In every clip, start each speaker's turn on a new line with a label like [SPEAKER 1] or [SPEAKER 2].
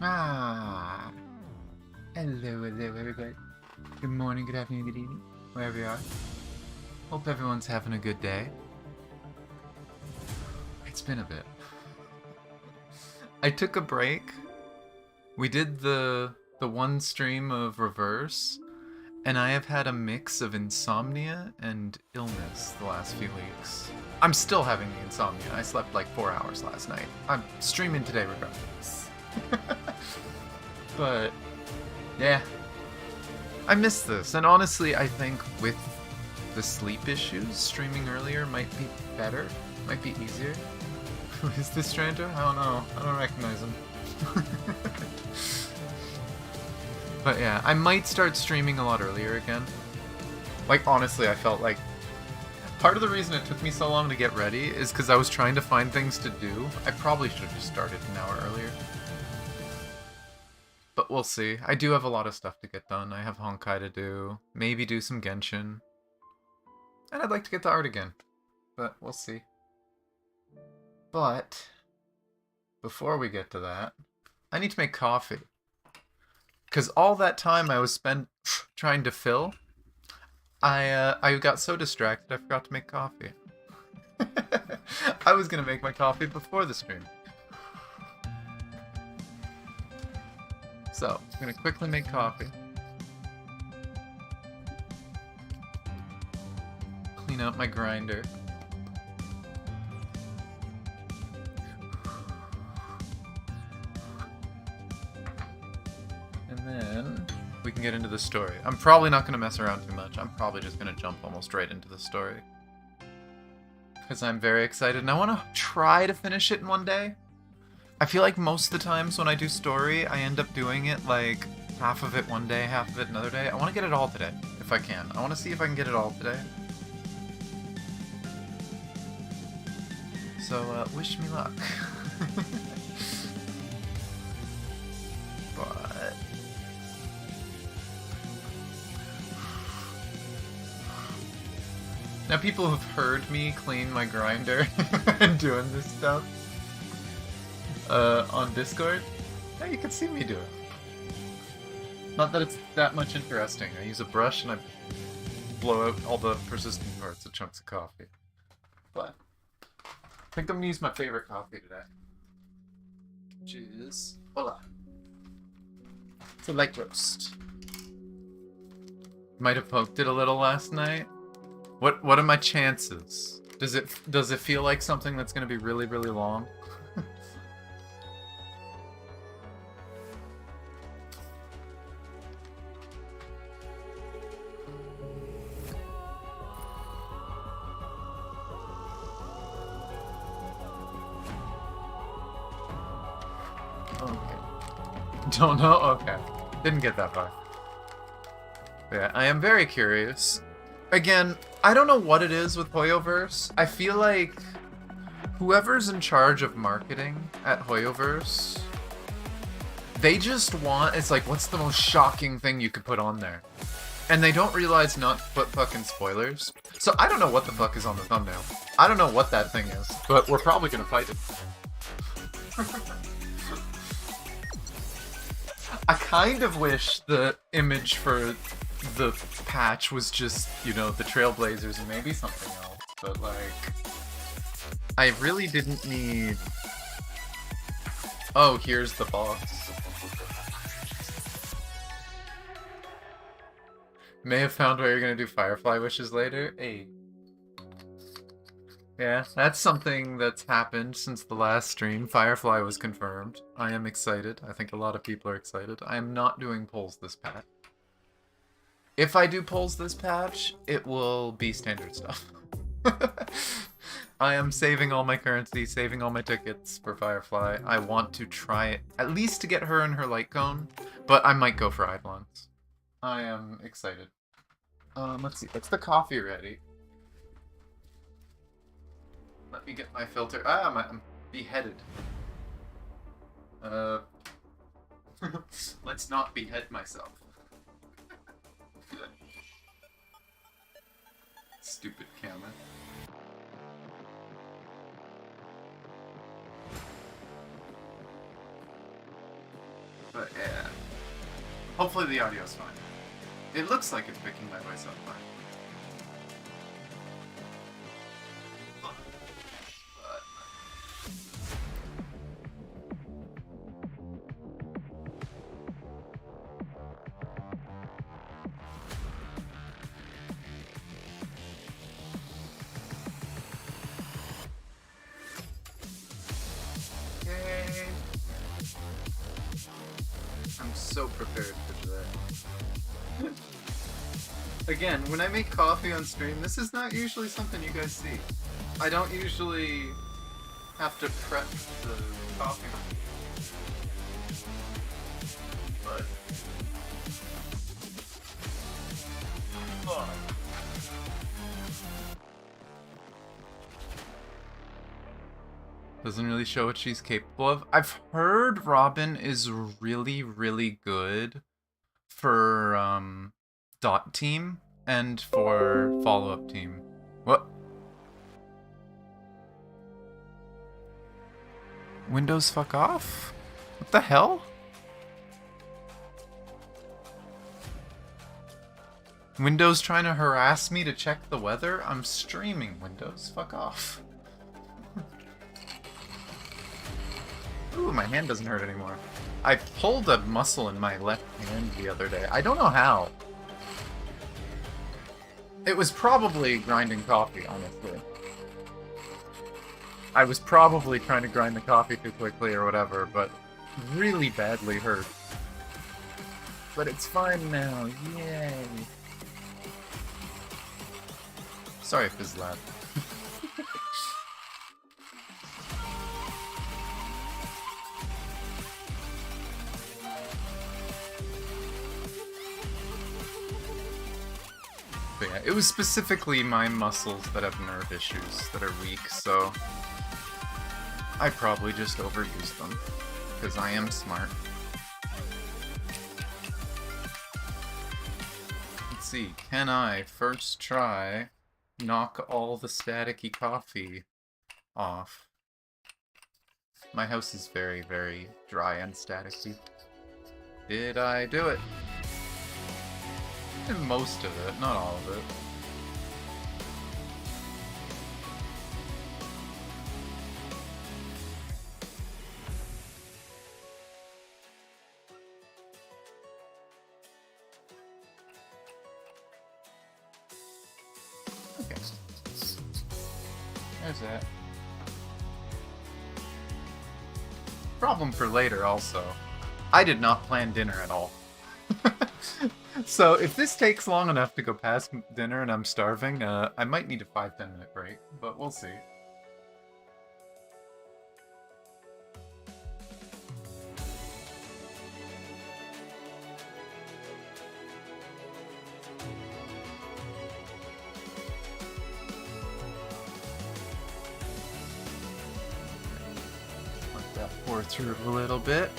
[SPEAKER 1] Ah, hello, everybody. Good morning, good afternoon, good evening, wherever you are. Hope everyone's having a good day. It's been a bit. I took a break. We did the one stream of Reverse, and I have had a mix of insomnia and illness the last few weeks. I'm still having the insomnia. I slept like 4 hours last night. I'm streaming today regardless. But yeah, I miss this, and honestly, I think with the sleep issues, streaming earlier might be better, might be easier. Who is this stranger? I don't know. I don't recognize him. But yeah, I might start streaming a lot earlier again. Like, honestly, I felt like part of the reason it took me so long to get ready is because I was trying to find things to do. I probably should have just started an hour earlier. But we'll see. I do have a lot of stuff to get done. I have Honkai to do. Maybe do some Genshin. And I'd like to get to art again. But we'll see. But before we get to that, I need to make coffee. Because all that time I was spent trying to fill, I got so distracted I forgot to make coffee. I was going to make my coffee before the stream. So, I'm going to quickly make coffee. Clean out my grinder. And then we can get into the story. I'm probably not going to mess around too much. I'm probably just going to jump almost right into the story. Because I'm very excited and I want to try to finish it in one day. I feel like most of the times when I do story, I end up doing it like half of it one day, half of it another day. I want to get it all today, if I can. I want to see if I can get it all today. So, wish me luck. But... now people have heard me clean my grinder and doing this stuff. On Discord, yeah, you can see me do it. Not that it's that much interesting. I use a brush and I blow out all the persistent parts of chunks of coffee. But I think I'm gonna use my favorite coffee today, which is hola. It's a light roast. Might have poked it a little last night. What are my chances? Does it feel like something that's gonna be really, really long? Don't know? Okay. Didn't get that far. Yeah, I am very curious. Again, I don't know what it is with Hoyoverse. I feel like whoever's in charge of marketing at Hoyoverse, they just want, it's like, what's the most shocking thing you could put on there? And they don't realize not to put fucking spoilers. So I don't know what the fuck is on the thumbnail. I don't know what that thing is, but we're probably gonna fight it. I kind of wish the image for the patch was just, you know, the Trailblazers and maybe something else, but like, I really didn't need... oh, here's the boss. May have found where you're gonna do Firefly wishes later. Hey. Yeah, that's something that's happened since the last stream. Firefly was confirmed. I am excited. I think a lot of people are excited. I am not doing polls this patch. If I do polls this patch, it will be standard stuff. I am saving all my currency, saving all my tickets for Firefly. I want to try it, at least to get her in her light cone, but I might go for Eidolons. I am excited. Let's see, is the coffee ready? Let me get my filter. Ah, I'm beheaded. Let's not behead myself. Stupid camera. But yeah. Hopefully the audio's fine. It looks like it's picking my voice up fine. I'm so prepared for today. Again, when I make coffee on stream, this is not usually something you guys see. I don't usually have to prep the coffee. But... oh. Doesn't really show what she's capable of. I've heard Robin is really, really good for dot team and for follow-up team. What? Windows fuck off? What the hell? Windows trying to harass me to check the weather? I'm streaming, Windows. Fuck off. Ooh, my hand doesn't hurt anymore. I pulled a muscle in my left hand the other day. I don't know how. It was probably grinding coffee, honestly. I was probably trying to grind the coffee too quickly or whatever, but really badly hurt. But it's fine now, yay. Sorry if this is loud. But yeah, it was specifically my muscles that have nerve issues that are weak, so I probably just overused them, because I am smart. Let's see, can I first try knock all the staticky coffee off? My house is very, very dry and staticky. Did I do it? Most of it, not all of it. Okay. There's that. Problem for later, also. I did not plan dinner at all. So, if this takes long enough to go past dinner and I'm starving, I might need a 5-10 minute break, but we'll see. Let that pour through a little bit.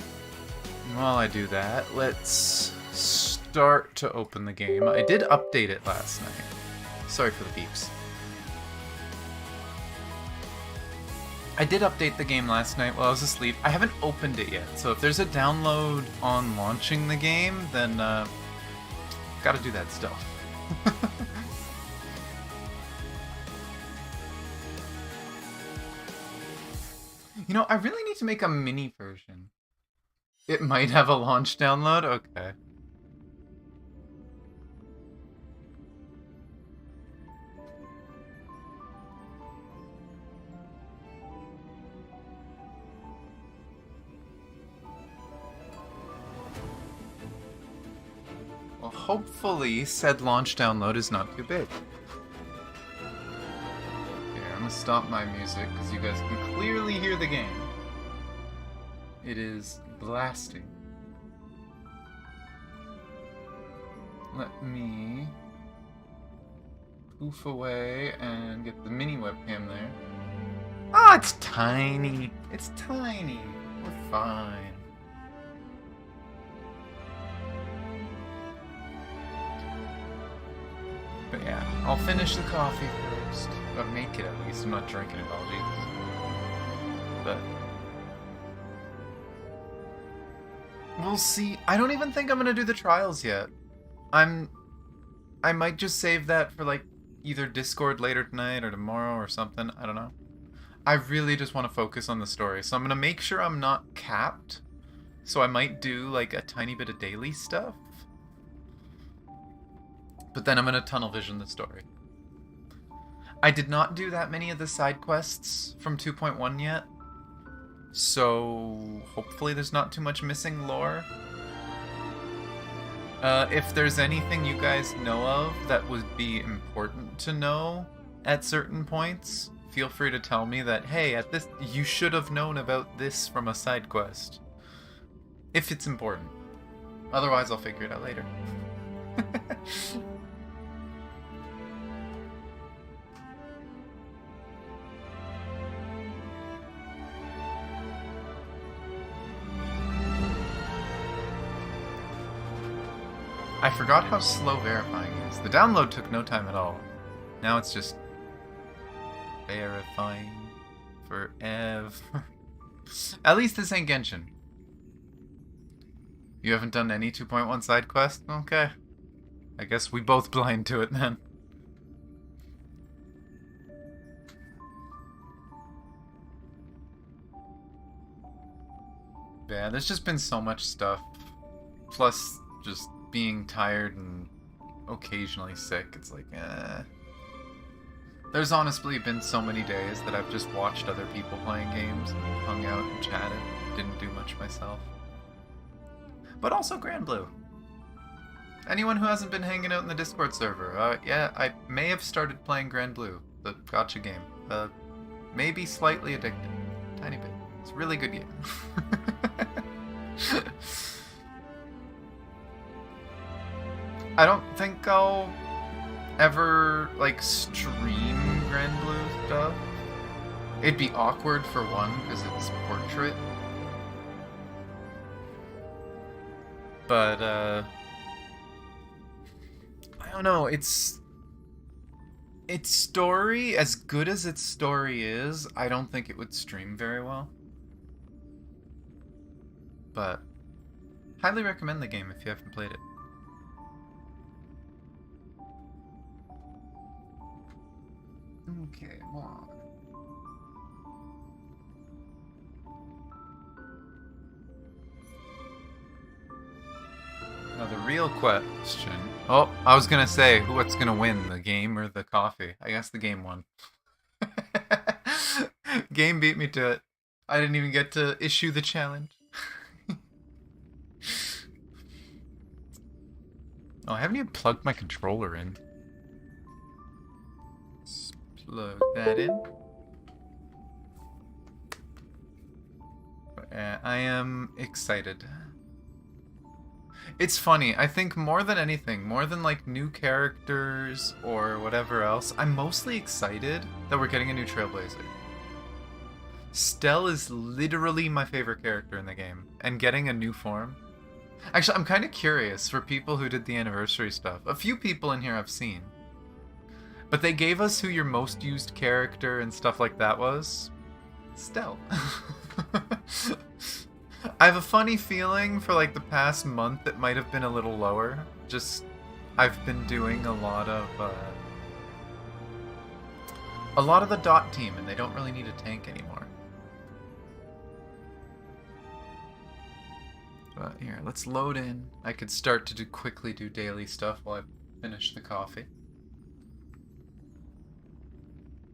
[SPEAKER 1] And while I do that, let's start to open the game. I did update it last night. Sorry for the beeps. I did update the game last night while I was asleep. I haven't opened it yet, so if there's a download on launching the game, then gotta do that stuff. You know, I really need to make a mini version. It might have a launch download? Okay. Well, hopefully said launch download is not too big. Here, I'm gonna stop my music because you guys can clearly hear the game. It is blasting. Let me poof away and get the mini webcam there. Ah, it's tiny. It's tiny. We're fine. But yeah, I'll finish the coffee first. Or make it at least. I'm not drinking it all, Jesus. But We'll see. I don't even think I'm gonna do the trials yet. I might just save that for like either Discord later tonight or tomorrow or something. I don't know. I really just want to focus on the story, so I'm gonna make sure I'm not capped. So I might do like a tiny bit of daily stuff. But then I'm gonna tunnel vision the story. I did not do that many of the side quests from 2.1 yet. So hopefully there's not too much missing lore. If there's anything you guys know of that would be important to know at certain points, feel free to tell me that, hey, at this, you should have known about this from a side quest. If it's important. Otherwise, I'll figure it out later. I forgot how slow verifying is. The download took no time at all. Now it's just verifying forever. At least this ain't Genshin. You haven't done any 2.1 side quest? Okay. I guess we both blind to it then. Yeah, there's just been so much stuff. Plus, just being tired and occasionally sick, it's like, There's honestly been so many days that I've just watched other people playing games and hung out and chatted. Didn't do much myself. But also Grand Blue. Anyone who hasn't been hanging out in the Discord server, yeah, I may have started playing Grand Blue, the gacha game. Maybe slightly addicted. Tiny bit. It's a really good game. I don't think I'll ever, like, stream Grand Blue stuff. It'd be awkward for one, because it's portrait. But, I don't know, its story, as good as its story is, I don't think it would stream very well. But, highly recommend the game if you haven't played it. Okay, hold on. Now the real question... Oh, I was gonna say, what's gonna win, the game or the coffee? I guess the game won. Game beat me to it. I didn't even get to issue the challenge. Oh, I haven't even plugged my controller in. Let's plug that in. I am excited. It's funny, I think more than anything, more than like new characters or whatever else, I'm mostly excited that we're getting a new Trailblazer. Stell is literally my favorite character in the game, and getting a new form. Actually, I'm kind of curious for people who did the anniversary stuff. A few people in here I've seen. But they gave us who your most used character and stuff like that was. Stell. I have a funny feeling for like the past month it might have been a little lower. Just, I've been doing a lot of the dot team and they don't really need a tank anymore. But here, let's load in. I could start to quickly do daily stuff while I finish the coffee.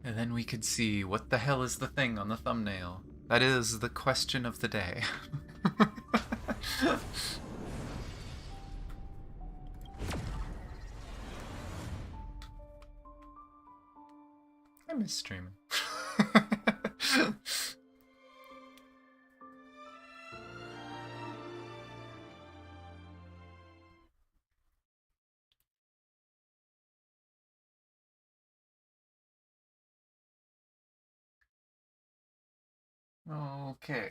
[SPEAKER 1] And then we could see what the hell is the thing on the thumbnail. That is the question of the day. I miss streaming. Okay.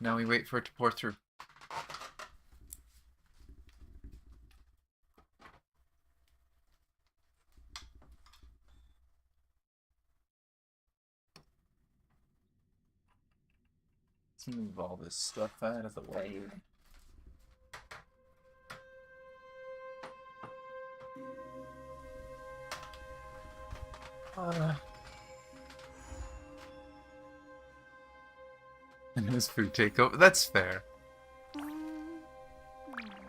[SPEAKER 1] Now we wait for it to pour through. Move all this stuff out of the way. And his food takeover. That's fair.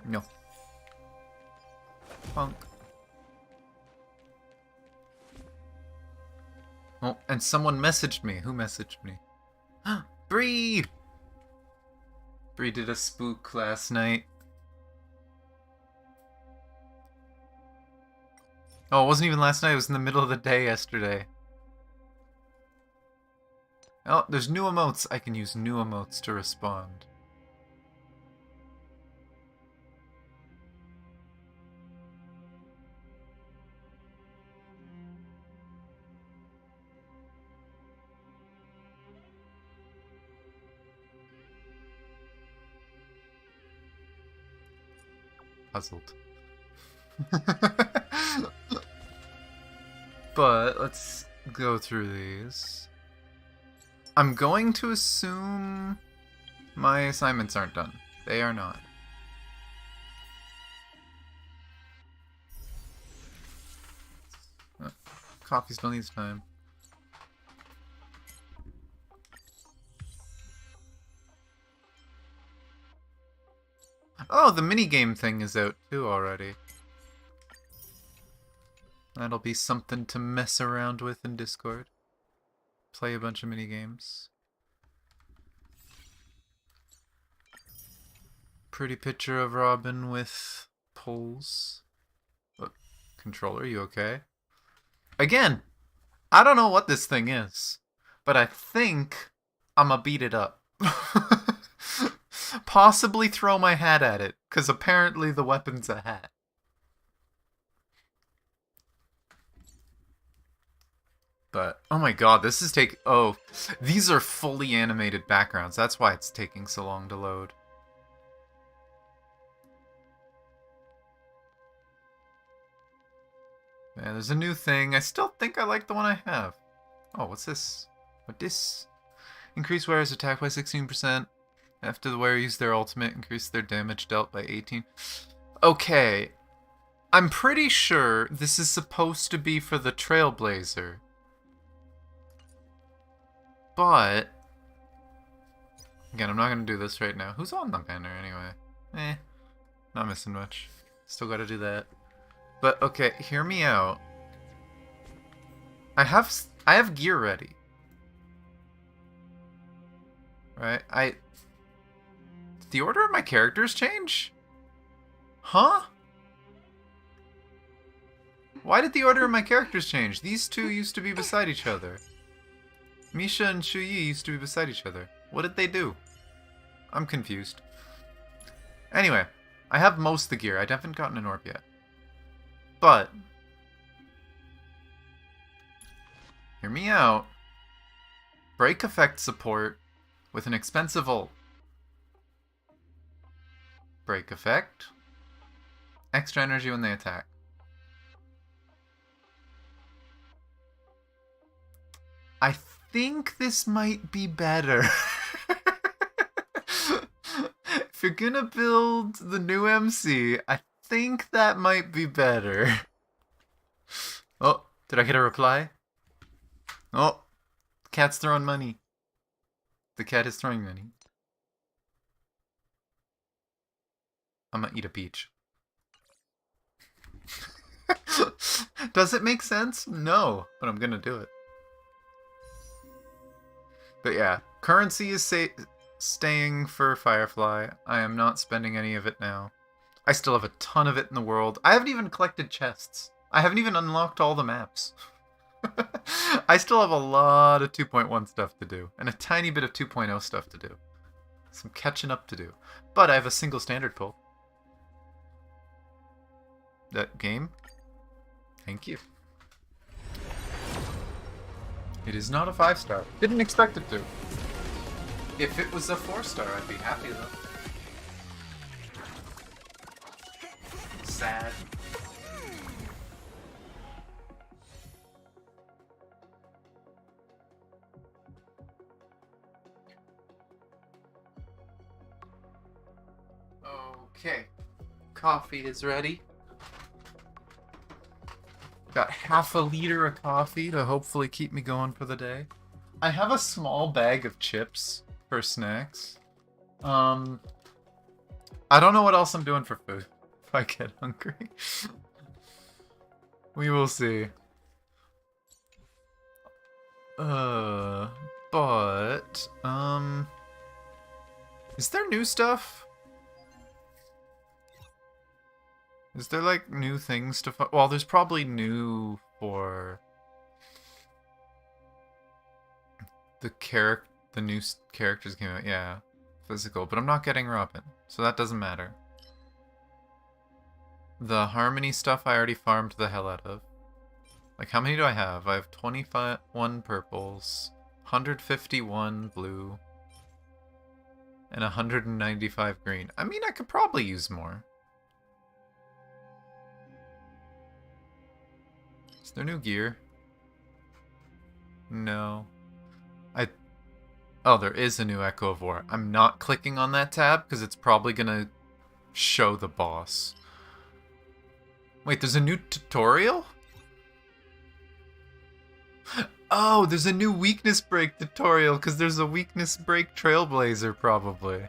[SPEAKER 1] No. Punk. Oh, and someone messaged me. Who messaged me? Bree! Bree did a spook last night. Oh, it wasn't even last night. It was in the middle of the day yesterday. Oh, there's new emotes. I can use new emotes to respond. Puzzled. But let's go through these. I'm going to assume my assignments aren't done. They are not. Coffee still needs time. Oh, the minigame thing is out too already. That'll be something to mess around with in Discord. Play a bunch of minigames. Pretty picture of Robin with poles. Look, controller, you okay? Again, I don't know what this thing is, but I think I'ma beat it up. Possibly throw my hat at it, because apparently the weapon's a hat. But, oh my god, this is oh, these are fully animated backgrounds. That's why it's taking so long to load. Yeah, there's a new thing. I still think I like the one I have. Oh, what's this? What this? Increase wearer's attack by 16%. After the wearer used their ultimate, increase their damage dealt by 18. Okay. I'm pretty sure this is supposed to be for the Trailblazer. But again, I'm not going to do this right now. Who's on the banner anyway? Not missing much. Still got to do that. But okay, hear me out. I have gear ready. Right? Did the order of my characters change? Huh? Why did the order of my characters change? These two used to be beside each other. Misha and Shuyi used to be beside each other. What did they do? I'm confused. Anyway, I have most of the gear. I haven't gotten an orb yet. But hear me out. Break effect support with an expensive ult. Break effect. Extra energy when they attack. I think this might be better. If you're gonna build the new MC, I think that might be better. Oh, did I get a reply? Oh, the cat's throwing money. The cat is throwing money. I'm gonna eat a peach. Does it make sense? No, but I'm gonna do it. But yeah, currency is staying for Firefly. I am not spending any of it now. I still have a ton of it in the world. I haven't even collected chests. I haven't even unlocked all the maps. I still have a lot of 2.1 stuff to do, and a tiny bit of 2.0 stuff to do. Some catching up to do. But I have a single standard pull. That game? Thank you. It is not a 5-star. Didn't expect it to. If it was a 4-star, I'd be happy though. Sad. Okay, coffee is ready. Got half a liter of coffee to hopefully keep me going for the day. I have a small bag of chips for snacks. I don't know what else I'm doing for food if I get hungry. We will see. Is there new stuff? Is there, like, new things to find? Well, there's probably new for the new characters came out, yeah. Physical, but I'm not getting Robin, so that doesn't matter. The Harmony stuff I already farmed the hell out of. Like, how many do I have? I have 21 purples, 151 blue, and 195 green. I mean, I could probably use more. Is there new gear? No. Oh, there is a new Echo of War. I'm not clicking on that tab because it's probably gonna show the boss. Wait, there's a new tutorial? Oh, there's a new weakness break tutorial because there's a weakness break Trailblazer probably.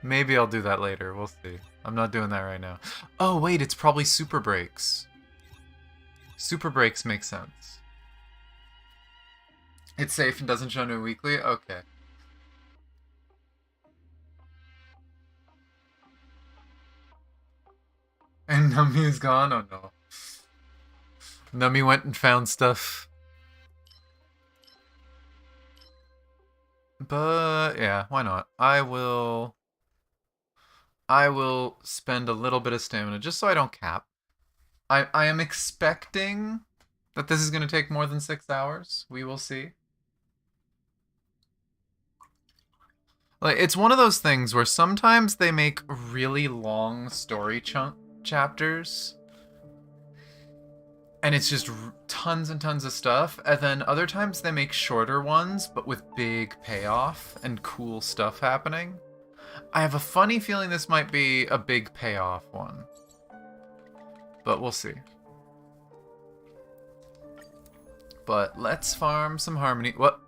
[SPEAKER 1] Maybe I'll do that later. We'll see. I'm not doing that right now. Oh, wait, it's probably super breaks. Super breaks make sense. It's safe and doesn't show new weekly? Okay. And Nummy is gone? Oh no. Nummy went and found stuff. But yeah, why not? I will spend a little bit of stamina just so I don't cap. I am expecting that this is going to take more than 6 hours. We will see. Like, it's one of those things where sometimes they make really long story chapters, and it's just tons and tons of stuff, and then other times they make shorter ones, but with big payoff and cool stuff happening. I have a funny feeling this might be a big payoff one. But we'll see. But let's farm some Harmony. What?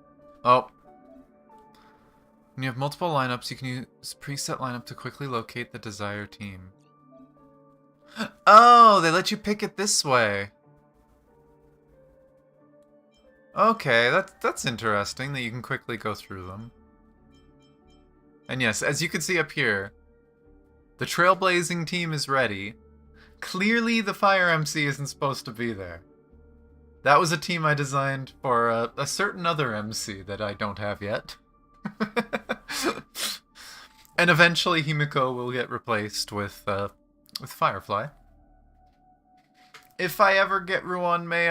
[SPEAKER 1] Oh. When you have multiple lineups, you can use preset lineup to quickly locate the desired team. Oh, they let you pick it this way. Okay, that's interesting that you can quickly go through them. And yes, as you can see up here, the Trailblazing team is ready. Clearly the Fire MC isn't supposed to be there. That was a team I designed for a certain other MC that I don't have yet. And eventually Himiko will get replaced with Firefly. If I ever get Ruan Mei,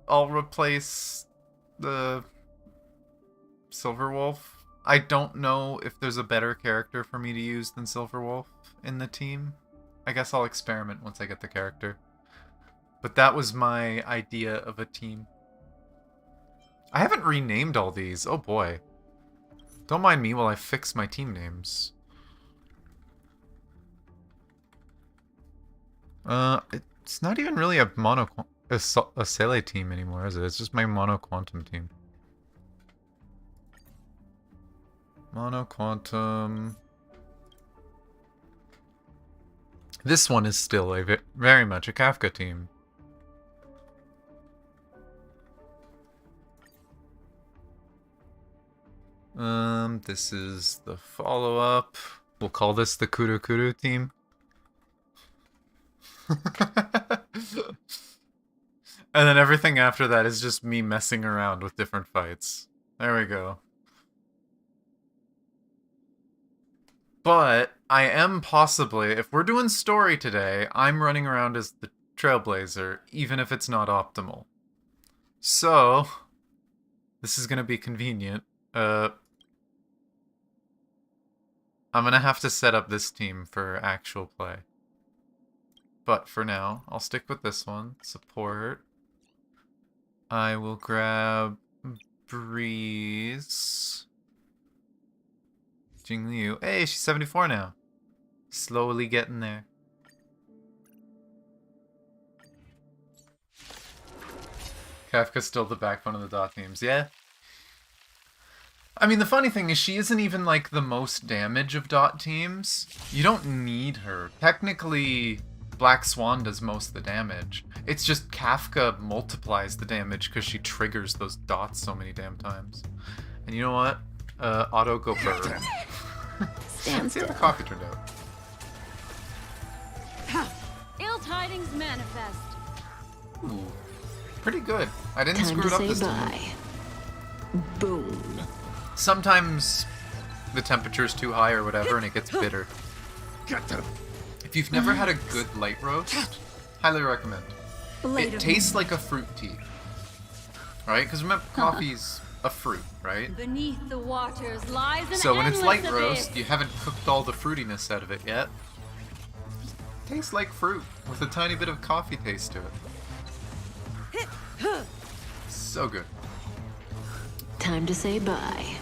[SPEAKER 1] I'll replace the Silverwolf. I don't know if there's a better character for me to use than Silverwolf in the team. I guess I'll experiment once I get the character. But that was my idea of a team. I haven't renamed all these. Oh boy. Don't mind me while I fix my team names. It's not even really a Sele team anymore, is it? It's just my Mono Quantum team. Mono Quantum. This one is still a very much a Kafka team. This is the follow-up. We'll call this the Kuru Kuru team. And then everything after that is just me messing around with different fights. There we go. But I am possibly, if we're doing story today, I'm running around as the Trailblazer, even if it's not optimal. So, this is going to be convenient. I'm going to have to set up this team for actual play. But for now, I'll stick with this one. Support. I will grab Breeze. Jingliu. Hey, she's 74 now. Slowly getting there. Kafka's still the backbone of the dot teams. Yeah. I mean, the funny thing is she isn't even, like, the most damage of dot teams. You don't need her. Technically, Black Swan does most of the damage. It's just Kafka multiplies the damage because she triggers those dots so many damn times. And you know what? Auto go bird.
[SPEAKER 2] Stand
[SPEAKER 1] See how
[SPEAKER 2] still.
[SPEAKER 1] the coffee turned out.
[SPEAKER 3] Ill tidings manifest.
[SPEAKER 1] Ooh. Pretty good. I didn't
[SPEAKER 2] Time
[SPEAKER 1] screw
[SPEAKER 2] to
[SPEAKER 1] it up
[SPEAKER 2] say
[SPEAKER 1] this
[SPEAKER 2] bye.
[SPEAKER 1] time.
[SPEAKER 2] Boom.
[SPEAKER 1] Sometimes the temperature's too high or whatever and it gets bitter. If you've never had a good light roast, highly recommend. It tastes like a fruit tea. Right? Because remember, coffee's a fruit, right?
[SPEAKER 3] Beneath the waters lies an
[SPEAKER 1] So when it's light
[SPEAKER 3] endless
[SPEAKER 1] roast,
[SPEAKER 3] abyss.
[SPEAKER 1] you haven't cooked all the fruitiness out of it yet. It tastes like fruit with a tiny bit of coffee taste to it. So good.
[SPEAKER 2] Time to say bye.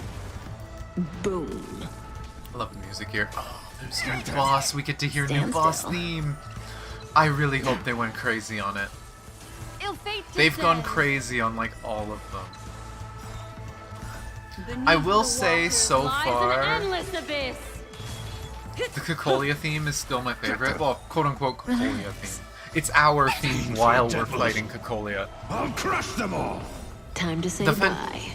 [SPEAKER 2] Boom.
[SPEAKER 1] I love the music here. Oh, there's new boss. We get to hear new
[SPEAKER 2] Stand
[SPEAKER 1] boss
[SPEAKER 2] still.
[SPEAKER 1] theme. I really hope they went crazy on it.
[SPEAKER 3] Ill fate
[SPEAKER 1] They've gone
[SPEAKER 3] descends.
[SPEAKER 1] crazy on like all of them.
[SPEAKER 3] Beneath
[SPEAKER 1] I will
[SPEAKER 3] the
[SPEAKER 1] say
[SPEAKER 3] waters
[SPEAKER 1] so
[SPEAKER 3] lies
[SPEAKER 1] far,
[SPEAKER 3] an endless abyss.
[SPEAKER 1] the Cocolia theme is still my favorite. Well, quote unquote Cocolia theme. It's our theme while we're fighting Cocolia.
[SPEAKER 4] I'll crush them all!
[SPEAKER 2] Time to say
[SPEAKER 1] The
[SPEAKER 2] bye.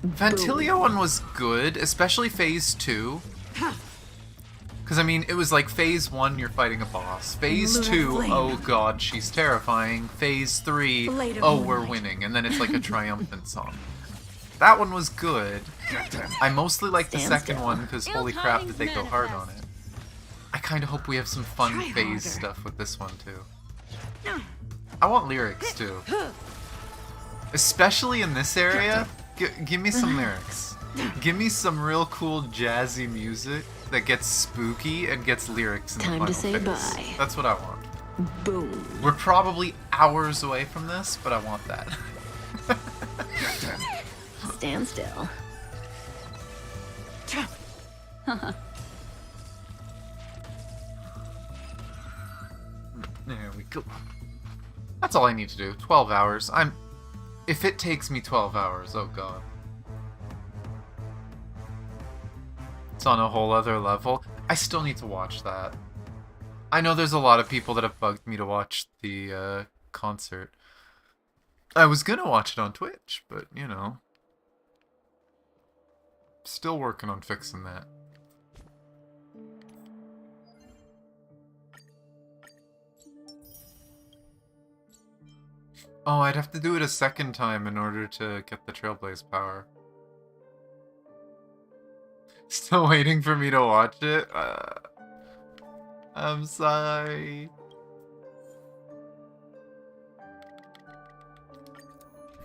[SPEAKER 1] Vantilia one was good, especially phase 2. Because, I mean, it was like phase 1, you're fighting a boss. Phase 2, oh god, she's terrifying. Phase 3, oh, we're winning. And then it's like a triumphant song. That one was good. I mostly like the
[SPEAKER 2] Stand
[SPEAKER 1] second
[SPEAKER 2] still.
[SPEAKER 1] one because holy crap did they go hard on it. I kind of hope we have some fun phase stuff with this one too. I want lyrics too. Especially in this area, give me some lyrics. Give me some real cool jazzy music that gets spooky and gets lyrics in the
[SPEAKER 2] Time
[SPEAKER 1] final
[SPEAKER 2] to say
[SPEAKER 1] phase.
[SPEAKER 2] bye.
[SPEAKER 1] That's what I want.
[SPEAKER 2] Boom.
[SPEAKER 1] We're probably hours away from this, but I want that.
[SPEAKER 2] Stand still.
[SPEAKER 1] There we go. That's all I need to do. 12 hours. If it takes me 12 hours, oh god. It's on a whole other level. I still need to watch that. I know there's a lot of people that have bugged me to watch the concert. I was gonna watch it on Twitch, but you know. Still working on fixing that. Oh, I'd have to do it a second time in order to get the Trailblaze power. Still waiting for me to watch it? I'm sorry.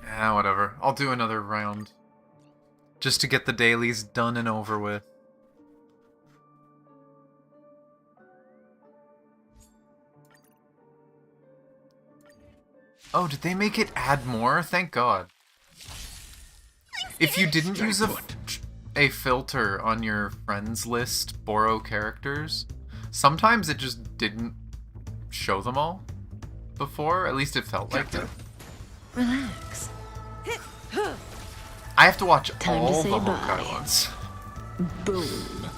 [SPEAKER 1] Yeah, whatever. I'll do another round. Just to get the dailies done and over with. Oh, did they make it add more? Thank God. If you didn't use a filter on your friends list, borrow characters, sometimes it just didn't show them all before. At least it felt like it.
[SPEAKER 2] Relax.
[SPEAKER 1] I have to watch
[SPEAKER 2] Time to
[SPEAKER 1] all
[SPEAKER 2] say
[SPEAKER 1] the
[SPEAKER 2] bye.
[SPEAKER 1] Honkai ones.
[SPEAKER 2] Boom.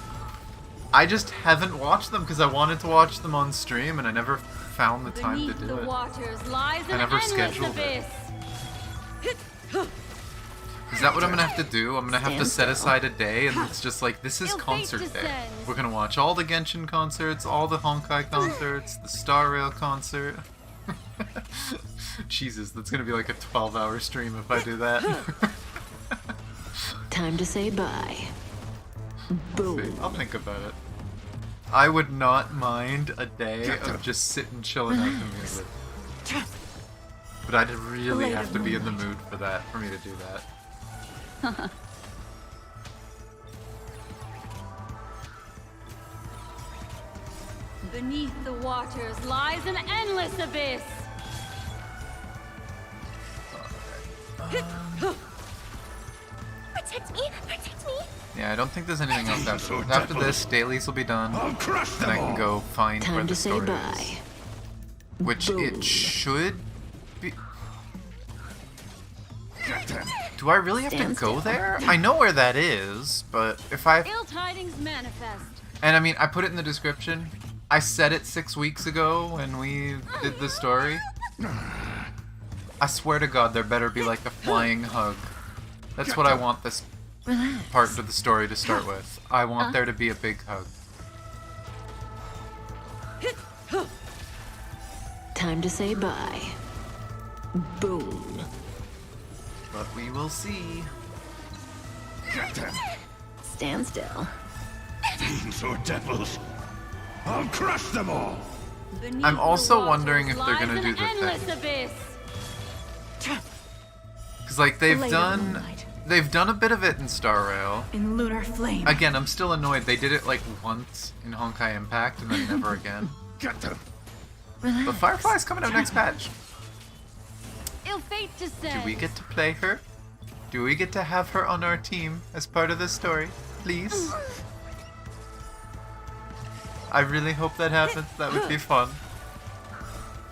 [SPEAKER 1] I just haven't watched them because I wanted to watch them on stream and I never found the time to
[SPEAKER 3] Beneath
[SPEAKER 1] do
[SPEAKER 3] the
[SPEAKER 1] it.
[SPEAKER 3] waters lies
[SPEAKER 1] I
[SPEAKER 3] an
[SPEAKER 1] never
[SPEAKER 3] endless
[SPEAKER 1] scheduled it.
[SPEAKER 3] abyss.
[SPEAKER 1] Is that what I'm gonna have to do? I'm gonna have to
[SPEAKER 2] Stand
[SPEAKER 1] set
[SPEAKER 2] still.
[SPEAKER 1] aside a day and it's just like, this is
[SPEAKER 3] Ill fate
[SPEAKER 1] concert day.
[SPEAKER 3] descends.
[SPEAKER 1] We're gonna watch all the Genshin concerts, all the Honkai concerts, the Star Rail concert. Jesus, that's gonna be like a 12-hour stream if I do that.
[SPEAKER 2] Time to say bye. Boom.
[SPEAKER 1] I'll think about it. I would not mind a day of just sitting chilling out the music. But I'd really have to be in the mood for that, for me to do that.
[SPEAKER 3] Beneath the waters lies an endless abyss.
[SPEAKER 5] Protect me! Protect me!
[SPEAKER 1] Yeah, I don't think there's anything else after this. After this, dailies will be done, and I can go find where
[SPEAKER 2] Time
[SPEAKER 1] the
[SPEAKER 2] to say
[SPEAKER 1] story
[SPEAKER 2] bye.
[SPEAKER 1] is. Which
[SPEAKER 2] Boom.
[SPEAKER 1] it should be... Do I really have to
[SPEAKER 2] Stand
[SPEAKER 1] go
[SPEAKER 2] still.
[SPEAKER 1] there? I know where that is, but if I...
[SPEAKER 3] Ill tidings manifest.
[SPEAKER 1] And I mean, I put it in the description. I said it 6 weeks ago when we did the story. I swear to God, there better be like a flying hug. That's what I want this
[SPEAKER 2] Relax.
[SPEAKER 1] part of the story to start with. I want there to be a big hug.
[SPEAKER 2] Time to say bye. Boom.
[SPEAKER 1] But we will see.
[SPEAKER 2] Stand still.
[SPEAKER 4] Fiends or devils, I'll crush them all!
[SPEAKER 3] Beneath
[SPEAKER 1] I'm
[SPEAKER 3] the
[SPEAKER 1] also
[SPEAKER 3] waters
[SPEAKER 1] wondering if they're
[SPEAKER 3] lies
[SPEAKER 1] gonna
[SPEAKER 3] an
[SPEAKER 1] do the
[SPEAKER 3] endless
[SPEAKER 1] thing.
[SPEAKER 3] abyss.
[SPEAKER 1] Because like they've
[SPEAKER 2] Later
[SPEAKER 1] done
[SPEAKER 2] moonlight.
[SPEAKER 1] they've done a bit of it in Star Rail.
[SPEAKER 2] In lunar flame.
[SPEAKER 1] Again, I'm still annoyed. They did it like once in Honkai Impact and then never again.
[SPEAKER 4] Get them!
[SPEAKER 2] Relax.
[SPEAKER 1] But Firefly's coming out next patch.
[SPEAKER 3] Ill fate
[SPEAKER 1] Do
[SPEAKER 3] descends.
[SPEAKER 1] we get to play her? Do we get to have her on our team as part of the story? Please? I really hope that happens. That would be fun.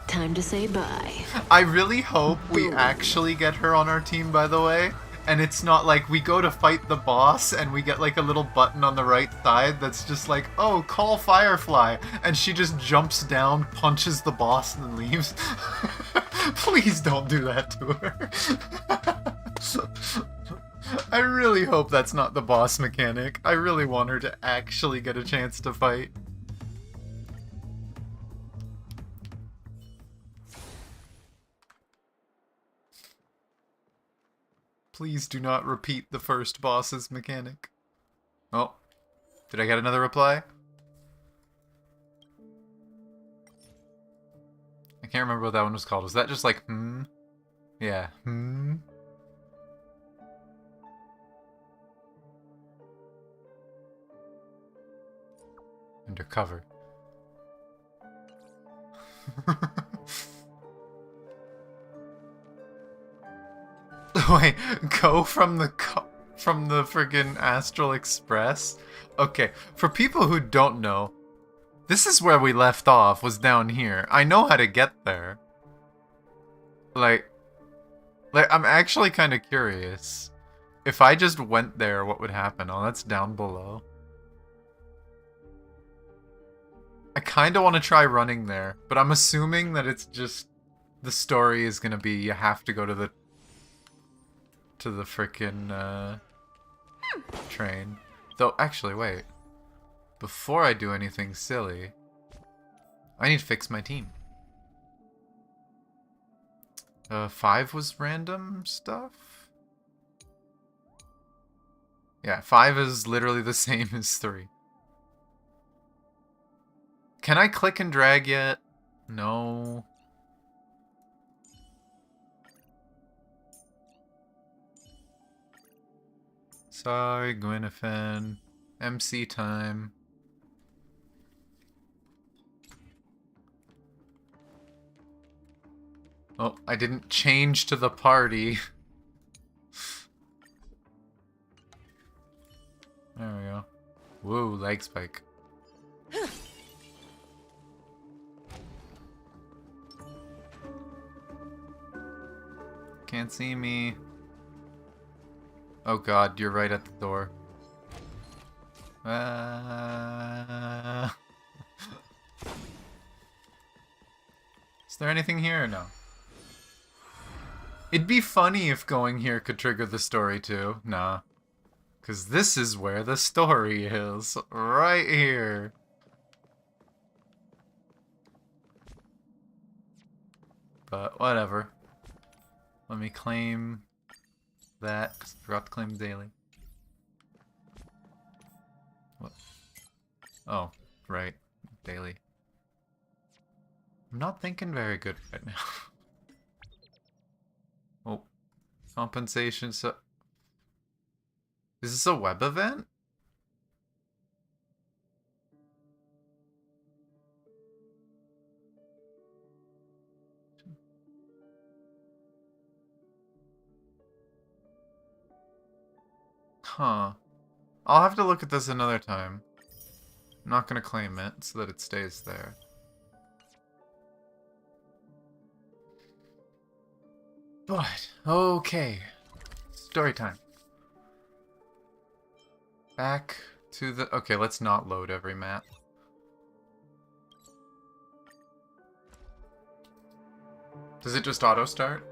[SPEAKER 2] Time to say bye.
[SPEAKER 1] I really hope we actually get her on our team, by the way. And it's not like we go to fight the boss and we get like a little button on the right side that's just like, oh, call Firefly. And she just jumps down, punches the boss, and then leaves. Please don't do that to her. I really hope that's not the boss mechanic. I really want her to actually get a chance to fight. Please do not repeat the first boss's mechanic. Oh, did I get another reply? I can't remember what that one was called. Was that just like, hmm? Yeah, hmm? Undercover. Wait, go from the friggin' Astral Express? Okay, for people who don't know, this is where we left off, was down here. I know how to get there. Like I'm actually kind of curious. If I just went there, what would happen? Oh, that's down below. I kind of want to try running there, but I'm assuming that it's just the story is gonna be you have to go to the frickin' train. Though, actually, wait. Before I do anything silly, I need to fix my team. 5 was random stuff? Yeah, 5 is literally the same as 3. Can I click and drag yet? No. Sorry, Gwyneth. MC time. Oh, I didn't change to the party. There we go. Whoa, leg spike. Can't see me. Oh god, you're right at the door. Is there anything here or no? It'd be funny if going here could trigger the story too. Nah. Because this is where the story is. Right here. But whatever. Let me claim that, 'cause I forgot to claim daily. What? Oh, right. Daily. I'm not thinking very good right now. Oh. Compensation, so... Is this a web event? Huh. I'll have to look at this another time. I'm not gonna claim it so that it stays there. But, okay. Story time. Back to the... Okay, let's not load every map. Does it just auto-start?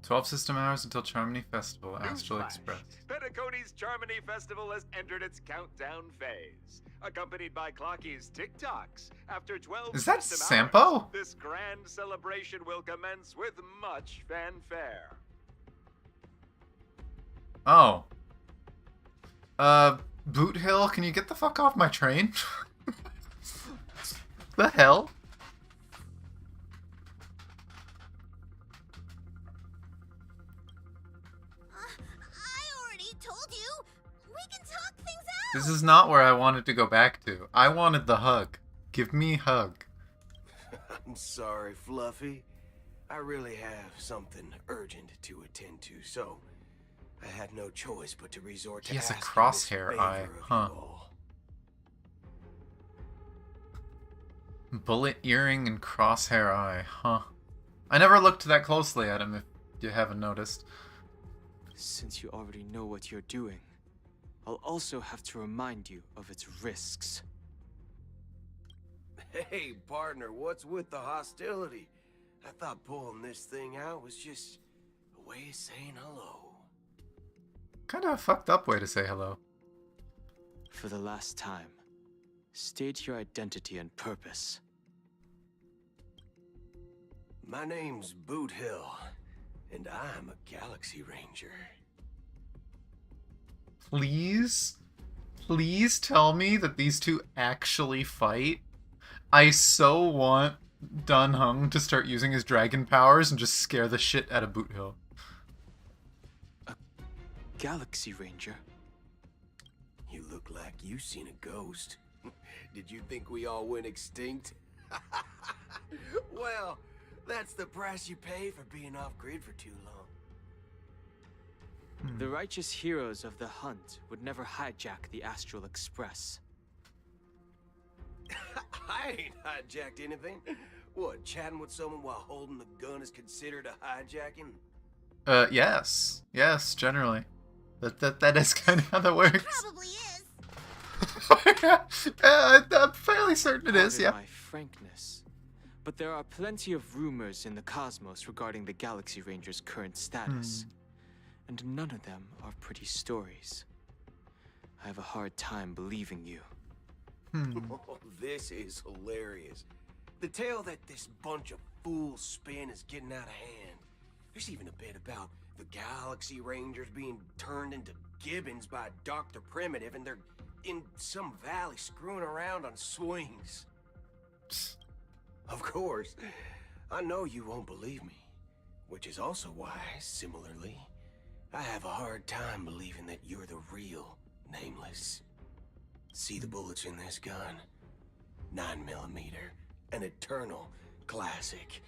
[SPEAKER 1] 12 system hours until Charmony Festival, Astral
[SPEAKER 5] Newsflash.
[SPEAKER 1] Express.
[SPEAKER 5] Penacony's Charmony Festival has entered its countdown phase, accompanied by Clocky's TikToks. After 12
[SPEAKER 1] Is that
[SPEAKER 5] system
[SPEAKER 1] Sampo?
[SPEAKER 5] hours, this grand celebration will commence with much fanfare.
[SPEAKER 1] Oh. Boot Hill, can you get the fuck off my train? The hell?
[SPEAKER 6] I already told you. We can talk things out.
[SPEAKER 1] This is not where I wanted to go back to. I wanted the hug. Give me hug.
[SPEAKER 7] I'm sorry, Fluffy. I really have something urgent to attend to, so I had no choice but to resort to
[SPEAKER 1] He has a
[SPEAKER 7] asking this
[SPEAKER 1] crosshair
[SPEAKER 7] favor
[SPEAKER 1] eye,
[SPEAKER 7] of you
[SPEAKER 1] huh?
[SPEAKER 7] all.
[SPEAKER 1] Bullet earring and crosshair eye, huh? I never looked that closely at him, if you haven't noticed.
[SPEAKER 8] Since you already know what you're doing, I'll also have to remind you of its risks.
[SPEAKER 7] Hey, partner, what's with the hostility? I thought pulling this thing out was just a way of saying hello.
[SPEAKER 1] Kinda a fucked up way to say hello.
[SPEAKER 8] For the last time, state your identity and purpose.
[SPEAKER 7] My name's Boot Hill, and I'm a Galaxy Ranger.
[SPEAKER 1] Please? Please tell me that these two actually fight? I so want Dun Hung to start using his dragon powers and just scare the shit out of Boot Hill.
[SPEAKER 8] Galaxy Ranger?
[SPEAKER 7] You look like you seen a ghost. Did you think we all went extinct? Well, that's the price you pay for being off-grid for too long.
[SPEAKER 8] The righteous heroes of the hunt would never hijack the Astral Express.
[SPEAKER 7] I ain't hijacked anything. What, chatting with someone while holding the gun is considered a hijacking?
[SPEAKER 1] Yes. Yes, generally. That is kind of how that works.
[SPEAKER 6] Probably is.
[SPEAKER 1] I'm fairly certain it is,
[SPEAKER 8] Pardon
[SPEAKER 1] yeah.
[SPEAKER 8] my frankness, but there are plenty of rumors in the cosmos regarding the Galaxy Ranger's current status, and none of them are pretty stories. I have a hard time believing you.
[SPEAKER 7] Oh, this is hilarious. The tale that this bunch of fools spin is getting out of hand. There's even a bit about the Galaxy Rangers being turned into gibbons by Dr. Primitive, and they're in some valley screwing around on swings. Of course, I know you won't believe me, which is also why, similarly, I have a hard time believing that you're the real Nameless. See the bullets in this gun? 9mm, an eternal classic.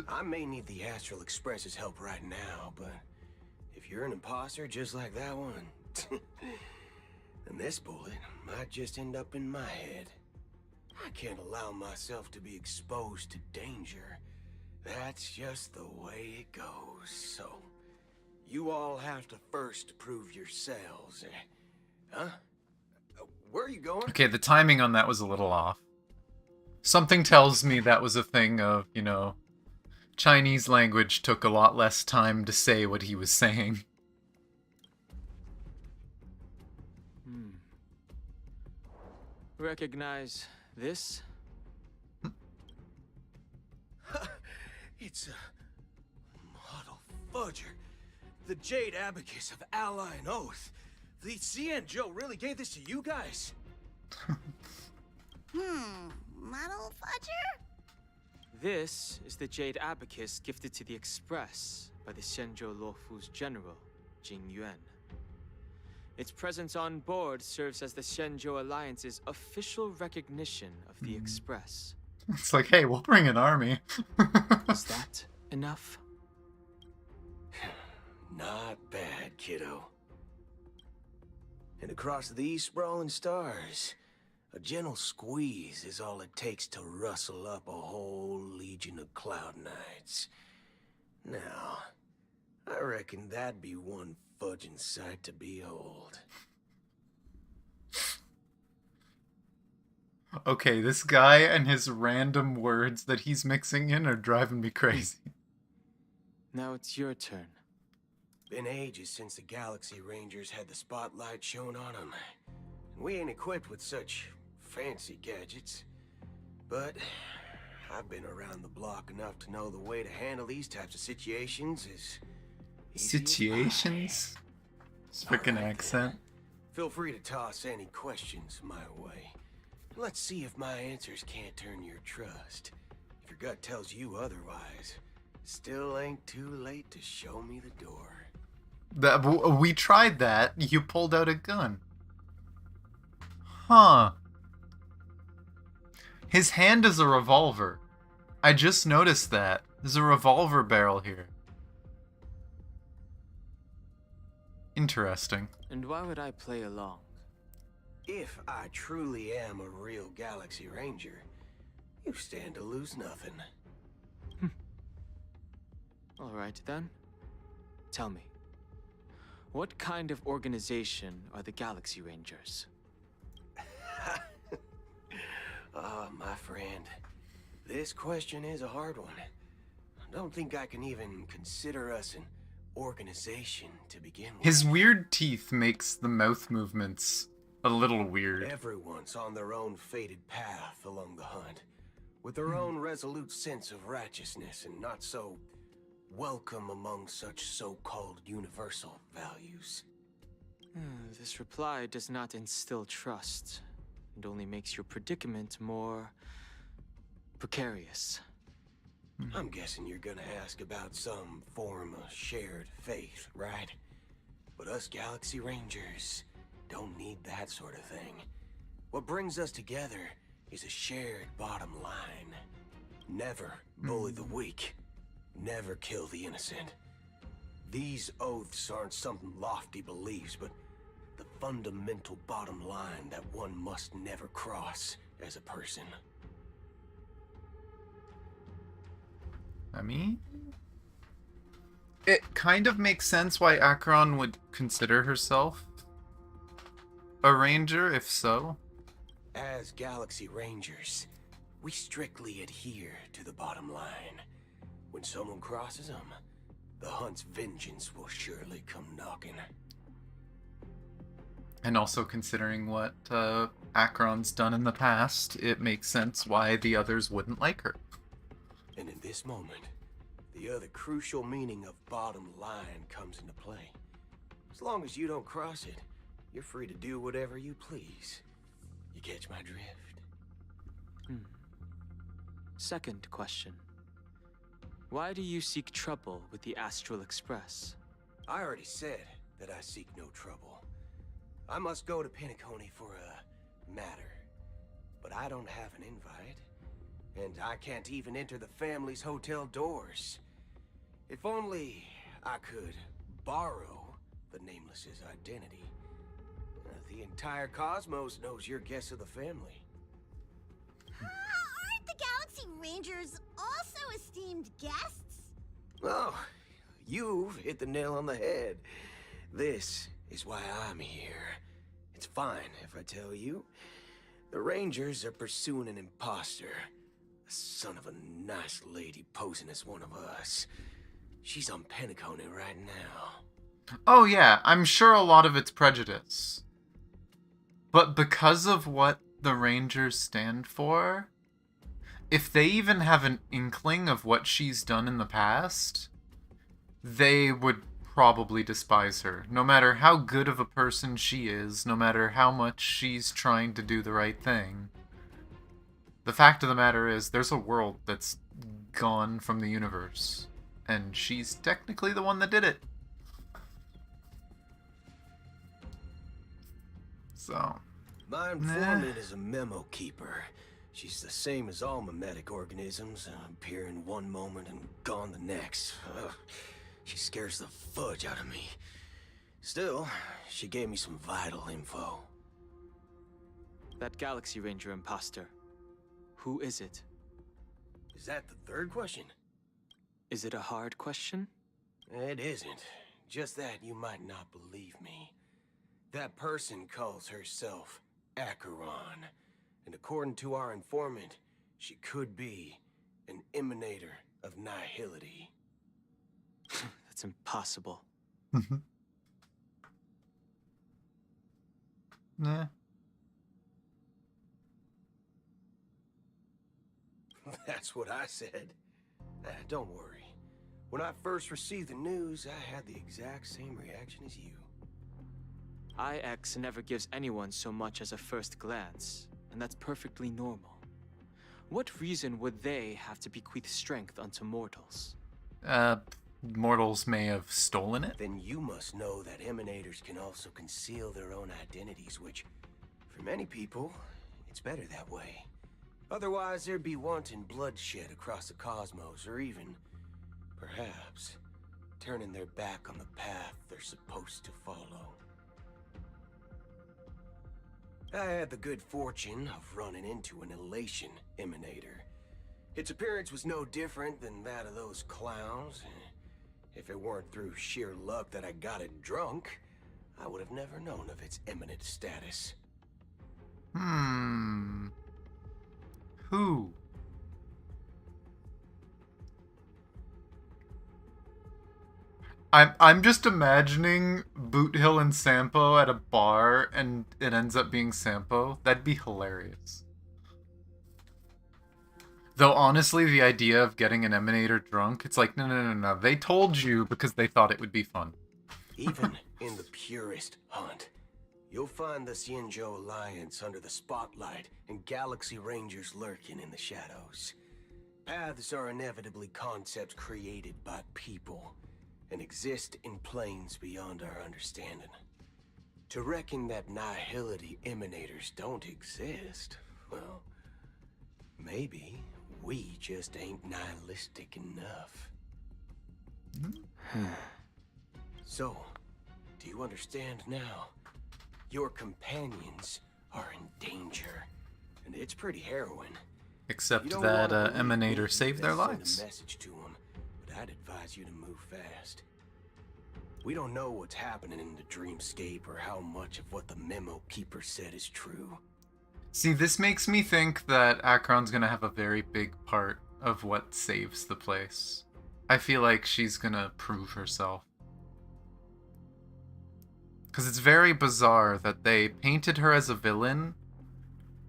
[SPEAKER 7] I may need the Astral Express's help right now, but if you're an imposter just like that one, then this bullet might just end up in my head. I can't allow myself to be exposed to danger. That's just the way it goes. So, you all have to first prove yourselves. Huh? Where are you going?
[SPEAKER 1] Okay, the timing on that was a little off. Something tells me that was a thing of, you know, Chinese language took a lot less time to say what he was saying.
[SPEAKER 8] Recognize this?
[SPEAKER 7] It's a model fudger. The Jade Abacus of Ally and Oath. The CN Joe really gave this to you guys?
[SPEAKER 6] Model fudger?
[SPEAKER 8] This is the Jade Abacus gifted to the Express by the Shenzhou Luofu's general, Jing Yuan. Its presence on board serves as the Shenzhou Alliance's official recognition of the Express.
[SPEAKER 1] It's like, hey, we'll bring an army.
[SPEAKER 8] Is that enough?
[SPEAKER 7] Not bad, kiddo. And across these sprawling stars, a gentle squeeze is all it takes to rustle up a whole legion of cloud knights. Now, I reckon that'd be one fudging sight to behold.
[SPEAKER 1] Okay, this guy and his random words that he's mixing in are driving me crazy.
[SPEAKER 8] Now it's your turn.
[SPEAKER 7] Been ages since the Galaxy Rangers had the spotlight shown on them. We ain't equipped with such fancy gadgets. But I've been around the block enough to know the way to handle these types of situations is...
[SPEAKER 1] Situations? This freaking accent.
[SPEAKER 7] Feel free to toss any questions my way. Let's see if my answers can't turn your trust. If your gut tells you otherwise, still ain't too late to show me the door.
[SPEAKER 1] We tried that. You pulled out a gun. Huh. His hand is a revolver. I just noticed that. There's a revolver barrel here. Interesting.
[SPEAKER 8] And why would I play along?
[SPEAKER 7] If I truly am a real Galaxy Ranger, you stand to lose nothing.
[SPEAKER 8] Alright then. Tell me, what kind of organization are the Galaxy Rangers?
[SPEAKER 7] My friend, this question is a hard one. I don't think I can even consider us an organization to begin with.
[SPEAKER 1] His weird teeth makes the mouth movements a little weird.
[SPEAKER 7] Everyone's on their own fated path along the hunt, with their own resolute sense of righteousness and not so welcome among such so-called universal values.
[SPEAKER 8] This reply does not instill trust, and only makes your predicament more precarious.
[SPEAKER 7] I'm guessing you're gonna ask about some form of shared faith, right? But us Galaxy Rangers don't need that sort of thing. What brings us together is a shared bottom line. Never bully the weak. Never kill the innocent. These oaths aren't some lofty beliefs, but the fundamental bottom line that one must never cross as a person.
[SPEAKER 1] I mean, it kind of makes sense why Acheron would consider herself a ranger, if so.
[SPEAKER 7] As Galaxy Rangers, we strictly adhere to the bottom line. When someone crosses them, the hunt's vengeance will surely come knocking.
[SPEAKER 1] And also considering what Acheron's done in the past, it makes sense why the others wouldn't like her.
[SPEAKER 7] And in this moment, the other crucial meaning of bottom line comes into play. As long as you don't cross it, you're free to do whatever you please. You catch my drift?
[SPEAKER 8] Second question. Why do you seek trouble with the Astral Express?
[SPEAKER 7] I already said that I seek no trouble. I must go to Penacony for a matter. But I don't have an invite. And I can't even enter the family's hotel doors. If only I could borrow the Nameless's identity. The entire cosmos knows you're guests of the family.
[SPEAKER 6] Aren't the Galaxy Rangers also esteemed guests?
[SPEAKER 7] Oh, you've hit the nail on the head. This is why I'm here. It's fine if I tell you. The Rangers are pursuing an imposter. A son of a nice lady posing as one of us. She's on Penacony right now.
[SPEAKER 1] Oh yeah, I'm sure a lot of it's prejudice. But because of what the Rangers stand for, if they even have an inkling of what she's done in the past, they would probably despise her. No matter how good of a person she is, no matter how much she's trying to do the right thing. The fact of the matter is, there's a world that's gone from the universe. And she's technically the one that did it. So...
[SPEAKER 7] My informant is a memo keeper. She's the same as all mimetic organisms, appearing one moment and gone the next. She scares the fudge out of me. Still, she gave me some vital info.
[SPEAKER 8] That Galaxy Ranger imposter. Who is it?
[SPEAKER 7] Is that the third question?
[SPEAKER 8] Is it a hard question?
[SPEAKER 7] It isn't. Just that you might not believe me. That person calls herself Acheron. And according to our informant, she could be an emanator of nihility.
[SPEAKER 8] That's impossible.
[SPEAKER 1] Nah.
[SPEAKER 7] That's what I said. Don't worry. When I first received the news, I had the exact same reaction as you.
[SPEAKER 8] IX never gives anyone so much as a first glance, and that's perfectly normal. What reason would they have to bequeath strength unto mortals?
[SPEAKER 1] Mortals may have stolen it?
[SPEAKER 7] Then you must know that emanators can also conceal their own identities, which, for many people, it's better that way. Otherwise, there'd be wanton bloodshed across the cosmos, or even, perhaps, turning their back on the path they're supposed to follow. I had the good fortune of running into an elation emanator. Its appearance was no different than that of those clowns. If it weren't through sheer luck that I got it drunk, I would have never known of its eminent status.
[SPEAKER 1] Who? I'm just imagining Boot Hill and Sampo at a bar and it ends up being Sampo. That'd be hilarious. Though honestly, the idea of getting an emanator drunk, it's like, no. They told you because they thought it would be fun.
[SPEAKER 7] Even in the purest hunt, you'll find the Xianzhou Alliance under the spotlight and Galaxy Rangers lurking in the shadows. Paths are inevitably concepts created by people and exist in planes beyond our understanding. To reckon that nihility emanators don't exist, well, maybe we just ain't nihilistic enough. So, do you understand now? Your companions are in danger, and it's pretty harrowing.
[SPEAKER 1] Except
[SPEAKER 7] You don't
[SPEAKER 1] that
[SPEAKER 7] wanna believe me
[SPEAKER 1] emanator saved their
[SPEAKER 7] and send
[SPEAKER 1] lives.
[SPEAKER 7] a message to them, but I'd advise you to move fast. We don't know what's happening in the Dreamscape or how much of what the memo keeper said is true.
[SPEAKER 1] See, this makes me think that Acheron's gonna have a very big part of what saves the place. I feel like she's gonna prove herself. Because it's very bizarre that they painted her as a villain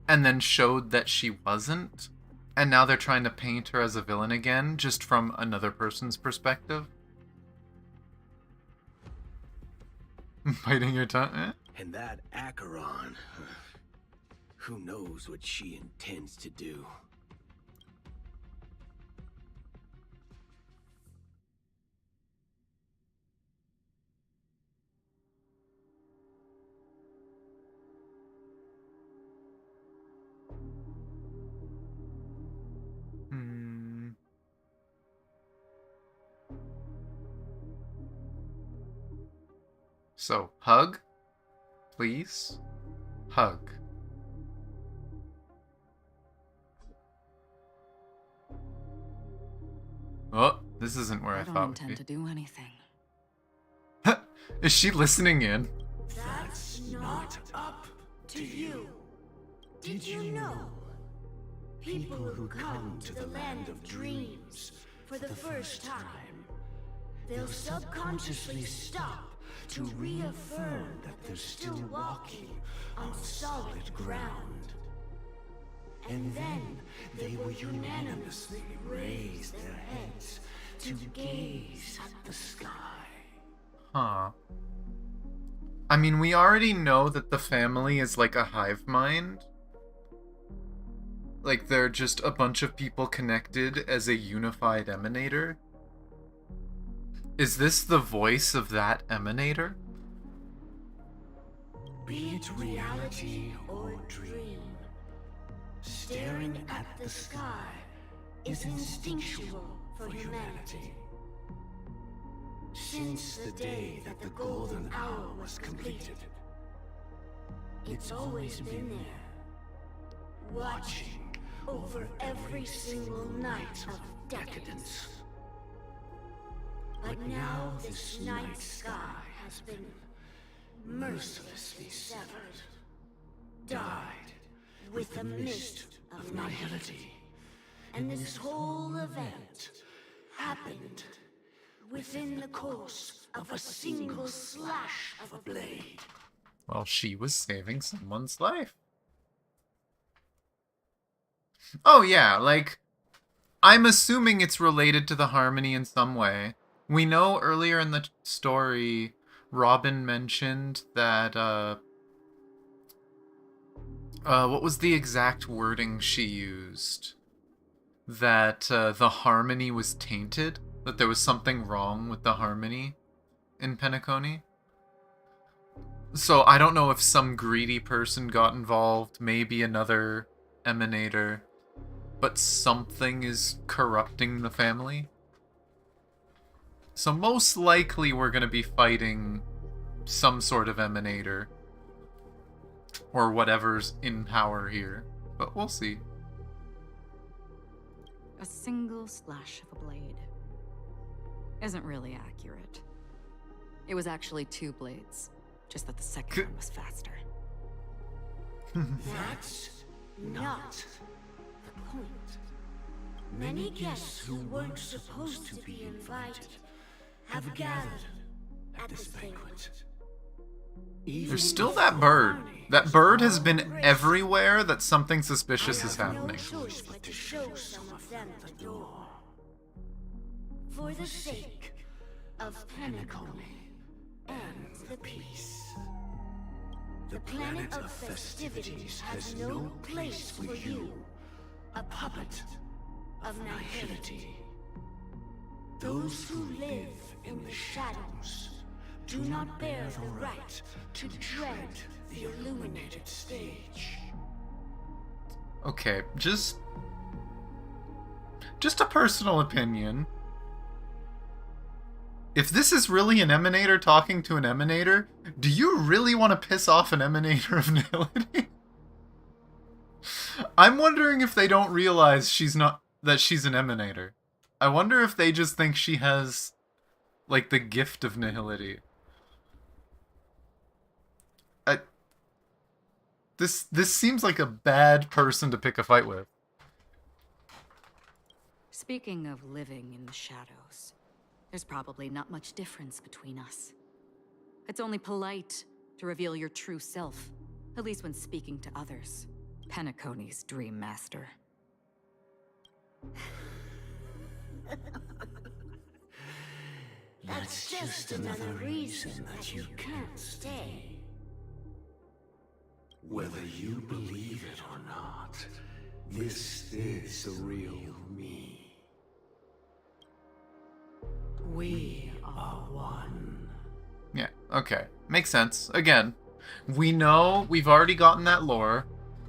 [SPEAKER 1] and then showed that she wasn't. And now they're trying to paint her as a villain again, just from another person's perspective. Biting your tongue? Eh?
[SPEAKER 7] And that Acheron, who knows what she intends to do.
[SPEAKER 1] So, hug? Please? Hug. Oh, this isn't where I
[SPEAKER 2] don't
[SPEAKER 1] thought we'd
[SPEAKER 2] intend to do anything.
[SPEAKER 1] be. Is she listening in?
[SPEAKER 6] That's not up to you. Did you know? People who come to the land of dreams for the first time, they'll subconsciously stop to reaffirm that they're still walking on solid ground. And then they will unanimously raise their heads to gaze at the sky.
[SPEAKER 1] Huh. I mean, we already know that the family is like a hive mind. Like, they're just a bunch of people connected as a unified emanator. Is this the voice of that emanator?
[SPEAKER 6] Be it reality or dream, staring at the sky is instinctual for humanity. Since the day that the golden hour was completed, it's always been there, watching over every single night of decadence. But now this night sky has been mercilessly severed, dyed with the mist of nihility. And this whole event happened within the course of a single slash of a blade.
[SPEAKER 1] Well, she was saving someone's life. Oh yeah, like, I'm assuming it's related to the Harmony in some way. We know earlier in the story, Robin mentioned that, what was the exact wording she used? That, the Harmony was tainted? That there was something wrong with the Harmony in Penacony? So I don't know if some greedy person got involved, maybe another emanator, but something is corrupting the family. So most likely we're going to be fighting some sort of emanator, or whatever's in power here, but we'll see.
[SPEAKER 9] A single slash of a blade isn't really accurate. It was actually 2 blades, just that the second one was faster.
[SPEAKER 6] That's not the point. Many guests who weren't supposed to be invited have gathered at this banquet.
[SPEAKER 1] There's still that bird. That bird has been everywhere that something suspicious is happening.
[SPEAKER 6] No choice but to show some of them the door. For the sake of Penacony and the peace. The planet of festivities has no place for you, a puppet of nihility. Those who live in the shadows do not bear the right to dread the illuminated stage.
[SPEAKER 1] Okay, just a personal opinion. If this is really an emanator talking to an emanator, do you really want to piss off an emanator of nihility? I'm wondering if they don't realize she's an emanator. I wonder if they just think she has, like, the gift of nihility. This seems like a bad person to pick a fight with.
[SPEAKER 9] Speaking of living in the shadows, there's probably not much difference between us. It's only polite to reveal your true self, at least when speaking to others. Penacony's Dream Master.
[SPEAKER 6] That's just another reason that you can't stay.
[SPEAKER 4] Whether you believe it or not, this is the real me.
[SPEAKER 6] We are one.
[SPEAKER 1] Yeah, okay. Makes sense. Again, we know, we've already gotten that lore,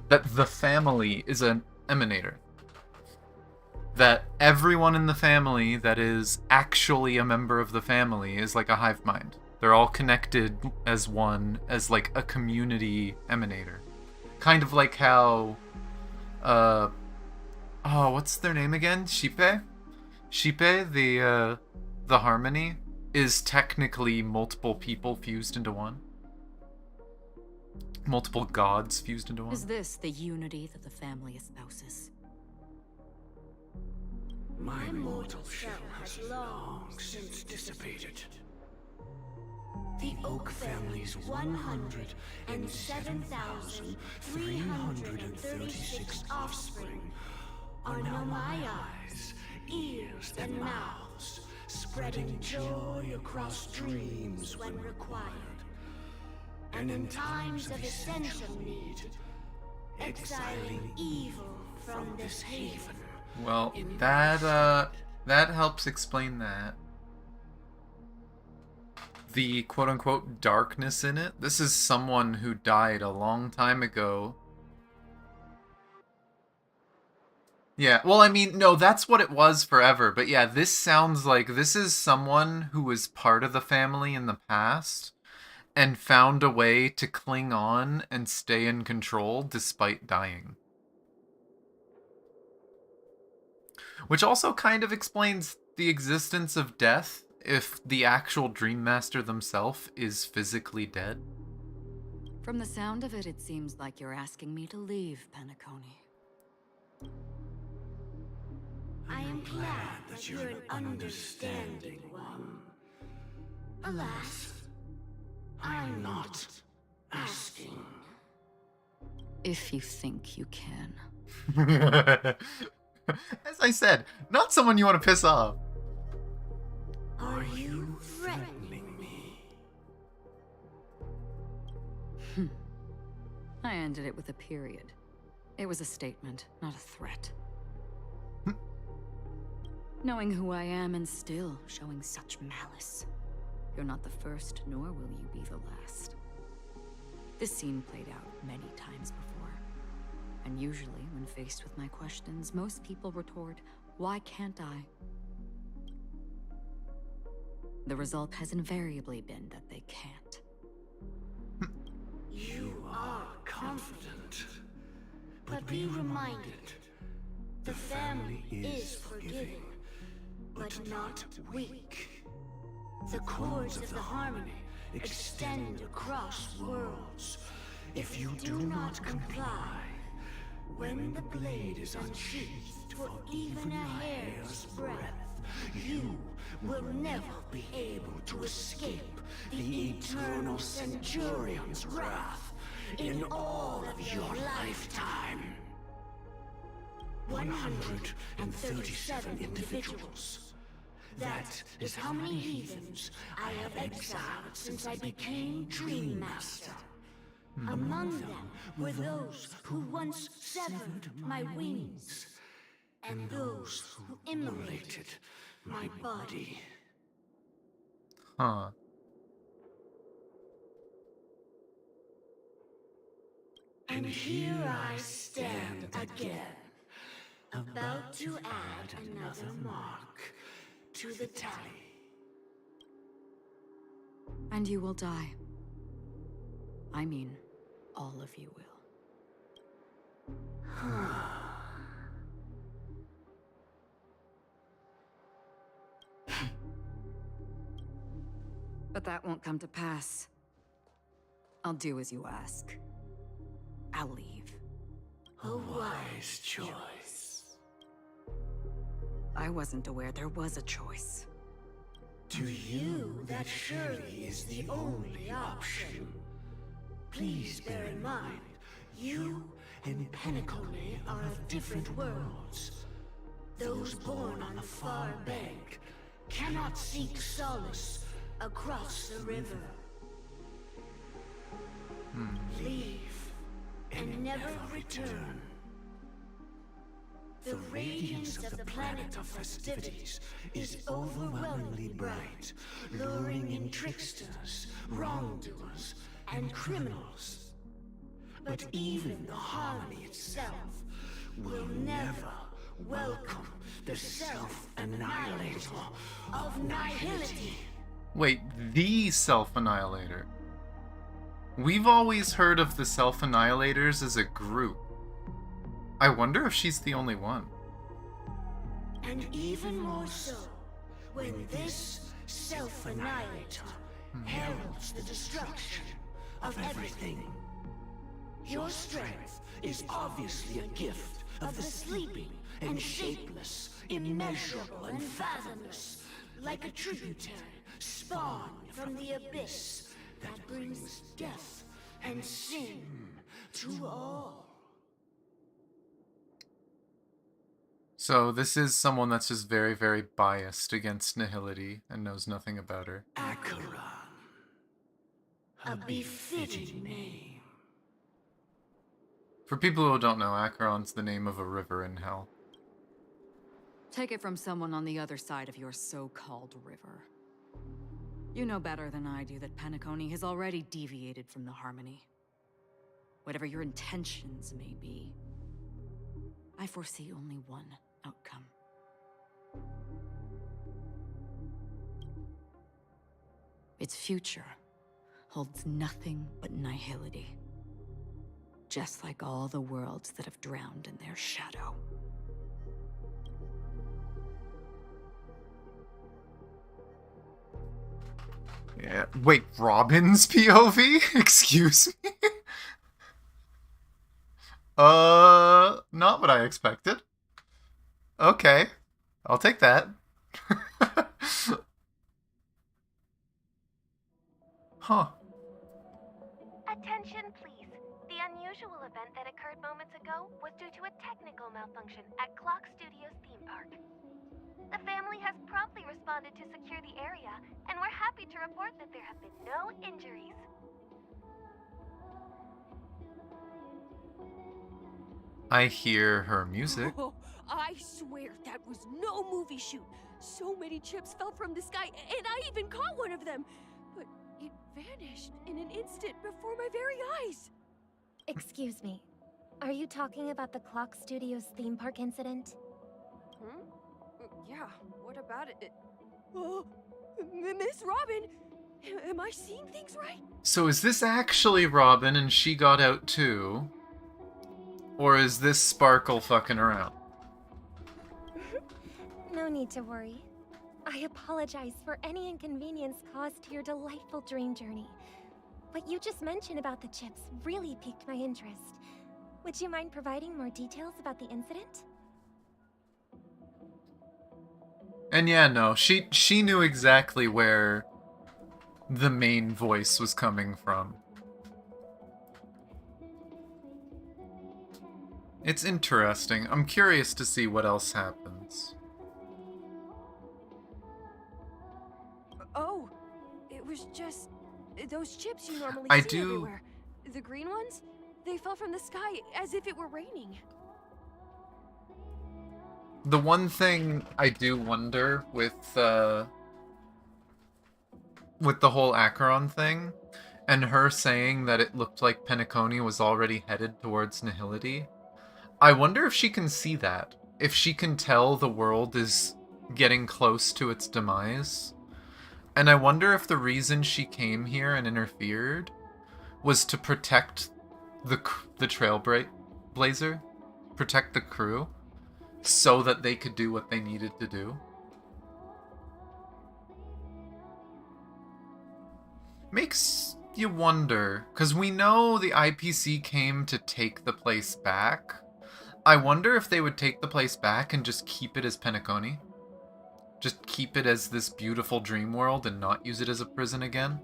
[SPEAKER 1] that the family is an emanator. That everyone in the family that is actually a member of the family is like a hive mind. They're all connected as one, as like a community emanator. Kind of like how, what's their name again? Shipe? Shipe, the Harmony, is technically multiple people fused into one. Multiple gods fused into one.
[SPEAKER 9] Is this the unity that the family espouses?
[SPEAKER 6] My mortal shell has long since dissipated. The Oak family's 107,336 offspring are now my eyes, ears, and mouths, spreading joy across dreams when required. And in times of essential need, exiling evil from this haven.
[SPEAKER 1] Well, that helps explain that. The quote-unquote darkness in it. This is someone who died a long time ago. Yeah, well, I mean, no, that's what it was forever. But yeah, this sounds like this is someone who was part of the family in the past and found a way to cling on and stay in control despite dying. Which also kind of explains the existence of death if the actual Dream Master themselves is physically dead.
[SPEAKER 9] From the sound of it, it seems like you're asking me to leave, Penacony.
[SPEAKER 6] I am glad that you're an understanding one. Alas, I'm not asking.
[SPEAKER 9] If you think you can.
[SPEAKER 1] As I said, not someone you want to piss off.
[SPEAKER 6] Are you threatening me?
[SPEAKER 9] I ended it with a period. It was a statement, not a threat. Knowing who I am and still showing such malice. You're not the first, nor will you be the last. This scene played out many times before. And usually, when faced with my questions, most people retort, "Why can't I?" The result has invariably been that they can't.
[SPEAKER 6] You are confident. But be reminded, the family is forgiving, but not weak. The cords of the harmony extend across worlds. If you do not comply, when the blade is unsheathed for even a hair's breadth, you will never be able to escape the eternal Centurion's wrath in all of your lifetime. 137 individuals. That is how many heathens I have exiled since I became Dream Master. Among them were those who once severed my wings, and those who immolated my body.
[SPEAKER 1] Huh.
[SPEAKER 6] And here I stand again, about to add another mark to the tally.
[SPEAKER 9] And you will die. I mean, all of you will. But that won't come to pass. I'll do as you ask. I'll leave.
[SPEAKER 6] A wise choice.
[SPEAKER 9] I wasn't aware there was a choice.
[SPEAKER 6] To you, that surely is the only option. Please bear in mind, you and Penacony are of different worlds. Those born on the far bank cannot seek solace across the river. Leave and never return. The radiance of the planet of festivities is overwhelmingly bright, luring in tricksters, wrongdoers, and criminals. But even the harmony itself will never welcome the self-annihilator of nihility.
[SPEAKER 1] Wait, the Self-Annihilator. We've always heard of the Self-Annihilators as a group. I wonder if she's the only one.
[SPEAKER 6] And even more so, when this self-annihilator heralds the destruction of everything. Your strength is obviously a gift of the sleeping and shapeless, immeasurable and fathomless, like a tributary spawned from the abyss that brings death and sin to all.
[SPEAKER 1] So this is someone that's just very, very biased against Nihility and knows nothing about her.
[SPEAKER 6] Acheron. A befitting name.
[SPEAKER 1] For people who don't know, Acheron's the name of a river in Hell.
[SPEAKER 9] Take it from someone on the other side of your so-called river. You know better than I do that Penacony has already deviated from the harmony. Whatever your intentions may be. I foresee only one outcome. Its future holds nothing but nihility. Just like all the worlds that have drowned in their shadow.
[SPEAKER 1] Yeah. Wait, Robin's POV? Excuse me? Not what I expected. Okay. I'll take that. Huh.
[SPEAKER 6] Attention, please. The unusual event that occurred moments ago was due to a technical malfunction at Clock Studios theme park. The family has promptly responded to secure the area, and we're happy to report that there have been no injuries.
[SPEAKER 1] I hear her music.
[SPEAKER 10] Oh, I swear that was no movie shoot. So many chips fell from the sky, and I even caught one of them. But it vanished in an instant before my very eyes.
[SPEAKER 6] Excuse me. Are you talking about the Clock Studios theme park incident?
[SPEAKER 10] Hmm? Yeah, what about it? Oh, Miss Robin! Am I seeing things right?
[SPEAKER 1] So is this actually Robin and she got out too? Or is this Sparkle fucking around?
[SPEAKER 6] No need to worry. I apologize for any inconvenience caused to your delightful dream journey. What you just mentioned about the chips really piqued my interest. Would you mind providing more details about the incident?
[SPEAKER 1] And yeah, no, she knew exactly where the main voice was coming from. It's interesting. I'm curious to see what else happens.
[SPEAKER 10] Oh, it was just those chips you normally
[SPEAKER 1] I
[SPEAKER 10] see
[SPEAKER 1] do-
[SPEAKER 10] everywhere. The green ones? They fell from the sky as if it were raining.
[SPEAKER 1] The one thing I do wonder with the whole Acheron thing, and her saying that it looked like Penacony was already headed towards nihility, I wonder if she can see that. If she can tell the world is getting close to its demise. And I wonder if the reason she came here and interfered was to protect the Trailblazer, protect the crew, so that they could do what they needed to do. Makes you wonder, because we know the IPC came to take the place back. I wonder if they would take the place back and just keep it as Penacony. Just keep it as this beautiful dream world and not use it as a prison again.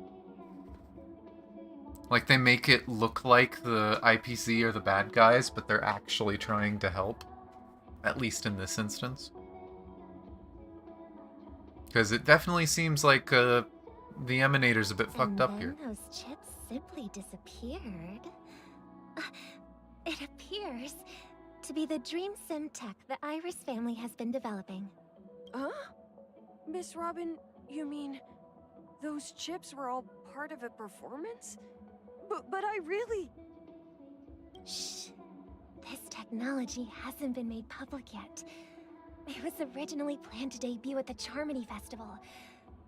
[SPEAKER 1] Like, they make it look like the IPC are the bad guys, but they're actually trying to help. At least in this instance. Because it definitely seems like the Emanator's a bit fucked up here.
[SPEAKER 6] Those chips simply disappeared. It appears to be the Dream Sim tech the Iris family has been developing.
[SPEAKER 10] Huh? Miss Robin, you mean those chips were all part of a performance? But I really...
[SPEAKER 6] Shh. This technology hasn't been made public yet. It was originally planned to debut at the Charmony Festival,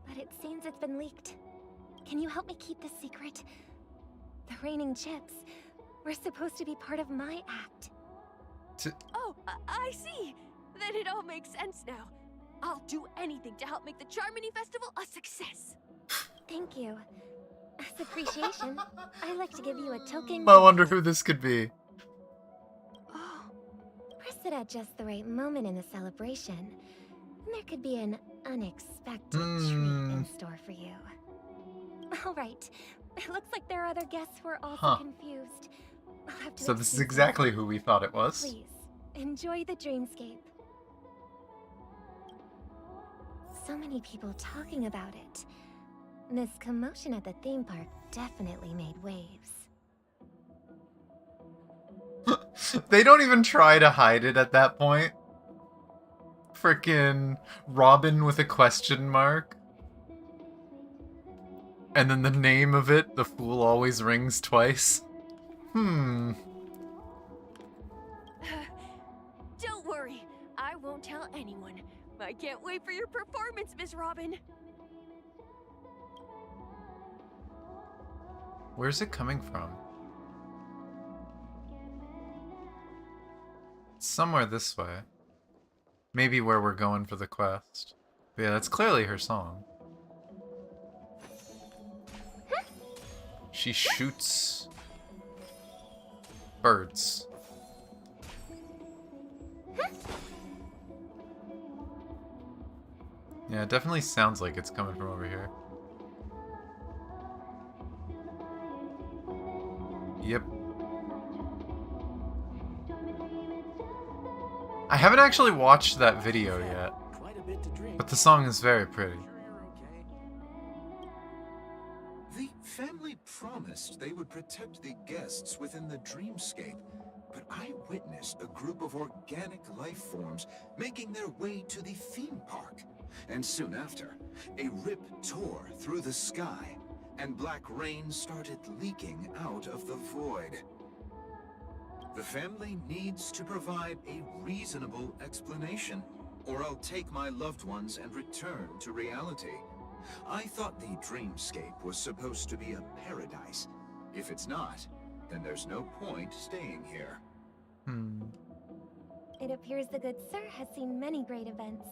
[SPEAKER 6] but it seems it's been leaked. Can you help me keep this secret? The raining chips were supposed to be part of my act.
[SPEAKER 10] Oh, I see. Then it all makes sense now. I'll do anything to help make the Charmony Festival a success.
[SPEAKER 6] Thank you. As appreciation, I'd like to give you a token.
[SPEAKER 1] I wonder who this could be.
[SPEAKER 6] Oh, press it at just the right moment in the celebration, and there could be an unexpected treat in store for you. All right. It looks like there are other guests who are also confused. I'll have to
[SPEAKER 1] So this is
[SPEAKER 6] excuse them.
[SPEAKER 1] exactly who we thought it was.
[SPEAKER 6] Please, enjoy the dreamscape. So many people talking about it. This commotion at the theme park definitely made waves.
[SPEAKER 1] They don't even try to hide it at that point. Frickin' Robin with a question mark. And then the name of it, the fool always rings twice.
[SPEAKER 10] Do tell anyone. I can't wait for your performance, Miss Robin.
[SPEAKER 1] Where's it coming from? It's somewhere this way. Maybe where we're going for the quest. But yeah, that's clearly her song. She shoots birds. Yeah, it definitely sounds like it's coming from over here. Yep. I haven't actually watched that video yet, but the song is very pretty.
[SPEAKER 11] The family promised they would protect the guests within the Dreamscape, but I witnessed a group of organic life forms making their way to the theme park. And soon after, a rip tore through the sky, and black rain started leaking out of the void. The family needs to provide a reasonable explanation, or I'll take my loved ones and return to reality. I thought the Dreamscape was supposed to be a paradise. If it's not, then there's no point staying here.
[SPEAKER 6] It appears the good sir has seen many great events.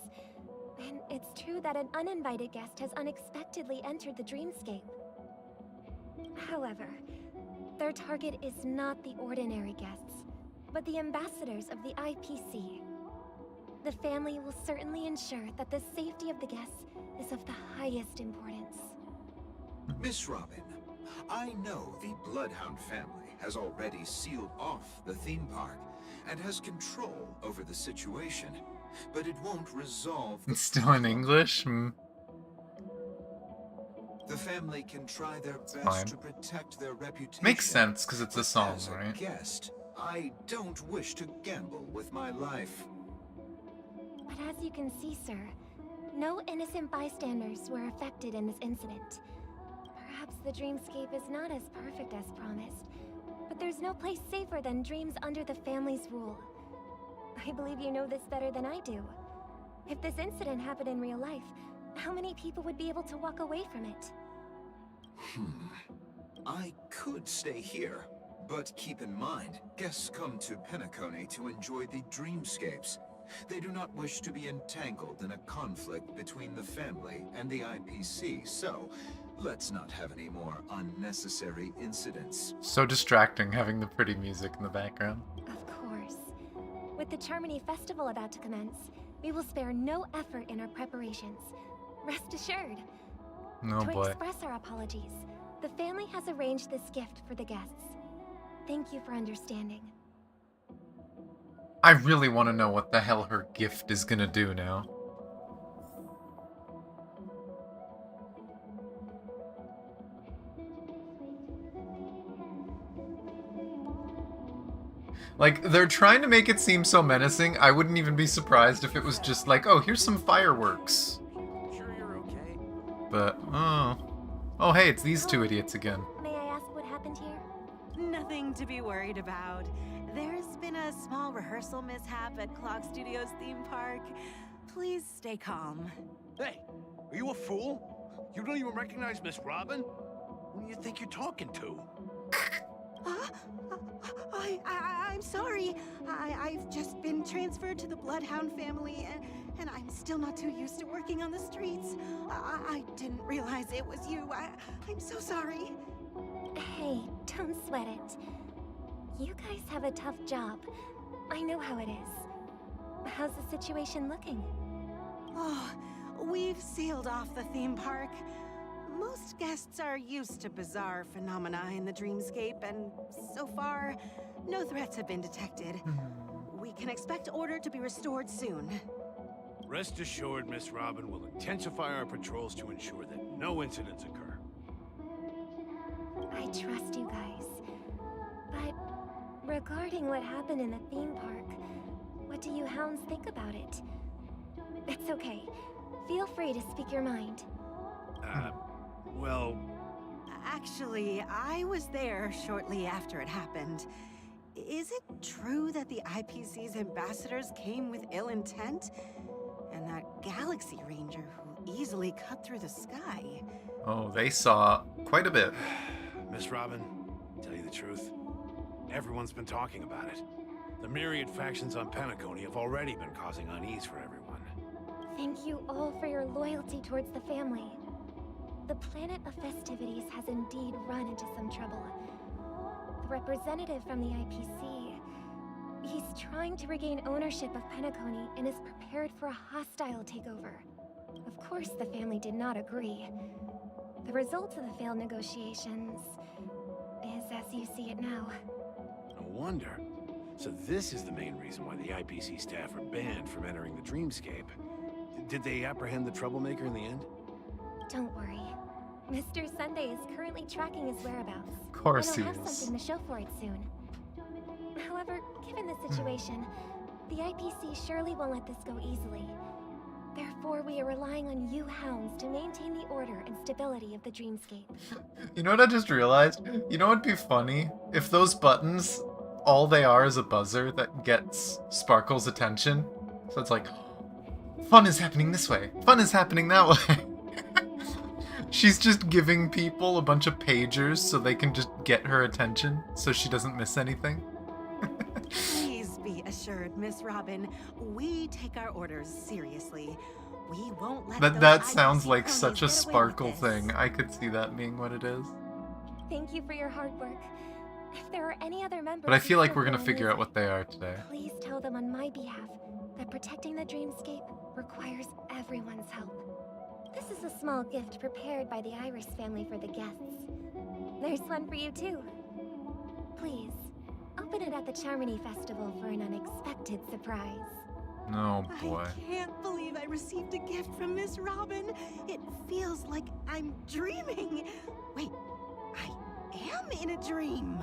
[SPEAKER 6] And it's true that an uninvited guest has unexpectedly entered the Dreamscape. However, their target is not the ordinary guests, but the ambassadors of the IPC. The family will certainly ensure that the safety of the guests is of the highest importance.
[SPEAKER 11] Miss Robin, I know the Bloodhound family has already sealed off the theme park and has control over the situation, but it won't resolve the
[SPEAKER 1] It's still in English?
[SPEAKER 11] The family can try their best
[SPEAKER 1] fine.
[SPEAKER 11] to protect their reputation.
[SPEAKER 1] Makes sense, because it's a song,
[SPEAKER 11] As
[SPEAKER 1] right?
[SPEAKER 11] guest, I don't wish to gamble with my life.
[SPEAKER 6] But as you can see, sir, no innocent bystanders were affected in this incident. Perhaps the Dreamscape is not as perfect as promised, but there's no place safer than dreams under the family's rule. I believe you know this better than I do. If this incident happened in real life, how many people would be able to walk away from it?
[SPEAKER 11] I could stay here, but keep in mind, guests come to Penacony to enjoy the Dreamscapes. They do not wish to be entangled in a conflict between the family and the IPC, so let's not have any more unnecessary incidents.
[SPEAKER 1] So distracting having the pretty music in the background.
[SPEAKER 6] Of course. With the Charmony Festival about to commence, we will spare no effort in our preparations. Rest assured.
[SPEAKER 1] Oh
[SPEAKER 6] To
[SPEAKER 1] boy.
[SPEAKER 6] express our apologies, the family has arranged this gift for the guests. Thank you for understanding.
[SPEAKER 1] I really want to know what the hell her gift is gonna do now. Like, they're trying to make it seem so menacing, I wouldn't even be surprised if it was just like, oh, here's some fireworks.
[SPEAKER 7] Sure you're okay?
[SPEAKER 1] But, oh. Oh, hey, it's these two idiots again.
[SPEAKER 6] May I ask what happened here?
[SPEAKER 12] Nothing to be worried about. There's been a small rehearsal mishap at Clock Studios theme park. Please stay calm.
[SPEAKER 13] Hey, are you a fool? You don't even recognize Miss Robin? Who do you think you're talking to?
[SPEAKER 12] I'm sorry. I've just been transferred to the Bloodhound family, and I'm still not too used to working on the streets. I didn't realize it was you. I'm so sorry.
[SPEAKER 6] Hey, don't sweat it. You guys have a tough job. I know how it is. How's the situation looking?
[SPEAKER 12] Oh, we've sealed off the theme park. Most guests are used to bizarre phenomena in the Dreamscape, and so far, no threats have been detected. We can expect order to be restored soon.
[SPEAKER 13] Rest assured, Miss Robin will intensify our patrols to ensure that no incidents occur.
[SPEAKER 6] I trust you guys. But regarding what happened in the theme park, what do you hounds think about it? It's okay. Feel free to speak your mind.
[SPEAKER 13] Well...
[SPEAKER 12] Actually, I was there shortly after it happened. Is it true that the IPC's ambassadors came with ill intent? And that Galaxy Ranger who easily cut through the sky?
[SPEAKER 1] Oh, they saw quite a bit.
[SPEAKER 13] Miss Robin, tell you the truth, everyone's been talking about it. The myriad factions on Penacony have already been causing unease for everyone.
[SPEAKER 6] Thank you all for your loyalty towards the family. The planet of festivities has indeed run into some trouble. The representative from the IPC, he's trying to regain ownership of Penacony and is prepared for a hostile takeover. Of course, the family did not agree. The result of the failed negotiations is as you see it now.
[SPEAKER 13] No wonder. So this is the main reason why the IPC staff are banned from entering the Dreamscape. Did they apprehend the troublemaker in the end?
[SPEAKER 6] Don't worry. Mr. Sunday is currently tracking his whereabouts.
[SPEAKER 1] Of course
[SPEAKER 6] and
[SPEAKER 1] he
[SPEAKER 6] I'll have
[SPEAKER 1] is.
[SPEAKER 6] something to show for it soon. However, given the situation, the IPC surely won't let this go easily. Therefore, we are relying on you hounds to maintain the order and stability of the Dreamscape.
[SPEAKER 1] You know what I just realized? You know what'd be funny? If those buttons, all they are is a buzzer that gets Sparkle's attention. So it's like, fun is happening this way, fun is happening that way. She's just giving people a bunch of pagers so they can just get her attention so she doesn't miss anything.
[SPEAKER 12] Please be assured, Miss Robin, we take our orders seriously. We won't let
[SPEAKER 1] That sounds like such a Sparkle thing. I could see that being what it is.
[SPEAKER 6] Thank you for your hard work. If there are any other members,
[SPEAKER 1] But I feel like
[SPEAKER 6] who
[SPEAKER 1] we're gonna
[SPEAKER 6] feel
[SPEAKER 1] figure out
[SPEAKER 6] uneasy,
[SPEAKER 1] what they are today.
[SPEAKER 6] please tell them on my behalf that protecting the Dreamscape requires everyone's help. This is a small gift prepared by the Iris family for the guests. There's one for you too. Please, open it at the Charmony Festival for an unexpected surprise.
[SPEAKER 1] Oh boy.
[SPEAKER 12] I can't believe I received a gift from Miss Robin. It feels like I'm dreaming. Wait, I am in a dream.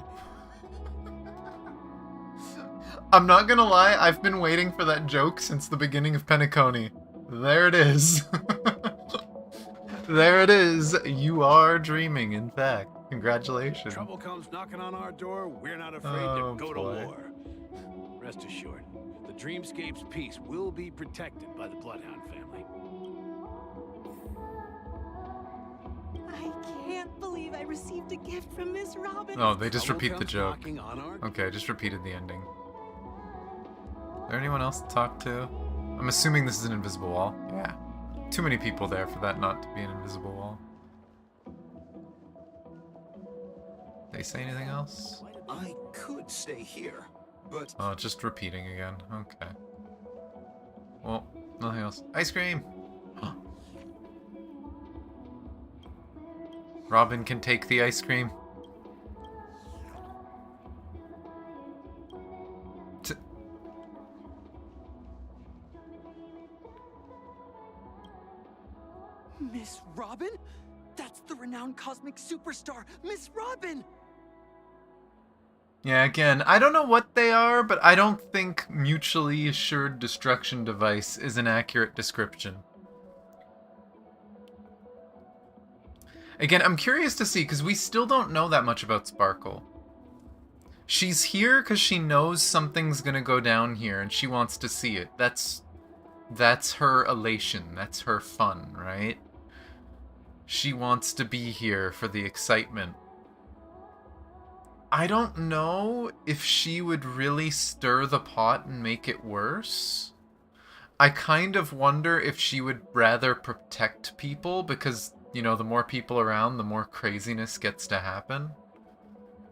[SPEAKER 1] I'm not gonna lie, I've been waiting for that joke since the beginning of Penacony. There it is. There it is. You are dreaming, in fact. Congratulations.
[SPEAKER 13] Trouble comes knocking on our door, we're not afraid
[SPEAKER 1] Oh,
[SPEAKER 13] to go
[SPEAKER 1] boy.
[SPEAKER 13] to war. Rest assured, the Dreamscape's peace will be protected by the Bloodhound family.
[SPEAKER 12] I can't believe I received a gift from Miss Robin.
[SPEAKER 1] Oh, they just
[SPEAKER 13] Trouble
[SPEAKER 1] repeat the
[SPEAKER 13] comes
[SPEAKER 1] joke.
[SPEAKER 13] knocking on our
[SPEAKER 1] Okay, I just repeated the ending. Is there anyone else to talk to? I'm assuming this is an invisible wall. Yeah. Too many people there for that not to be an invisible wall. They say anything else?
[SPEAKER 11] I could stay here, but
[SPEAKER 1] Oh, just repeating again. Okay. Well, nothing else. Ice cream! Robin can take the ice cream.
[SPEAKER 14] Miss Robin? That's the renowned cosmic superstar, Miss Robin!
[SPEAKER 1] Yeah, again, I don't know what they are, but I don't think mutually assured destruction device is an accurate description. Again, I'm curious to see, because we still don't know that much about Sparkle. She's here because she knows something's gonna go down here, and she wants to see it. That's her elation. That's her fun, right? She wants to be here for the excitement. I don't know if she would really stir the pot and make it worse. I kind of wonder if she would rather protect people because, you know, the more people around, the more craziness gets to happen.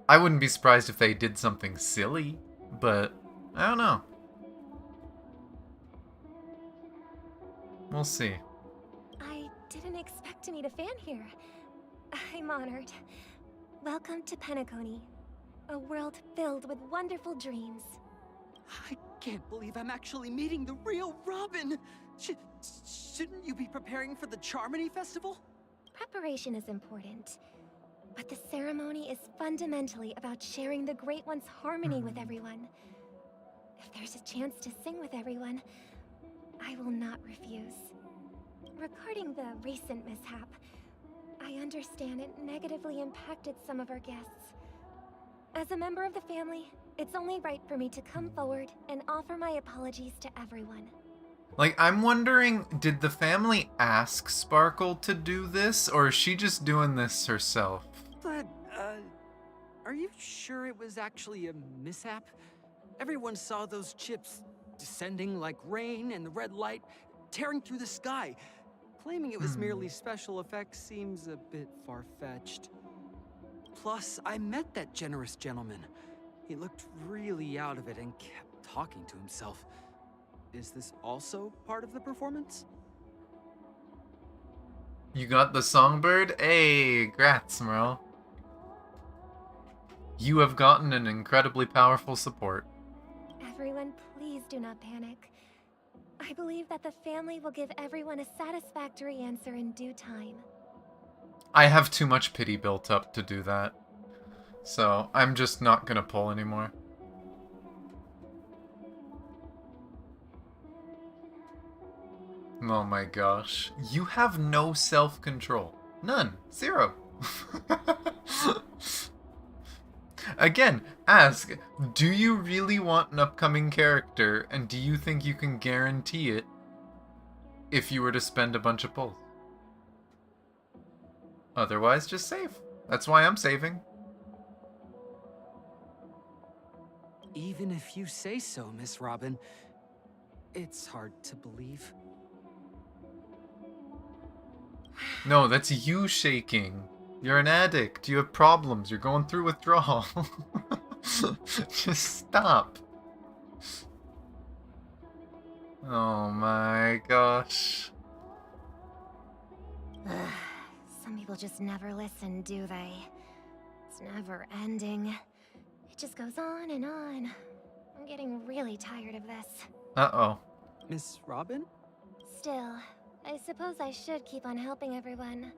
[SPEAKER 1] I wouldn't be surprised if they did something silly, but I don't know. We'll see.
[SPEAKER 6] I didn't expect to meet a fan here. I'm honored. Welcome to Penacony, a world filled with wonderful dreams.
[SPEAKER 14] I can't believe I'm actually meeting the real Robin! Shouldn't you be preparing for the Charmony Festival?
[SPEAKER 6] Preparation is important, but the ceremony is fundamentally about sharing the Great One's harmony with everyone. If there's a chance to sing with everyone, I will not refuse. Regarding the recent mishap, I understand it negatively impacted some of our guests. As a member of the family, It's only right for me to come forward and offer my apologies to everyone.
[SPEAKER 1] Like, I'm wondering, did the family ask Sparkle to do this, or is she just doing this herself?
[SPEAKER 14] But, are you sure it was actually a mishap? Everyone saw those chips descending like rain and the red light tearing through the sky. Claiming it was merely special effects seems a bit far-fetched. Plus, I met that generous gentleman. He looked really out of it and kept talking to himself. Is this also part of the performance?
[SPEAKER 1] You got the songbird? Hey, grats, Merle. You have gotten an incredibly powerful support.
[SPEAKER 6] Everyone, please do not panic. I believe that the family will give everyone a satisfactory answer in due time.
[SPEAKER 1] I have too much pity built up to do that. So, I'm just not gonna pull anymore. Oh my gosh. You have no self-control. None. Zero. Again, ask, do you really want an upcoming character, and do you think you can guarantee it if you were to spend a bunch of pulls? Otherwise, just save. That's why I'm saving.
[SPEAKER 14] Even if you say so, Miss Robin, it's hard to believe.
[SPEAKER 1] No, that's you shaking. You're an addict. You have problems. You're going through withdrawal. Just stop. Oh my gosh.
[SPEAKER 6] Some people just never listen, do they? It's never ending. It just goes on and on. I'm getting really tired of this.
[SPEAKER 1] Uh-oh.
[SPEAKER 14] Miss Robin?
[SPEAKER 6] Still, I suppose I should keep on helping everyone.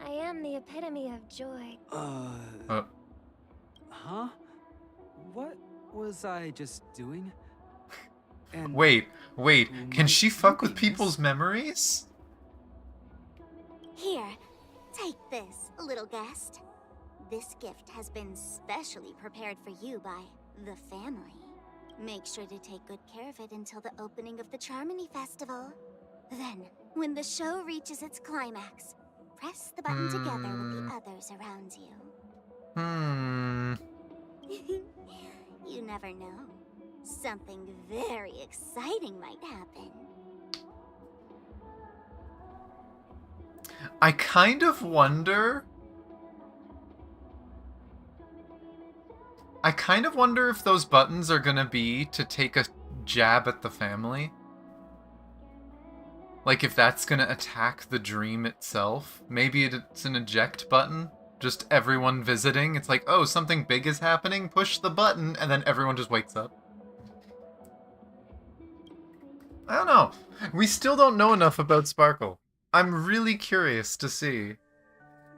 [SPEAKER 6] I am the epitome of joy.
[SPEAKER 14] Huh? What was I just doing? And
[SPEAKER 1] Wait, can she fuck with people's memories?
[SPEAKER 15] Here, take this, little guest. This gift has been specially prepared for you by the family. Make sure to take good care of it until the opening of the Charmony Festival. Then, when the show reaches its climax, press the button together with the others around you. You never know. Something very exciting might happen.
[SPEAKER 1] I kind of wonder... if those buttons are gonna be to take a jab at the family. Like, if that's gonna attack the dream itself. Maybe it's an eject button. Just everyone visiting. It's like, oh, something big is happening. Push the button, and then everyone just wakes up. I don't know. We still don't know enough about Sparkle. I'm really curious to see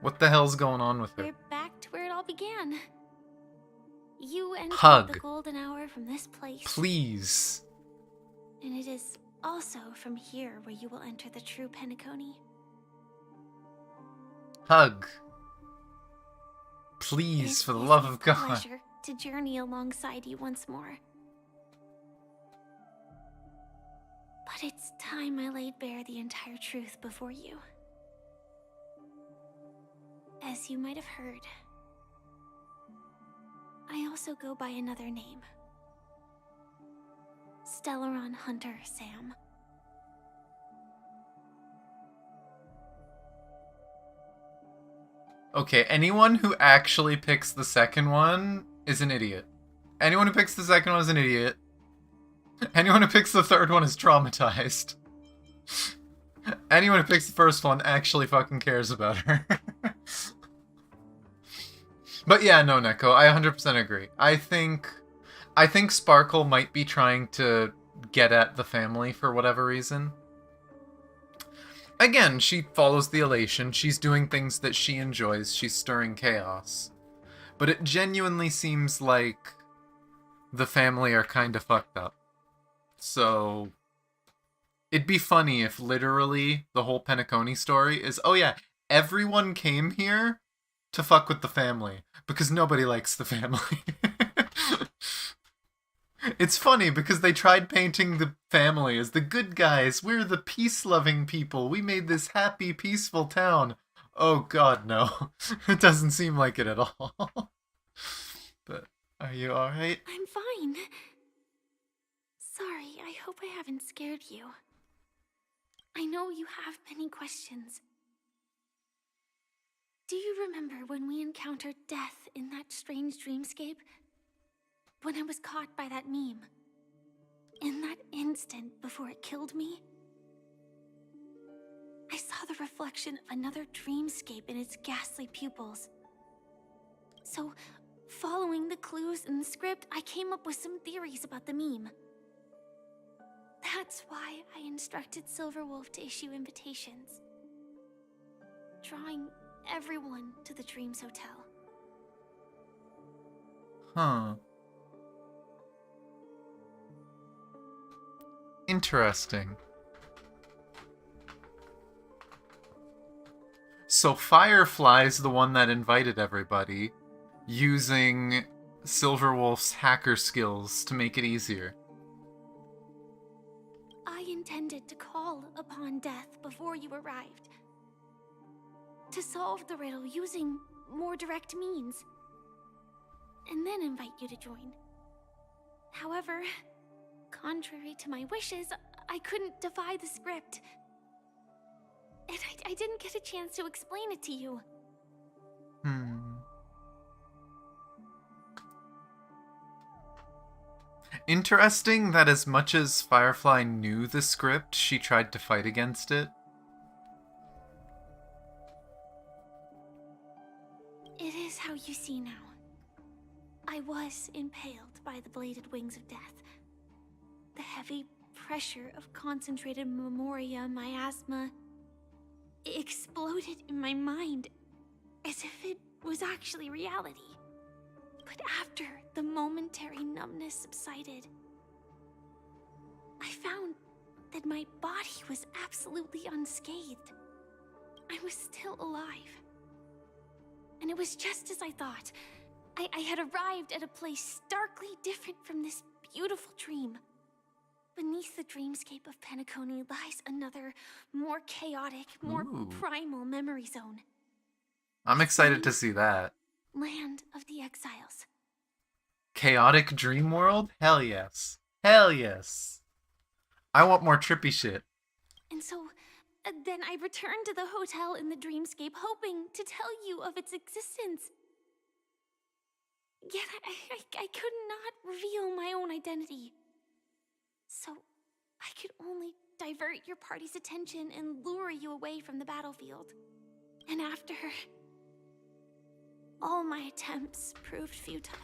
[SPEAKER 1] what the hell's going on with her.
[SPEAKER 6] We're back to where it all began. You entered
[SPEAKER 1] Hug.
[SPEAKER 6] the golden hour from this place.
[SPEAKER 1] Please.
[SPEAKER 6] And it is also from here where you will enter the true Penacony.
[SPEAKER 1] Hug. Please, for the love of God.
[SPEAKER 6] Pleasure to journey alongside you once more. But it's time I laid bare the entire truth before you. As you might have heard, I also go by another name. Stellaron Hunter Sam.
[SPEAKER 1] Okay, anyone who actually picks the second one is an idiot. Anyone who picks the second one is an idiot. Anyone who picks the third one is traumatized. Anyone who picks the first one actually fucking cares about her. But yeah, no, Neko, I 100% agree. I think Sparkle might be trying to get at the family for whatever reason. Again, she follows the elation. She's doing things that she enjoys. She's stirring chaos. But it genuinely seems like the family are kind of fucked up. So, it'd be funny if literally the whole Penacony story is, oh yeah, everyone came here to fuck with the family. Because nobody likes the family. It's funny because they tried painting the family as the good guys. We're the peace-loving people. We made this happy, peaceful town. Oh god, no. It doesn't seem like it at all. But are you alright?
[SPEAKER 6] I'm fine. Sorry, I hope I haven't scared you. I know you have many questions. Do you remember when we encountered death in that strange dreamscape? When I was caught by that meme? In that instant before it killed me? I saw the reflection of another dreamscape in its ghastly pupils. So, following the clues in the script, I came up with some theories about the meme. That's why I instructed Silverwolf to issue invitations, drawing everyone to the Dreams Hotel.
[SPEAKER 1] Huh. Interesting. So Firefly's the one that invited everybody, using Silverwolf's hacker skills to make it easier.
[SPEAKER 6] I intended to call upon death before you arrived, to solve the riddle using more direct means, and then invite you to join. However, contrary to my wishes, I couldn't defy the script. And I didn't get a chance to explain it to you.
[SPEAKER 1] Interesting that as much as Firefly knew the script, she tried to fight against it.
[SPEAKER 6] It is how you see now. I was impaled by the bladed wings of death. The heavy pressure of concentrated memoria, miasma, exploded in my mind as if it was actually reality. But after the momentary numbness subsided, I found that my body was absolutely unscathed. I was still alive. And it was just as I thought. I had arrived at a place starkly different from this beautiful dream. Beneath the dreamscape of Penacony lies another, more chaotic, more primal memory zone.
[SPEAKER 1] I'm excited to see that.
[SPEAKER 6] Land of the Exiles.
[SPEAKER 1] Chaotic dream world? Hell yes. Hell yes. I want more trippy shit.
[SPEAKER 6] And so, then I returned to the hotel in the dreamscape, hoping to tell you of its existence. Yet I could not reveal my own identity. So, I could only divert your party's attention and lure you away from the battlefield. And after all my attempts proved futile,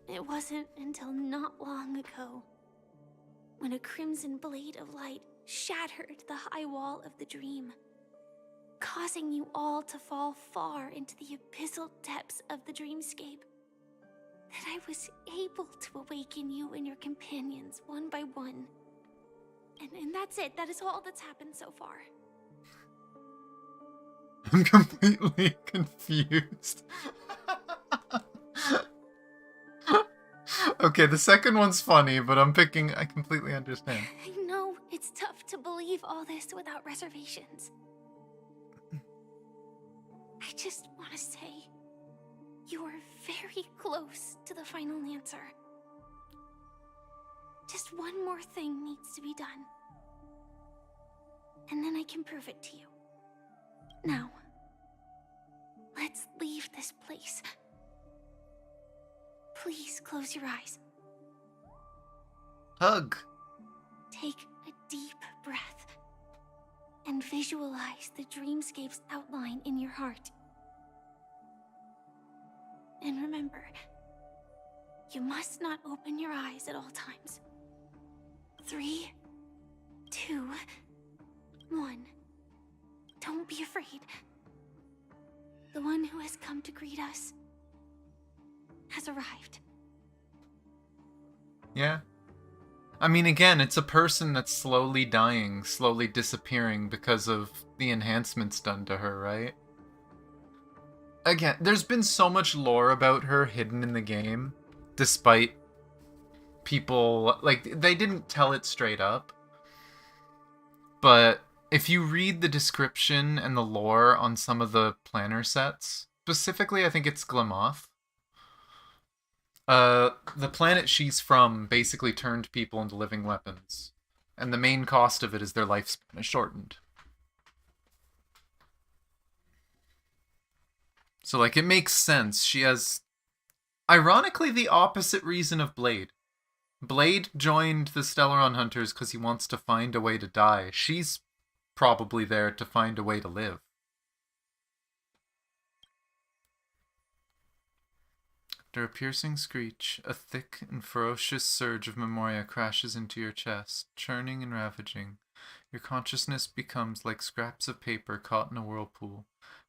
[SPEAKER 6] it wasn't until not long ago when a crimson blade of light shattered the high wall of the dream, causing you all to fall far into the abyssal depths of the dreamscape, that I was able to awaken you and your companions one by one. And that's it. That is all that's happened so far.
[SPEAKER 1] I'm completely confused. Okay, the second one's funny, but I completely understand.
[SPEAKER 6] I know it's tough to believe all this without reservations. I just want to say, you are very close to the final answer. Just one more thing needs to be done. And then I can prove it to you. Now, let's leave this place. Please close your eyes.
[SPEAKER 1] Hug.
[SPEAKER 6] Take a deep breath and visualize the dreamscape's outline in your heart. And remember, you must not open your eyes at all times. 3, 2, 1. Don't be afraid. The one who has come to greet us has arrived.
[SPEAKER 1] Yeah. I mean, again, it's a person that's slowly dying, slowly disappearing because of the enhancements done to her, right? Again, there's been so much lore about her hidden in the game, despite people, like, they didn't tell it straight up. But if you read the description and the lore on some of the planner sets, specifically I think it's Glamoth, the planet she's from basically turned people into living weapons. And the main cost of it is their lifespan is shortened. So, like, it makes sense. She has, ironically, the opposite reason of Blade. Blade joined the Stellaron Hunters because he wants to find a way to die. She's probably there to find a way to live. After a piercing screech, a thick and ferocious surge of memoria crashes into your chest, churning and ravaging. Your consciousness becomes like scraps of paper caught in a whirlpool,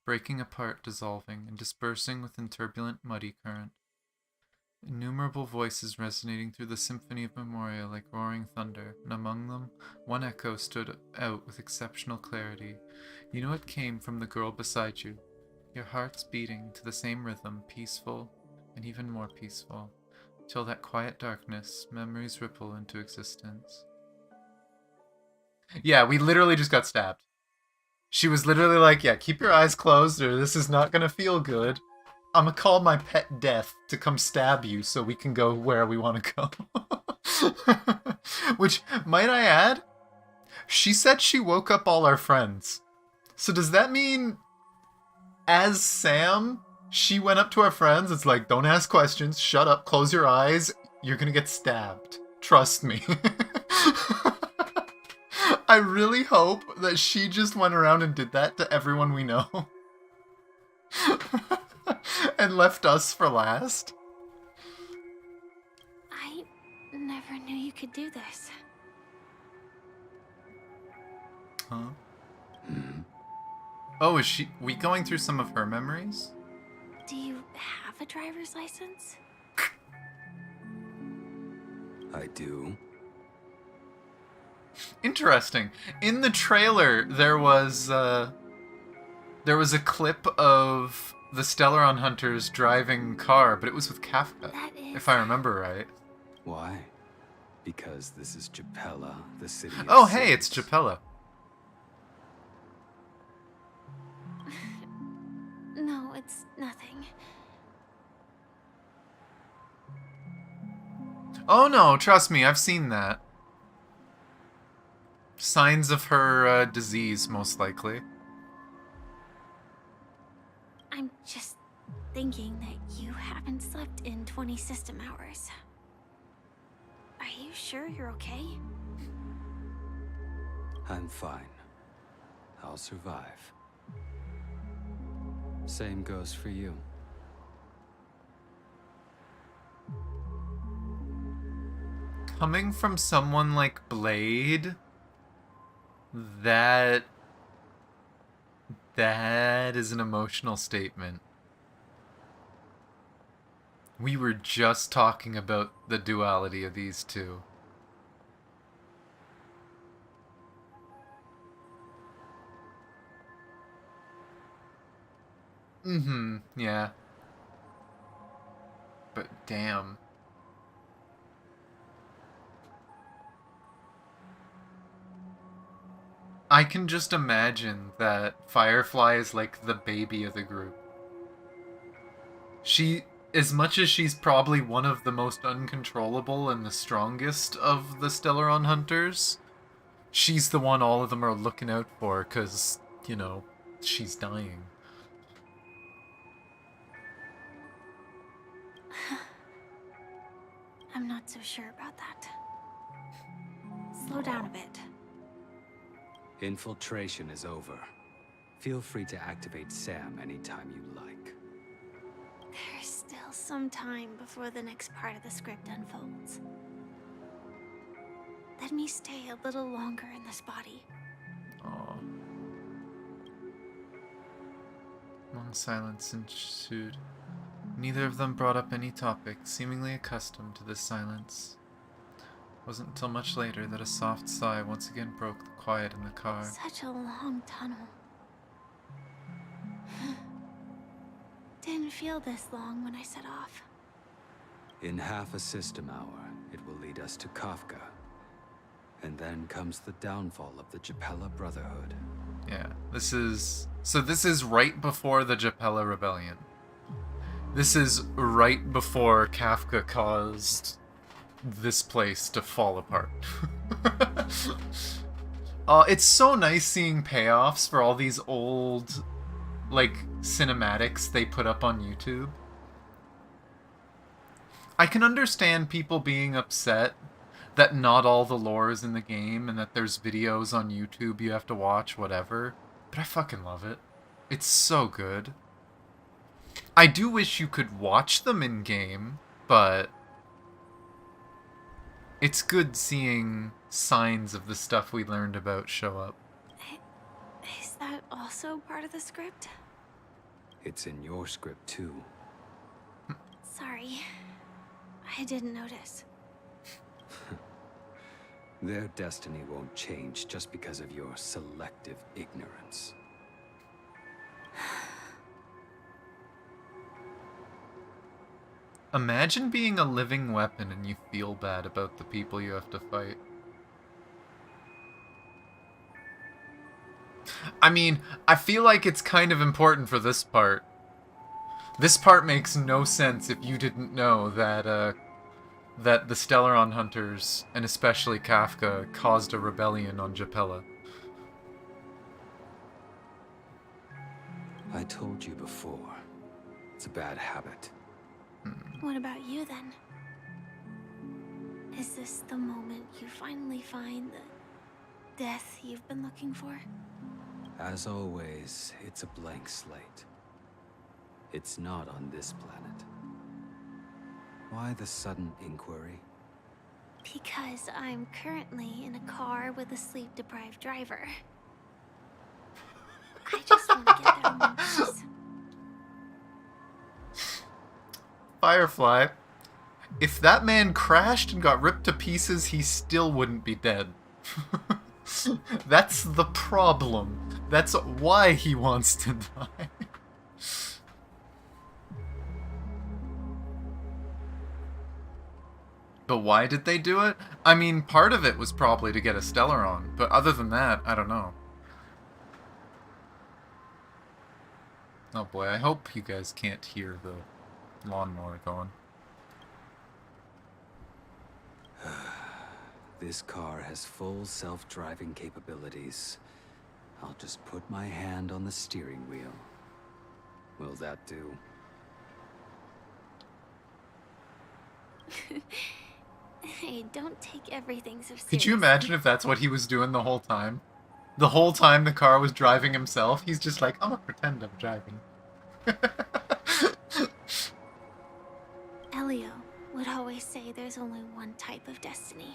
[SPEAKER 1] breaking apart, dissolving, and dispersing within turbulent, muddy current. Innumerable voices resonating through the symphony of memoria like roaring thunder, and among them, one echo stood out with exceptional clarity. You know it came from the girl beside you, your hearts beating to the same rhythm, peaceful and even more peaceful, till that quiet darkness, memories ripple into existence. Yeah, we literally just got stabbed. She was literally like, yeah, keep your eyes closed or this is not gonna feel good. I'm gonna call my pet Death to come stab you so we can go where we want to go. Which, might I add, she said she woke up all our friends. So does that mean, as Sam, she went up to our friends, it's like, don't ask questions, shut up, close your eyes, you're gonna get stabbed. Trust me. I really hope that she just went around and did that to everyone we know. And left us for last.
[SPEAKER 10] I never knew you could do this.
[SPEAKER 1] Huh? Oh, is we going through some of her memories?
[SPEAKER 10] Do you have a driver's license?
[SPEAKER 4] I do.
[SPEAKER 1] Interesting. In the trailer, there was a clip of the Stellaron Hunters driving car, but it was with Kafka, if I remember right.
[SPEAKER 4] Why? Because this is Japella, the city of
[SPEAKER 1] Oh, hey, it's
[SPEAKER 4] sins.
[SPEAKER 1] Japella.
[SPEAKER 10] No, it's nothing.
[SPEAKER 1] Oh no, trust me, I've seen that. Signs of her disease, most likely.
[SPEAKER 10] I'm just thinking that you haven't slept in 20 system hours. Are you sure you're okay?
[SPEAKER 4] I'm fine. I'll survive. Same goes for you.
[SPEAKER 1] Coming from someone like Blade, that is an emotional statement. We were just talking about the duality of these two. Mm-hmm, yeah. But damn. I can just imagine that Firefly is like the baby of the group. She, as much as she's probably one of the most uncontrollable and the strongest of the Stellaron Hunters, she's the one all of them are looking out for because, you know, she's dying.
[SPEAKER 10] I'm not so sure about that. Slow down a bit.
[SPEAKER 4] Infiltration is over. Feel free to activate Sam anytime you like.
[SPEAKER 10] There's still some time before the next part of the script unfolds. Let me stay a little longer in this body.
[SPEAKER 1] Aww. Long silence ensued. Neither of them brought up any topic, seemingly accustomed to this silence. It wasn't until much later that a soft sigh once again broke the quiet in the car.
[SPEAKER 10] Such a long tunnel. Didn't feel this long when I set off.
[SPEAKER 16] In half a system hour, it will lead us to Kafka. And then comes the downfall of the Japella Brotherhood.
[SPEAKER 1] Yeah, this is right before the Japella Rebellion. This is right before Kafka caused this place to fall apart. It's so nice seeing payoffs for all these old, like, cinematics they put up on YouTube. I can understand people being upset that not all the lore is in the game and that there's videos on YouTube you have to watch, whatever. But I fucking love it. It's so good. I do wish you could watch them in-game, but it's good seeing signs of the stuff we learned about show up.
[SPEAKER 10] Is that also part of the script?
[SPEAKER 16] It's in your script too.
[SPEAKER 10] Sorry. I didn't notice.
[SPEAKER 16] Their destiny won't change just because of your selective ignorance.
[SPEAKER 1] Imagine being a living weapon and you feel bad about the people you have to fight. I mean, I feel like it's kind of important for this part. This part makes no sense if you didn't know that, that the Stellaron hunters, and especially Kafka, caused a rebellion on Japella.
[SPEAKER 16] I told you before, it's a bad habit.
[SPEAKER 10] What about you then? Is this the moment you finally find the death you've been looking for?
[SPEAKER 16] As always, it's a blank slate. It's not on this planet. Why the sudden inquiry?
[SPEAKER 10] Because I'm currently in a car with a sleep-deprived driver. I just want to get there in one piece.
[SPEAKER 1] Firefly, if that man crashed and got ripped to pieces, he still wouldn't be dead. That's the problem. That's why he wants to die. But why did they do it? I mean, part of it was probably to get a Stellaron, but other than that, I don't know. Oh boy, I hope you guys can't hear the lawnmower going.
[SPEAKER 16] This car has full self-driving capabilities. I'll just put my hand on the steering wheel. Will that do?
[SPEAKER 10] Hey, don't take everything so seriously.
[SPEAKER 1] Could you imagine if that's what he was doing the whole time? The whole time the car was driving himself, he's just like, I'm gonna pretend I'm driving.
[SPEAKER 10] Elio would always say there's only one type of destiny.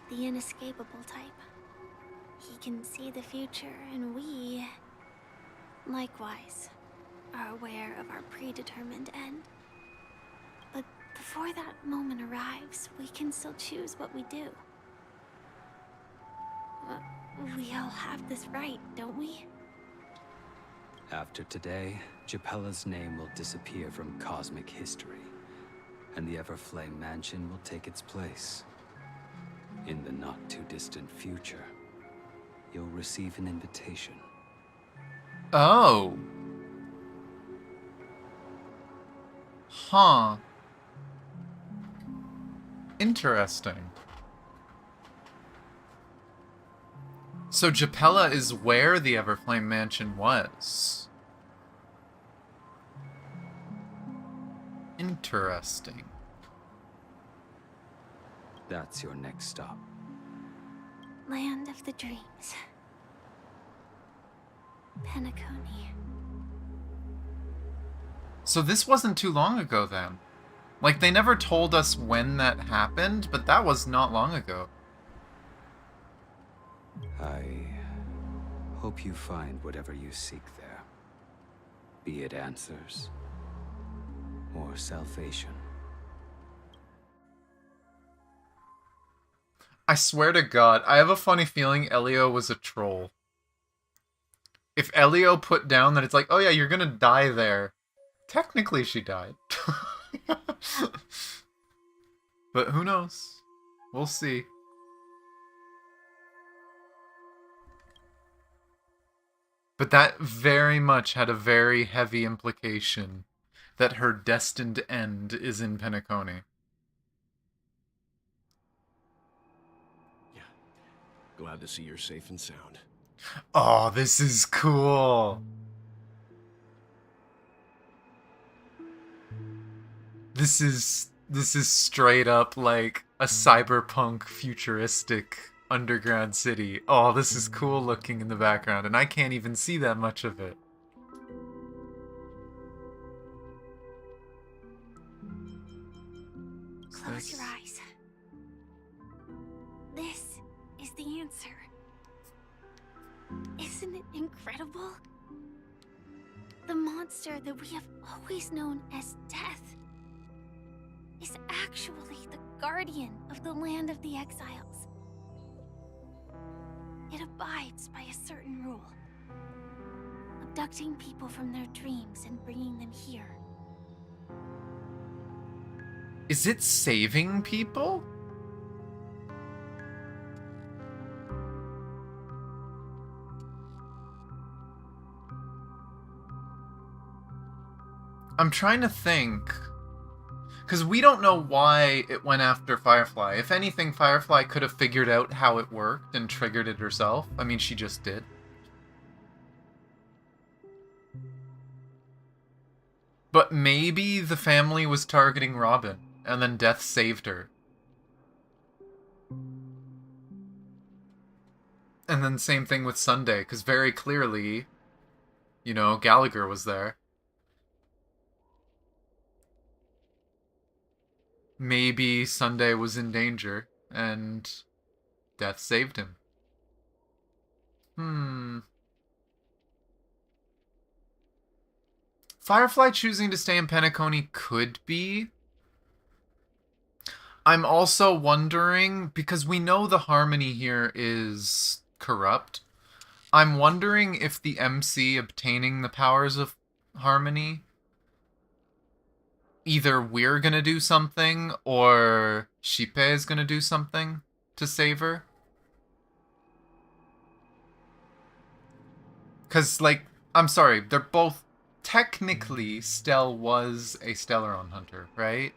[SPEAKER 10] The inescapable type. He can see the future, and we, likewise, are aware of our predetermined end. But before that moment arrives, we can still choose what we do. We all have this right, don't we?
[SPEAKER 16] After today, Japella's name will disappear from cosmic history, and the Everflame Mansion will take its place. In the not-too-distant future, you'll receive an invitation.
[SPEAKER 1] Oh. Huh. Interesting. So Japella is where the Everflame Mansion was. Interesting.
[SPEAKER 16] That's your next stop.
[SPEAKER 10] Land of the Dreams. Penacony.
[SPEAKER 1] So this wasn't too long ago then. Like, they never told us when that happened, but that was not long ago.
[SPEAKER 16] I hope you find whatever you seek there. Be it answers or salvation.
[SPEAKER 1] I swear to God, I have a funny feeling Elio was a troll. If Elio put down that it's like, oh yeah, you're gonna die there, technically she died. But who knows? We'll see. But that very much had a very heavy implication that her destined end is in Penacony.
[SPEAKER 13] Yeah. Glad to see you're safe and sound.
[SPEAKER 1] Oh, this is cool. This is straight up like a cyberpunk futuristic underground city. Oh, this is cool looking in the background, and I can't even see that much of it.
[SPEAKER 10] Close your eyes. This is the answer. Isn't it incredible? The monster that we have always known as Death is actually the guardian of the land of the exiles. It abides by a certain rule: abducting people from their dreams and bringing them here.
[SPEAKER 1] Is it saving people? I'm trying to think. Because we don't know why it went after Firefly. If anything, Firefly could have figured out how it worked and triggered it herself. I mean, she just did. But maybe the family was targeting Robin, and then Death saved her. And then same thing with Sunday, because very clearly, you know, Gallagher was there. Maybe Sunday was in danger, and Death saved him. Firefly choosing to stay in Penacony could be. I'm also wondering, because we know the Harmony here is corrupt, I'm wondering if the MC obtaining the powers of Harmony, either we're gonna do something, or Shipe is gonna do something to save her. Because, like, I'm sorry, they're both... Technically, Stell was a Stellaron hunter, right?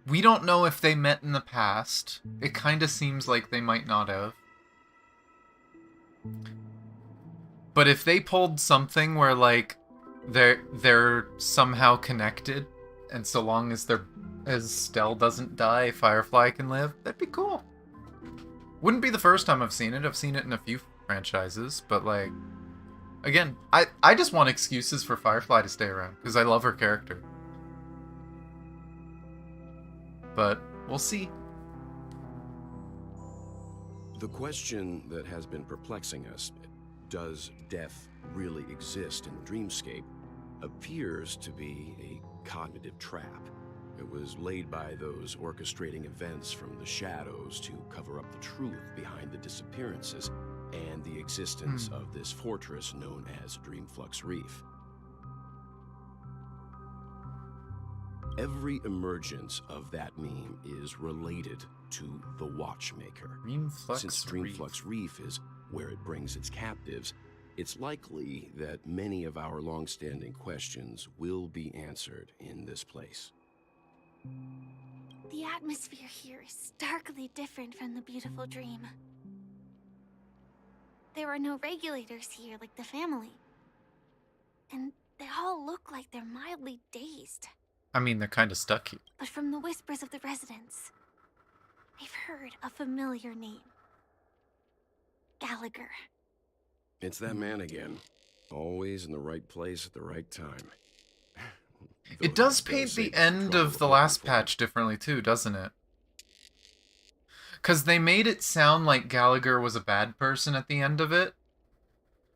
[SPEAKER 1] We don't know if they met in the past. It kind of seems like they might not have. But if they pulled something where, like, they're somehow connected, and so long as Stell doesn't die, Firefly can live, that'd be cool. Wouldn't be the first time I've seen it. I've seen it in a few franchises, but, like, again, I just want excuses for Firefly to stay around, because I love her character. But we'll see.
[SPEAKER 17] The question that has been perplexing us, does death really exist in Dreamscape, appears to be a cognitive trap. It was laid by those orchestrating events from the shadows to cover up the truth behind the disappearances and the existence of this fortress known as Dreamflux Reef. Every emergence of that meme is related to the Watchmaker. Since Dreamflux Reef is where it brings its captives, it's likely that many of our long-standing questions will be answered in this place.
[SPEAKER 10] The atmosphere here is starkly different from the beautiful dream. There are no regulators here like the family. And they all look like they're mildly dazed.
[SPEAKER 1] I mean, they're kind of stuck here.
[SPEAKER 10] But from the whispers of the residents, I've heard a familiar name. Gallagher.
[SPEAKER 17] It's that man again. Always in the right place at the right time.
[SPEAKER 1] It does paint the end of the last patch differently too, doesn't it? Because they made it sound like Gallagher was a bad person at the end of it.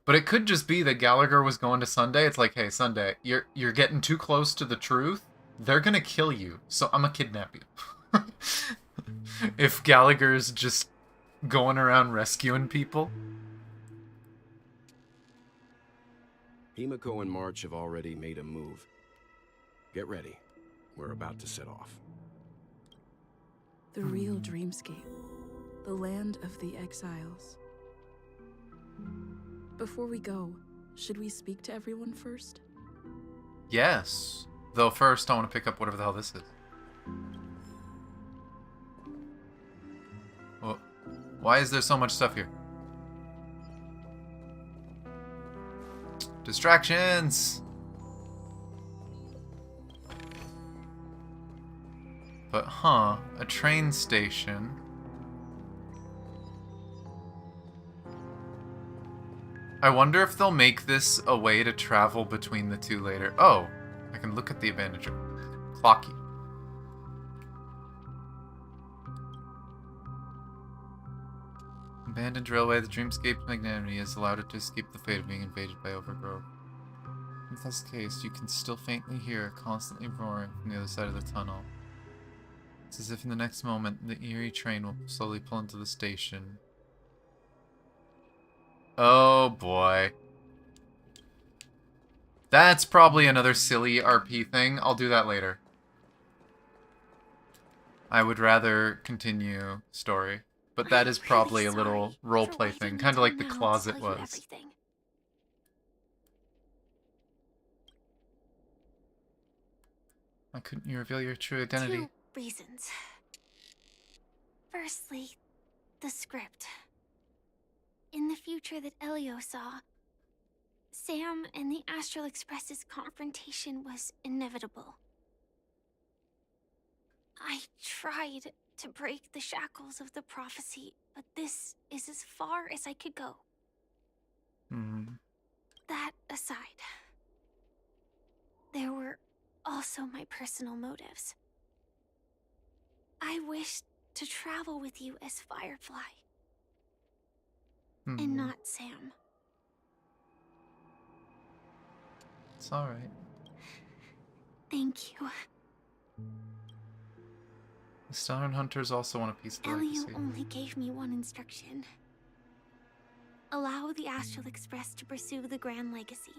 [SPEAKER 1] But it could just be that Gallagher was going to Sunday. It's like, hey, Sunday, you're getting too close to the truth. They're gonna kill you, so I'm gonna kidnap you. If Gallagher's just going around rescuing people.
[SPEAKER 17] Himiko and March have already made a move. Get ready. We're about to set off.
[SPEAKER 18] The real Dreamscape. The land of the exiles. Before we go, should we speak to everyone first?
[SPEAKER 1] Yes. Though first, I want to pick up whatever the hell this is. Well, why is there so much stuff here? Distractions! But, a train station. I wonder if they'll make this a way to travel between the two later. Oh, I can look at the abandoned clocky. Abandoned railway, the Dreamscape's magnanimity has allowed it to escape the fate of being invaded by overgrowth. In this case, you can still faintly hear it constantly roaring from the other side of the tunnel. It's as if in the next moment, the eerie train will slowly pull into the station. Oh boy. That's probably another silly RP thing. I'll do that later. I would rather continue story. But that is probably a little roleplay thing, kind of like the closet was. Why couldn't you reveal your true identity?
[SPEAKER 10] 2 reasons. Firstly, the script. In the future that Elio saw, Sam and the Astral Express's confrontation was inevitable. I tried to break the shackles of the prophecy, but this is as far as I could go. That aside, there were also my personal motives. I wished to travel with you as Firefly, and not Sam.
[SPEAKER 1] It's alright.
[SPEAKER 10] Thank you.
[SPEAKER 1] The Stellaron Hunters also want a piece of the
[SPEAKER 10] Elio
[SPEAKER 1] legacy.
[SPEAKER 10] only gave me one instruction. Allow the Astral Express to pursue the Grand Legacy.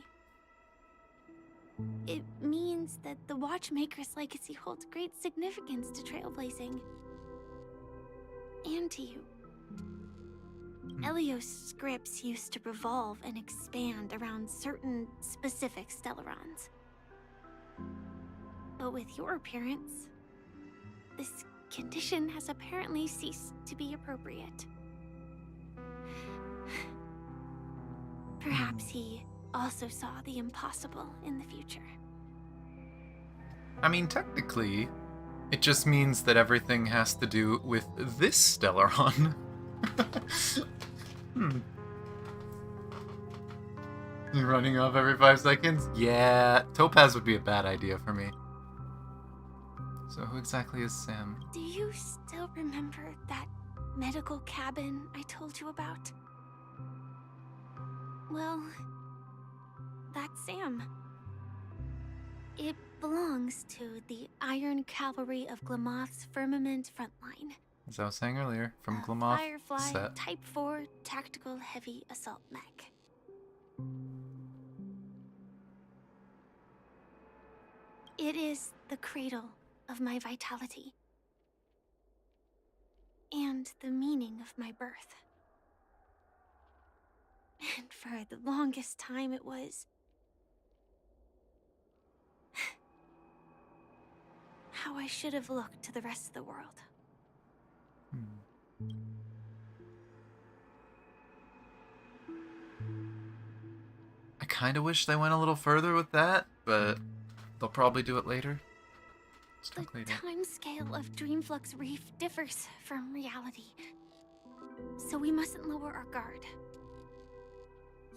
[SPEAKER 10] It means that the Watchmaker's legacy holds great significance to trailblazing. And to you. Elio's scripts used to revolve and expand around certain specific Stellarons. But with your appearance, this condition has apparently ceased to be appropriate. Perhaps he also saw the impossible in the future.
[SPEAKER 1] I mean, technically, it just means that everything has to do with this Stellaron. You running off every 5 seconds? Yeah, Topaz would be a bad idea for me. So who exactly is Sam?
[SPEAKER 10] Do you still remember that medical cabin I told you about? Well, that's Sam. It belongs to the Iron Cavalry of Glamoth's Firmament Frontline.
[SPEAKER 1] As I was saying earlier, from Glamoth
[SPEAKER 10] Firefly
[SPEAKER 1] set.
[SPEAKER 10] Type 4 Tactical Heavy Assault Mech. It is the cradle of my vitality. And the meaning of my birth. And for the longest time it was how I should have looked to the rest of the world.
[SPEAKER 1] I kind of wish they went a little further with that, but they'll probably do it later.
[SPEAKER 10] The time scale of Dreamflux Reef differs from reality, so we mustn't lower our guard.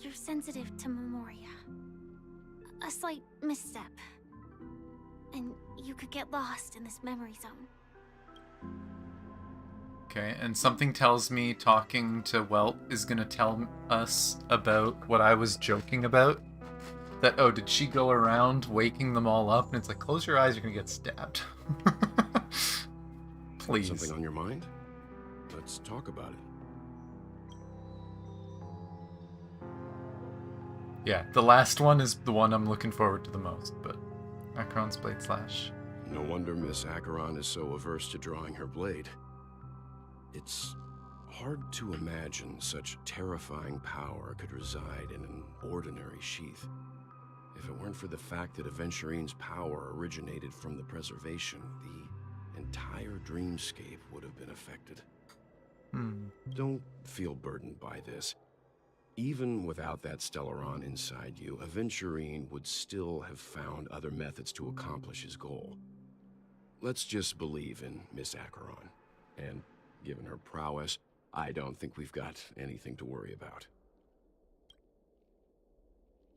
[SPEAKER 10] You're sensitive to Memoria. A slight misstep, and you could get lost in this memory zone.
[SPEAKER 1] Okay, and something tells me talking to Welt is gonna tell us about what I was joking about. That, oh, did she go around waking them all up? And it's like, close your eyes, you're gonna get stabbed. Please.
[SPEAKER 17] Something on your mind? Let's talk about it.
[SPEAKER 1] Yeah, the last one is the one I'm looking forward to the most, but Acheron's blade slash.
[SPEAKER 17] No wonder Miss Acheron is so averse to drawing her blade. It's hard to imagine such terrifying power could reside in an ordinary sheath. If it weren't for the fact that Aventurine's power originated from the preservation, the entire dreamscape would have been affected. Don't feel burdened by this. Even without that Stellaron inside you, Aventurine would still have found other methods to accomplish his goal. Let's just believe in Miss Acheron. And given her prowess, I don't think we've got anything to worry about.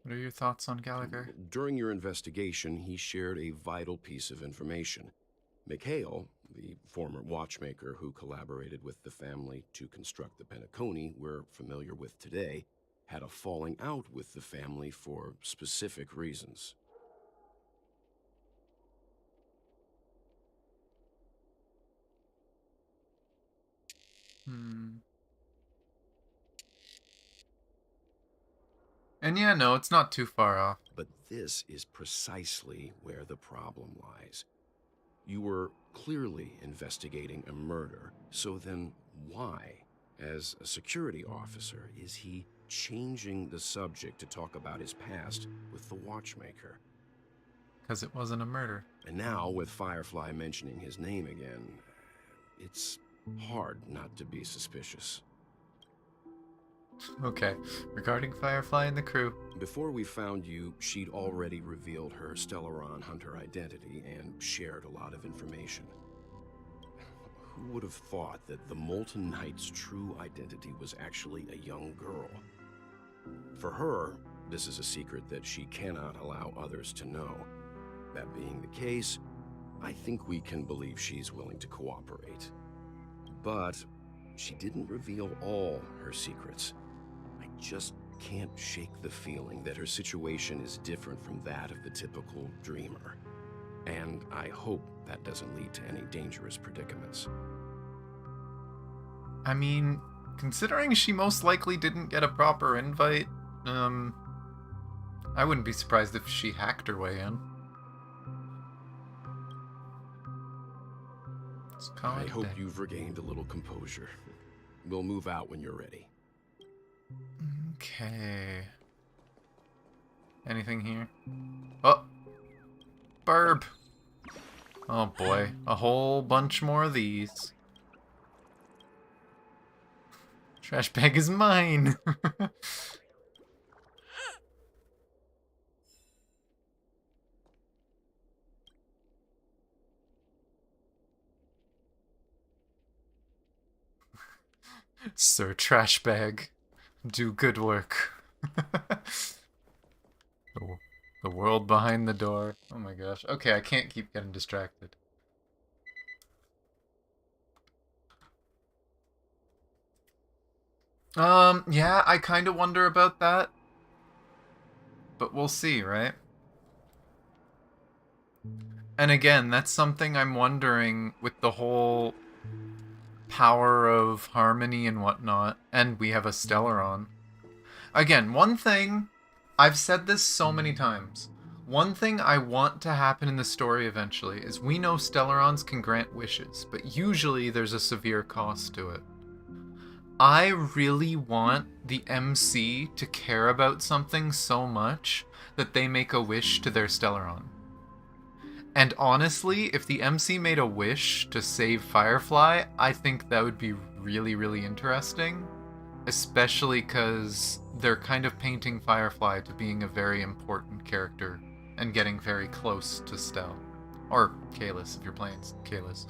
[SPEAKER 1] What are your thoughts on Gallagher?
[SPEAKER 17] During your investigation, he shared a vital piece of information. Mikhail, the former watchmaker who collaborated with the family to construct the Penacony we're familiar with today, had a falling out with the family for specific reasons.
[SPEAKER 1] And yeah, no, it's not too far off.
[SPEAKER 17] But this is precisely where the problem lies. You were clearly investigating a murder, so then why, as a security officer, is he changing the subject to talk about his past with the Watchmaker?
[SPEAKER 1] Because it wasn't a murder.
[SPEAKER 17] And now, with Firefly mentioning his name again, it's hard not to be suspicious.
[SPEAKER 1] Okay, regarding Firefly and the crew.
[SPEAKER 17] Before we found you, she'd already revealed her Stellaron hunter identity and shared a lot of information. Who would have thought that the Molten Knight's true identity was actually a young girl? For her, this is a secret that she cannot allow others to know. That being the case, I think we can believe she's willing to cooperate. But she didn't reveal all her secrets. I just can't shake the feeling that her situation is different from that of the typical dreamer. And I hope that doesn't lead to any dangerous predicaments.
[SPEAKER 1] I mean, considering she most likely didn't get a proper invite, I wouldn't be surprised if she hacked her way in.
[SPEAKER 17] I hope you've regained a little composure. We'll move out when you're ready.
[SPEAKER 1] Okay. Anything here? Oh! Burb! Oh boy, a whole bunch more of these. Trash bag is mine! Sir Trash Bag, do good work. The world behind the door. Oh my gosh. Okay, I can't keep getting distracted. Yeah, I kind of wonder about that. But we'll see, right? And again, that's something I'm wondering with the whole power of harmony and whatnot. And we have a Stellaron. Again, one thing, I've said this so many times. One thing I want to happen in the story eventually is we know Stellarons can grant wishes, but usually there's a severe cost to it. I really want the MC to care about something so much that they make a wish to their Stellaron. And honestly, if the MC made a wish to save Firefly, I think that would be really, really interesting. Especially because they're kind of painting Firefly to being a very important character and getting very close to Stell. Or Kalis, if you're playing Kalis.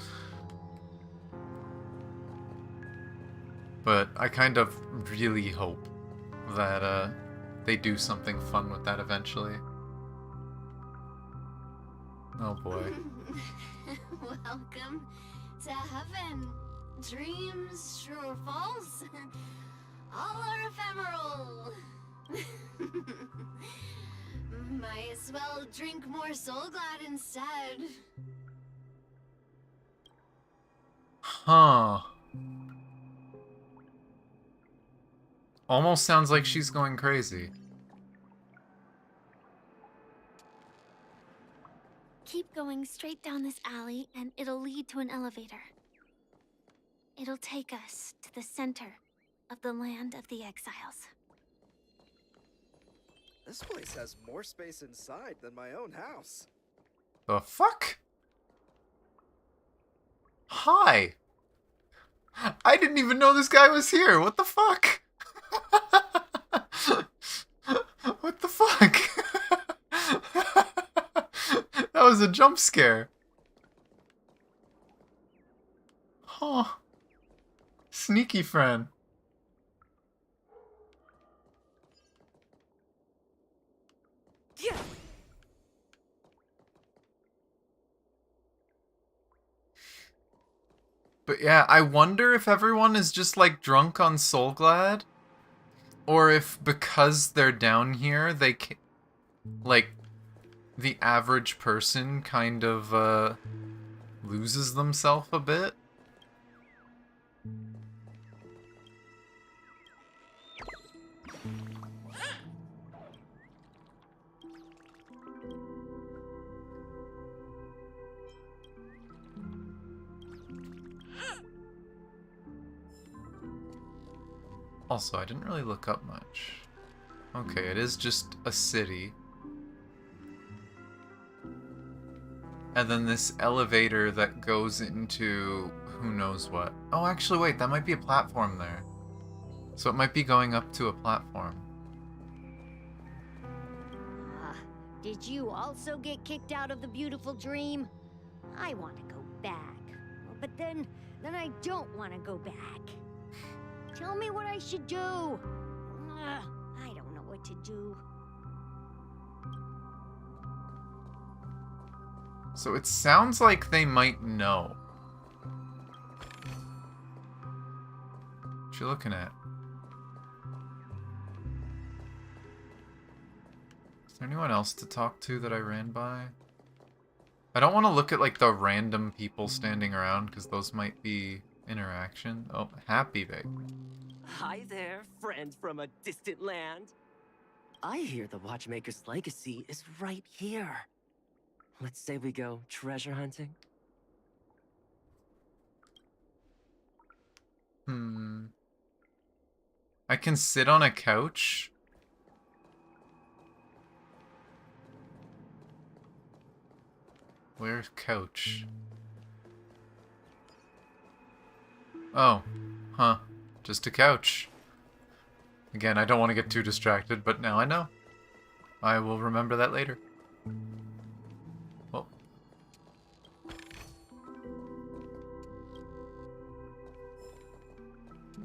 [SPEAKER 1] But I kind of really hope that they do something fun with that eventually. Oh boy.
[SPEAKER 6] Welcome to heaven. Dreams, true or false, all are ephemeral. Might as well drink more Soul Glad instead.
[SPEAKER 1] Huh. Almost sounds like she's going crazy.
[SPEAKER 10] keep going straight down this alley and it'll lead to an elevator. It'll take us to the center of the land of the exiles.
[SPEAKER 19] This place has more space inside than my own house.
[SPEAKER 1] The fuck? Hi. I didn't even know this guy was here. What the fuck? What the fuck? That was a jump scare. Huh. Sneaky friend.
[SPEAKER 19] Yeah.
[SPEAKER 1] But yeah, I wonder if everyone is just like drunk on Soulglad, or if because they're down here, they like the average person kind of loses themselves a bit. Also, I didn't really look up much. Okay, it is just a city. And then this elevator that goes into who knows what. Oh, actually, wait, that might be a platform there. So it might be going up to a platform.
[SPEAKER 20] Did you also get kicked out of the beautiful dream? I want to go back. But then I don't want to go back. Tell me what I should do. I don't know what to do.
[SPEAKER 1] So it sounds like they might know. What you looking at? Is there anyone else to talk to that I ran by? I don't want to look at like the random people standing around because those might be interaction. Oh, happy babe.
[SPEAKER 21] Hi there, friend from a distant land. I hear the Watchmaker's legacy is right here. Let's say we go treasure hunting.
[SPEAKER 1] I can sit on a couch? Where's couch? Oh, huh. Just a couch. Again, I don't want to get too distracted, but now I know. I will remember that later. Oh.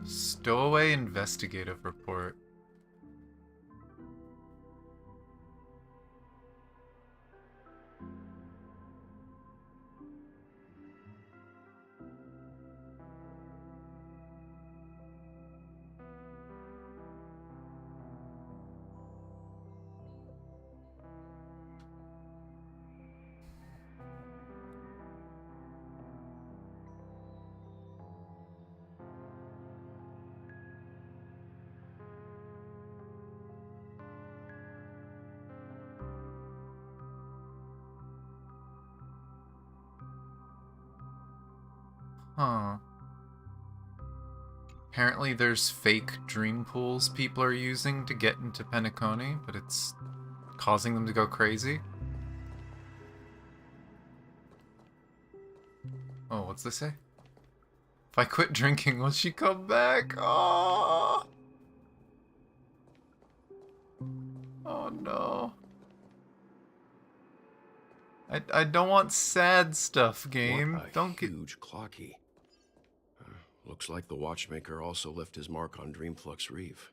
[SPEAKER 1] Stowaway investigative report. Huh. Apparently there's fake dream pools people are using to get into Penacony, but it's causing them to go crazy. Oh, what's this say? If I quit drinking, will she come back? Oh, oh no. I don't want sad stuff, game.
[SPEAKER 17] What a
[SPEAKER 1] Don't get
[SPEAKER 17] huge clocky. Looks like the Watchmaker also left his mark on Dreamflux Reef.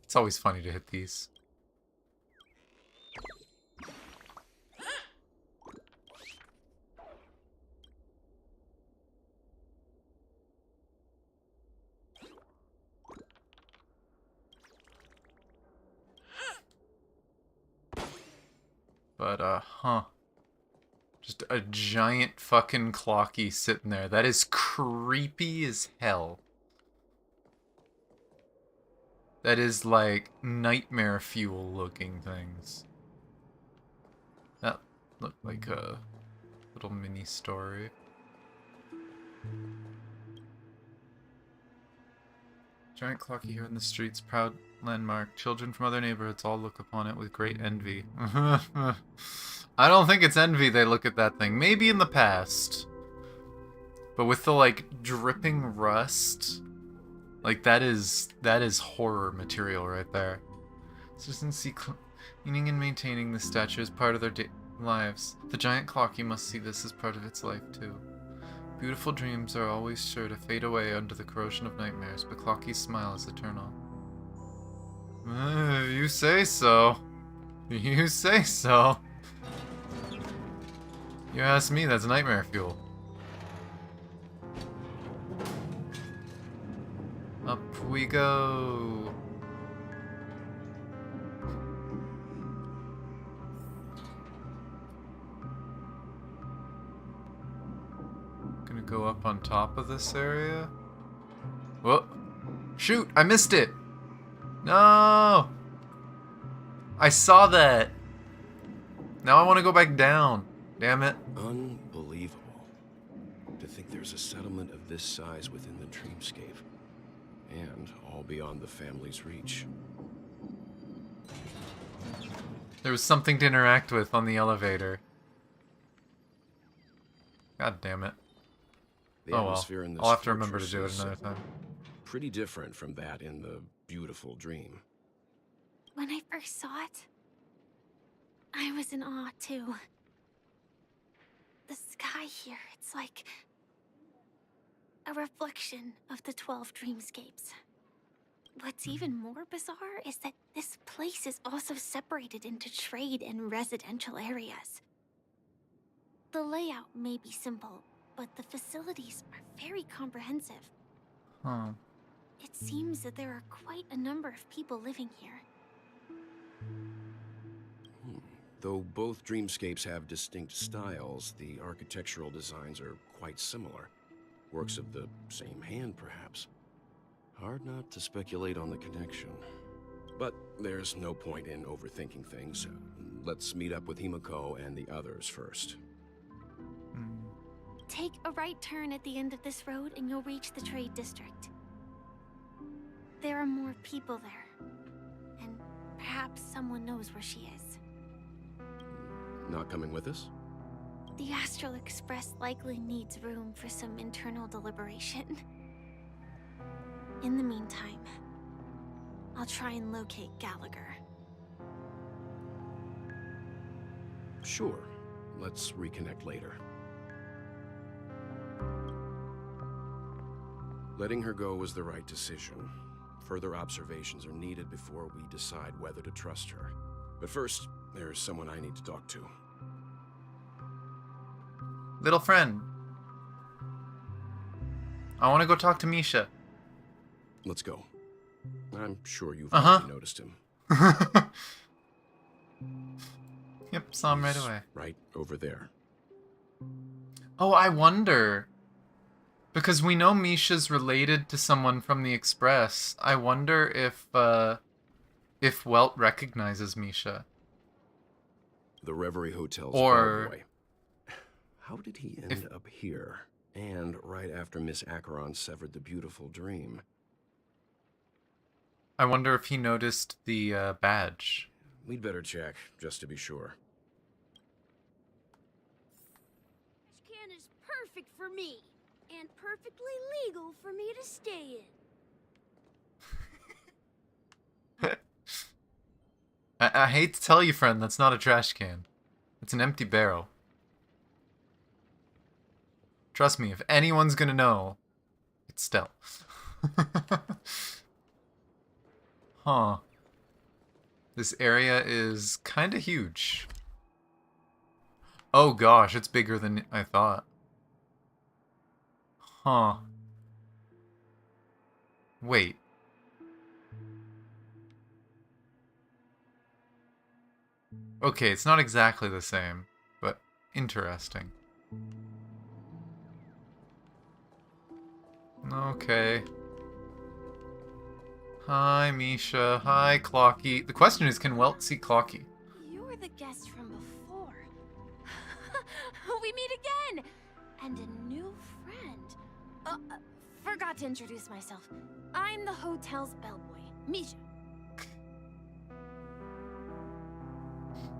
[SPEAKER 1] It's always funny to hit these. But, huh. Just a giant fucking clocky sitting there. That is creepy as hell. that is like nightmare fuel looking things. That looked like a little mini story. Giant clocky here in the streets, proud landmark. Children from other neighborhoods all look upon it with great envy. I don't think it's envy they look at that thing. Maybe in the past. But with the, like, dripping rust, like, that is horror material right there. Consistency, cleaning and maintaining the statue is part of their lives. The giant clocky must see this as part of its life, too. Beautiful dreams are always sure to fade away under the corrosion of nightmares, but Clocky's smile is eternal. You say so. You say so. You ask me, that's nightmare fuel. Up we go. Gonna go up on top of this area. Whoa. Shoot, I missed it. No. I saw that. Now I want to go back down. Damn it.
[SPEAKER 17] Unbelievable. To think there's a settlement of this size within the Dreamscape. And all beyond the family's reach.
[SPEAKER 1] There was something to interact with on the elevator. God damn it.
[SPEAKER 17] The
[SPEAKER 1] Oh well,
[SPEAKER 17] atmosphere in this
[SPEAKER 1] I'll have to remember to
[SPEAKER 17] fortress
[SPEAKER 1] do it
[SPEAKER 17] is,
[SPEAKER 1] another time.
[SPEAKER 17] Pretty different from that in the beautiful dream.
[SPEAKER 10] When I first saw it, I was in awe too. The sky here, it's like a reflection of the 12 dreamscapes. What's even more bizarre is that this place is also separated into trade and residential areas. The layout may be simple, but the facilities are very comprehensive.
[SPEAKER 1] Huh.
[SPEAKER 10] It seems that there are quite a number of people living here.
[SPEAKER 17] Though both dreamscapes have distinct styles, the architectural designs are quite similar. Works of the same hand, perhaps. Hard not to speculate on the connection. But there's no point in overthinking things. Let's meet up with Himiko and the others first.
[SPEAKER 10] Take a right turn at the end of this road and you'll reach the trade district. There are more people there. And perhaps someone knows where she is.
[SPEAKER 17] Not coming with us?
[SPEAKER 10] The Astral Express likely needs room for some internal deliberation. In the meantime, I'll try and locate Gallagher.
[SPEAKER 17] Sure. Let's reconnect later. Letting her go was the right decision. Further observations are needed before we decide whether to trust her. But first, there's someone I need to talk to.
[SPEAKER 1] Little friend. I want to go talk to Misha.
[SPEAKER 17] Let's go. I'm sure you've
[SPEAKER 1] Uh-huh.
[SPEAKER 17] already noticed him.
[SPEAKER 1] Yep, saw him right
[SPEAKER 17] He's
[SPEAKER 1] away.
[SPEAKER 17] Right over there.
[SPEAKER 1] Oh, I wonder. Because we know Misha's related to someone from the Express. I wonder if Welt recognizes Misha.
[SPEAKER 17] The Reverie Hotel's
[SPEAKER 1] Or-
[SPEAKER 17] bellboy. How did he end up here? And right after Miss Acheron severed the beautiful dream.
[SPEAKER 1] I wonder if he noticed the badge.
[SPEAKER 17] We'd better check, just to be sure.
[SPEAKER 6] This can is perfect for me, and perfectly legal for me to stay in.
[SPEAKER 1] I hate to tell you, friend, that's not a trash can. It's an empty barrel. Trust me, if anyone's gonna know, it's Stell. Huh. This area is kinda huge. Oh gosh, it's bigger than I thought. Huh. Wait. Okay, it's not exactly the same, but interesting. Okay. Hi, Misha. Hi, Clocky. The question is, can Welt see Clocky?
[SPEAKER 10] You were the guest from before. We meet again! And a new friend. Forgot to introduce myself. I'm the hotel's bellboy, Misha.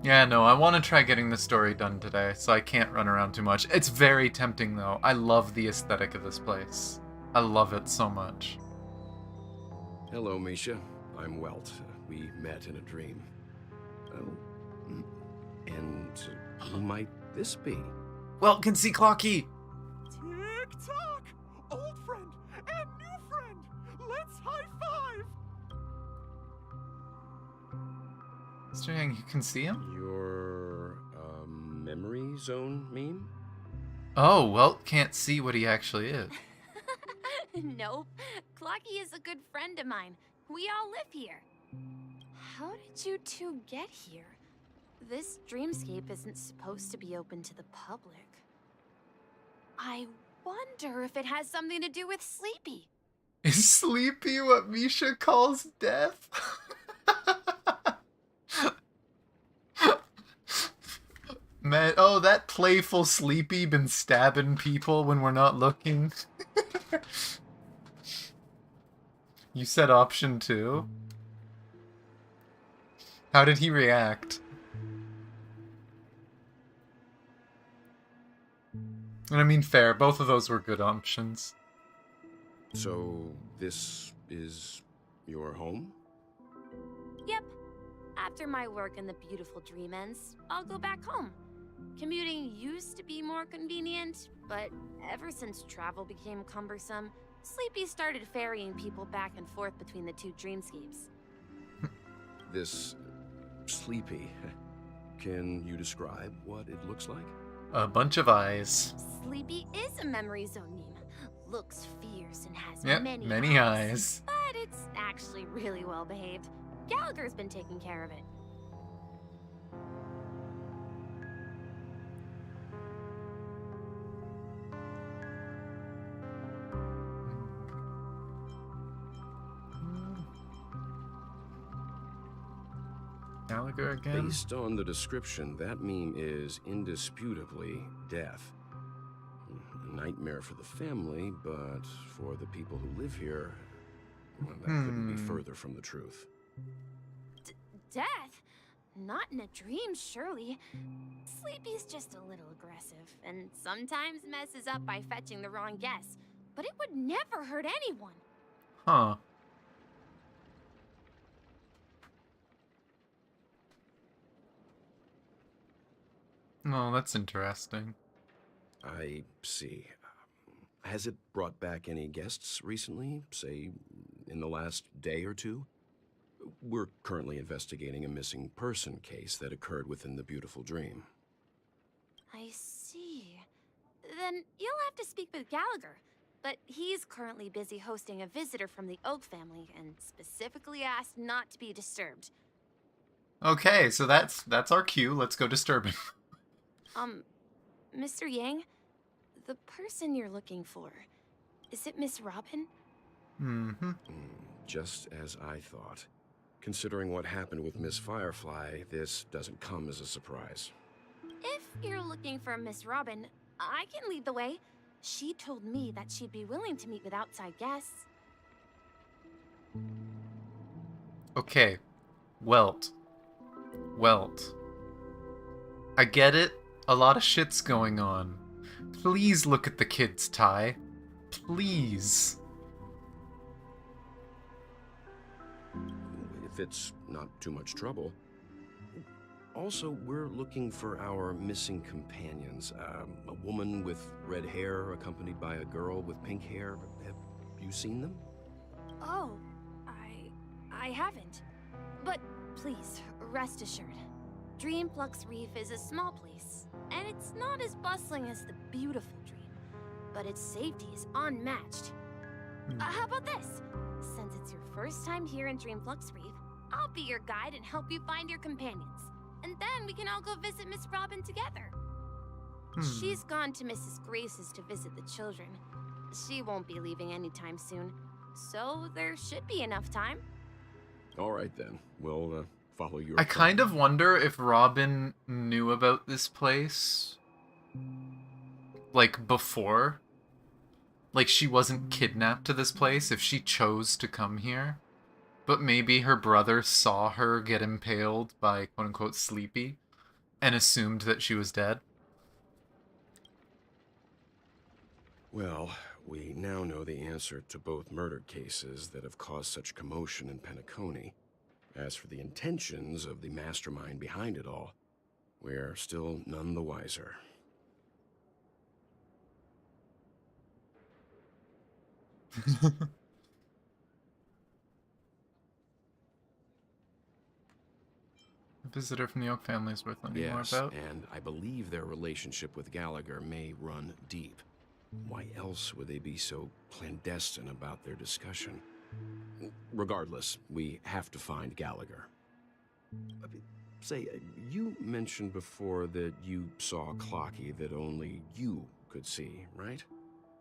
[SPEAKER 1] Yeah, no, I want to try getting the story done today, so I can't run around too much. It's very tempting, though. I love the aesthetic of this place. I love it so much.
[SPEAKER 17] Hello, Misha. I'm Welt. We met in a dream. Oh. And who might this be?
[SPEAKER 1] Welt can see Clocky!
[SPEAKER 3] Tick-tock! Old friend and new friend! Let's high-five!
[SPEAKER 1] Mr. Yang, you can see him?
[SPEAKER 17] Your, memory zone meme?
[SPEAKER 1] Oh, Welt can't see what he actually is.
[SPEAKER 10] Nope. Clocky is a good friend of mine. We all live here. How did you two get here? This dreamscape isn't supposed to be open to the public. I wonder if it has something to do with Sleepy.
[SPEAKER 1] Is Sleepy what Misha calls death? Man, oh, that playful Sleepy been stabbing people when we're not looking. You said option 2? How did he react? And I mean, fair, both of those were good options.
[SPEAKER 17] So, this is your home?
[SPEAKER 10] Yep. After my work in the beautiful dream ends, I'll go back home. Commuting used to be more convenient, but ever since travel became cumbersome, Sleepy started ferrying people back and forth between the two dreamscapes.
[SPEAKER 17] This Sleepy. Can you describe what it looks like?
[SPEAKER 1] A bunch of eyes.
[SPEAKER 10] Sleepy is a memory zone meme. Looks fierce and has
[SPEAKER 1] Yep, many eyes.
[SPEAKER 10] But it's actually really well behaved. Gallagher's been taking care of it.
[SPEAKER 1] Gallagher again?
[SPEAKER 17] Based on the description, that meme is indisputably death. A nightmare for the family, but for the people who live here, well, that couldn't be further from the truth.
[SPEAKER 10] Death? Not in a dream, surely. Sleepy's just a little aggressive, and sometimes messes up by fetching the wrong guess. But it would never hurt anyone.
[SPEAKER 1] Huh. Oh, that's interesting.
[SPEAKER 17] I see. Has it brought back any guests recently, say, in the last day or two? We're currently investigating a missing person case that occurred within the beautiful dream.
[SPEAKER 10] I see. Then you'll have to speak with Gallagher. But he's currently busy hosting a visitor from the Oak family and specifically asked not to be disturbed.
[SPEAKER 1] Okay, so that's our cue. Let's go disturb him.
[SPEAKER 10] Mr. Yang, the person you're looking for, is it Miss Robin?
[SPEAKER 1] Mm-hmm.
[SPEAKER 17] Just as I thought. Considering what happened with Miss Firefly, this doesn't come as a surprise.
[SPEAKER 10] If you're looking for Miss Robin, I can lead the way. She told me that she'd be willing to meet with outside guests.
[SPEAKER 1] Okay. Welt. I get it. A lot of shit's going on. Please look at the kids, Ty. Please.
[SPEAKER 17] If it's not too much trouble. Also, we're looking for our missing companions. A woman with red hair accompanied by a girl with pink hair. Have you seen them?
[SPEAKER 10] Oh, I haven't. But please, rest assured. Dreamflux Reef is a small place, and it's not as bustling as the beautiful dream, but its safety is unmatched. How about this? Since it's your first time here in Dreamflux Reef, I'll be your guide and help you find your companions. And then we can all go visit Miss Robin together. She's gone to Mrs. Grace's to visit the children. She won't be leaving anytime soon, so there should be enough time.
[SPEAKER 17] All right, then. We'll follow your
[SPEAKER 1] I kind of wonder if Robin knew about this place, like, before. Like, she wasn't kidnapped to this place if she chose to come here. But maybe her brother saw her get impaled by, quote-unquote, Sleepy, and assumed that she was dead.
[SPEAKER 17] Well, we now know the answer to both murder cases that have caused such commotion in Penacony. As for the intentions of the mastermind behind it all, we're still none the wiser.
[SPEAKER 1] A visitor from the Oak family is worth learning more
[SPEAKER 17] Yes,
[SPEAKER 1] about.
[SPEAKER 17] and I believe their relationship with Gallagher may run deep. Why else would they be so clandestine about their discussion? Regardless, we have to find Gallagher. Say, you mentioned before that you saw a clocky that only you could see, right?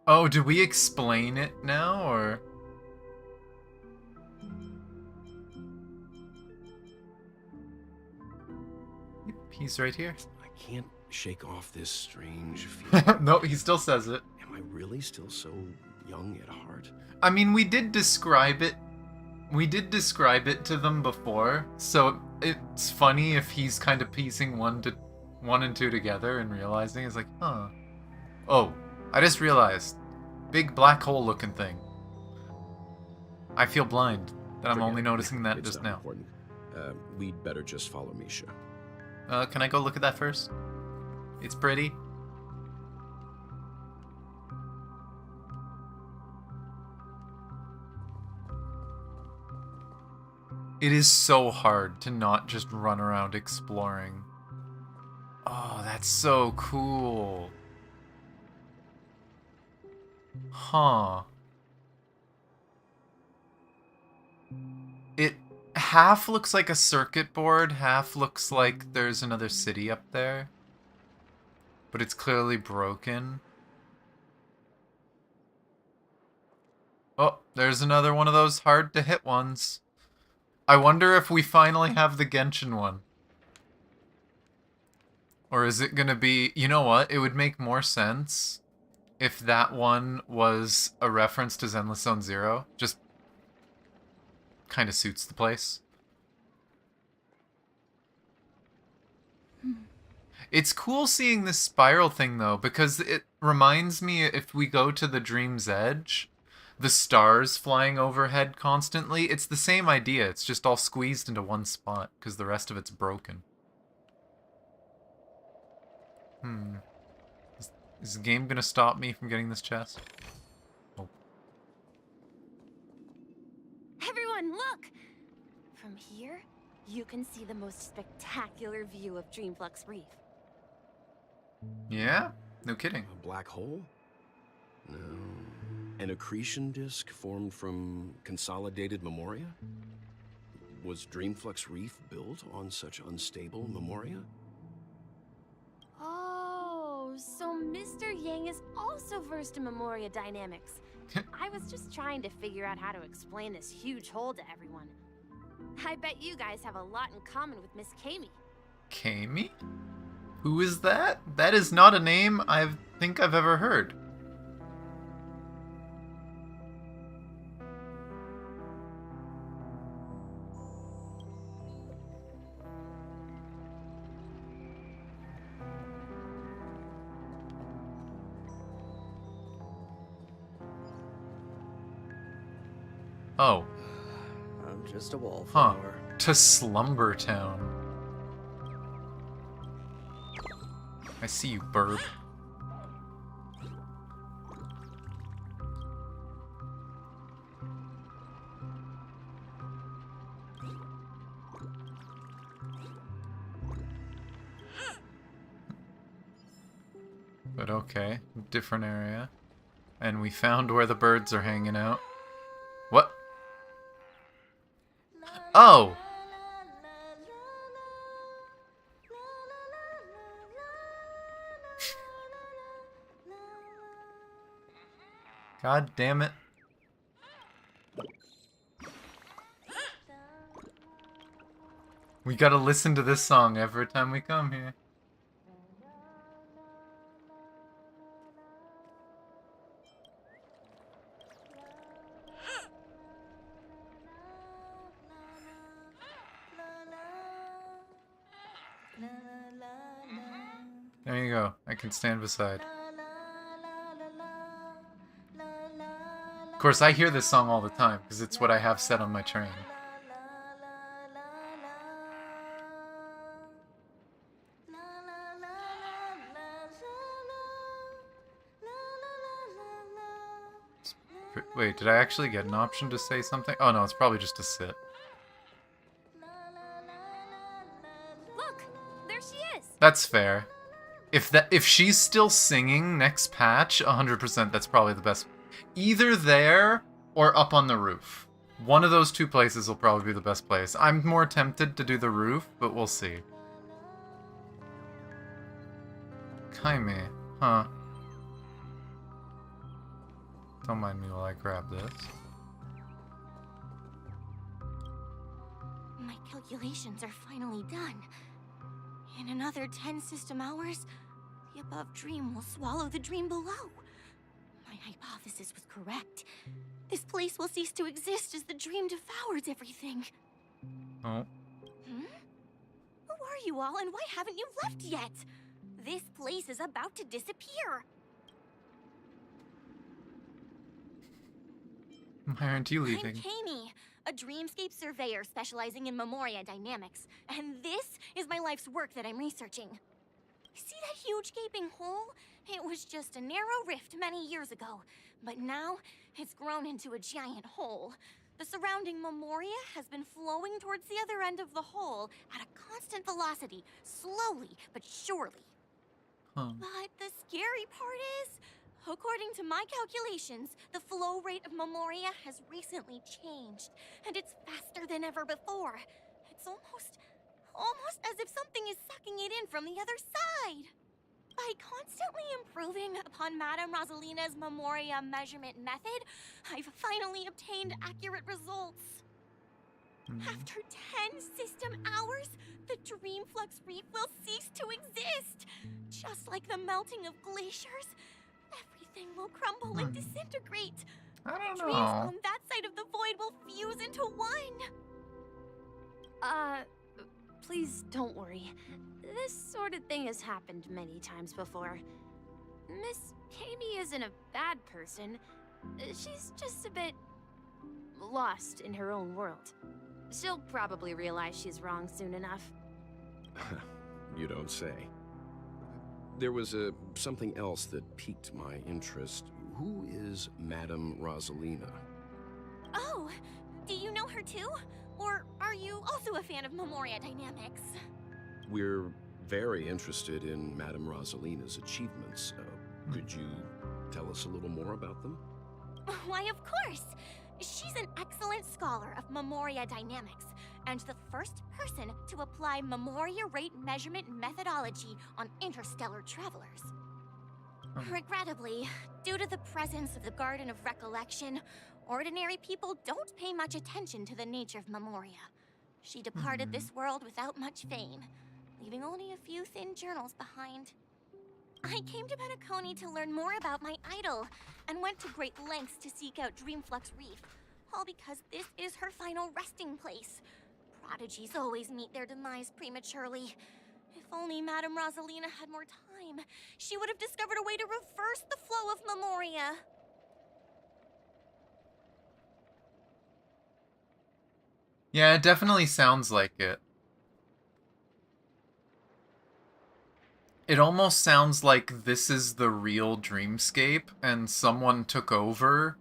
[SPEAKER 1] Oh, do we explain it now, or...? Yep, he's right here.
[SPEAKER 17] I can't shake off this strange feeling.
[SPEAKER 1] No, he still says it.
[SPEAKER 17] Am I really still so young at heart?
[SPEAKER 1] I mean, we did describe it. We did describe it to them before, so it's funny if he's kind of piecing one and two together and realizing it's like, huh. Oh, I just realized. Big black hole looking thing. I feel blind that I'm only noticing that just now.
[SPEAKER 17] Important. We'd better just follow Misha.
[SPEAKER 1] Can I go look at that first? It's pretty. It is so hard to not just run around exploring. Oh, that's so cool. Huh. It half looks like a circuit board, half looks like there's another city up there. But it's clearly broken. Oh, there's another one of those hard to hit ones. I wonder if we finally have the Genshin one. Or is it gonna be... You know what? It would make more sense if that one was a reference to Zenless Zone Zero. Just kind of suits the place. It's cool seeing this spiral thing, though, because it reminds me if we go to the Dream's Edge, the stars flying overhead constantly, it's the same idea. It's just all squeezed into one spot, because the rest of it's broken. Is the game gonna stop me from getting this chest? Oh.
[SPEAKER 6] Everyone, look! From here, you can see the most spectacular view of Dreamflux Reef.
[SPEAKER 1] Yeah? No kidding.
[SPEAKER 17] A black hole? No. An accretion disk formed from consolidated memoria? Was Dreamflux Reef built on such unstable memoria?
[SPEAKER 6] Oh, so Mr. Yang is also versed in memoria dynamics. I was just trying to figure out how to explain this huge hole to everyone. I bet you guys have a lot in common with Miss Kami.
[SPEAKER 1] Kami? Who is that? That is not a name I think I've ever heard. Oh.
[SPEAKER 19] I'm just a
[SPEAKER 1] Huh.
[SPEAKER 19] wallflower.
[SPEAKER 1] To Slumber Town. I see you, burb. But okay, different area. And we found where the birds are hanging out. What? Oh! God damn it. We gotta listen to this song every time we come here. There you go. I can stand beside. Of course, I hear this song all the time because it's what I have set on my train. Wait, did I actually get an option to say something? Oh no, it's probably just to sit.
[SPEAKER 6] Look, there she is.
[SPEAKER 1] That's fair. If she's still singing next patch, 100% that's probably the best. Either there or up on the roof. One of those two places will probably be the best place. I'm more tempted to do the roof, but we'll see. Kaime, huh? Don't mind me while I grab this.
[SPEAKER 10] My calculations are finally done. In another 10 system hours, the above dream will swallow the dream below. My hypothesis was correct. This place will cease to exist as the dream devours everything.
[SPEAKER 1] Oh.
[SPEAKER 10] Hmm? Who are you all, and why haven't you left yet? This place is about to disappear.
[SPEAKER 1] Why aren't you leaving?
[SPEAKER 10] I'm Kami, a Dreamscape surveyor specializing in Memoria dynamics, and this is my life's work that I'm researching. See that huge gaping hole? It was just a narrow rift many years ago, but now it's grown into a giant hole. The surrounding Memoria has been flowing towards the other end of the hole at a constant velocity, slowly but surely. But the scary part is, according to my calculations, the flow rate of Memoria has recently changed, and it's faster than ever before. It's almost as if something is sucking it in from the other side. By constantly improving upon Madame Rosalina's Memoria measurement method, I've finally obtained accurate results. After 10 system hours, the Dreamflux Reef will cease to exist. Just like the melting of glaciers, everything will crumble and disintegrate.
[SPEAKER 1] I don't
[SPEAKER 10] Dreams
[SPEAKER 1] know.
[SPEAKER 10] on that side of the void will fuse into one.
[SPEAKER 6] Please don't worry. This sort of thing has happened many times before. Miss Kami isn't a bad person. She's just a bit lost in her own world. She'll probably realize she's wrong soon enough.
[SPEAKER 17] You don't say. There was something else that piqued my interest. Who is Madame Rosalina?
[SPEAKER 10] Oh, do you know her too? Or are you also a fan of Memoria dynamics?
[SPEAKER 17] We're very interested in Madame Rosalina's achievements. Could you tell us a little more about them?
[SPEAKER 10] Why, of course! She's an excellent scholar of Memoria dynamics, and the first person to apply Memoria rate measurement methodology on interstellar travelers. Regrettably, due to the presence of the Garden of Recollection, ordinary people don't pay much attention to the nature of Memoria. She departed this world without much fame, leaving only a few thin journals behind. I came to Penacony to learn more about my idol, and went to great lengths to seek out Dreamflux Reef, all because this is her final resting place. Prodigies always meet their demise prematurely. If only Madame Rosalina had more time, she would have discovered a way to reverse the flow of Memoria.
[SPEAKER 1] Yeah, it definitely sounds like it. It almost sounds like this is the real Dreamscape, and someone took over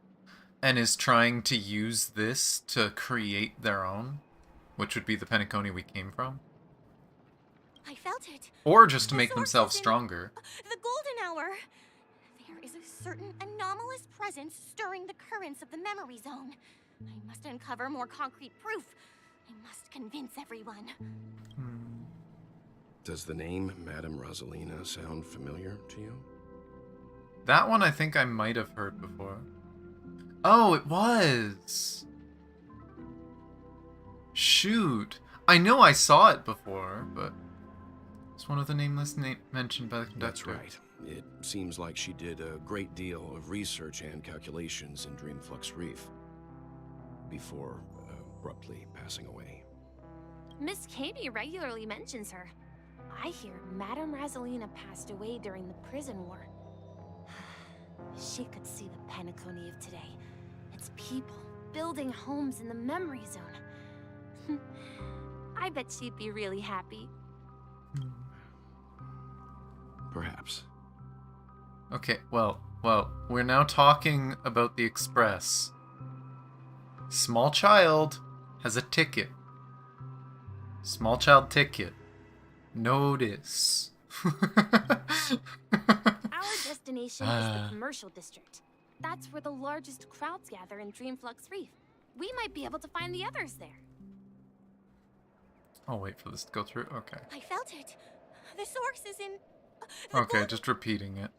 [SPEAKER 1] and is trying to use this to create their own, which would be the Penacony we came from.
[SPEAKER 10] I felt it.
[SPEAKER 1] Or just to
[SPEAKER 10] The
[SPEAKER 1] make
[SPEAKER 10] source
[SPEAKER 1] themselves
[SPEAKER 10] is in
[SPEAKER 1] stronger.
[SPEAKER 10] The golden hour. There is a certain anomalous presence stirring the currents of the memory zone. I must uncover more concrete proof. I must convince everyone.
[SPEAKER 17] Does the name Madame Rosalina sound familiar to you?
[SPEAKER 1] That one I think I might have heard before. Oh, it was! Shoot! I know I saw it before, but it's one of the nameless mentioned by the conductor.
[SPEAKER 17] That's right. It seems like she did a great deal of research and calculations in Dreamflux Reef before abruptly passing away.
[SPEAKER 5] Miss Katie regularly mentions her. I hear Madame Razelina passed away during the prison war. She could see the Penacony of today. Its people building homes in the memory zone. I bet she'd be really happy.
[SPEAKER 17] Perhaps.
[SPEAKER 1] Okay, well, we're now talking about the Express. Small child has a ticket. Small child ticket. Notice.
[SPEAKER 5] Our destination is the commercial district. That's where the largest crowds gather in Dreamflux Reef. We might be able to find the others there.
[SPEAKER 1] I'll wait for this to go through. Okay.
[SPEAKER 6] I felt it. The source is in...
[SPEAKER 1] Okay, just repeating it.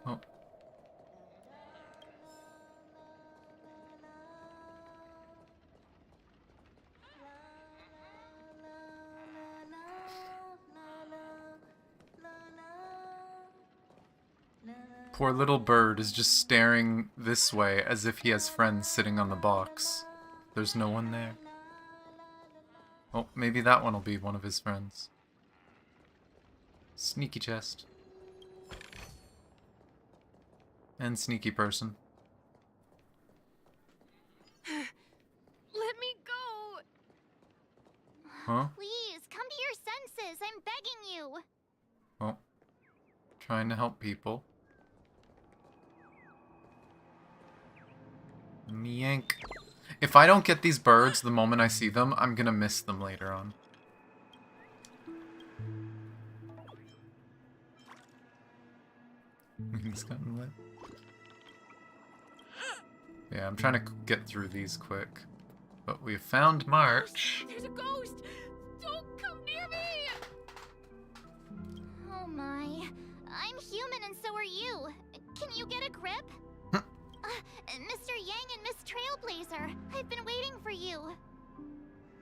[SPEAKER 1] Oh. Poor little bird is just staring this way as if he has friends sitting on the box. There's no one there. Oh, maybe that one will be one of his friends. Sneaky chest. And sneaky person.
[SPEAKER 5] Let me go!
[SPEAKER 1] Huh?
[SPEAKER 15] Please, come to your senses. I'm begging you.
[SPEAKER 1] Oh. Trying to help people. Yank. If I don't get these birds the moment I see them, I'm gonna miss them later on. He's gotten lit. Yeah, I'm trying to get through these quick. But we found March.
[SPEAKER 5] There's a ghost! Don't come near me!
[SPEAKER 15] Oh my. I'm human and so are you. Can you get a grip? Mr. Yang and Miss Trailblazer, I've been waiting for you.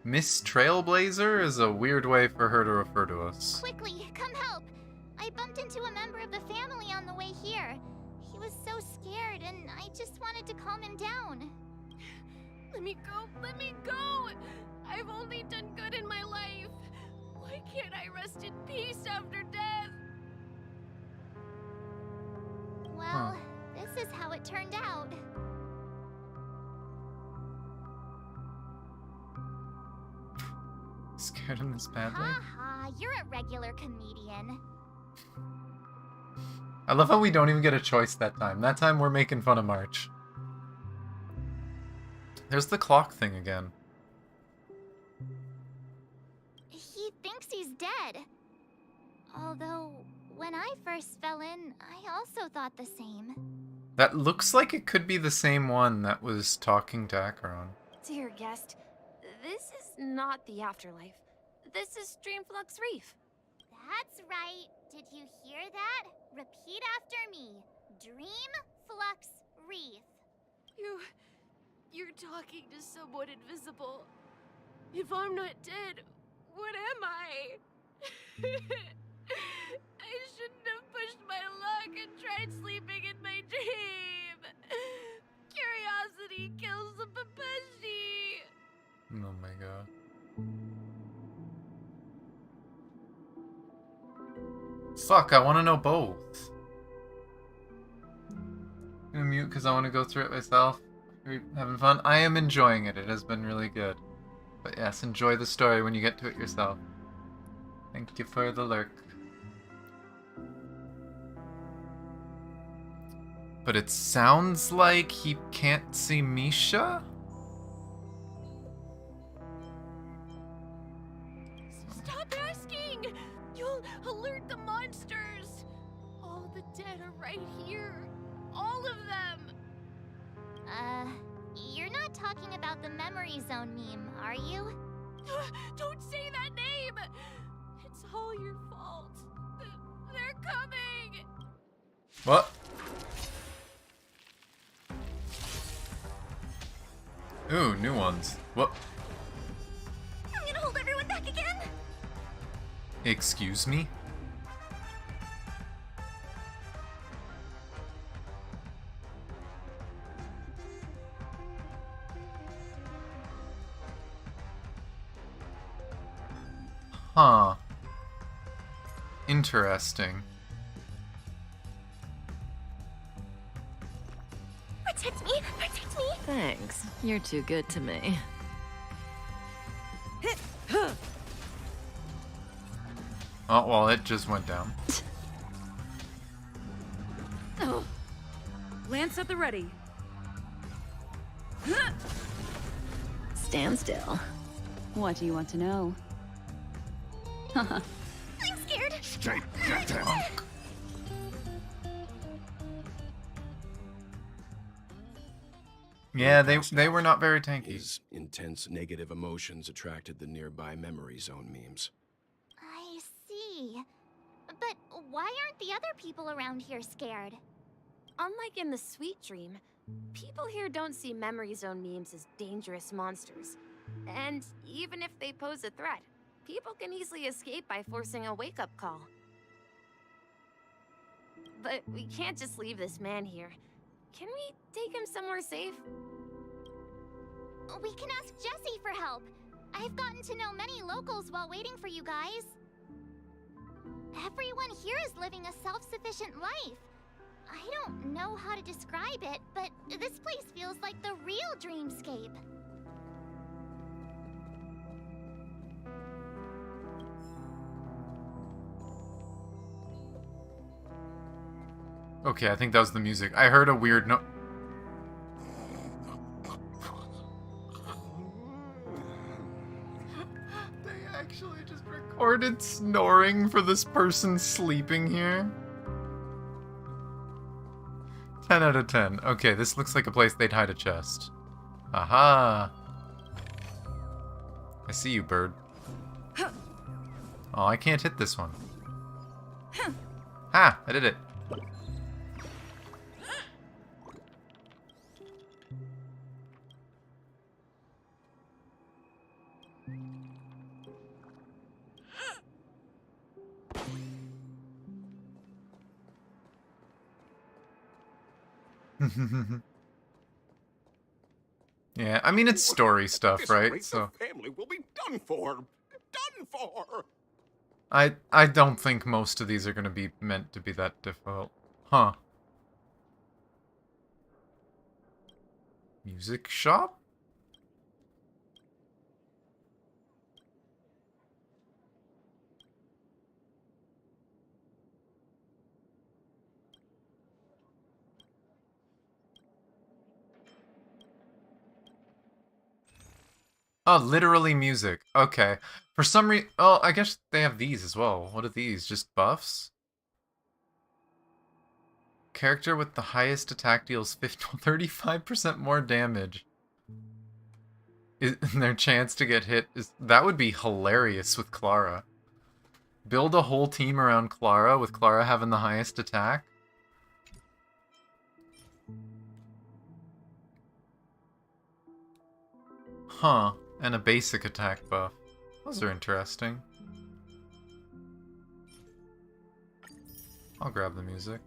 [SPEAKER 1] Miss Trailblazer is a weird way for her to refer to us.
[SPEAKER 15] Quickly, come help. I bumped into a member of the family on the way here. He was so scared and I just wanted to calm him down.
[SPEAKER 5] Let me go! Let me go! I've only done good in my life. Why can't I rest in peace after death?
[SPEAKER 15] Well, this is how it turned out.
[SPEAKER 1] Scared him this badly?
[SPEAKER 15] Haha, you're a regular comedian.
[SPEAKER 1] I love how we don't even get a choice that time. That time we're making fun of March. There's the clock thing again.
[SPEAKER 15] He thinks he's dead. Although, when I first fell in, I also thought the same.
[SPEAKER 1] That looks like it could be the same one that was talking to Acheron.
[SPEAKER 5] Dear guest, this is not the afterlife. This is Dreamflux Reef.
[SPEAKER 15] That's right. Did you hear that? Repeat after me. Dreamflux Reef.
[SPEAKER 5] You're talking to someone invisible. If I'm not dead, what am I? I shouldn't have pushed my luck and tried sleeping in my dream. Curiosity kills the papashi.
[SPEAKER 1] Oh my god. Fuck, I want to know both. I'm gonna mute because I want to go through it myself. Are you having fun? I am enjoying it. It has been really good. But yes, enjoy the story when you get to it yourself. Thank you for the lurk. But it sounds like he can't see Misha?
[SPEAKER 5] Stop asking! You'll alert the monsters! All the dead are right here. All of them!
[SPEAKER 15] You're not talking about the memory zone meme, are you?
[SPEAKER 5] Don't say that name! It's all your fault. They're coming!
[SPEAKER 1] What? Ooh, new ones. What?
[SPEAKER 10] I'm gonna hold everyone back again.
[SPEAKER 1] Excuse me? Huh. Interesting.
[SPEAKER 10] Protect me! Protect me!
[SPEAKER 2] Thanks. You're too good to me.
[SPEAKER 1] Oh, well, it just went down.
[SPEAKER 9] Oh. Lance at the ready.
[SPEAKER 2] Stand still.
[SPEAKER 9] What do you want to know?
[SPEAKER 10] I'm scared.
[SPEAKER 13] Stay down.
[SPEAKER 1] Yeah, they were not very tanky.
[SPEAKER 17] His intense negative emotions attracted the nearby memory zone memes.
[SPEAKER 10] I see. But why aren't the other people around here scared?
[SPEAKER 5] Unlike in the Sweet Dream, people here don't see memory zone memes as dangerous monsters. And even if they pose a threat, people can easily escape by forcing a wake-up call. But we can't just leave this man here. Can we take him somewhere safe?
[SPEAKER 10] We can ask Jessie for help. I've gotten to know many locals while waiting for you guys. Everyone here is living a self-sufficient life. I don't know how to describe it, but this place feels like the real Dreamscape.
[SPEAKER 1] Okay, I think that was the music. I heard a weird no- They actually just recorded snoring for this person sleeping here? 10 out of 10. Okay, this looks like a place they'd hide a chest. Aha! I see you, bird. Oh, I can't hit this one. Ha! I did it. Yeah, I mean, it's story stuff, right? So
[SPEAKER 3] The family will be done for. Done for.
[SPEAKER 1] I don't think most of these are going to be meant to be that difficult. Huh. Music shop? Oh, literally music. Okay. For some reason... Oh, I guess they have these as well. What are these? Just buffs? Character with the highest attack deals 35% more damage. Their chance to get hit is... That would be hilarious with Clara. Build a whole team around Clara, with Clara having the highest attack. Huh. And a basic attack buff. Those are interesting. I'll grab the music.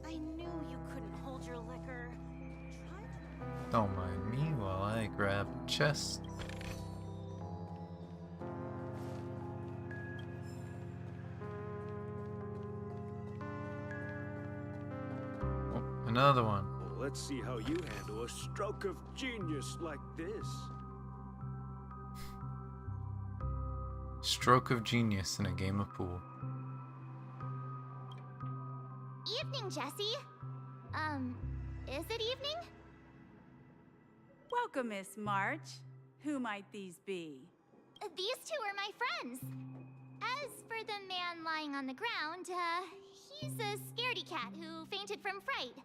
[SPEAKER 12] I knew you couldn't hold your liquor.
[SPEAKER 1] Don't mind me while I grab a chest. Oh, another one.
[SPEAKER 4] Let's see how you handle a stroke of genius like this.
[SPEAKER 1] Stroke of genius in a game of pool.
[SPEAKER 10] Evening, Jessie. Is it evening?
[SPEAKER 8] Welcome, Miss March. Who might these be?
[SPEAKER 10] These two are my friends. As for the man lying on the ground, he's a scaredy cat who fainted from fright.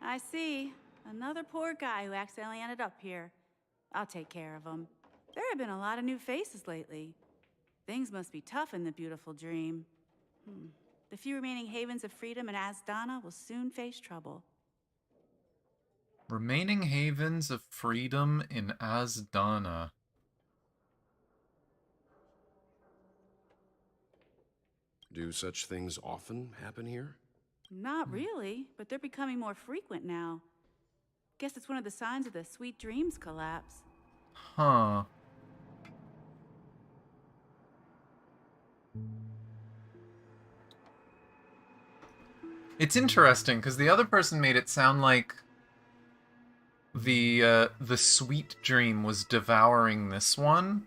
[SPEAKER 8] I see. Another poor guy who accidentally ended up here. I'll take care of him. There have been a lot of new faces lately. Things must be tough in the beautiful dream. The few remaining havens of freedom in Asdana will soon face trouble.
[SPEAKER 1] Remaining havens of freedom in Asdana.
[SPEAKER 17] Do such things often happen here?
[SPEAKER 8] Not really, but they're becoming more frequent now. Guess it's one of the signs of the Sweet Dreams collapse.
[SPEAKER 1] Huh. It's interesting because the other person made it sound like the Sweet Dream was devouring this one.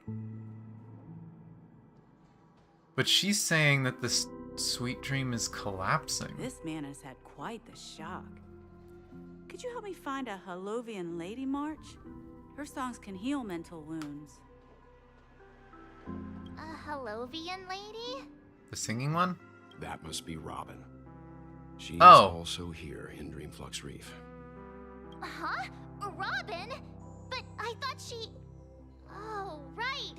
[SPEAKER 1] But she's saying that this Sweet Dream is collapsing.
[SPEAKER 8] This man has had quite the shock. Could you help me find a Halovian lady, March? Her songs can heal mental wounds.
[SPEAKER 15] A Halovian lady?
[SPEAKER 1] The singing one?
[SPEAKER 17] That must be Robin. She's
[SPEAKER 1] Oh.
[SPEAKER 17] also here in Dreamflux Reef.
[SPEAKER 15] Huh? Robin? But I thought she... Oh, right.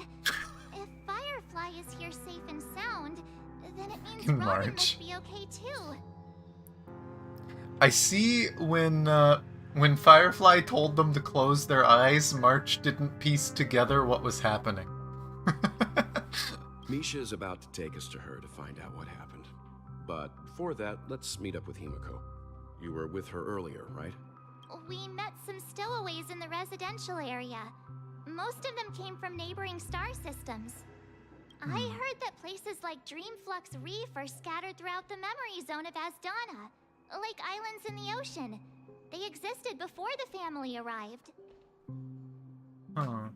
[SPEAKER 15] If Firefly is here safe and sound, then it means Robin
[SPEAKER 1] March.
[SPEAKER 15] must be okay too.
[SPEAKER 1] I see when Firefly told them to close their eyes, March didn't piece together what was happening.
[SPEAKER 17] Misha is about to take us to her to find out what happened. But before that, let's meet up with Himiko. You were with her earlier, right?
[SPEAKER 15] We met some stowaways in the residential area. Most of them came from neighboring star systems. I heard that places like Dreamflux Reef are scattered throughout the memory zone of Asdana, like islands in the ocean. They existed before the family arrived.
[SPEAKER 1] Huh.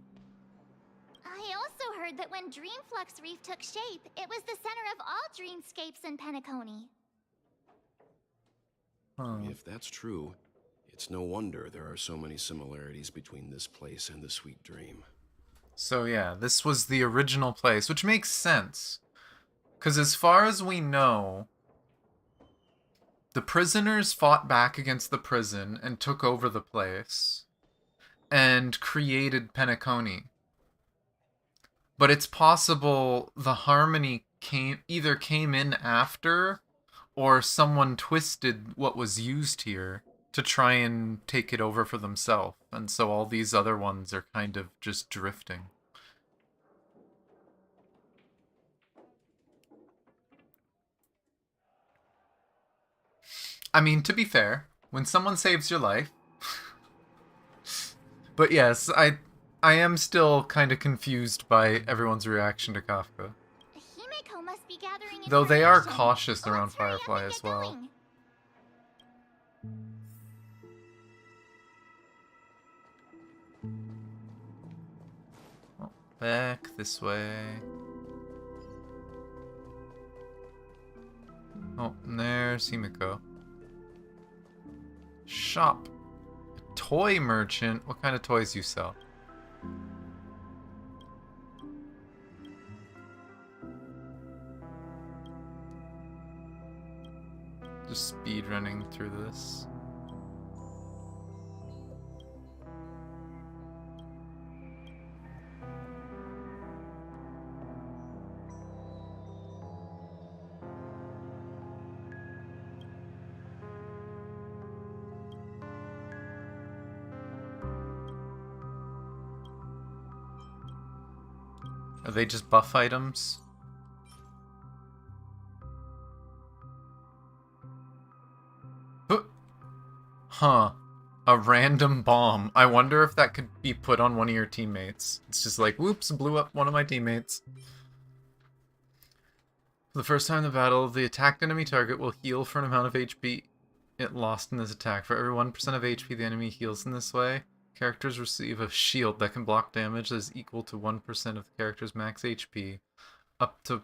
[SPEAKER 15] I also heard that when Dreamflux Reef took shape, it was the center of all dreamscapes in Penacony.
[SPEAKER 17] If that's true, it's no wonder there are so many similarities between this place and the Sweet Dream.
[SPEAKER 1] So yeah, this was the original place, which makes sense. Because as far as we know, the prisoners fought back against the prison and took over the place and created Penacony. But it's possible the Harmony either came in after or someone twisted what was used here to try and take it over for themselves. And so all these other ones are kind of just drifting. I mean, to be fair, when someone saves your life... But yes, I am still kind of confused by everyone's reaction to Kafka.
[SPEAKER 15] Himiko must be gathering
[SPEAKER 1] Though they are
[SPEAKER 15] information.
[SPEAKER 1] cautious around
[SPEAKER 15] Let's hurry up
[SPEAKER 1] Firefly
[SPEAKER 15] and
[SPEAKER 1] as
[SPEAKER 15] get
[SPEAKER 1] well.
[SPEAKER 15] going.
[SPEAKER 1] Back this way. Oh, and there's Himiko. Shop. A toy merchant. What kind of toys you sell? Just speed running through this. Are they just buff items? Huh. A random bomb. I wonder if that could be put on one of your teammates. It's just like, whoops, blew up one of my teammates. For the first time in the battle, the attacked enemy target will heal for an amount of HP it lost in this attack. For every 1% of HP the enemy heals in this way, characters receive a shield that can block damage that is equal to 1% of the character's max HP, up to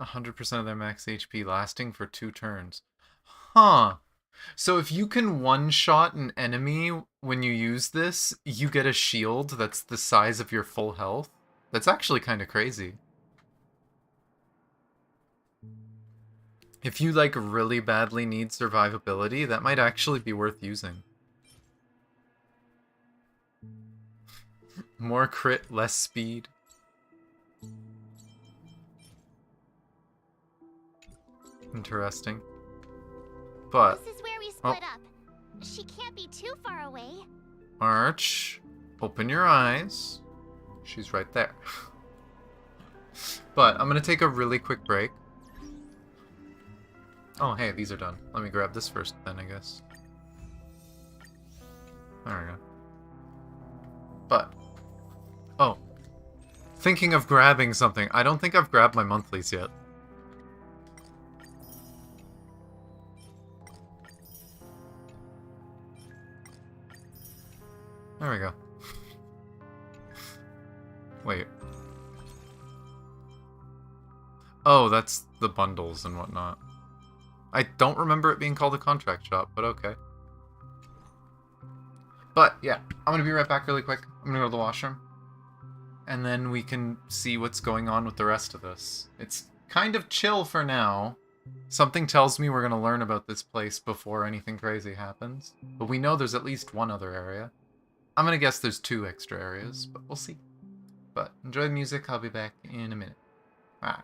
[SPEAKER 1] 100% of their max HP, lasting for 2 turns. Huh. So if you can one-shot an enemy when you use this, you get a shield that's the size of your full health? That's actually kind of crazy. If you, like, really badly need survivability, that might actually be worth using. More crit, less speed. Interesting. But
[SPEAKER 15] This is where we split up. She can't be too far away.
[SPEAKER 1] Arch, open your eyes. She's right there. But I'm gonna take a really quick break. Oh, hey, these are done. Let me grab this first then, I guess. There we go. But, oh, thinking of grabbing something. I don't think I've grabbed my monthlies yet. There we go. Wait. Oh, that's the bundles and whatnot. I don't remember it being called a contract shop, but okay. But, yeah, I'm gonna be right back really quick. I'm gonna go to the washroom. And then we can see what's going on with the rest of this. It's kind of chill for now. Something tells me we're gonna learn about this place before anything crazy happens. But we know there's at least one other area. I'm gonna guess there's 2 extra areas, but we'll see. But enjoy the music, I'll be back in a minute. Bye.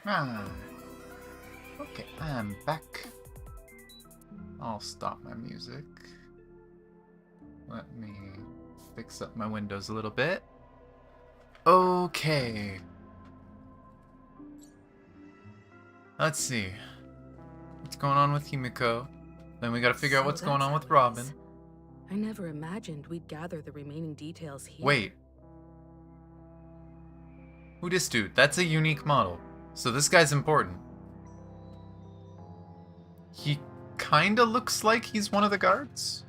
[SPEAKER 1] Ah. Okay, I'm back. I'll stop my music. Let me fix up my windows a little bit. Okay. Let's see. What's going on with Himiko? Then we gotta figure out what's going on with Robin.
[SPEAKER 18] I never imagined we'd gather the remaining details here.
[SPEAKER 1] Wait. Who this dude? That's a unique model. So this guy's important. He kinda looks like he's one of the guards.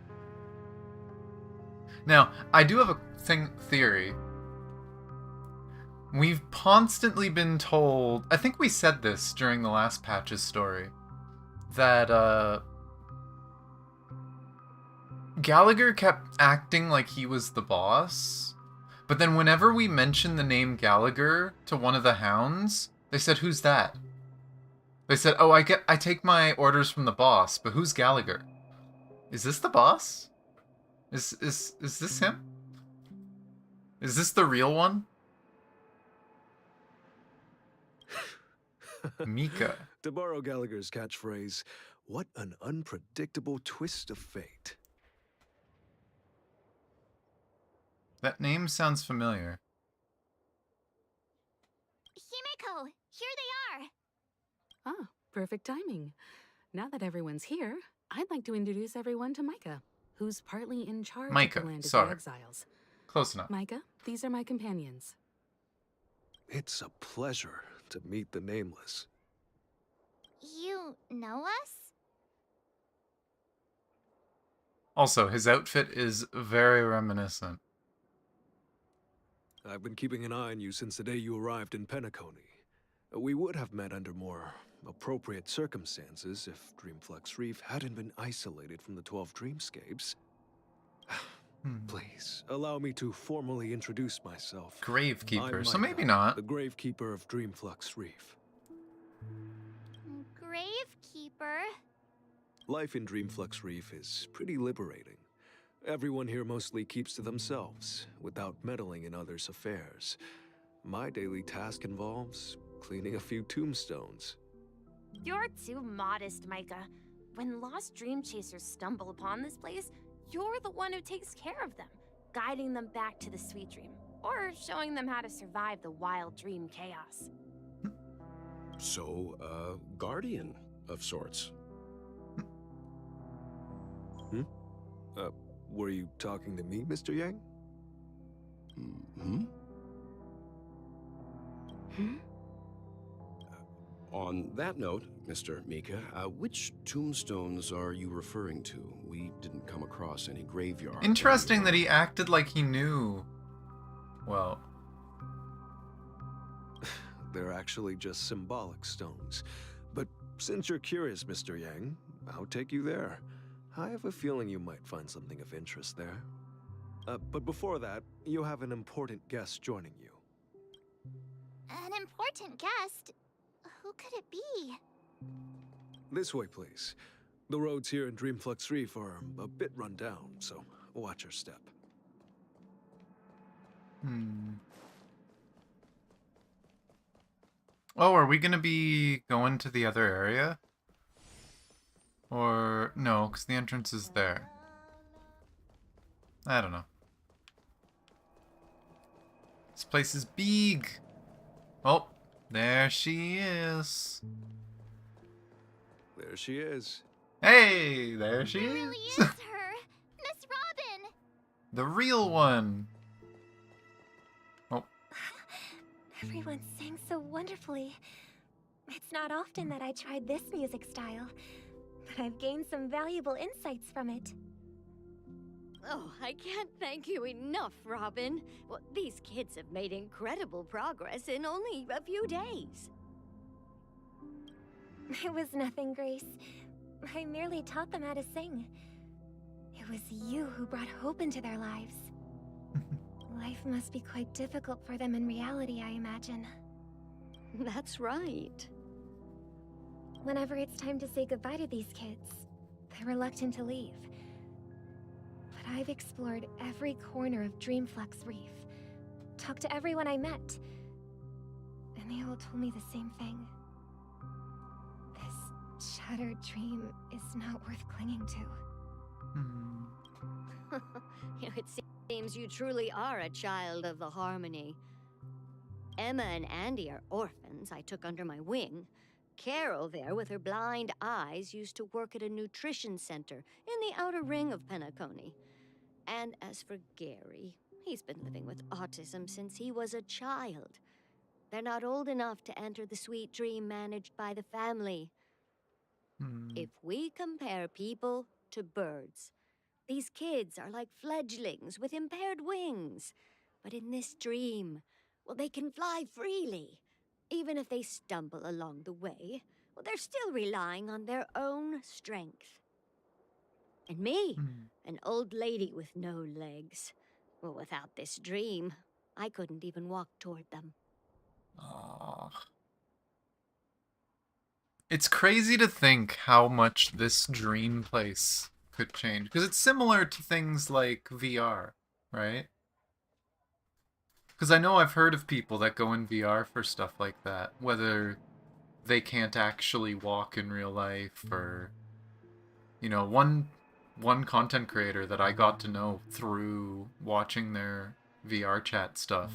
[SPEAKER 1] Now, I do have a theory. We've constantly been told, I think we said this during the last patch's story, that Gallagher kept acting like he was the boss, but then whenever we mentioned the name Gallagher to one of the hounds, they said, "Who's that?" They said, "Oh, I take my orders from the boss, but who's Gallagher? Is this the boss? Is this him? Is this the real one?" Mika.
[SPEAKER 13] To borrow Gallagher's catchphrase, what an unpredictable twist of fate.
[SPEAKER 1] That name sounds familiar.
[SPEAKER 15] Himeko, here they are.
[SPEAKER 9] Ah, perfect timing. Now that everyone's here, I'd like to introduce everyone to Micah, who's partly in charge of the land of the exiles.
[SPEAKER 1] Close enough.
[SPEAKER 9] Micah, these are my companions.
[SPEAKER 13] It's a pleasure to meet the Nameless.
[SPEAKER 15] You know us?
[SPEAKER 1] Also, his outfit is very reminiscent.
[SPEAKER 13] I've been keeping an eye on you since the day you arrived in Penacony. We would have met under more appropriate circumstances if Dreamflux Reef hadn't been isolated from the 12 Dreamscapes. Please, allow me to formally introduce myself.
[SPEAKER 1] Gravekeeper,
[SPEAKER 13] I'm
[SPEAKER 1] so
[SPEAKER 13] Micah,
[SPEAKER 1] maybe not.
[SPEAKER 13] The Gravekeeper of Dreamflux Reef.
[SPEAKER 15] Gravekeeper?
[SPEAKER 13] Life in Dreamflux Reef is pretty liberating. Everyone here mostly keeps to themselves, without meddling in others' affairs. My daily task involves cleaning a few tombstones.
[SPEAKER 5] You're too modest, Micah. When lost dream chasers stumble upon this place, you're the one who takes care of them, guiding them back to the sweet dream, or showing them how to survive the wild dream chaos.
[SPEAKER 17] So, guardian of sorts.
[SPEAKER 13] Were you talking to me, Mr. Yang?
[SPEAKER 17] On that note, Mr. Mika, which tombstones are you referring to? We didn't come across any graveyard.
[SPEAKER 1] Interesting that he acted like he knew. Well,
[SPEAKER 13] They're actually just symbolic stones. But since you're curious, Mr. Yang, I'll take you there. I have a feeling you might find something of interest there. But before that, you have an important guest joining you.
[SPEAKER 15] An important guest? Who could it be?
[SPEAKER 13] This way, please. The roads here in Dreamflux Reef are a bit run down, so watch your step.
[SPEAKER 1] Oh, are we gonna be going to the other area? Or no, because the entrance is there. I don't know. This place is big. Oh, there she is.
[SPEAKER 13] There she is.
[SPEAKER 1] Hey, there she
[SPEAKER 15] It
[SPEAKER 1] is.
[SPEAKER 15] really is her! Miss Robin!
[SPEAKER 1] The real one. Oh,
[SPEAKER 7] Everyone sang so wonderfully. It's not often that I tried this music style, but I've gained some valuable insights from it.
[SPEAKER 20] Oh, I can't thank you enough, Robin. Well, these kids have made incredible progress in only a few days.
[SPEAKER 7] It was nothing, Grace. I merely taught them how to sing. It was you who brought hope into their lives. Life must be quite difficult for them in reality, I imagine.
[SPEAKER 20] That's right.
[SPEAKER 7] Whenever it's time to say goodbye to these kids, they're reluctant to leave. But I've explored every corner of Dreamflux Reef, talked to everyone I met, and they all told me the same thing. This shattered dream is not worth clinging to.
[SPEAKER 20] It seems you truly are a child of the Harmony. Emma and Andy are orphans I took under my wing. Carol there, with her blind eyes, used to work at a nutrition center in the outer ring of Penacony. And as for Gary, he's been living with autism since he was a child. They're not old enough to enter the sweet dream managed by the family. If we compare people to birds, these kids are like fledglings with impaired wings. But in this dream, well, they can fly freely. Even if they stumble along the way, well, they're still relying on their own strength. And me, an old lady with no legs. Well, without this dream, I couldn't even walk toward them.
[SPEAKER 1] Aww. It's crazy to think how much this dream place could change. Because it's similar to things like VR, right? Because I know I've heard of people that go in VR for stuff like that. Whether they can't actually walk in real life or... You know, one content creator that I got to know through watching their VR chat stuff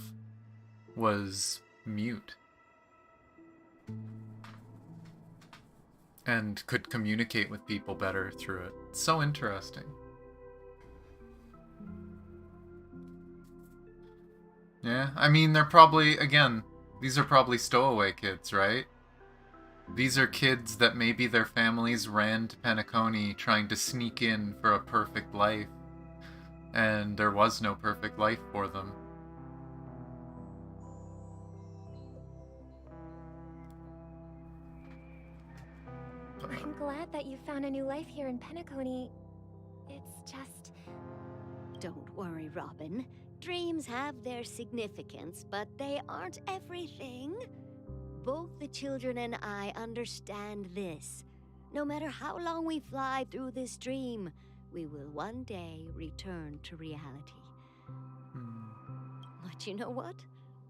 [SPEAKER 1] was mute. And could communicate with people better through it. It's so interesting. Yeah, I mean, they're probably, again, these are probably stowaway kids, right? These are kids that maybe their families ran to Penacony trying to sneak in for a perfect life. And there was no perfect life for them.
[SPEAKER 7] I'm glad that you found a new life here in Penacony. It's just...
[SPEAKER 20] Don't worry, Robin. Dreams have their significance, but they aren't everything. Both the children and I understand this. No matter how long we fly through this dream, we will one day return to reality. But you know what?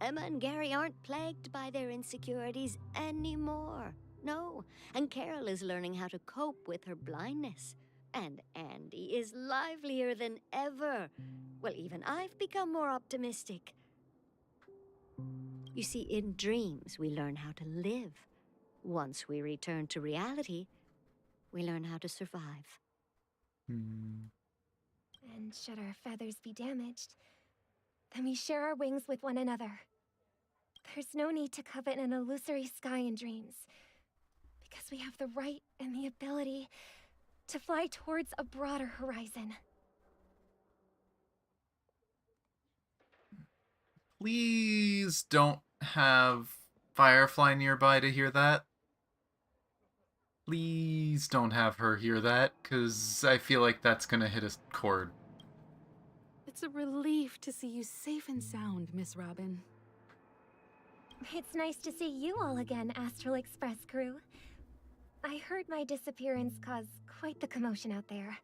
[SPEAKER 20] Emma and Gary aren't plagued by their insecurities anymore. No, and Carol is learning how to cope with her blindness. And Andy is livelier than ever. Well, even I've become more optimistic. You see, in dreams, we learn how to live. Once we return to reality, we learn how to survive.
[SPEAKER 7] And should our feathers be damaged, then we share our wings with one another. There's no need to covet an illusory sky in dreams, because we have the right and the ability to fly towards a broader horizon.
[SPEAKER 1] Please don't have Firefly nearby to hear that. Please don't have her hear that, because I feel like that's gonna hit a chord.
[SPEAKER 18] It's a relief to see you safe and sound, Miss Robin.
[SPEAKER 7] It's nice to see you all again, Astral Express crew. I heard my disappearance caused quite the commotion out there.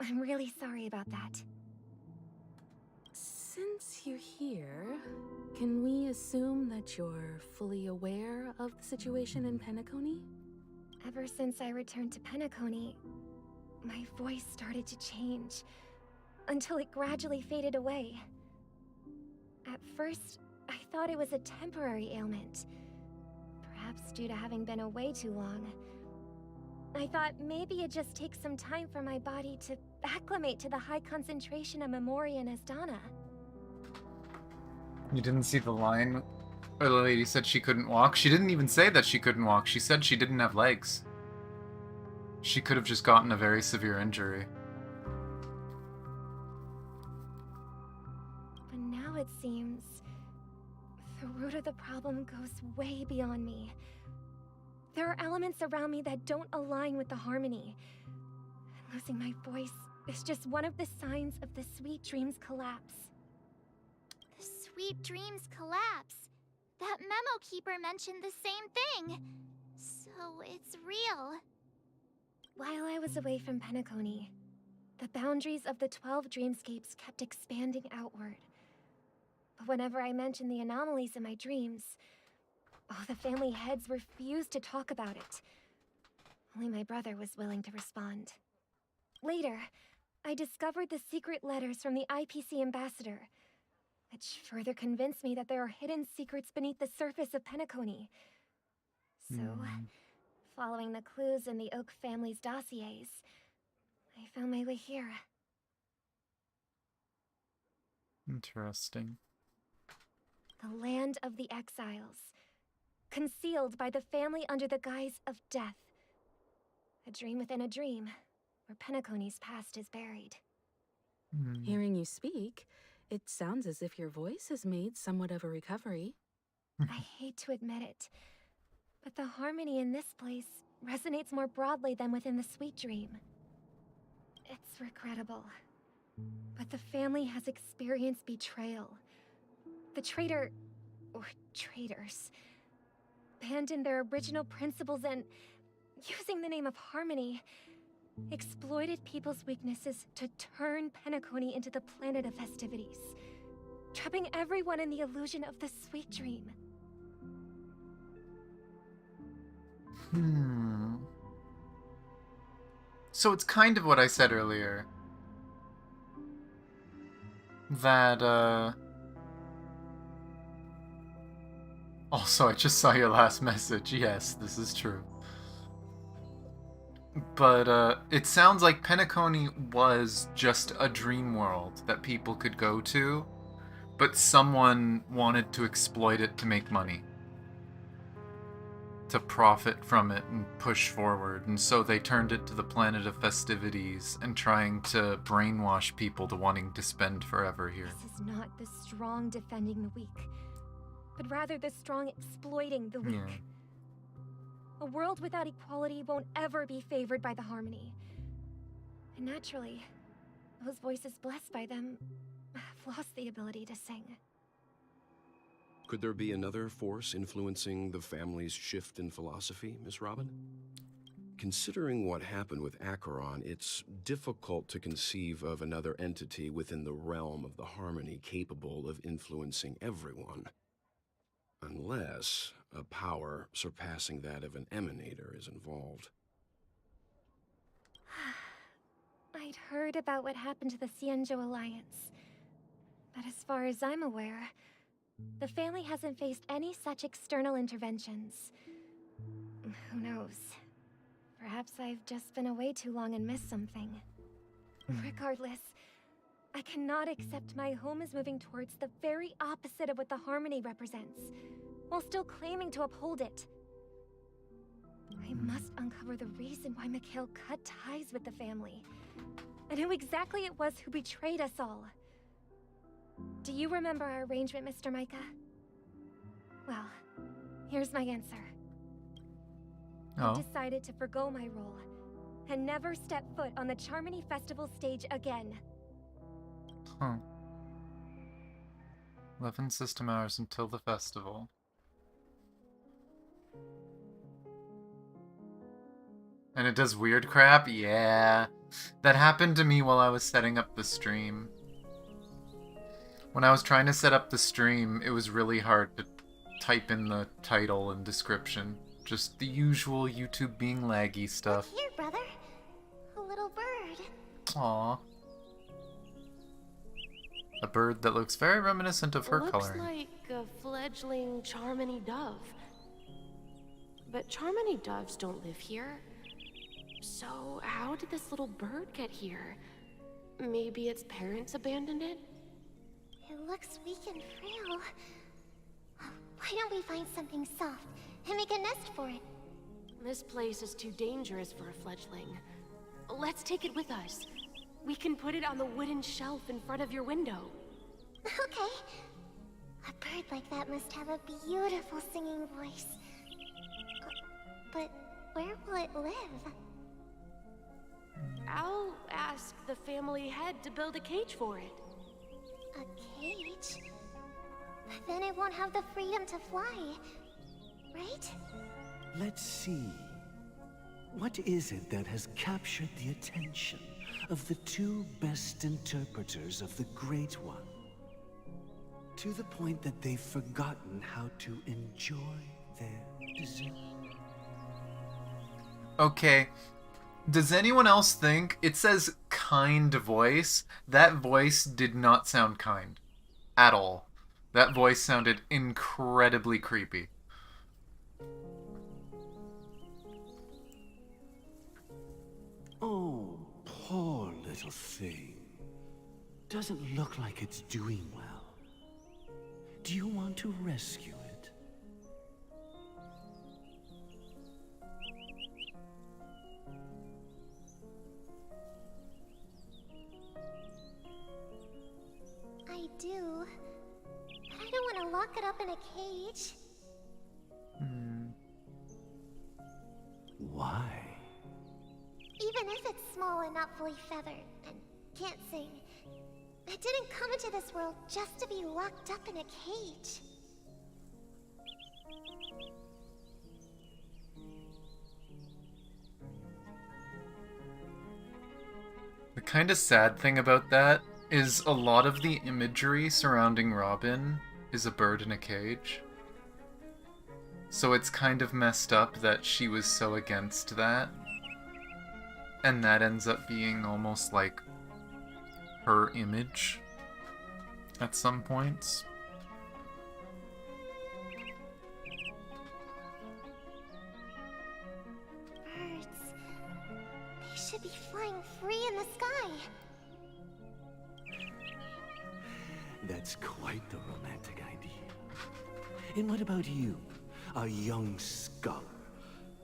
[SPEAKER 7] I'm really sorry about that.
[SPEAKER 18] Since you're here, can we assume that you're fully aware of the situation in Penacony?
[SPEAKER 7] Ever since I returned to Penacony, my voice started to change, until it gradually faded away. At first, I thought it was a temporary ailment, perhaps due to having been away too long. I thought maybe it just takes some time for my body to acclimate to the high concentration of Memoria and Asdana.
[SPEAKER 1] You didn't see the line where the lady said she couldn't walk? She didn't even say that she couldn't walk. She said she didn't have legs. She could have just gotten a very severe injury.
[SPEAKER 7] But now it seems the root of the problem goes way beyond me. There are elements around me that don't align with the harmony. And losing my voice is just one of the signs of the Sweet Dreams collapse.
[SPEAKER 15] The Sweet Dreams collapse. That memo keeper mentioned the same thing. So it's real.
[SPEAKER 7] While I was away from Penacony, the boundaries of the 12 dreamscapes kept expanding outward. But whenever I mentioned the anomalies in my dreams, the family heads refused to talk about it. Only my brother was willing to respond. Later, I discovered the secret letters from the IPC ambassador, which further convinced me that there are hidden secrets beneath the surface of Penacony. So, following the clues in the Oak family's dossiers, I found my way here.
[SPEAKER 1] Interesting.
[SPEAKER 7] The land of the exiles. Concealed by the family under the guise of death. A dream within a dream, where Penacony's past is buried.
[SPEAKER 18] Hearing you speak, it sounds as if your voice has made somewhat of a recovery.
[SPEAKER 7] I hate to admit it, but the harmony in this place resonates more broadly than within the sweet dream. It's regrettable, but the family has experienced betrayal. The traitor, or traitors, abandoned their original principles and, using the name of harmony, exploited people's weaknesses to turn Penacony into the planet of festivities, trapping everyone in the illusion of the sweet dream.
[SPEAKER 1] So it's kind of what I said earlier. That, Also, I just saw your last message. Yes, this is true. But, it sounds like Penacony was just a dream world that people could go to, but someone wanted to exploit it to make money. To profit from it and push forward, and so they turned it to the planet of festivities and trying to brainwash people to wanting to spend forever here.
[SPEAKER 7] This is not the strong defending the weak, but rather the strong exploiting the weak.
[SPEAKER 1] Yeah.
[SPEAKER 7] A world without equality won't ever be favored by the harmony. And naturally, those voices blessed by them have lost the ability to sing.
[SPEAKER 17] Could there be another force influencing the family's shift in philosophy, Miss Robin? Considering what happened with Acheron, it's difficult to conceive of another entity within the realm of the harmony capable of influencing everyone. Unless a power surpassing that of an emanator is involved.
[SPEAKER 7] I'd heard about what happened to the Cienjo Alliance. But as far as I'm aware, the family hasn't faced any such external interventions. Who knows? Perhaps I've just been away too long and missed something. Regardless, I cannot accept my home is moving towards the very opposite of what the harmony represents, while still claiming to uphold it. I must uncover the reason why Mikhail cut ties with the family, and who exactly it was who betrayed us all. Do you remember our arrangement, Mr. Micah? Well, here's my answer. I decided to forgo my role, and never step foot on the Charmony Festival stage again.
[SPEAKER 1] Huh. 11 system hours until the festival. And it does weird crap? Yeah. That happened to me while I was setting up the stream. When I was trying to set up the stream, it was really hard to type in the title and description. Just the usual YouTube being laggy stuff.
[SPEAKER 15] Look here, brother. A little bird.
[SPEAKER 1] Aww. A bird that looks very reminiscent of her coloring.
[SPEAKER 11] Looks like a fledgling Charmony dove. But Charmony doves don't live here. So how did this little bird get here? Maybe its parents abandoned it?
[SPEAKER 15] It looks weak and frail. Why don't we find something soft and make a nest for it?
[SPEAKER 11] This place is too dangerous for a fledgling. Let's take it with us. We can put it on the wooden shelf in front of your window.
[SPEAKER 15] Okay. A bird like that must have a beautiful singing voice. But where will it live?
[SPEAKER 11] I'll ask the family head to build a cage for it.
[SPEAKER 15] A cage? But then it won't have the freedom to fly, right?
[SPEAKER 4] Let's see. What is it that has captured the attention of the two best interpreters of the Great One? To the point that they've forgotten how to enjoy their dessert.
[SPEAKER 1] Okay. Does anyone else think it says kind voice? That voice did not sound kind. At all. That voice sounded incredibly creepy.
[SPEAKER 4] Oh, poor little thing. Doesn't look like it's doing well. Do you want to rescue it?
[SPEAKER 6] I do. But I don't want to lock it up in a cage.
[SPEAKER 4] Why?
[SPEAKER 6] Even if it's small and not fully feathered and can't sing, it didn't come into this world just to be locked up in a cage.
[SPEAKER 1] The kind of sad thing about that is a lot of the imagery surrounding Robin is a bird in a cage. So it's kind of messed up that she was so against that. And that ends up being almost like her image at some points.
[SPEAKER 6] Birds. They should be flying free in the sky.
[SPEAKER 4] That's quite the romantic idea. And what about you, a young scholar?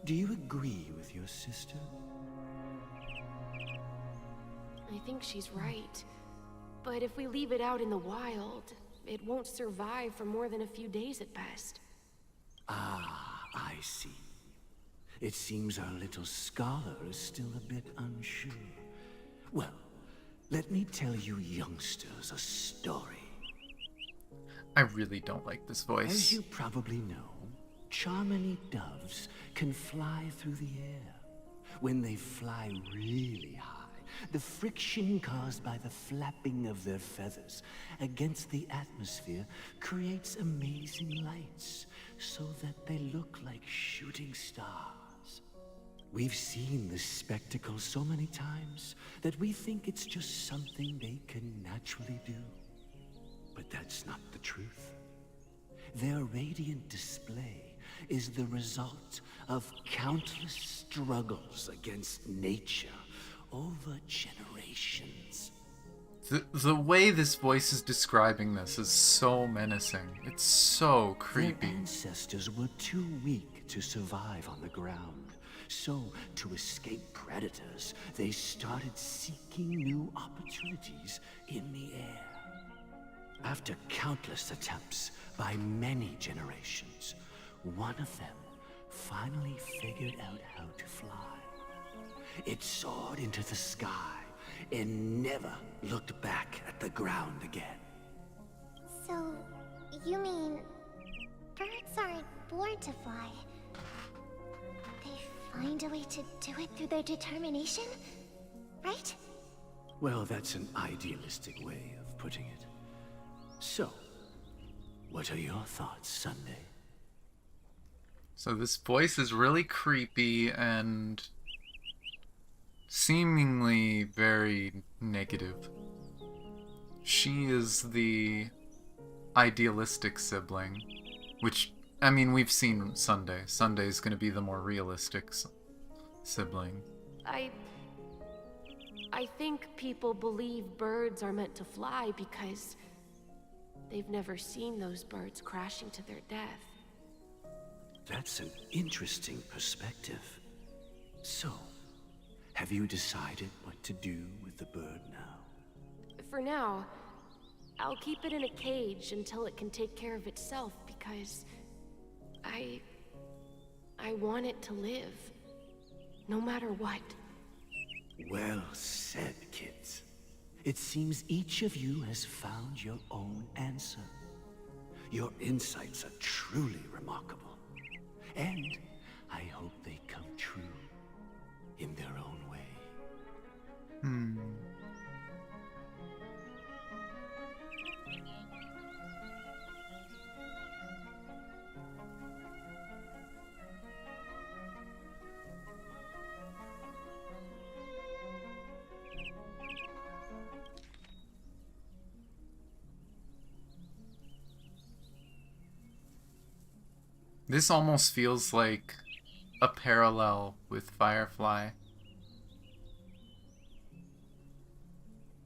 [SPEAKER 4] Do you agree with your sister?
[SPEAKER 11] I think she's right. But if we leave it out in the wild, it won't survive for more than a few days at best.
[SPEAKER 4] Ah, I see. It seems our little scholar is still a bit unsure. Well, let me tell you youngsters a story.
[SPEAKER 1] I really don't like this voice.
[SPEAKER 4] As you probably know, Charmony doves can fly through the air. When they fly really high, the friction caused by the flapping of their feathers against the atmosphere creates amazing lights, so that they look like shooting stars. We've seen this spectacle so many times that we think it's just something they can naturally do. But that's not the truth. Their radiant display is the result of countless struggles against nature over generations.
[SPEAKER 1] The way this voice is describing this is so menacing. It's so creepy.
[SPEAKER 4] Their ancestors were too weak to survive on the ground. So, to escape predators, they started seeking new opportunities in the air. After countless attempts by many generations, one of them finally figured out how to fly. It soared into the sky and never looked back at the ground again.
[SPEAKER 6] So, you mean birds aren't born to fly? They find a way to do it through their determination, right?
[SPEAKER 4] Well, that's an idealistic way of putting it. So, what are your thoughts, Sunday?
[SPEAKER 1] So this voice is really creepy and seemingly very negative. She is the idealistic sibling, which, I mean, we've seen Sunday. Sunday's gonna be the more realistic sibling.
[SPEAKER 11] I think people believe birds are meant to fly because they've never seen those birds crashing to their death.
[SPEAKER 4] That's an interesting perspective. So, have you decided what to do with the bird now?
[SPEAKER 11] For now, I'll keep it in a cage until it can take care of itself because I want it to live, no matter what.
[SPEAKER 4] Well said, kids. It seems each of you has found your own answer. Your insights are truly remarkable. And I hope they come true in their own way.
[SPEAKER 1] This almost feels like a parallel with Firefly.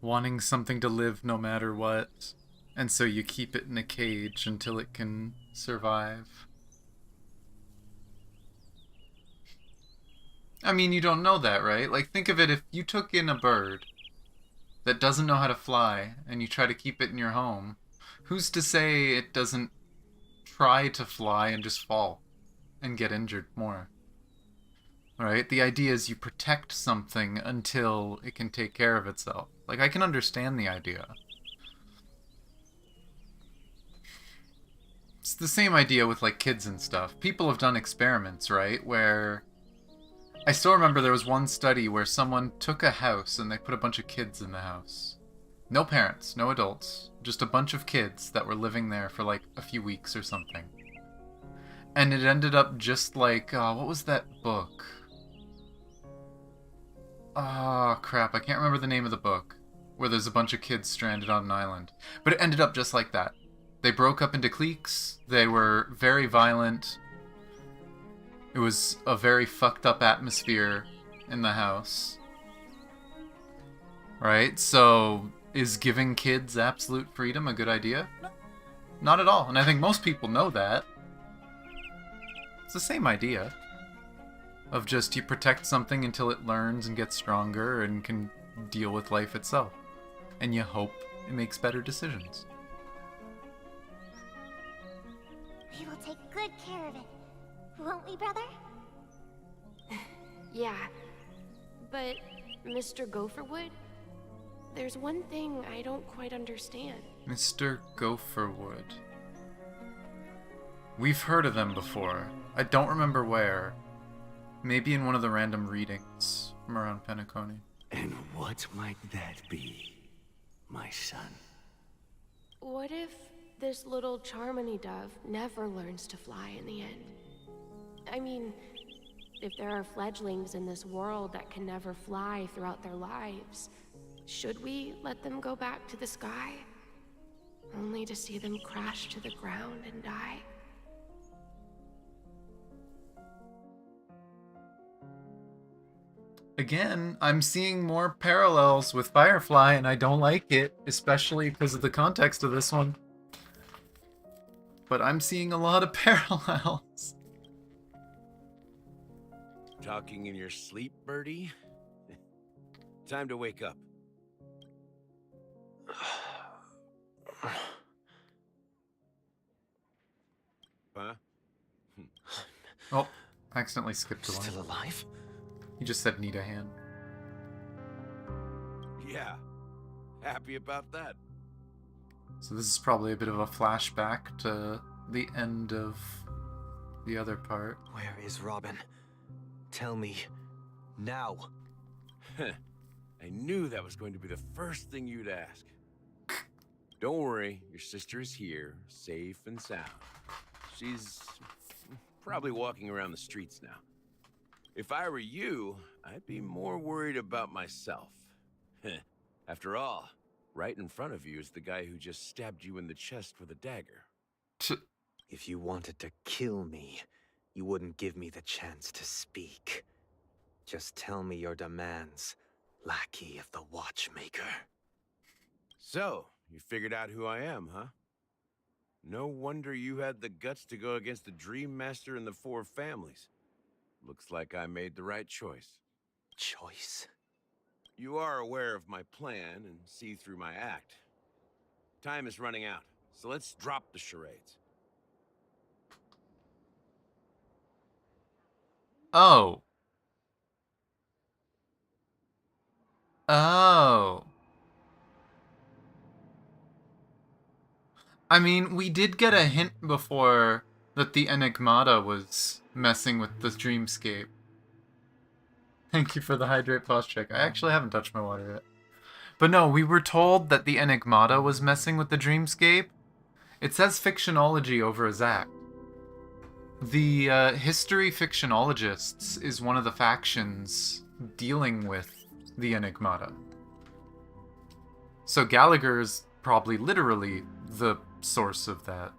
[SPEAKER 1] Wanting something to live no matter what, And so you keep it in a cage until it can survive. I mean, you don't know that, right? Like, think of it, if you took in a bird that doesn't know how to fly and you try to keep it in your home, who's to say it doesn't try to fly and just fall and get injured more? Right? The idea is you protect something until it can take care of itself. Like, I can understand the idea. It's the same idea with, like, kids and stuff. People have done experiments, right? Where... I still remember there was one study where someone took a house and they put a bunch of kids in the house. No parents, no adults, just a bunch of kids that were living there for like a few weeks or something. And it ended up just like, what was that book? Oh, crap, I can't remember the name of the book. Where there's a bunch of kids stranded on an island. But it ended up just like that. They broke up into cliques, they were very violent. It was a very fucked up atmosphere in the house. Right? So, is giving kids absolute freedom a good idea? No, not at all. And I think most people know that. It's the same idea. Of just you protect something until it learns and gets stronger and can deal with life itself. And you hope it makes better decisions.
[SPEAKER 15] We will take good care of it. Won't we, brother?
[SPEAKER 11] Yeah. But, Mr. Gopherwood, there's one thing I don't quite understand.
[SPEAKER 1] Mr. Gopherwood. We've heard of them before. I don't remember where. Maybe in one of the random readings from around Penacony.
[SPEAKER 4] And what might that be, my son?
[SPEAKER 11] What if this little Charmony dove never learns to fly in the end? I mean, if there are fledglings in this world that can never fly throughout their lives, should we let them go back to the sky? Only to see them crash to the ground and die?
[SPEAKER 1] Again, I'm seeing more parallels with Firefly, and I don't like it, especially because of the context of this one. But I'm seeing a lot of parallels.
[SPEAKER 17] Talking in your sleep, birdie? Time to wake up. Huh?
[SPEAKER 1] Oh, I accidentally skipped a line.
[SPEAKER 14] Still alive?
[SPEAKER 1] He just said need a hand.
[SPEAKER 17] Yeah. Happy about that.
[SPEAKER 1] So this is probably a bit of a flashback to the end of the other part.
[SPEAKER 14] Where is Robin? Tell me. Now.
[SPEAKER 17] I knew that was going to be the first thing you'd ask. Don't worry, your sister is here, safe and sound. She's probably walking around the streets now. If I were you, I'd be more worried about myself. After all, right in front of you is the guy who just stabbed you in the chest with a dagger.
[SPEAKER 14] If you wanted to kill me, you wouldn't give me the chance to speak. Just tell me your demands, lackey of the Watchmaker.
[SPEAKER 17] So, you figured out who I am, huh? No wonder you had the guts to go against the Dream Master and the Four Families. Looks like I made the right choice.
[SPEAKER 14] Choice?
[SPEAKER 17] You are aware of my plan and see through my act. Time is running out, so let's drop the charades.
[SPEAKER 1] Oh. Oh. I mean, we did get a hint before that the Enigmata was messing with the Dreamscape. Thank you for the hydrate pause check. I actually haven't touched my water yet. But no, we were told that the Enigmata was messing with the Dreamscape. It says Fictionology over his act. The History Fictionologists is one of the factions dealing with the Enigmata. So Gallagher is probably literally the source of that.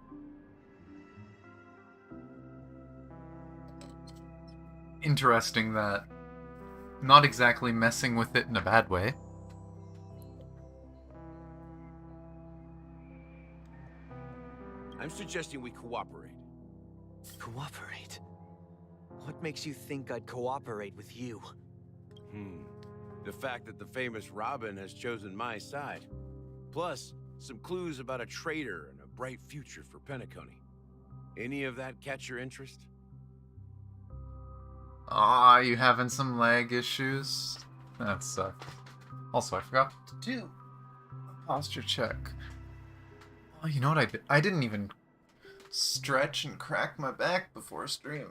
[SPEAKER 1] Interesting that not exactly messing with it in a bad way.
[SPEAKER 3] I'm suggesting we cooperate.
[SPEAKER 14] Cooperate? What makes you think I'd cooperate with you?
[SPEAKER 3] The fact that the famous Robin has chosen my side. Plus, some clues about a traitor and a bright future for Penacony. Any of that catch your interest?
[SPEAKER 1] Aw, you having some lag issues? That sucks. Also, I forgot to do a posture check. Oh, you know what I did? I didn't even stretch and crack my back before stream.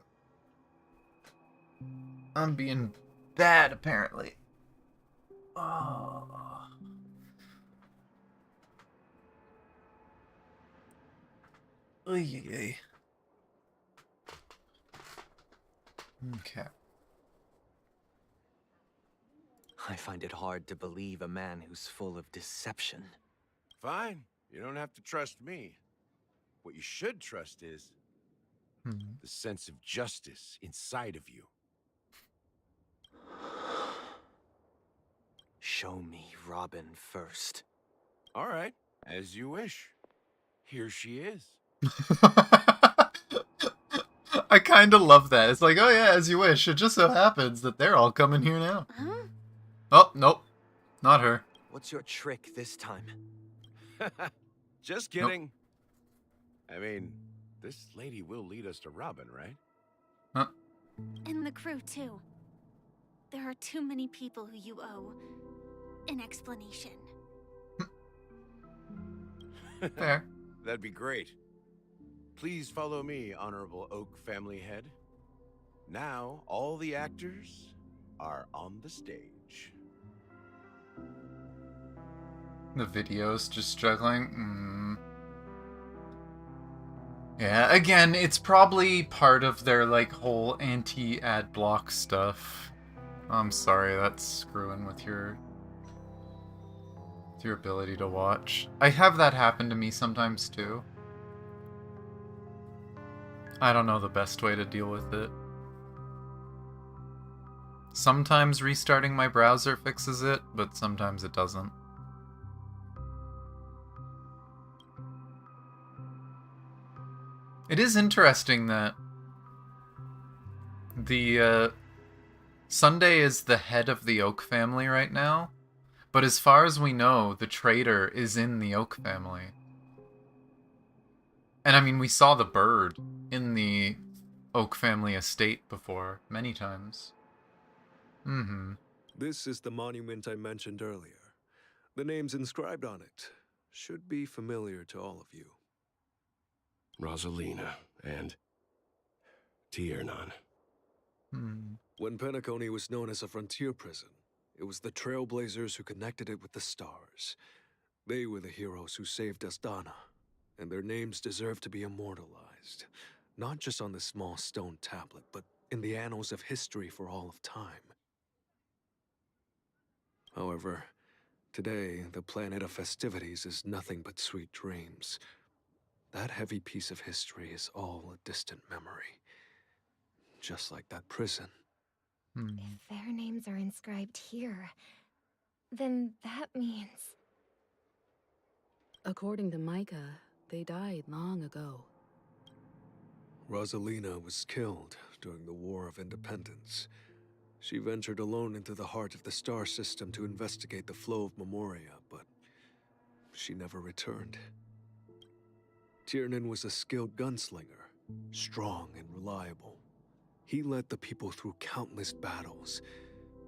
[SPEAKER 1] I'm being bad, apparently. Oh. Oy. Okay.
[SPEAKER 14] I find it hard to believe a man who's full of deception.
[SPEAKER 3] Fine. You don't have to trust me. What you should trust is the sense of justice inside of you.
[SPEAKER 14] Show me Robin first.
[SPEAKER 3] All right, as you wish. Here she is.
[SPEAKER 1] I kind of love that. It's like, oh yeah, as you wish. It just so happens that they're all coming here now.
[SPEAKER 10] Huh?
[SPEAKER 1] Oh, nope. Not her.
[SPEAKER 14] What's your trick this time?
[SPEAKER 3] Just kidding. Nope. I mean, this lady will lead us to Robin, right?
[SPEAKER 1] Huh?
[SPEAKER 10] And the crew, too. There are too many people who you owe an explanation.
[SPEAKER 1] Fair.
[SPEAKER 3] That'd be great. Please follow me, Honorable Oak family head. Now, all the actors are on the stage.
[SPEAKER 1] The video's just struggling. Yeah, again, it's probably part of their, like, whole anti-ad block stuff. I'm sorry, that's screwing with your ability to watch. I have that happen to me sometimes, too. I don't know the best way to deal with it. Sometimes restarting my browser fixes it, but sometimes it doesn't. It is interesting that the Sunday is the head of the Oak family right now, but as far as we know, the traitor is in the Oak family. And I mean, we saw the bird in the Oak family estate before, many times.
[SPEAKER 13] This is the monument I mentioned earlier. The names inscribed on it should be familiar to all of you.
[SPEAKER 17] Rosalina and Tiernan.
[SPEAKER 13] When Penacony was known as a frontier prison, it was the Trailblazers who connected it with the stars. They were the heroes who saved Astana, and their names deserve to be immortalized, not just on this small stone tablet, but in the annals of history for all of time. However, today, the planet of festivities is nothing but sweet dreams. That heavy piece of history is all a distant memory. Just like that prison.
[SPEAKER 7] If their names are inscribed here, then that means...
[SPEAKER 18] According to Micah, they died long ago.
[SPEAKER 13] Rosalina was killed during the War of Independence. She ventured alone into the heart of the star system to investigate the flow of Memoria, but she never returned. Tiernan was a skilled gunslinger, strong and reliable. He led the people through countless battles,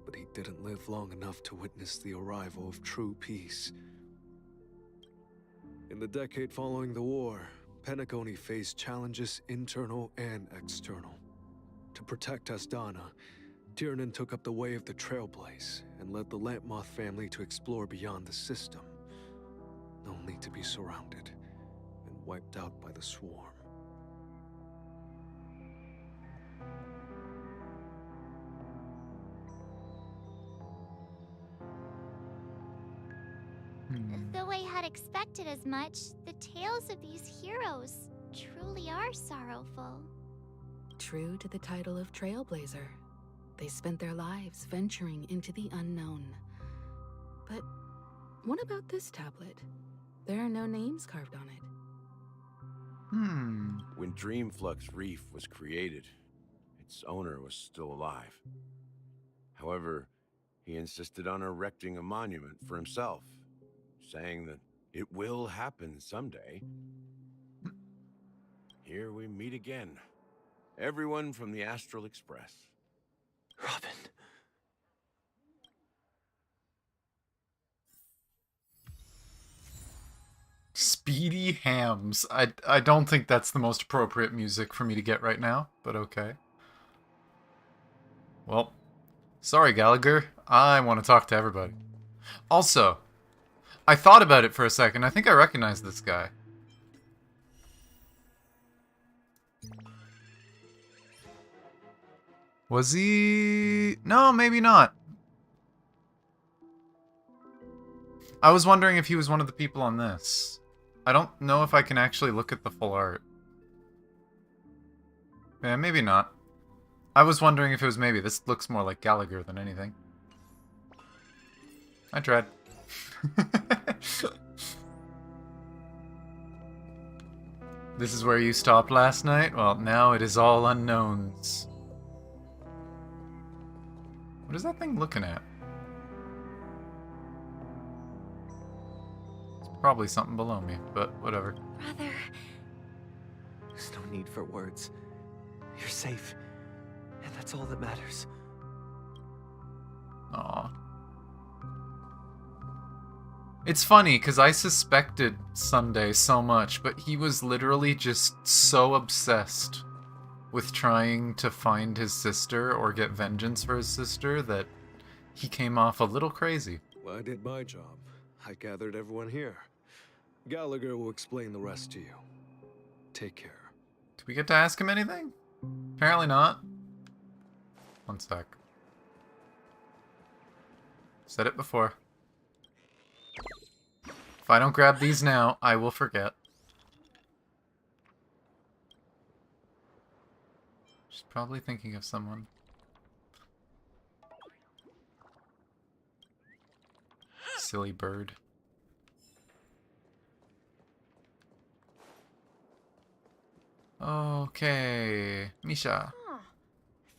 [SPEAKER 13] but he didn't live long enough to witness the arrival of true peace. In the decade following the war, Penacony faced challenges internal and external. To protect Astana, Tiernan took up the way of the Trailblaze and led the Lampmoth family to explore beyond the system, only to be surrounded and wiped out by the Swarm.
[SPEAKER 15] Though I had expected as much, the tales of these heroes truly are sorrowful.
[SPEAKER 18] True to the title of Trailblazer, they spent their lives venturing into the unknown. But what about this tablet? There are no names carved on it.
[SPEAKER 3] When Dreamflux Reef was created, its owner was still alive. However, he insisted on erecting a monument for himself, saying that it will happen someday. Here we meet again. Everyone from the Astral Express.
[SPEAKER 14] Robin.
[SPEAKER 1] Speedy Hams. I don't think that's the most appropriate music for me to get right now, but okay. Well, sorry, Gallagher. I want to talk to everybody. Also, I thought about it for a second. I think I recognize this guy. Was he... No, maybe not. I was wondering if he was one of the people on this. I don't know if I can actually look at the full art. Yeah, maybe not. I was wondering if it was maybe. This looks more like Gallagher than anything. I tried. This is where you stopped last night? Well, now it is all unknowns. What is that thing looking at? It's probably something below me, but whatever.
[SPEAKER 20] Brother.
[SPEAKER 14] There's no need for words. You're safe, and that's all that matters.
[SPEAKER 1] Aw. It's funny, because I suspected Sunday so much, but he was literally just so obsessed with trying to find his sister or get vengeance for his sister that he came off a little crazy.
[SPEAKER 13] Well, I did my job. I gathered everyone here. Gallagher will explain the rest to you. Take care.
[SPEAKER 1] Do we get to ask him anything? Apparently not. One sec. Said it before. If I don't grab these now, I will forget. She's probably thinking of someone. Silly bird. Okay, Misha.
[SPEAKER 5] Huh.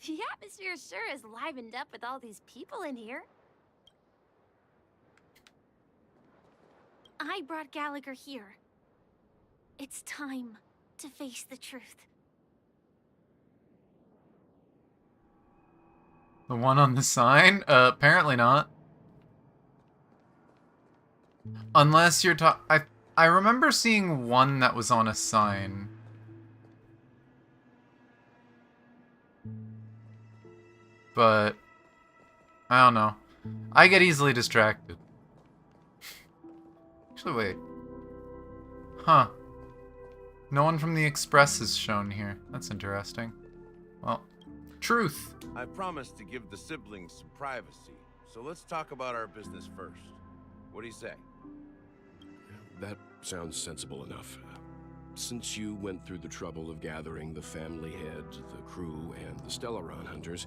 [SPEAKER 5] The atmosphere sure is livened up with all these people in here. I brought Gallagher here. It's time to face the truth.
[SPEAKER 1] The one on the sign? Apparently not. Unless you're I remember seeing one that was on a sign. But I don't know. I get easily distracted. Actually, wait. Huh. No one from the Express is shown here. That's interesting. Well, truth.
[SPEAKER 3] I promised to give the siblings some privacy, so let's talk about our business first. What do you say?
[SPEAKER 17] That sounds sensible enough. Since you went through the trouble of gathering the family head, the crew, and the Stellaron hunters,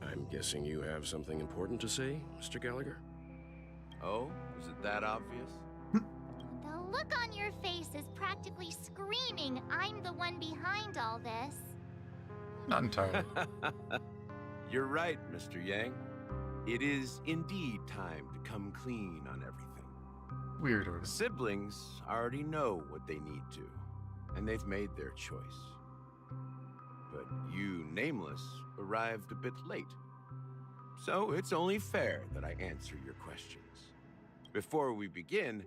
[SPEAKER 17] I'm guessing you have something important to say, Mr. Gallagher?
[SPEAKER 3] Oh, is it that obvious?
[SPEAKER 15] The look on your face is practically screaming, I'm the one behind all this.
[SPEAKER 1] Not entirely.
[SPEAKER 3] You're right, Mr. Yang. It is indeed time to come clean on everything.
[SPEAKER 1] Weird order.
[SPEAKER 3] The siblings already know what they need to, and they've made their choice. But you, Nameless, arrived a bit late. So it's only fair that I answer your questions. Before we begin,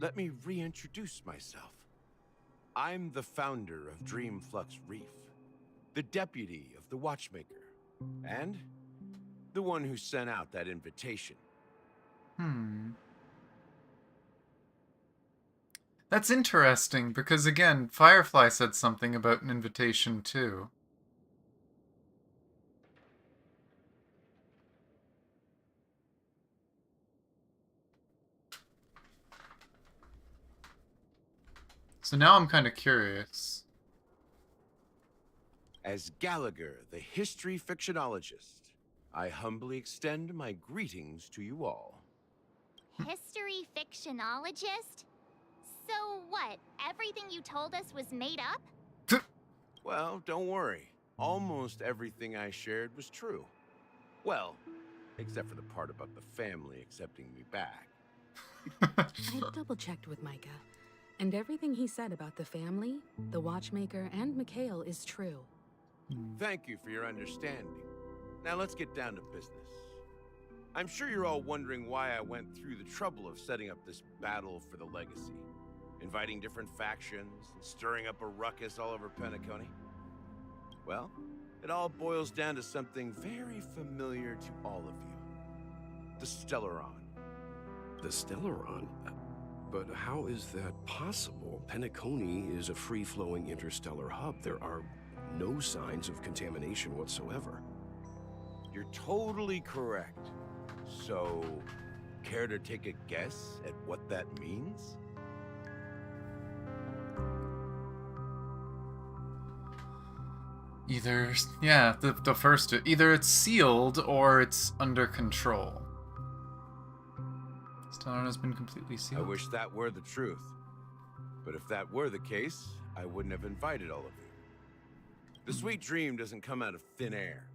[SPEAKER 3] let me reintroduce myself. I'm the founder of Dreamflux Reef, the deputy of the Watchmaker, and the one who sent out that invitation.
[SPEAKER 1] That's interesting, because again, Firefly said something about an invitation too. So now I'm kind of curious.
[SPEAKER 3] As Gallagher, the history fictionologist, I humbly extend my greetings to you all.
[SPEAKER 15] History fictionologist? So what? Everything you told us was made up?
[SPEAKER 3] Well, don't worry. Almost everything I shared was true. Well, except for the part about the family accepting me back.
[SPEAKER 18] I double-checked with Micah, and everything he said about the family, the Watchmaker, and Mikhail is true.
[SPEAKER 3] Thank you for your understanding. Now let's get down to business. I'm sure you're all wondering why I went through the trouble of setting up this battle for the legacy, inviting different factions, and stirring up a ruckus all over Penacony. Well, it all boils down to something very familiar to all of you. The Stellaron.
[SPEAKER 17] The Stellaron? But how is that possible? Penacony is a free-flowing interstellar hub. There are no signs of contamination whatsoever.
[SPEAKER 3] You're totally correct. So, care to take a guess at what that means?
[SPEAKER 1] Either, yeah, the first, either it's sealed or it's under control. Stellaron has been completely sealed.
[SPEAKER 3] I wish that were the truth. But if that were the case, I wouldn't have invited all of you. The sweet dream doesn't come out of thin air.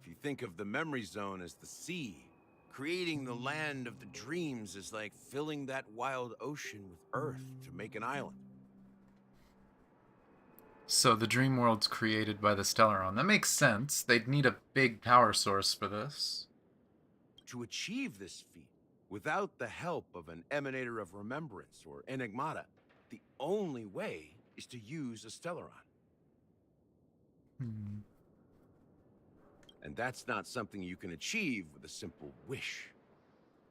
[SPEAKER 3] If you think of the memory zone as the sea, creating the land of the dreams is like filling that wild ocean with earth to make an island.
[SPEAKER 1] So the dream world's created by the Stellaron. That makes sense. They'd need a big power source for this.
[SPEAKER 3] To achieve this feat, without the help of an Emanator of Remembrance or Enigmata, the only way is to use a Stellaron. And that's not something you can achieve with a simple wish.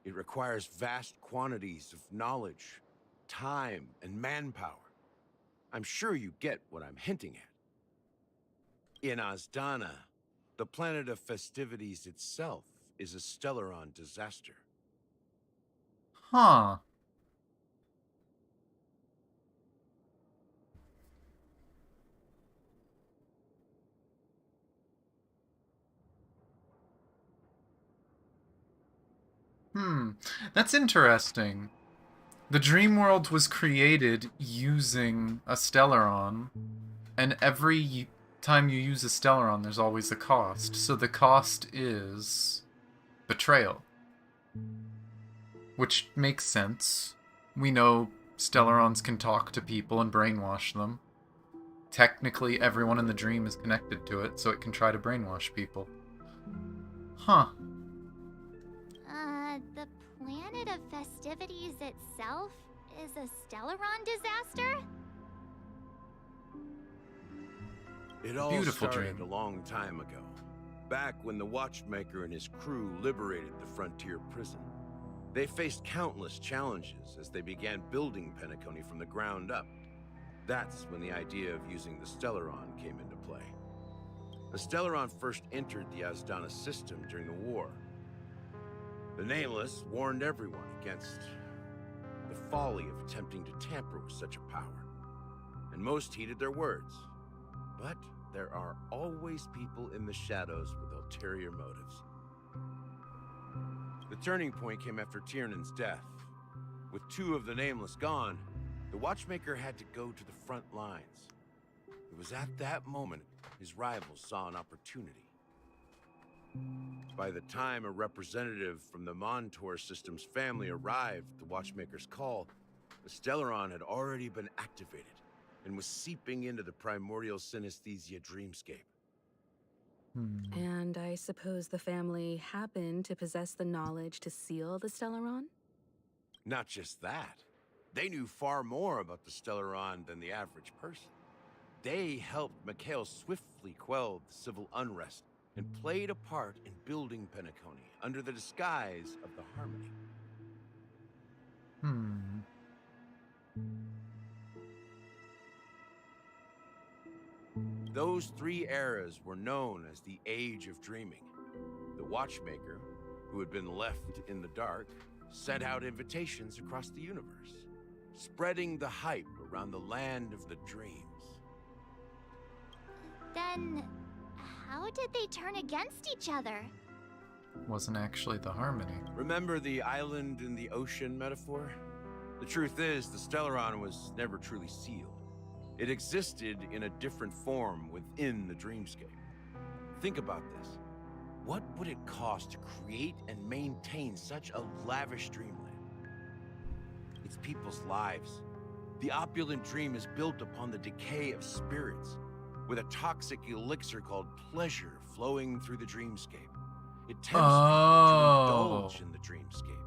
[SPEAKER 3] It requires vast quantities of knowledge, time, and manpower. I'm sure you get what I'm hinting at. In Azdana, the planet of festivities itself is a Stellaron disaster.
[SPEAKER 1] Huh. That's interesting. The dream world was created using a Stellaron, and every time you use a Stellaron, there's always a cost. So the cost is betrayal. Which makes sense. We know Stellarons can talk to people and brainwash them. Technically, everyone in the dream is connected to it, so it can try to brainwash people. Huh.
[SPEAKER 15] The planet of festivities itself is a Stellaron disaster?
[SPEAKER 3] It all
[SPEAKER 1] Beautiful
[SPEAKER 3] started
[SPEAKER 1] dream.
[SPEAKER 3] a long time ago, back when the Watchmaker and his crew liberated the frontier prison. They faced countless challenges as they began building Penacony from the ground up. That's when the idea of using the Stellaron came into play. The Stellaron first entered the Azdana system during the war. The Nameless warned everyone against the folly of attempting to tamper with such a power, and most heeded their words. But there are always people in the shadows with ulterior motives. The turning point came after Tiernan's death. With two of the Nameless gone, the Watchmaker had to go to the front lines. It was at that moment his rivals saw an opportunity. By the time a representative from the Montour System's family arrived at the Watchmaker's call, the Stellaron had already been activated and was seeping into the primordial synesthesia dreamscape.
[SPEAKER 18] And I suppose the family happened to possess the knowledge to seal the Stellaron?
[SPEAKER 3] Not just that. They knew far more about the Stellaron than the average person. They helped Mikhail swiftly quell the civil unrest and played a part in building Penacony under the disguise of the Harmony. Those three eras were known as the Age of Dreaming. The Watchmaker, who had been left in the dark, sent out invitations across the universe, spreading the hype around the land of the dreams.
[SPEAKER 15] Then, how did they turn against each other?
[SPEAKER 1] Wasn't actually the Harmony.
[SPEAKER 3] Remember the island in the ocean metaphor? The truth is, the Stellaron was never truly sealed. It existed in a different form within the Dreamscape. Think about this. What would it cost to create and maintain such a lavish dreamland? It's people's lives. The opulent dream is built upon the decay of spirits, with a toxic elixir called pleasure flowing through the Dreamscape. It tempts people to indulge in the Dreamscape,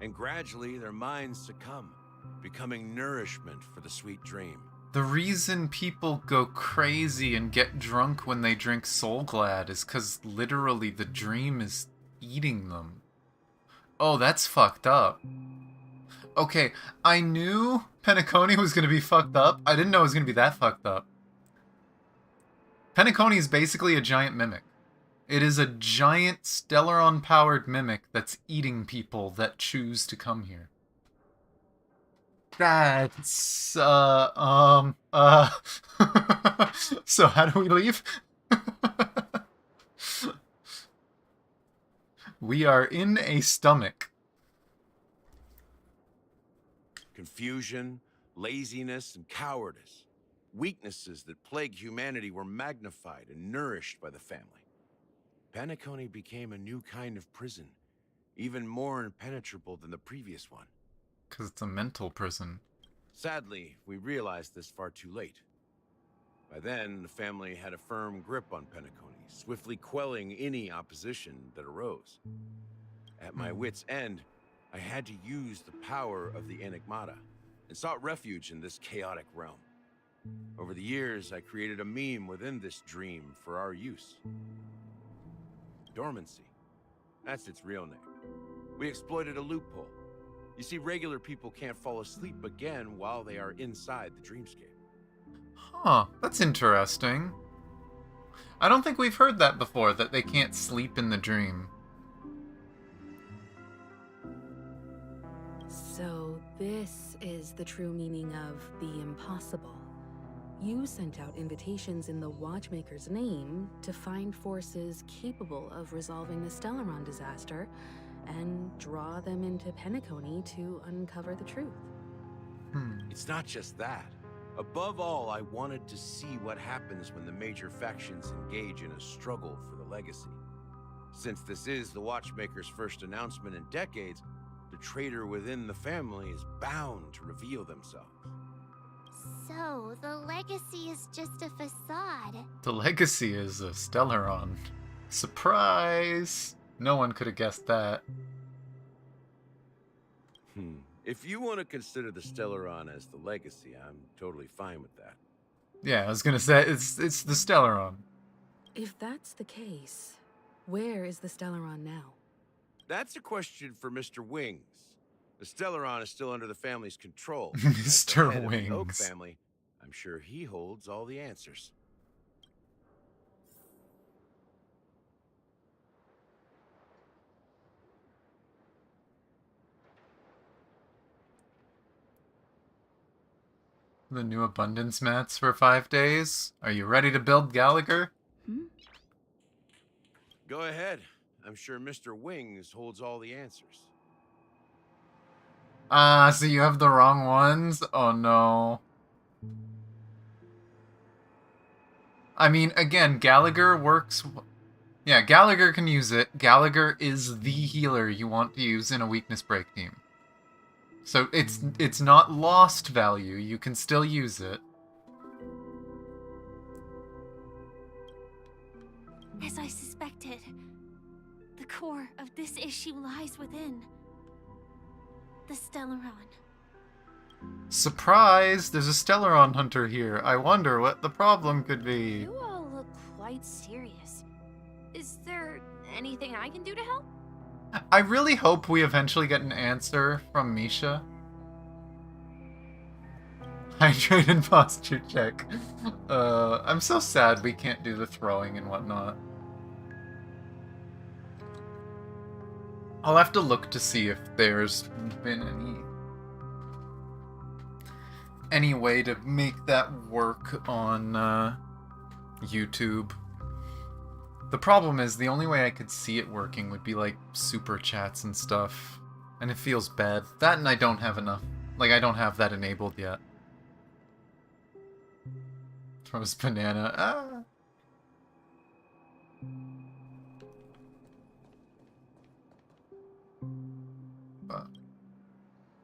[SPEAKER 3] and gradually their minds succumb, becoming nourishment for the sweet dream.
[SPEAKER 1] The reason people go crazy and get drunk when they drink Soulglad is because literally the dream is eating them. Oh, that's fucked up. Okay, I knew Penacony was going to be fucked up. I didn't know it was going to be that fucked up. Penacony is basically a giant mimic. It is a giant Stellaron-powered mimic that's eating people that choose to come here. That's, So how do we leave? We are in a stomach.
[SPEAKER 3] Confusion, laziness, and cowardice. Weaknesses that plague humanity were magnified and nourished by the family. Penacony became a new kind of prison, even more impenetrable than the previous one.
[SPEAKER 1] Because it's a mental prison.
[SPEAKER 3] Sadly, we realized this far too late. By then, the family had a firm grip on Penacony, swiftly quelling any opposition that arose. At my wit's end, I had to use the power of the Enigmata, and sought refuge in this chaotic realm. Over the years, I created a meme within this dream for our use. Dormancy. That's its real name. We exploited a loophole. You see, regular people can't fall asleep again while they are inside the Dreamscape.
[SPEAKER 1] Huh, that's interesting. I don't think we've heard that before, that they can't sleep in the dream.
[SPEAKER 18] So this is the true meaning of the impossible. You sent out invitations in the Watchmaker's name to find forces capable of resolving the Stellaron disaster and draw them into Penacony to uncover the truth.
[SPEAKER 3] It's not just that. Above all, I wanted to see what happens when the major factions engage in a struggle for the legacy. Since this is the Watchmaker's first announcement in decades, the traitor within the family is bound to reveal themselves.
[SPEAKER 15] So, the legacy is just a facade.
[SPEAKER 1] The legacy is a Stellaron. Surprise! No one could have guessed that.
[SPEAKER 3] If you want to consider the Stellaron as the legacy, I'm totally fine with that.
[SPEAKER 1] Yeah, I was gonna say, it's the Stellaron.
[SPEAKER 18] If that's the case, where is the Stellaron now?
[SPEAKER 3] That's a question for Mr. Wings. The Stellaron is still under the family's control.
[SPEAKER 1] Mr.
[SPEAKER 3] As the head of the
[SPEAKER 1] Wings.
[SPEAKER 3] Oak family, I'm sure he holds all the answers.
[SPEAKER 1] The new abundance mats for 5 days. Are you ready to build Gallagher?
[SPEAKER 3] Go ahead. I'm sure Mr. Wings holds all the answers.
[SPEAKER 1] Ah, so you have the wrong ones? Oh no. I mean, again, Gallagher works... Yeah, Gallagher can use it. Gallagher is the healer you want to use in a weakness break team. So it's not lost value. You can still use it.
[SPEAKER 5] As I suspected, the core of this issue lies within the Stellaron.
[SPEAKER 1] Surprise! There's a Stellaron hunter here. I wonder what the problem could be.
[SPEAKER 5] You all look quite serious. Is there anything I can do to help?
[SPEAKER 1] I really hope we eventually get an answer from Misha. Hydrate and posture check. I'm so sad we can't do the throwing and whatnot. I'll have to look to see if there's been any way to make that work on YouTube. The problem is, the only way I could see it working would be like super chats and stuff. And it feels bad. That and I don't have enough Like, I don't have that enabled yet. Throws banana. Ah!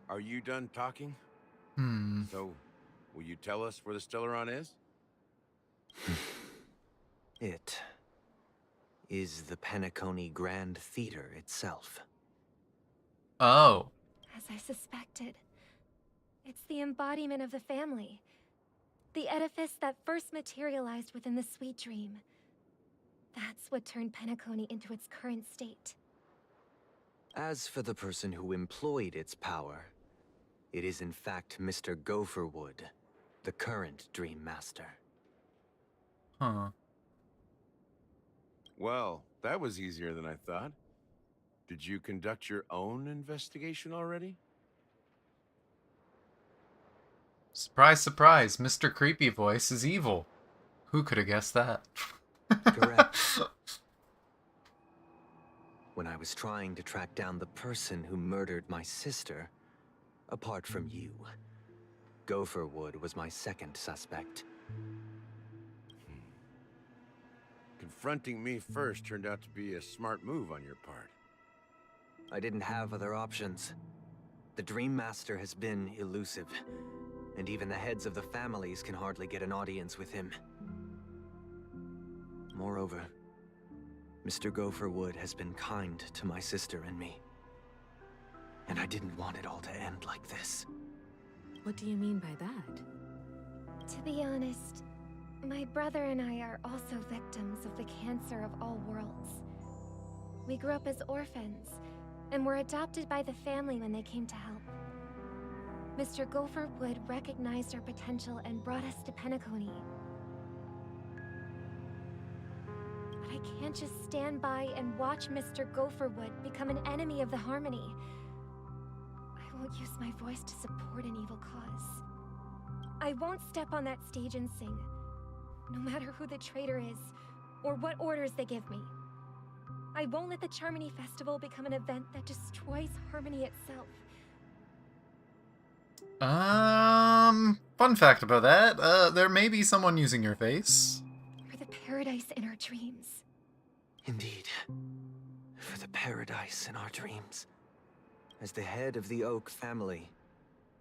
[SPEAKER 3] Are you done talking?
[SPEAKER 1] Hmm.
[SPEAKER 3] So, will you tell us where the Stellaron is?
[SPEAKER 14] It is the Penacony Grand Theater itself.
[SPEAKER 1] Oh.
[SPEAKER 7] As I suspected. It's the embodiment of the family. The edifice that first materialized within the Sweet Dream. That's what turned Penacony into its current state.
[SPEAKER 14] As for the person who employed its power, it is in fact Mr. Gopherwood, the current Dream Master.
[SPEAKER 1] Huh.
[SPEAKER 3] Well, that was easier than I thought. Did you conduct your own investigation already?
[SPEAKER 1] Surprise, surprise, Mr. Creepy Voice is evil. Who could have guessed that?
[SPEAKER 14] Correct. When I was trying to track down the person who murdered my sister, apart from you, Gopherwood was my second suspect.
[SPEAKER 3] Confronting me first turned out to be a smart move on your part.
[SPEAKER 14] I didn't have other options. The Dream Master has been elusive, and even the heads of the families can hardly get an audience with him. Moreover, Mr. Gopherwood has been kind to my sister and me. And I didn't want it all to end like this.
[SPEAKER 18] What do you mean by that?
[SPEAKER 7] To be honest, my brother and I are also victims of the cancer of all worlds. We grew up as orphans, and were adopted by the family when they came to help. Mr. Gopherwood recognized our potential and brought us to Penacony. But I can't just stand by and watch Mr. Gopherwood become an enemy of the Harmony. I won't use my voice to support an evil cause. I won't step on that stage and sing, no matter who the traitor is, or what orders they give me. I won't let the Charmony Festival become an event that destroys Harmony itself.
[SPEAKER 1] Fun fact about that, there may be someone using your face.
[SPEAKER 7] For the paradise in our dreams.
[SPEAKER 14] Indeed. For the paradise in our dreams. As the head of the Oak family,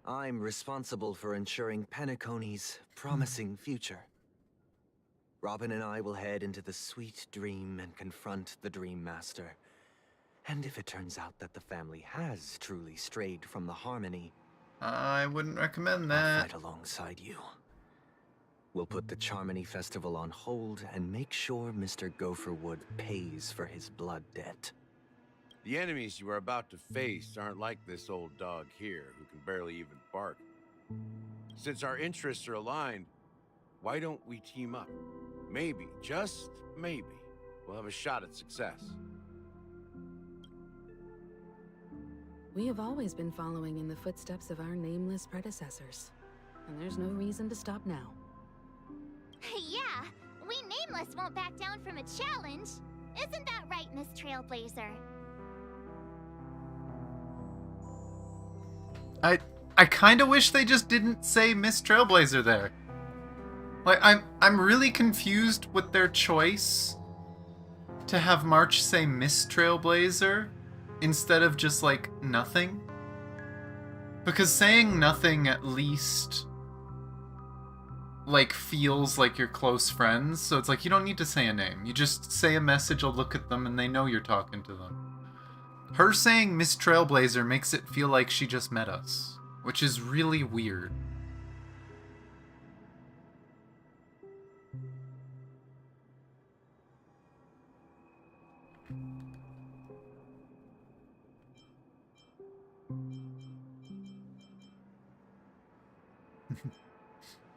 [SPEAKER 14] I'm responsible for ensuring Penacony's promising future. Robin and I will head into the Sweet Dream and confront the Dream Master. And if it turns out that the family has truly strayed from the Harmony,
[SPEAKER 1] I wouldn't recommend
[SPEAKER 14] I'll
[SPEAKER 1] that.
[SPEAKER 14] fight alongside you. We'll put the Charmony Festival on hold and make sure Mr. Gopherwood pays for his blood debt.
[SPEAKER 3] The enemies you are about to face aren't like this old dog here, who can barely even bark. Since our interests are aligned, why don't we team up? Maybe, just maybe, we'll have a shot at success.
[SPEAKER 18] We have always been following in the footsteps of our nameless predecessors, and there's no reason to stop now.
[SPEAKER 15] Yeah, we Nameless won't back down from a challenge. Isn't that right, Miss Trailblazer?
[SPEAKER 1] I kind of wish they just didn't say Miss Trailblazer there. Like, I'm really confused with their choice to have March say Miss Trailblazer instead of just, like, nothing. Because saying nothing at least, like, feels like you're close friends. So it's like, you don't need to say a name. You just say a message, you'll look at them, and they know you're talking to them. Her saying Miss Trailblazer makes it feel like she just met us, which is really weird.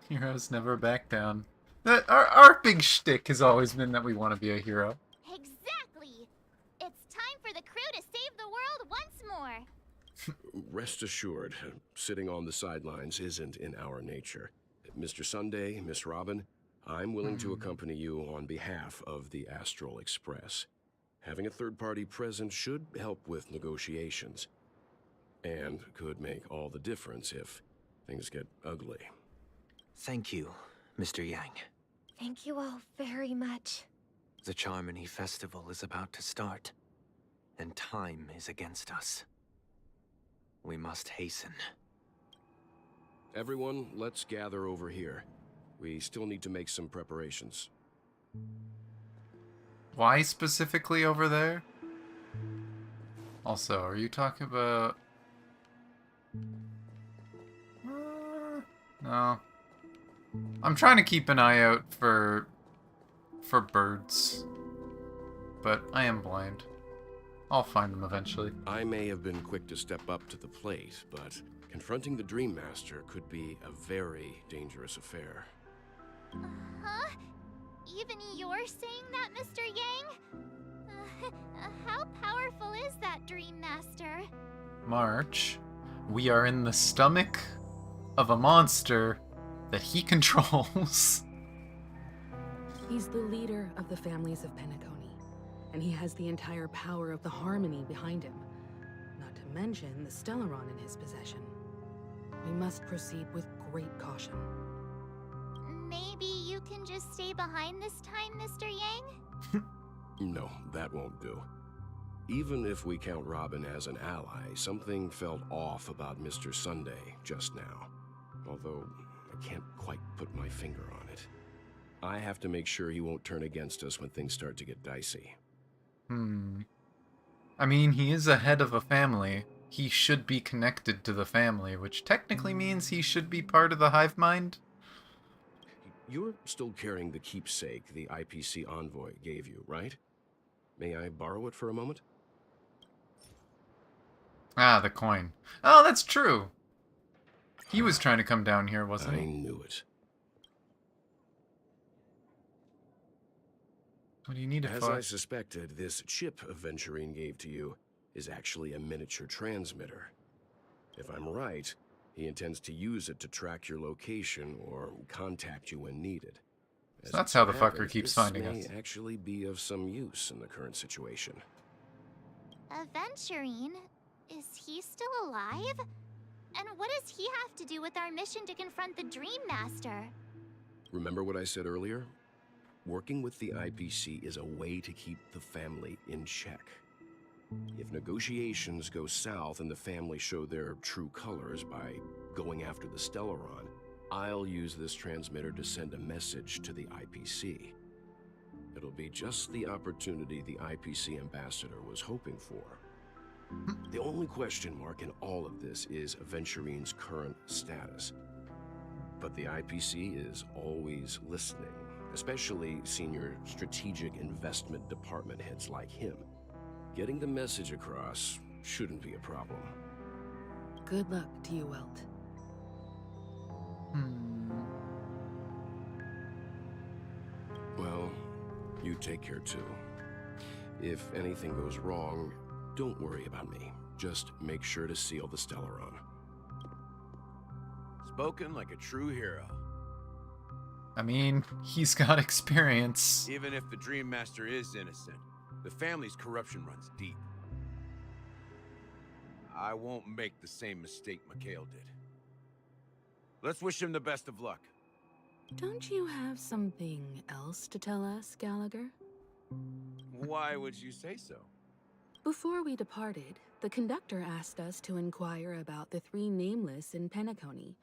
[SPEAKER 1] Heroes never back down. Our big shtick has always been that we want to be a hero.
[SPEAKER 15] Exactly! It's time for the crew to save the world once more!
[SPEAKER 17] Rest assured, sitting on the sidelines isn't in our nature. Mr. Sunday, Miss Robin, I'm willing to accompany you on behalf of the Astral Express. Having a third party present should help with negotiations. and could make all the difference if things get ugly.
[SPEAKER 14] Thank you, Mr. Yang.
[SPEAKER 7] Thank you all very much.
[SPEAKER 14] The Charmony Festival is about to start, and time is against us. We must hasten.
[SPEAKER 17] Everyone, let's gather over here. We still need to make some preparations.
[SPEAKER 1] Why specifically over there? Also, are you talking about... No. I'm trying to keep an eye out for birds. But I am blind. I'll find them eventually.
[SPEAKER 17] I may have been quick to step up to the plate, but confronting the Dream Master could be a very dangerous affair.
[SPEAKER 15] Huh? Even you're saying that, Mr. Yang? How powerful is that Dream Master?
[SPEAKER 1] March, we are in the stomach of a monster that he controls.
[SPEAKER 18] He's the leader of the families of Penacony, and he has the entire power of the Harmony behind him. Not to mention the Stellaron in his possession. We must proceed with great caution.
[SPEAKER 15] Maybe you can just stay behind this time, Mr. Yang?
[SPEAKER 17] No, that won't do. Even if we count Robin as an ally, something felt off about Mr. Sunday just now. Although, I can't quite put my finger on it. I have to make sure he won't turn against us when things start to get dicey.
[SPEAKER 1] I mean, he is a head of a family. He should be connected to the family, which technically means he should be part of the hive mind.
[SPEAKER 17] You're still carrying the keepsake the IPC envoy gave you, right? May I borrow it for a moment?
[SPEAKER 1] Ah, the coin. Oh, that's true. He was trying to come down here, wasn't he?
[SPEAKER 17] I knew it.
[SPEAKER 1] What do you need it
[SPEAKER 17] As
[SPEAKER 1] for?
[SPEAKER 17] I suspected, this chip Aventurine gave to you is actually a miniature transmitter. If I'm right, he intends to use it to track your location or contact you when needed.
[SPEAKER 1] So that's how the fucker keeps finding us.
[SPEAKER 17] This may actually be of some use in the current situation.
[SPEAKER 15] Aventurine? Is he still alive? And what does he have to do with our mission to confront the Dream Master?
[SPEAKER 17] Remember what I said earlier? Working with the IPC is a way to keep the family in check. If negotiations go south and the family show their true colors by going after the Stellaron, I'll use this transmitter to send a message to the IPC. It'll be just the opportunity the IPC ambassador was hoping for. The only question mark in all of this is Aventurine's current status. But the IPC is always listening, especially senior strategic investment department heads like him. Getting the message across shouldn't be a problem.
[SPEAKER 18] Good luck to you, Welt.
[SPEAKER 17] Well, you take care too. If anything goes wrong, don't worry about me. Just make sure to seal the Stellaron.
[SPEAKER 3] Spoken like a true hero.
[SPEAKER 1] I mean, he's got experience.
[SPEAKER 3] Even if the Dream Master is innocent, the family's corruption runs deep. I won't make the same mistake Mikhail did. Let's wish him the best of luck.
[SPEAKER 18] Don't you have something else to tell us, Gallagher?
[SPEAKER 3] Why would you say so?
[SPEAKER 18] Before we departed, the conductor asked us to inquire about the 3 nameless in Penacony.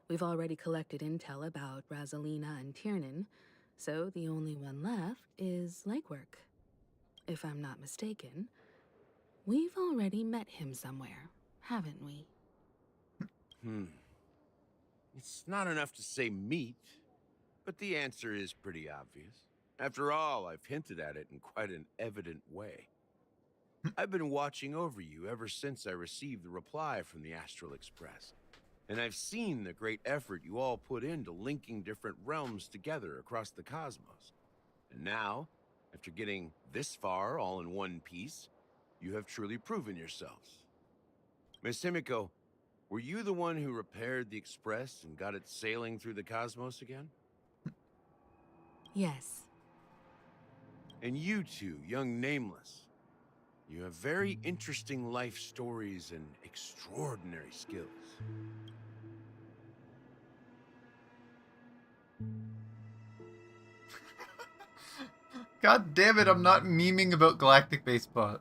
[SPEAKER 18] We've already collected intel about Razelina and Tiernan, so the only one left is Legwork. If I'm not mistaken, we've already met him somewhere, haven't we?
[SPEAKER 3] It's not enough to say meet, but the answer is pretty obvious. After all, I've hinted at it in quite an evident way. I've been watching over you ever since I received the reply from the Astral Express. And I've seen the great effort you all put into linking different realms together across the cosmos. And now, after getting this far all in one piece, you have truly proven yourselves. Miss Himiko, were you the one who repaired the Express and got it sailing through the cosmos again?
[SPEAKER 18] Yes.
[SPEAKER 3] And you two, young Nameless, You have very interesting life stories and extraordinary skills.
[SPEAKER 1] God damn it, I'm not memeing about Galactic Basebot.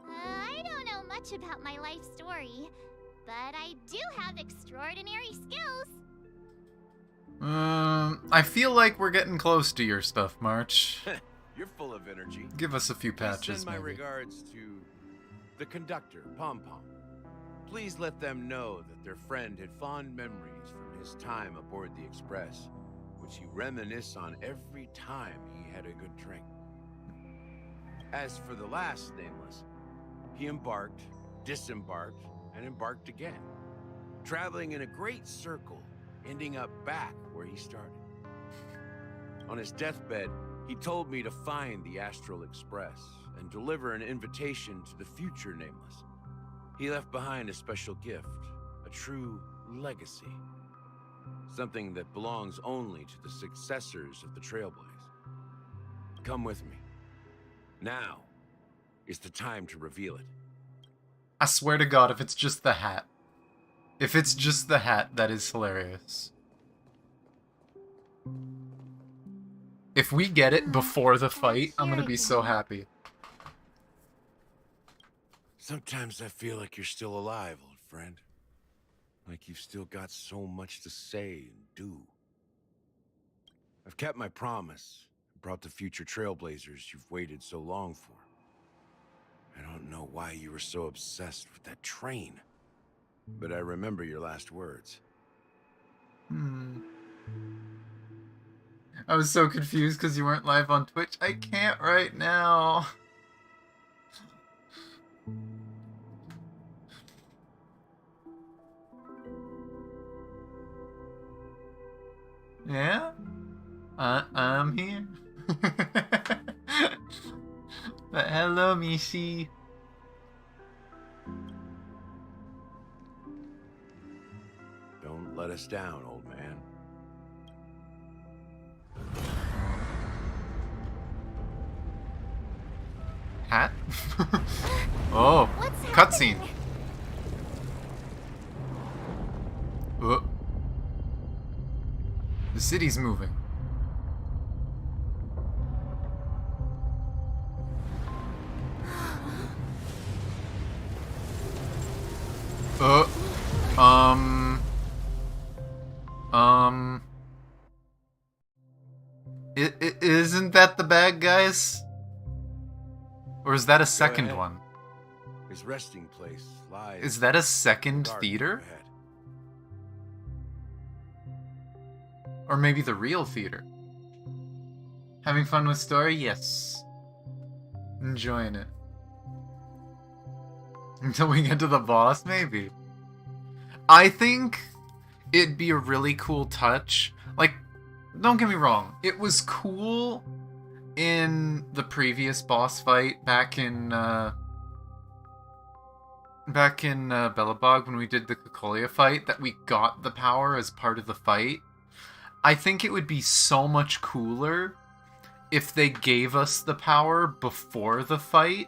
[SPEAKER 15] I don't know much about my life story, but I do have extraordinary skills.
[SPEAKER 1] I feel like we're getting close to your stuff, March.
[SPEAKER 3] You're full of energy.
[SPEAKER 1] Give us a few
[SPEAKER 3] Please
[SPEAKER 1] patches,
[SPEAKER 3] send my
[SPEAKER 1] maybe.
[SPEAKER 3] regards to the conductor, Pom Pom. Please let them know that their friend had fond memories from his time aboard the Express, which he reminisced on every time he had a good drink. As for the last nameless, he embarked, disembarked, and embarked again, traveling in a great circle, ending up back where he started. On his deathbed, he told me to find the Astral Express and deliver an invitation to the future nameless. He left behind a special gift, a true legacy. Something that belongs only to the successors of the Trailblaze. Come with me. Now is the time to reveal it.
[SPEAKER 1] I swear to God, if it's just the hat. If it's just the hat, that is hilarious. If we get it before the fight, I'm gonna be so happy.
[SPEAKER 3] Sometimes I feel like you're still alive, old friend. Like you've still got so much to say and do. I've kept my promise and brought the future Trailblazers you've waited so long for. I don't know why you were so obsessed with that train, but I remember your last words.
[SPEAKER 1] I was so confused because you weren't live on Twitch. I can't right now. Yeah? I'm here. But hello, Mishi.
[SPEAKER 3] Don't let us down, old man.
[SPEAKER 1] Hat? Oh, cutscene. The city's moving. Isn't that the bad guys? Or is that a second one?
[SPEAKER 3] His resting place lies.
[SPEAKER 1] Is that a second theater? Or maybe the real theater? Having fun with story? Yes. Enjoying it. Until we get to the boss, maybe. I think it'd be a really cool touch. Like, don't get me wrong. It was cool in the previous boss fight back in Belobog when we did the Kokolia fight that we got the power as part of the fight. I think it would be so much cooler if they gave us the power before the fight,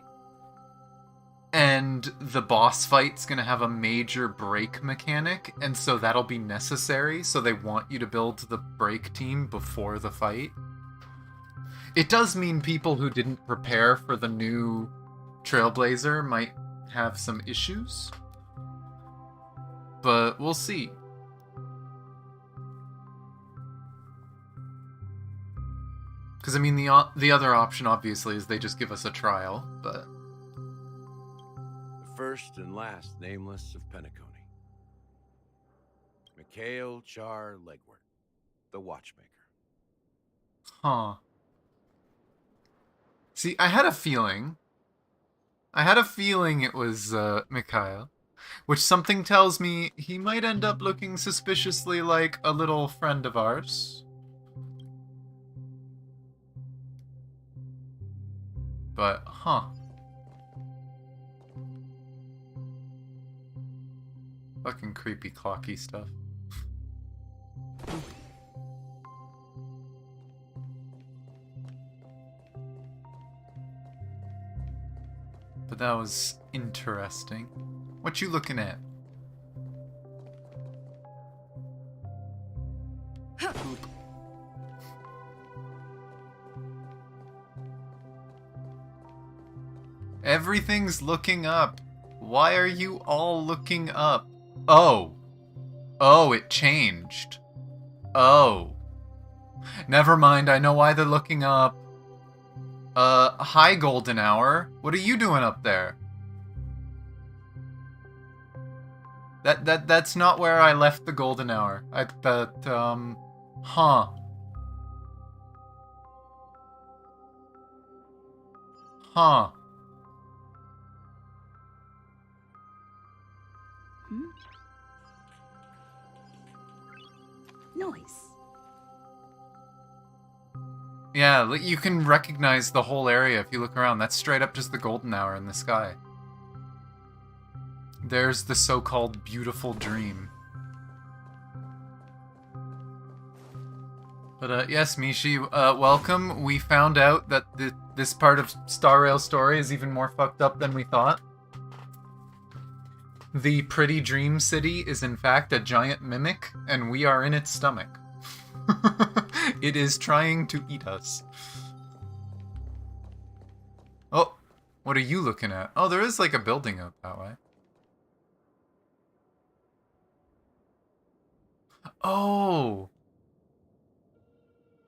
[SPEAKER 1] and the boss fight's gonna have a major break mechanic, and so that'll be necessary, so they want you to build the break team before the fight. It does mean people who didn't prepare for the new Trailblazer might have some issues, but we'll see. Because, I mean, the other option, obviously, is they just give us a trial, but...
[SPEAKER 3] The first and last nameless of Penacony. Mikhail Char Legwart, the Watchmaker.
[SPEAKER 1] Huh. See, I had a feeling. It was, Mikhail. Which something tells me he might end up looking suspiciously like a little friend of ours. But, huh. Fucking creepy clocky stuff. but that was interesting. What you looking at? Everything's looking up. Why are you all looking up? Oh. Oh, it changed. Oh. Never mind, I know why they're looking up. Hi, Golden Hour. What are you doing up there? That's not where I left the Golden Hour. Huh. Huh.
[SPEAKER 8] Noise.
[SPEAKER 1] Yeah, you can recognize the whole area if you look around. That's straight up just the Golden Hour in the sky. There's the so-called beautiful dream. But yes, Mishi, welcome. We found out that this part of Star Rail's story is even more fucked up than we thought. The pretty dream city is in fact a giant mimic, and we are in its stomach. It is trying to eat us. Oh, what are you looking at? Oh, there is like a building out that way. Oh!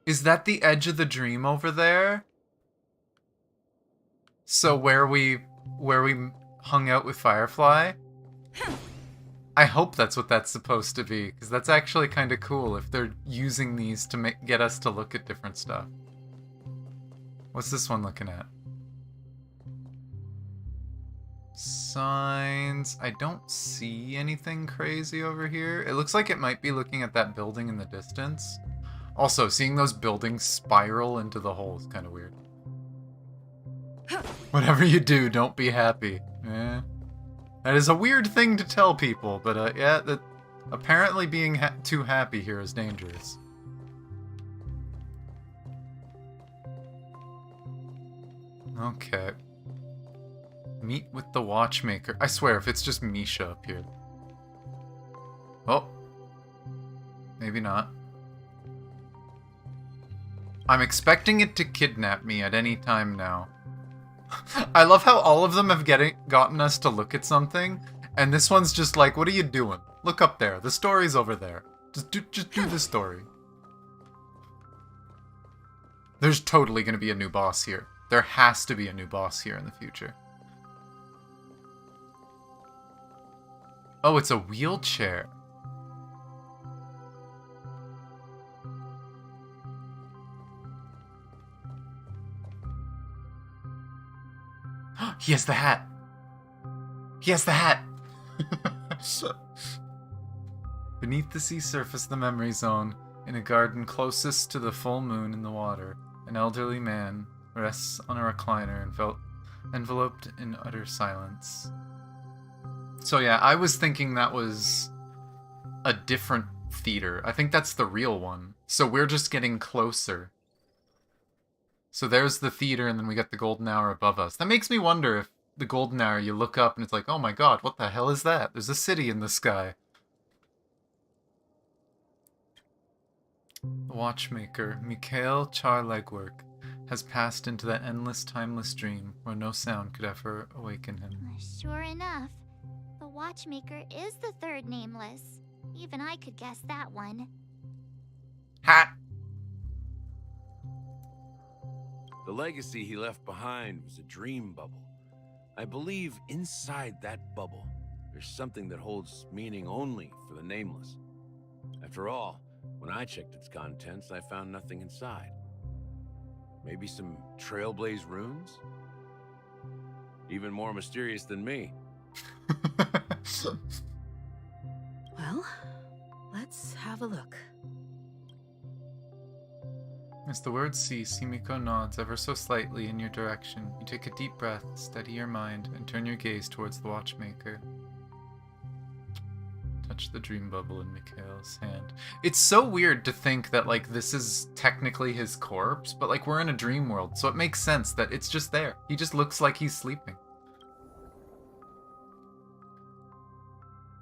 [SPEAKER 1] Is that the edge of the dream over there? So where we hung out with Firefly? I hope that's what that's supposed to be, because that's actually kind of cool if they're using these to get us to look at different stuff. What's this one looking at? Signs. I don't see anything crazy over here. It looks like it might be looking at that building in the distance. Also, seeing those buildings spiral into the hole is kind of weird. Whatever you do, don't be happy. Eh. That is a weird thing to tell people, but yeah, apparently being too happy here is dangerous. Okay. Meet with the Watchmaker. I swear, if it's just Misha up here. Oh. Maybe not. I'm expecting it to kidnap me at any time now. I love how all of them have gotten us to look at something, and this one's just like, what are you doing? Look up there. The story's over there. Just do the story. There's totally going to be a new boss here. There has to be a new boss here in the future. Oh, it's a wheelchair. He has the hat. He has the hat. Beneath the sea surface, the memory zone, in a garden closest to the full moon in the water, an elderly man rests on a recliner and felt enveloped in utter silence. So yeah, I was thinking that was a different theater. I think that's the real one. So we're just getting closer. So there's the theater, and then we got the Golden Hour above us. That makes me wonder if the Golden Hour, you look up and it's like, oh my god, what the hell is that? There's a city in the sky. The Watchmaker, Mikhail Charlegwork, has passed into that endless, timeless dream where no sound could ever awaken him.
[SPEAKER 15] Sure enough, the Watchmaker is the third nameless. Even I could guess that one.
[SPEAKER 1] Hat!
[SPEAKER 3] The legacy he left behind was a dream bubble. I believe inside that bubble, there's something that holds meaning only for the nameless. After all, when I checked its contents, I found nothing inside. Maybe some trailblaze runes? Even more mysterious than me.
[SPEAKER 18] Well, let's have a look.
[SPEAKER 1] As the words cease, Himiko nods ever so slightly in your direction. You take a deep breath, steady your mind, and turn your gaze towards the Watchmaker. Touch the dream bubble in Mikhail's hand. It's so weird to think that, like, this is technically his corpse, but, like, we're in a dream world, so it makes sense that it's just there. He just looks like he's sleeping.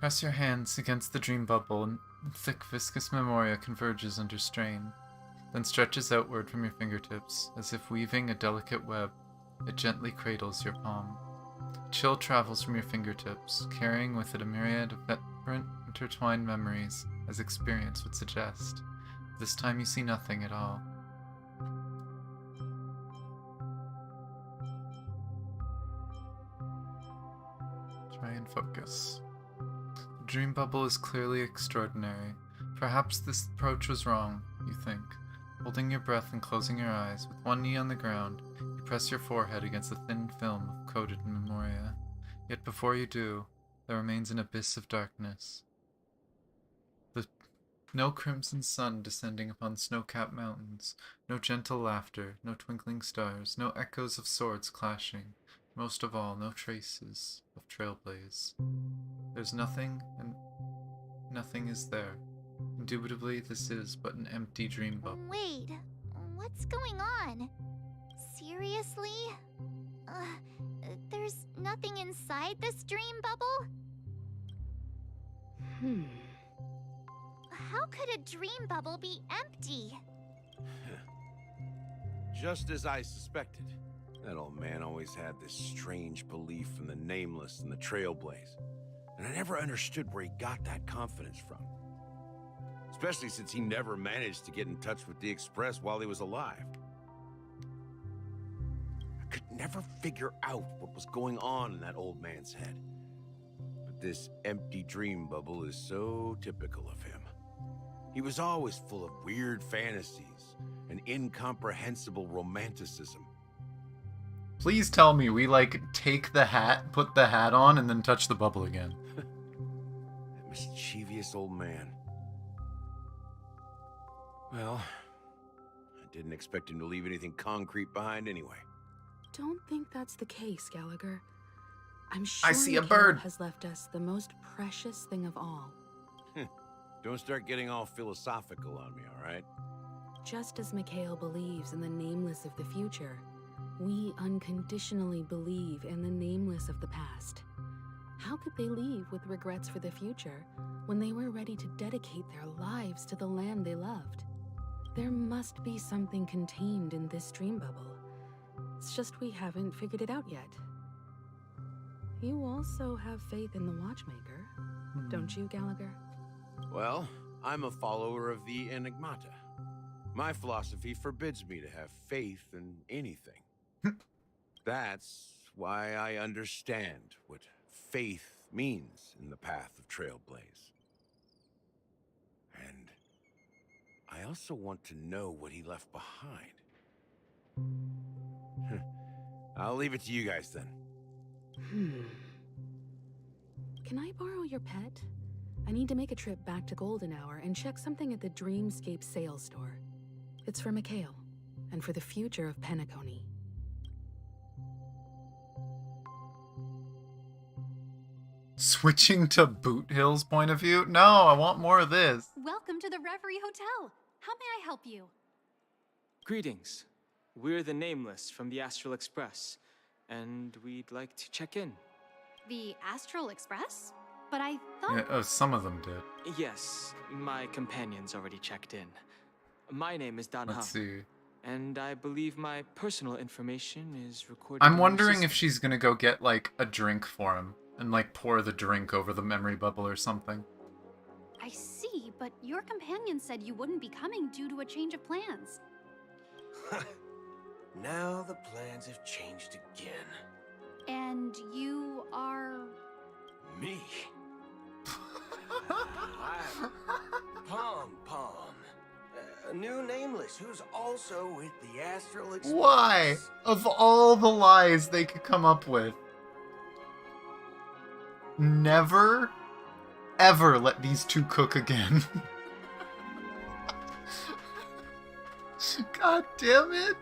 [SPEAKER 1] Press your hands against the dream bubble, and thick viscous memoria converges under strain, then stretches outward from your fingertips, as if weaving a delicate web. It gently cradles your palm. Chill travels from your fingertips, carrying with it a myriad of different intertwined memories, as experience would suggest. This time you see nothing at all. Try and focus. The dream bubble is clearly extraordinary. Perhaps this approach was wrong, you think. Holding your breath and closing your eyes, with one knee on the ground, you press your forehead against a thin film of coated memoria. Yet before you do, there remains an abyss of darkness. No crimson sun descending upon snow-capped mountains, no gentle laughter, no twinkling stars, no echoes of swords clashing, most of all, no traces of trailblaze. There's nothing, and nothing is there. Indubitably, this is but an empty dream bubble.
[SPEAKER 15] Wait, what's going on? Seriously? There's nothing inside this dream bubble? How could a dream bubble be empty?
[SPEAKER 3] Just as I suspected. That old man always had this strange belief in the nameless and the trailblaze. And I never understood where he got that confidence from. Especially since he never managed to get in touch with the Express while he was alive. I could never figure out what was going on in that old man's head. But this empty dream bubble is so typical of him. He was always full of weird fantasies and incomprehensible romanticism.
[SPEAKER 1] Please tell me we, like, take the hat, put the hat on, and then touch the bubble again.
[SPEAKER 3] That mischievous old man. Well, I didn't expect him to leave anything concrete behind anyway.
[SPEAKER 18] Don't think that's the case, Gallagher. I'm sure
[SPEAKER 1] I see a
[SPEAKER 18] Mikhail
[SPEAKER 1] bird.
[SPEAKER 18] has left us the most precious thing of all.
[SPEAKER 3] Don't start getting all philosophical on me, all right?
[SPEAKER 18] Just as Mikhail believes in the nameless of the future, we unconditionally believe in the nameless of the past. How could they leave with regrets for the future when they were ready to dedicate their lives to the land they loved? There must be something contained in this dream bubble. It's just we haven't figured it out yet. You also have faith in the Watchmaker, don't you, Gallagher?
[SPEAKER 3] Well, I'm a follower of the Enigmata. My philosophy forbids me to have faith in anything. That's why I understand what faith means in the path of Trailblaze. And I also want to know what he left behind. I'll leave it to you guys then.
[SPEAKER 18] Can I borrow your pet? I need to make a trip back to Golden Hour and check something at the Dreamscape sales store. It's for Mikhail, and for the future of Penacony.
[SPEAKER 1] Switching to Boot Hill's point of view? No, I want more of this.
[SPEAKER 16] Welcome to the Reverie Hotel. How may I help you?
[SPEAKER 22] Greetings. We're the Nameless from the Astral Express, and we'd like to check in.
[SPEAKER 16] The Astral Express? But I thought...
[SPEAKER 1] Yeah, oh, some of them did.
[SPEAKER 22] Yes, my companions already checked in. My name is Dan
[SPEAKER 1] Let's see.
[SPEAKER 22] And I believe my personal information is recorded.
[SPEAKER 1] I'm wondering if she's gonna go get, like, a drink for him. And, like, pour the drink over the memory bubble or something.
[SPEAKER 16] I see, but your companion said you wouldn't be coming due to a change of plans.
[SPEAKER 23] Now the plans have changed again.
[SPEAKER 16] And you are...
[SPEAKER 23] Me? I'm Pom Pom, a new Nameless who's also with the Astral Express.
[SPEAKER 1] Why? Of all the lies they could come up with. Never, ever let these two cook again. God damn it.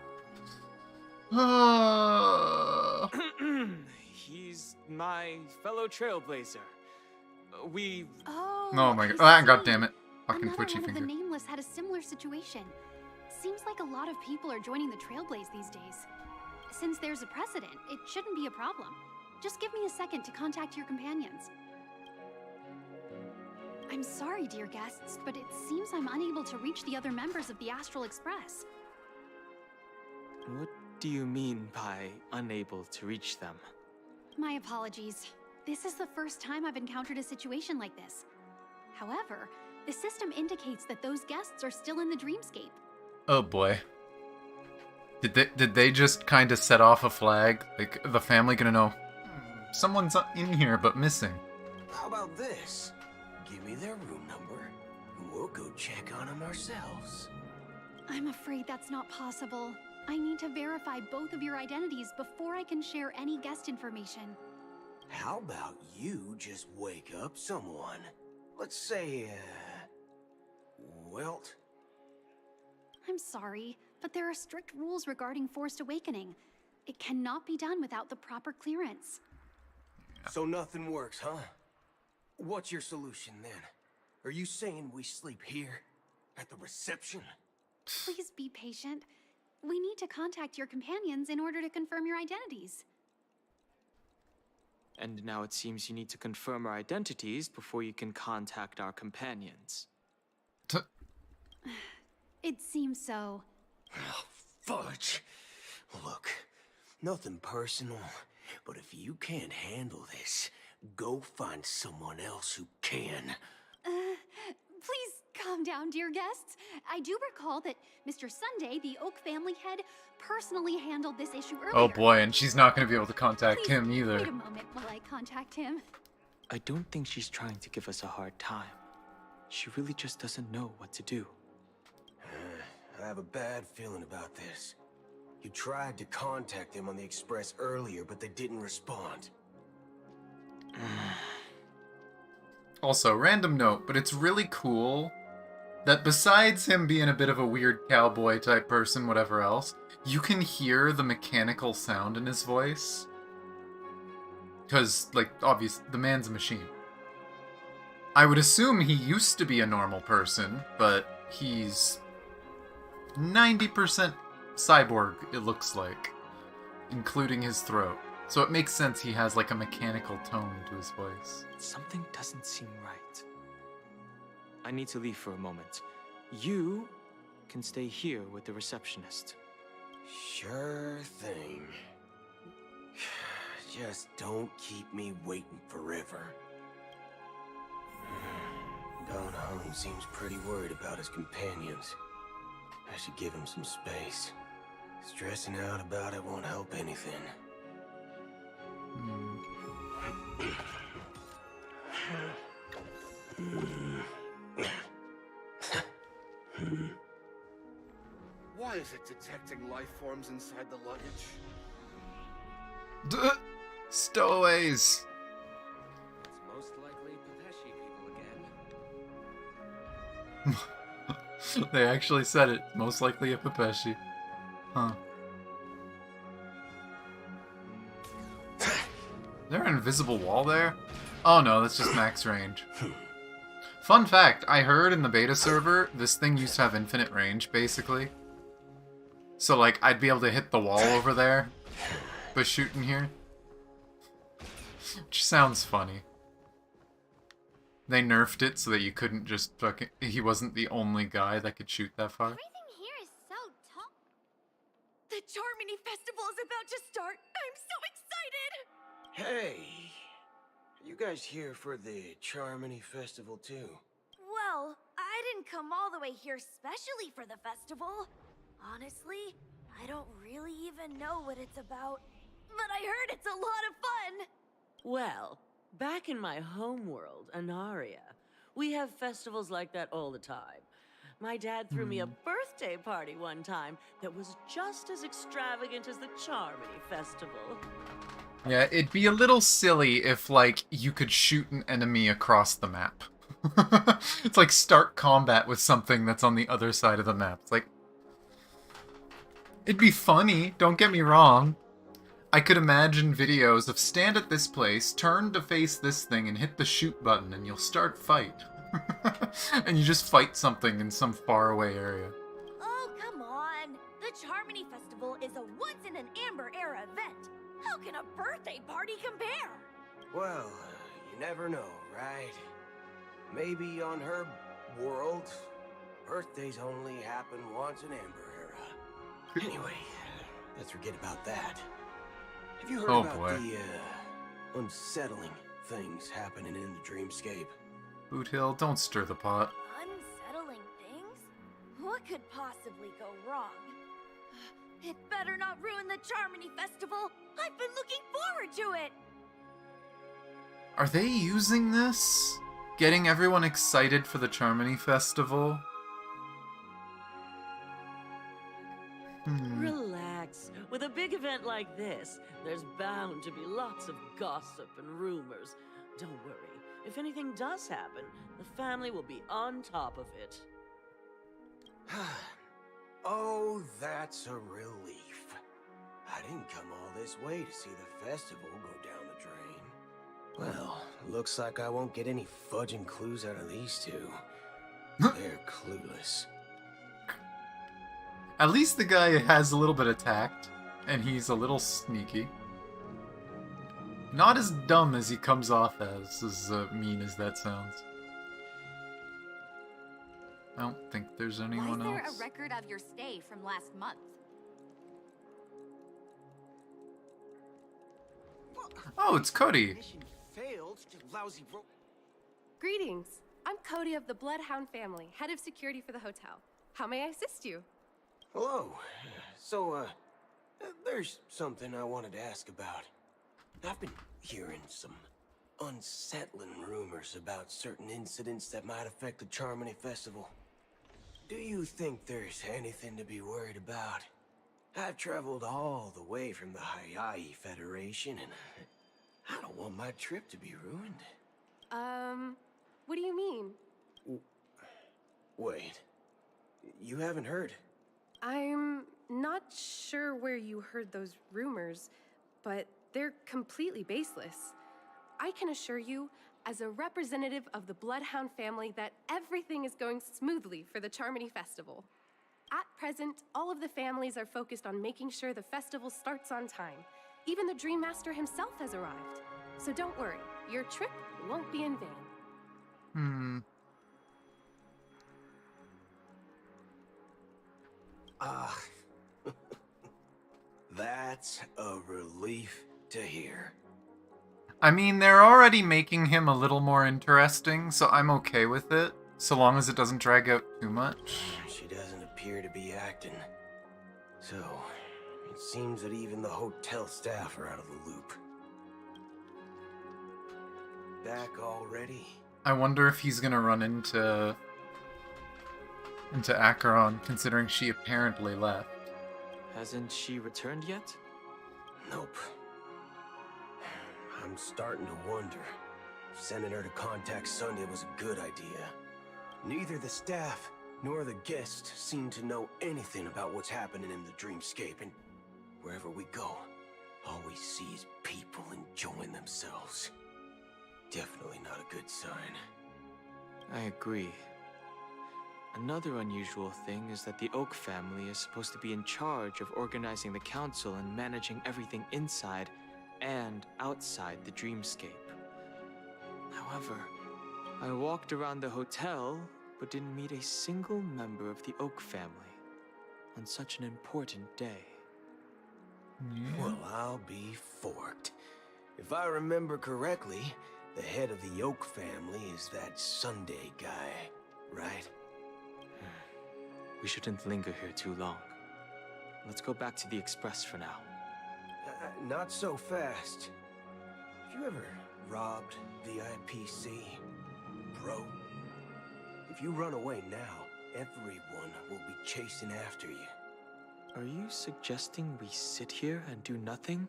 [SPEAKER 22] He's my fellow trailblazer. We...
[SPEAKER 1] Oh my god. Ah, God damn it. Fucking
[SPEAKER 16] Another
[SPEAKER 1] twitchy
[SPEAKER 16] one of
[SPEAKER 1] finger.
[SPEAKER 16] the Nameless had a similar situation. Seems like a lot of people are joining the Trailblaze these days. Since there's a precedent, it shouldn't be a problem. Just give me a second to contact your companions. I'm sorry, dear guests, but it seems I'm unable to reach the other members of the Astral Express.
[SPEAKER 22] What do you mean by unable to reach them?
[SPEAKER 16] My apologies. This is the first time I've encountered a situation like this. However, the system indicates that those guests are still in the Dreamscape.
[SPEAKER 1] Oh boy. Did they just kind of set off a flag? Like, the family gonna know, someone's in here but missing.
[SPEAKER 23] How about this? Give me their room number, and we'll go check on them ourselves.
[SPEAKER 16] I'm afraid that's not possible. I need to verify both of your identities before I can share any guest information.
[SPEAKER 23] How about you just wake up someone? Let's say, Welt?
[SPEAKER 16] I'm sorry, but there are strict rules regarding forced awakening. It cannot be done without the proper clearance.
[SPEAKER 23] So nothing works, huh? What's your solution then? Are you saying we sleep here? At the reception?
[SPEAKER 16] Please be patient. We need to contact your companions in order to confirm your identities.
[SPEAKER 22] And now it seems you need to confirm our identities before you can contact our companions.
[SPEAKER 16] It seems so.
[SPEAKER 23] Oh, fudge. Look, nothing personal, but if you can't handle this, go find someone else who can.
[SPEAKER 16] Please calm down, dear guests. I do recall that Mr. Sunday, the Oak family head, personally handled this issue earlier.
[SPEAKER 1] Oh boy, and she's not going to be able to contact him either.
[SPEAKER 16] Wait a moment while I contact him.
[SPEAKER 22] I don't think she's trying to give us a hard time. She really just doesn't know what to do.
[SPEAKER 23] I have a bad feeling about this. You tried to contact them on the Express earlier, but they didn't respond.
[SPEAKER 1] Also, random note, but it's really cool that besides him being a bit of a weird cowboy type person, whatever else, you can hear the mechanical sound in his voice. Because, like, obviously, the man's a machine. I would assume he used to be a normal person, but he's 90% cyborg, it looks like, including his throat. So it makes sense he has like a mechanical tone to his voice.
[SPEAKER 22] Something doesn't seem right. I need to leave for a moment. You can stay here with the receptionist.
[SPEAKER 23] Sure thing. Just don't keep me waiting forever. Don Hung seems pretty worried about his companions. I should give him some space. Stressing out about it won't help anything.
[SPEAKER 2] Why is it detecting life forms inside the luggage?
[SPEAKER 1] Stowaways!
[SPEAKER 2] It's most likely Pepeshi people again.
[SPEAKER 1] They actually said it. Most likely a Pepeshi. Huh. Is there an invisible wall there? Oh no, that's just max range. Fun fact, I heard in the beta server, this thing used to have infinite range, basically. So, like, I'd be able to hit the wall over there by shooting here. Which sounds funny. They nerfed it so that you couldn't just fucking... He wasn't the only guy that could shoot that far.
[SPEAKER 10] Everything here is so tall.
[SPEAKER 6] The Charmony Festival is about to start. I'm so excited!
[SPEAKER 23] Hey! Are you guys here for the Charmony Festival too?
[SPEAKER 6] Well, I didn't come all the way here specially for the festival. Honestly, I don't really even know what it's about. But I heard it's a lot of fun!
[SPEAKER 19] Well, back in my homeworld, Anaria, we have festivals like that all the time. My dad threw me a birthday party one time that was just as extravagant as the Charmony Festival.
[SPEAKER 1] Yeah, it'd be a little silly if, like, you could shoot an enemy across the map. It's like start combat with something that's on the other side of the map. It's like... It'd be funny, don't get me wrong. I could imagine videos of stand at this place, turn to face this thing, and hit the shoot button, and you'll start fight. And you just fight something in some faraway area.
[SPEAKER 6] Oh, come on! The Charmony Festival is a once-in-an-Amber-era event. How can a birthday party compare?
[SPEAKER 23] Well, you never know, right? Maybe on her world, birthdays only happen once in Amber Era. Anyway, let's forget about that. Have you heard about the unsettling things happening in the Dreamscape?
[SPEAKER 1] Boot Hill, don't stir the pot.
[SPEAKER 6] Unsettling things? What could possibly go wrong? It better not ruin the Charmony Festival! I've been looking forward to it!
[SPEAKER 1] Are they using this? Getting everyone excited for the Charmony Festival?
[SPEAKER 19] Relax. With a big event like this, there's bound to be lots of gossip and rumors. Don't worry. If anything does happen, the family will be on top of it.
[SPEAKER 23] Oh, that's a relief. I didn't come all this way to see the festival go down the drain. Well, looks like I won't get any fudging clues out of these two. They're clueless.
[SPEAKER 1] At least the guy has a little bit of tact, and he's a little sneaky. Not as dumb as he comes off as mean as that sounds. I don't think there's anyone else.
[SPEAKER 9] Why is there a record of your stay from last month?
[SPEAKER 1] Oh, it's Cody.
[SPEAKER 23] Failed, lousy
[SPEAKER 11] Greetings. I'm Cody of the Bloodhound family, head of security for the hotel. How may I assist you?
[SPEAKER 23] Hello. So, there's something I wanted to ask about. I've been hearing some unsettling rumors about certain incidents that might affect the Charmony Festival. Do you think there's anything to be worried about? I've traveled all the way from the Hayai Federation, and I don't want my trip to be ruined.
[SPEAKER 11] What do you mean?
[SPEAKER 23] Wait. You haven't heard?
[SPEAKER 11] I'm not sure where you heard those rumors, but they're completely baseless. I can assure you, as a representative of the Bloodhound family, that everything is going smoothly for the Charmony Festival. At present, all of the families are focused on making sure the festival starts on time. Even the Dream Master himself has arrived. So don't worry, your trip won't be in vain.
[SPEAKER 23] That's a relief to hear.
[SPEAKER 1] I mean, they're already making him a little more interesting, so I'm okay with it, so long as it doesn't drag out too much.
[SPEAKER 23] She doesn't appear to be acting. So, it seems that even the hotel staff are out of the loop. Back already?
[SPEAKER 1] I wonder if he's gonna run into Acheron, considering she apparently left.
[SPEAKER 22] Hasn't she returned yet?
[SPEAKER 23] Nope. I'm starting to wonder if sending her to contact Sunday was a good idea. Neither the staff nor the guests seem to know anything about what's happening in the Dreamscape, and wherever we go, all we see is people enjoying themselves. Definitely not a good sign.
[SPEAKER 22] I agree. Another unusual thing is that the Oak family is supposed to be in charge of organizing the council and managing everything inside and outside the Dreamscape. However, I walked around the hotel, but didn't meet a single member of the Oak family on such an important day.
[SPEAKER 23] Well, I'll be forked. If I remember correctly, the head of the Oak family is that Sunday guy, right?
[SPEAKER 22] We shouldn't linger here too long. Let's go back to the Express for now.
[SPEAKER 23] Not so fast. Have you ever robbed the IPC, bro? If you run away now, everyone will be chasing after you.
[SPEAKER 22] Are you suggesting we sit here and do nothing?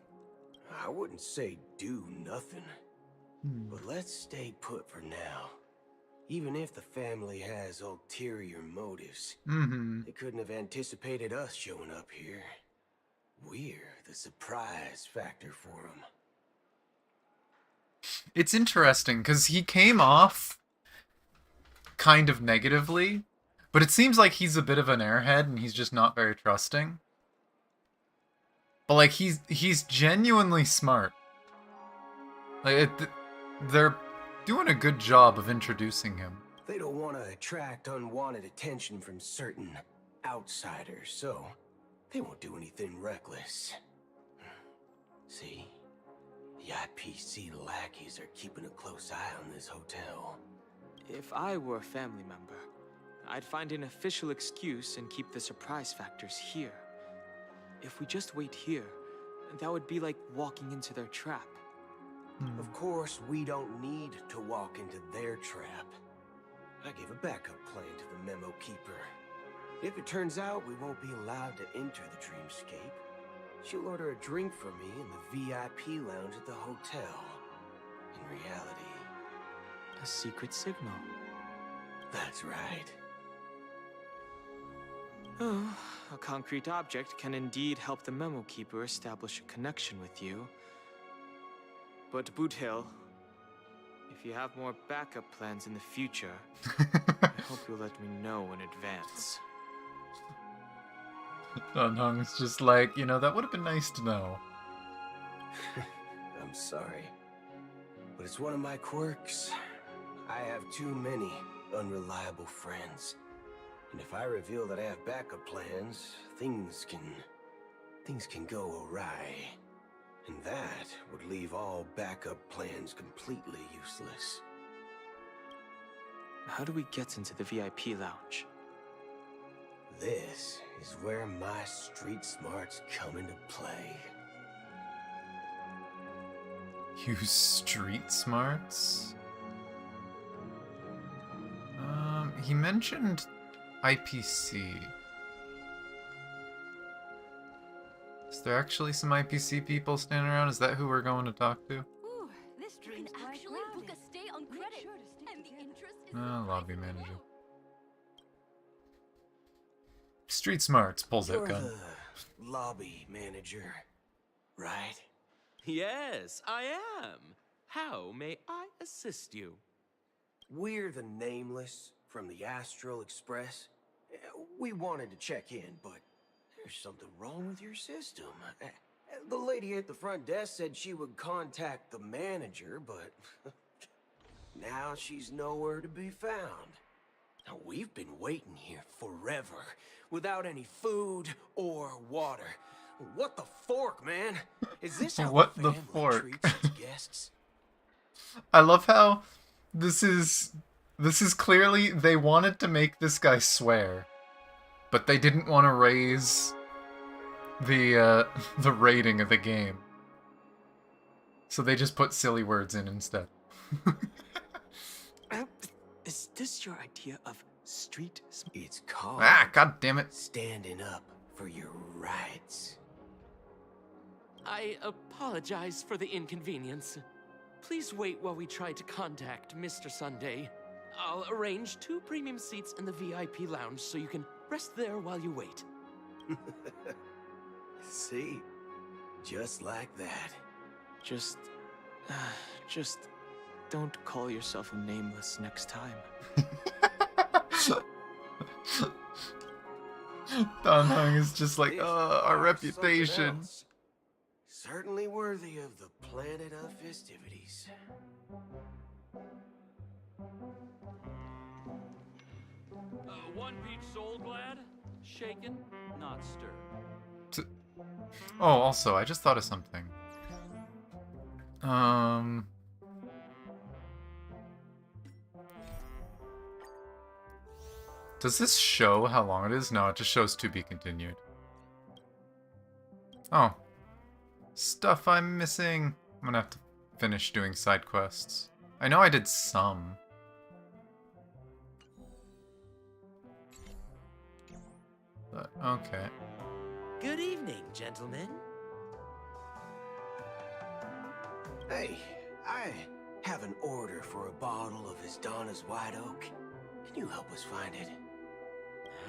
[SPEAKER 23] I wouldn't say do nothing. But let's stay put for now. Even if the family has ulterior motives, they couldn't have anticipated us showing up here. We're the surprise factor for them.
[SPEAKER 1] It's interesting, because he came off kind of negatively, but it seems like he's a bit of an airhead and he's just not very trusting. But, like, he's genuinely smart. Like, doing a good job of introducing him.
[SPEAKER 23] They don't want to attract unwanted attention from certain outsiders, so they won't do anything reckless. See, the IPC lackeys are keeping a close eye on this hotel.
[SPEAKER 22] If I were a family member, I'd find an official excuse and keep the surprise factors here. If we just wait here, that would be like walking into their trap.
[SPEAKER 23] Of course, we don't need to walk into their trap. I gave a backup plan to the memo keeper. If it turns out we won't be allowed to enter the Dreamscape, she'll order a drink for me in the VIP lounge at the hotel. In reality...
[SPEAKER 22] a secret signal.
[SPEAKER 23] That's right.
[SPEAKER 22] Oh, a concrete object can indeed help the memo keeper establish a connection with you. But Boothill, if you have more backup plans in the future, I hope you'll let me know in advance.
[SPEAKER 1] Dunhung's just like, you know, that would have been nice to know.
[SPEAKER 23] I'm sorry, but it's one of my quirks. I have too many unreliable friends. And if I reveal that I have backup plans, things can go awry. And that would leave all backup plans completely useless.
[SPEAKER 22] How do we get into the VIP lounge?
[SPEAKER 23] This is where my street smarts come into play.
[SPEAKER 1] Use street smarts? He mentioned IPC. Is there actually some IPC people standing around? Is that who we're going to talk to?
[SPEAKER 9] Ooh, this dream's actually book a stay on credit, and the interest is
[SPEAKER 1] Lobby manager. Street smarts pulls that gun.
[SPEAKER 23] The lobby manager, right?
[SPEAKER 4] Yes, I am. How may I assist you?
[SPEAKER 23] We're the Nameless from the Astral Express. We wanted to check in, but there's something wrong with your system. The lady at the front desk said she would contact the manager, but now she's nowhere to be found. Now, we've been waiting here forever, without any food or water. What the fork, man? Is this how
[SPEAKER 1] What
[SPEAKER 23] the
[SPEAKER 1] the fork?
[SPEAKER 23] treats its guests?
[SPEAKER 1] I love how this is clearly they wanted to make this guy swear, but they didn't want to raise the rating of the game. So they just put silly words in instead.
[SPEAKER 22] Is this your idea of street smarts?
[SPEAKER 23] It's called...
[SPEAKER 1] Ah, god damn it.
[SPEAKER 23] Standing up for your rights.
[SPEAKER 4] I apologize for the inconvenience. Please wait while we try to contact Mr. Sunday. I'll arrange 2 premium seats in the VIP lounge so you can rest there while you wait.
[SPEAKER 23] See? Just like that.
[SPEAKER 22] Just don't call yourself a Nameless next time.
[SPEAKER 1] Dunhung is just like, our reputation.
[SPEAKER 23] Certainly worthy of the planet of festivities.
[SPEAKER 4] One peach soul glad, shaken, not stirred.
[SPEAKER 1] Oh, also, I just thought of something. Does this show how long it is? No, it just shows to be continued. Oh. Stuff I'm missing. I'm gonna have to finish doing side quests. I know I did some. But, okay.
[SPEAKER 4] Good evening, gentlemen.
[SPEAKER 23] Hey, I have an order for a bottle of Hasdana's White Oak. Can you help us find it?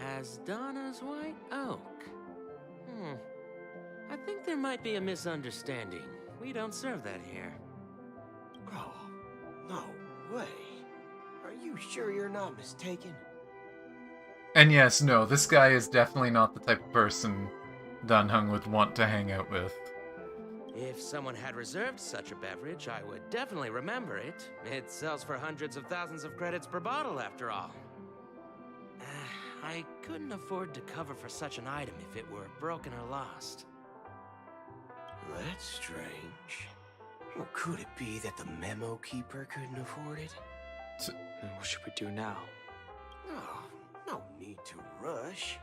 [SPEAKER 4] Hasdana's White Oak. I think there might be a misunderstanding. We don't serve that here.
[SPEAKER 23] Oh, no way. Are you sure you're not mistaken?
[SPEAKER 1] And yes, no, this guy is definitely not the type of person Dunhung would want to hang out with.
[SPEAKER 4] If someone had reserved such a beverage, I would definitely remember it. It sells for hundreds of thousands of credits per bottle, after all. I couldn't afford to cover for such an item if it were broken or lost.
[SPEAKER 23] That's strange. Well, could it be that the memo keeper couldn't afford it?
[SPEAKER 22] Then what should we do now?
[SPEAKER 23] Oh, no need to rush.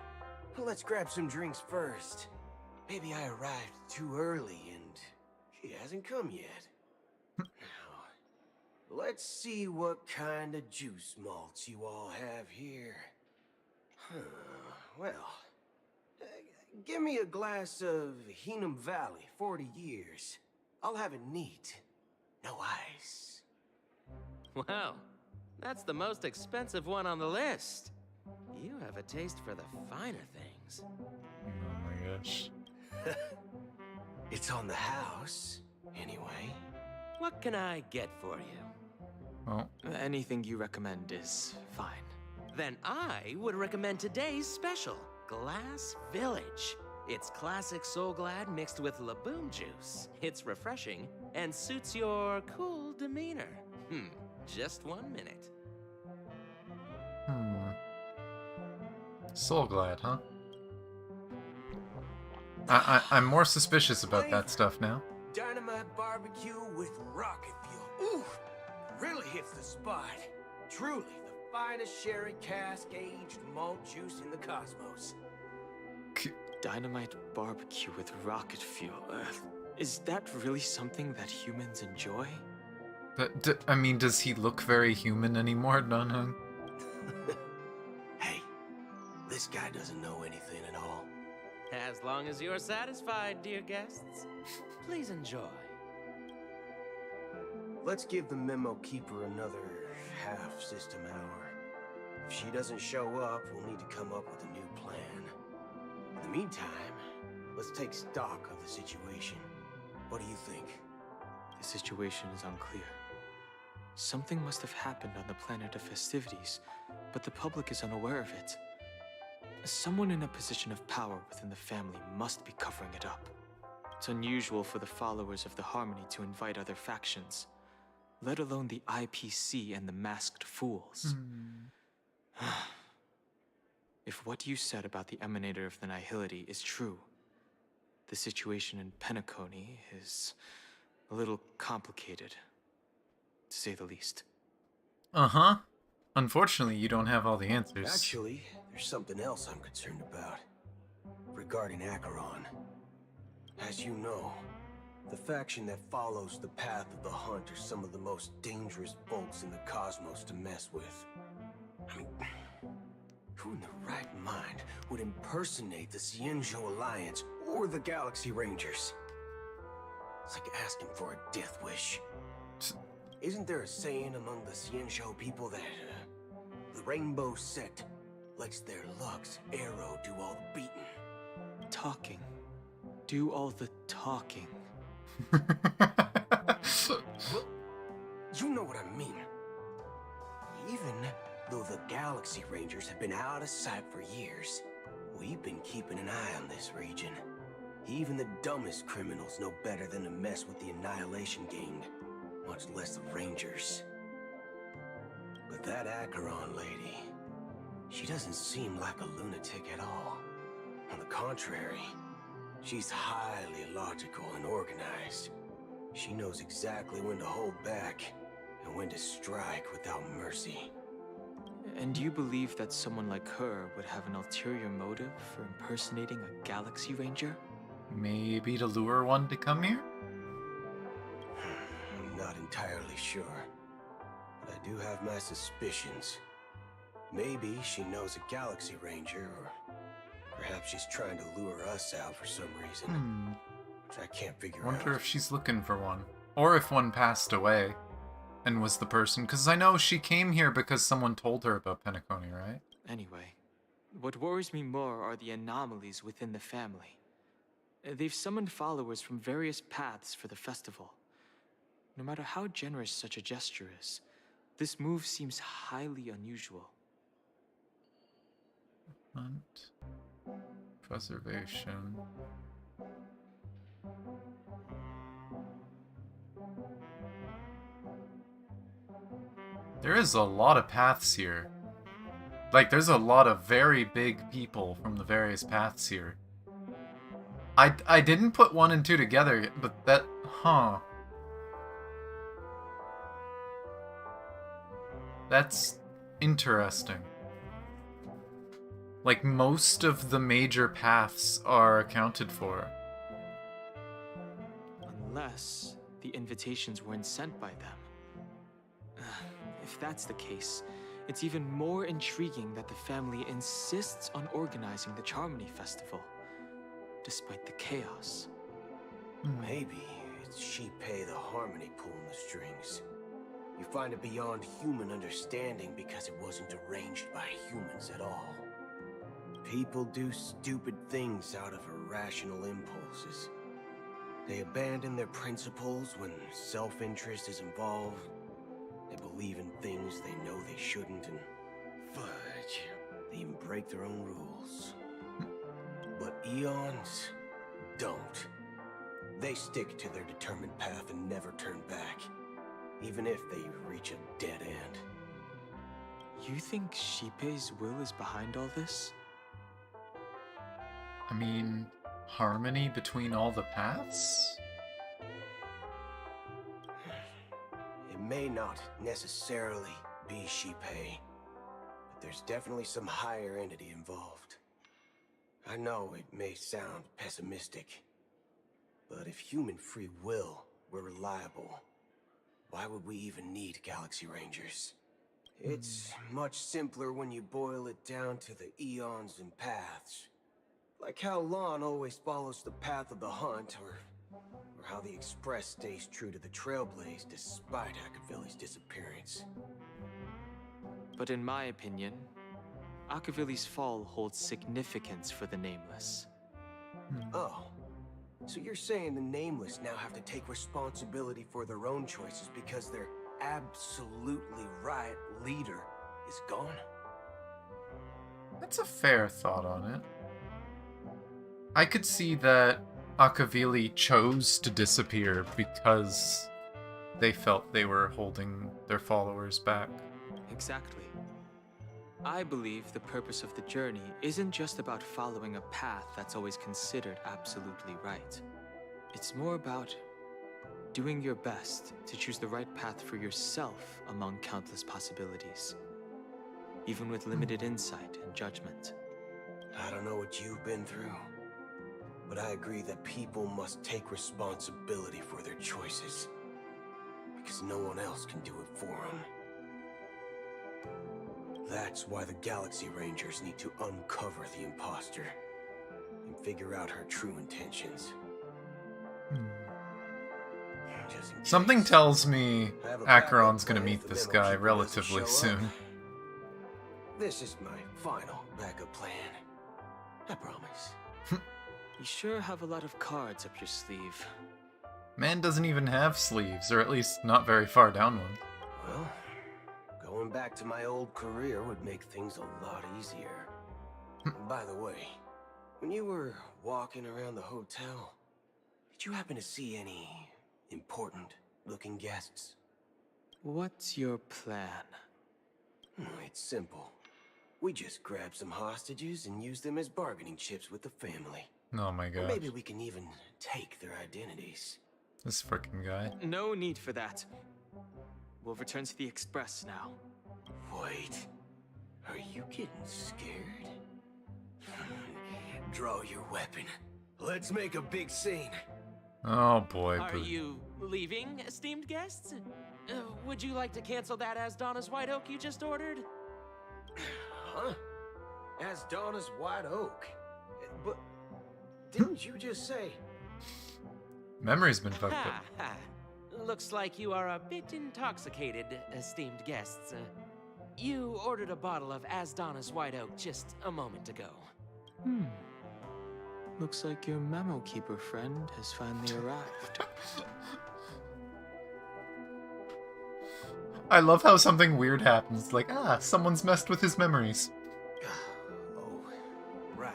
[SPEAKER 23] Well, let's grab some drinks first. Maybe I arrived too early and she hasn't come yet. Now, let's see what kind of juice malts you all have here. Well, give me a glass of Hingham Valley, 40 years. I'll have it neat. No ice.
[SPEAKER 4] Well, that's the most expensive one on the list. You have a taste for the finer things.
[SPEAKER 1] Oh my gosh.
[SPEAKER 23] It's on the house, anyway.
[SPEAKER 4] What can I get for you?
[SPEAKER 1] Well,
[SPEAKER 22] anything you recommend is fine.
[SPEAKER 4] Then I would recommend today's special, Glass Village. It's classic Soul Glad mixed with Laboom juice. It's refreshing and suits your cool demeanor. Just 1 minute.
[SPEAKER 1] Soul Glad, huh? I'm more suspicious about that stuff now.
[SPEAKER 23] Dynamite barbecue with rocket fuel. Ooh, really hits the spot. Truly the finest sherry cask-aged malt juice in the cosmos.
[SPEAKER 22] Dynamite barbecue with rocket fuel. Is that really something that humans enjoy?
[SPEAKER 1] I mean, does he look very human anymore, Dunhung?
[SPEAKER 23] Hey, this guy doesn't know anything at all.
[SPEAKER 4] As long as you're satisfied, dear guests, please enjoy.
[SPEAKER 23] Let's give the memo keeper another half-system hour. If she doesn't show up, we'll need to come up with a new plan. In the meantime, let's take stock of the situation. What do you think?
[SPEAKER 22] The situation is unclear. Something must have happened on the planet of festivities, but the public is unaware of it. Someone in a position of power within the family must be covering it up. It's unusual for the followers of the Harmony to invite other factions, let alone the IPC and the Masked Fools. If what you said about the Emanator of the Nihility is true, the situation in Penacony is a little complicated, to say the least.
[SPEAKER 1] Uh-huh. Unfortunately, you don't have all the answers.
[SPEAKER 23] Actually, there's something else I'm concerned about. Regarding Acheron. As you know, the faction that follows the path of the Hunt are some of the most dangerous folks in the cosmos to mess with. I mean, who in their right mind would impersonate the Xianzhou Alliance or the Galaxy Rangers? It's like asking for a death wish. Isn't there a saying among the Xianzhou people that the Rainbow Sect lets their Lux arrow do all the beating?
[SPEAKER 22] Talking. Do all the talking.
[SPEAKER 23] Well, you know what I mean. Even though the Galaxy Rangers have been out of sight for years, we've been keeping an eye on this region. Even the dumbest criminals know better than to mess with the Annihilation Gang, much less the Rangers. But that Acheron lady, she doesn't seem like a lunatic at all. On the contrary, she's highly logical and organized. She knows exactly when to hold back and when to strike without mercy.
[SPEAKER 22] And you believe that someone like her would have an ulterior motive for impersonating a Galaxy Ranger?
[SPEAKER 1] Maybe to lure one to come here?
[SPEAKER 23] I'm not entirely sure, but I do have my suspicions. Maybe she knows a Galaxy Ranger, or perhaps she's trying to lure us out for some reason, which I can't figure out.
[SPEAKER 1] Wonder if she's looking for one. Or if one passed away and was the person. Because I know she came here because someone told her about Penacony, right?
[SPEAKER 22] Anyway, what worries me more are the anomalies within the family. They've summoned followers from various paths for the festival. No matter how generous such a gesture is, this move seems highly unusual.
[SPEAKER 1] Hunt. Preservation. There is a lot of paths here. Like, there's a lot of very big people from the various paths here. I didn't put 1 and 2 together, but that... Huh. That's interesting. Like, most of the major paths are accounted for.
[SPEAKER 22] Unless the invitations weren't sent by them. If that's the case, it's even more intriguing that the family insists on organizing the Charmony Festival, despite the chaos.
[SPEAKER 23] Maybe it's Shipei the Harmony pulling the strings. You find it beyond human understanding because it wasn't arranged by humans at all. People do stupid things out of irrational impulses. They abandon their principles when self-interest is involved. They believe in things they know they shouldn't, and fudge, they even break their own rules. But eons don't. They stick to their determined path and never turn back, even if they reach a dead end.
[SPEAKER 22] You think Shipei's will is behind all this?
[SPEAKER 1] I mean, harmony between all the paths?
[SPEAKER 23] It may not necessarily be Shipei, but there's definitely some higher entity involved. I know it may sound pessimistic, but if human free will were reliable, why would we even need Galaxy Rangers? It's much simpler when you boil it down to the eons and paths. Like how Lon always follows the path of the hunt, or how the Express stays true to the Trailblaze despite Akavili's disappearance.
[SPEAKER 22] But in my opinion, Akavili's fall holds significance for the Nameless.
[SPEAKER 23] Oh, so you're saying the Nameless now have to take responsibility for their own choices because their absolutely right leader is gone?
[SPEAKER 1] That's a fair thought on it. I could see that Akavili chose to disappear because they felt they were holding their followers back.
[SPEAKER 22] Exactly. I believe the purpose of the journey isn't just about following a path that's always considered absolutely right. It's more about doing your best to choose the right path for yourself among countless possibilities, even with limited insight and judgment.
[SPEAKER 23] I don't know what you've been through, but I agree that people must take responsibility for their choices, because no one else can do it for them. That's why the Galaxy Rangers need to uncover the imposter and figure out her true intentions.
[SPEAKER 1] Something tells me Acheron's gonna meet this guy relatively soon.
[SPEAKER 23] This is my final backup plan. I promise.
[SPEAKER 22] You sure have a lot of cards up your sleeve.
[SPEAKER 1] Man doesn't even have sleeves, or at least not very far down one.
[SPEAKER 23] Well, going back to my old career would make things a lot easier. By the way, when you were walking around the hotel, did you happen to see any important-looking guests?
[SPEAKER 22] What's your plan?
[SPEAKER 23] It's simple. We just grab some hostages and use them as bargaining chips with the family.
[SPEAKER 1] Oh my
[SPEAKER 23] Or
[SPEAKER 1] god.
[SPEAKER 23] maybe we can even take their identities.
[SPEAKER 1] This frickin' guy.
[SPEAKER 22] No need for that. We'll return to the Express now.
[SPEAKER 23] Wait, are you getting scared? Draw your weapon. Let's make a big scene.
[SPEAKER 1] Oh boy.
[SPEAKER 4] Are you leaving, esteemed guests? Would you like to cancel that As Donna's White Oak you just ordered?
[SPEAKER 23] Huh? As Donna's White Oak? But didn't you just say...
[SPEAKER 1] Memory's been fucked up.
[SPEAKER 4] Looks like you are a bit intoxicated, esteemed guests. You ordered a bottle of As Donna's White Oak just a moment ago.
[SPEAKER 22] Looks like your memo keeper friend has finally arrived.
[SPEAKER 1] I love how something weird happens. Like, someone's messed with his memories.
[SPEAKER 23] Oh, right.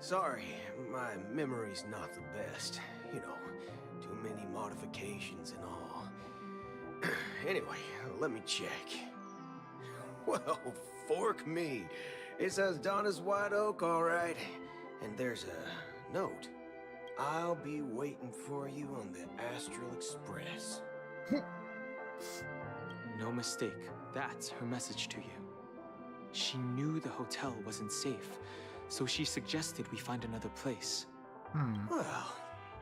[SPEAKER 23] Sorry, my memory's not the best. You know, Too many modifications and all. Anyway, let me check. Well, fork me. It says Donna's White Oak, all right. And there's a note. I'll be waiting for you on the Astral Express.
[SPEAKER 22] No mistake. That's her message to you. She knew the hotel wasn't safe, so she suggested we find another place.
[SPEAKER 23] Well,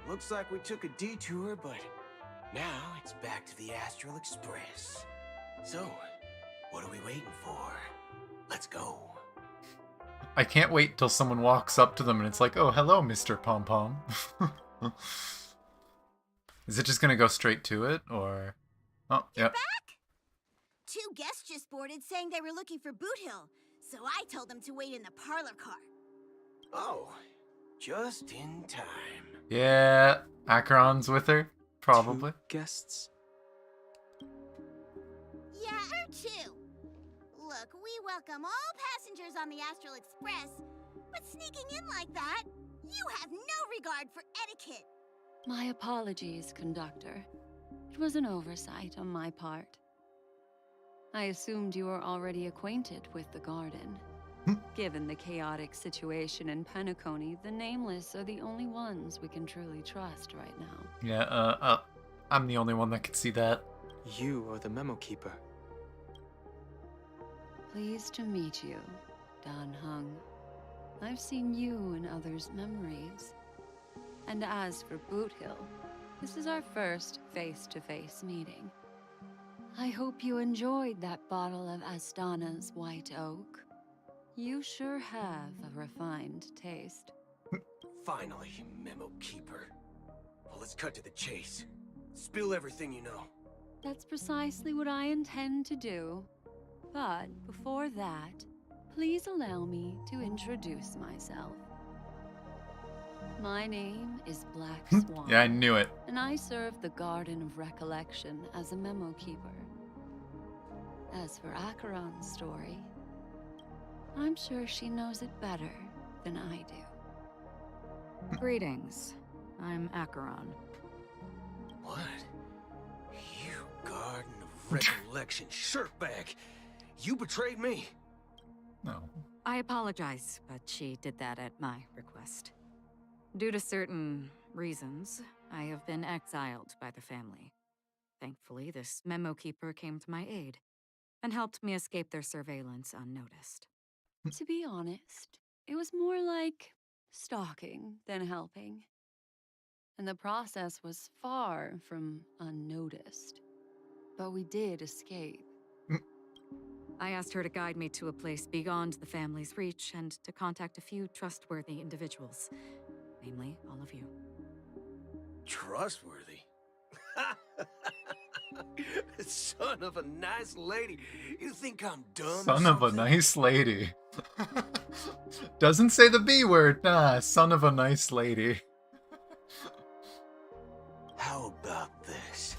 [SPEAKER 23] looks like we took a detour, but now it's back to the Astral Express. So, what are we waiting for? Let's go.
[SPEAKER 1] I can't wait till someone walks up to them and it's like, oh, hello, Mr. Pom Pom. Is it just gonna go straight to it, or... Oh, yep.
[SPEAKER 6] Back! 2 guests just boarded saying they were looking for Boot Hill, so I told them to wait in the parlor car.
[SPEAKER 23] Oh, just in time.
[SPEAKER 1] Yeah, Acheron's with her, probably.
[SPEAKER 22] 2 guests?
[SPEAKER 6] Yeah, her too. Look, we welcome all passengers on the Astral Express, but sneaking in like that, you have no regard for etiquette.
[SPEAKER 12] My apologies, conductor. It was an oversight on my part. I assumed you were already acquainted with the garden. Given the chaotic situation in Penacony, the Nameless are the only ones we can truly trust right now.
[SPEAKER 1] Yeah, I'm the only one that could see that.
[SPEAKER 22] You are the memo keeper.
[SPEAKER 12] Pleased to meet you, Dan Hung. I've seen you in others' memories. And as for Boot Hill, this is our first face-to-face meeting. I hope you enjoyed that bottle of Astana's White Oak. You sure have a refined taste.
[SPEAKER 23] Finally, memo keeper. Well, let's cut to the chase. Spill everything you know.
[SPEAKER 12] That's precisely what I intend to do. But before that, please allow me to introduce myself. My name is Black Swan.
[SPEAKER 1] Yeah, I knew it.
[SPEAKER 12] And I serve the Garden of Recollection as a memo keeper. As for Acheron's story, I'm sure she knows it better than I do.
[SPEAKER 20] Greetings. I'm Acheron.
[SPEAKER 23] What? You Garden of Recollection shirtbag! You betrayed me!
[SPEAKER 1] No.
[SPEAKER 20] I apologize, but she did that at my request. Due to certain reasons, I have been exiled by the family. Thankfully, this memo keeper came to my aid and helped me escape their surveillance unnoticed.
[SPEAKER 12] To be honest, it was more like stalking than helping. And the process was far from unnoticed. But we did escape.
[SPEAKER 20] I asked her to guide me to a place beyond the family's reach and to contact a few trustworthy individuals. Namely, all of you.
[SPEAKER 23] Trustworthy? Son of a nice lady. You think I'm dumb?
[SPEAKER 1] Son of a nice lady. Doesn't say the B word. Nah, son of a nice lady.
[SPEAKER 23] How about this?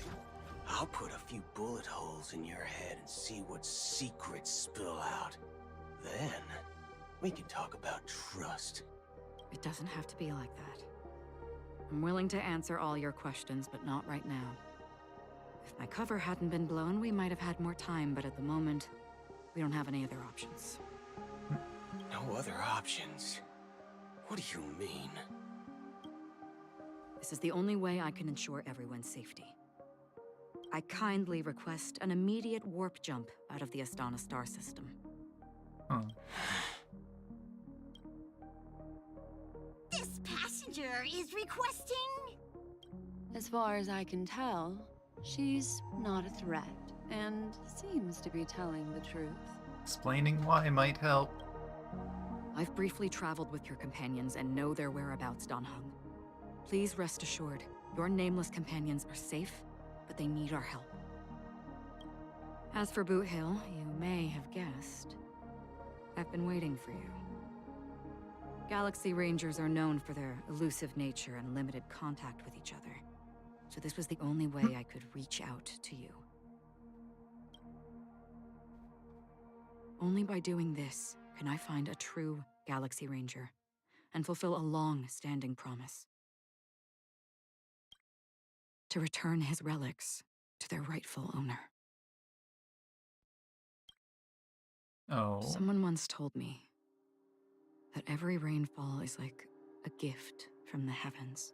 [SPEAKER 23] I'll put a few bullet holes in your head and see what secrets spill out. Then, we can talk about trust.
[SPEAKER 20] It doesn't have to be like that. I'm willing to answer all your questions, but not right now. If my cover hadn't been blown, we might have had more time, but at the moment, we don't have any other options.
[SPEAKER 23] No other options? What do you mean?
[SPEAKER 20] This is the only way I can ensure everyone's safety. I kindly request an immediate warp jump out of the Astana star system.
[SPEAKER 6] This passenger is requesting...
[SPEAKER 12] As far as I can tell, she's not a threat and seems to be telling the truth.
[SPEAKER 1] Explaining why might help.
[SPEAKER 20] I've briefly traveled with your companions and know their whereabouts, Dan Hung. Please rest assured, your nameless companions are safe, but they need our help. As for Boot Hill, you may have guessed. I've been waiting for you. Galaxy Rangers are known for their elusive nature and limited contact with each other. So this was the only way I could reach out to you. Only by doing this can I find a true Galaxy Ranger and fulfill a long-standing promise. to return his relics to their rightful owner.
[SPEAKER 1] Oh.
[SPEAKER 20] Someone once told me that every rainfall is like a gift from the heavens,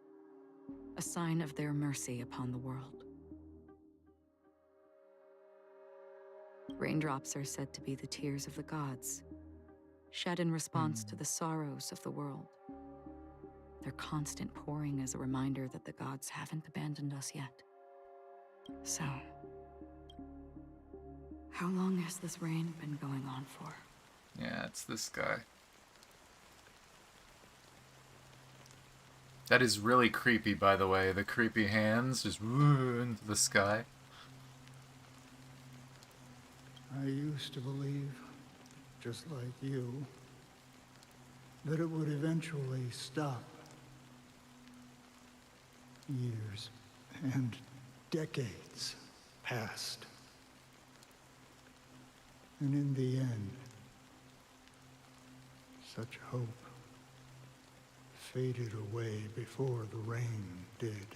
[SPEAKER 20] a sign of their mercy upon the world. Raindrops are said to be the tears of the gods, shed in response to the sorrows of the world. Their constant pouring is a reminder that the gods haven't abandoned us yet. So, how long has this rain been going on for?
[SPEAKER 1] Yeah, it's this guy. That is really creepy, by the way. The creepy hands just woo into the sky.
[SPEAKER 5] I used to believe, just like you, that it would eventually stop. Years and decades passed. And in the end, such hope faded away before the rain did.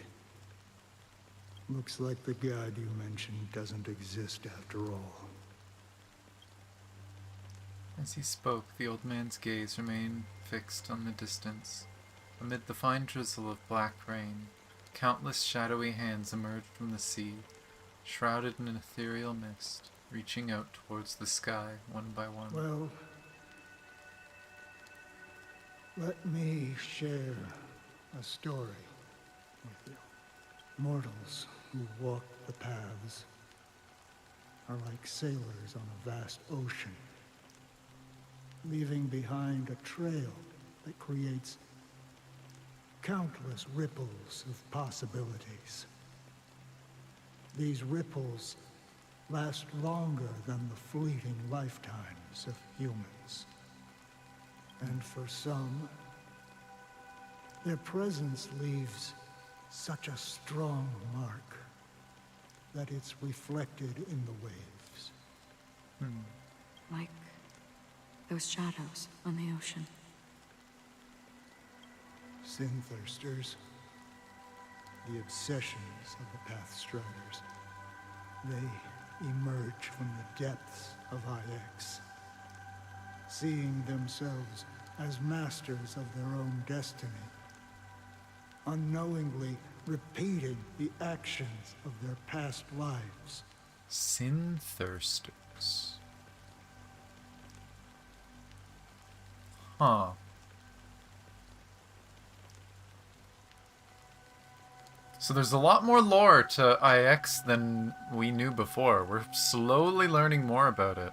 [SPEAKER 5] Looks like the god you mentioned doesn't exist after all.
[SPEAKER 1] As he spoke, the old man's gaze remained fixed on the distance. Amid the fine drizzle of black rain, countless shadowy hands emerged from the sea, shrouded in an ethereal mist, reaching out towards the sky one by one.
[SPEAKER 5] Well, let me share a story with you. Mortals who walk the paths are like sailors on a vast ocean, leaving behind a trail that creates countless ripples of possibilities. These ripples last longer than the fleeting lifetimes of humans. And for some, their presence leaves such a strong mark that it's reflected in the waves.
[SPEAKER 20] Like those shadows on the ocean.
[SPEAKER 5] Sin-thirsters, the obsessions of the Pathstriders, they emerge from the depths of IX, seeing themselves as masters of their own destiny, unknowingly repeating the actions of their past lives.
[SPEAKER 1] Sin-thirsters. Huh. So there's a lot more lore to IX than we knew before. We're slowly learning more about it.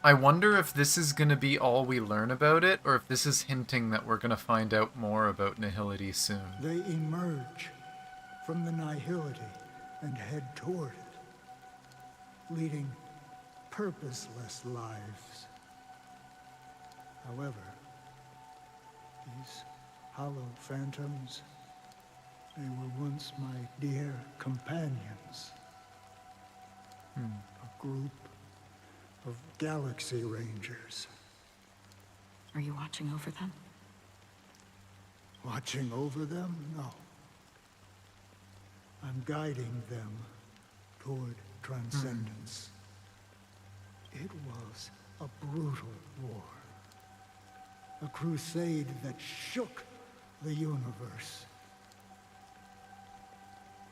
[SPEAKER 1] I wonder if this is going to be all we learn about it, or if this is hinting that we're going to find out more about Nihility soon.
[SPEAKER 5] They emerge from the Nihility and head toward it, leading purposeless lives. However, these hollow phantoms, they were once my dear companions. A group of Galaxy Rangers.
[SPEAKER 20] Are you watching over them?
[SPEAKER 5] Watching over them? No. I'm guiding them toward transcendence. It was a brutal war. A crusade that shook the universe.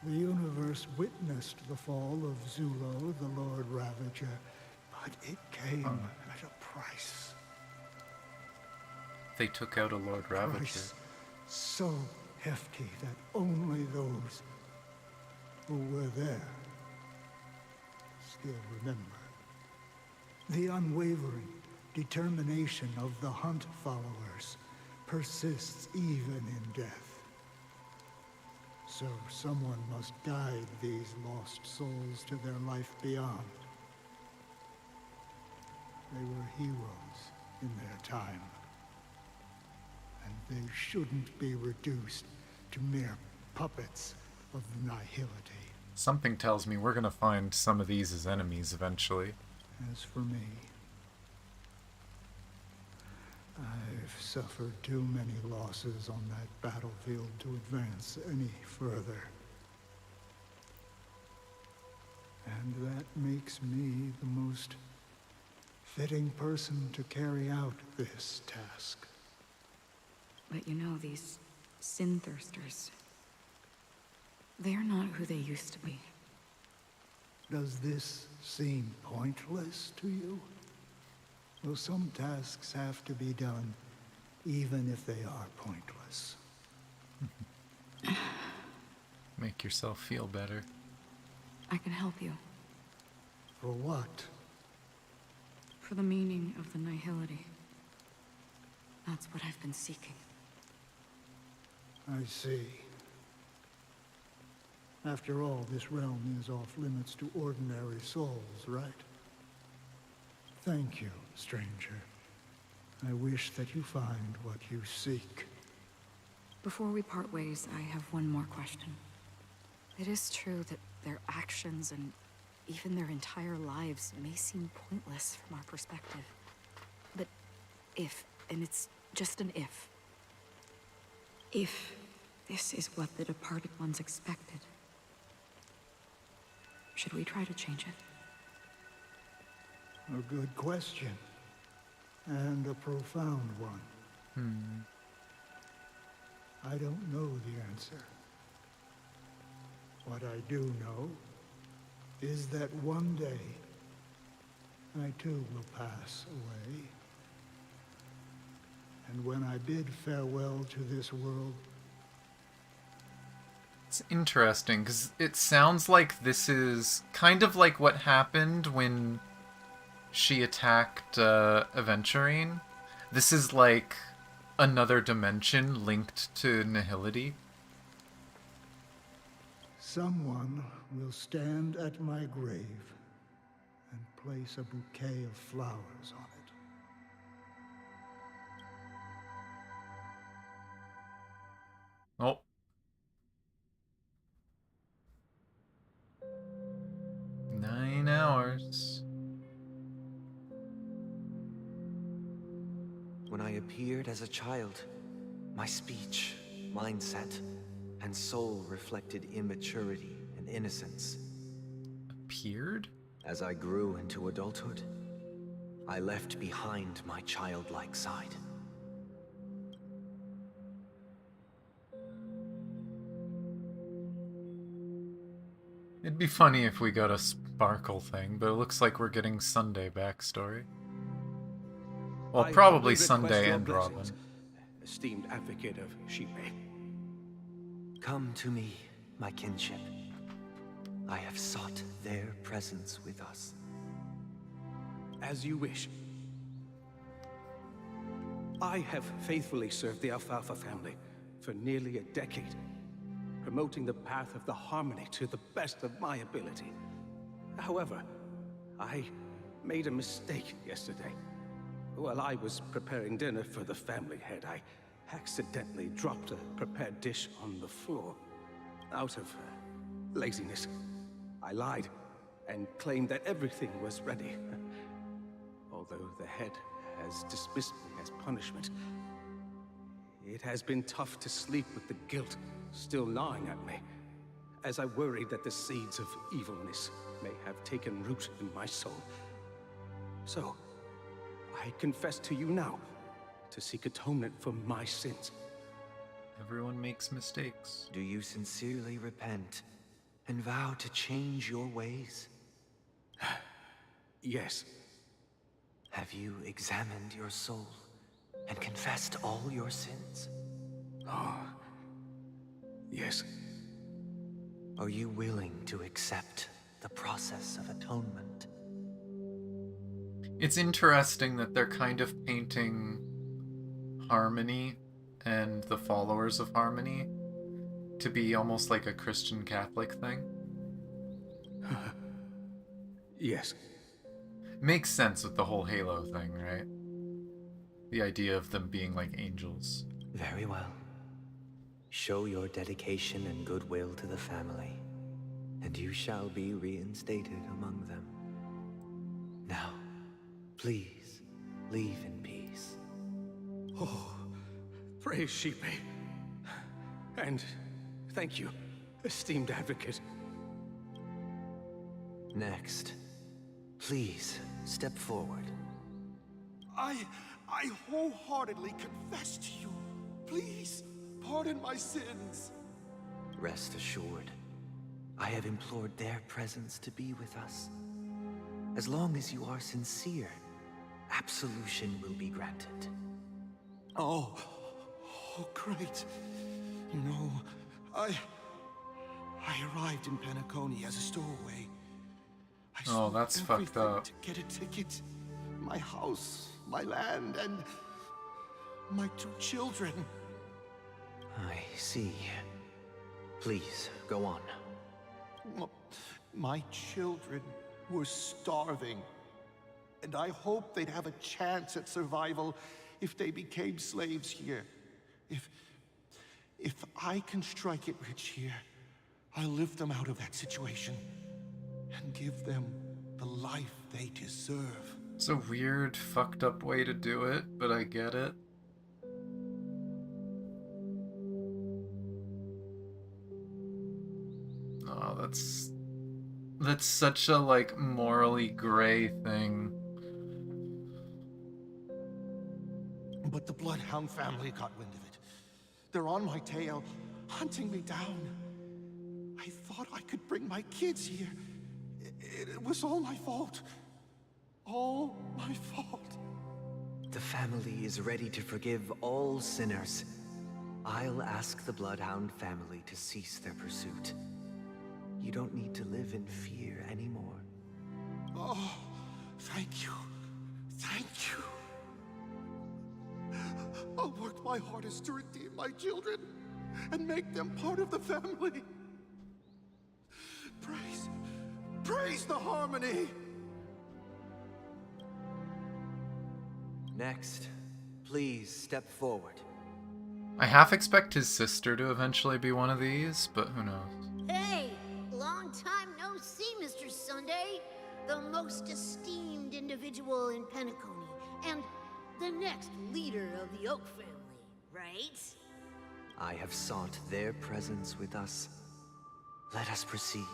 [SPEAKER 5] The universe witnessed the fall of Zulo, the Lord Ravager, but it came at a price.
[SPEAKER 1] They took out a Lord Ravager.
[SPEAKER 5] Price so hefty that only those who were there still remember. The unwavering determination of the Hunt followers persists even in death. So someone must guide these lost souls to their life beyond. They were heroes in their time. And they shouldn't be reduced to mere puppets of the Nihility.
[SPEAKER 1] Something tells me we're going to find some of these as enemies eventually.
[SPEAKER 5] As for me, I've suffered too many losses on that battlefield to advance any further. And that makes me the most fitting person to carry out this task.
[SPEAKER 18] But you know, these sin thirsters, they're not who they used to be.
[SPEAKER 5] Does this seem pointless to you? Well, some tasks have to be done, even if they are pointless.
[SPEAKER 1] Make yourself feel better.
[SPEAKER 18] I can help you.
[SPEAKER 5] For what?
[SPEAKER 18] For the meaning of the nihility. That's what I've been seeking.
[SPEAKER 5] I see. After all, this realm is off limits to ordinary souls, right? Thank you, stranger. I wish that you find what you seek.
[SPEAKER 18] Before we part ways, I have one more question. It is true that their actions and even their entire lives may seem pointless from our perspective. But if, and it's just an if this is what the departed ones expected, should we try to change it?
[SPEAKER 5] A good question. And a profound one. I don't know the answer. What I do know is that one day, I too will pass away. And when I bid farewell to this world...
[SPEAKER 1] It's interesting, because it sounds like this is kind of like what happened when she attacked Aventurine. This is like another dimension linked to nihility.
[SPEAKER 5] Someone will stand at my grave and place a bouquet of flowers on it.
[SPEAKER 1] Oh. Nine hours.
[SPEAKER 14] When I appeared as a child, my speech, mindset, and soul reflected immaturity and innocence.
[SPEAKER 1] Appeared?
[SPEAKER 14] As I grew into adulthood, I left behind my childlike side.
[SPEAKER 1] It'd be funny if we got a Sparkle thing, but it looks like we're getting Sunday backstory. Well, probably Sunday and Robin.
[SPEAKER 23] Esteemed advocate of Shipe.
[SPEAKER 14] Come to me, my kinship. I have sought their presence with us.
[SPEAKER 23] As you wish. I have faithfully served the Alfalfa family for nearly a decade, promoting the path of the harmony to the best of my ability. However, I made a mistake yesterday. While I was preparing dinner for the family head, I accidentally dropped a prepared dish on the floor. Out of laziness, I lied and claimed that everything was ready. Although the head has dismissed me as punishment, it has been tough to sleep with the guilt still gnawing at me, as I worried that the seeds of evilness may have taken root in my soul. So, I confess to you now, to seek atonement for my sins.
[SPEAKER 1] Everyone makes mistakes.
[SPEAKER 14] Do you sincerely repent and vow to change your ways?
[SPEAKER 23] Yes.
[SPEAKER 14] Have you examined your soul and confessed all your sins?
[SPEAKER 23] Oh, yes.
[SPEAKER 14] Are you willing to accept the process of atonement?
[SPEAKER 1] It's interesting that they're kind of painting Harmony and the followers of Harmony to be almost like a Christian Catholic thing.
[SPEAKER 23] Yes.
[SPEAKER 1] Makes sense with the whole Halo thing, right? The idea of them being like angels.
[SPEAKER 14] Very well. Show your dedication and goodwill to the family, and you shall be reinstated among them. Now, please, leave in peace.
[SPEAKER 23] Oh,
[SPEAKER 2] Praise Sheepe. And thank you, esteemed advocate.
[SPEAKER 14] Next. Please, step forward.
[SPEAKER 7] I wholeheartedly confess to you. Please, pardon my sins.
[SPEAKER 14] Rest assured, I have implored their presence to be with us. As long as you are sincere, absolution will be granted.
[SPEAKER 7] Oh, great. You know, I arrived in Penacony as a stowaway. I sold
[SPEAKER 1] that's fucked
[SPEAKER 7] everything
[SPEAKER 1] up.
[SPEAKER 7] to get a ticket. My house, my land, and my 2 children.
[SPEAKER 14] I see. Please, go on.
[SPEAKER 7] My children were starving, and I hoped they'd have a chance at survival if they became slaves here. If I can strike it rich here, I'll lift them out of that situation and give them the life they deserve.
[SPEAKER 1] It's a weird, fucked up way to do it, but I get it. Oh, that's such a, like, morally gray thing.
[SPEAKER 7] But the Bloodhound family got wind of it. They're on my tail, hunting me down. I thought I could bring my kids here. It was all my fault. All my fault.
[SPEAKER 14] The family is ready to forgive all sinners. I'll ask the Bloodhound family to cease their pursuit. You don't need to live in fear anymore.
[SPEAKER 7] Oh, thank you. Thank you. I'll work my hardest to redeem my children and make them part of the family. Praise the harmony!
[SPEAKER 14] Next, please step forward.
[SPEAKER 1] I half expect his sister to eventually be one of these, but who knows.
[SPEAKER 6] Hey, long time no see, Mr. Sunday. The most esteemed individual in Penacony, and the next leader of the Oak family, right?
[SPEAKER 14] I have sought their presence with us. Let us proceed.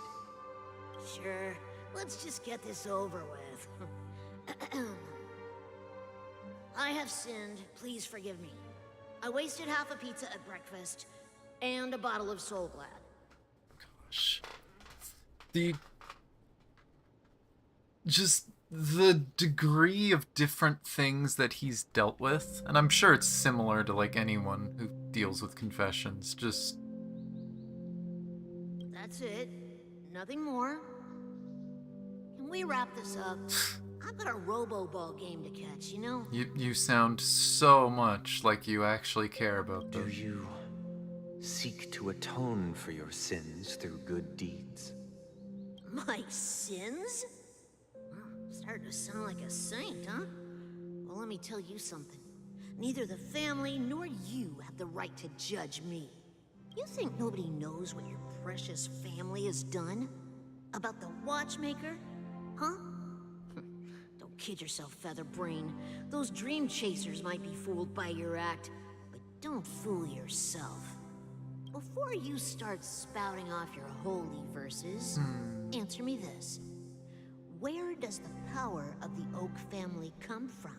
[SPEAKER 6] Sure, let's just get this over with. I have sinned, please forgive me. I wasted half a pizza at breakfast, and a bottle of Soul Glad.
[SPEAKER 1] Gosh. The degree of different things that he's dealt with, and I'm sure it's similar to, like, anyone who deals with confessions, just...
[SPEAKER 6] That's it. Nothing more. Can we wrap this up? I've got a robo-ball game to catch, you know?
[SPEAKER 1] You sound so much like you actually care about them.
[SPEAKER 14] Do you seek to atone for your sins through good deeds?
[SPEAKER 6] My sins? Starting to sound like a saint, huh? Well, let me tell you something. Neither the family nor you have the right to judge me. You think nobody knows what your precious family has done? About the Watchmaker? Huh? Don't kid yourself, Featherbrain. Those dream chasers might be fooled by your act, but don't fool yourself. Before you start spouting off your holy verses, answer me this. Where does the power of the Oak family come from?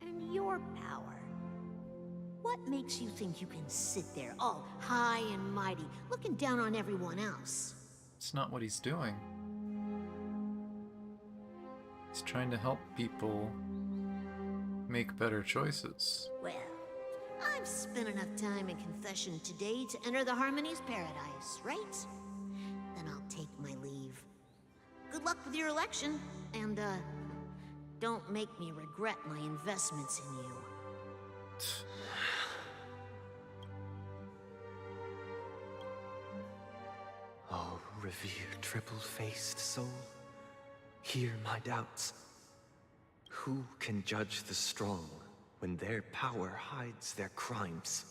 [SPEAKER 6] And your power? What makes you think you can sit there all high and mighty, looking down on everyone else?
[SPEAKER 1] It's not what he's doing. He's trying to help people make better choices.
[SPEAKER 6] Well, I've spent enough time in confession today to enter the Harmony's paradise, right? Then I'll take my leave. Good luck with your election, and, don't make me regret my investments in you.
[SPEAKER 14] Oh, revered triple-faced soul, hear my doubts. Who can judge the strong when their power hides their crimes?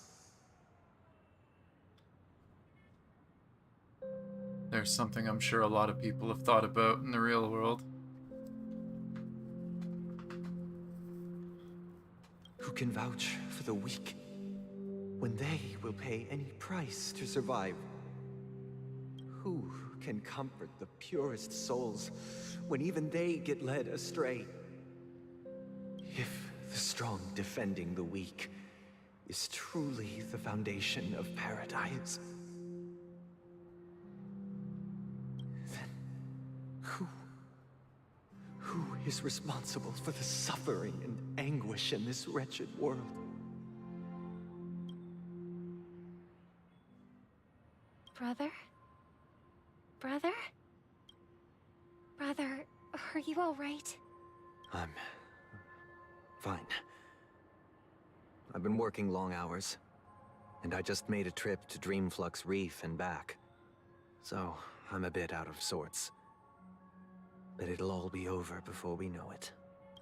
[SPEAKER 1] There's something I'm sure a lot of people have thought about in the real world.
[SPEAKER 14] Who can vouch for the weak when they will pay any price to survive? Who can comfort the purest souls when even they get led astray? If the strong defending the weak is truly the foundation of paradise, then who is responsible for the suffering and anguish in this wretched world?
[SPEAKER 6] Brother? Brother? Brother, are you all right?
[SPEAKER 14] I'm fine. I've been working long hours, and I just made a trip to Dreamflux Reef and back. So, I'm a bit out of sorts. But it'll all be over before we know it.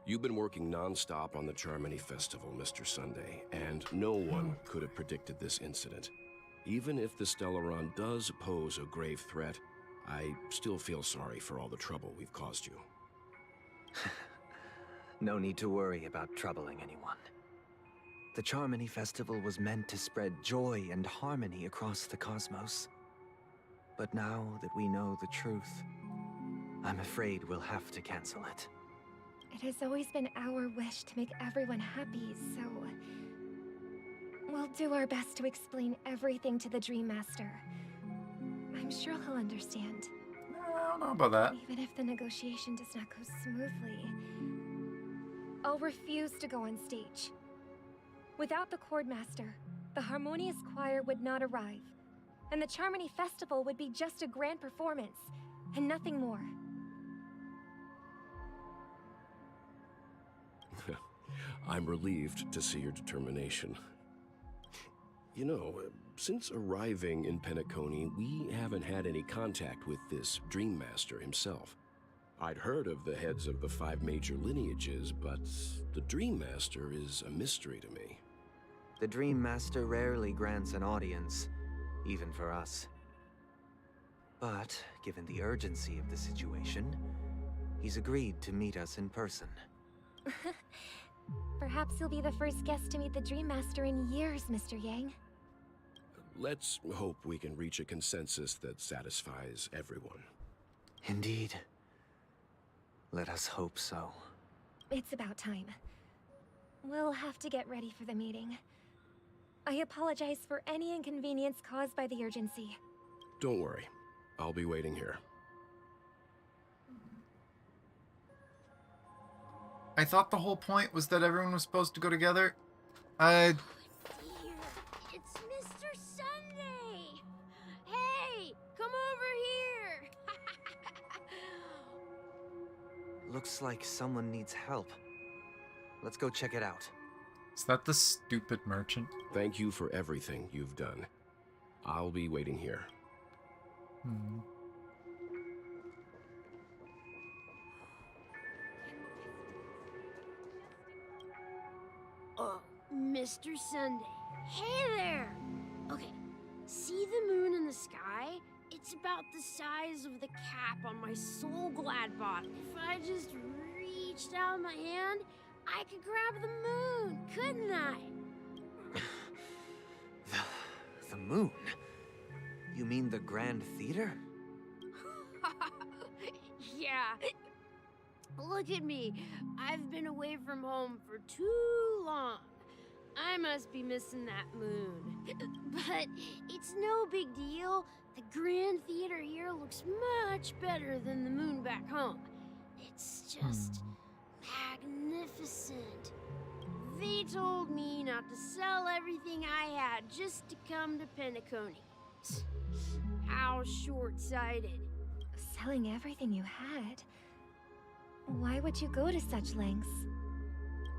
[SPEAKER 13] You've been working non-stop on the Charmony Festival, Mr. Sunday, and no one could have predicted this incident. Even if the Stellaron does pose a grave threat, I still feel sorry for all the trouble we've caused you.
[SPEAKER 14] No need to worry about troubling anyone. The Charmony Festival was meant to spread joy and harmony across the cosmos. But now that we know the truth, I'm afraid we'll have to cancel it.
[SPEAKER 6] It has always been our wish to make everyone happy, so... we'll do our best to explain everything to the Dream Master. I'm sure he'll understand.
[SPEAKER 1] I don't know about that.
[SPEAKER 6] Even if the negotiation does not go smoothly, I'll refuse to go on stage. Without the Chord Master, the Harmonious Choir would not arrive, and the Charmony Festival would be just a grand performance, and nothing more.
[SPEAKER 13] I'm relieved to see your determination. You know, since arriving in Penacony, we haven't had any contact with this Dream Master himself. I'd heard of the heads of the 5 major lineages, but the Dream Master is a mystery to me.
[SPEAKER 14] The Dream Master rarely grants an audience, even for us. But, given the urgency of the situation, he's agreed to meet us in person.
[SPEAKER 6] Perhaps you'll be the first guest to meet the Dream Master in years, Mr. Yang.
[SPEAKER 13] Let's hope we can reach a consensus that satisfies everyone.
[SPEAKER 14] Indeed. Let us hope so.
[SPEAKER 6] It's about time. We'll have to get ready for the meeting. I apologize for any inconvenience caused by the urgency.
[SPEAKER 13] Don't worry. I'll be waiting here.
[SPEAKER 1] I thought the whole point was that everyone was supposed to go together. I...
[SPEAKER 11] It's Mr. Sunday! Hey, come over here!
[SPEAKER 14] Looks like someone needs help. Let's go check it out.
[SPEAKER 1] Is that the stupid merchant?
[SPEAKER 13] Thank you for everything you've done. I'll be waiting here.
[SPEAKER 11] Mr. Sunday. Hey there! Okay, see the moon in the sky? It's about the size of the cap on my Soul Glad bottle. If I just reached out my hand, I could grab the moon, couldn't I?
[SPEAKER 14] The moon? You mean the Grand Theater?
[SPEAKER 11] Yeah. Look at me. I've been away from home for too long. I must be missing that moon. But it's no big deal. The Grand Theater here looks much better than the moon back home. It's just magnificent. They told me not to sell everything I had just to come to Penacony. How short-sighted.
[SPEAKER 6] Selling everything you had? Why would you go to such lengths?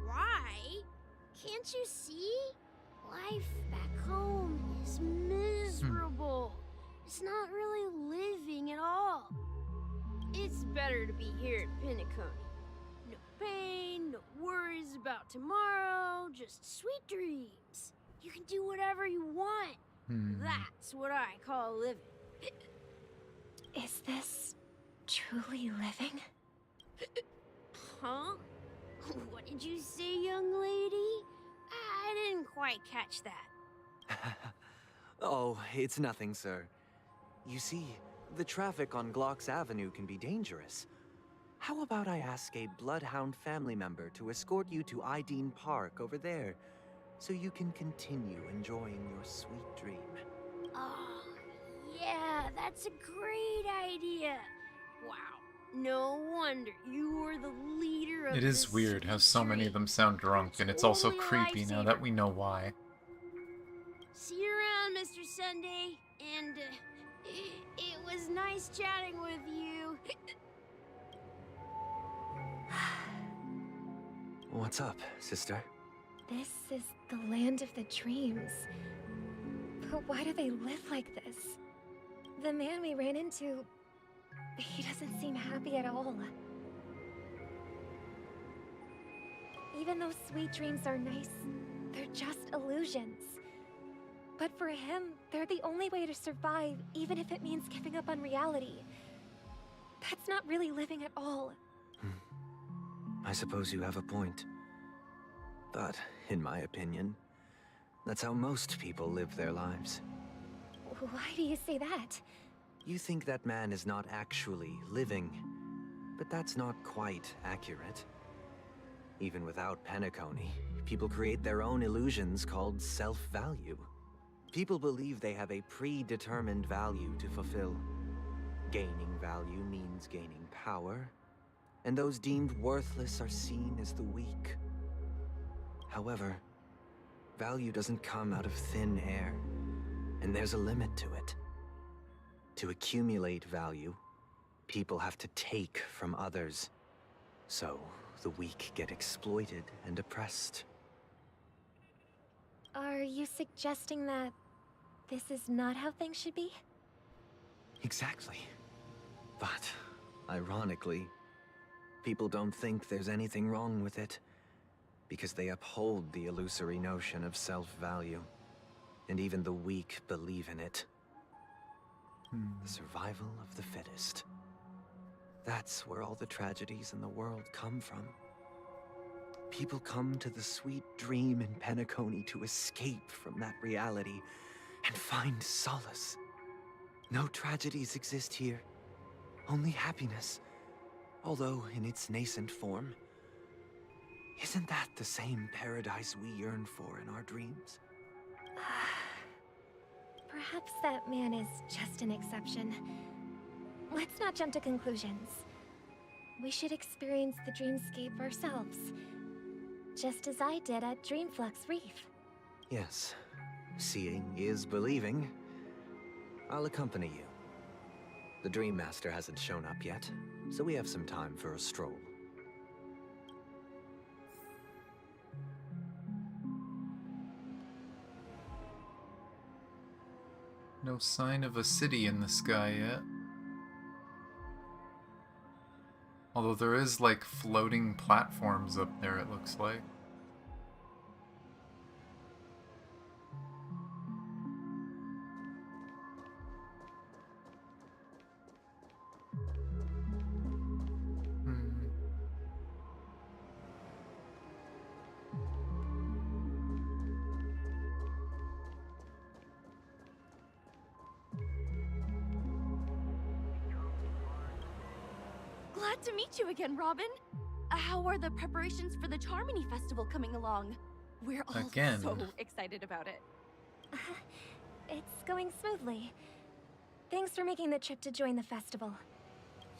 [SPEAKER 11] Why? Can't you see? Life back home is miserable. It's not really living at all. It's better to be here at Penacony. No pain, no worries about tomorrow, just sweet dreams. You can do whatever you want. That's what I call living.
[SPEAKER 6] Is this truly living?
[SPEAKER 11] Huh? What did you say, young lady? I didn't quite catch that.
[SPEAKER 14] Oh, it's nothing, sir. You see, the traffic on Glock's Avenue can be dangerous. How about I ask a Bloodhound family member to escort you to Ideen Park over there, so you can continue enjoying your sweet dream?
[SPEAKER 6] Oh, yeah, that's a great idea. Wow, no wonder you were the leader of
[SPEAKER 1] It is
[SPEAKER 6] this
[SPEAKER 1] weird how so many of them sound drunk, and it's also creepy now that we know why.
[SPEAKER 6] See you around, Mr. Sunday. And it was nice chatting with you.
[SPEAKER 14] What's up, sister?
[SPEAKER 11] This is the land of the dreams. But why do they live like this? The man we ran into, he doesn't seem happy at all. Even though sweet dreams are nice, they're just illusions. But for him, they're the only way to survive, even if it means giving up on reality. That's not really living at all.
[SPEAKER 14] I suppose you have a point. But, in my opinion, that's how most people live their lives.
[SPEAKER 11] Why do you say that?
[SPEAKER 14] You think that man is not actually living, but that's not quite accurate. Even without Penacony, people create their own illusions called self-value. People believe they have a predetermined value to fulfill. Gaining value means gaining power, and those deemed worthless are seen as the weak. However, value doesn't come out of thin air, and there's a limit to it. To accumulate value, people have to take from others. So, the weak get exploited and oppressed.
[SPEAKER 11] Are you suggesting that this is not how things should be?
[SPEAKER 14] Exactly. But, ironically, people don't think there's anything wrong with it, because they uphold the illusory notion of self-value, and even the weak believe in it. The survival of the fittest. That's where all the tragedies in the world come from. People come to the sweet dream in Penacony to escape from that reality and find solace. No tragedies exist here, only happiness, although in its nascent form. Isn't that the same paradise we yearn for in our dreams?
[SPEAKER 11] Perhaps that man is just an exception. Let's not jump to conclusions. We should experience the dreamscape ourselves, just as I did at Dreamflux Reef.
[SPEAKER 14] Yes, seeing is believing. I'll accompany you. The Dream Master hasn't shown up yet, so we have some time for a stroll.
[SPEAKER 1] No sign of a city in the sky yet. Although there is, like, floating platforms up there, it looks like.
[SPEAKER 9] Glad to meet you again, Robin. How are the preparations for the Charmony Festival coming along? We're all
[SPEAKER 1] Again.
[SPEAKER 9] so excited about it.
[SPEAKER 11] It's going smoothly. Thanks for making the trip to join the festival.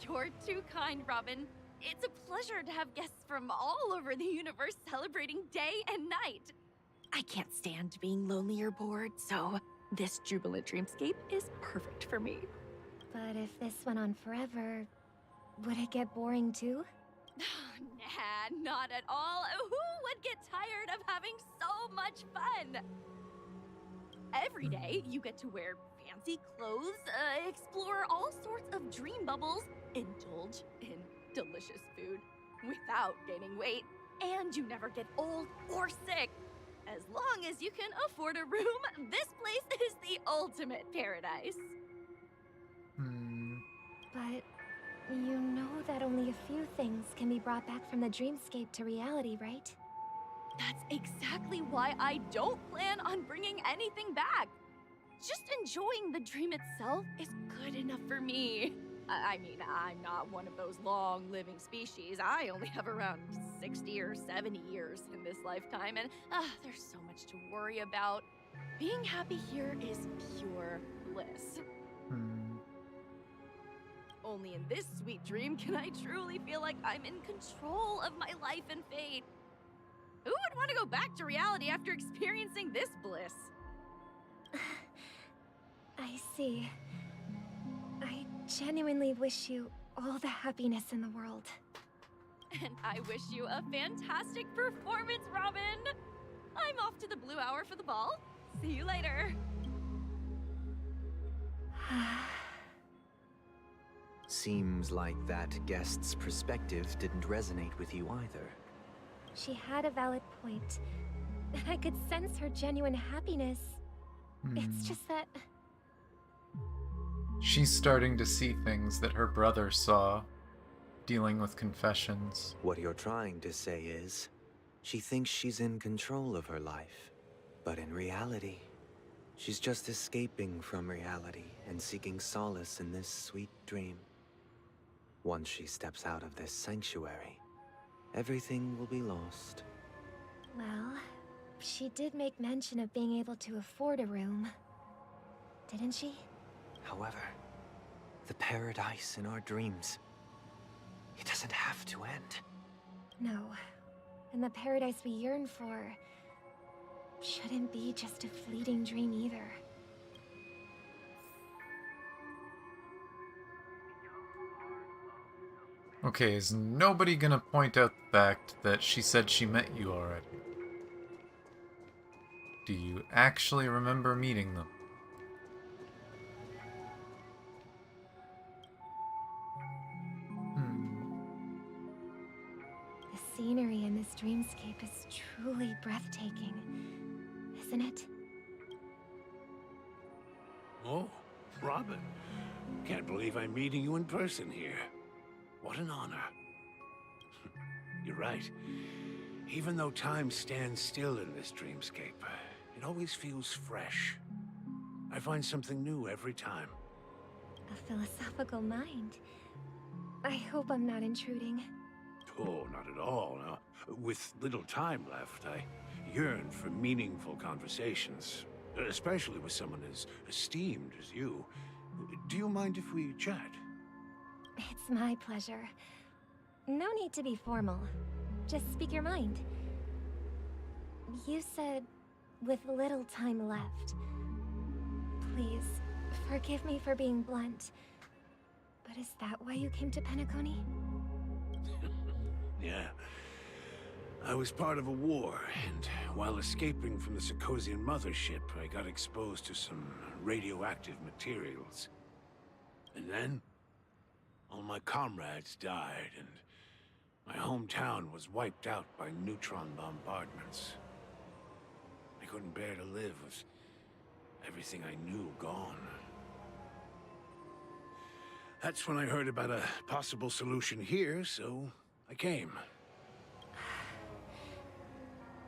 [SPEAKER 9] You're too kind, Robin. It's a pleasure to have guests from all over the universe celebrating day and night. I can't stand being lonely or bored, so this jubilant dreamscape is perfect for me.
[SPEAKER 11] But if this went on forever, would it get boring too?
[SPEAKER 9] Nah, not at all. Who would get tired of having so much fun? Every day, you get to wear fancy clothes, explore all sorts of dream bubbles, indulge in delicious food without gaining weight, and you never get old or sick. As long as you can afford a room, this place is the ultimate paradise.
[SPEAKER 11] But you know that only a few things can be brought back from the dreamscape to reality, right?
[SPEAKER 9] That's exactly why I don't plan on bringing anything back. Just enjoying the dream itself is good enough for me. I mean, I'm not one of those long-living species. I only have around 60 or 70 years in this lifetime, and there's so much to worry about. Being happy here is pure bliss. Only in this sweet dream can I truly feel like I'm in control of my life and fate. Who would want to go back to reality after experiencing this bliss?
[SPEAKER 6] I see. I genuinely wish you all the happiness in the world.
[SPEAKER 9] And I wish you a fantastic performance, Robin! I'm off to the Blue Hour for the ball. See you later.
[SPEAKER 14] Seems like that guest's perspective didn't resonate with you either.
[SPEAKER 6] She had a valid point. I could sense her genuine happiness. It's just that...
[SPEAKER 1] She's starting to see things that her brother saw, dealing with confessions.
[SPEAKER 14] What you're trying to say is, she thinks she's in control of her life. But in reality, she's just escaping from reality and seeking solace in this sweet dream. Once she steps out of this sanctuary, everything will be lost.
[SPEAKER 6] Well, she did make mention of being able to afford a room. Didn't she?
[SPEAKER 14] However, the paradise in our dreams, it doesn't have to end.
[SPEAKER 6] No. And the paradise we yearn for shouldn't be just a fleeting dream either.
[SPEAKER 1] Okay, is nobody gonna point out the fact that she said she met you already? Do you actually remember meeting them?
[SPEAKER 6] The scenery in this dreamscape is truly breathtaking, isn't it?
[SPEAKER 3] Oh, Robin. Can't believe I'm meeting you in person here. What an honor. You're right. Even though time stands still in this dreamscape, it always feels fresh. I find something new every time.
[SPEAKER 6] A philosophical mind. I hope I'm not intruding.
[SPEAKER 3] Oh, not at all. No. With little time left, I yearn for meaningful conversations, especially with someone as esteemed as you. Do you mind if we chat?
[SPEAKER 6] It's my pleasure. No need to be formal. Just speak your mind. You said, with little time left. Please, forgive me for being blunt. But is that why you came to Penacony?
[SPEAKER 3] Yeah. I was part of a war, and while escaping from the Sarkosian mothership, I got exposed to some radioactive materials. And then, all my comrades died, and my hometown was wiped out by neutron bombardments. I couldn't bear to live with everything I knew gone. That's when I heard about a possible solution here, so I came.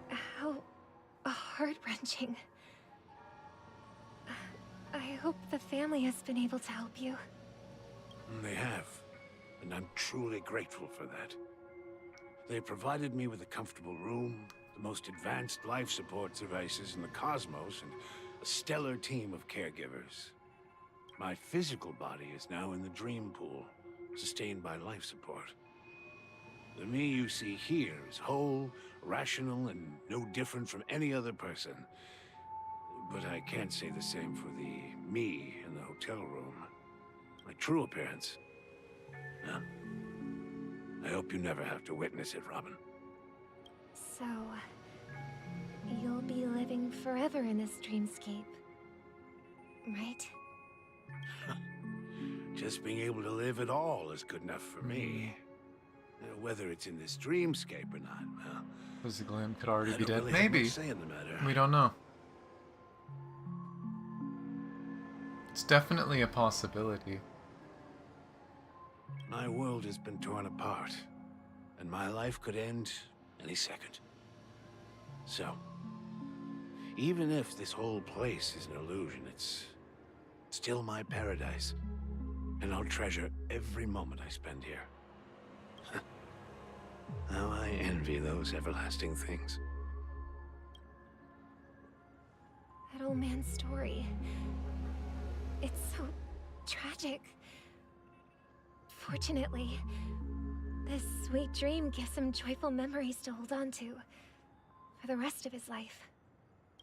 [SPEAKER 6] How heart-wrenching. I hope the family has been able to help you.
[SPEAKER 3] They have, and I'm truly grateful for that. They provided me with a comfortable room, the most advanced life support devices in the cosmos, and a stellar team of caregivers. My physical body is now in the dream pool, sustained by life support. The me you see here is whole, rational, and no different from any other person. But I can't say the same for the me in the hotel room. My true appearance. Now, I hope you never have to witness it, Robin.
[SPEAKER 6] So, you'll be living forever in this dreamscape, right?
[SPEAKER 3] Just being able to live at all is good enough for me. Whether it's in this dreamscape or not, well...
[SPEAKER 1] Glenn could already
[SPEAKER 3] I
[SPEAKER 1] be
[SPEAKER 3] don't
[SPEAKER 1] dead.
[SPEAKER 3] really have
[SPEAKER 1] Maybe.
[SPEAKER 3] much say in the matter.
[SPEAKER 1] We don't know. It's definitely a possibility.
[SPEAKER 3] My world has been torn apart, and my life could end any second.
[SPEAKER 8] So, even if this whole place is an illusion, it's still my paradise. And I'll treasure every moment I spend here. How I envy those everlasting things.
[SPEAKER 6] That old man's story. It's so tragic. Fortunately, this sweet dream gives him joyful memories to hold on to for the rest of his life.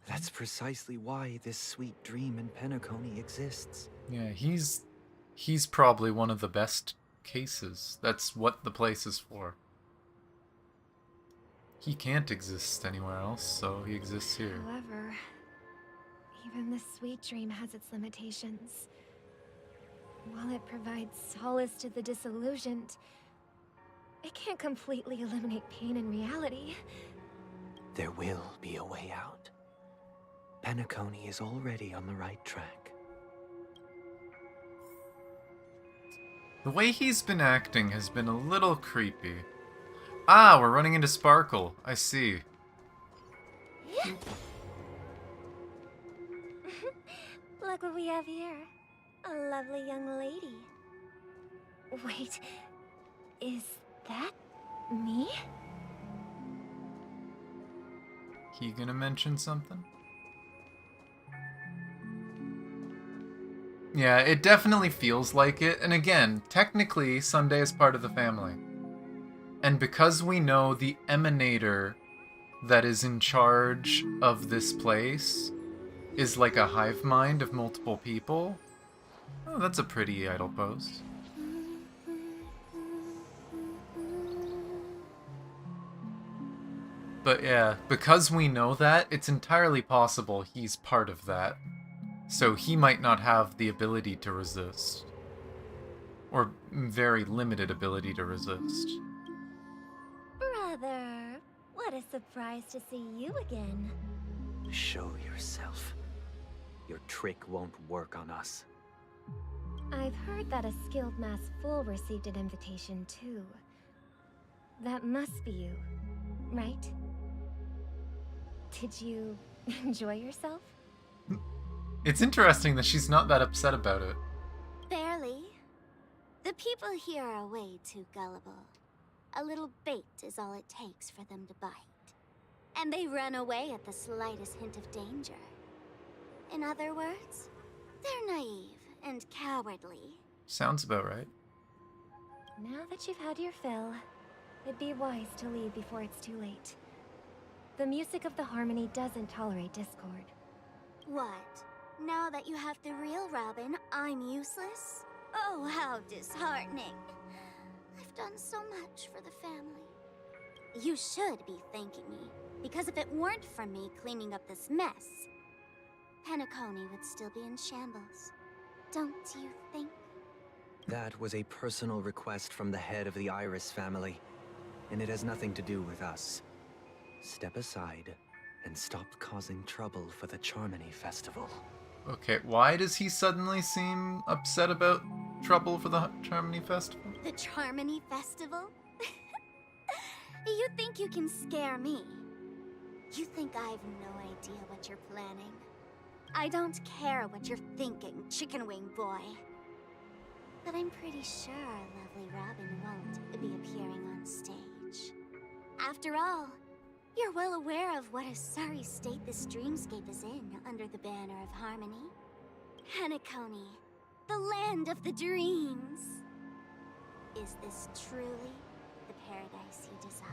[SPEAKER 14] That's precisely why this sweet dream in Penacony exists.
[SPEAKER 1] Yeah, he's probably one of the best cases. That's what the place is for. He can't exist anywhere else, so he exists here.
[SPEAKER 6] However, even this sweet dream has its limitations. While it provides solace to the disillusioned, it can't completely eliminate pain in reality.
[SPEAKER 14] There will be a way out. Penacony is already on the right track.
[SPEAKER 1] The way he's been acting has been a little creepy. Ah, we're running into Sparkle. I see.
[SPEAKER 6] Look what we have here. A lovely young lady. Wait, is that me?
[SPEAKER 1] He gonna mention something? Yeah, it definitely feels like it. And again, technically, Sunday is part of the family. And because we know the emanator that is in charge of this place is like a hive mind of multiple people. Oh, that's a pretty idle post. But yeah, because we know that, it's entirely possible he's part of that. So he might not have the ability to resist. Or very limited ability to resist.
[SPEAKER 6] Brother, what a surprise to see you again.
[SPEAKER 14] Show yourself. Your trick won't work on us.
[SPEAKER 6] I've heard that a skilled mass fool received an invitation too. That must be you, right? Did you enjoy yourself?
[SPEAKER 1] It's interesting that she's not that upset about it.
[SPEAKER 15] Barely. The people here are way too gullible. A little bait is all it takes for them to bite. And they run away at the slightest hint of danger. In other words, they're naive and cowardly.
[SPEAKER 1] Sounds about right.
[SPEAKER 6] Now that you've had your fill, it'd be wise to leave before it's too late. The music of the harmony doesn't tolerate discord.
[SPEAKER 15] What? Now that you have the real Robin, I'm useless? Oh, how disheartening. I've done so much for the family. You should be thanking me, because if it weren't for me cleaning up this mess, Penacony would still be in shambles. Don't you think?
[SPEAKER 14] That was a personal request from the head of the Iris family, and it has nothing to do with us. Step aside and stop causing trouble for the Charmony Festival.
[SPEAKER 1] Okay, why does he suddenly seem upset about trouble for the Charmony Festival?
[SPEAKER 15] The Charmony Festival? You think you can scare me? You think I have no idea what you're planning? I don't care what you're thinking, chicken wing boy. But I'm pretty sure our lovely Robin won't be appearing on stage. After all, you're well aware of what a sorry state this dreamscape is in under the banner of harmony. Penacony, the land of the dreams. Is this truly the paradise you desire?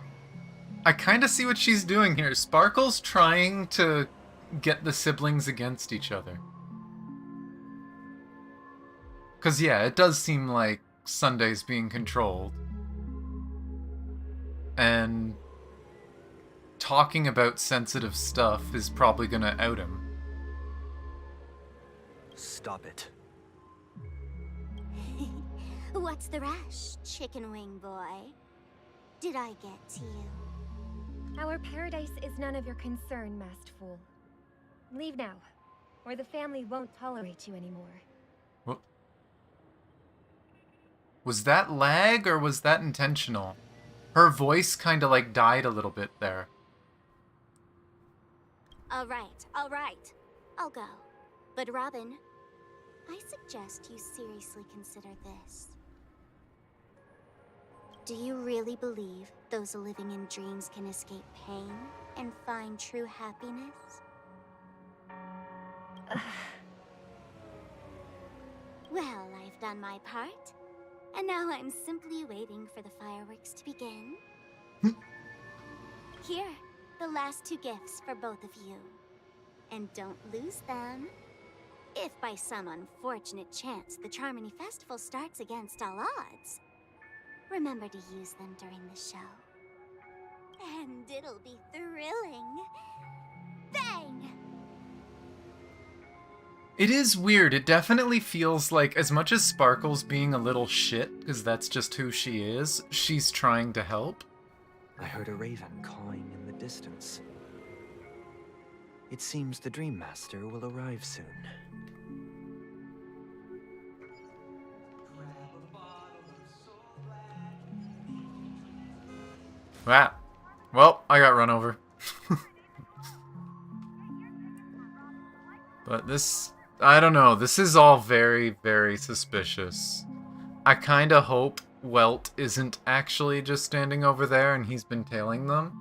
[SPEAKER 1] I kind of see what she's doing here. Sparkle's trying to get the siblings against each other. Because, yeah, it does seem like Sunday's being controlled. And talking about sensitive stuff is probably going to out him.
[SPEAKER 14] Stop it.
[SPEAKER 15] What's the rush, chicken wing boy? Did I get to you?
[SPEAKER 6] Our paradise is none of your concern, masked fool. Leave now, or the family won't tolerate you anymore.
[SPEAKER 1] What? Was that lag, or was that intentional? Her voice kind of like died a little bit there.
[SPEAKER 15] All right. I'll go. But Robin, I suggest you seriously consider this. Do you really believe those living in dreams can escape pain and find true happiness? Well, I've done my part, and now I'm simply waiting for the fireworks to begin. Here, the last 2 gifts for both of you. And don't lose them. If by some unfortunate chance the Charmony Festival starts against all odds, remember to use them during the show. And it'll be thrilling. Bang!
[SPEAKER 1] It is weird. It definitely feels like, as much as Sparkle's being a little shit, because that's just who she is, she's trying to help.
[SPEAKER 14] I heard a raven cawing in the distance. It seems the Dream Master will arrive soon.
[SPEAKER 1] Ah. Well, I got run over. But this... I don't know. This is all very, very suspicious. I kinda hope Welt isn't actually just standing over there and he's been tailing them.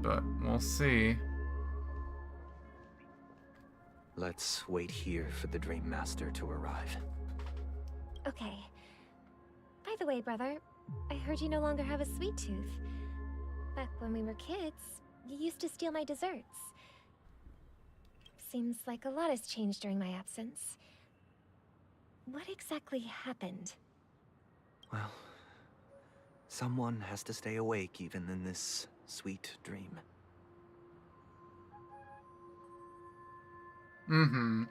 [SPEAKER 1] But we'll see.
[SPEAKER 14] Let's wait here for the Dream Master to arrive.
[SPEAKER 16] Okay. By the way, brother, I heard you no longer have a sweet tooth. Back when we were kids, you used to steal my desserts. Seems like a lot has changed during my absence. What exactly happened?
[SPEAKER 14] Well, someone has to stay awake even in this sweet dream.
[SPEAKER 1] Mm-hmm.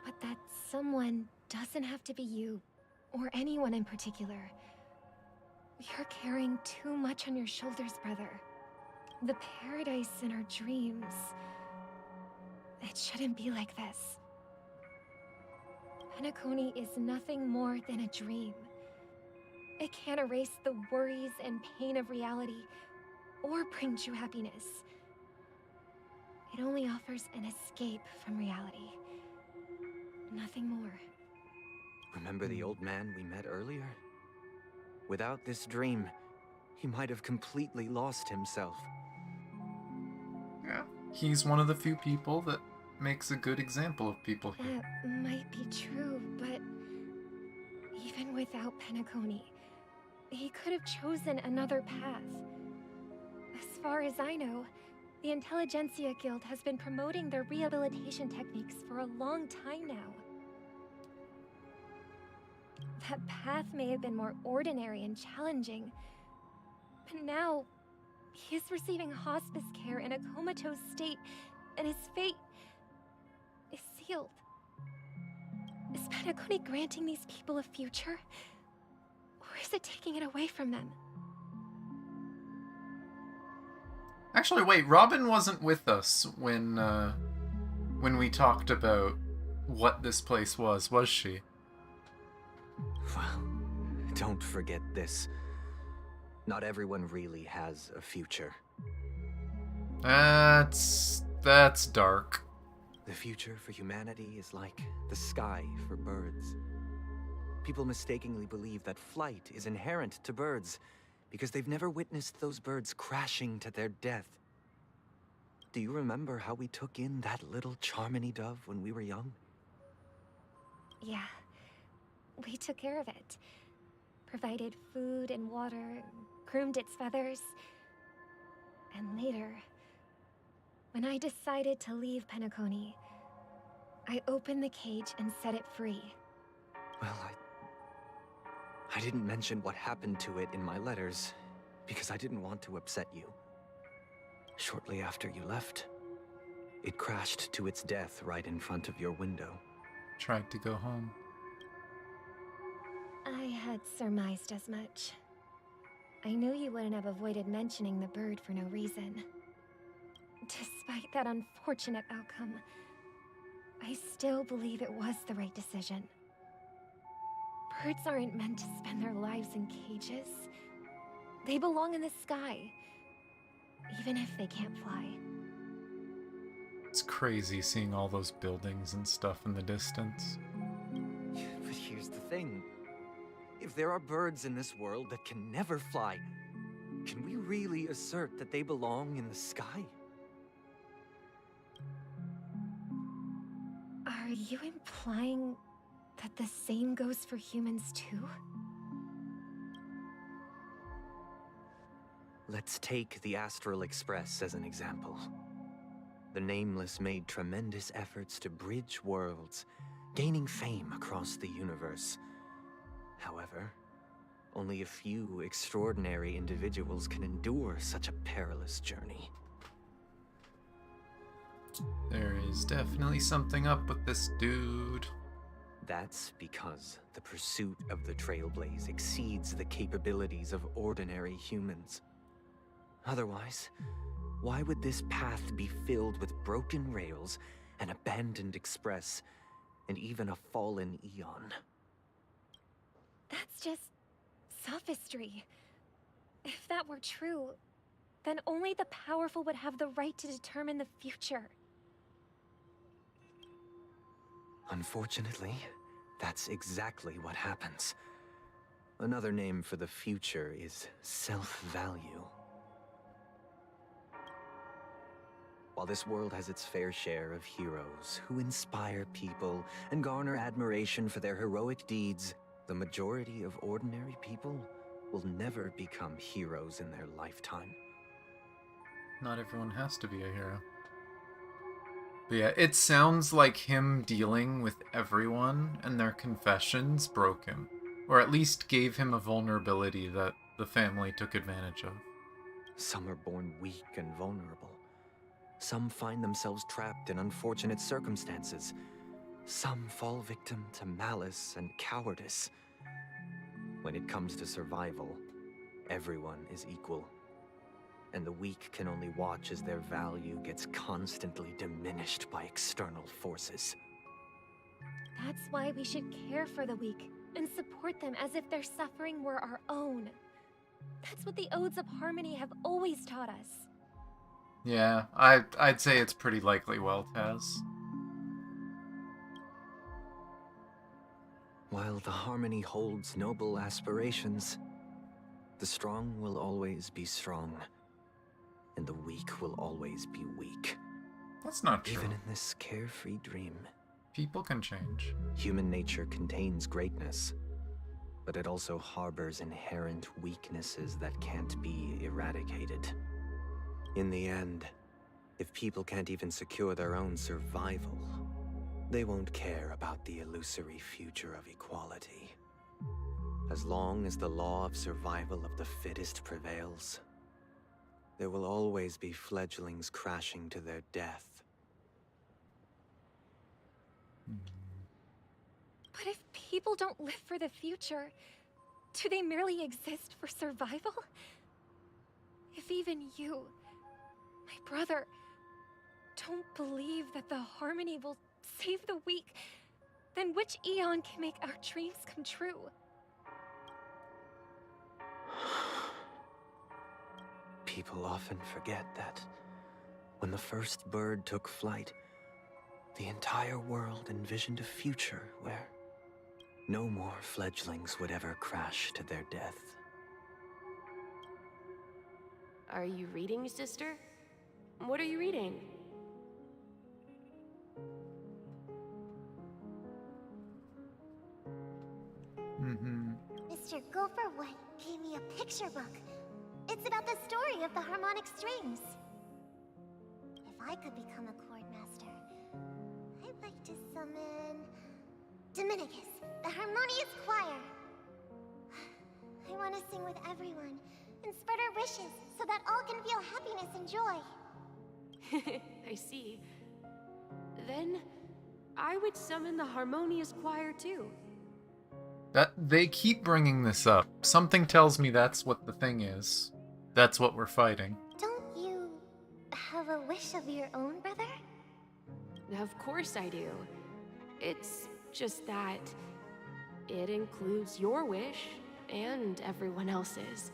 [SPEAKER 16] But that someone doesn't have to be you, or anyone in particular. You're carrying too much on your shoulders, brother. The paradise in our dreams. It shouldn't be like this. Penacony is nothing more than a dream. It can't erase the worries and pain of reality, or bring true happiness. It only offers an escape from reality. Nothing more.
[SPEAKER 14] Remember the old man we met earlier? Without this dream, he might have completely lost himself.
[SPEAKER 1] Yeah. He's one of the few people that makes a good example of people here.
[SPEAKER 16] That might be true, but even without Penacony, he could have chosen another path. As far as I know, the Intelligentsia Guild has been promoting their rehabilitation techniques for a long time now. That path may have been more ordinary and challenging, but now he is receiving hospice care in a comatose state, and his fate is sealed. Is Penacony granting these people a future, or is it taking it away from them?
[SPEAKER 1] Actually, wait, Robin wasn't with us when we talked about what this place was she?
[SPEAKER 14] Well, don't forget this. Not everyone really has a future.
[SPEAKER 1] That's dark.
[SPEAKER 14] The future for humanity is like the sky for birds. People mistakenly believe that flight is inherent to birds because they've never witnessed those birds crashing to their death. Do you remember how we took in that little Charmony dove when we were young?
[SPEAKER 16] Yeah. We took care of it. Provided food and water, groomed its feathers. And later, when I decided to leave Penacony, I opened the cage and set it free.
[SPEAKER 14] Well, I didn't mention what happened to it in my letters, because I didn't want to upset you. Shortly after you left, it crashed to its death right in front of your window.
[SPEAKER 1] Tried to go home.
[SPEAKER 16] I had surmised as much. I knew you wouldn't have avoided mentioning the bird for no reason. Despite that unfortunate outcome, I still believe it was the right decision. Birds aren't meant to spend their lives in cages. They belong in the sky, even if they can't fly.
[SPEAKER 1] It's crazy seeing all those buildings and stuff in the distance.
[SPEAKER 14] But here's the thing. If there are birds in this world that can never fly, can we really assert that they belong in the sky?
[SPEAKER 16] Are you implying that the same goes for humans too?
[SPEAKER 14] Let's take the Astral Express as an example. The Nameless made tremendous efforts to bridge worlds, gaining fame across the universe. However, only a few extraordinary individuals can endure such a perilous journey.
[SPEAKER 1] There is definitely something up with this dude.
[SPEAKER 14] That's because the pursuit of the Trailblaze exceeds the capabilities of ordinary humans. Otherwise, why would this path be filled with broken rails, an abandoned express, and even a fallen Eon?
[SPEAKER 16] That's just sophistry. If that were true, then only the powerful would have the right to determine the future.
[SPEAKER 14] Unfortunately, that's exactly what happens. Another name for the future is self-value. While this world has its fair share of heroes who inspire people and garner admiration for their heroic deeds, the majority of ordinary people will never become heroes in their lifetime.
[SPEAKER 1] Not everyone has to be a hero. But yeah, it sounds like him dealing with everyone and their confessions broke him. Or at least gave him a vulnerability that the family took advantage of.
[SPEAKER 14] Some are born weak and vulnerable. Some find themselves trapped in unfortunate circumstances. Some fall victim to malice and cowardice. When it comes to survival, everyone is equal. And the weak can only watch as their value gets constantly diminished by external forces.
[SPEAKER 16] That's why we should care for the weak and support them as if their suffering were our own. That's what the Odes of Harmony have always taught us.
[SPEAKER 1] Yeah, I'd say it's pretty likely Weltaz.
[SPEAKER 14] While the Harmony holds noble aspirations, the strong will always be strong, and the weak will always be weak.
[SPEAKER 1] That's not true.
[SPEAKER 14] Even in this carefree dream.
[SPEAKER 1] People can change.
[SPEAKER 14] Human nature contains greatness, but it also harbors inherent weaknesses that can't be eradicated. In the end, if people can't even secure their own survival, they won't care about the illusory future of equality. As long as the law of survival of the fittest prevails, there will always be fledglings crashing to their death.
[SPEAKER 16] But if people don't live for the future, do they merely exist for survival? If even you, my brother, don't believe that the Harmony will save the weak, then which Eon can make our dreams come true?
[SPEAKER 14] People often forget that when the first bird took flight, the entire world envisioned a future where no more fledglings would ever crash to their death.
[SPEAKER 11] Are you reading, sister? What are you reading?
[SPEAKER 6] Mr. Gopherwood gave me a picture book. It's about the story of the harmonic strings. If I could become a chord master, I'd like to summon Dominicus, the harmonious choir. I want to sing with everyone and spread our wishes so that all can feel happiness and joy.
[SPEAKER 11] I see. Then, I would summon the harmonious choir too.
[SPEAKER 1] That they keep bringing this up. Something tells me that's what the thing is. That's what we're fighting.
[SPEAKER 6] Don't you have a wish of your own, brother?
[SPEAKER 11] Of course I do. It's just that it includes your wish and everyone else's.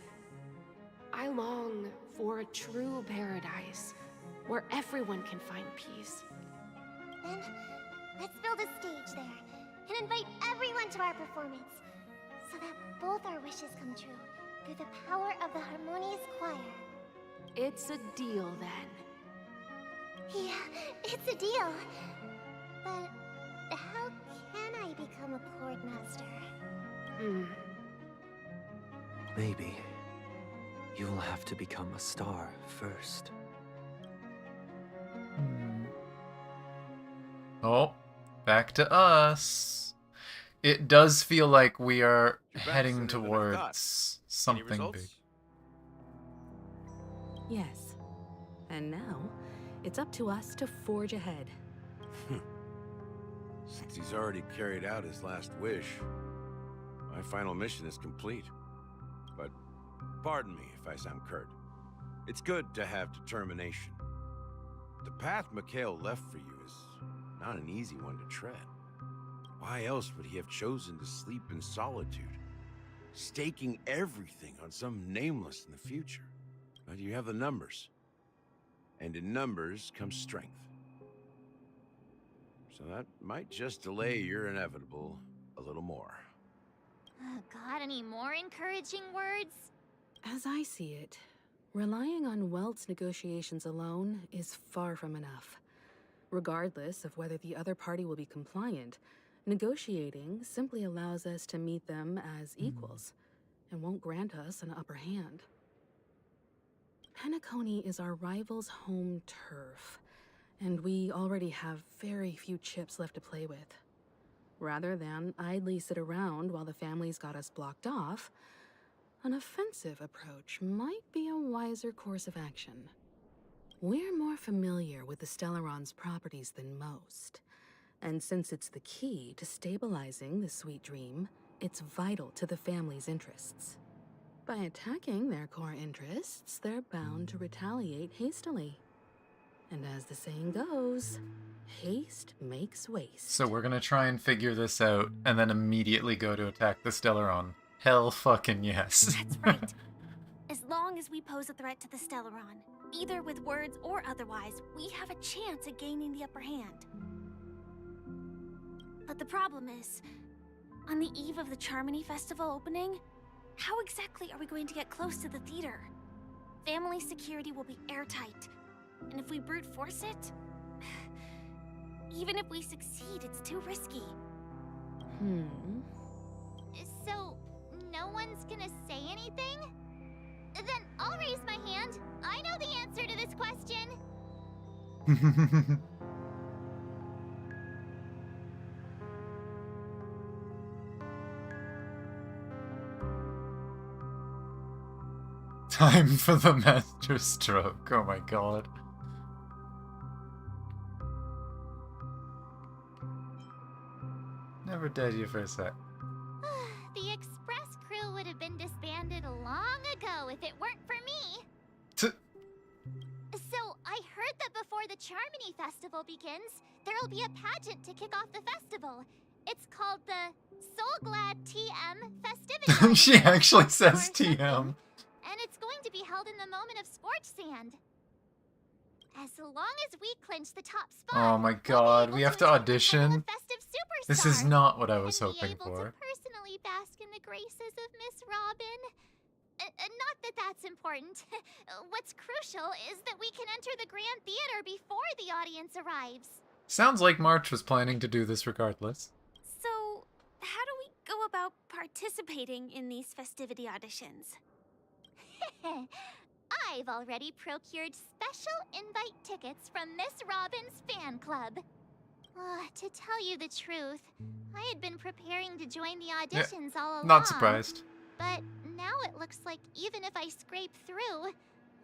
[SPEAKER 11] I long for a true paradise where everyone can find peace.
[SPEAKER 6] Then, let's build a stage there and invite everyone to our performance so that both our wishes come true through the power of the harmonious choir.
[SPEAKER 11] It's a deal then.
[SPEAKER 6] Yeah, it's a deal. But how can I become a chord master?
[SPEAKER 14] Maybe you'll have to become a star first.
[SPEAKER 1] Oh, back to us. It does feel like we are heading towards something big.
[SPEAKER 18] Yes. And now, it's up to us to forge ahead.
[SPEAKER 3] Since he's already carried out his last wish, my final mission is complete. But pardon me if I sound curt. It's good to have determination. The path Mikhail left for you is not an easy one to tread. Why else would he have chosen to sleep in solitude, staking everything on some nameless in the future? But you have the numbers. And in numbers comes strength. So that might just delay your inevitable a little more.
[SPEAKER 6] Got any more encouraging words?
[SPEAKER 18] As I see it, relying on Welt's negotiations alone is far from enough. Regardless of whether the other party will be compliant, negotiating simply allows us to meet them as equals, and won't grant us an upper hand. Penacony is our rival's home turf, and we already have very few chips left to play with. Rather than idly sit around while the family's got us blocked off, an offensive approach might be a wiser course of action. We're more familiar with the Stellaron's properties than most, and since it's the key to stabilizing the sweet dream, it's vital to the family's interests. By attacking their core interests, they're bound to retaliate hastily. And as the saying goes, haste makes waste.
[SPEAKER 1] So we're gonna try and figure this out, and then immediately go to attack the Stellaron. Hell fucking yes.
[SPEAKER 6] That's right. As long as we pose a threat to the Stellaron, either with words or otherwise, we have a chance at gaining the upper hand. But the problem is, on the eve of the Charmony Festival opening, how exactly are we going to get close to the theater? Family security will be airtight, and if we brute force it, even if we succeed, it's too risky. So, no one's gonna say anything? Then I'll raise my hand. I know the answer to this question.
[SPEAKER 1] Time for the master stroke. Oh my god. Never did you for a sec.
[SPEAKER 6] The express crew would have been disbanded long ago if it weren't for me. So, I heard that before the Charmony Festival begins, there'll be a pageant to kick off the festival. It's called the Soul Glad TM Festivity.
[SPEAKER 1] She actually says TM.
[SPEAKER 6] And it's going to be held in the moment of scorched sand. As long as we clinch the top spot,
[SPEAKER 1] Oh my god, we have to audition? This is not what I was hoping for.
[SPEAKER 6] personally bask in the graces of Miss Robin. Not that that's important. What's crucial is that we can enter the Grand Theater before the audience arrives.
[SPEAKER 1] Sounds like March was planning to do this regardless.
[SPEAKER 6] So, how do we go about participating in these festivity auditions? I've already procured special invite tickets from Miss Robin's fan club. To tell you the truth, I had been preparing to join the auditions all along.
[SPEAKER 1] Not surprised.
[SPEAKER 6] But now it looks like even if I scrape through,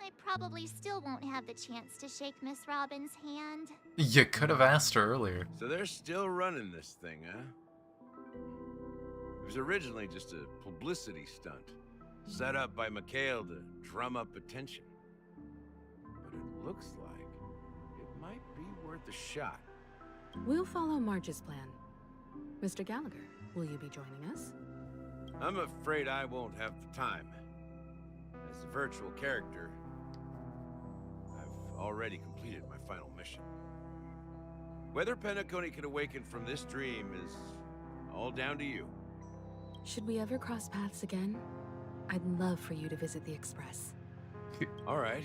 [SPEAKER 6] I probably still won't have the chance to shake Miss Robin's hand.
[SPEAKER 1] You could have asked her earlier.
[SPEAKER 3] So they're still running this thing, huh? It was originally just a publicity stunt, set up by Mikhail to drum up attention. But it looks like it might be worth a shot.
[SPEAKER 18] We'll follow March's plan. Mr. Gallagher, will you be joining us?
[SPEAKER 3] I'm afraid I won't have the time. As a virtual character, I've already completed my final mission. Whether Penacony can awaken from this dream is all down to you.
[SPEAKER 18] Should we ever cross paths again? I'd love for you to visit the Express.
[SPEAKER 3] All right.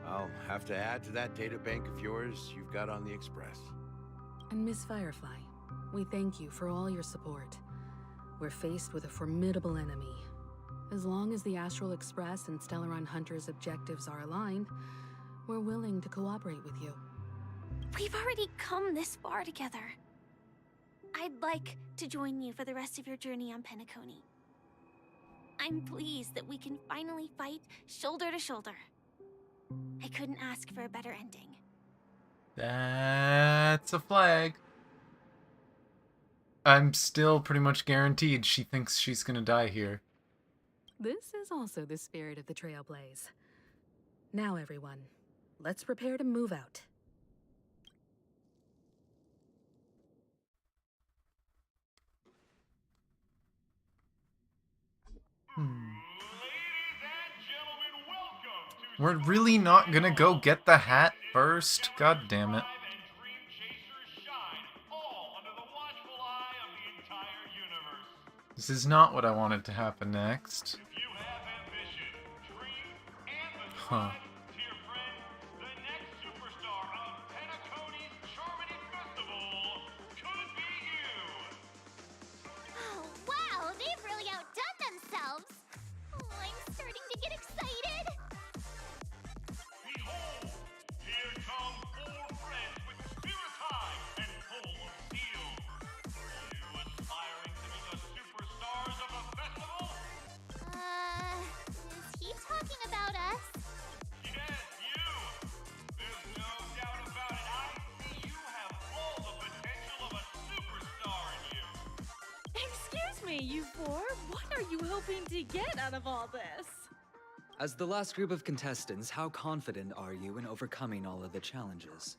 [SPEAKER 3] I'll have to add to that data bank of yours you've got on the Express.
[SPEAKER 18] And Miss Firefly, we thank you for all your support. We're faced with a formidable enemy. As long as the Astral Express and Stellaron Hunter's objectives are aligned, we're willing to cooperate with you.
[SPEAKER 6] We've already come this far together. I'd like to join you for the rest of your journey on Penacony. I'm pleased that we can finally fight shoulder to shoulder. I couldn't ask for a better ending.
[SPEAKER 1] That's a flag. I'm still pretty much guaranteed she thinks she's gonna die here.
[SPEAKER 18] This is also the spirit of the Trailblaze. Now, everyone, let's prepare to move out.
[SPEAKER 1] We're really not gonna go get the hat first? God damn it. This is not what I wanted to happen next. Huh.
[SPEAKER 15] Oh, wow, they've really outdone themselves. Oh, I'm starting to get excited.
[SPEAKER 10] Behold, here come 4 friends with spirit high and full of steel. You aspiring to be the superstars of a festival?
[SPEAKER 15] Is he talking about us?
[SPEAKER 10] Yes, you! There's no doubt about it. I see you have all the potential of a superstar in you.
[SPEAKER 17] Excuse me, you 4. What are you hoping to get out of all this?
[SPEAKER 21] As the last group of contestants, how confident are you in overcoming all of the challenges?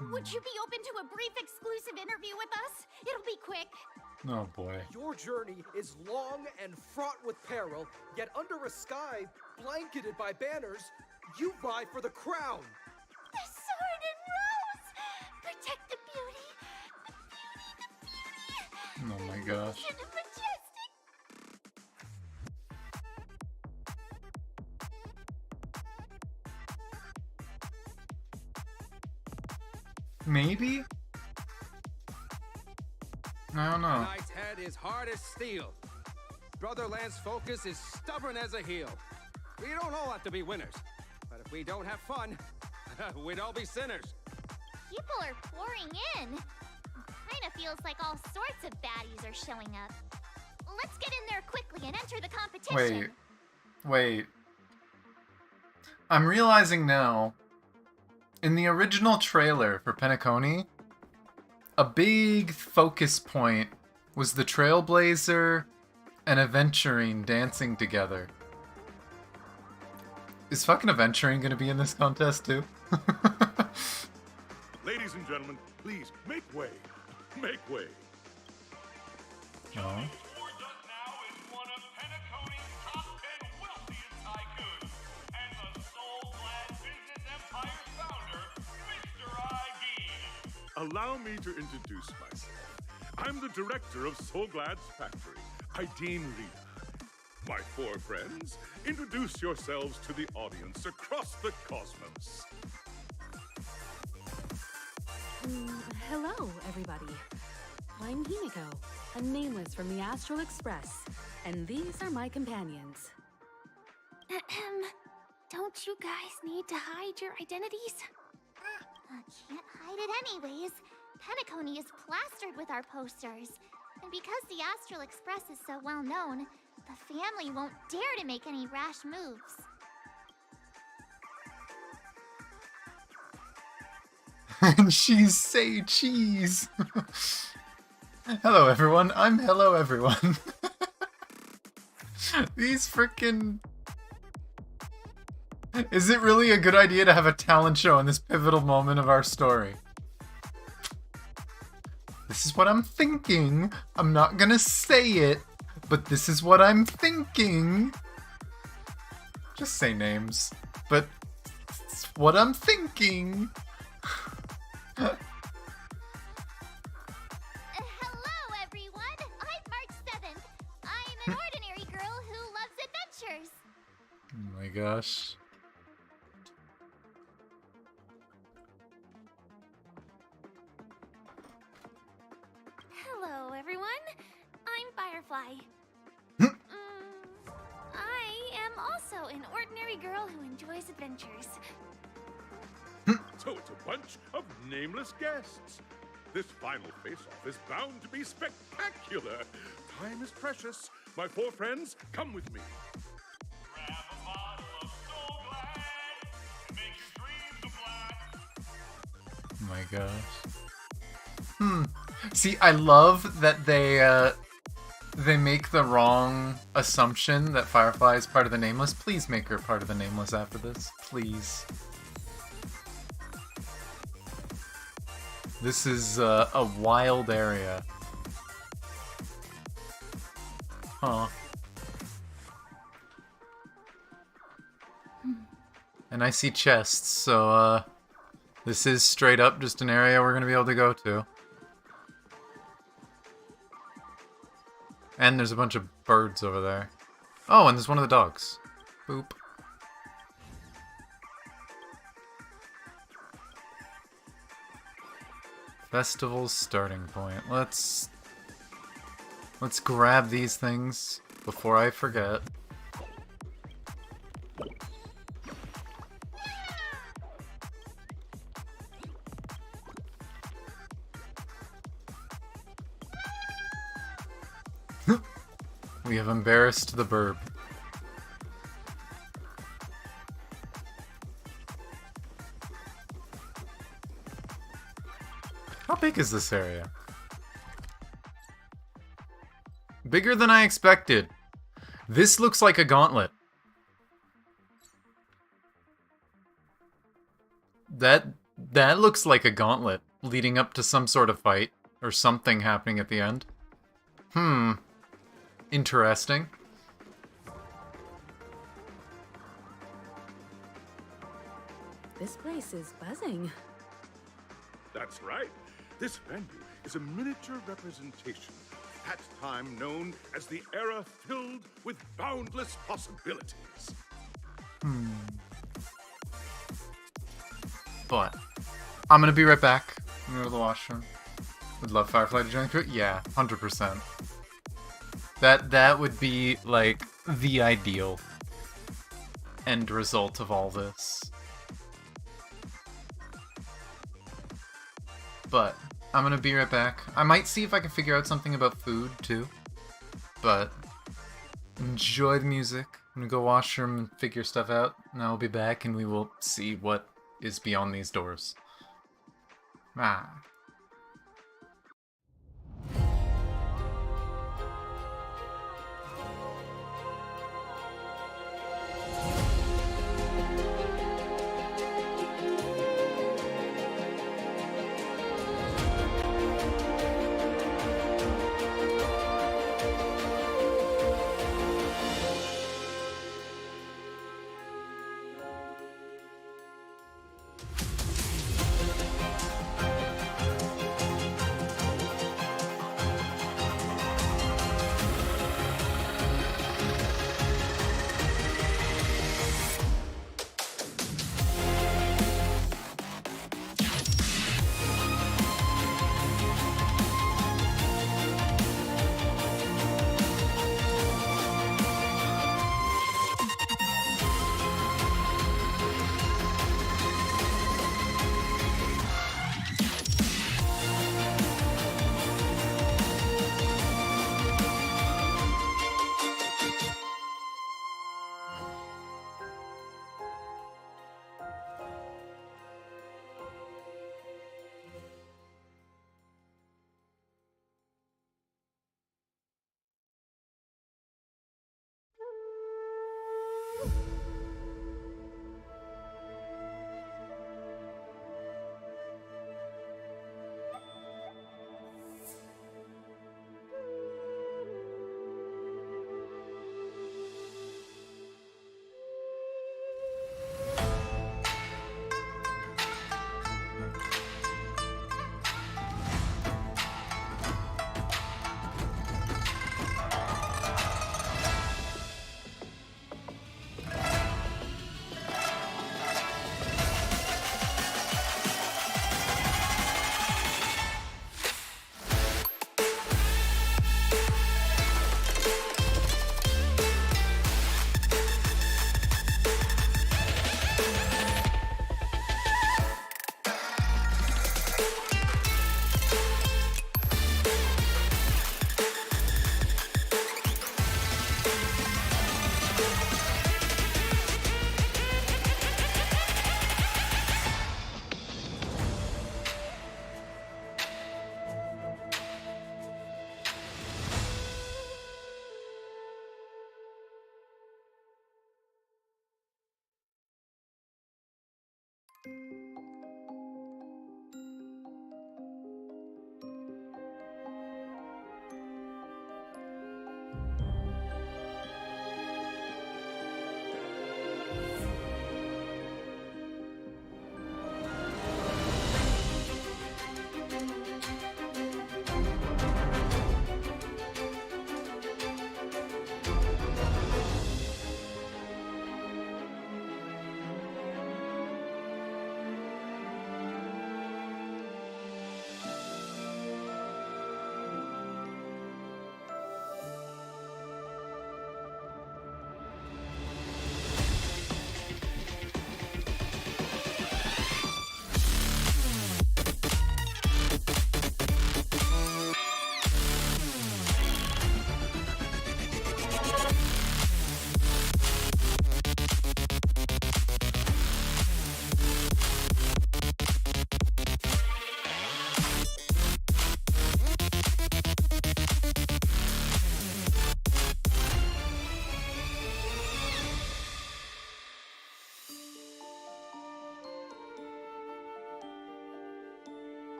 [SPEAKER 15] Would you be open to a brief exclusive interview with us? It'll be quick.
[SPEAKER 1] Oh boy.
[SPEAKER 24] Your journey is long and fraught with peril, yet under a sky blanketed by banners, you vie for the crown.
[SPEAKER 15] The sword and rose! Protect the beauty! The beauty!
[SPEAKER 1] Oh my gosh.
[SPEAKER 15] And the majestic!
[SPEAKER 1] Maybe? I don't know.
[SPEAKER 24] Knight's head is hard as steel. Brother Lance's focus is stubborn as a heel. We don't all have to be winners, but if we don't have fun, we'd all be sinners.
[SPEAKER 15] People are pouring in. Kinda feels like all sorts of baddies are showing up. Let's get in there quickly and enter the competition.
[SPEAKER 1] Wait. I'm realizing now, in the original trailer for Penacony, a big focus point was the Trailblazer and Aventurine dancing together. Is fucking Aventurine gonna be in this contest too?
[SPEAKER 10] Ladies and gentlemen, please make way. Make way.
[SPEAKER 1] No.
[SPEAKER 10] Allow me to introduce myself. I'm the director of Soul Glad's factory, Ideen Lena. My 4 friends, introduce yourselves to the audience across the cosmos.
[SPEAKER 18] Hello, everybody. I'm Himiko, a nameless from the Astral Express, and these are my companions.
[SPEAKER 6] Don't you guys need to hide your identities?
[SPEAKER 15] Can't hide it anyways. Penacony is plastered with our posters. And because the Astral Express is so well known, the family won't dare to make any rash moves.
[SPEAKER 1] And she's say cheese. Hello everyone, I'm Hello Everyone. These frickin'... Is it really a good idea to have a talent show in this pivotal moment of our story? This is what I'm thinking. I'm not gonna say it, but this is what I'm thinking. Just say names. But it's what I'm thinking.
[SPEAKER 6] Hello, everyone. I'm March 7th. I'm an ordinary girl who loves adventures.
[SPEAKER 1] Oh my gosh.
[SPEAKER 6] Hello, everyone. I'm Firefly. I am also an ordinary girl who enjoys adventures.
[SPEAKER 10] So it's a bunch of nameless guests. This final face-off is bound to be spectacular. Time is precious. My four friends, come with me.
[SPEAKER 1] Oh my gosh. See, I love that they make the wrong assumption that Firefly is part of the Nameless. Please make her part of the Nameless after this. Please. This is a wild area. Huh. And I see chests, so this is straight up just an area we're gonna be able to go to. And there's a bunch of birds over there. Oh, and there's one of the dogs. Boop. Festival's starting point. Let's grab these things before I forget. We have embarrassed the burb. How big is this area? Bigger than I expected. This looks like a gauntlet. That looks like a gauntlet leading up to some sort of fight or something happening at the end. Interesting.
[SPEAKER 18] This place is buzzing.
[SPEAKER 10] That's right. This venue is a miniature representation of that time known as the era filled with boundless possibilities.
[SPEAKER 1] But I'm gonna be right back. I'm gonna go to the washroom. Would love Firefly to join through it? Yeah, 100%. That would be like the ideal end result of all this. But I'm gonna be right back. I might see if I can figure out something about food too. But enjoy the music. I'm gonna go washroom and figure stuff out, and I'll be back and we will see what is beyond these doors.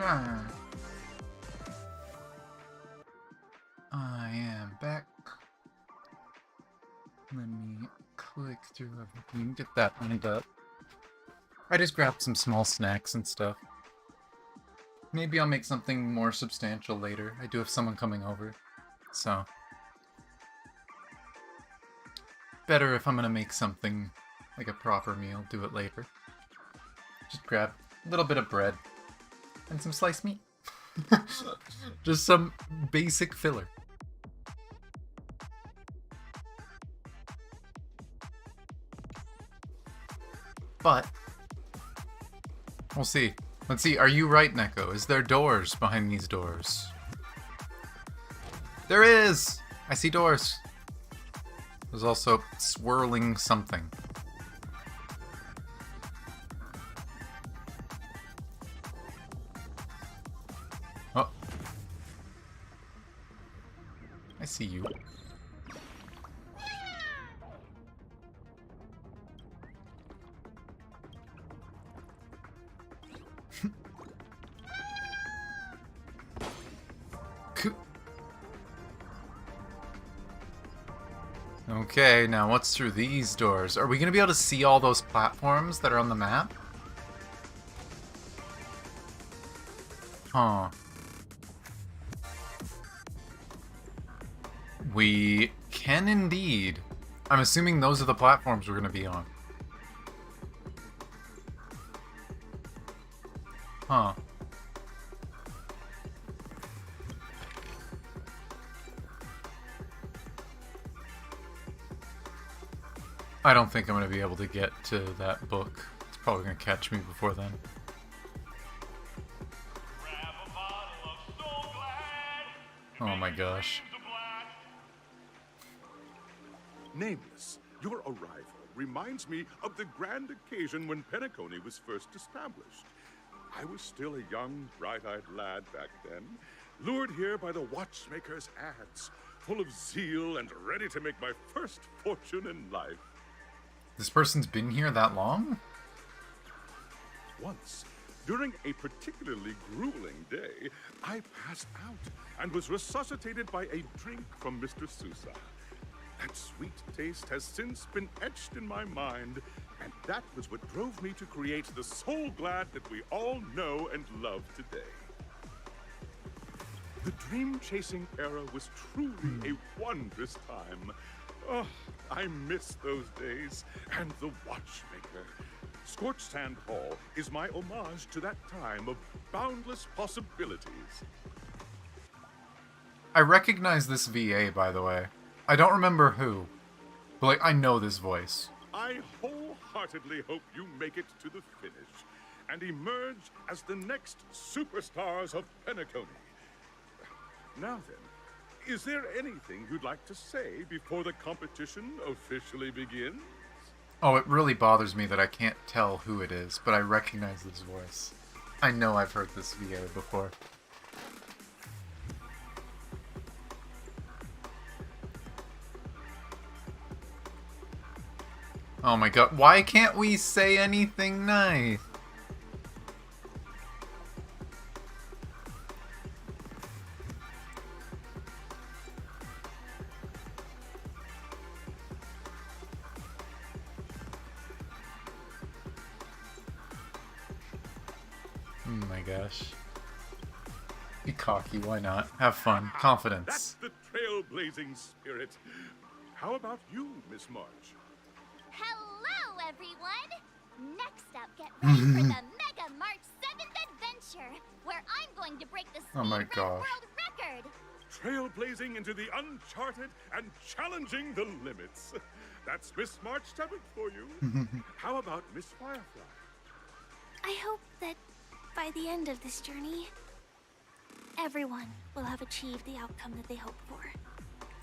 [SPEAKER 1] Ah. I am back. Let me click through everything, get that lined up. I just grabbed some small snacks and stuff. Maybe I'll make something more substantial later. I do have someone coming over, so... better if I'm gonna make something like a proper meal, do it later. Just grab a little bit of bread and some sliced meat. Just some basic filler. But we'll see. Let's see, are you right, Neko? Is there doors behind these doors? There is! I see doors. There's also swirling something. Oh. I see you. Okay, now what's through these doors? Are we going to be able to see all those platforms that are on the map? Huh. We can indeed. I'm assuming those are the platforms we're going to be on. Huh. I don't think I'm going to be able to get to that book. It's probably going to catch me before then. Oh my gosh.
[SPEAKER 10] Nameless, your arrival reminds me of the grand occasion when Penacony was first established. I was still a young, bright-eyed lad back then, lured here by the Watchmaker's ads, full of zeal and ready to make my first fortune in life.
[SPEAKER 1] This person's been here that long?
[SPEAKER 10] Once, during a particularly grueling day, I passed out and was resuscitated by a drink from Mr. Sousa. That sweet taste has since been etched in my mind, and that was what drove me to create the Soul Glad that we all know and love today. The dream-chasing era was truly a wondrous time. Oh, I miss those days, and the Watchmaker. Scorched Sand Hall is my homage to that time of boundless possibilities.
[SPEAKER 1] I recognize this VA, by the way. I don't remember who, but like, I know this voice.
[SPEAKER 10] I wholeheartedly hope you make it to the finish and emerge as the next superstars of Penacony. Now then, is there anything you'd like to say before the competition officially begins?
[SPEAKER 1] Oh, it really bothers me that I can't tell who it is, but I recognize this voice. I know I've heard this VA before. Oh my god, why can't we say anything nice? Oh my gosh. Be cocky, why not? Have fun. Confidence.
[SPEAKER 10] That's the trailblazing spirit. How about you, Miss March?
[SPEAKER 15] Hello, everyone! Next up, get ready for the Mega March 7th Adventure, where I'm going to break the
[SPEAKER 1] Oh my
[SPEAKER 15] speedrun
[SPEAKER 1] gosh.
[SPEAKER 15] world record.
[SPEAKER 10] Trailblazing into the uncharted and challenging the limits. That's Miss March 7th for you. How about Miss Firefly?
[SPEAKER 6] I hope that by the end of this journey, everyone will have achieved the outcome that they hoped for.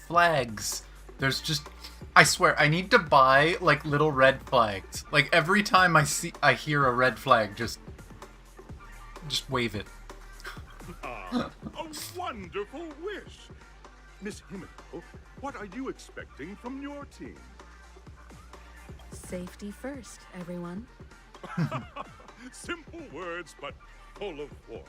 [SPEAKER 1] Flags. There's just... I swear, I need to buy, like, little red flags. Like, every time I hear a red flag, just wave it.
[SPEAKER 10] Ah, a wonderful wish. Miss Himiko, what are you expecting from your team?
[SPEAKER 18] Safety first, everyone.
[SPEAKER 10] Simple words, but full of warmth.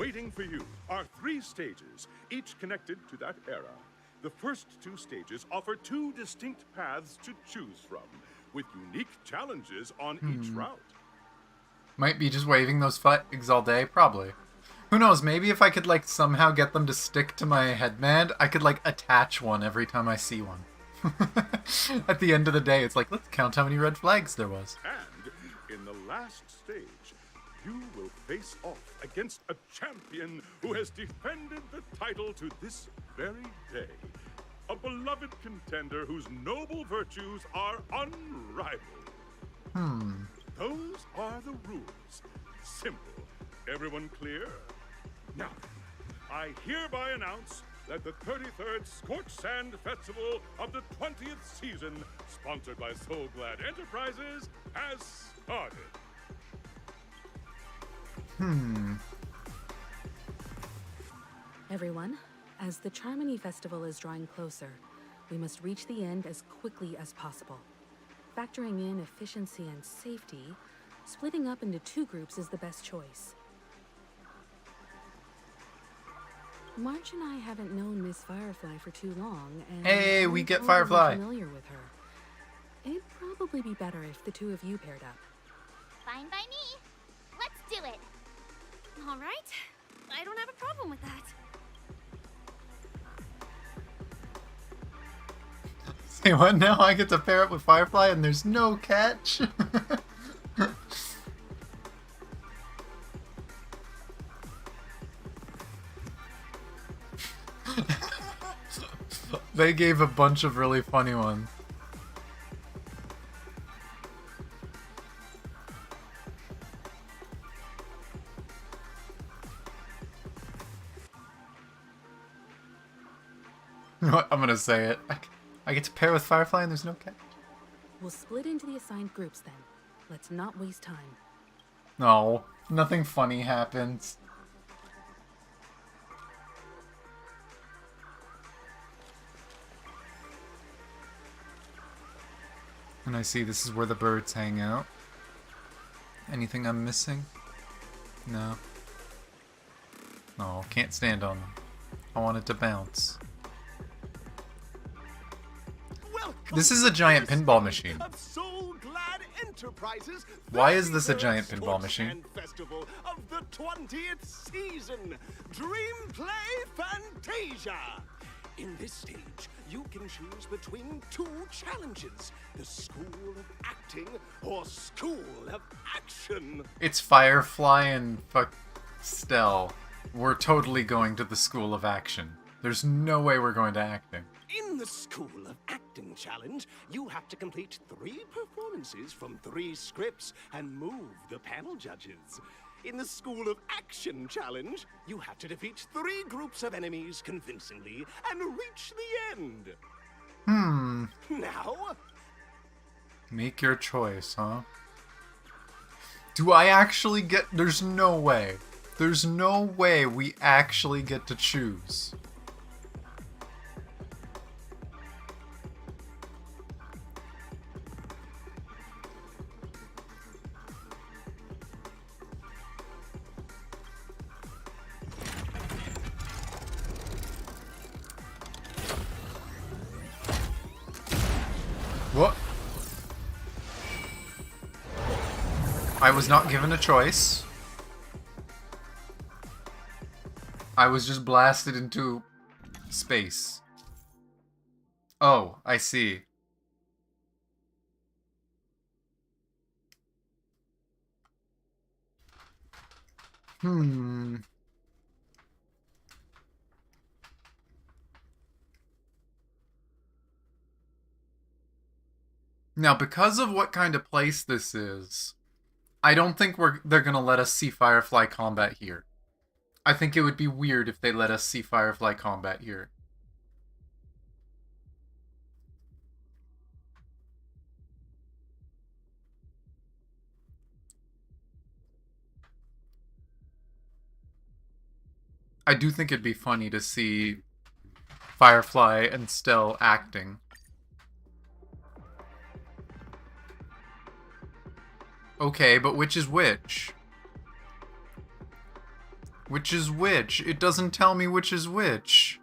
[SPEAKER 10] Waiting for you are 3 stages, each connected to that era. The first 2 stages offer 2 distinct paths to choose from, with unique challenges on each route.
[SPEAKER 1] Might be just waving those flags all day, probably. Who knows, maybe if I could, like, somehow get them to stick to my headband, I could, like, attach one every time I see one. At the end of the day, it's like, let's count how many red flags there was.
[SPEAKER 10] And in the last stage, you will face off against a champion who has defended the title to this very day. A beloved contender whose noble virtues are unrivaled. Those are the rules. Simple. Everyone clear? Now, I hereby announce that the 33rd Scorch Sand Festival of the 20th season, sponsored by Soul Glad Enterprises, has started.
[SPEAKER 18] Everyone, as the Charmony Festival is drawing closer, we must reach the end as quickly as possible. Factoring in efficiency and safety, splitting up into 2 groups is the best choice. March and I haven't known Miss Firefly for too long, and
[SPEAKER 1] Hey, we
[SPEAKER 18] I'm
[SPEAKER 1] get
[SPEAKER 18] overly
[SPEAKER 1] Firefly.
[SPEAKER 18] familiar with her. It'd probably be better if the 2 of you paired up.
[SPEAKER 6] Fine by me. Let's do it.
[SPEAKER 9] All right. I don't have a problem with that.
[SPEAKER 1] Say what now? I get to pair up with Firefly and there's no catch? They gave a bunch of really funny ones. I'm gonna say it. I get to pair with Firefly and there's no catch.
[SPEAKER 18] We'll split into the assigned groups then. Let's not waste time.
[SPEAKER 1] No, nothing funny happens. And I see this is where the birds hang out. Anything I'm missing? No. No, can't stand on them. I want it to bounce. This is a giant pinball machine. Why is this a giant pinball machine?
[SPEAKER 4] Festival of the 20th season, Dreamplay Fantasia. In this stage, you can choose between 2 challenges: the School of Acting or School of Action.
[SPEAKER 1] It's Firefly and fuck Stell. We're totally going to the School of Action. There's no way we're going to acting.
[SPEAKER 4] In the School of Acting challenge, you have to complete 3 performances from 3 scripts and move the panel judges. In the School of Action challenge, you have to defeat 3 groups of enemies convincingly and reach the end. Now,
[SPEAKER 1] Make your choice, huh? Do I actually get... There's no way. There's no way we actually get to choose. What? I was not given a choice. I was just blasted into space. Oh, I see. Now, because of what kind of place this is, I don't think they're gonna let us see Firefly combat here. I think it would be weird if they let us see Firefly combat here. I do think it'd be funny to see Firefly and Stell acting. Okay, but which is which? Which is which? It doesn't tell me which is which.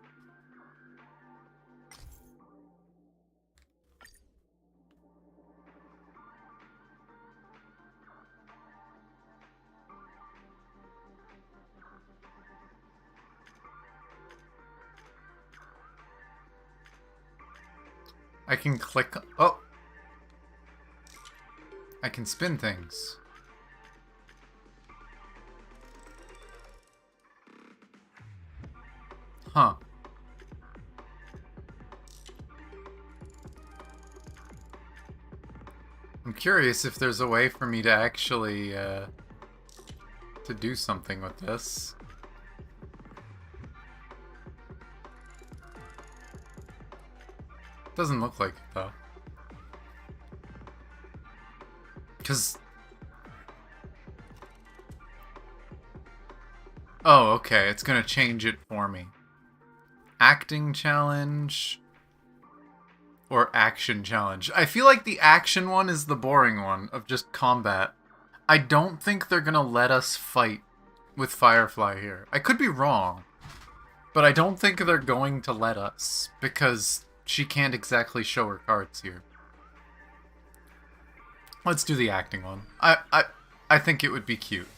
[SPEAKER 1] I can click... Oh! I can spin things. Huh. I'm curious if there's a way for me to actually, to do something with this. Doesn't look like it, though. Because... Oh, okay, it's gonna change it for me. Acting challenge... or action challenge. I feel like the action one is the boring one, of just combat. I don't think they're gonna let us fight with Firefly here. I could be wrong, but I don't think they're going to let us, because she can't exactly show her cards here. Let's do the acting one. I think it would be cute.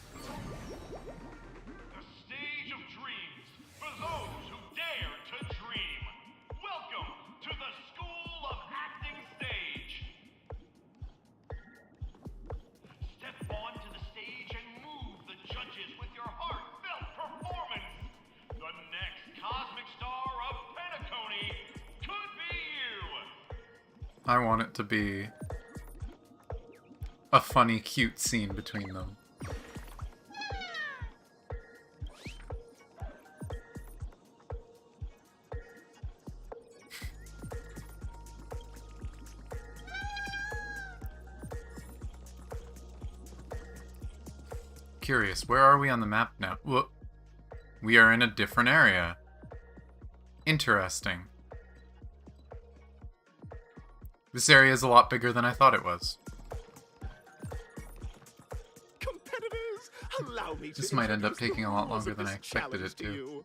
[SPEAKER 1] I want it to be a funny, cute scene between them. Curious, where are we on the map now? Whoa. We are in a different area. Interesting. This area is a lot bigger than I thought it was.
[SPEAKER 4] Competitors, allow me to
[SPEAKER 1] This might end up taking a lot longer than I expected it to.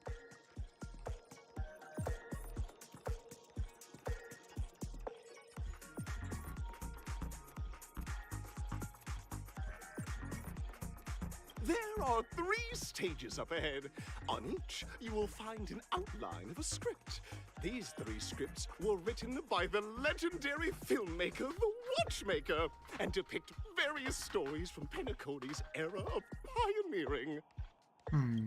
[SPEAKER 4] There are 3 stages up ahead. On each, you will find an outline of a script. These 3 scripts were written by the legendary filmmaker, the Watchmaker, and depict various stories from Penacony's era of pioneering.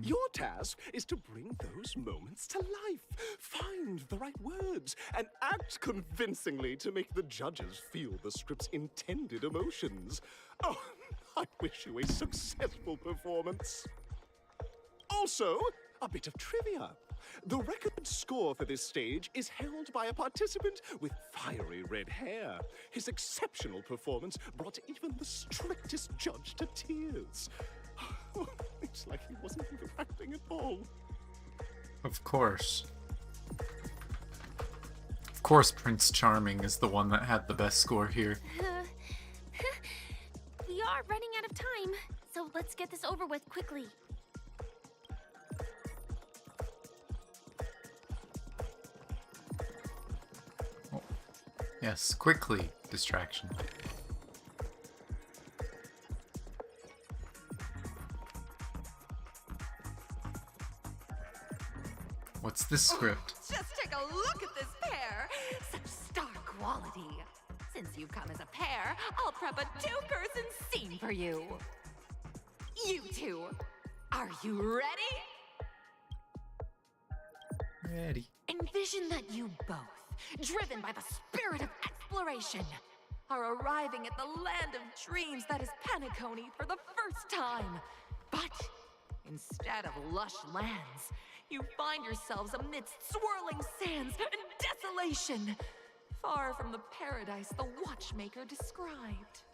[SPEAKER 4] Your task is to bring those moments to life, find the right words, and act convincingly to make the judges feel the script's intended emotions. Oh, I wish you a successful performance. Also, a bit of trivia. The record score for this stage is held by a participant with fiery red hair. His exceptional performance brought even the strictest judge to tears. It's like he wasn't even acting at all.
[SPEAKER 1] Of course. Of course Prince Charming is the one that had the best score here.
[SPEAKER 9] We are running out of time, so let's get this over with quickly.
[SPEAKER 1] Oh. Yes, quickly. Distraction. What's this script?
[SPEAKER 12] Oh, just take a look at this pair! Such star quality. Since you've come as a pair, I'll prep a 2-person scene for you. You two, are you ready?
[SPEAKER 1] Ready.
[SPEAKER 12] Envision that you both, driven by the spirit of exploration, are arriving at the land of dreams that is Penacony for the first time. But instead of lush lands, you find yourselves amidst swirling sands and desolation, far from the paradise the Watchmaker described.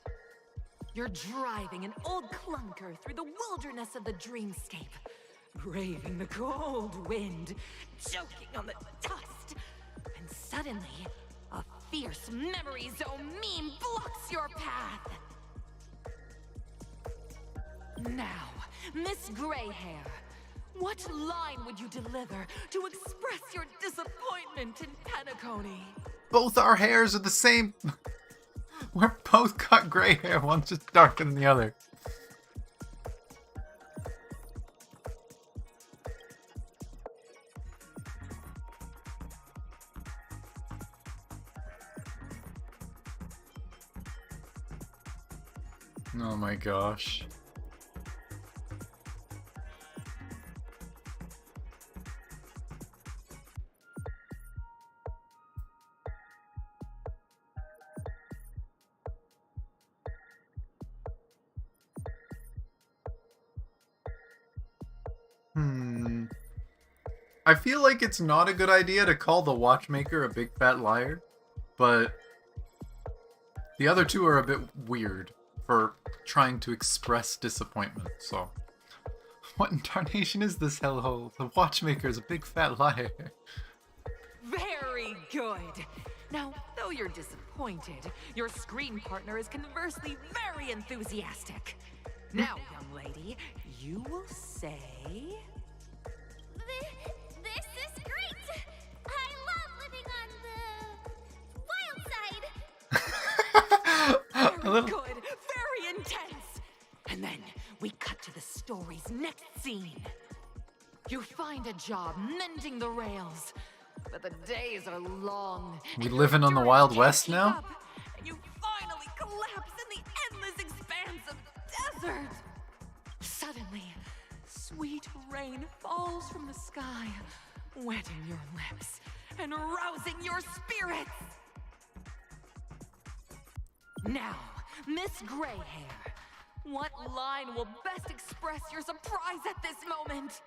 [SPEAKER 12] You're driving an old clunker through the wilderness of the Dreamscape, braving the cold wind, choking on the dust, and suddenly, a fierce memory zone meme blocks your path. Now, Miss Grey Hair, What line would you deliver to express your disappointment in Penacony?
[SPEAKER 1] Both our hairs are the same. We're both got gray hair. One's just darker than the other. Oh my gosh. I feel like it's not a good idea to call the Watchmaker a big fat liar, but the other two are a bit weird for trying to express disappointment, so... What in tarnation is this hellhole? The Watchmaker is a big fat liar.
[SPEAKER 12] Very good. Now, though you're disappointed, your screen partner is conversely very enthusiastic. Now, young lady, you will say...
[SPEAKER 6] This is great! I love living on the wild side!
[SPEAKER 12] Very good, very intense! And then we cut to the story's next scene. You find a job mending the rails, but the days are long.
[SPEAKER 1] We living on the Wild West now?
[SPEAKER 12] And you finally collapse in the endless expanse of desert. Suddenly, sweet rain falls from the sky, wetting your lips and rousing your spirits. Now, Miss Greyhair, what line will best express your surprise at this moment?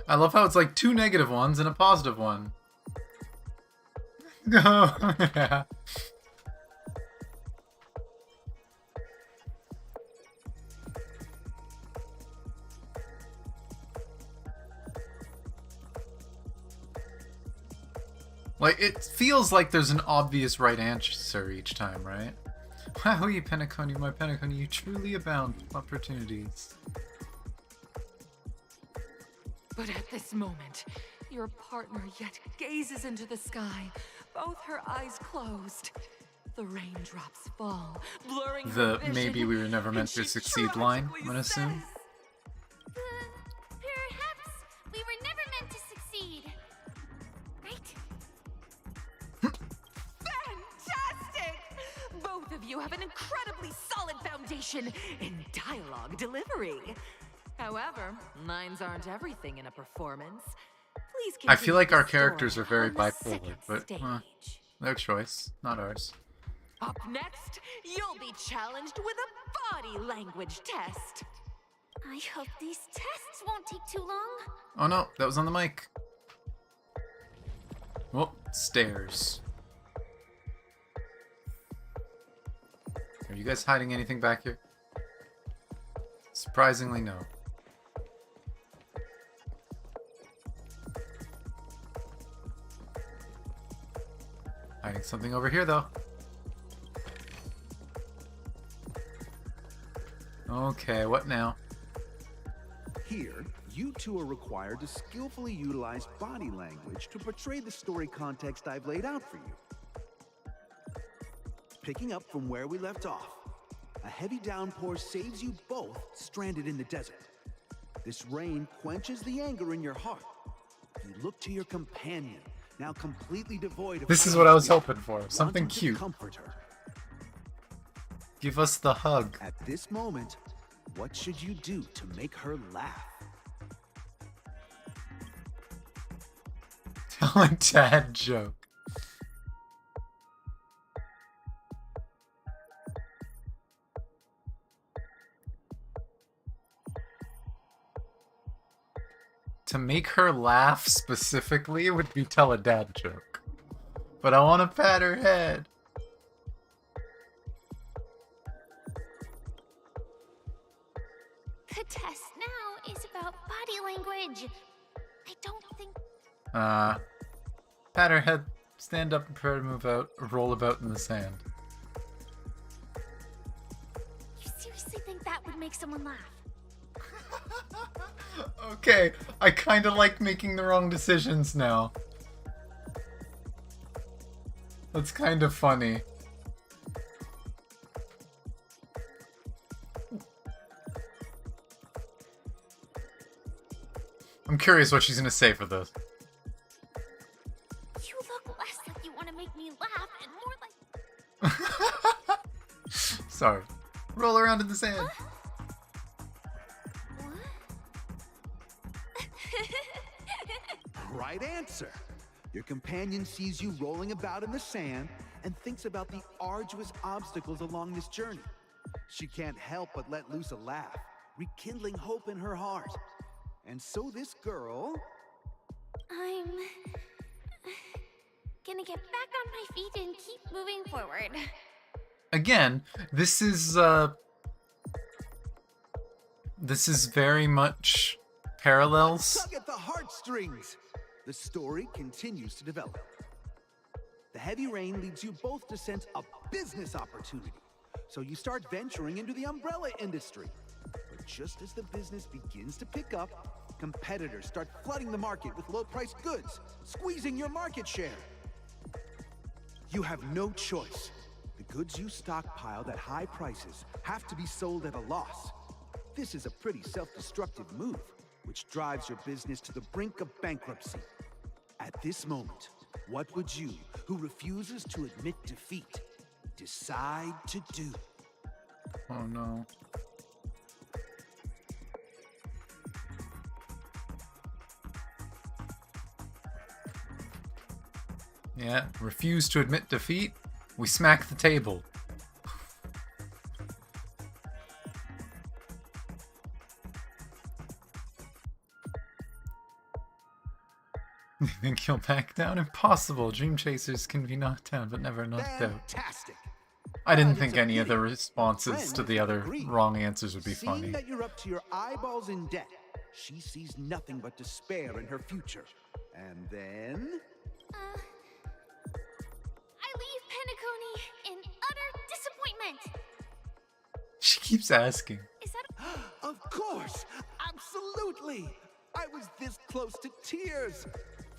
[SPEAKER 1] I love how it's like 2 negative ones and a positive one. Oh, yeah. Like, it feels like there's an obvious right answer each time, right? Wow, you Penacony, my Penacony, you truly abound with opportunities.
[SPEAKER 12] But at this moment, your partner yet gazes into the sky, both her eyes closed. The raindrops fall, blurring her vision,
[SPEAKER 1] maybe we were never meant to
[SPEAKER 12] and she
[SPEAKER 1] succeed line, I'm gonna
[SPEAKER 12] says,
[SPEAKER 1] assume.
[SPEAKER 6] Perhaps we were never meant to succeed. Right?
[SPEAKER 12] Fantastic! Both of you have an incredibly solid foundation in dialogue delivery. However, lines aren't everything in a performance. Please
[SPEAKER 1] I feel like
[SPEAKER 12] continue
[SPEAKER 1] our
[SPEAKER 12] the
[SPEAKER 1] characters
[SPEAKER 12] story
[SPEAKER 1] are very
[SPEAKER 12] on the
[SPEAKER 1] bipolar,
[SPEAKER 12] second
[SPEAKER 1] but
[SPEAKER 12] stage.
[SPEAKER 1] their choice, not ours.
[SPEAKER 12] Up next, you'll be challenged with a body language test.
[SPEAKER 6] I hope these tests won't take too long.
[SPEAKER 1] Oh no, that was on the mic. Oh, stairs. Are you guys hiding anything back here? Surprisingly, no. Hiding something over here, though. Okay, what now?
[SPEAKER 5] Here, you two are required to skillfully utilize body language to portray the story context I've laid out for you. Picking up from where we left off, a heavy downpour saves you both stranded in the desert. This rain quenches the anger in your heart. You look to your companion, now completely devoid of...
[SPEAKER 1] This is what I was hoping for. Something
[SPEAKER 5] wanting to
[SPEAKER 1] cute.
[SPEAKER 5] comfort her.
[SPEAKER 1] Give us the hug.
[SPEAKER 5] At this moment, what should you do to make her laugh?
[SPEAKER 1] Tell a dad joke. To make her laugh specifically would be tell a dad joke. But I want to pat her head.
[SPEAKER 6] The test now is about body language. I don't think...
[SPEAKER 1] Pat her head, stand up and prepare to move out, or roll about in the sand.
[SPEAKER 6] You seriously think that would make someone laugh?
[SPEAKER 1] Okay, I kinda like making the wrong decisions now. That's kind of funny. I'm curious what she's gonna say for this.
[SPEAKER 6] You look less like you want to make me laugh and more like...
[SPEAKER 1] Sorry. Roll around in the sand.
[SPEAKER 6] Huh?
[SPEAKER 5] Right answer. Your companion sees you rolling about in the sand and thinks about the arduous obstacles along this journey. She can't help but let loose a laugh, rekindling hope in her heart. And so this girl...
[SPEAKER 6] I'm... gonna get back on my feet and keep moving forward.
[SPEAKER 1] Again, this is very much parallels.
[SPEAKER 5] Tug at the heartstrings. The story continues to develop. The heavy rain leads you both to sense a business opportunity. So you start venturing into the umbrella industry. But just as the business begins to pick up, competitors start flooding the market with low-priced goods, squeezing your market share. You have no choice. The goods you stockpiled at high prices have to be sold at a loss. This is a pretty self-destructive move, which drives your business to the brink of bankruptcy. At this moment, what would you, who refuses to admit defeat, decide to do?
[SPEAKER 1] Oh no. Yeah, refuse to admit defeat, we smack the table. You think you'll back down? Impossible. Dream chasers can be knocked down, but never knocked out.
[SPEAKER 5] Fantastic.
[SPEAKER 1] I didn't think any of the responses to the other wrong answers would be
[SPEAKER 5] Seeing
[SPEAKER 1] funny.
[SPEAKER 5] that you're up to your eyeballs in debt, she sees nothing but despair in her future. And then...
[SPEAKER 6] I leave Penacony in utter disappointment.
[SPEAKER 1] She keeps asking.
[SPEAKER 6] Is that...
[SPEAKER 5] Of course! Absolutely! I was this close to tears!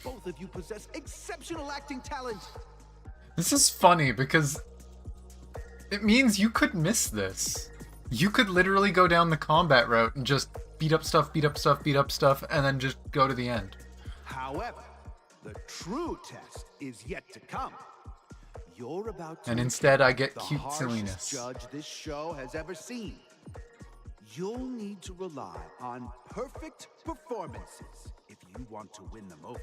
[SPEAKER 5] Both of you possess exceptional acting talent!
[SPEAKER 1] This is funny because it means you could miss this. You could literally go down the combat route and just beat up stuff, beat up stuff, beat up stuff, and then just go to the end.
[SPEAKER 5] However, the true test is yet to come. You're about to...
[SPEAKER 1] And instead I get
[SPEAKER 5] the
[SPEAKER 1] cute
[SPEAKER 5] harshest
[SPEAKER 1] silliness.
[SPEAKER 5] judge this show has ever seen. You'll need to rely on perfect performances if you want to win them over.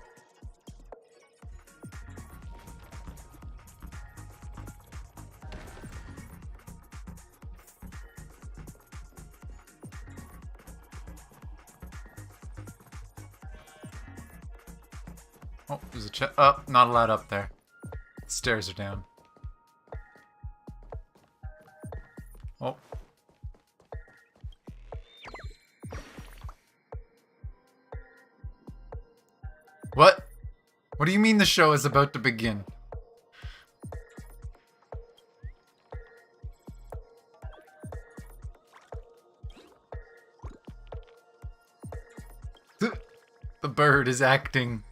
[SPEAKER 1] Oh, there's a chest. Oh, not allowed up there. Stairs are down. Oh. What? What do you mean the show is about to begin? The bird is acting.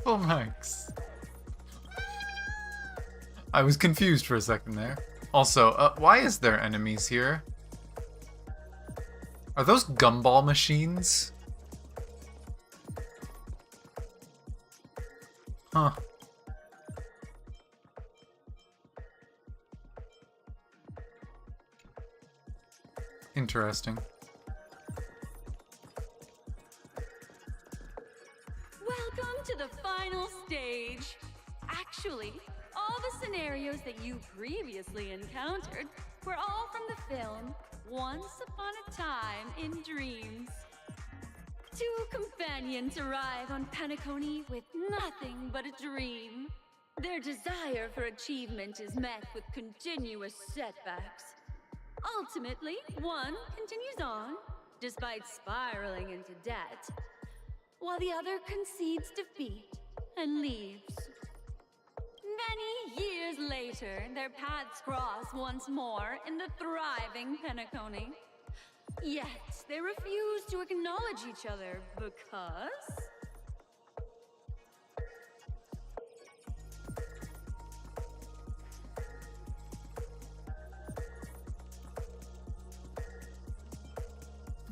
[SPEAKER 1] Full marks. I was confused for a second there. Also, why is there enemies here? Are those gumball machines? Huh. Interesting.
[SPEAKER 9] Welcome to the final stage. Actually, all the scenarios that you previously encountered were all from the film Once Upon a Time in Dreams. Two companions arrive on Penacony with nothing but a dream.
[SPEAKER 19] Their desire for achievement is met with continuous setbacks. Ultimately, one continues on, despite spiraling into debt, while the other concedes defeat and leaves. Many years later, their paths cross once more in the thriving Penacony. Yet, they refuse to acknowledge each other because...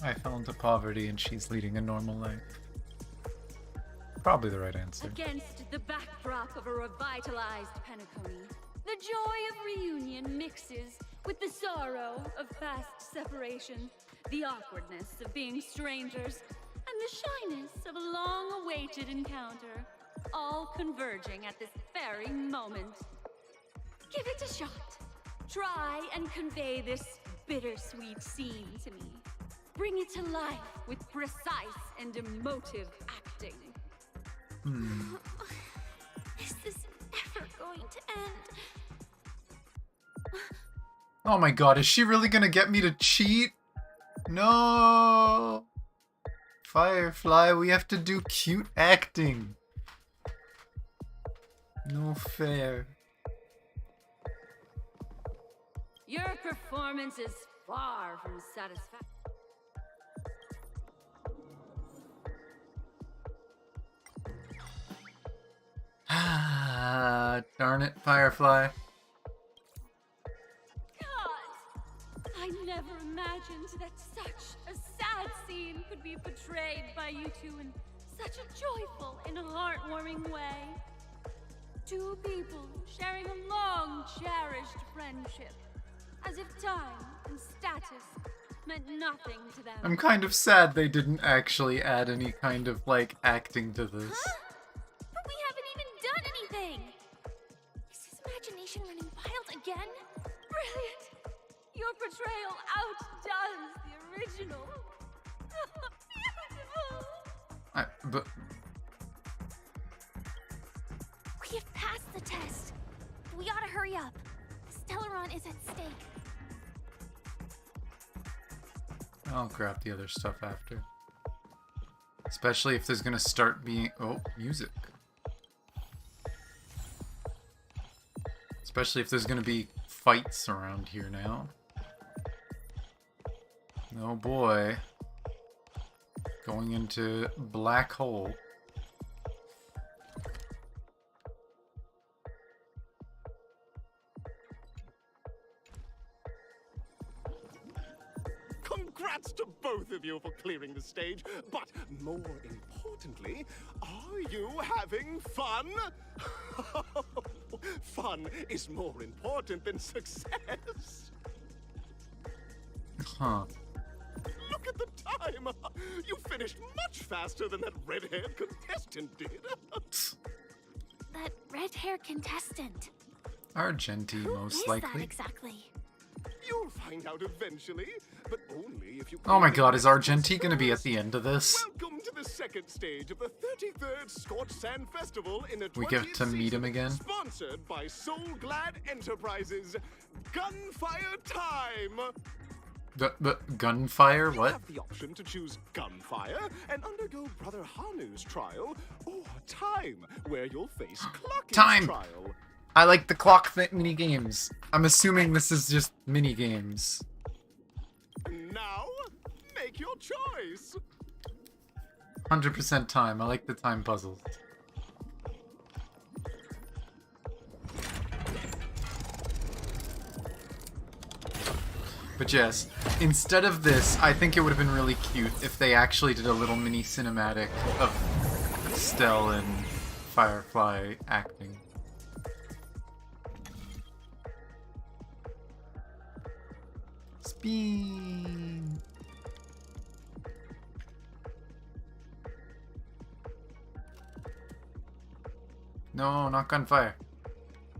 [SPEAKER 1] I fell into poverty and she's leading a normal life. Probably the right answer.
[SPEAKER 19] Against the backdrop of a revitalized Penacony, the joy of reunion mixes with the sorrow of past separation, the awkwardness of being strangers, and the shyness of a long-awaited encounter, all converging at this very moment. Give it a shot. Try and convey this bittersweet scene to me. Bring it to life with precise and emotive acting.
[SPEAKER 6] Is this ever going to end?
[SPEAKER 1] Oh my god, is she really gonna get me to cheat? No! Firefly, we have to do cute acting. No fair.
[SPEAKER 19] Your performance is far from satisfactory.
[SPEAKER 1] Ah, darn it, Firefly.
[SPEAKER 19] God! I never imagined that such a sad scene could be portrayed by you two in such a joyful and heartwarming way. Two people sharing a long-cherished friendship, as if time and status meant nothing to them.
[SPEAKER 1] I'm kind of sad they didn't actually add any kind of, like, acting to this.
[SPEAKER 6] But we haven't even done anything! Is his imagination running wild again?
[SPEAKER 19] Brilliant! Your portrayal outdoes the original. Beautiful!
[SPEAKER 1] But...
[SPEAKER 6] We have passed the test. We ought to hurry up. Stellaron is at stake.
[SPEAKER 1] I'll grab the other stuff after. Especially if there's gonna start being... Oh, music. Especially if there's gonna be fights around here now. Oh boy. Going into black hole.
[SPEAKER 4] Congrats to both of you for clearing the stage, but more importantly, are you having fun? Fun is more important than success.
[SPEAKER 1] Huh.
[SPEAKER 4] Look at the time! You finished much faster than that red-haired contestant did.
[SPEAKER 6] That red-haired contestant.
[SPEAKER 1] Argenti, most
[SPEAKER 6] Who is
[SPEAKER 1] likely.
[SPEAKER 6] that exactly?
[SPEAKER 4] You'll find out eventually, but only if you...
[SPEAKER 1] Oh my god, is Argenti gonna be at the end of this?
[SPEAKER 4] Welcome to the second stage of the 33rd Scorched Sand Festival in the 20th
[SPEAKER 1] We get to meet him again?
[SPEAKER 4] Sponsored by Soul Glad Enterprises. Gunfire time!
[SPEAKER 1] The gunfire?
[SPEAKER 4] You
[SPEAKER 1] What?
[SPEAKER 4] have the option to choose gunfire and undergo Brother Hanu's trial, or time, where you'll face Clocking's
[SPEAKER 1] Time!
[SPEAKER 4] trial.
[SPEAKER 1] I like the clock mini games. I'm assuming this is just mini games.
[SPEAKER 4] Now, make your choice.
[SPEAKER 1] 100% time. I like the time puzzles. But yes, instead of this, I think it would have been really cute if they actually did a little mini cinematic of Stell and Firefly acting. Spin! No, not gunfire.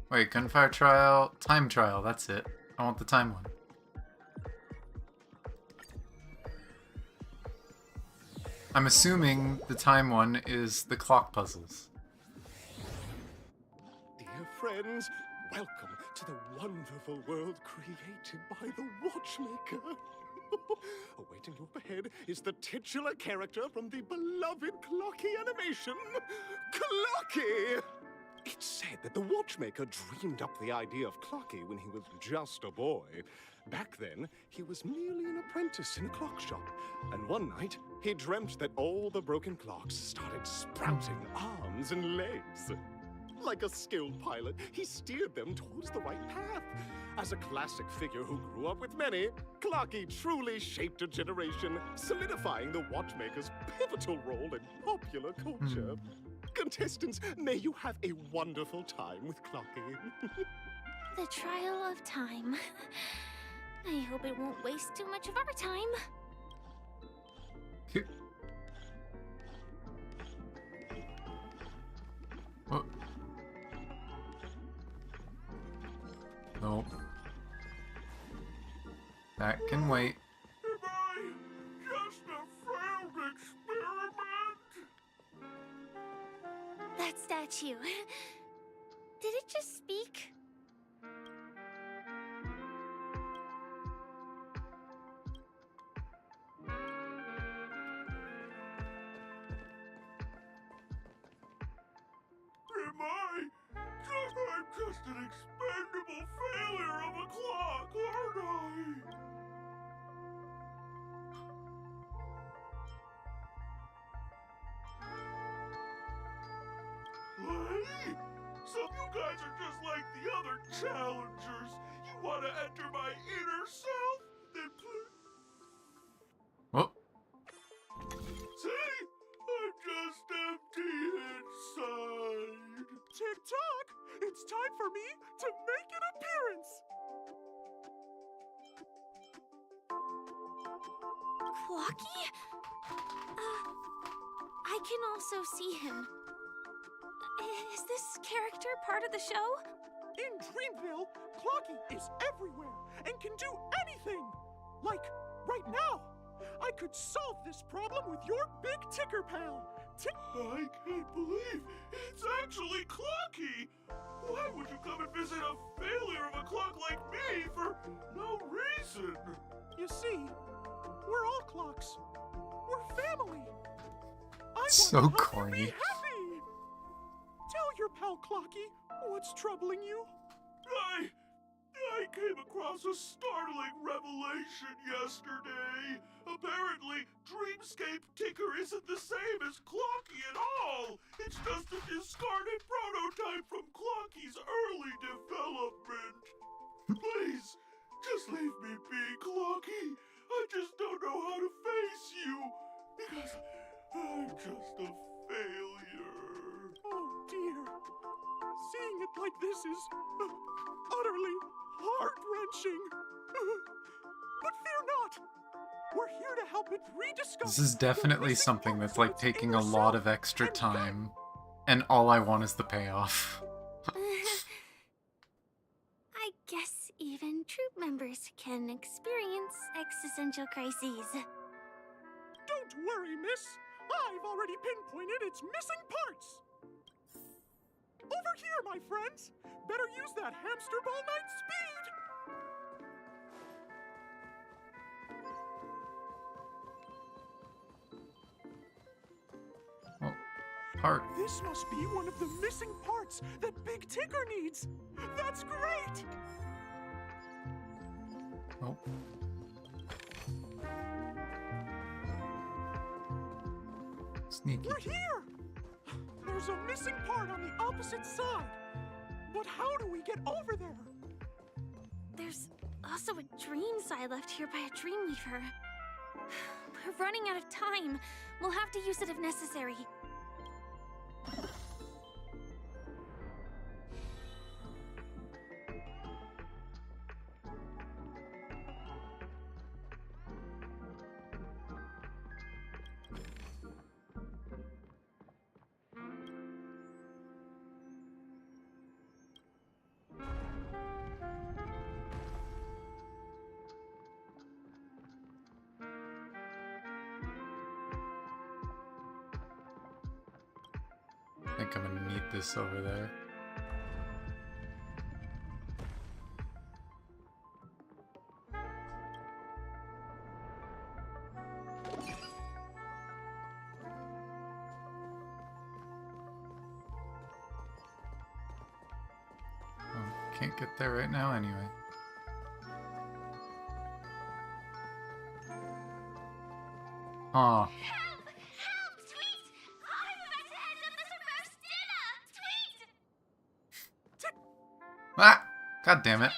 [SPEAKER 1] Wait, gunfire trial, time trial, that's it. I want the time one. I'm assuming the time one is the clock puzzles.
[SPEAKER 4] Dear friends. Welcome to the wonderful world created by the Watchmaker. Awaiting you up ahead is the titular character from the beloved Clocky animation, Clocky! It's said that the Watchmaker dreamed up the idea of Clocky when he was just a boy. Back then, he was merely an apprentice in a clock shop, and one night, he dreamt that all the broken clocks started sprouting arms and legs. Like a skilled pilot, he steered them towards the right path. As a classic figure who grew up with many, Clocky truly shaped a generation, solidifying the Watchmaker's pivotal role in popular culture. Contestants, may you have a wonderful time with Clocky.
[SPEAKER 6] The trial of time. I hope it won't waste too much of our time.
[SPEAKER 1] Oh. Nope. That can wait.
[SPEAKER 10] Am I just a failed experiment?
[SPEAKER 6] That statue. Did it just speak?
[SPEAKER 10] I'm just an expendable failure of a clock, aren't I? Play? So you guys are just like the other challengers. You want to enter my inner self? Then play.
[SPEAKER 1] Oh.
[SPEAKER 10] See? I'm just empty inside.
[SPEAKER 4] Tick-tock! It's time for me to make an appearance!
[SPEAKER 6] Clocky? I can also see him. Is this character part of the show?
[SPEAKER 4] In Dreamville, Clocky is everywhere and can do anything! Like, right now! I could solve this problem with your big ticker pal!
[SPEAKER 10] I can't believe it's actually Clocky! Why would you come and visit a failure of a clock like me for no reason?
[SPEAKER 4] You see, we're all clocks. We're family.
[SPEAKER 1] So corny.
[SPEAKER 4] Happy. Tell your pal Clocky what's troubling you.
[SPEAKER 10] I came across a startling revelation yesterday. Apparently, Dreamscape ticker isn't the same as Clocky at all. It's just a discarded prototype from Clocky's early development. Please, just leave me be, Clocky. I just don't know how to face you because I'm just a failure.
[SPEAKER 4] Oh dear. Seeing it like this is utterly heart-wrenching. But fear not. We're here to help it rediscover.
[SPEAKER 1] This is definitely something that's like taking a lot of extra time, and all I want is the payoff.
[SPEAKER 6] I guess even troop members can experience existential crises.
[SPEAKER 4] Don't worry, miss. I've already pinpointed its missing parts. Over here, my friends. Better use that hamster ball night speed.
[SPEAKER 1] Part.
[SPEAKER 4] This must be one of the missing parts that Big Tinker needs. That's great.
[SPEAKER 1] Oh. Sneaky.
[SPEAKER 4] We're here. There's a missing part on the opposite side. But how do we get over there?
[SPEAKER 6] There's also a dream side left here by a Dreamweaver. We're running out of time. We'll have to use it if necessary.
[SPEAKER 1] I think I'm gonna need this over there. can't get there right now anyway. Huh. Ah! God damn it.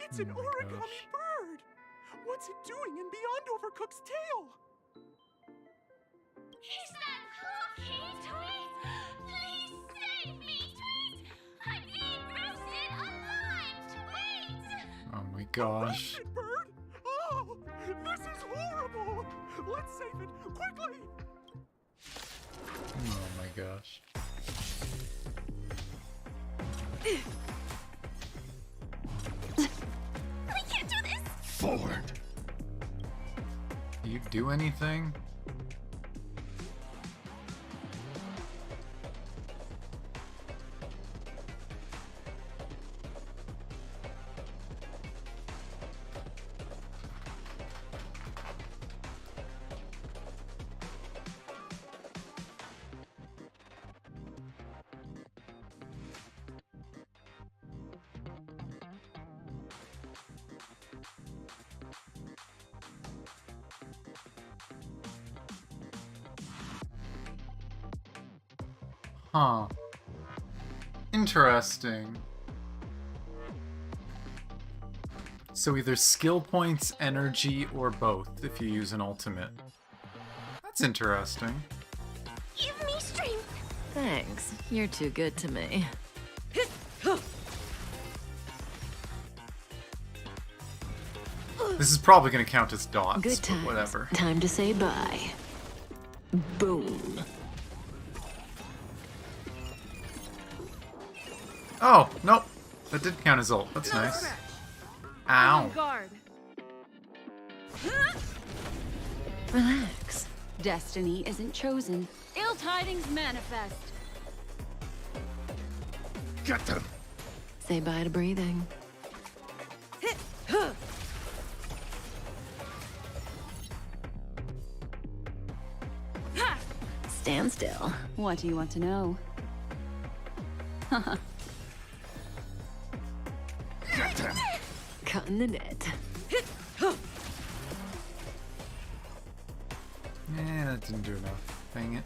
[SPEAKER 7] It's an origami bird! What's it doing in Beyond Overcooked's tail?
[SPEAKER 6] Is that Cookie, Tweet? Please save me, Tweet! I'm being roasted alive, Tweet!
[SPEAKER 1] Oh my gosh.
[SPEAKER 7] Roasted bird? Oh, this is horrible! Let's save it, quickly!
[SPEAKER 1] Oh my gosh.
[SPEAKER 6] Forward.
[SPEAKER 1] Do you do anything? Huh. Interesting. So either skill points, energy, or both if you use an ultimate. That's interesting.
[SPEAKER 6] Give me strength.
[SPEAKER 2] Thanks. You're too good to me.
[SPEAKER 1] This is probably going to count as dots,
[SPEAKER 2] Good
[SPEAKER 1] but
[SPEAKER 2] times.
[SPEAKER 1] whatever.
[SPEAKER 2] Time to say bye. Boom.
[SPEAKER 1] Oh, nope. That did count as ult. That's nice. Ow.
[SPEAKER 20] Guard.
[SPEAKER 2] Relax.
[SPEAKER 20] Destiny isn't chosen. Ill tidings manifest.
[SPEAKER 7] Get them!
[SPEAKER 2] Say bye to breathing. Stand still.
[SPEAKER 20] What do you want to know?
[SPEAKER 7] Get them!
[SPEAKER 2] Cutting the net.
[SPEAKER 1] Yeah, that didn't do enough. Dang it.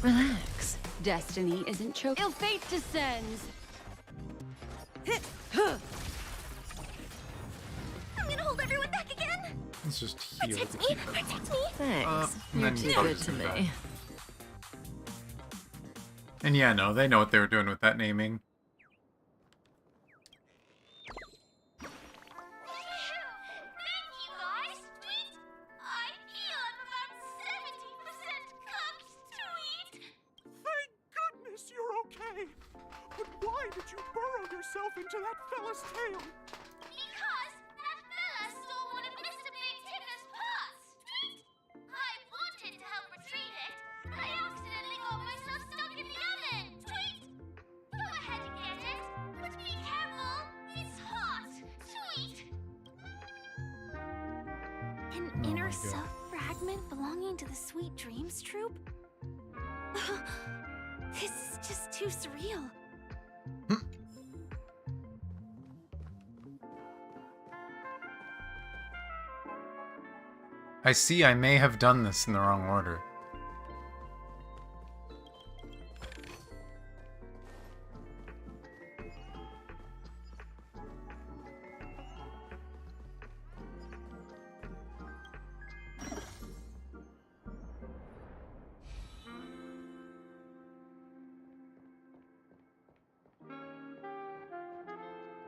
[SPEAKER 2] Relax.
[SPEAKER 20] Destiny isn't chosen. Ill fate descends.
[SPEAKER 6] I'm gonna hold everyone back again.
[SPEAKER 1] Let's just heal.
[SPEAKER 6] Protect
[SPEAKER 1] to
[SPEAKER 6] me!
[SPEAKER 1] keep it.
[SPEAKER 6] Protect me!
[SPEAKER 2] Thanks.
[SPEAKER 1] And
[SPEAKER 2] You're
[SPEAKER 1] then
[SPEAKER 2] too
[SPEAKER 1] probably
[SPEAKER 2] good
[SPEAKER 1] just
[SPEAKER 2] to
[SPEAKER 1] do that.
[SPEAKER 2] me.
[SPEAKER 1] And yeah, no, they know what they were doing with that naming.
[SPEAKER 7] Thank goodness you're okay! But why did you burrow yourself into that fella's tail?
[SPEAKER 6] Because that fella stole one of Mr. Big Ticker's pots, Tweet! I wanted to help retrieve it, but I accidentally got myself stuck in the oven, Tweet! Go ahead and get it, but be careful, it's hot, Tweet! An inner self fragment belonging to the Sweet Dreams troupe? This is just too surreal.
[SPEAKER 1] I see I may have done this in the wrong order.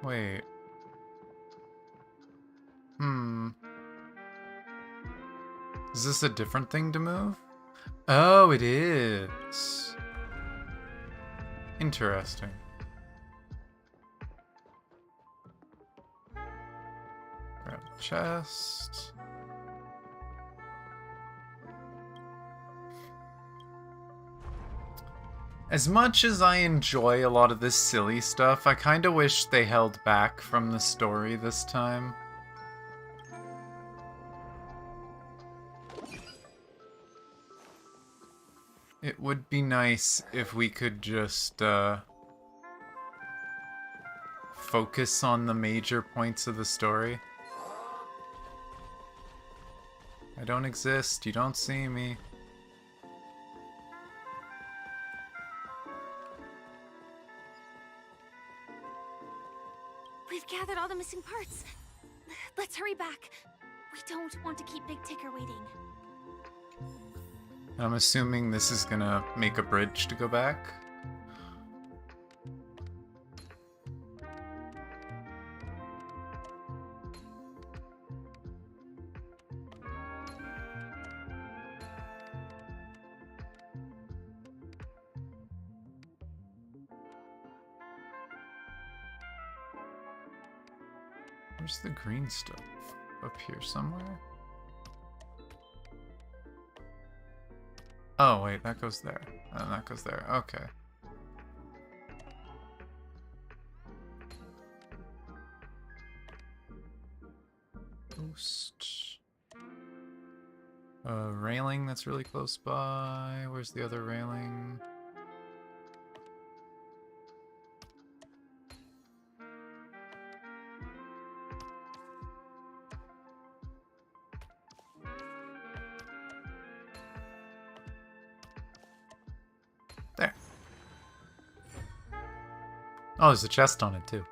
[SPEAKER 1] Wait. Is this a different thing to move? Oh, it is. Interesting. Grab the chest. As much as I enjoy a lot of this silly stuff, I kind of wish they held back from the story this time. It would be nice if we could just focus on the major points of the story. I don't exist, you don't see me.
[SPEAKER 6] We've gathered all the missing parts. Let's hurry back. We don't want to keep Big Ticker waiting.
[SPEAKER 1] I'm assuming this is gonna make a bridge to go back. Where's the green stuff? Up here somewhere? Oh, wait, that goes there. And that goes there. Okay. Post. Railing that's really close by. Where's the other railing? There. Oh, there's a chest on it too.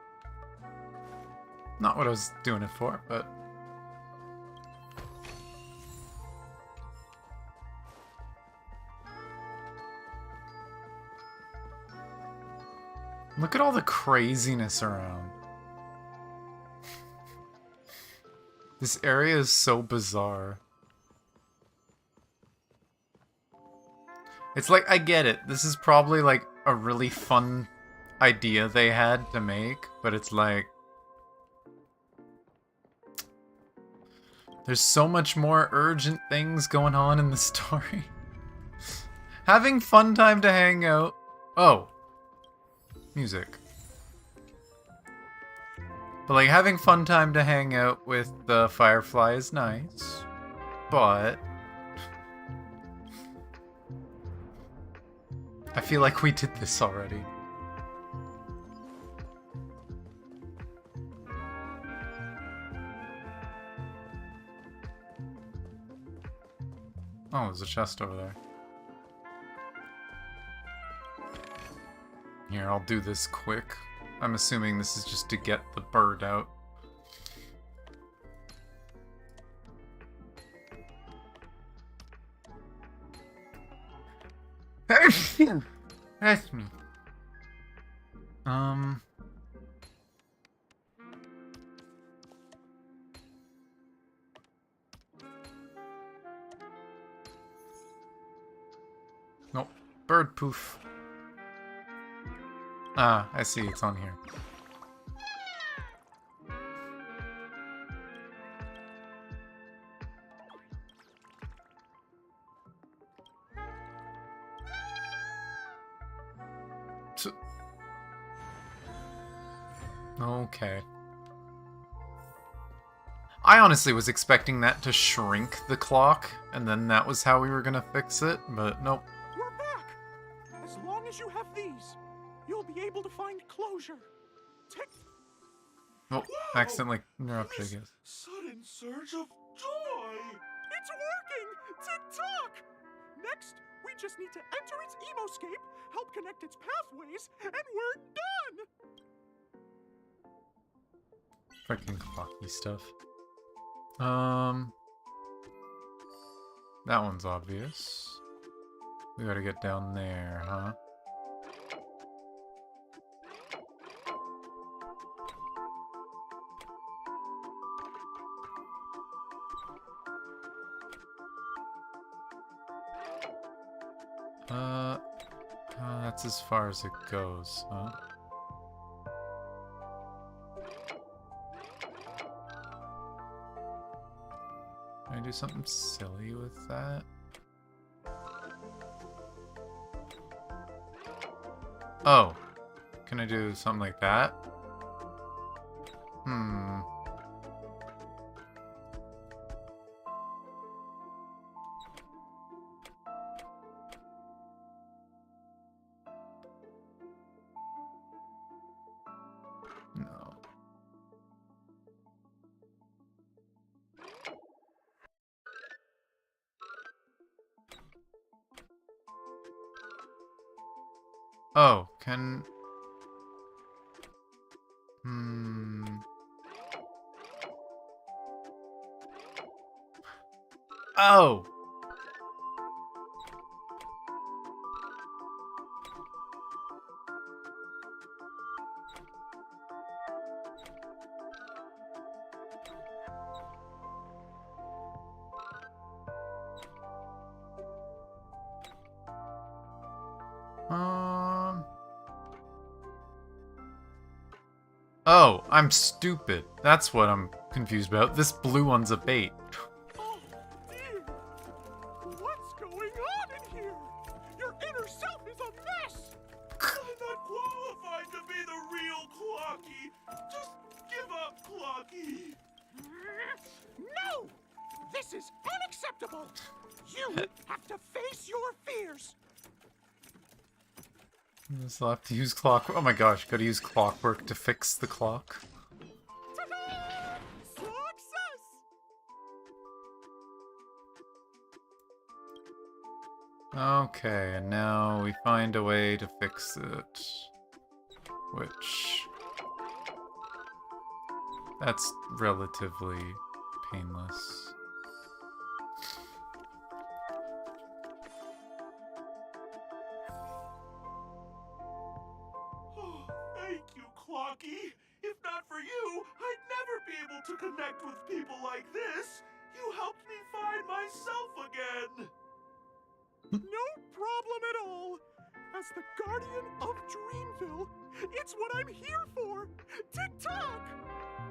[SPEAKER 1] Not what I was doing it for, but... Look at all the craziness around. This area is so bizarre. It's like, I get it. This is probably like a really fun idea they had to make, but it's like... There's so much more urgent things going on in the story. Having fun time to hang out. Oh. Music. But like, having fun time to hang out with the Firefly is nice. But... I feel like we did this already. Oh, there's a chest over there. Here, I'll do this quick. I'm assuming this is just to get the bird out. That's me. Nope. Bird poof. Ah, I see, it's on here. Okay. I honestly was expecting that to shrink the clock, and then that was how we were gonna fix it, but nope.
[SPEAKER 7] We're back! As long as you have these, you'll be able to find closure.
[SPEAKER 1] Oh, accidentally interrupted, I guess.
[SPEAKER 7] Sudden surge of joy! It's working! Tick-tock! Next, we just need to enter its emoscape, help connect its pathways, and we're done!
[SPEAKER 1] Freaking clocky stuff. That one's obvious. We gotta get down there, huh? That's as far as it goes, huh? Can I do something silly with that? Oh. Can I do something like that? Hmm. No. Oh, can... Hmm... Oh! Oh, I'm stupid. That's what I'm confused about. This blue one's a bait.
[SPEAKER 7] Oh, dear. What's going on in here? Your inner self is a mess.
[SPEAKER 10] I'm not qualified to be the real Clocky. Just give up, Clocky.
[SPEAKER 7] No! This is unacceptable. You have to face your fears.
[SPEAKER 1] I'll have to use clock. Oh my gosh, gotta use clockwork to fix the clock.
[SPEAKER 7] Success!
[SPEAKER 1] Okay, and now we find a way to fix it. Which... that's relatively painless.
[SPEAKER 10] Thank you, Clocky. If not for you, I'd never be able to connect with people like this. You helped me find myself again.
[SPEAKER 7] No problem at all. As the guardian of Dreamville, it's what I'm here for. Tick-tock!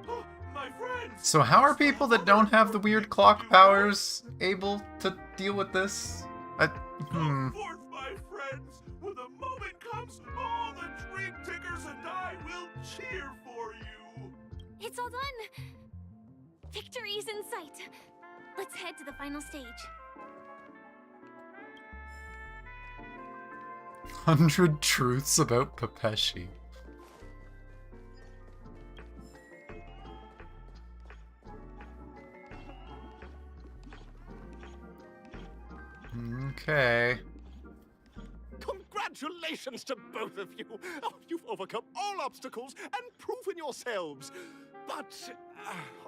[SPEAKER 10] Oh, my friends!
[SPEAKER 1] So how are people that don't have the weird clock powers able to deal with this?
[SPEAKER 10] Come forth, my friends. When the moment comes, all the Dream Tickers and I will cheer for you.
[SPEAKER 9] It's all done. Victory's in sight. Let's head to the final stage.
[SPEAKER 1] 100 truths about Pepeshi. Okay.
[SPEAKER 4] Congratulations to both of you! Oh, you've overcome all obstacles and proven yourselves. But,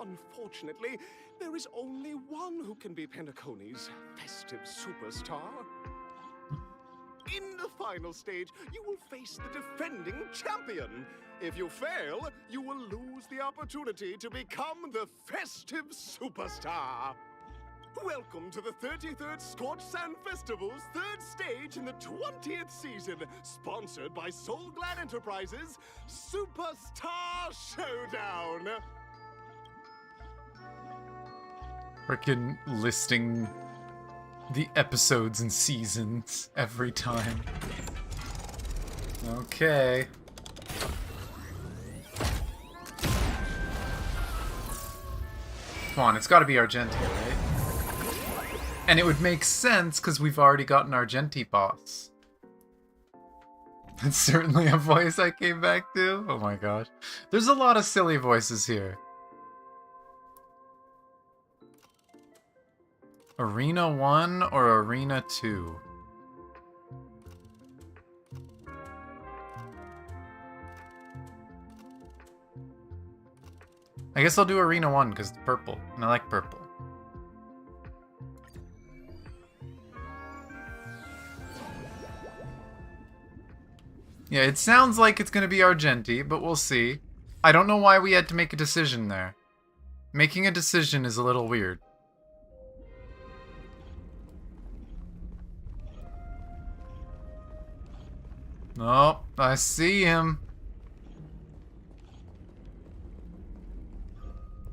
[SPEAKER 4] unfortunately, there is only one who can be Penacony's festive superstar. In the final stage, you will face the defending champion. If you fail, you will lose the opportunity to become the festive superstar. Welcome to the 33rd Scorched Sand Festival's third stage in the 20th season, sponsored by Soul Glad Enterprises' Superstar Showdown.
[SPEAKER 1] Frickin' listing the episodes and seasons every time. Okay. Come on, it's gotta be Argenti, right? And it would make sense, because we've already got an Argenti boss. That's certainly a voice I came back to. Oh my gosh. There's a lot of silly voices here. Arena 1 or Arena 2? I guess I'll do Arena 1 because it's purple, and I like purple. Yeah, it sounds like it's going to be Argenti, but we'll see. I don't know why we had to make a decision there. Making a decision is a little weird. Oh, I see him.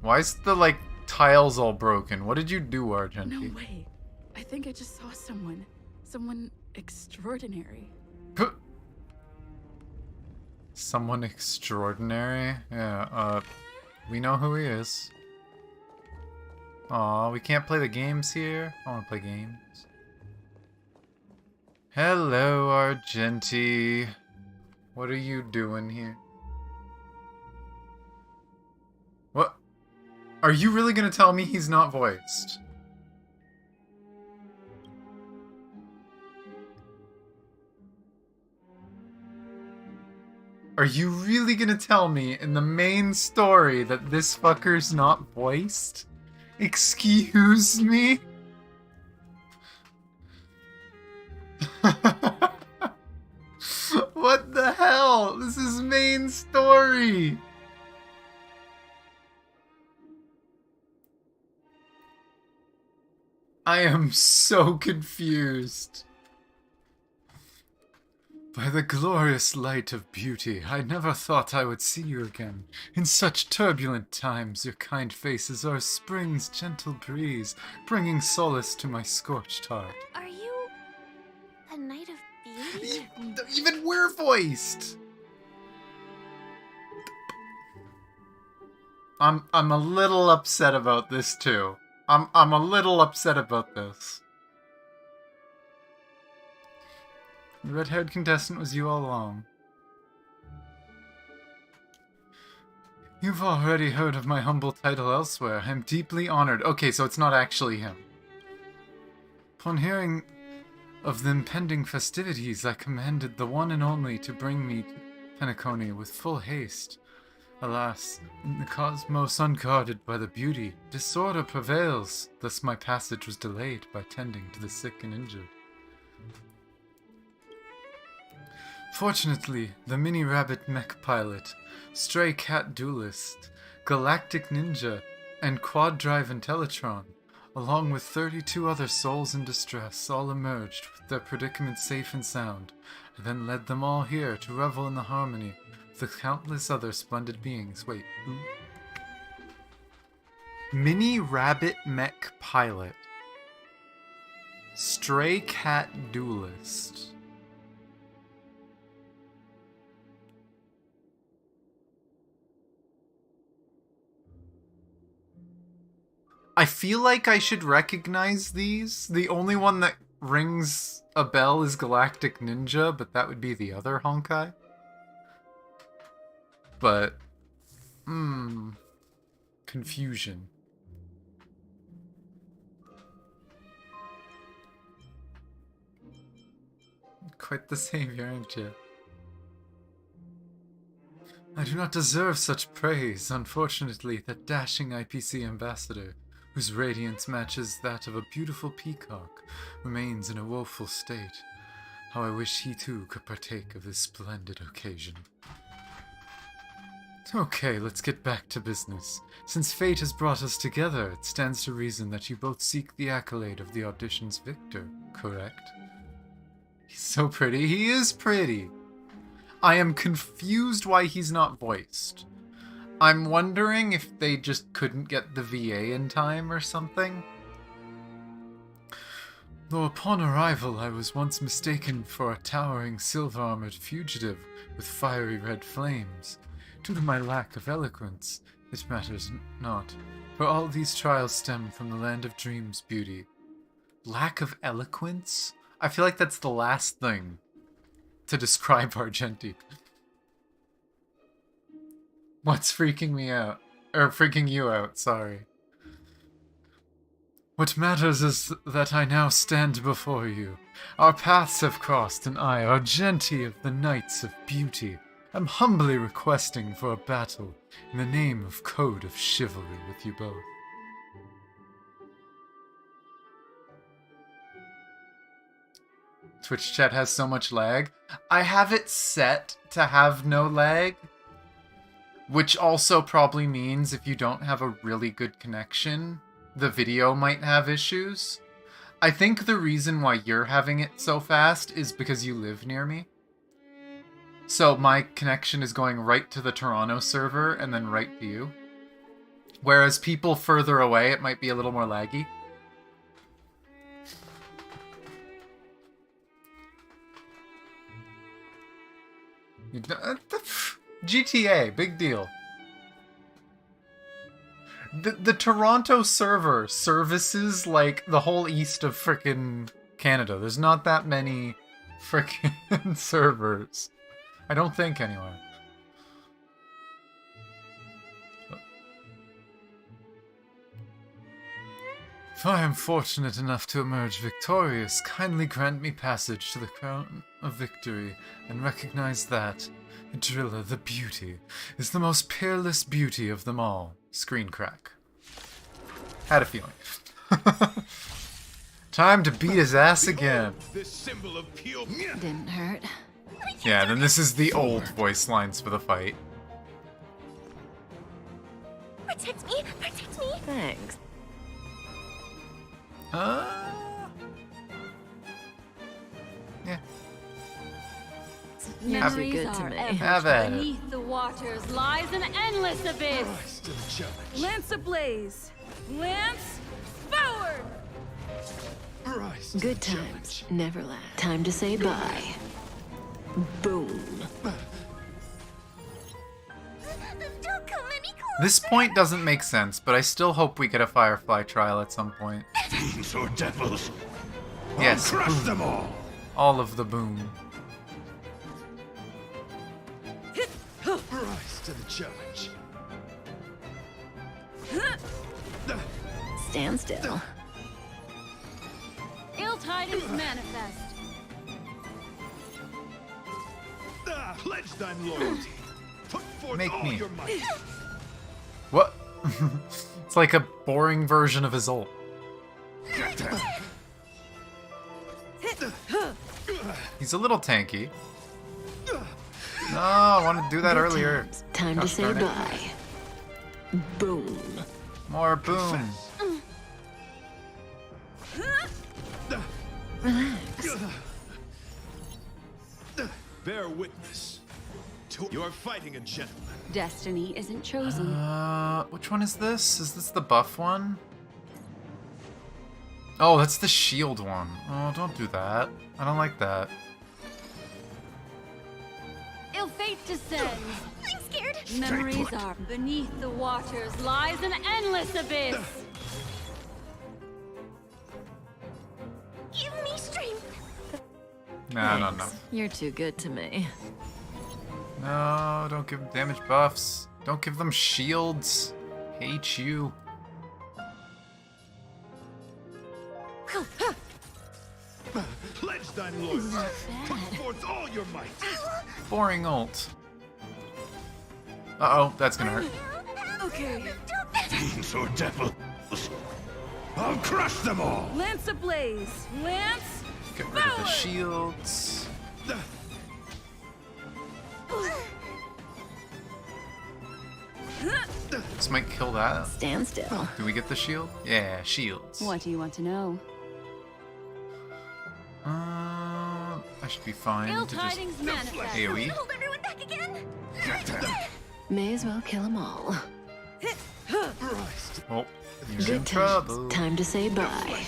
[SPEAKER 1] Why is the, like, tiles all broken? What did you do, Argenti?
[SPEAKER 18] No way. I think I just saw someone. Someone extraordinary.
[SPEAKER 1] Someone extraordinary? Yeah, we know who he is. Aw, we can't play the games here? I wanna play games. Hello, Argenti. What are you doing here? What? Are you really gonna tell me he's not voiced? Are you really gonna tell me in the main story that this fucker's not voiced? Excuse me? What the hell? This is main story! I am so confused. By the glorious light of beauty, I never thought I would see you again. In such turbulent times, your kind faces are spring's gentle breeze, bringing solace to my scorched heart.
[SPEAKER 15] Are you a knight of beauty?
[SPEAKER 1] Even we're voiced! I'm a little upset about this too. I'm a little upset about this. The red-haired contestant was you all along. You've already heard of my humble title elsewhere. I am deeply honored. Okay, so it's not actually him. Upon hearing of the impending festivities, I commanded the one and only to bring me to Penacony with full haste. Alas, in the cosmos unguarded by the beauty, disorder prevails. Thus my passage was delayed by tending to the sick and injured. Fortunately, the mini-rabbit mech pilot, stray cat duelist, galactic ninja, and quad-drive Intellatron, along with 32 other souls in distress, all emerged with their predicament safe and sound, and then led them all here to revel in the harmony of the countless other splendid beings. Wait, who? Mini-rabbit mech pilot, stray cat duelist. I feel like I should recognize these. The only one that rings a bell is Galactic Ninja, but that would be the other Honkai. But, confusion. Quite the savior, aren't you? I do not deserve such praise. Unfortunately, that dashing IPC ambassador, whose radiance matches that of a beautiful peacock, remains in a woeful state. How I wish he too could partake of this splendid occasion. Okay, let's get back to business. Since fate has brought us together, it stands to reason that you both seek the accolade of the audition's victor, correct? He's so pretty. He is pretty. I am confused why he's not voiced. I'm wondering if they just couldn't get the VA in time or something. Though upon arrival I was once mistaken for a towering silver-armored fugitive with fiery red flames. Due to my lack of eloquence, it matters not, for all these trials stem from the land of dreams beauty. Lack of eloquence? I feel like that's the last thing to describe Argenti. What's freaking me out? Or freaking you out, sorry. What matters is that I now stand before you. Our paths have crossed, and I, Argenti of the Knights of Beauty, am humbly requesting for a battle in the name of Code of Chivalry with you both. Twitch chat has so much lag. I have it set to have no lag, which also probably means if you don't have a really good connection, the video might have issues. I think the reason why you're having it so fast is because you live near me. So my connection is going right to the Toronto server and then right to you. Whereas people further away, it might be a little more laggy. GTA, big deal. The Toronto server services like the whole east of frickin' Canada. There's not that many frickin' servers. I don't think, anyway. If I am fortunate enough to emerge victorious, kindly grant me passage to the crown of victory, and recognize that Drilla the beauty is the most peerless beauty of them all. Screen crack. Had a feeling. Time to beat his ass again.
[SPEAKER 3] This symbol of pure...
[SPEAKER 2] Didn't hurt.
[SPEAKER 1] Yeah, then this is the old voice lines for the fight.
[SPEAKER 6] Protect me! Protect me!
[SPEAKER 2] Thanks.
[SPEAKER 1] Yeah.
[SPEAKER 2] You're too good to me.
[SPEAKER 1] Have at it.
[SPEAKER 20] Beneath the waters lies an endless abyss.
[SPEAKER 17] Lance ablaze. Lance forward.
[SPEAKER 2] Good times never last. Time to say bye. Boom.
[SPEAKER 6] Don't come any closer!
[SPEAKER 1] This point doesn't make sense, but I still hope we get a Firefly trial at some point.
[SPEAKER 10] Fiends or devils.
[SPEAKER 1] Yes,
[SPEAKER 10] I'll crush
[SPEAKER 1] boom.
[SPEAKER 10] them all.
[SPEAKER 1] All of the boom.
[SPEAKER 10] Rise to the challenge.
[SPEAKER 2] Stand still.
[SPEAKER 20] Ill tidings manifest.
[SPEAKER 10] Pledge thine loyalty. Put forth
[SPEAKER 1] Make
[SPEAKER 10] all
[SPEAKER 1] me.
[SPEAKER 10] your might.
[SPEAKER 1] What? It's like a boring version of his ult. He's a little tanky. No, I wanted to do that earlier.
[SPEAKER 2] Time to
[SPEAKER 1] Gosh
[SPEAKER 2] say
[SPEAKER 1] darn it.
[SPEAKER 2] bye. Boom.
[SPEAKER 1] More boom.
[SPEAKER 2] Relax.
[SPEAKER 10] Bear witness to your fighting a gentleman.
[SPEAKER 20] Destiny isn't chosen.
[SPEAKER 1] Which one is this? Is this the buff one? Oh, that's the shield one. Oh, don't do that. I don't like that.
[SPEAKER 20] Ill fate descends.
[SPEAKER 6] I'm scared!
[SPEAKER 20] Memories are beneath the waters lies an endless abyss.
[SPEAKER 6] Give me strength!
[SPEAKER 1] No.
[SPEAKER 2] You're too good to me.
[SPEAKER 1] No, don't give them damage buffs. Don't give them shields. Hate you.
[SPEAKER 10] Pledge thine loyalty. Put forth all your might.
[SPEAKER 1] Boring ult. Uh-oh, that's gonna hurt.
[SPEAKER 17] Okay.
[SPEAKER 10] Fiends or devils. I'll crush them all.
[SPEAKER 17] Lance ablaze. Lance
[SPEAKER 1] Get rid of the shields. This might kill that.
[SPEAKER 2] Stand still.
[SPEAKER 1] Do we get the shield? Yeah, shields.
[SPEAKER 20] What do you want to know?
[SPEAKER 1] I should be fine
[SPEAKER 20] Ill
[SPEAKER 1] to just
[SPEAKER 20] tidings manifest.
[SPEAKER 1] AoE.
[SPEAKER 6] Hold everyone back again!
[SPEAKER 2] May as well kill them all.
[SPEAKER 1] Oh, you're in
[SPEAKER 2] Good
[SPEAKER 1] trouble.
[SPEAKER 2] times. Time to say bye.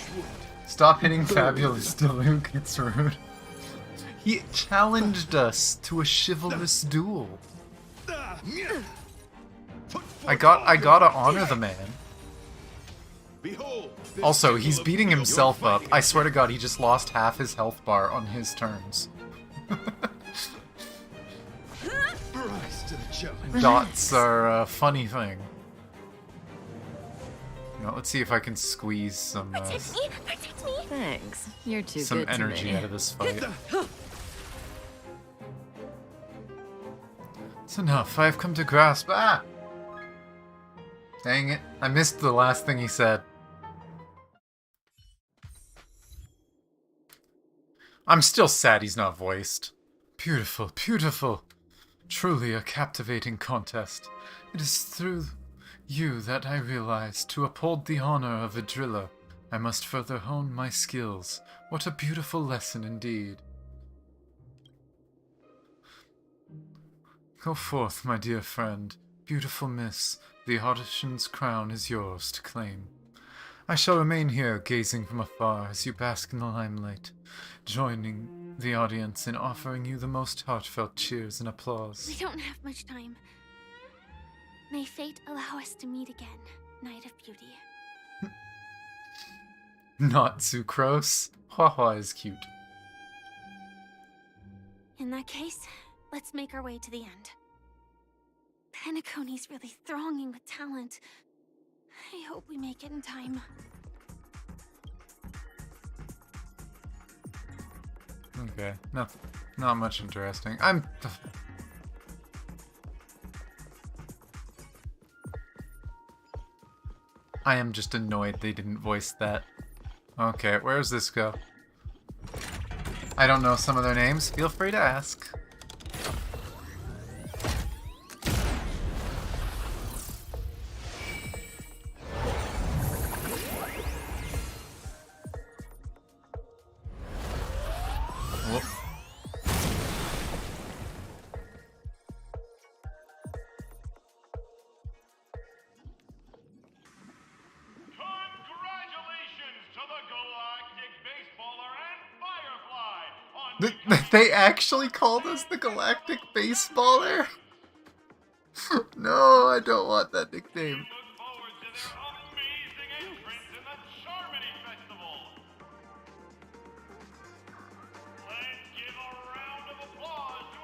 [SPEAKER 1] Stop hitting Fabulous Diluc, it's rude. He challenged us to a chivalrous duel. I gotta honor the man.
[SPEAKER 10] Behold, this
[SPEAKER 1] Also, he's
[SPEAKER 10] symbol of
[SPEAKER 1] beating
[SPEAKER 10] pure
[SPEAKER 1] himself up.
[SPEAKER 10] fighting
[SPEAKER 1] I swear to God, he just lost half his health bar on his turns.
[SPEAKER 10] Rise to the challenge.
[SPEAKER 1] Dots are a funny thing. You know, let's see if I can squeeze some
[SPEAKER 6] Protect me! Protect me!
[SPEAKER 2] Thanks. You're too
[SPEAKER 1] some
[SPEAKER 2] good to
[SPEAKER 1] energy
[SPEAKER 2] me.
[SPEAKER 1] out of this fight. It's enough. I have come to grasp. Ah! Dang it. I missed the last thing he said. I'm still sad he's not voiced. Beautiful, beautiful. Truly a captivating contest. It is through you that I realize to uphold the honor of Vidrilla, I must further hone my skills. What a beautiful lesson indeed. Go forth, my dear friend. Beautiful miss, the audition's crown is yours to claim. I shall remain here, gazing from afar as you bask in the limelight, joining the audience in offering you the most heartfelt cheers and applause.
[SPEAKER 6] We don't have much time. May fate allow us to meet again, Knight of Beauty.
[SPEAKER 1] Not sucrose. Haha is cute.
[SPEAKER 6] In that case, let's make our way to the end. Penacony's really thronging with talent. I hope we make it in time.
[SPEAKER 1] Okay, not much interesting. I am just annoyed they didn't voice that. Okay, where does this go? I don't know some of their names. Feel free to ask. Whoop. They actually called us the Galactic Baseballer? No, I don't want that nickname.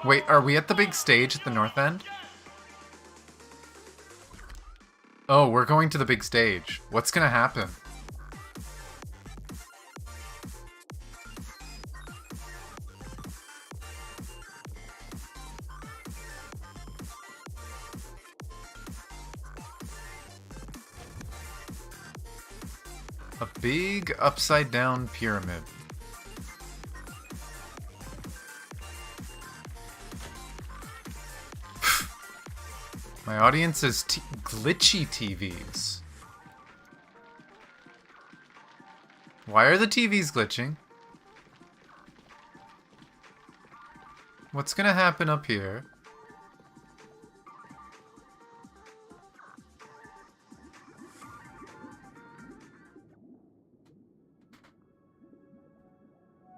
[SPEAKER 1] Wait, are we at the big stage at the north end? Oh, we're going to the big stage. What's gonna happen? A big upside-down pyramid. My audience is glitchy TVs. Why are the TVs glitching? What's gonna happen up here?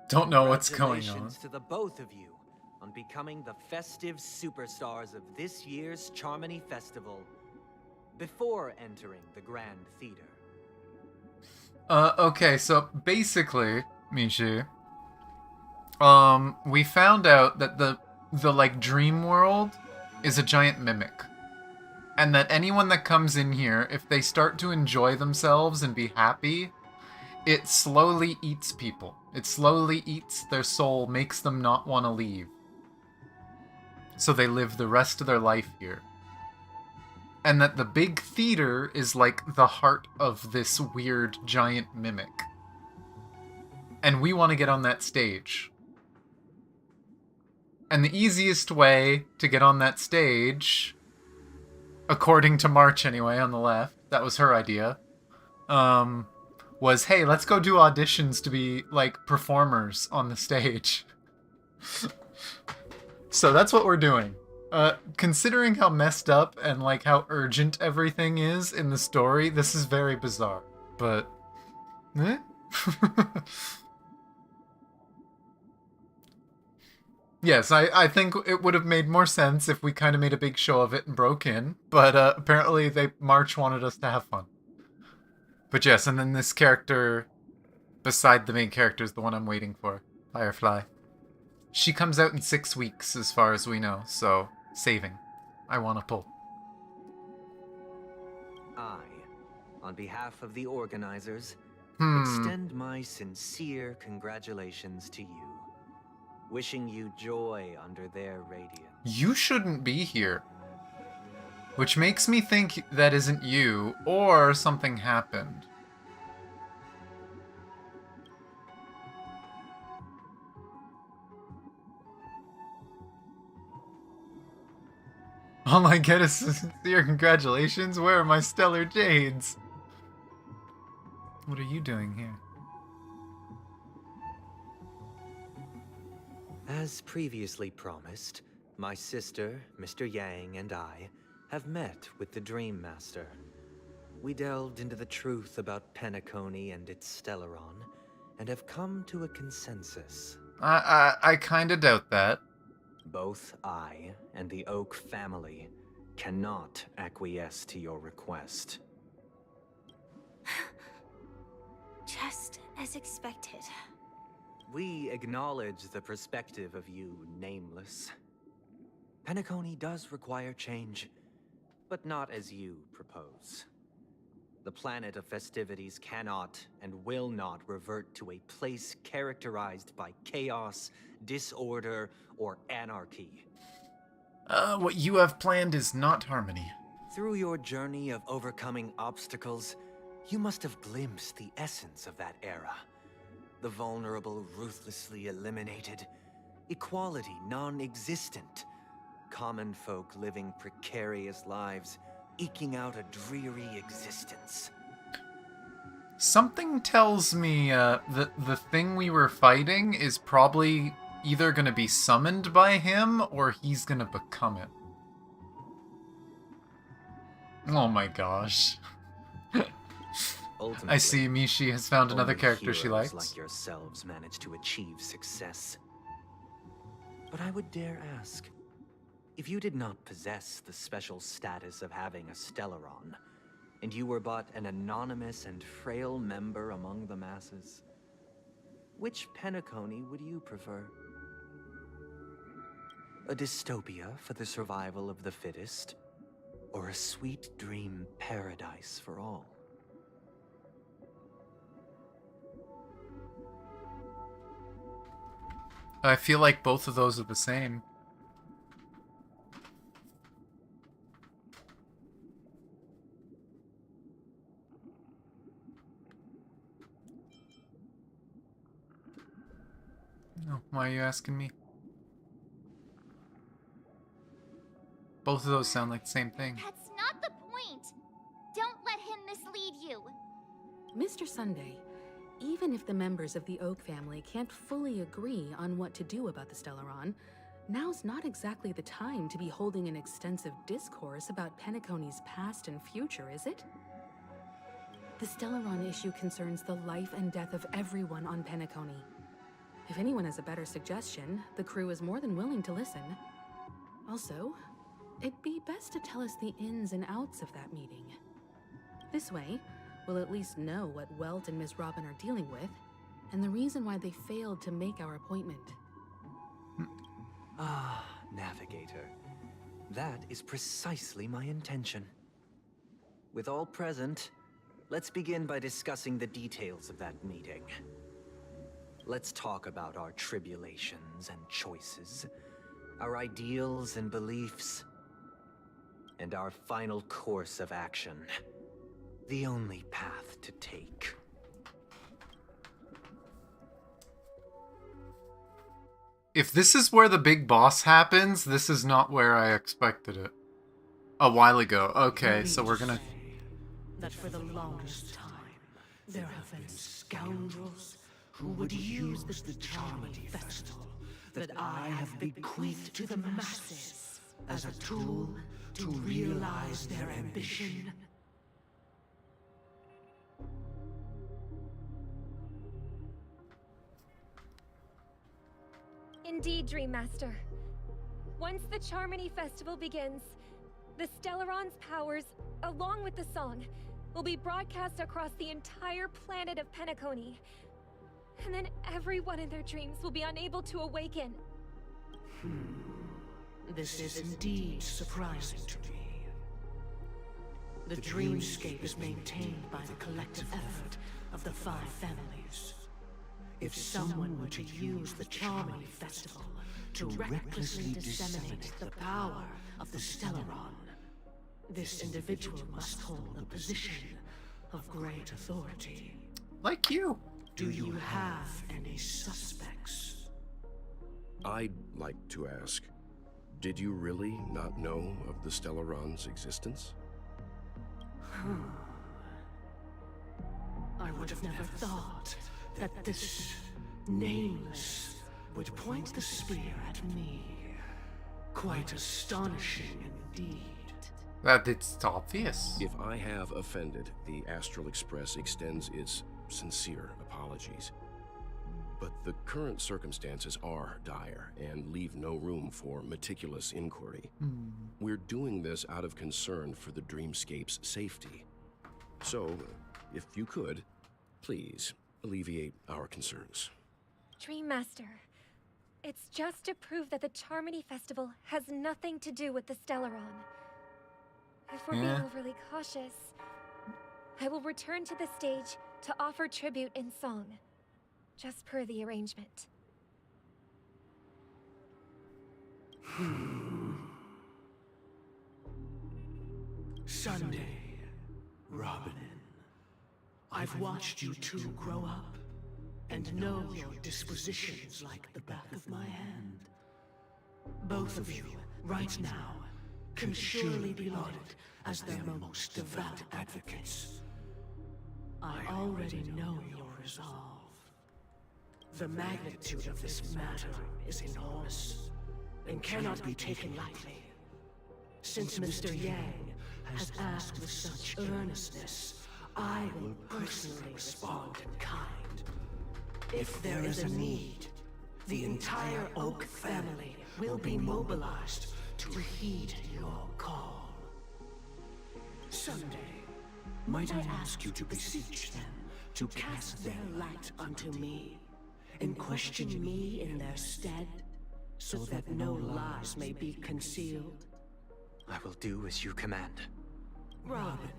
[SPEAKER 1] Don't know what's going on.
[SPEAKER 14] Congratulations to the both of you on becoming the festive superstars of this year's Charmony Festival before entering the Grand Theater.
[SPEAKER 1] Okay, so basically, Mishi, we found out that the like dream world is a giant mimic. And that anyone that comes in here, if they start to enjoy themselves and be happy, it slowly eats people. It slowly eats their soul, makes them not want to leave. So they live the rest of their life here. And that the big theater is like the heart of this weird giant mimic. And we want to get on that stage. And the easiest way to get on that stage, according to March anyway, on the left, that was her idea, was, hey, let's go do auditions to be, like, performers on the stage. So that's what we're doing. Considering how messed up and, like, how urgent everything is in the story, this is very bizarre. But, yes, I think it would have made more sense if we kind of made a big show of it and broke in. But, apparently March wanted us to have fun. But yes, and then this character, beside the main character, is the one I'm waiting for. Firefly. She comes out in 6 weeks, as far as we know, so saving. I want to pull.
[SPEAKER 14] I, on behalf of the organizers,
[SPEAKER 1] Hmm.
[SPEAKER 14] extend my sincere congratulations to you, wishing you joy under their radiance.
[SPEAKER 1] You shouldn't be here. Which makes me think that isn't you, or something happened. All I get is sincere congratulations. Where are my stellar jades? What are you doing here?
[SPEAKER 14] As previously promised, my sister, Mr. Yang, and I have met with the Dream Master. We delved into the truth about Penacony and its Stellaron, and have come to a consensus
[SPEAKER 1] I kind of doubt that.
[SPEAKER 14] Both I and the Oak family cannot acquiesce to your request.
[SPEAKER 6] Just as expected.
[SPEAKER 14] We acknowledge the perspective of you, Nameless. Penacony does require change, but not as you propose. The planet of festivities cannot and will not revert to a place characterized by chaos, disorder, or anarchy.
[SPEAKER 1] What you have planned is not harmony.
[SPEAKER 14] Through your journey of overcoming obstacles, you must have glimpsed the essence of that era. The vulnerable ruthlessly eliminated, equality non-existent, common folk living precarious lives, eking out a dreary existence.
[SPEAKER 1] Something tells me the thing we were fighting is probably either going to be summoned by him or he's going to become it. Oh my gosh. I see Mishi has found another character she likes.
[SPEAKER 14] Like yourselves manage to achieve success. But I would dare ask, if you did not possess the special status of having a Stellaron, and you were but an anonymous and frail member among the masses, which Penacony would you prefer? A dystopia for the survival of the fittest, or a sweet dream paradise for all?
[SPEAKER 1] I feel like both of those are the same. Oh, why are you asking me? Both of those sound like the same thing.
[SPEAKER 15] That's not the point. Don't let him mislead you.
[SPEAKER 18] Mr. Sunday, even if the members of the Oak family can't fully agree on what to do about the Stellaron, now's not exactly the time to be holding an extensive discourse about Penacony's past and future, is it? The Stellaron issue concerns the life and death of everyone on Penacony. If anyone has a better suggestion, the crew is more than willing to listen. Also, it'd be best to tell us the ins and outs of that meeting. This way, we'll at least know what Welt and Miss Robin are dealing with, and the reason why they failed to make our appointment.
[SPEAKER 14] Ah, Navigator. That is precisely my intention. With all present, let's begin by discussing the details of that meeting. Let's talk about our tribulations and choices, our ideals and beliefs, and our final course of action. The only path to take.
[SPEAKER 1] If this is where the big boss happens, this is not where I expected it. A while ago. Okay, so we're gonna...
[SPEAKER 8] That for the longest time, there have been scoundrels who would use the Charmony Festival that I have bequeathed to the masses as a tool to realize their ambition.
[SPEAKER 16] Indeed, Dream Master. Once the Charmony Festival begins, the Stellaron's powers, along with the song, will be broadcast across the entire planet of Penacony. And then everyone in their dreams will be unable to awaken.
[SPEAKER 8] This is indeed surprising to me. The Dreamscape is maintained by the collective effort of the 5 families. If someone were to use the Charmony Festival to recklessly disseminate the power of the Stellaron, this individual must hold a position of great authority.
[SPEAKER 1] Like you.
[SPEAKER 8] Do you have any suspects?
[SPEAKER 13] I'd like to ask, did you really not know of the Stellaron's existence?
[SPEAKER 8] I would have never thought that this Nameless would point the spear at me. Quite astonishing indeed.
[SPEAKER 1] That it's obvious.
[SPEAKER 13] If I have offended, the Astral Express extends its sincere apologies. but the current circumstances are dire and leave no room for meticulous inquiry. We're doing this out of concern for the Dreamscape's safety. So, if you could, please alleviate our concerns.
[SPEAKER 16] Dreammaster, it's just to prove that the Charmony Festival has nothing to do with the Stellaron. If we're being overly cautious, I will return to the stage to offer tribute in song, just per the arrangement.
[SPEAKER 8] Sunday, Robin. I've watched you two grow up, and know your dispositions like the back of my hand. Both of you, right now, can surely be lauded as their most devout advocates. I already know your resolve. The magnitude of this matter is enormous, and cannot be taken lightly. Since Mr. Yang has asked with such earnestness, I will personally respond in kind. If there is a need, the entire Oak family will be mobilized to heed your call. Someday, might I ask you to beseech them to cast their light unto me, and question me in their stead, so that no lies may be concealed?
[SPEAKER 14] I will do as you command.
[SPEAKER 8] Robin,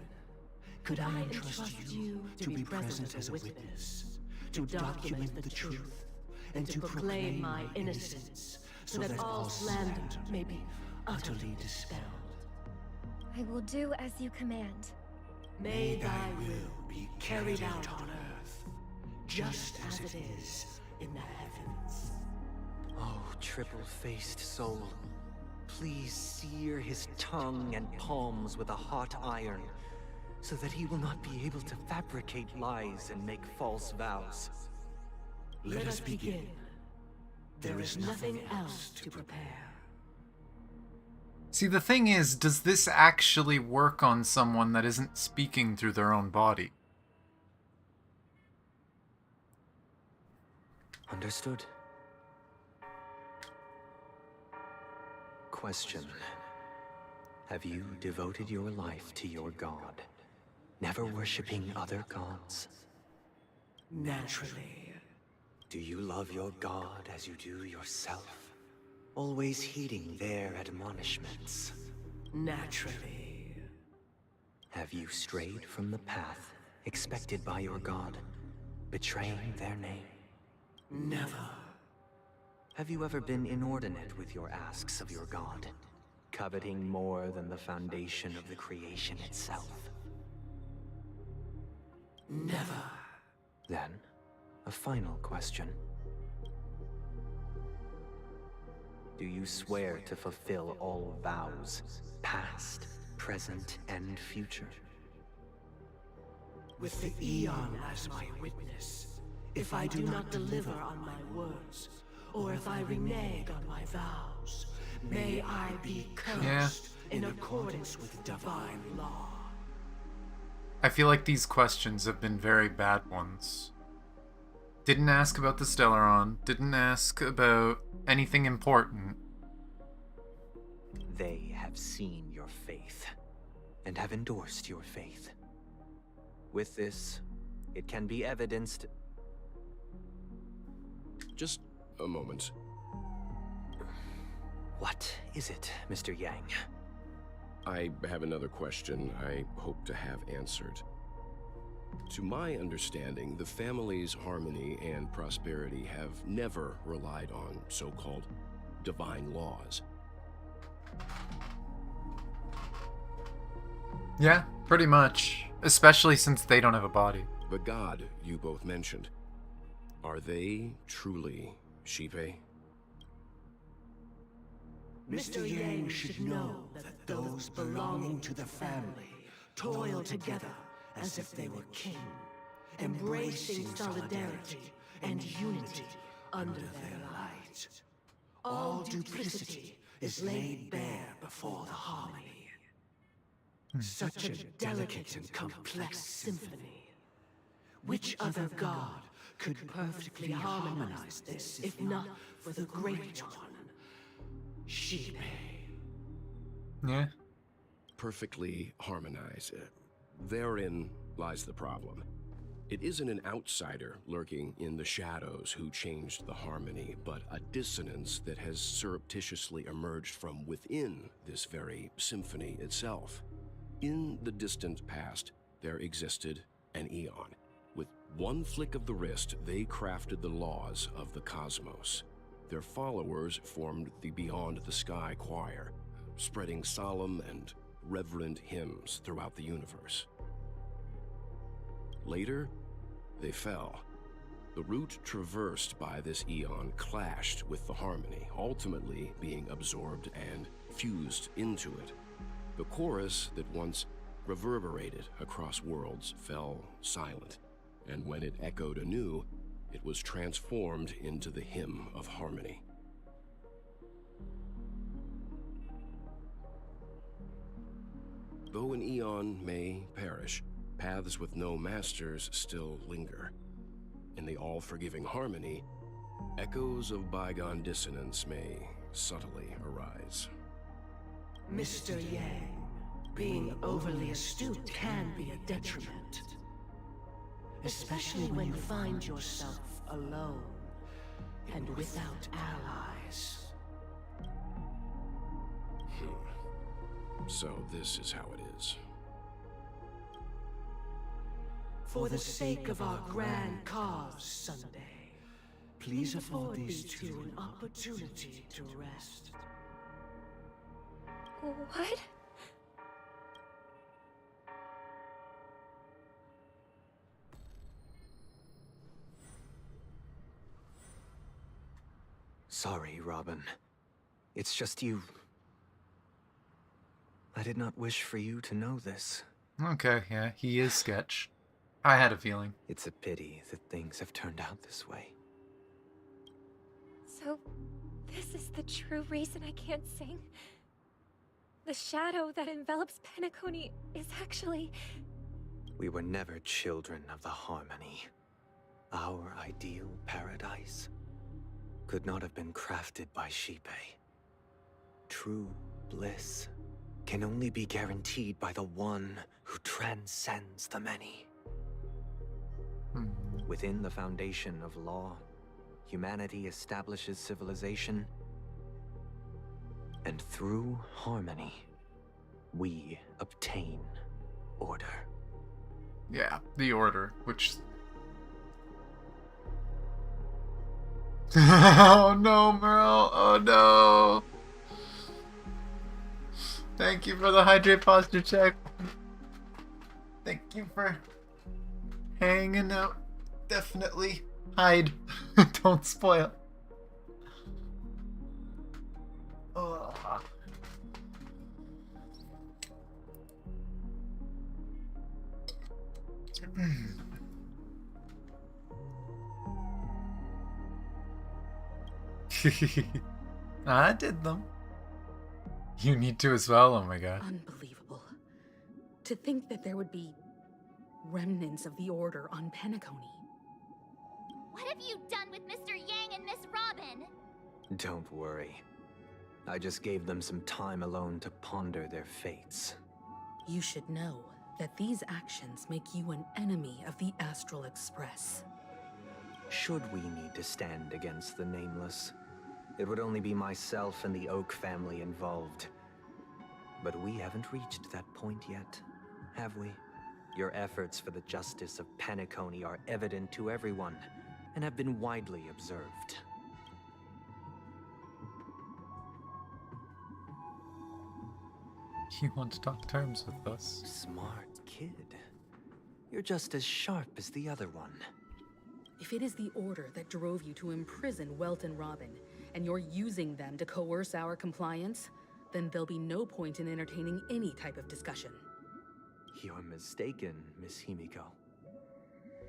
[SPEAKER 8] could I entrust you to be present as a witness, to document the truth, and to proclaim my innocence, so that all slander may be utterly dispelled?
[SPEAKER 16] I will do as you command.
[SPEAKER 8] May thy will be carried out on earth, just as it is in the heavens.
[SPEAKER 14] Oh, triple-faced soul, please sear his tongue and palms with a hot iron, so that he will not be able to fabricate lies and make false vows.
[SPEAKER 8] Let us begin. There is nothing else to prepare.
[SPEAKER 1] See, the thing is, does this actually work on someone that isn't speaking through their own body?
[SPEAKER 14] Understood. Question. Have you devoted your life to your god, never worshipping other gods?
[SPEAKER 8] Naturally.
[SPEAKER 14] Do you love your god as you do yourself? Always heeding their admonishments?
[SPEAKER 8] Naturally.
[SPEAKER 14] Have you strayed from the path expected by your god, betraying their name?
[SPEAKER 8] Never.
[SPEAKER 14] Have you ever been inordinate with your asks of your god, coveting more than the foundation of the creation itself?
[SPEAKER 8] Never.
[SPEAKER 14] Then, a final question. Do you swear to fulfill all vows, past, present, and future?
[SPEAKER 8] With the Eon as my witness, if I do not deliver on my words, or if I renege on my vows, may I be cursed in accordance with divine law.
[SPEAKER 1] I feel like these questions have been very bad ones. Didn't ask about the Stellaron, didn't ask about anything important.
[SPEAKER 14] They have seen your faith, and have endorsed your faith. With this, it can be evidenced...
[SPEAKER 13] Just a moment.
[SPEAKER 14] What is it, Mr. Yang?
[SPEAKER 13] I have another question I hope to have answered. To my understanding, the family's harmony and prosperity have never relied on so-called divine laws.
[SPEAKER 1] Yeah, pretty much. Especially since they don't have a body.
[SPEAKER 13] The god you both mentioned, are they truly Shipe?
[SPEAKER 8] Mr. Yang should know that those belonging to the family toil together as if they were kin, embracing solidarity and unity under their light. All duplicity is laid bare before the harmony. Such a delicate and complex symphony. Which other god could perfectly harmonize this if not for the Great One, Shipe.
[SPEAKER 1] Yeah.
[SPEAKER 13] Perfectly harmonize. Therein lies the problem. It isn't an outsider lurking in the shadows who changed the harmony, but a dissonance that has surreptitiously emerged from within this very symphony itself. In the distant past, there existed an Eon. With one flick of the wrist, they crafted the laws of the cosmos. Their followers formed the Beyond the Sky Choir, spreading solemn and reverent hymns throughout the universe. Later, they fell. The route traversed by this Eon clashed with the harmony, ultimately being absorbed and fused into it. The chorus that once reverberated across worlds fell silent, and when it echoed anew, it was transformed into the hymn of harmony. Though an Eon may perish, paths with no masters still linger. In the all-forgiving harmony, echoes of bygone dissonance may subtly arise.
[SPEAKER 8] Mr. Yang, being overly astute can be a detriment. Especially when you find yourself alone and without allies.
[SPEAKER 13] So this is how it is.
[SPEAKER 8] For the sake of our grand cause, Sunday, please afford these two an opportunity to rest.
[SPEAKER 16] What?
[SPEAKER 14] Sorry, Robin. It's just you. I did not wish for you to know this.
[SPEAKER 1] Okay, yeah, he is sketch. I had a feeling.
[SPEAKER 14] It's a pity that things have turned out this way.
[SPEAKER 16] So, this is the true reason I can't sing? The shadow that envelops Penacony is actually...
[SPEAKER 14] We were never children of the harmony. Our ideal paradise could not have been crafted by Shipe. True bliss can only be guaranteed by the one who transcends the many. Within the foundation of law, humanity establishes civilization, and through harmony, we obtain order.
[SPEAKER 1] Yeah, the order, which... Oh no, Merle! Oh no! Thank you for the hydrate posture check. Thank you for hanging out. Definitely hide. Don't spoil. Ugh. I did them. You need to as well, oh my god.
[SPEAKER 18] Unbelievable. To think that there would be remnants of the Order on Penacony.
[SPEAKER 15] What have you done with Mr. Yang and Miss Robin?
[SPEAKER 14] Don't worry. I just gave them some time alone to ponder their fates.
[SPEAKER 18] You should know that these actions make you an enemy of the Astral Express.
[SPEAKER 14] Should we need to stand against the Nameless, it would only be myself and the Oak family involved. But we haven't reached that point yet, have we? Your efforts for the justice of Penacony are evident to everyone, and have been widely observed.
[SPEAKER 1] You want to talk terms with us?
[SPEAKER 14] Smart kid. You're just as sharp as the other one.
[SPEAKER 18] If it is the Order that drove you to imprison Welt and Robin, and you're using them to coerce our compliance, then there'll be no point in entertaining any type of discussion.
[SPEAKER 14] You're mistaken, Miss Himiko.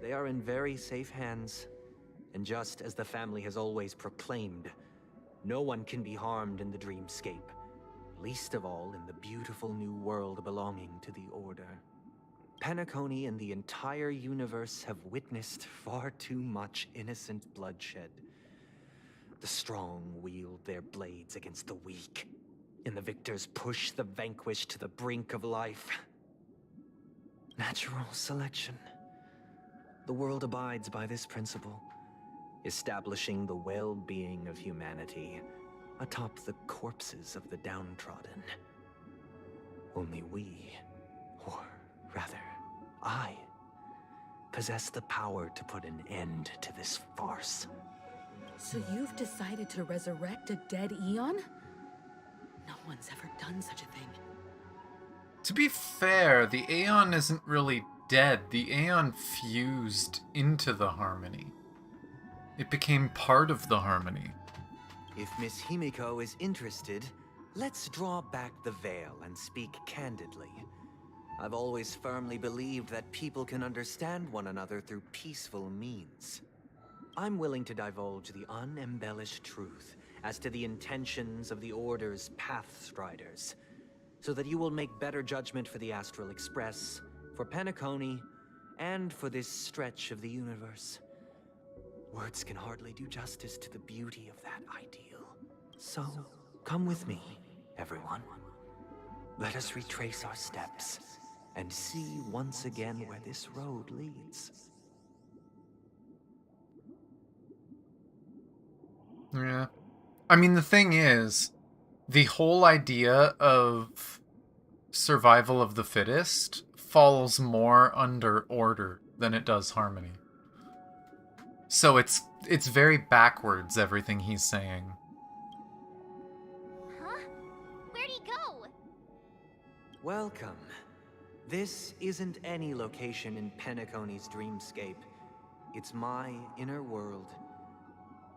[SPEAKER 14] They are in very safe hands, and just as the family has always proclaimed, no one can be harmed in the Dreamscape, least of all in the beautiful new world belonging to the Order. Penacony and the entire universe have witnessed far too much innocent bloodshed. The strong wield their blades against the weak, and the victors push the vanquished to the brink of life. Natural selection. The world abides by this principle, establishing the well-being of humanity atop the corpses of the downtrodden. Only we, or rather, I, possess the power to put an end to this farce.
[SPEAKER 18] So you've decided to resurrect a dead Aeon? No one's ever done such a thing.
[SPEAKER 1] To be fair, the Aeon isn't really dead. The Aeon fused into the Harmony. It became part of the Harmony.
[SPEAKER 14] If Miss Himiko is interested, let's draw back the veil and speak candidly. I've always firmly believed that people can understand one another through peaceful means. I'm willing to divulge the unembellished truth as to the intentions of the Order's Pathstriders, so that you will make better judgment for the Astral Express, for Penacony, and for this stretch of the universe. Words can hardly do justice to the beauty of that ideal. So, come with me, everyone. Let us retrace our steps and see once again where this road leads.
[SPEAKER 1] Yeah. I mean, the thing is, the whole idea of survival of the fittest falls more under Order than it does Harmony. So it's very backwards, everything he's saying.
[SPEAKER 15] Huh? Where'd he go?
[SPEAKER 14] Welcome. This isn't any location in Penacony's Dreamscape. It's my inner world.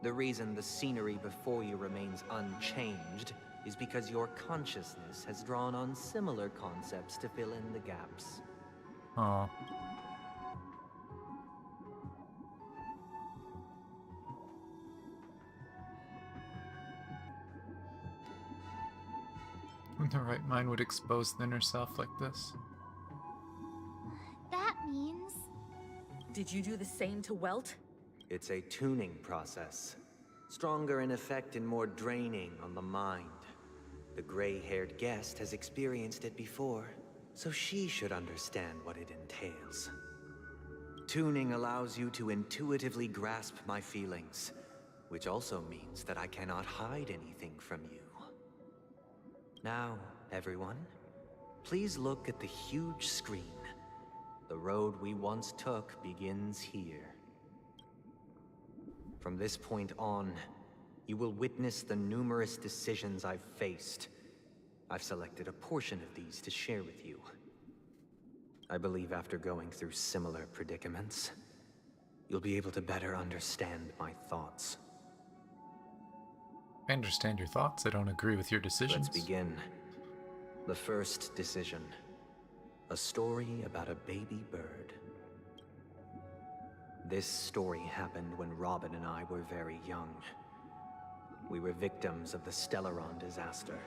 [SPEAKER 14] The reason the scenery before you remains unchanged is because your consciousness has drawn on similar concepts to fill in the gaps.
[SPEAKER 1] Oh. The right mind would expose the inner self like this.
[SPEAKER 15] That means...
[SPEAKER 18] Did you do the same to Welt?
[SPEAKER 14] It's a tuning process. Stronger in effect and more draining on the mind. The gray-haired guest has experienced it before, so she should understand what it entails. Tuning allows you to intuitively grasp my feelings, which also means that I cannot hide anything from you. Now, everyone, please look at the huge screen. The road we once took begins here. From this point on, you will witness the numerous decisions I've faced. I've selected a portion of these to share with you. I believe after going through similar predicaments, you'll be able to better understand my thoughts.
[SPEAKER 1] I understand your thoughts. I don't agree with your decisions.
[SPEAKER 14] Let's begin. The first decision. A story about a baby bird. This story happened when Robin and I were very young. We were victims of the Stellaron disaster,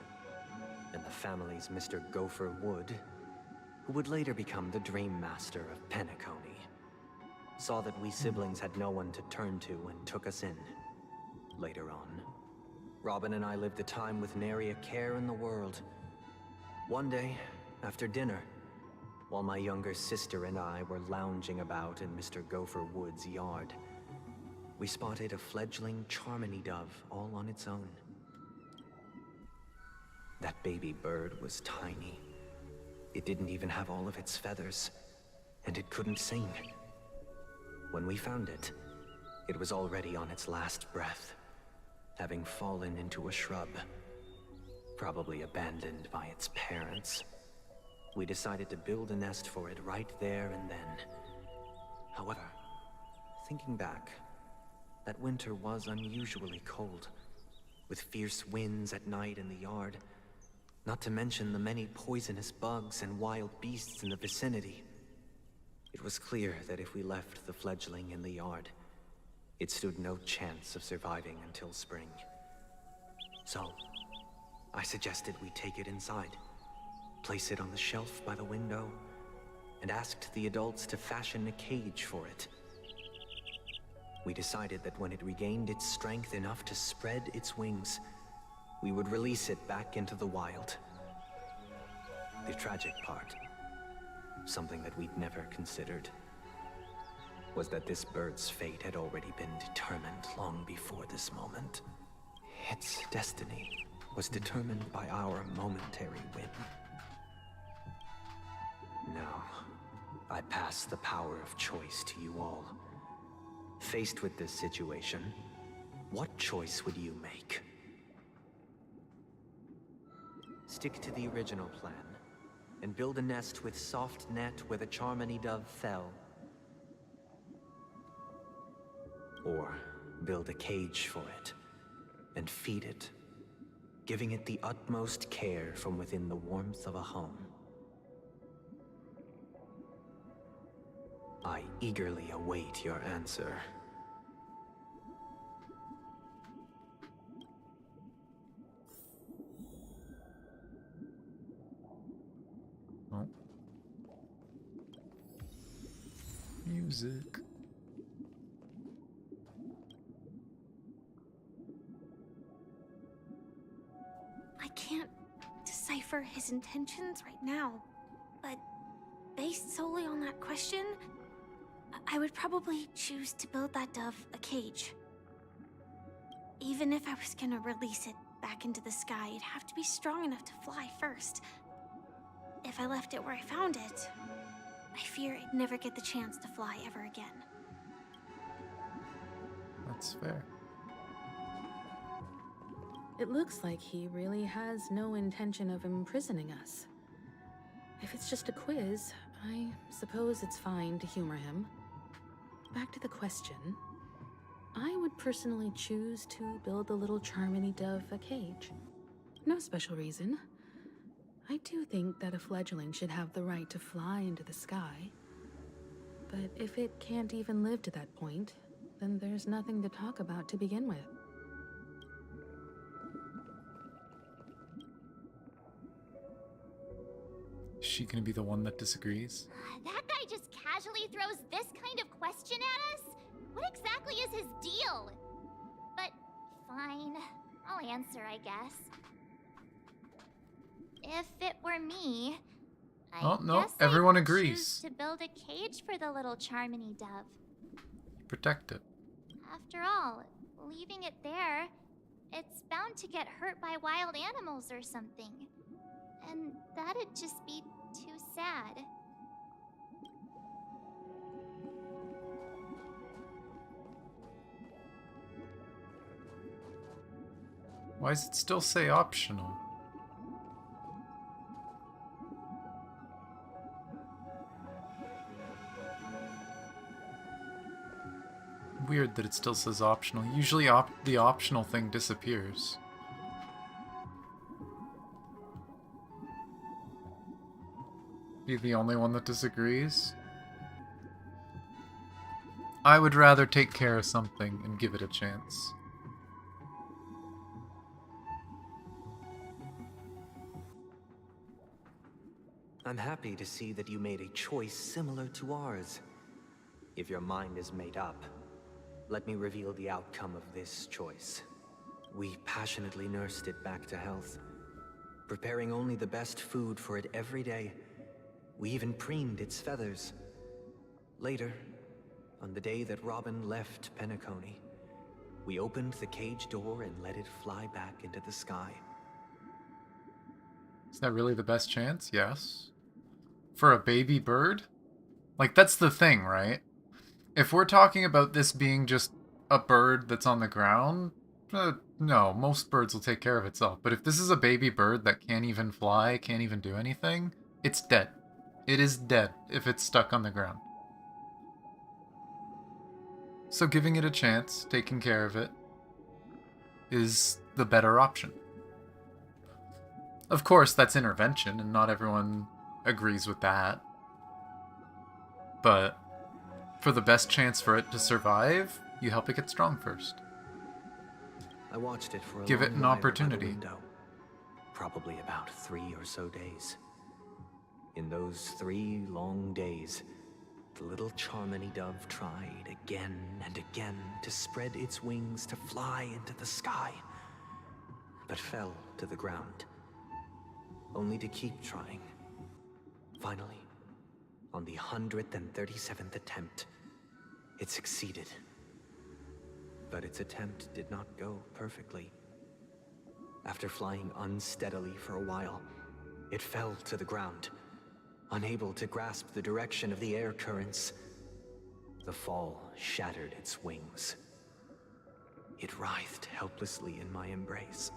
[SPEAKER 14] and the family's Mr. Gopher Wood, who would later become the Dream Master of Penacony, saw that we siblings had no one to turn to and took us in. Later on, Robin and I lived a time with nary a care in the world. One day, after dinner, while my younger sister and I were lounging about in Mr. Gopher Wood's yard, we spotted a fledgling Charmony dove all on its own. That baby bird was tiny. It didn't even have all of its feathers, and it couldn't sing. When we found it, it was already on its last breath, having fallen into a shrub, probably abandoned by its parents. We decided to build a nest for it right there and then. However, thinking back, that winter was unusually cold, with fierce winds at night in the yard, not to mention the many poisonous bugs and wild beasts in the vicinity. It was clear that if we left the fledgling in the yard, it stood no chance of surviving until spring. So, I suggested we take it inside, place it on the shelf by the window, and asked the adults to fashion a cage for it. We decided that when it regained its strength enough to spread its wings, we would release it back into the wild. The tragic part, something that we'd never considered, was that this bird's fate had already been determined long before this moment. Its destiny was determined by our momentary whim. Now, I pass the power of choice to you all. Faced with this situation, what choice would you make? Stick to the original plan, and build a nest with soft net where the Charmony dove fell. Or build a cage for it, and feed it, giving it the utmost care from within the warmth of a home. I eagerly await your answer.
[SPEAKER 1] Oh. Music.
[SPEAKER 6] I can't decipher his intentions right now, but based solely on that question, I would probably choose to build that dove a cage. Even if I was gonna release it back into the sky, it'd have to be strong enough to fly first. If I left it where I found it, I fear it'd never get the chance to fly ever again.
[SPEAKER 1] That's fair.
[SPEAKER 18] It looks like he really has no intention of imprisoning us. If it's just a quiz, I suppose it's fine to humor him. Back to the question. I would personally choose to build the little Charmony dove a cage. No special reason. I do think that a fledgling should have the right to fly into the sky. But if it can't even live to that point, then there's nothing to talk about to begin with.
[SPEAKER 1] Is she gonna be the one that disagrees?
[SPEAKER 11] That guy just casually throws this kind of question at us? What exactly is his deal? But fine, I'll answer, I guess. If it were me, I guess
[SPEAKER 1] everyone
[SPEAKER 11] I'd
[SPEAKER 1] agrees.
[SPEAKER 11] choose to build a cage for the little Charmony dove.
[SPEAKER 1] Protect it.
[SPEAKER 11] After all, leaving it there, it's bound to get hurt by wild animals or something. And that'd just be too sad.
[SPEAKER 1] Why does it still say optional? Weird that it still says optional. Usually the optional thing disappears. Be the only one that disagrees? I would rather take care of something and give it a chance.
[SPEAKER 14] I'm happy to see that you made a choice similar to ours. If your mind is made up, let me reveal the outcome of this choice. We passionately nursed it back to health, preparing only the best food for it every day. We even preened its feathers. Later, on the day that Robin left Penacony, we opened the cage door and let it fly back into the sky.
[SPEAKER 1] Is that really the best chance? Yes. For a baby bird? Like, that's the thing, right? If we're talking about this being just a bird that's on the ground, no, most birds will take care of itself. But if this is a baby bird that can't even fly, can't even do anything, it's dead. It is dead if it's stuck on the ground. So giving it a chance, taking care of it, is the better option. Of course, that's intervention, and not everyone agrees with that. But for the best chance for it to survive, you help it get strong first.
[SPEAKER 14] I watched it for a
[SPEAKER 1] Give it
[SPEAKER 14] long
[SPEAKER 1] an
[SPEAKER 14] while by the
[SPEAKER 1] opportunity.
[SPEAKER 14] window, probably about 3 or so days. In those 3 long days, the little Charmony dove tried again and again to spread its wings to fly into the sky, but fell to the ground, only to keep trying. Finally, on the 137th attempt, it succeeded. But its attempt did not go perfectly. After flying unsteadily for a while, it fell to the ground, unable to grasp the direction of the air currents. The fall shattered its wings. It writhed helplessly in my embrace.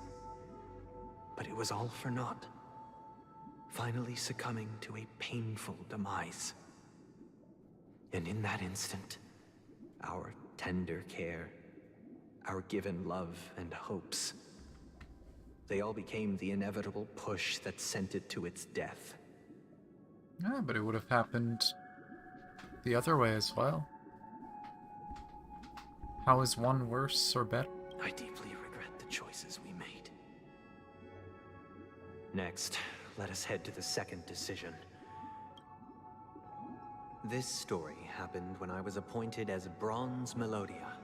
[SPEAKER 14] But it was all for naught, finally succumbing to a painful demise. And in that instant, our tender care, our given love and hopes, they all became the inevitable push that sent it to its death.
[SPEAKER 1] Yeah, but it would have happened the other way as well. How is one worse or better?
[SPEAKER 14] I deeply regret the choices we made. Next, let us head to the second decision. This story happened when I was appointed as Bronze Melodia,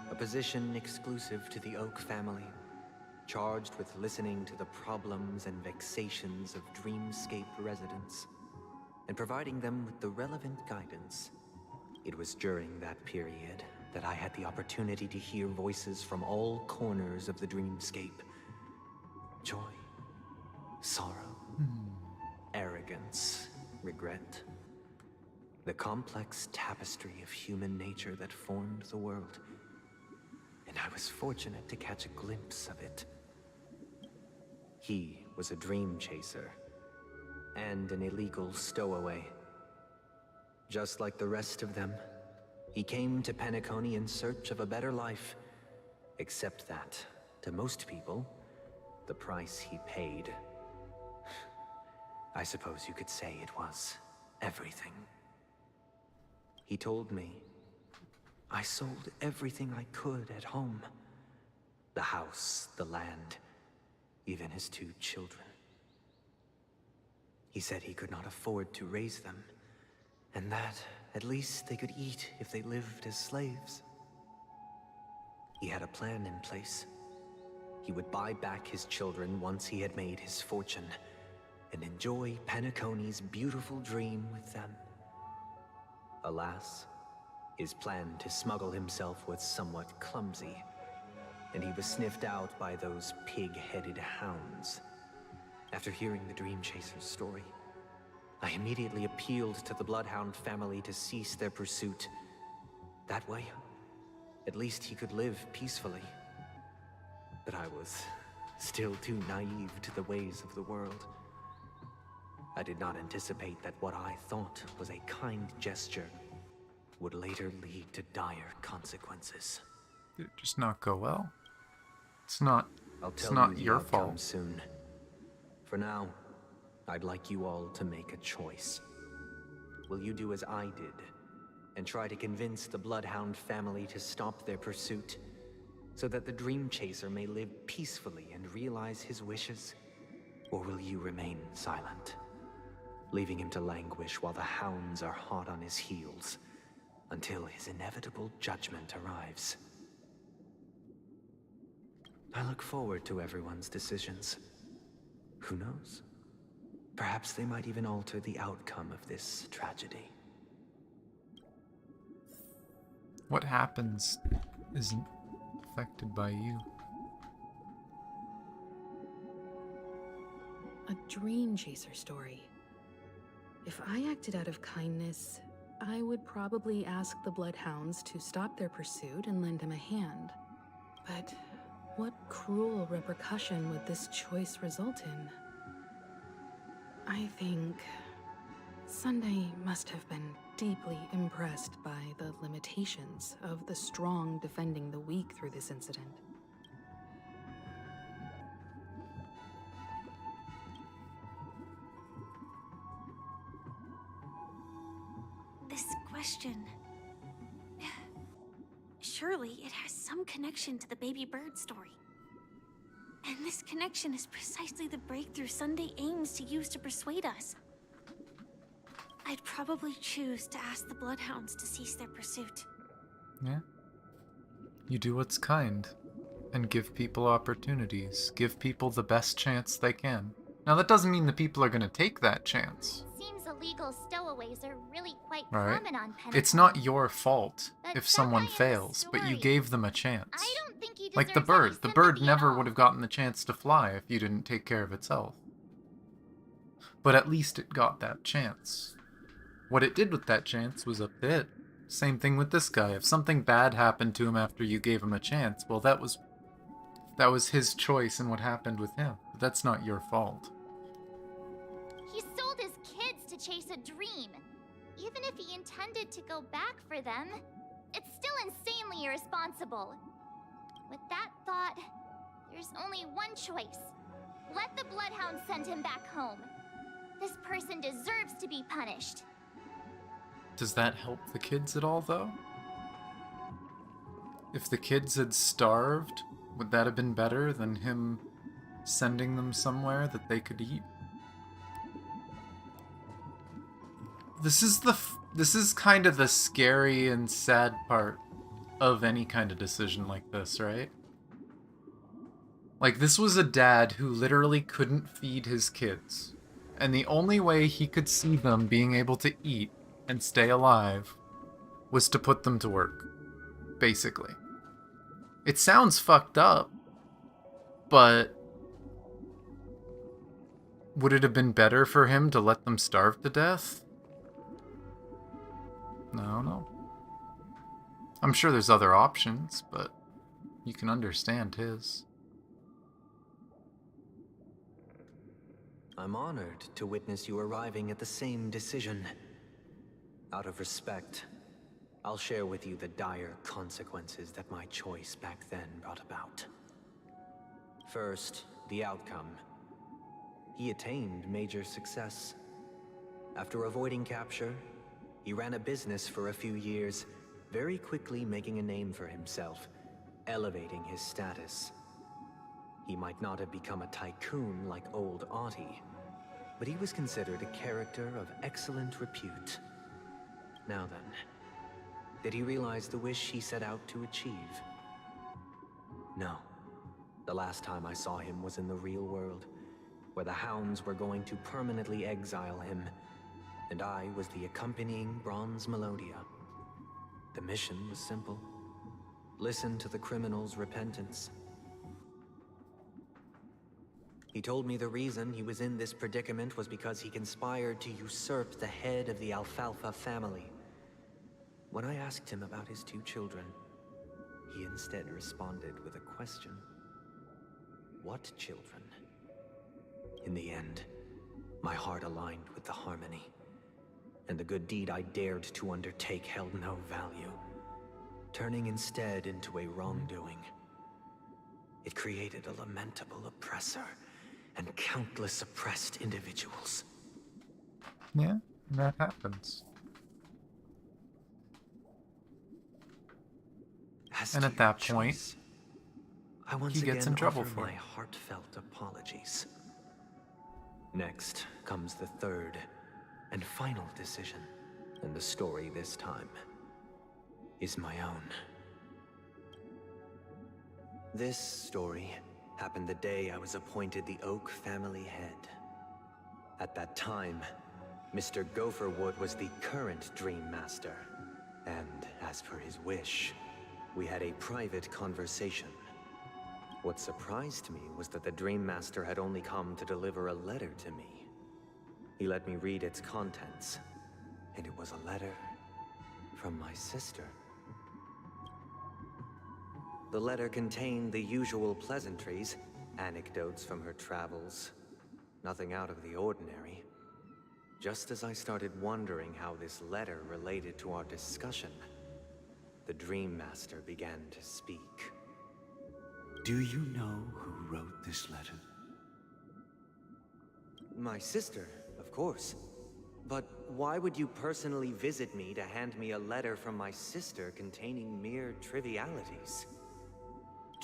[SPEAKER 14] a position exclusive to the Oak family, charged with listening to the problems and vexations of Dreamscape residents, and providing them with the relevant guidance. It was during that period that I had the opportunity to hear voices from all corners of the Dreamscape. Joy, sorrow, arrogance, regret. The complex tapestry of human nature that formed the world. And I was fortunate to catch a glimpse of it. He was a dream chaser, and an illegal stowaway. Just like the rest of them, he came to Penacony in search of a better life, except that, to most people, the price he paid, I suppose you could say it was everything. He told me, I sold everything I could at home. The house, the land, even his 2 children. He said he could not afford to raise them, and that at least they could eat if they lived as slaves. He had a plan in place. He would buy back his children once he had made his fortune, and enjoy Penacony's beautiful dream with them. Alas, his plan to smuggle himself was somewhat clumsy, and he was sniffed out by those pig-headed hounds. After hearing the Dream Chaser's story, I immediately appealed to the Bloodhound family to cease their pursuit. That way, at least he could live peacefully. But I was still too naive to the ways of the world. I did not anticipate that what I thought was a kind gesture would later lead to dire consequences.
[SPEAKER 1] Did it just not go well? It's not your fault.
[SPEAKER 14] Soon. For now, I'd like you all to make a choice. Will you do as I did, and try to convince the Bloodhound family to stop their pursuit, so that the Dream Chaser may live peacefully and realize his wishes? Or will you remain silent, leaving him to languish while the hounds are hot on his heels, until his inevitable judgment arrives? I look forward to everyone's decisions. Who knows? Perhaps they might even alter the outcome of this tragedy.
[SPEAKER 1] What happens isn't affected by you.
[SPEAKER 18] A Dream Chaser story. If I acted out of kindness, I would probably ask the Bloodhounds to stop their pursuit and lend him a hand. But what cruel repercussion would this choice result in? I think Sunday must have been deeply impressed by the limitations of the strong defending the weak through this incident.
[SPEAKER 6] This question... Surely it has some connection to the baby bird story. And this connection is precisely the breakthrough Sunday aims to use to persuade us. I'd probably choose to ask the Bloodhounds to cease their pursuit.
[SPEAKER 1] Yeah. You do what's kind, and give people opportunities. Give people the best chance they can. Now that doesn't mean the people are going to take that chance.
[SPEAKER 11] Seems illegal stowaways are really quite
[SPEAKER 1] Right?
[SPEAKER 11] common on Penacony.
[SPEAKER 1] It's not your fault
[SPEAKER 11] But
[SPEAKER 1] if
[SPEAKER 11] some
[SPEAKER 1] someone
[SPEAKER 11] guy in the
[SPEAKER 1] fails, but you
[SPEAKER 11] story,
[SPEAKER 1] gave them a chance.
[SPEAKER 11] I don't think he
[SPEAKER 1] Like the
[SPEAKER 11] deserves
[SPEAKER 1] bird.
[SPEAKER 11] any
[SPEAKER 1] The bird
[SPEAKER 11] sympathy at
[SPEAKER 1] never
[SPEAKER 11] all.
[SPEAKER 1] would have gotten the chance to fly if you didn't take care of itself. But at least it got that chance. What it did with that chance was up to it. Same thing with this guy. If something bad happened to him after you gave him a chance, well, that was his choice and what happened with him. But that's not your fault.
[SPEAKER 11] He sold his kids to chase a dream. Even if he intended to go back for them, it's still insanely irresponsible. With that thought, there's only one choice. Let the Bloodhounds send him back home. This person deserves to be punished.
[SPEAKER 1] Does that help the kids at all, though? If the kids had starved, would that have been better than him sending them somewhere that they could eat? This is kind of the scary and sad part of any kind of decision like this, right? Like, this was a dad who literally couldn't feed his kids. And the only way he could see them being able to eat and stay alive was to put them to work, basically. It sounds fucked up, but would it have been better for him to let them starve to death? No. I'm sure there's other options, but you can understand his.
[SPEAKER 14] I'm honored to witness you arriving at the same decision. Out of respect, I'll share with you the dire consequences that my choice back then brought about. First, the outcome. He attained major success. After avoiding capture, he ran a business for a few years, very quickly making a name for himself, elevating his status. He might not have become a tycoon like old Audie, but he was considered a character of excellent repute. Now then, did he realize the wish he set out to achieve? No. The last time I saw him was in the real world, where the Hounds were going to permanently exile him, and I was the accompanying Bronze Melodia. The mission was simple. Listen to the criminal's repentance. He told me the reason he was in this predicament was because he conspired to usurp the head of the Alfalfa family. When I asked him about his 2 children, he instead responded with a question. What children? In the end, my heart aligned with the harmony, and the good deed I dared to undertake held no value, turning instead into a wrongdoing. It created a lamentable oppressor and countless oppressed individuals.
[SPEAKER 1] Yeah, that happens. And at that point,
[SPEAKER 14] I once
[SPEAKER 1] he gets in
[SPEAKER 14] again
[SPEAKER 1] trouble
[SPEAKER 14] offer
[SPEAKER 1] for
[SPEAKER 14] my
[SPEAKER 1] it.
[SPEAKER 14] heartfelt apologies. Next comes the third and final decision, and the story this time is my own. This story happened the day I was appointed the Oak family head. At that time, Mr. Gopherwood was the current Dream Master, and as per his wish, we had a private conversation. What surprised me was that the Dream Master had only come to deliver a letter to me. He let me read its contents, and it was a letter from my sister. The letter contained the usual pleasantries, anecdotes from her travels, nothing out of the ordinary. Just as I started wondering how this letter related to our discussion, the Dream Master began to speak.
[SPEAKER 21] Do you know who wrote this letter?
[SPEAKER 14] My sister, of course. But why would you personally visit me to hand me a letter from my sister containing mere trivialities?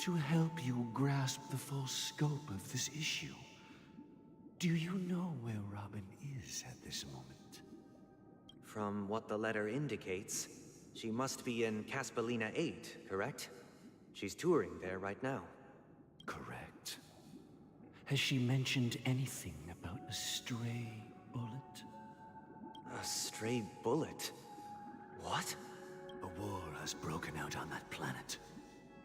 [SPEAKER 21] To help you grasp the full scope of this issue. Do you know where Robin is at this moment?
[SPEAKER 14] From what the letter indicates, she must be in Caspelina 8, correct? She's touring there right now.
[SPEAKER 21] Correct. Has she mentioned anything about a stray bullet?
[SPEAKER 14] A stray bullet? What?
[SPEAKER 21] A war has broken out on that planet.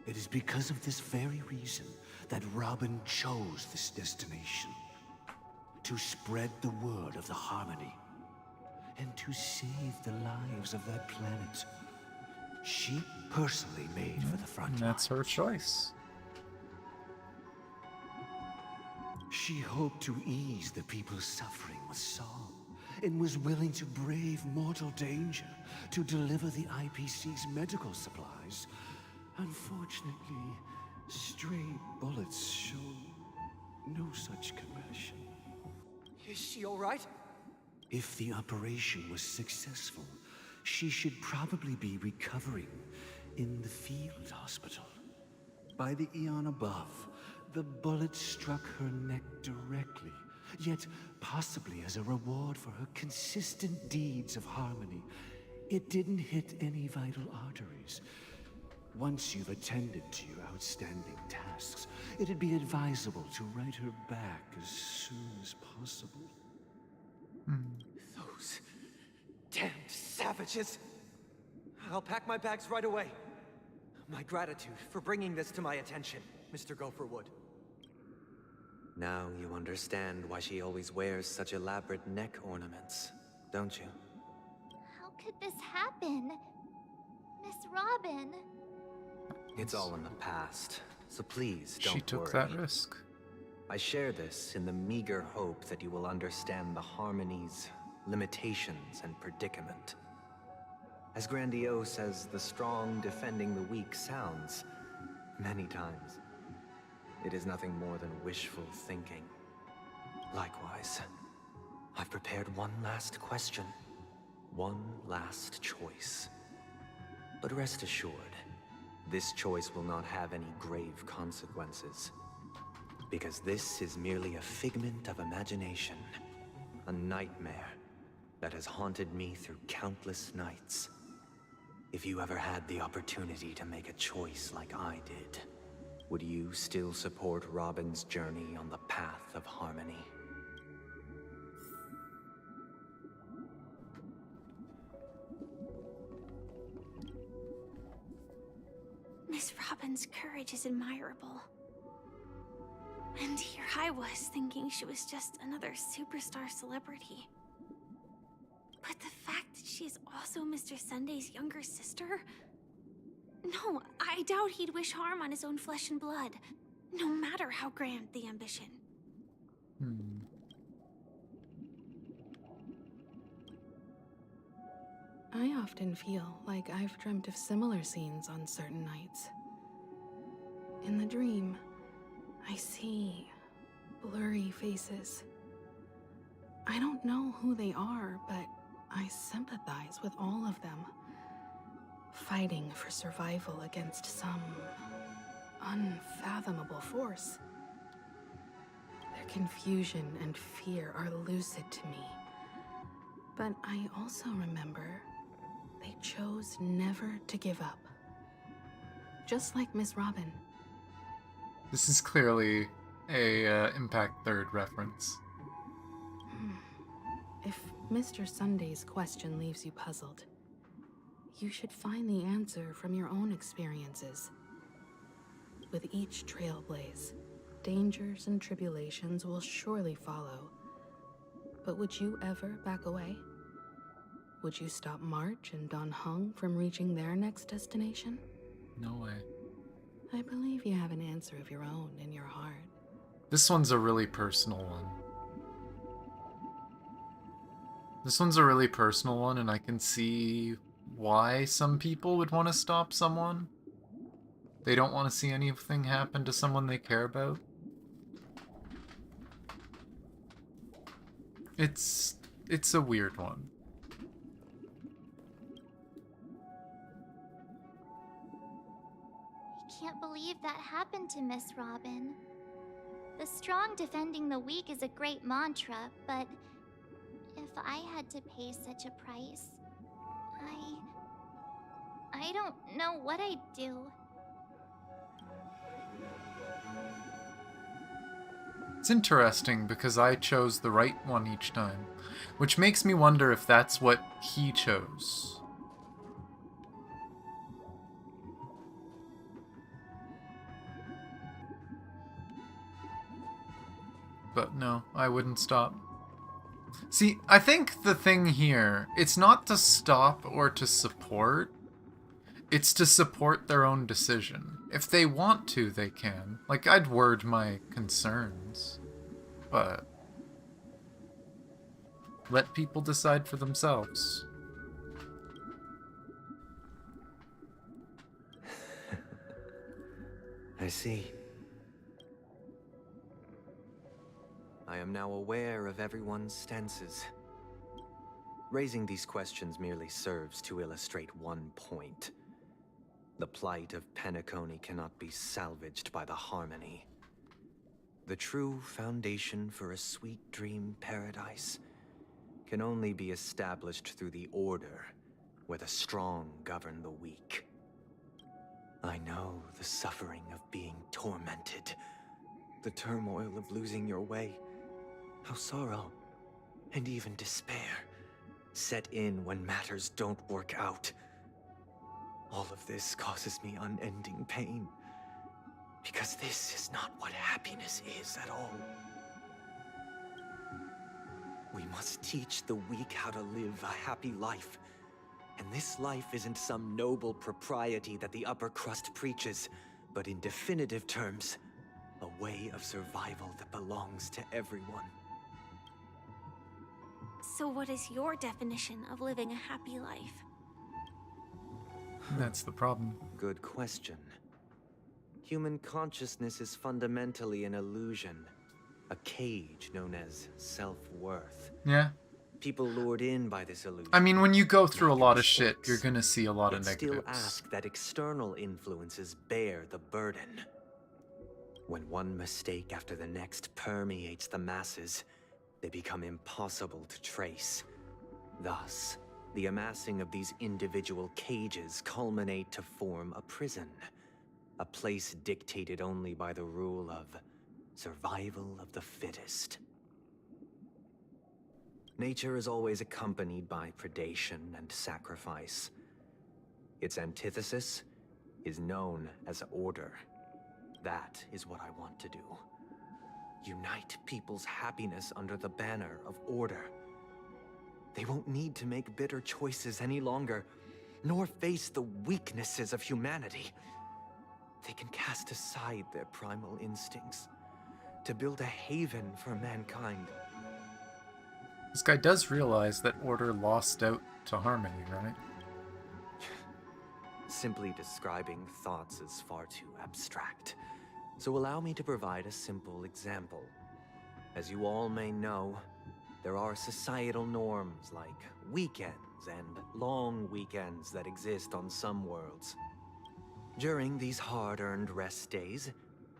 [SPEAKER 21] It is because of this very reason that Robin chose this destination. To spread the word of the Harmony. And to save the lives of that planet. She personally made for the front line.
[SPEAKER 1] That's her choice.
[SPEAKER 21] She hoped to ease the people's suffering with song, and was willing to brave mortal danger to deliver the IPC's medical supplies. Unfortunately, stray bullets show no such compassion.
[SPEAKER 14] Is she all right?
[SPEAKER 21] If the operation was successful, she should probably be recovering in the field hospital. By the eon above, the bullet struck her neck directly, yet possibly as a reward for her consistent deeds of harmony. It didn't hit any vital arteries. Once you've attended to your outstanding tasks, it'd be advisable to write her back as soon as possible.
[SPEAKER 14] Those damned savages! I'll pack my bags right away. My gratitude for bringing this to my attention, Mr. Gopherwood. Now you understand why she always wears such elaborate neck ornaments, don't you?
[SPEAKER 15] How could this happen? Miss Robin?
[SPEAKER 14] It's all in the past, so please don't worry.
[SPEAKER 1] She took that risk.
[SPEAKER 14] I share this in the meager hope that you will understand the Harmony's limitations and predicament. As grandiose as the strong defending the weak sounds, many times, it is nothing more than wishful thinking. Likewise, I've prepared one last question, one last choice. But rest assured, this choice will not have any grave consequences. Because this is merely a figment of imagination, a nightmare that has haunted me through countless nights. If you ever had the opportunity to make a choice like I did, would you still support Robin's journey on the path of harmony?
[SPEAKER 6] Miss Robin's courage is admirable. And here I was thinking she was just another superstar celebrity. But the fact that she is also Mr. Sunday's younger sister? No, I doubt he'd wish harm on his own flesh and blood, no matter how grand the ambition.
[SPEAKER 18] I often feel like I've dreamt of similar scenes on certain nights. In the dream, I see blurry faces. I don't know who they are, but I sympathize with all of them, fighting for survival against some unfathomable force. Their confusion and fear are lucid to me, but I also remember they chose never to give up. Just like Miss Robin.
[SPEAKER 1] This is clearly a Impact 3rd reference.
[SPEAKER 18] If Mr. Sunday's question leaves you puzzled, you should find the answer from your own experiences. With each trailblaze, dangers and tribulations will surely follow. But would you ever back away? Would you stop March and Don Hung from reaching their next destination?
[SPEAKER 1] No way.
[SPEAKER 18] I believe you have an answer of your own in your heart.
[SPEAKER 1] This one's a really personal one. This one's a really personal one, and I can see why some people would want to stop someone. They don't want to see anything happen to someone they care about. It's a weird one.
[SPEAKER 15] I can't believe that happened to Miss Robin. The strong defending the weak is a great mantra, but if I had to pay such a price,
[SPEAKER 11] I don't know what I'd do.
[SPEAKER 1] It's interesting because I chose the right one each time, which makes me wonder if that's what he chose. But no, I wouldn't stop. See, I think the thing here, it's not to stop or to support. It's to support their own decision. If they want to, they can. Like, I'd word my concerns. But let people decide for themselves.
[SPEAKER 14] I see. I am now aware of everyone's stances. Raising these questions merely serves to illustrate one point. The plight of Penacony cannot be salvaged by the Harmony. The true foundation for a sweet dream paradise can only be established through the Order, where the strong govern the weak. I know the suffering of being tormented, the turmoil of losing your way, how sorrow and even despair set in when matters don't work out. All of this causes me unending pain, because this is not what happiness is at all. We must teach the weak how to live a happy life. And this life isn't some noble propriety that the upper crust preaches, but in definitive terms, a way of survival that belongs to everyone.
[SPEAKER 6] So what is your definition of living a happy life?
[SPEAKER 1] That's the problem.
[SPEAKER 14] Good question. Human consciousness is fundamentally an illusion, a cage known as self-worth.
[SPEAKER 1] Yeah.
[SPEAKER 14] People lured in by this illusion.
[SPEAKER 1] I mean, when you go through a lot of shit, you're gonna see a lot of
[SPEAKER 14] Yet
[SPEAKER 1] negatives.
[SPEAKER 14] still ask that external influences bear the burden. When one mistake after the next permeates the masses, they become impossible to trace. Thus, the amassing of these individual cages culminate to form a prison. A place dictated only by the rule of survival of the fittest. Nature is always accompanied by predation and sacrifice. Its antithesis is known as order. That is what I want to do. Unite people's happiness under the banner of order. They won't need to make bitter choices any longer, nor face the weaknesses of humanity. They can cast aside their primal instincts to build a haven for mankind.
[SPEAKER 1] This guy does realize that order lost out to harmony, right?
[SPEAKER 14] Simply describing thoughts is far too abstract. So allow me to provide a simple example. As you all may know, there are societal norms like weekends and long weekends that exist on some worlds. During these hard-earned rest days,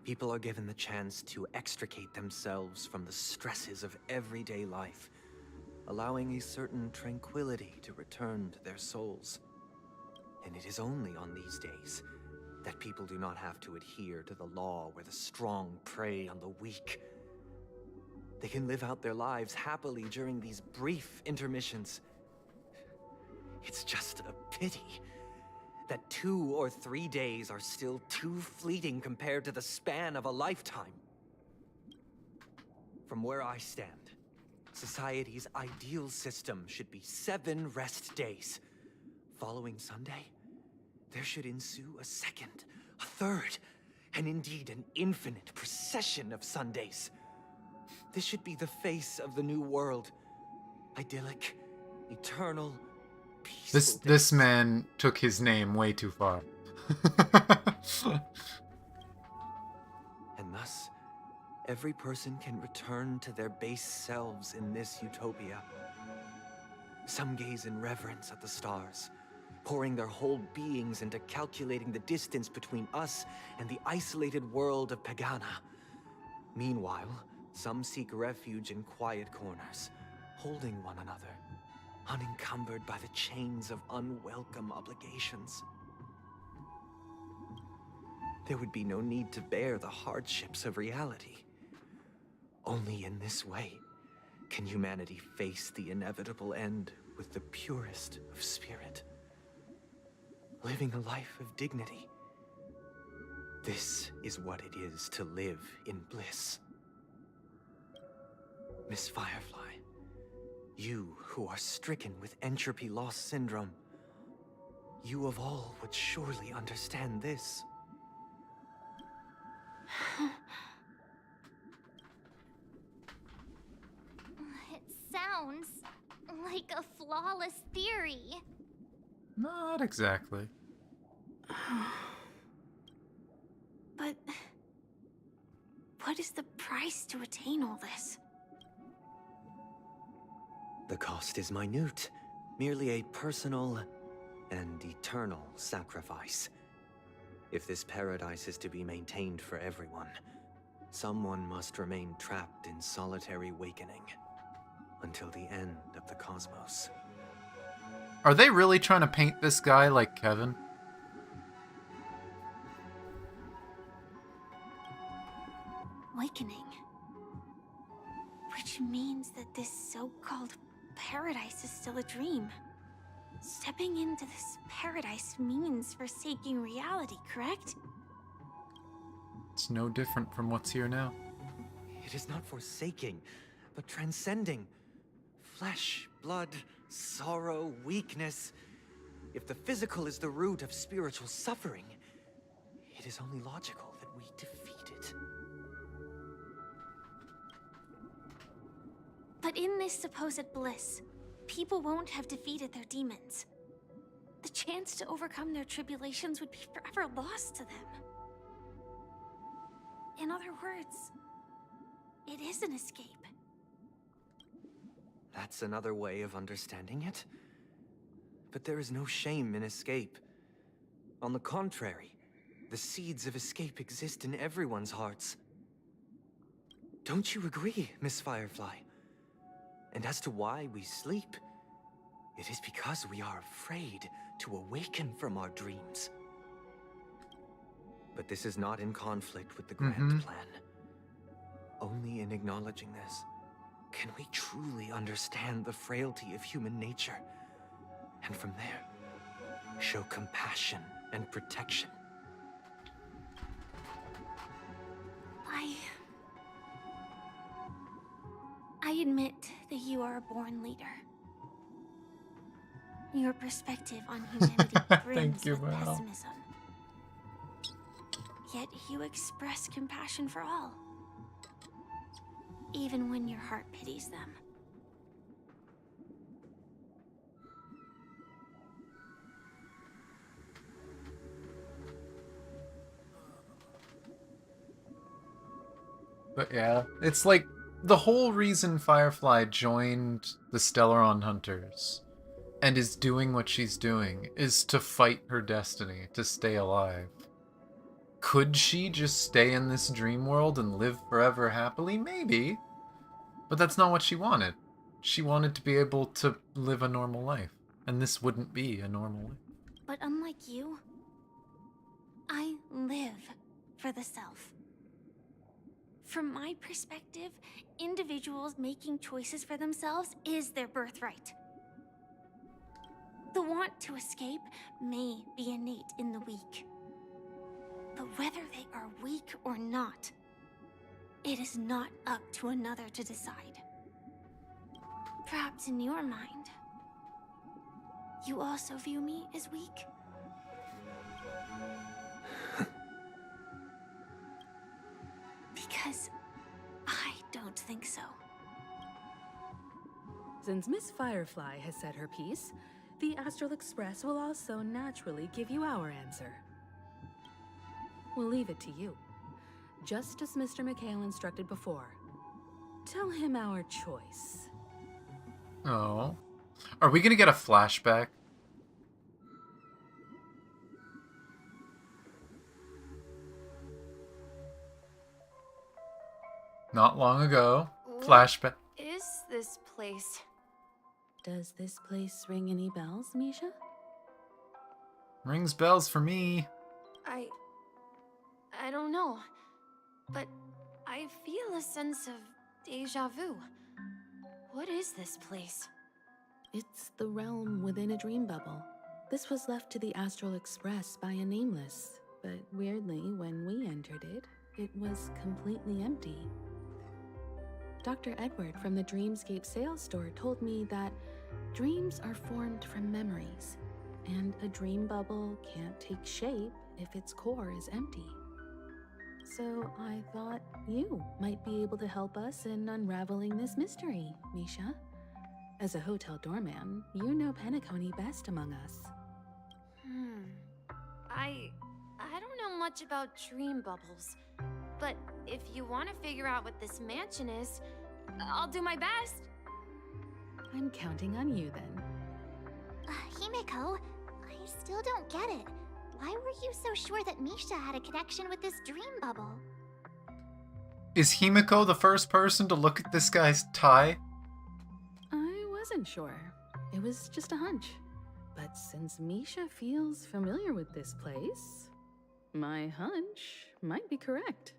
[SPEAKER 14] people are given the chance to extricate themselves from the stresses of everyday life, allowing a certain tranquility to return to their souls. And it is only on these days that people do not have to adhere to the law where the strong prey on the weak. They can live out their lives happily during these brief intermissions. It's just a pity that 2 or 3 days are still too fleeting compared to the span of a lifetime. From where I stand, society's ideal system should be 7 rest days. Following Sunday, there should ensue a second, a third, and indeed an infinite procession of Sundays. This should be the face of the new world. Idyllic, eternal, peaceful.
[SPEAKER 1] This man took his name way too far.
[SPEAKER 14] And thus, every person can return to their base selves in this utopia. Some gaze in reverence at the stars, pouring their whole beings into calculating the distance between us and the isolated world of Pagana. Meanwhile, some seek refuge in quiet corners, holding one another, unencumbered by the chains of unwelcome obligations. There would be no need to bear the hardships of reality. Only in this way can humanity face the inevitable end with the purest of spirit, living a life of dignity. This is what it is to live in bliss. Miss Firefly, you who are stricken with entropy loss syndrome, you of all would surely understand this.
[SPEAKER 15] It sounds like a flawless theory.
[SPEAKER 1] Not exactly.
[SPEAKER 6] But what is the price to attain all this?
[SPEAKER 14] The cost is minute, merely a personal and eternal sacrifice. If this paradise is to be maintained for everyone, someone must remain trapped in solitary awakening until the end of the cosmos.
[SPEAKER 1] Are they really trying to paint this guy like Kevin?
[SPEAKER 6] Awakening. Which means that this so-called paradise is still a dream. Stepping into this paradise means forsaking reality, correct?
[SPEAKER 1] It's no different from what's here now.
[SPEAKER 14] It is not forsaking, but transcending. Flesh, blood, sorrow, weakness. If the physical is the root of spiritual suffering, it is only logical that we defeat it.
[SPEAKER 6] But in this supposed bliss, people won't have defeated their demons. The chance to overcome their tribulations would be forever lost to them. In other words, it is an escape.
[SPEAKER 14] That's another way of understanding it. But there is no shame in escape. On the contrary, the seeds of escape exist in everyone's hearts. Don't you agree, Miss Firefly? And as to why we sleep, it is because we are afraid to awaken from our dreams. But this is not in conflict with the grand plan. Only in acknowledging this can we truly understand the frailty of human nature, and from there, show compassion and protection.
[SPEAKER 6] I admit that you are a born leader. Your perspective on humanity brims with pessimism. Yet you express compassion for all, even when your heart pities them.
[SPEAKER 1] But yeah, it's like the whole reason Firefly joined the Stellaron Hunters and is doing what she's doing is to fight her destiny, to stay alive. Could she just stay in this dream world and live forever happily? Maybe. But that's not what she wanted. She wanted to be able to live a normal life. And this wouldn't be a normal life.
[SPEAKER 6] But unlike you, I live for the self. From my perspective, individuals making choices for themselves is their birthright. The want to escape may be innate in the weak. But whether they are weak or not, it is not up to another to decide. Perhaps in your mind, you also view me as weak? Because I don't think so.
[SPEAKER 18] Since Miss Firefly has said her piece, the Astral Express will also naturally give you our answer. We'll leave it to you. Just as Mr. McHale instructed before. Tell him our choice.
[SPEAKER 1] Oh. Are we gonna get a flashback? Not long ago. Flashback.
[SPEAKER 6] Is this place?
[SPEAKER 18] Does this place ring any bells, Misha?
[SPEAKER 1] Rings bells for me.
[SPEAKER 16] I don't know, but I feel a sense of deja vu. What is this place?
[SPEAKER 18] It's the realm within a dream bubble. This was left to the Astral Express by a nameless, but weirdly, when we entered it, it was completely empty. Dr. Edward from the Dreamscape sales store told me that dreams are formed from memories, and a dream bubble can't take shape if its core is empty. So I thought you might be able to help us in unraveling this mystery, Misha. As a hotel doorman, you know Penacony best among us.
[SPEAKER 16] I don't know much about dream bubbles, but if you want to figure out what this mansion is, I'll do my best.
[SPEAKER 18] I'm counting on you then.
[SPEAKER 15] Himeko, I still don't get it. Why were you so sure that Misha had a connection with this dream bubble?
[SPEAKER 1] Is Himeko the first person to look at this guy's tie?
[SPEAKER 18] I wasn't sure. It was just a hunch. But since Misha feels familiar with this place, my hunch might be correct.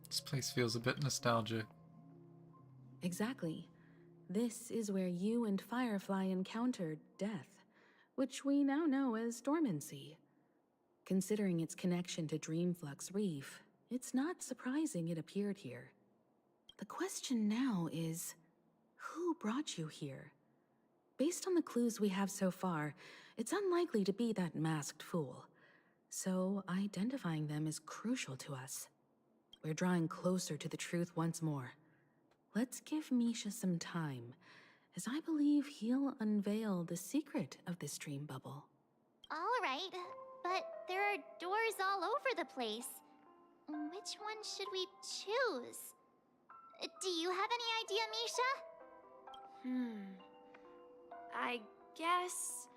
[SPEAKER 1] This place feels a bit nostalgic.
[SPEAKER 18] Exactly. This is where you and Firefly encountered death, which we now know as dormancy. Considering its connection to Dreamflux Reef, it's not surprising it appeared here. The question now is, who brought you here? Based on the clues we have so far, it's unlikely to be that masked fool. So identifying them is crucial to us. We're drawing closer to the truth once more. Let's give Misha some time, as I believe he'll unveil the secret of this dream bubble.
[SPEAKER 15] All right, but there are doors all over the place. Which one should we choose? Do you have any idea, Misha?
[SPEAKER 16] I guess...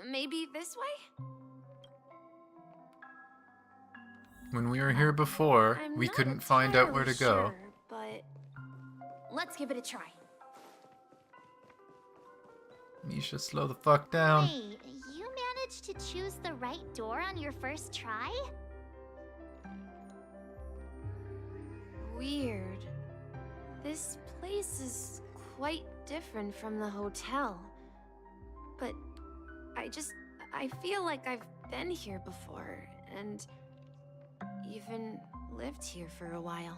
[SPEAKER 16] maybe this way?
[SPEAKER 1] When we were here before, we couldn't find out where to go.
[SPEAKER 16] Sure, but let's give it a try.
[SPEAKER 1] Misha, slow the fuck down.
[SPEAKER 15] Hey, you managed to choose the right door on your first try?
[SPEAKER 16] Weird. This place is quite different from the hotel. But I feel like I've been here before, and even lived here for a while.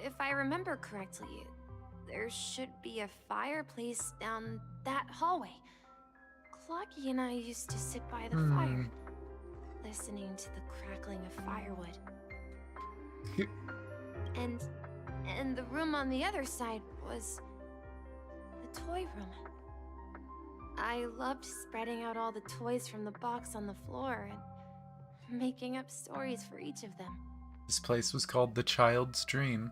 [SPEAKER 16] If I remember correctly, there should be a fireplace down that hallway. Clocky and I used to sit by the fire, listening to the crackling of firewood. And the room on the other side was the toy room. I loved spreading out all the toys from the box on the floor and making up stories for each of them.
[SPEAKER 1] This place was called the Child's Dream.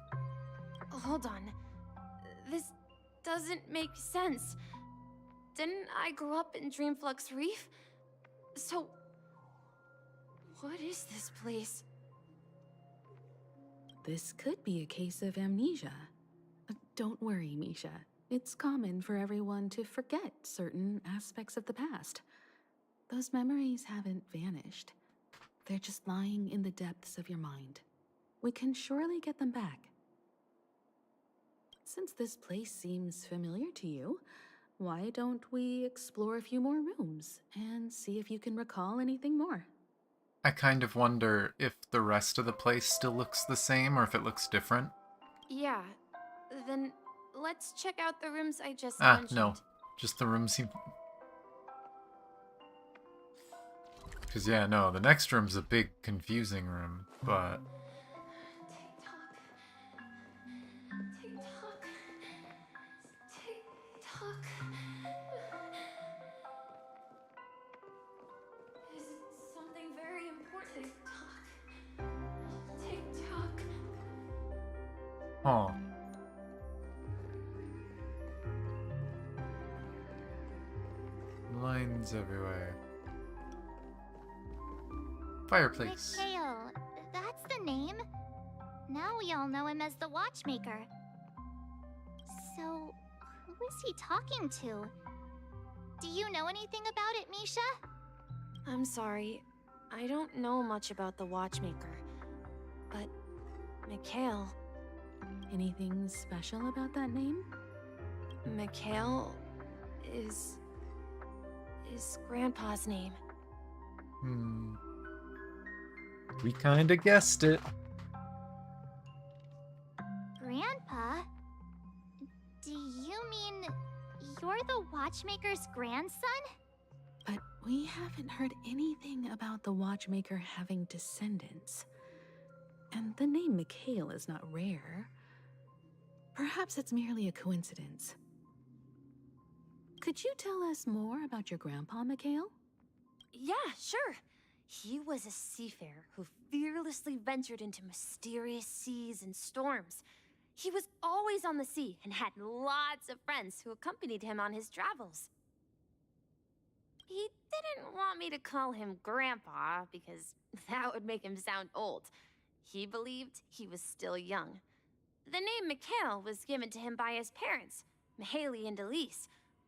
[SPEAKER 16] Hold on. This doesn't make sense. Didn't I grow up in Dreamflux Reef? So, what is this place?
[SPEAKER 18] This could be a case of amnesia. Don't worry, Misha. It's common for everyone to forget certain aspects of the past. Those memories haven't vanished. They're just lying in the depths of your mind. We can surely get them back. Since this place seems familiar to you, why don't we explore a few more rooms and see if you can recall anything more?
[SPEAKER 1] I kind of wonder if the rest of the place still looks the same or if it looks different.
[SPEAKER 16] Yeah, then let's check out the rooms I just mentioned.
[SPEAKER 1] No. Just the rooms he... Because, yeah, no, the next room's a big, confusing room, but... Oh. Lines everywhere. Fireplace.
[SPEAKER 15] Mikhail, that's the name. Now we all know him as the Watchmaker.
[SPEAKER 11] So, who is he talking to? Do you know anything about it, Misha?
[SPEAKER 12] I'm sorry. I don't know much about the Watchmaker. But, Mikhail...
[SPEAKER 18] Anything special about that name?
[SPEAKER 12] Mikhail is Grandpa's name.
[SPEAKER 1] We kinda guessed it.
[SPEAKER 11] Grandpa? Do you mean you're the Watchmaker's grandson?
[SPEAKER 18] But we haven't heard anything about the Watchmaker having descendants. And the name Mikhail is not rare. Perhaps it's merely a coincidence. Could you tell us more about your grandpa, Mikhail?
[SPEAKER 12] Yeah, sure. He was a seafarer who fearlessly ventured into mysterious seas and storms. He was always on the sea and had lots of friends who accompanied him on his travels. He didn't want me to call him Grandpa because that would make him sound old. He believed he was still young. The name Mikhail was given to him by his parents, Mihaly and Elise,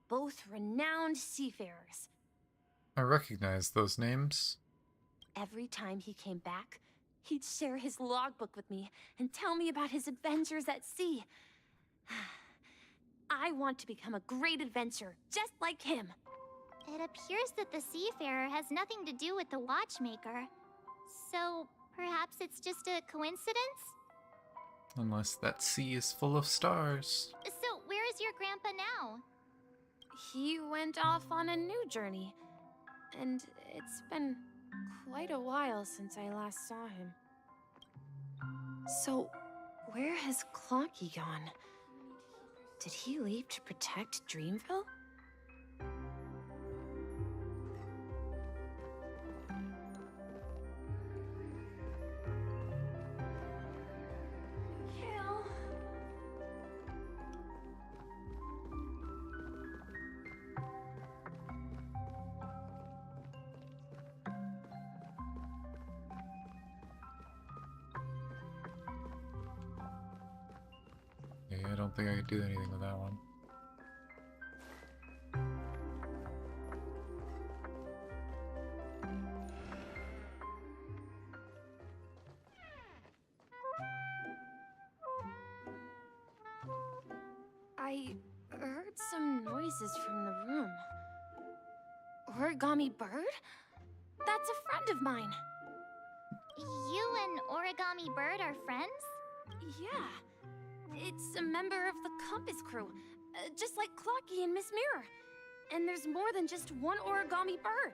[SPEAKER 12] both renowned seafarers.
[SPEAKER 1] I recognize those names.
[SPEAKER 12] Every time he came back, he'd share his logbook with me and tell me about his adventures at sea. I want to become a great adventurer, just like him.
[SPEAKER 11] It appears that the seafarer has nothing to do with the Watchmaker. So, perhaps it's just a coincidence?
[SPEAKER 1] Unless that sea is full of stars.
[SPEAKER 11] So, where is your grandpa now?
[SPEAKER 12] He went off on a new journey, and it's been quite a while since I last saw him. So, where has Clocky gone? Did he leave to protect Dreamville?
[SPEAKER 1] I don't think I could do anything with that one.
[SPEAKER 12] I heard some noises from the room. Origami Bird? That's a friend of mine.
[SPEAKER 11] You and Origami Bird are friends?
[SPEAKER 12] Yeah. It's a member of the Compass crew, just like Clocky and Miss Mirror. And there's more than just one Origami Bird.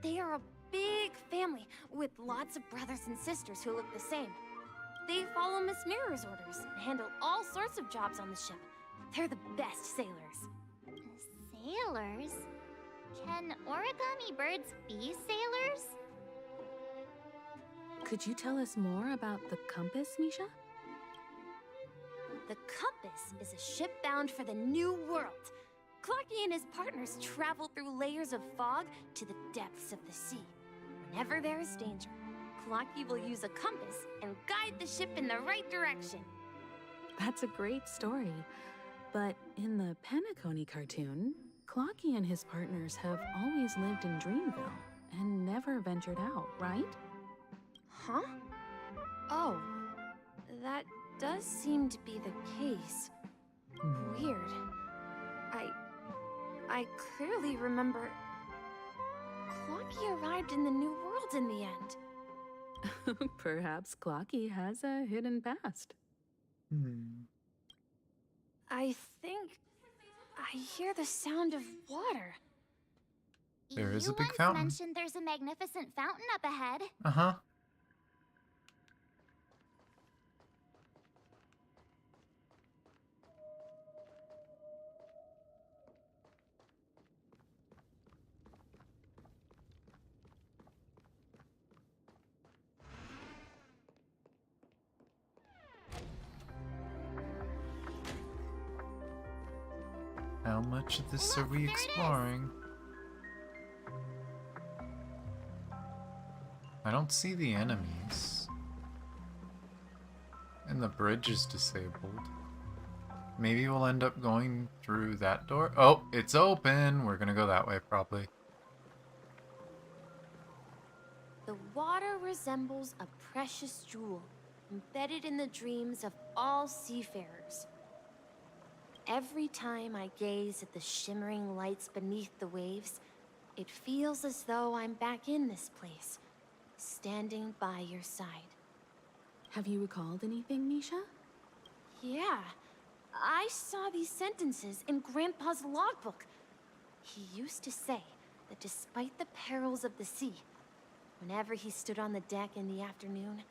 [SPEAKER 12] They are a big family with lots of brothers and sisters who look the same. They follow Miss Mirror's orders and handle all sorts of jobs on the ship. They're the best sailors.
[SPEAKER 11] Sailors? Can Origami Birds be sailors?
[SPEAKER 18] Could you tell us more about the Compass, Misha?
[SPEAKER 12] The Compass is a ship bound for the New World. Clocky and his partners travel through layers of fog to the depths of the sea. Whenever there is danger, Clocky will use a compass and guide the ship in the right direction.
[SPEAKER 18] That's a great story. But in the Penacony cartoon, Clocky and his partners have always lived in Dreamville and never ventured out, right?
[SPEAKER 12] Huh? Oh, that does seem to be the case. Weird. I clearly remember Clocky arrived in the New World in the end.
[SPEAKER 18] Perhaps Clocky has a hidden past.
[SPEAKER 12] I think I hear the sound of water.
[SPEAKER 1] There is a big
[SPEAKER 11] You once
[SPEAKER 1] fountain.
[SPEAKER 11] mentioned there's a magnificent fountain up ahead.
[SPEAKER 1] Uh-huh. How much of this are we exploring? I don't see the enemies. And the bridge is disabled. Maybe we'll end up going through that door. Oh, it's open. We're gonna go that way, probably.
[SPEAKER 12] The water resembles a precious jewel, embedded in the dreams of all seafarers. Every time I gaze at the shimmering lights beneath the waves, it feels as though I'm back in this place, standing by your side.
[SPEAKER 18] Have you recalled anything, Misha?
[SPEAKER 12] Yeah, I saw these sentences in Grandpa's logbook. He used to say that despite the perils of the sea, whenever he stood on the deck in the afternoon,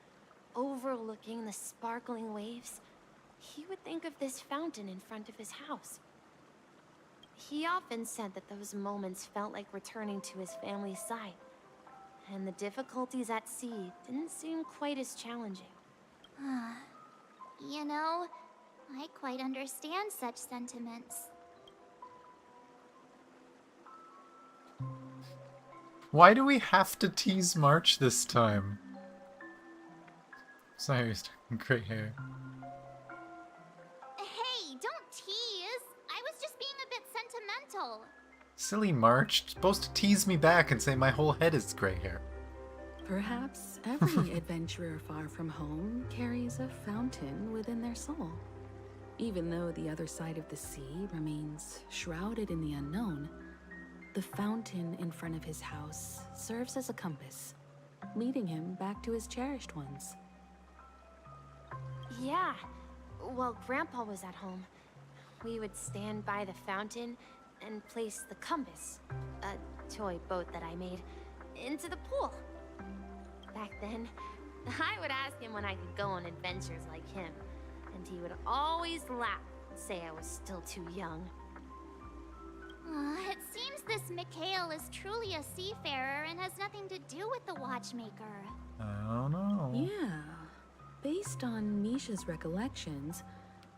[SPEAKER 12] overlooking the sparkling waves, he would think of this fountain in front of his house. He often said that those moments felt like returning to his family's side, and the difficulties at sea didn't seem quite as challenging.
[SPEAKER 15] You know, I quite understand such sentiments.
[SPEAKER 1] Why do we have to tease March this time? Sorry, he's talking gray hair.
[SPEAKER 15] Hey, don't tease! I was just being a bit sentimental.
[SPEAKER 1] Silly March, supposed to tease me back and say my whole head is gray hair.
[SPEAKER 18] Perhaps every adventurer far from home carries a fountain within their soul. Even though the other side of the sea remains shrouded in the unknown, the fountain in front of his house serves as a compass, leading him back to his cherished ones.
[SPEAKER 12] Yeah, while Grandpa was at home, we would stand by the fountain and place the compass, a toy boat that I made, into the pool. Back then, I would ask him when I could go on adventures like him, and he would always laugh and say I was still too young.
[SPEAKER 15] It seems this Mikhail is truly a seafarer and has nothing to do with the Watchmaker.
[SPEAKER 1] I don't know.
[SPEAKER 18] Yeah. Based on Misha's recollections,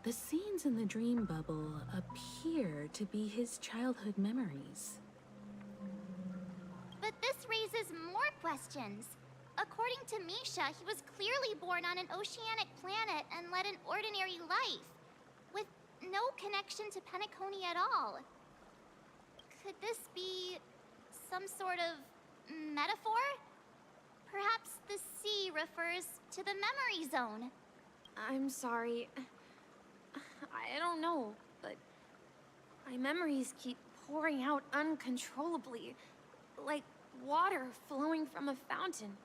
[SPEAKER 18] the scenes in the dream bubble appear to be his childhood memories.
[SPEAKER 15] But this raises more questions. According to Misha, he was clearly born on an oceanic planet and led an ordinary life, with no connection to Penacony at all. Could this be some sort of metaphor? Perhaps the sea refers to the memory zone.
[SPEAKER 12] I'm sorry. I don't know, but my memories keep pouring out uncontrollably, like water flowing from a fountain.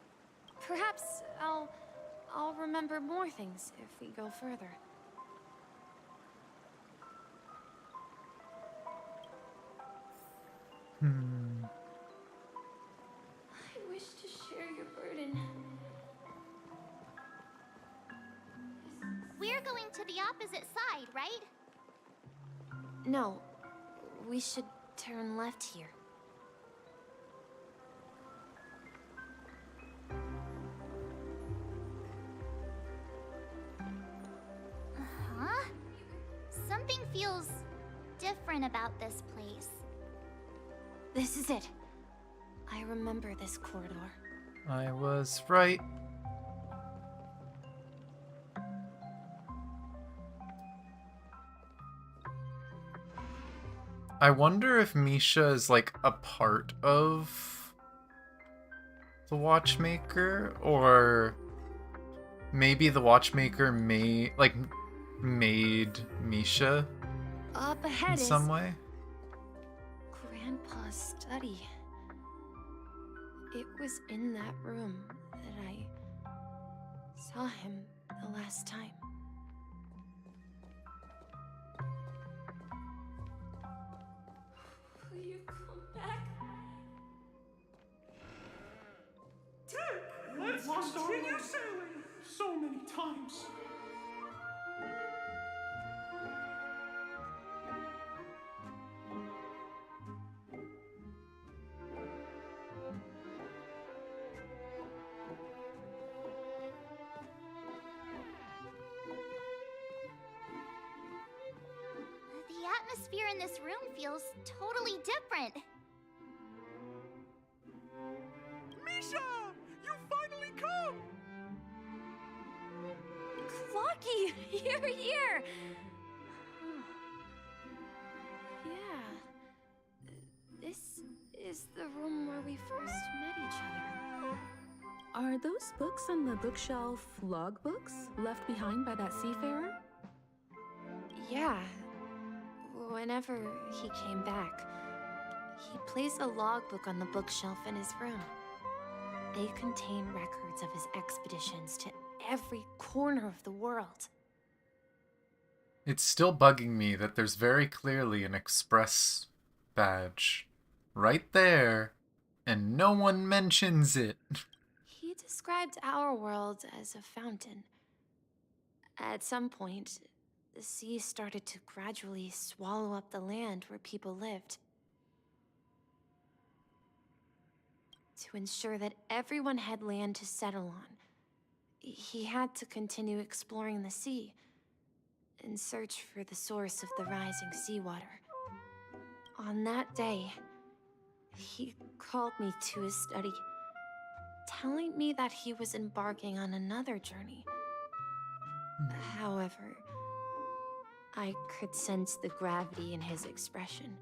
[SPEAKER 12] Perhaps I'll remember more things if we go further. I wish to share your burden.
[SPEAKER 15] We're going to the opposite side, right?
[SPEAKER 12] No, we should turn left here.
[SPEAKER 15] Huh? Something feels different about this place.
[SPEAKER 12] This is it. I remember this corridor.
[SPEAKER 1] I was right. I wonder if Misha is like a part of the Watchmaker, or maybe the Watchmaker made Misha
[SPEAKER 12] Up ahead
[SPEAKER 1] in some way.
[SPEAKER 12] Grandpa's study. It was in that room that I saw him the last time. Will you come back?
[SPEAKER 7] Dick, let's continue sailing so many times.
[SPEAKER 15] The atmosphere in this room feels totally different.
[SPEAKER 7] Misha! You finally come!
[SPEAKER 12] Clocky, you're here!
[SPEAKER 18] those books on the bookshelf logbooks left behind by that seafarer?
[SPEAKER 12] Yeah. Whenever he came back, he placed a logbook on the bookshelf in his room. They contain records of his expeditions to every corner of the world.
[SPEAKER 1] It's still bugging me that there's very clearly an express badge right there, and no one mentions it.
[SPEAKER 12] He described our world as a fountain. At some point, the sea started to gradually swallow up the land where people lived. To ensure that everyone had land to settle on, he had to continue exploring the sea in search for the source of the rising seawater. On that day, he called me to his study, telling me that he was embarking on another journey. However, I could sense the gravity in his expression.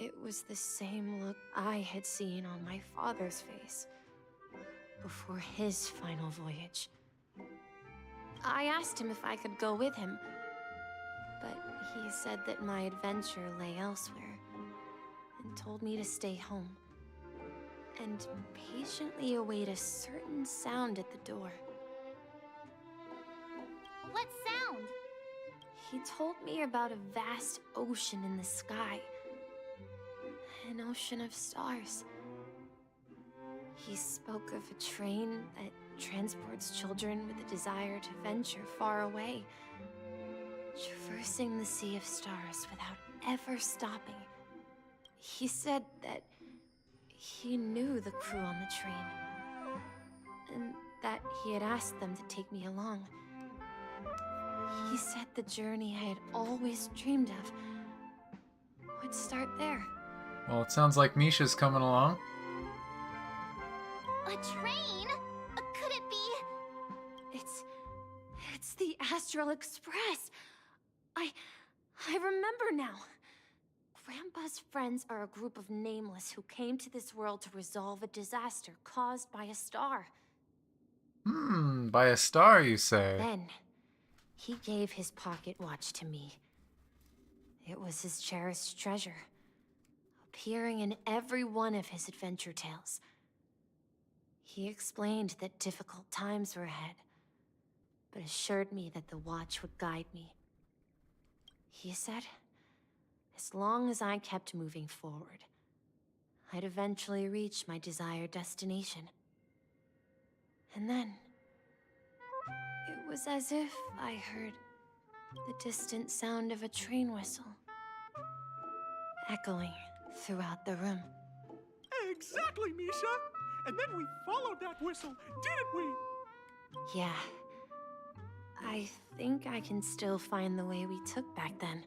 [SPEAKER 12] It was the same look I had seen on my father's face before his final voyage. I asked him if I could go with him, but he said that my adventure lay elsewhere and told me to stay home and patiently await a certain sound at the door.
[SPEAKER 11] What sound?
[SPEAKER 12] He told me about a vast ocean in the sky. An ocean of stars. He spoke of a train that transports children with a desire to venture far away, traversing the sea of stars without ever stopping. He said that he knew the crew on the train, and that he had asked them to take me along. He said the journey I had always dreamed of would start there.
[SPEAKER 1] Well, it sounds like Misha's coming along.
[SPEAKER 11] A train? Could it be?
[SPEAKER 12] It's the Astral Express. I remember now. Grandpa's friends are a group of nameless who came to this world to resolve a disaster caused by a star.
[SPEAKER 1] By a star, you say?
[SPEAKER 12] Then, he gave his pocket watch to me. It was his cherished treasure, appearing in every one of his adventure tales. He explained that difficult times were ahead, but assured me that the watch would guide me. He said, as long as I kept moving forward, I'd eventually reach my desired destination. And then, it was as if I heard the distant sound of a train whistle, echoing throughout the room.
[SPEAKER 7] Exactly, Misha! And then we followed that whistle, didn't we?
[SPEAKER 12] Yeah. I think I can still find the way we took back then.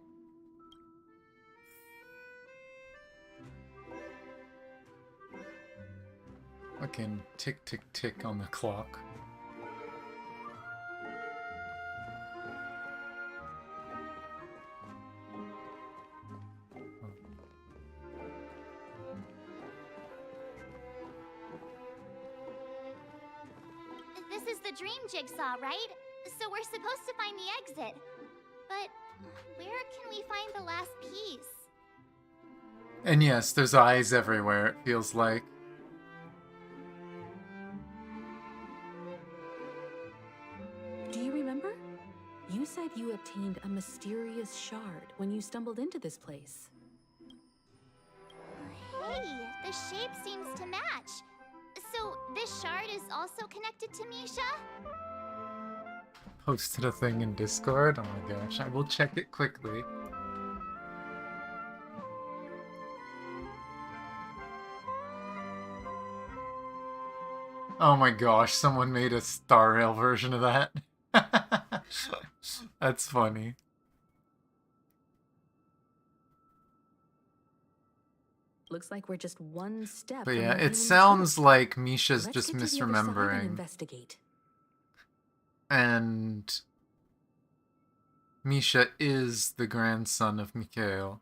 [SPEAKER 1] Fucking tick, tick, tick on the clock.
[SPEAKER 11] This is the dream jigsaw, right? So we're supposed to find the exit. But where can we find the last piece?
[SPEAKER 1] And yes, there's eyes everywhere, it feels like.
[SPEAKER 18] Do you remember? You said you obtained a mysterious shard when you stumbled into this place.
[SPEAKER 11] Hey, the shape seems to match. So this shard is also connected to Misha?
[SPEAKER 1] Posted a thing in Discord? Oh my gosh, I will check it quickly. Oh my gosh, someone made a Star Rail version of that. That's funny.
[SPEAKER 18] Looks like we're just one step.
[SPEAKER 1] But
[SPEAKER 18] from
[SPEAKER 1] yeah,
[SPEAKER 18] revealing
[SPEAKER 1] it
[SPEAKER 18] the
[SPEAKER 1] sounds
[SPEAKER 18] truth.
[SPEAKER 1] like Misha's
[SPEAKER 18] Let's
[SPEAKER 1] just
[SPEAKER 18] get to the other side and
[SPEAKER 1] misremembering.
[SPEAKER 18] investigate.
[SPEAKER 1] And Misha is the grandson of Mikhail.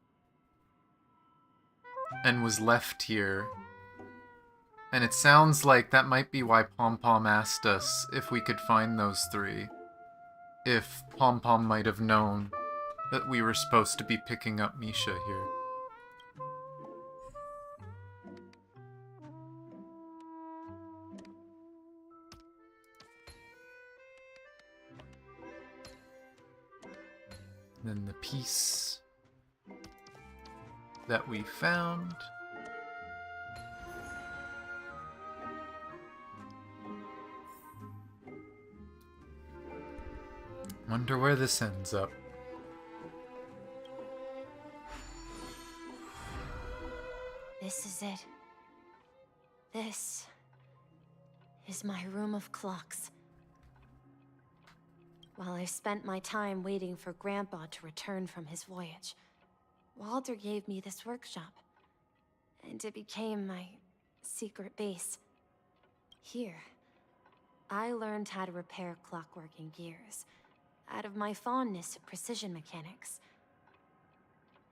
[SPEAKER 1] And was left here And it sounds like that might be why Pom Pom asked us if we could find those 3. If Pom Pom might have known that we were supposed to be picking up Misha here. Then the piece that we found. Wonder where this ends up.
[SPEAKER 12] This is it. This is my room of clocks. While I spent my time waiting for Grandpa to return from his voyage, Walter gave me this workshop, and it became my secret base. Here, I learned how to repair clockwork and gears, out of my fondness of precision mechanics.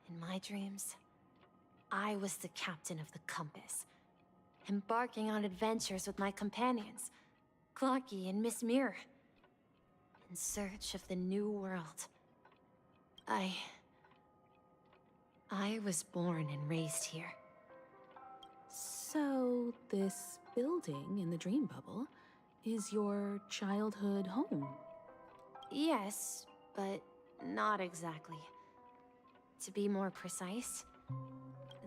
[SPEAKER 12] In my dreams, I was the captain of the compass, embarking on adventures with my companions, Clocky and Miss Mirror, in search of the new world. I was born and raised here.
[SPEAKER 18] So, this building in the dream bubble is your childhood home?
[SPEAKER 12] Yes, but not exactly. To be more precise,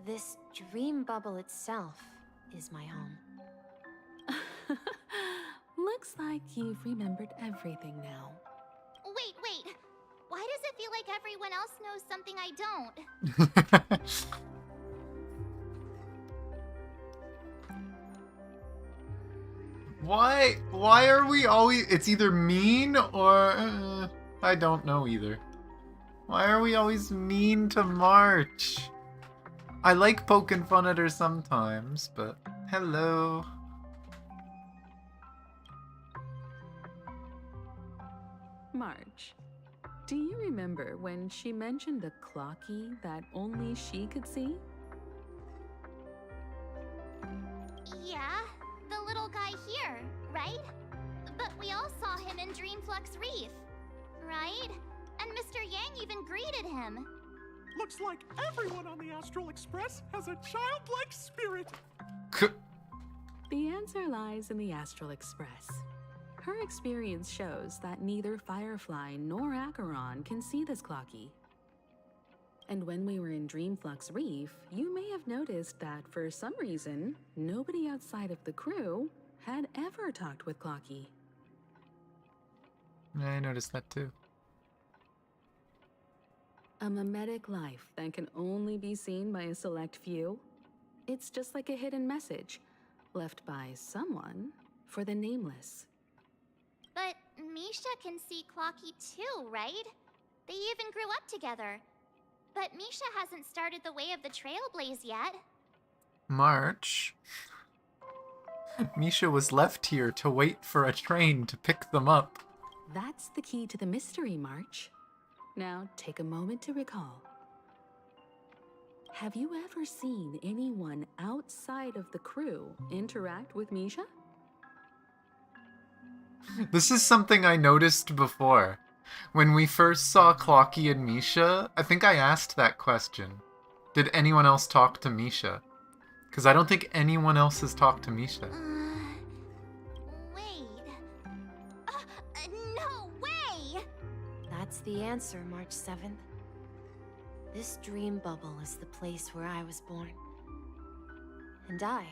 [SPEAKER 12] this dream bubble itself is my home.
[SPEAKER 18] Looks like you've remembered everything now.
[SPEAKER 15] Wait. Why does it feel like everyone else knows something I don't?
[SPEAKER 1] Why are we always... It's either mean or... I don't know either. Why are we always mean to March? I like poking fun at her sometimes, but... Hello.
[SPEAKER 18] March, do you remember when she mentioned a clocky that only she could see?
[SPEAKER 15] Yeah, the little guy here, right? But we all saw him in Dreamflux Reef, right? And Mr. Yang even greeted him.
[SPEAKER 7] Looks like everyone on the Astral Express has a childlike spirit.
[SPEAKER 18] The answer lies in the Astral Express. Her experience shows that neither Firefly nor Acheron can see this clocky. And when we were in Dreamflux Reef, you may have noticed that for some reason, nobody outside of the crew had ever talked with Clocky.
[SPEAKER 1] I noticed that too.
[SPEAKER 18] A mimetic life that can only be seen by a select few? It's just like a hidden message, left by someone for the nameless.
[SPEAKER 15] But Misha can see Clocky too, right? They even grew up together. But Misha hasn't started the way of the Trailblaze yet.
[SPEAKER 1] March. Misha was left here to wait for a train to pick them up.
[SPEAKER 18] That's the key to the mystery, March. Now, take a moment to recall. Have you ever seen anyone outside of the crew interact with Misha?
[SPEAKER 1] This is something I noticed before. When we first saw Clocky and Misha, I think I asked that question. Did anyone else talk to Misha? Because I don't think anyone else has talked to Misha.
[SPEAKER 15] Wait. No way!
[SPEAKER 12] That's the answer, March 7th. This dream bubble is the place where I was born. And I'm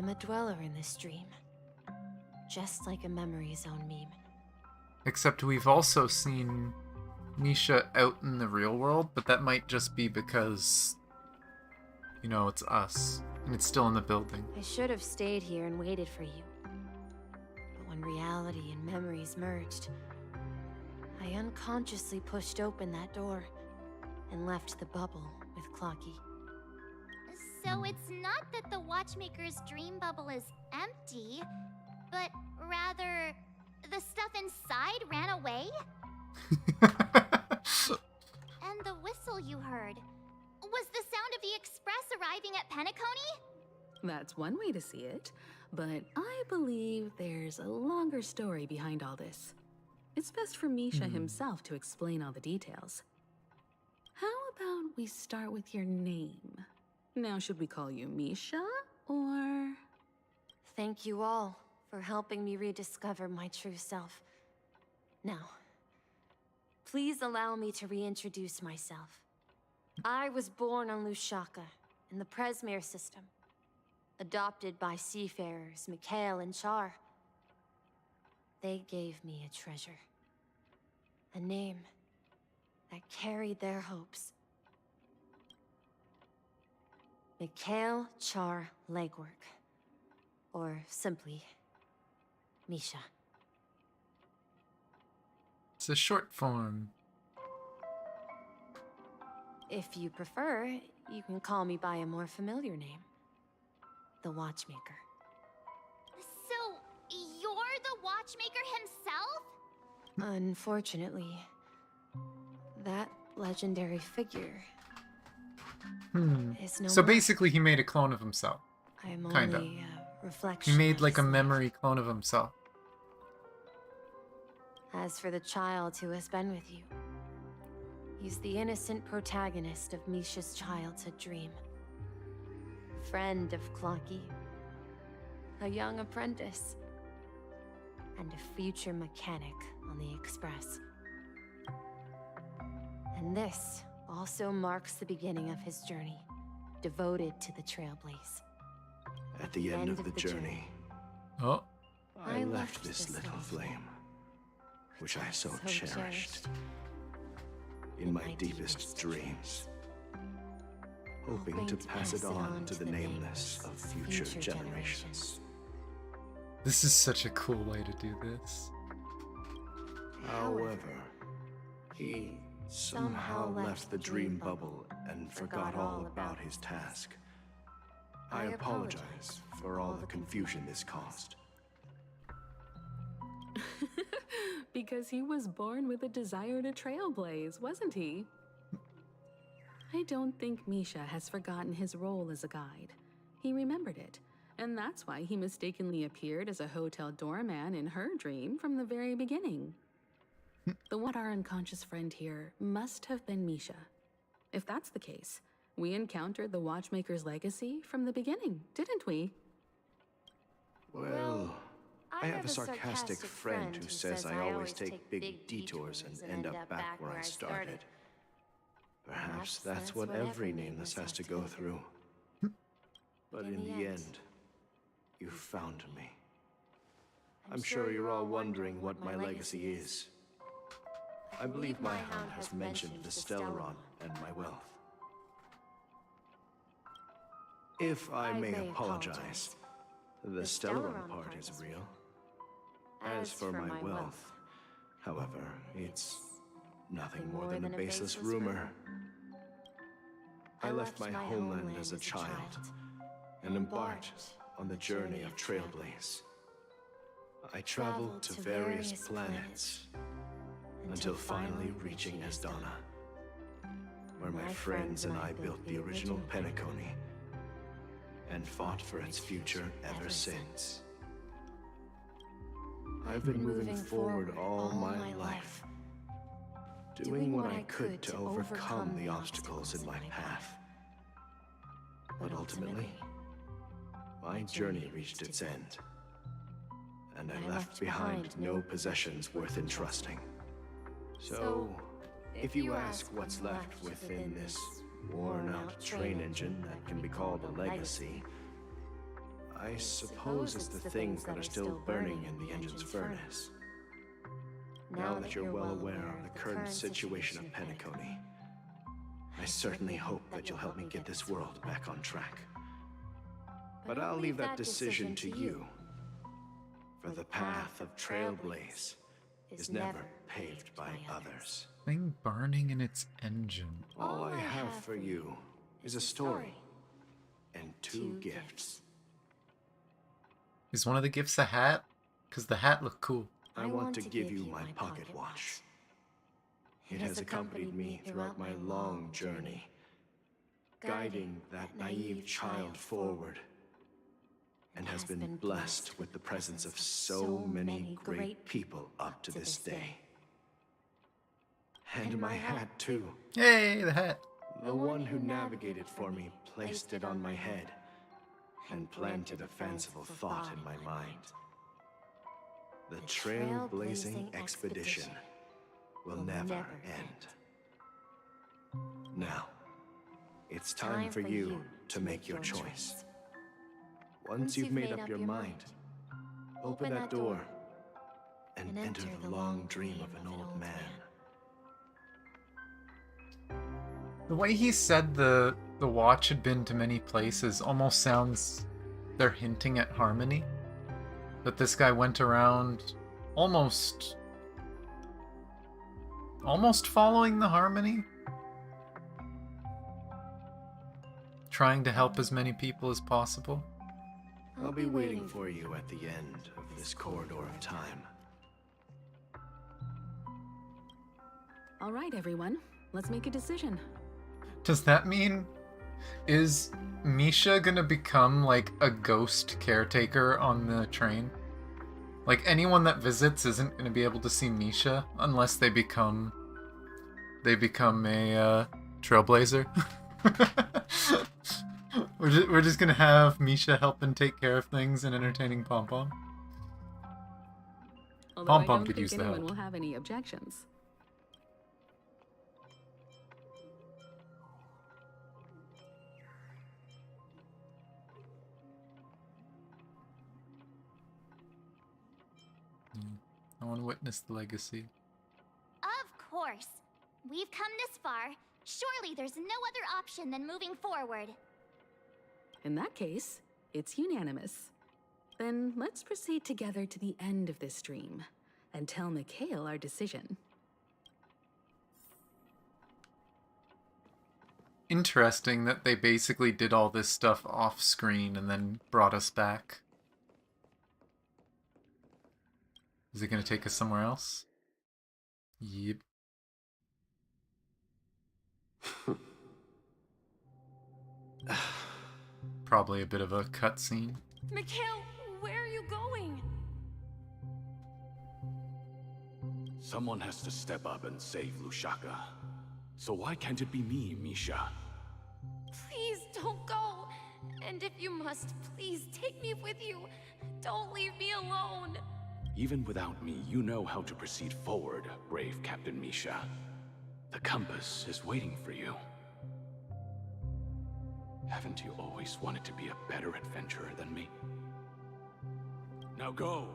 [SPEAKER 12] a dweller in this dream. Just like a Memory Zone meme.
[SPEAKER 1] Except we've also seen Misha out in the real world, but that might just be because, you know, it's us, and it's still in the building.
[SPEAKER 12] I should have stayed here and waited for you. But when reality and memories merged, I unconsciously pushed open that door and left the bubble with Clocky.
[SPEAKER 15] So it's not that the Watchmaker's dream bubble is empty, but rather the stuff inside ran away? And the whistle you heard, was the sound of the express arriving at Penacony?
[SPEAKER 18] That's one way to see it, but I believe there's a longer story behind all this. It's best for Misha himself to explain all the details. How about we start with your name? Now, should we call you Misha, or...?
[SPEAKER 12] Thank you all for helping me rediscover my true self. Now, please allow me to reintroduce myself. I was born on Lushaka, in the Presmere system. Adopted by seafarers Mikhail and Char. They gave me a treasure. A name that carried their hopes. Mikhail Char Legwork. Or simply, Misha.
[SPEAKER 1] It's a short form.
[SPEAKER 12] If you prefer, you can call me by a more familiar name. The Watchmaker.
[SPEAKER 15] So, you're the Watchmaker himself?
[SPEAKER 12] Unfortunately, that legendary figure is no
[SPEAKER 1] So
[SPEAKER 12] more.
[SPEAKER 1] basically he made a clone of himself.
[SPEAKER 12] I'm
[SPEAKER 1] Kind of.
[SPEAKER 12] only a reflection.
[SPEAKER 1] He made
[SPEAKER 12] of
[SPEAKER 1] like a
[SPEAKER 12] his
[SPEAKER 1] memory clone of himself.
[SPEAKER 12] As for the child who has been with you, he's the innocent protagonist of Misha's childhood dream. Friend of Clocky, a young apprentice, and a future mechanic on the Express. And this also marks the beginning of his journey, devoted to the Trailblaze.
[SPEAKER 13] At the end of the journey,
[SPEAKER 1] Oh.
[SPEAKER 13] I left this little flame, which I so cherished, in my deepest dreams, hoping to pass it on to the nameless of future generations.
[SPEAKER 1] This is such a cool way to do this.
[SPEAKER 13] However, he somehow left the dream bubble and forgot all about his task. I apologize for all the confusion this caused.
[SPEAKER 18] Because he was born with a desire to trailblaze, wasn't he? I don't think Misha has forgotten his role as a guide. He remembered it, and that's why he mistakenly appeared as a hotel doorman in her dream from the very beginning. Our unconscious friend here must have been Misha. If that's the case, we encountered the Watchmaker's legacy from the beginning, didn't we?
[SPEAKER 13] Well, I have a sarcastic friend who says I always take big detours and end up back where I started. Perhaps that's what every nameless has to go through. But in the end, you found me. I'm sure you're all wondering what my legacy is. I believe my hound has mentioned the Stellaron and my wealth. If I may apologize, the Stellaron part is real. As for my wealth, however, it's nothing more than a baseless rumor. I left my homeland as a child and embarked on the journey of Trailblaze. I traveled to various planets until finally reaching Asdana, where my friends and I built the original Penacony and fought for its future ever since. I've been moving forward all my life, doing what I could to overcome the obstacles in my path. But ultimately, my journey reached its end, and I left behind no possessions worth entrusting. So, if you ask what's left within this worn-out train engine that can be called a legacy, I suppose it's the things that are still burning in the engine's furnace. Now that you're well aware of the current situation of Penacony, I certainly hope that you'll help me get this world back on track. But I'll leave that decision to you, for the path of Trailblaze is never paved by others.
[SPEAKER 1] Thing burning in its engine.
[SPEAKER 13] All I have for you is a story and two gifts.
[SPEAKER 1] Is one of the gifts a hat? Because the hat looked cool.
[SPEAKER 13] I want to give you my pocket watch. It has accompanied me throughout my long journey, guiding that naive child forward and has been blessed with the presence of so many great people up to this day. And my hat, too.
[SPEAKER 1] Yay, the hat.
[SPEAKER 13] The one who navigated for me placed it on my head and planted a fanciful thought in my mind. The trailblazing expedition will never end. Now, it's time for you to make your choice. Once you've made up your mind, open that door and enter the long dream of an old man.
[SPEAKER 1] The way he said the watch had been to many places almost sounds they're hinting at Harmony. That this guy went around almost following the Harmony. Trying to help as many people as possible.
[SPEAKER 13] I'll be waiting for you at the end of this corridor of time.
[SPEAKER 18] All right, everyone. Let's make a decision.
[SPEAKER 1] Does that mean... is Misha gonna become, like, a ghost caretaker on the train? Like, anyone that visits isn't gonna be able to see Misha unless they become a trailblazer? We're just gonna have Misha helping take care of things and entertaining Pom Pom.
[SPEAKER 18] Although
[SPEAKER 1] Pom
[SPEAKER 18] I
[SPEAKER 1] Pom
[SPEAKER 18] don't
[SPEAKER 1] could
[SPEAKER 18] think
[SPEAKER 1] use the
[SPEAKER 18] anyone
[SPEAKER 1] help.
[SPEAKER 18] will have any objections.
[SPEAKER 1] I want to witness the legacy.
[SPEAKER 11] Of course. We've come this far. Surely there's no other option than moving forward.
[SPEAKER 18] In that case, it's unanimous. Then let's proceed together to the end of this dream and tell Mikhail our decision.
[SPEAKER 1] Interesting that they basically did all this stuff off screen and then brought us back. Is it going to take us somewhere else? Yep. Probably a bit of a cutscene.
[SPEAKER 12] Mikhail, where are you going?
[SPEAKER 10] Someone has to step up and save Lushaka. So why can't it be me, Misha?
[SPEAKER 12] Please don't go. And if you must, please take me with you. Don't leave me alone.
[SPEAKER 10] Even without me, you know how to proceed forward, brave Captain Misha. The compass is waiting for you. Haven't you always wanted to be a better adventurer than me? Now go,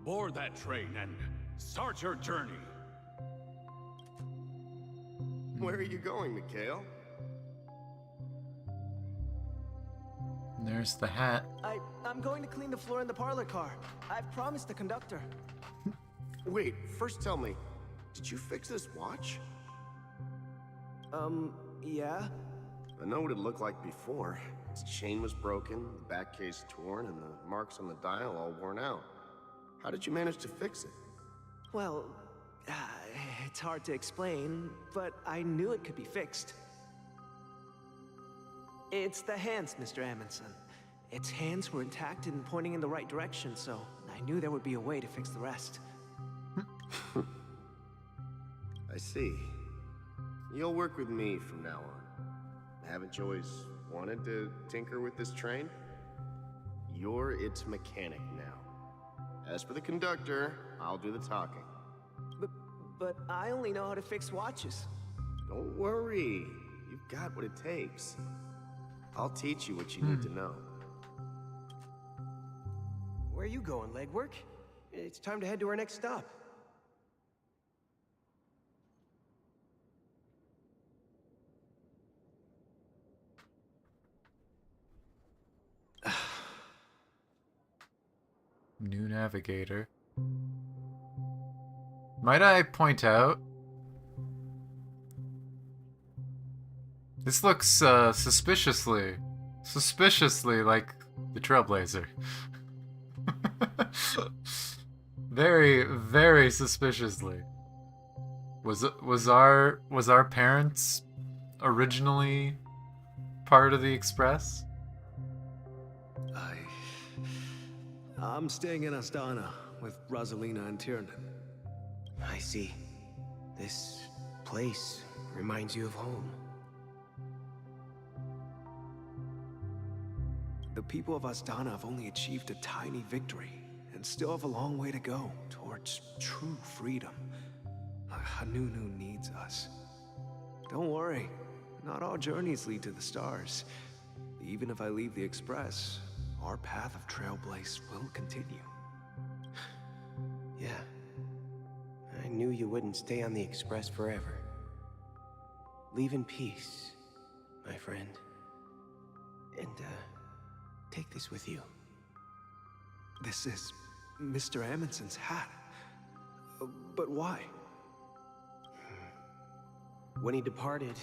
[SPEAKER 10] board that train and start your journey.
[SPEAKER 5] Where are you going, Mikhail?
[SPEAKER 1] And there's the hat.
[SPEAKER 22] I'm going to clean the floor in the parlor car. I've promised the conductor.
[SPEAKER 5] Wait, first tell me, did you fix this watch?
[SPEAKER 22] Yeah?
[SPEAKER 5] I know what it looked like before. Its chain was broken, the back case torn, and the marks on the dial all worn out. How did you manage to fix it?
[SPEAKER 22] Well, it's hard to explain, but I knew it could be fixed. It's the hands, Mr. Amundsen. Its hands were intact and pointing in the right direction, so I knew there would be a way to fix the rest.
[SPEAKER 5] I see. You'll work with me from now on. Haven't you always wanted to tinker with this train? You're its mechanic now. As for the conductor, I'll do the talking.
[SPEAKER 22] But I only know how to fix watches.
[SPEAKER 5] Don't worry. You've got what it takes. I'll teach you what you need to know.
[SPEAKER 22] Where are you going, legwork? It's time to head to our next stop.
[SPEAKER 1] New navigator. Might I point out? This looks suspiciously like the Trailblazer. Very, very suspiciously. Was our parents originally part of the Express?
[SPEAKER 22] I'm staying in Astana with Rosalina and Tiernan.
[SPEAKER 14] I see. This place reminds you of home.
[SPEAKER 22] The people of Astana have only achieved a tiny victory, and still have a long way to go towards true freedom. Hanunu needs us. Don't worry, not all journeys lead to the stars. Even if I leave the Express, our path of Trailblaze will continue.
[SPEAKER 14] Yeah. I knew you wouldn't stay on the Express forever. Leave in peace, my friend. And, take this with you.
[SPEAKER 22] This is Mr. Amundsen's hat. But why?
[SPEAKER 14] When he departed,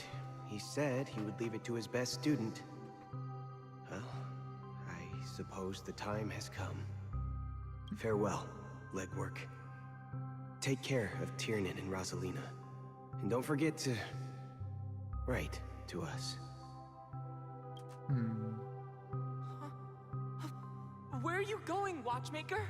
[SPEAKER 14] he said he would leave it to his best student. Well, I suppose the time has come. Farewell, legwork. Take care of Tiernan and Rosalina. And don't forget to write to us.
[SPEAKER 9] Where are you going, Watchmaker?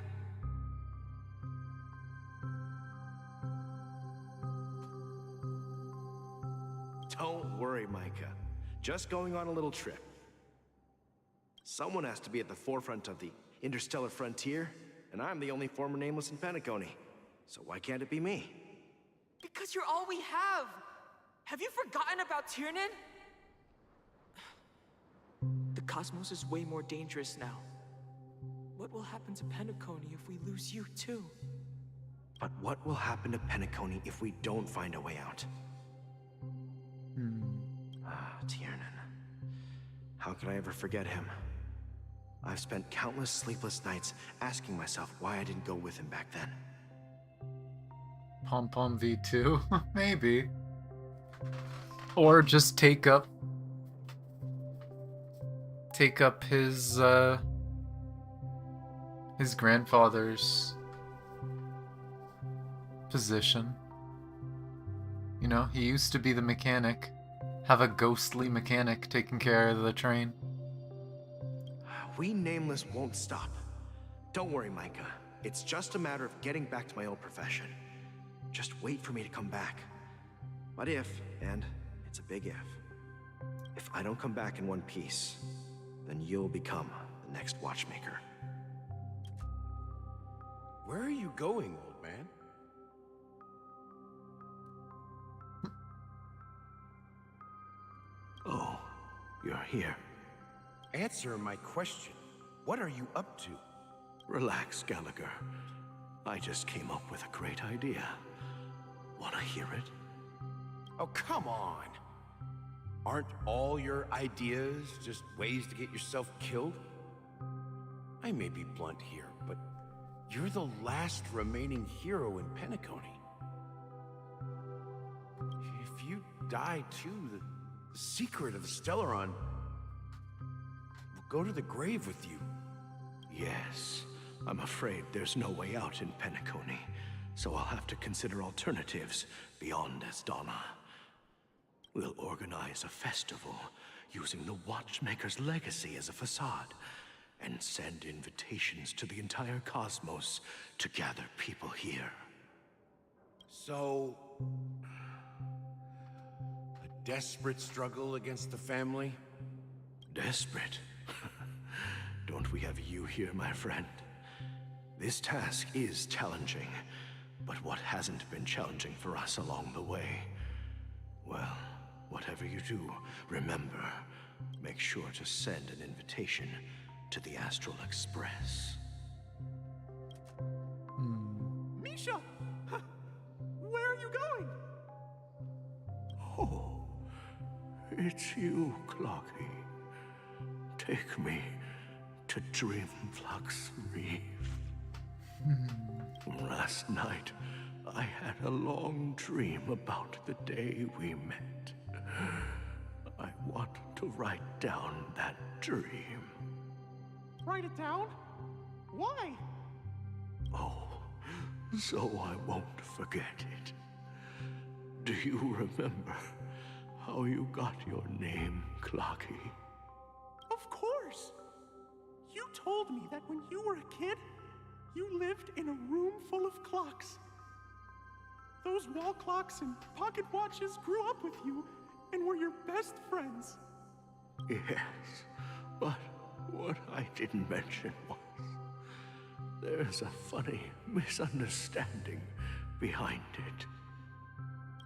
[SPEAKER 19] Don't worry, Micah. Just going on a little trip. Someone has to be at the forefront of the interstellar frontier, and I'm the only former Nameless in Penacony. So why can't it be me?
[SPEAKER 9] Because you're all we have! Have you forgotten about Tiernan? The cosmos is way more dangerous now. What will happen to Penacony if we lose you too?
[SPEAKER 19] But what will happen to Penacony if we don't find a way out? Tiernan. How could I ever forget him? I've spent countless sleepless nights asking myself why I didn't go with him back then.
[SPEAKER 1] Pom Pom V2? Maybe. Or just take up his grandfather's position. You know, he used to be the mechanic. Have a ghostly mechanic taking care of the train.
[SPEAKER 19] We Nameless won't stop. Don't worry, Micah. It's just a matter of getting back to my old profession. Just wait for me to come back. But if, and it's a big if I don't come back in one piece, then you'll become the next Watchmaker.
[SPEAKER 3] Where are you going, old man?
[SPEAKER 19] Oh, you're here.
[SPEAKER 3] Answer my question. What are you up to?
[SPEAKER 19] Relax, Gallagher. I just came up with a great idea. Wanna hear it?
[SPEAKER 3] Oh, come on. Aren't all your ideas just ways to get yourself killed? I may be blunt here, but you're the last remaining hero in Penacony. If you die too, the secret of the Stellaron will go to the grave with you.
[SPEAKER 19] Yes, I'm afraid there's no way out in Penacony, so I'll have to consider alternatives beyond Astana. We'll organize a festival using the Watchmaker's legacy as a facade, and send invitations to the entire cosmos to gather people here.
[SPEAKER 3] So, a desperate struggle against the family?
[SPEAKER 19] Desperate? Don't we have you here, my friend? This task is challenging, but what hasn't been challenging for us along the way? Well, whatever you do, remember, make sure to send an invitation to the Astral Express.
[SPEAKER 7] Misha! Where are you going?
[SPEAKER 19] Oh, it's you, Clocky. Take me to Dreamflux Reef. Last night, I had a long dream about the day we met. I want to write down that dream.
[SPEAKER 7] Write it down? Why?
[SPEAKER 19] Oh, so I won't forget it. Do you remember how you got your name, Clocky?
[SPEAKER 7] Of course! You told me that when you were a kid, You lived in a room full of clocks. Those wall clocks and pocket watches grew up with you and were your best friends.
[SPEAKER 19] Yes, but what I didn't mention was there's a funny misunderstanding behind it.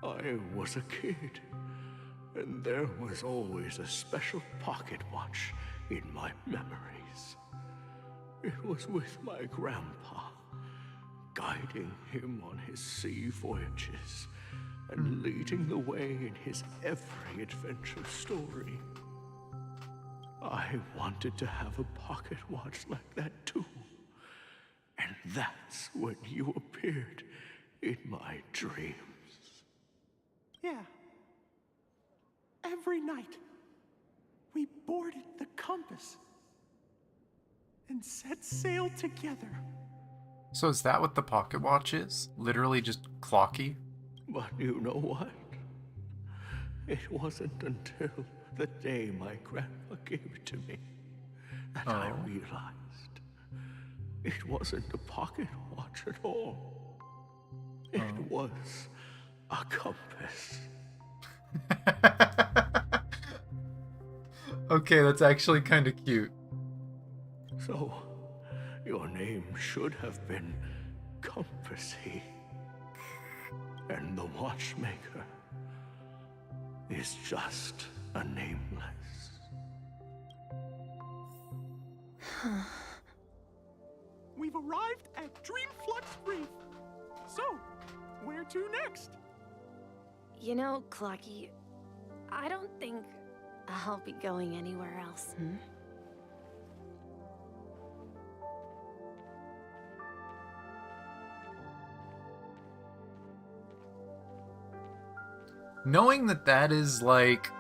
[SPEAKER 19] I was a kid, and there was always a special pocket watch in my memories. It was with my grandpa, guiding him on his sea voyages and leading the way in his every adventure story. I wanted to have a pocket watch like that too. And that's when you appeared in my dreams.
[SPEAKER 7] Yeah. Every night, we boarded the compass and set sail together.
[SPEAKER 1] So is that what the pocket watch is? Literally just clocky?
[SPEAKER 19] But you know what? It wasn't until the day my grandpa gave it to me that I realized it wasn't a pocket watch at all. It was a compass.
[SPEAKER 1] Okay, that's actually kind of cute.
[SPEAKER 19] So, your name should have been Compassy. And the Watchmaker is just a nameless.
[SPEAKER 7] We've arrived at Dreamflux Reef. So, where to next?
[SPEAKER 12] You know, Clocky, I don't think I'll be going anywhere else.
[SPEAKER 1] Knowing that that is, like,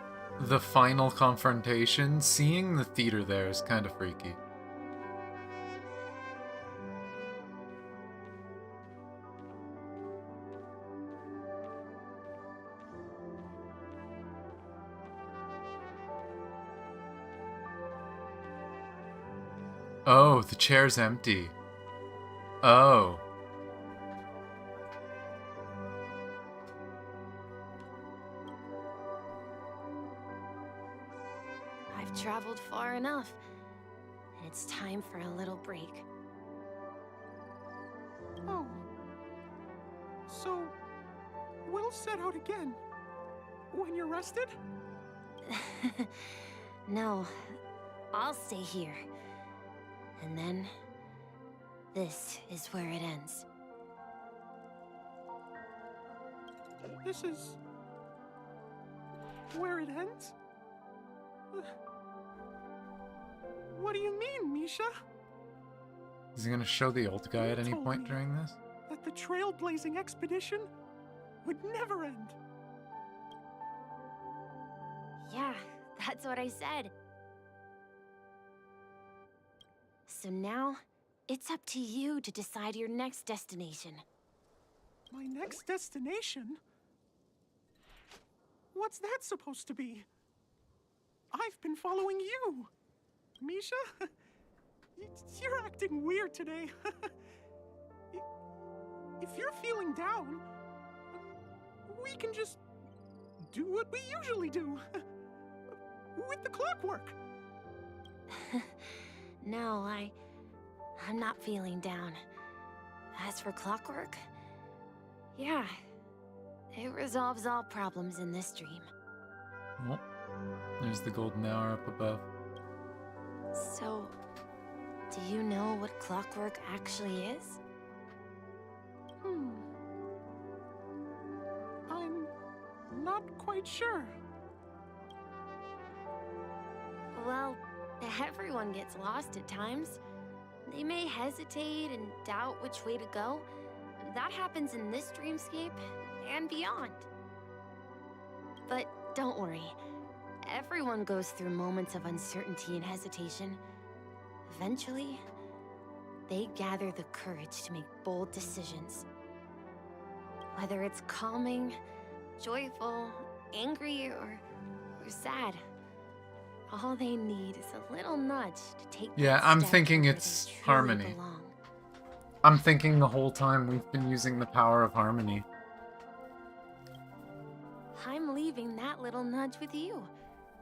[SPEAKER 1] the final confrontation, seeing the theater there is kind of freaky. Oh, the chair's empty. Oh.
[SPEAKER 12] I've traveled far enough. It's time for a little break.
[SPEAKER 7] Oh. So, we'll set out again. When you're rested?
[SPEAKER 12] No, I'll stay here. And then, this is where it ends.
[SPEAKER 7] This is where it ends? What do you mean, Misha?
[SPEAKER 1] Is he gonna show the old guy at any point during this?
[SPEAKER 7] That the trailblazing expedition would never end.
[SPEAKER 12] Yeah, that's what I said. So now, it's up to you to decide your next destination.
[SPEAKER 7] My next destination? What's that supposed to be? I've been following you. Misha? You're acting weird today. If you're feeling down, we can just do what we usually do. With the clockwork.
[SPEAKER 12] No, I'm not feeling down. As for clockwork, yeah, it resolves all problems in this dream.
[SPEAKER 1] Oh, there's the golden hour up above.
[SPEAKER 12] So, do you know what clockwork actually is?
[SPEAKER 7] I'm not quite sure.
[SPEAKER 12] Well, everyone gets lost at times. They may hesitate and doubt which way to go. That happens in this dreamscape and beyond. But don't worry. Everyone goes through moments of uncertainty and hesitation. Eventually, they gather the courage to make bold decisions. Whether it's calming, joyful, angry, or sad. All they need is a little nudge to take
[SPEAKER 1] Yeah,
[SPEAKER 12] that
[SPEAKER 1] I'm
[SPEAKER 12] step
[SPEAKER 1] thinking
[SPEAKER 12] where
[SPEAKER 1] it's
[SPEAKER 12] they truly
[SPEAKER 1] Harmony.
[SPEAKER 12] belong.
[SPEAKER 1] I'm thinking the whole time we've been using the power of harmony.
[SPEAKER 12] I'm leaving that little nudge with you,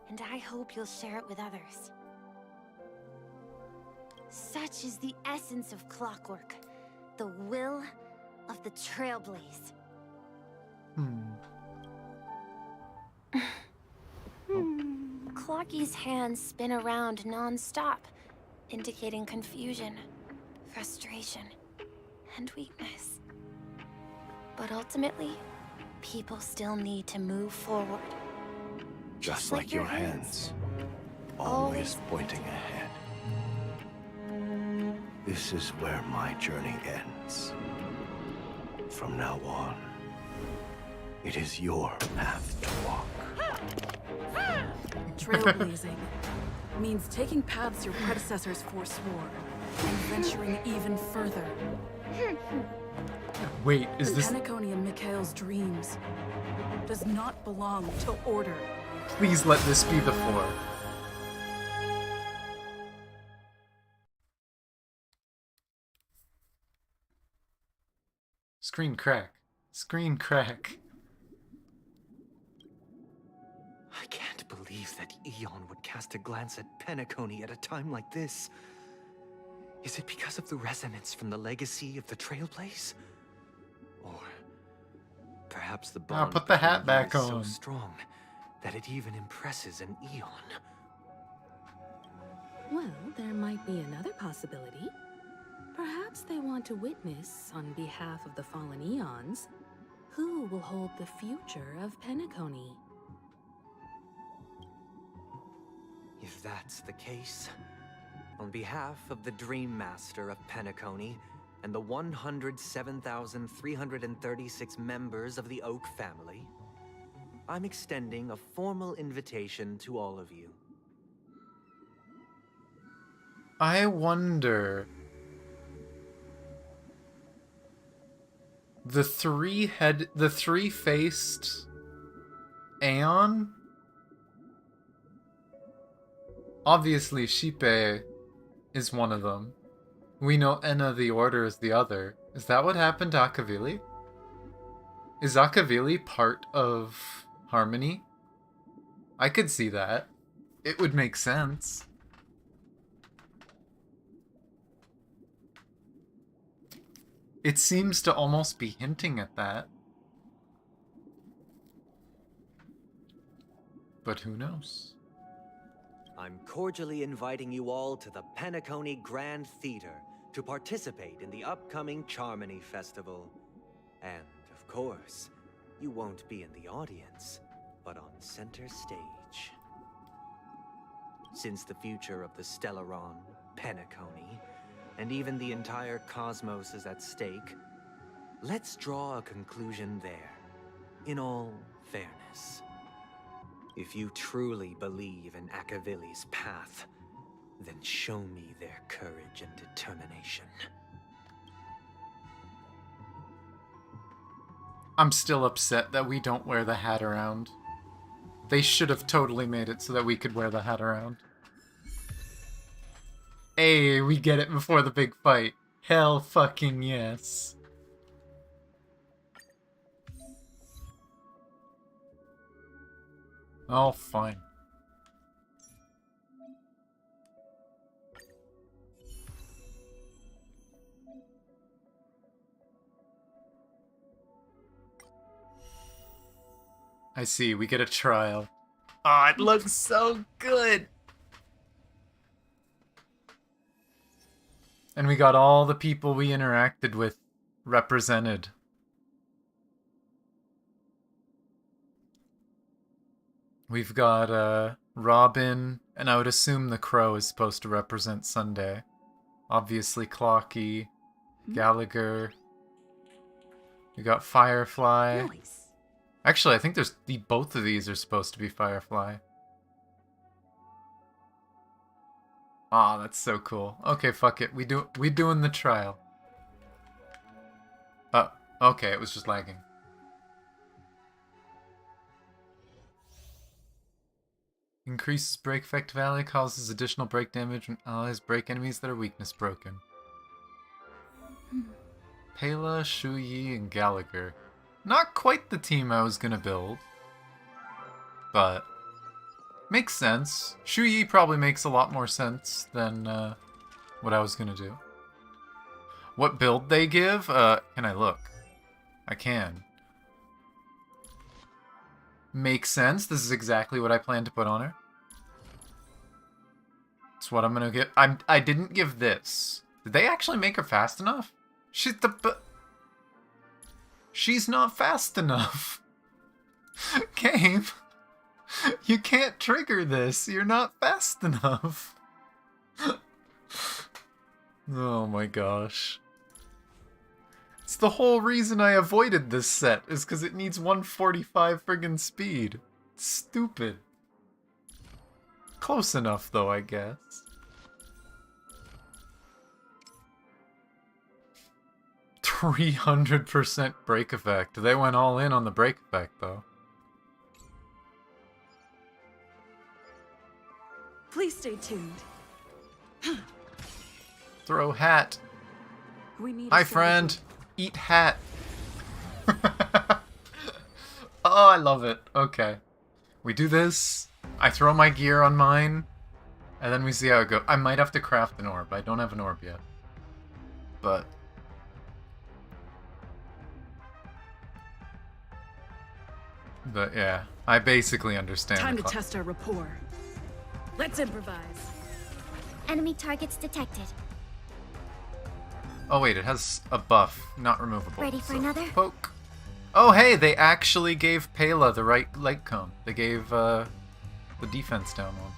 [SPEAKER 12] and I hope you'll share it with others. Such is the essence of clockwork, the will of the Trailblaze. Clocky's hands spin around non-stop, indicating confusion, frustration, and weakness. But ultimately, people still need to move forward.
[SPEAKER 13] Just like your hands, always pointing ahead. This is where my journey ends. From now on, it is your path to walk.
[SPEAKER 18] Trailblazing means taking paths your predecessors forswore and venturing even further.
[SPEAKER 1] Wait, is this...
[SPEAKER 18] Penacony and Mikhail's dreams does not belong to order.
[SPEAKER 1] Please let this be the 4. Screen crack. Screen crack.
[SPEAKER 14] I can't believe that Eon would cast a glance at Penacony at a time like this. Is it because of the resonance from the legacy of the Trailblaze? Or perhaps the bond
[SPEAKER 1] put the hat
[SPEAKER 14] between you
[SPEAKER 1] back
[SPEAKER 14] is so
[SPEAKER 1] on.
[SPEAKER 14] strong that it even impresses an Eon?
[SPEAKER 18] Well, there might be another possibility. Perhaps they want to witness, on behalf of the fallen Eons, who will hold the future of Penacony.
[SPEAKER 14] If that's the case, on behalf of the Dream Master of Penacony and the 107,336 members of the Oak family, I'm extending a formal invitation to all of you.
[SPEAKER 1] I wonder... The three-faced Aeon? Obviously, Shipe is one of them. We know Enna the Order is the other. Is that what happened to Akavili? Is Akavili part of Harmony? I could see that. It would make sense. It seems to almost be hinting at that. But who knows?
[SPEAKER 14] I'm cordially inviting you all to the Penacony Grand Theater to participate in the upcoming Charmony Festival. And, of course, you won't be in the audience, but on center stage. Since the future of the Stellaron, Penacony, and even the entire cosmos is at stake, let's draw a conclusion there, in all fairness. If you truly believe in Akavili's path, then show me their courage and determination.
[SPEAKER 1] I'm still upset that we don't wear the hat around. They should have totally made it so that we could wear the hat around. Hey, we get it before the big fight. Hell fucking yes. Oh, fine. I see, we get a trial. Oh, it looks so good! And we got all the people we interacted with represented. We've got Robin, and I would assume the Crow is supposed to represent Sunday. Obviously Clocky, Gallagher. We got Firefly.
[SPEAKER 18] Nice.
[SPEAKER 1] Actually, I think there's both of these are supposed to be Firefly. Aw, that's so cool. Okay, fuck it. We doing the trial. Okay, it was just lagging. Increases break effect value, causes additional break damage when allies break enemies that are weakness broken. Pela, Shuyi, and Gallagher. Not quite the team I was gonna build. But makes sense. Shuyi probably makes a lot more sense than what I was gonna do. What build they give? Can I look? I can. Makes sense. This is exactly what I plan to put on her. That's what I'm gonna get. I didn't give this. Did they actually make her fast enough? She's not fast enough. Game. You can't trigger this. You're not fast enough. Oh my gosh. It's the whole reason I avoided this set, is because it needs 145 friggin' speed. It's stupid. Close enough though, I guess. %300 break effect. They went all in on the break effect though.
[SPEAKER 4] Please stay tuned.
[SPEAKER 1] Throw hat.
[SPEAKER 4] We need
[SPEAKER 1] Hi, friend. Eat hat. Oh, I love it. Okay. We do this. I throw my gear on mine. And then we see how it goes. I might have to craft an orb. I don't have an orb yet. But... yeah, I basically understand.
[SPEAKER 4] Time to test our rapport. Let's improvise.
[SPEAKER 15] Enemy targets detected.
[SPEAKER 1] Oh wait, it has a buff, not removable.
[SPEAKER 15] Ready for another?
[SPEAKER 1] Poke. Oh hey, they actually gave Pela the right light cone. They gave the defense down one.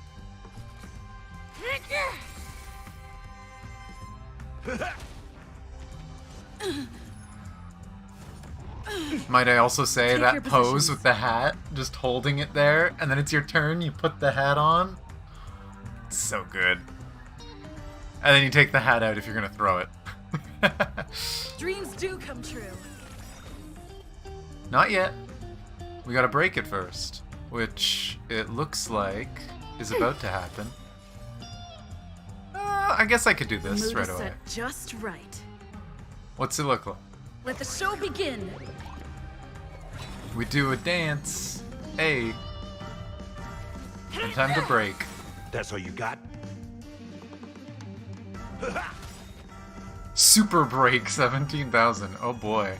[SPEAKER 1] Might I also say
[SPEAKER 4] Take
[SPEAKER 1] that
[SPEAKER 4] your
[SPEAKER 1] pose
[SPEAKER 4] positions.
[SPEAKER 1] with the hat, just holding it there, and then it's your turn, you put the hat on. It's so good. And then you take the hat out if you're gonna throw it.
[SPEAKER 4] Dreams do come true.
[SPEAKER 1] Not yet. We gotta break it first, which it looks like is about to happen. I guess I could do this
[SPEAKER 4] Mood
[SPEAKER 1] right
[SPEAKER 4] is
[SPEAKER 1] away.
[SPEAKER 4] set just right.
[SPEAKER 1] What's it look like?
[SPEAKER 4] Let the show begin.
[SPEAKER 1] We do a dance. Hey. And time to break.
[SPEAKER 19] That's all you got?
[SPEAKER 1] Super break 17,000. Oh boy.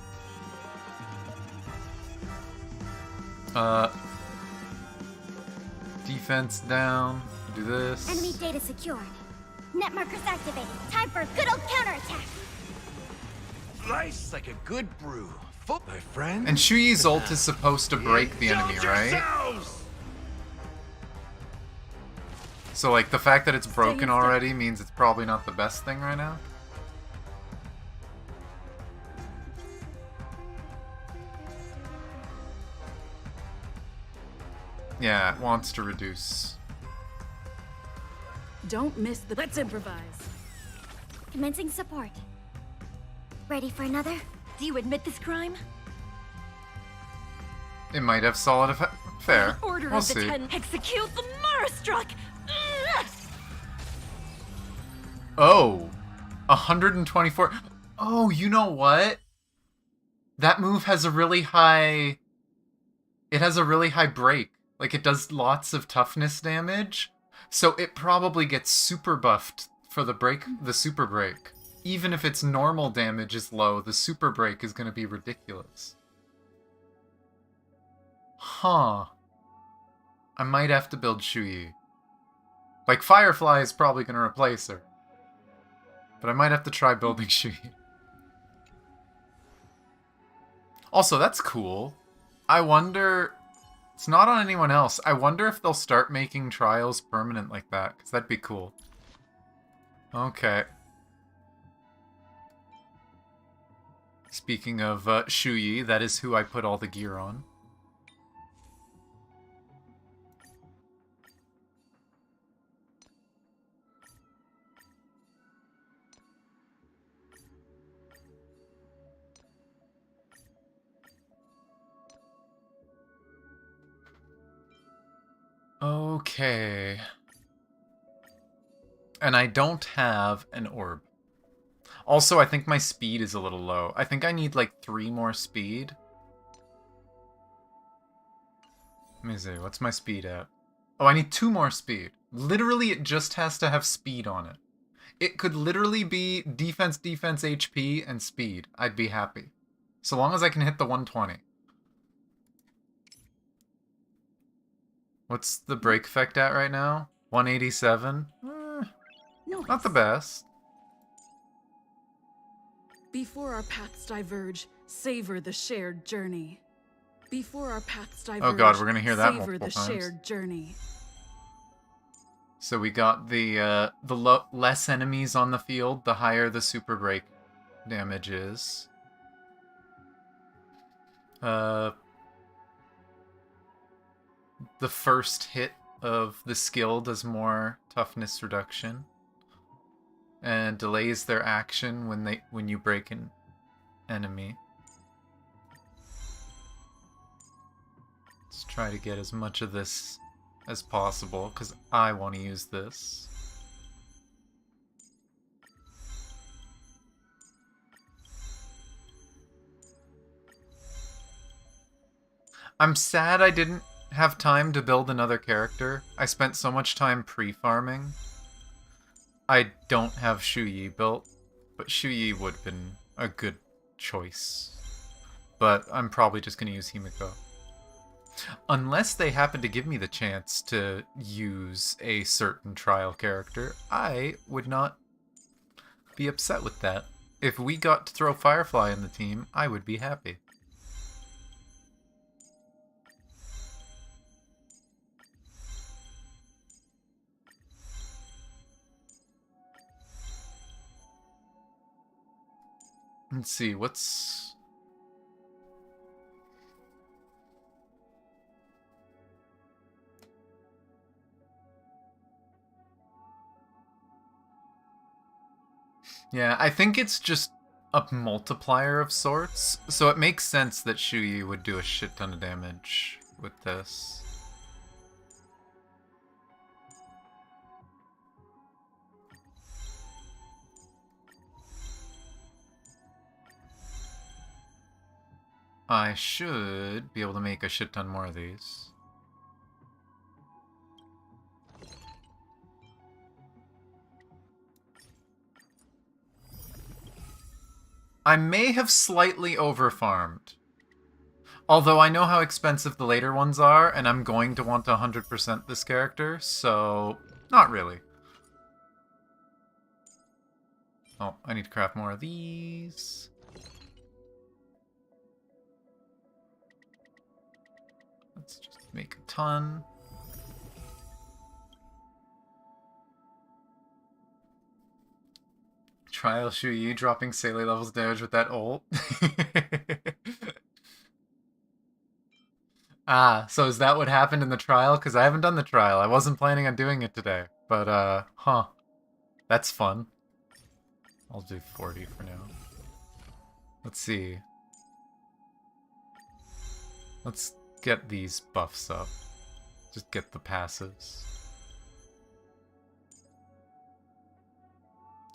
[SPEAKER 1] Defense down. Do this.
[SPEAKER 15] Enemy data secured. Net markers activated. Time for a good old counterattack.
[SPEAKER 3] Nice like a good brew. Full, my friend.
[SPEAKER 1] And Shuyi's ult is supposed to break the enemy, right? So like the fact that it's broken already means it's probably not the best thing right now? Yeah, it wants to reduce.
[SPEAKER 4] Don't miss the. Let's improvise.
[SPEAKER 15] Commencing support. Ready for another?
[SPEAKER 12] Do you admit this crime?
[SPEAKER 1] It might have solid effect. Fair.
[SPEAKER 12] Order
[SPEAKER 1] We'll
[SPEAKER 12] of the
[SPEAKER 1] see.
[SPEAKER 12] 10. Execute the Marastruck!
[SPEAKER 1] Oh, 124. Oh, you know what? That move has a really high... It has a really high break. Like, it does lots of toughness damage. So it probably gets super buffed for the break, the super break. Even if its normal damage is low, the super break is going to be ridiculous. Huh. I might have to build Shuyi. Like, Firefly is probably going to replace her. But I might have to try building Shuyi. Also, that's cool. I wonder... It's not on anyone else. I wonder if they'll start making trials permanent like that, because that'd be cool. Okay. Speaking of Shuyi, that is who I put all the gear on. Okay. And I don't have an orb. Also, I think my speed is a little low. I think I need like 3 more speed. Let me see, what's my speed at? Oh, I need 2 more speed. Literally, it just has to have speed on it. It could literally be defense, defense, HP, and speed. I'd be happy. So long as I can hit the 120. What's the break effect at right now? 187? Not the best.
[SPEAKER 4] Before our paths diverge, savor the shared journey. Before our paths diverge,
[SPEAKER 1] Oh god, we're gonna hear that
[SPEAKER 4] savor
[SPEAKER 1] multiple
[SPEAKER 4] the
[SPEAKER 1] times.
[SPEAKER 4] shared journey.
[SPEAKER 1] So we got the less enemies on the field, the higher the super break damage is. The first hit of the skill does more toughness reduction. And delays their action when you break an enemy. Let's try to get as much of this as possible, because I want to use this. I'm sad I didn't have time to build another character. I spent so much time pre-farming. I don't have Shuyi built, but Shuyi would have been a good choice. But I'm probably just going to use Himiko. Unless they happen to give me the chance to use a certain trial character, I would not be upset with that. If we got to throw Firefly in the team, I would be happy. Let's see, what's... Yeah, I think it's just a multiplier of sorts, so it makes sense that Shuyi would do a shit ton of damage with this. I should be able to make a shit ton more of these. I may have slightly over-farmed. Although I know how expensive the later ones are, and I'm going to want to 100% this character, so not really. Oh, I need to craft more of these. Let's just make a ton. Trial Shuyi dropping Seele levels damage with that ult. Ah, so is that what happened in the trial? Because I haven't done the trial. I wasn't planning on doing it today. But, huh. That's fun. I'll do 40 for now. Let's see. Let's get these buffs up. Just get the passives.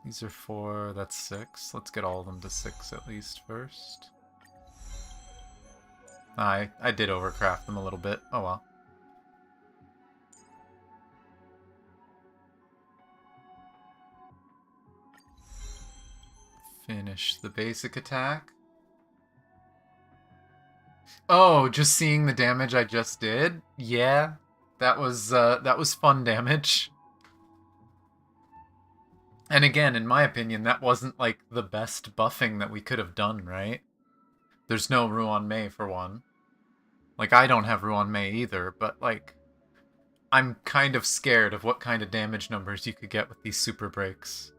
[SPEAKER 1] These are 4, that's 6. Let's get all of them to 6 at least first. I did overcraft them a little bit. Oh well. Finish the basic attack. Oh, just seeing the damage I just did? Yeah. That was fun damage. And again, in my opinion, that wasn't like the best buffing that we could have done, right? There's no Ruan Mei for one. Like, I don't have Ruan Mei either, but like, I'm kind of scared of what kind of damage numbers you could get with these super breaks.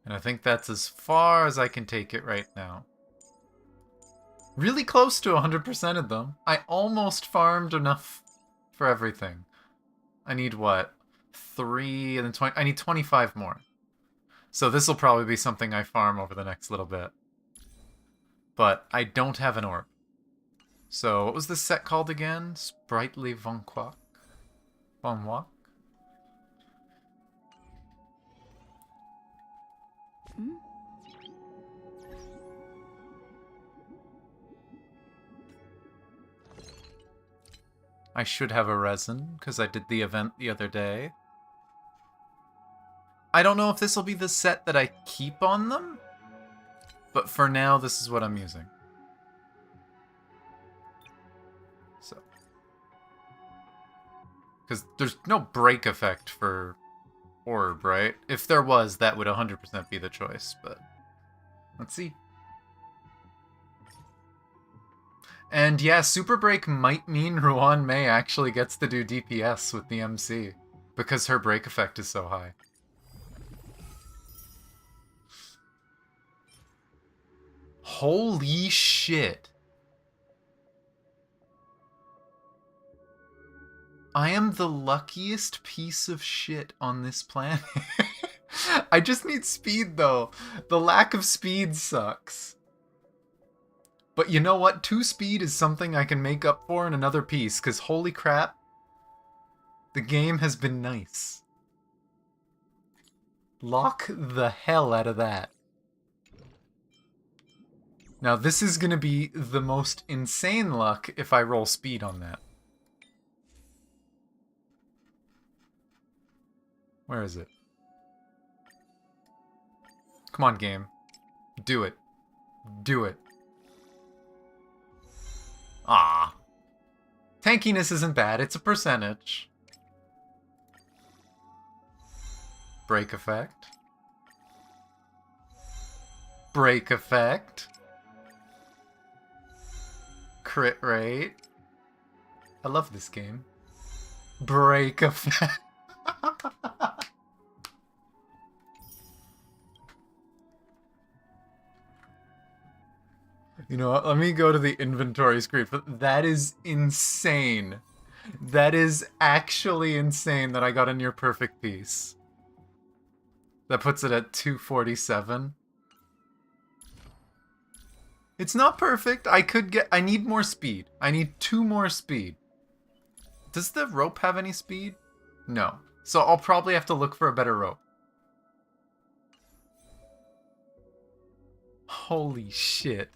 [SPEAKER 1] And I think that's as far as I can take it right now. Really close to 100% of them. I almost farmed enough for everything. I need what? 3 and then 20. I need 25 more. So this will probably be something I farm over the next little bit. But I don't have an orb. So what was this set called again? Sprightly Von Quack? Fun walk. I should have a resin, because I did the event the other day. I don't know if this will be the set that I keep on them, but for now, this is what I'm using. So. Because there's no break effect for orb, right? If there was, that would 100% be the choice, but let's see. And yeah, Super Break might mean Ruan Mei actually gets to do DPS with the MC, because her break effect is so high. Holy shit. I am the luckiest piece of shit on this planet. I just need speed, though. The lack of speed sucks. But you know what? 2 speed is something I can make up for in another piece, because holy crap, the game has been nice. Lock the hell out of that. Now, this is going to be the most insane luck if I roll speed on that. Where is it? Come on, game. Do it. Do it. Ah. Tankiness isn't bad, it's a percentage. Break effect. Break effect. Crit rate. I love this game. Break effect. You know what? Let me go to the inventory screen. That is insane. That is actually insane that I got a near perfect piece. That puts it at 247. It's not perfect. I need more speed. I need 2 more speed. Does the rope have any speed? No. So I'll probably have to look for a better rope. Holy shit.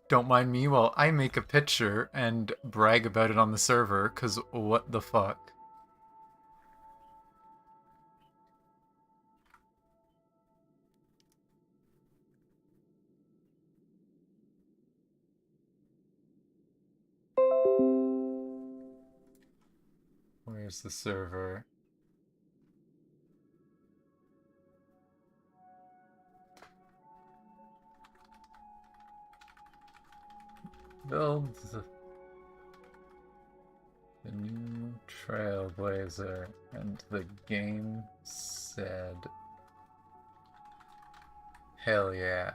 [SPEAKER 1] Don't mind me while I make a picture and brag about it on the server, because what the fuck. Where's the server? Build the new Trailblazer, and the game said, hell yeah.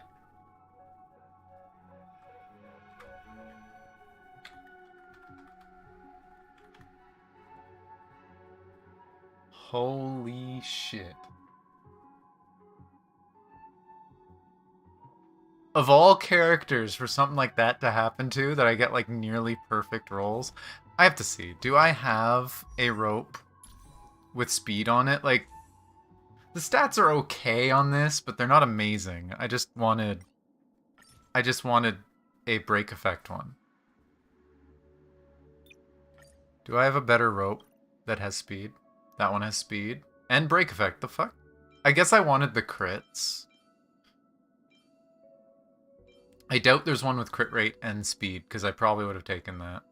[SPEAKER 1] Holy shit. Of all characters for something like that to happen to, that I get like nearly perfect rolls, I have to see, do I have a rope with speed on it? Like, the stats are okay on this, but they're not amazing. I just wanted a break effect one. Do I have a better rope that has speed? That one has speed. And break effect, the fuck? I guess I wanted the crits. I doubt there's one with crit rate and speed, because I probably would have taken that.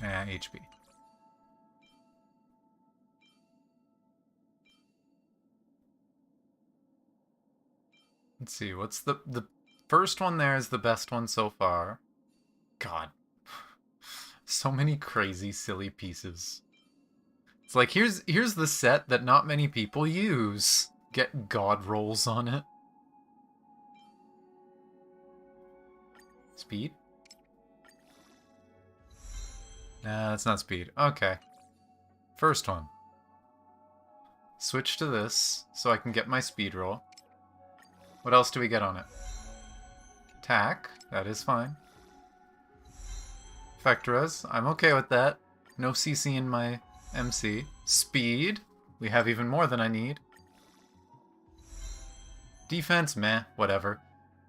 [SPEAKER 1] HP. Let's see, what's the first one there is the best one so far. God. So many crazy, silly pieces. It's like, here's the set that not many people use. Get god rolls on it. Speed? Nah, that's not speed. Okay. First one. Switch to this, so I can get my speed roll. What else do we get on it? Attack. That is fine. Vectras. I'm okay with that. No CC in my MC. Speed. We have even more than I need. Defense, meh, whatever.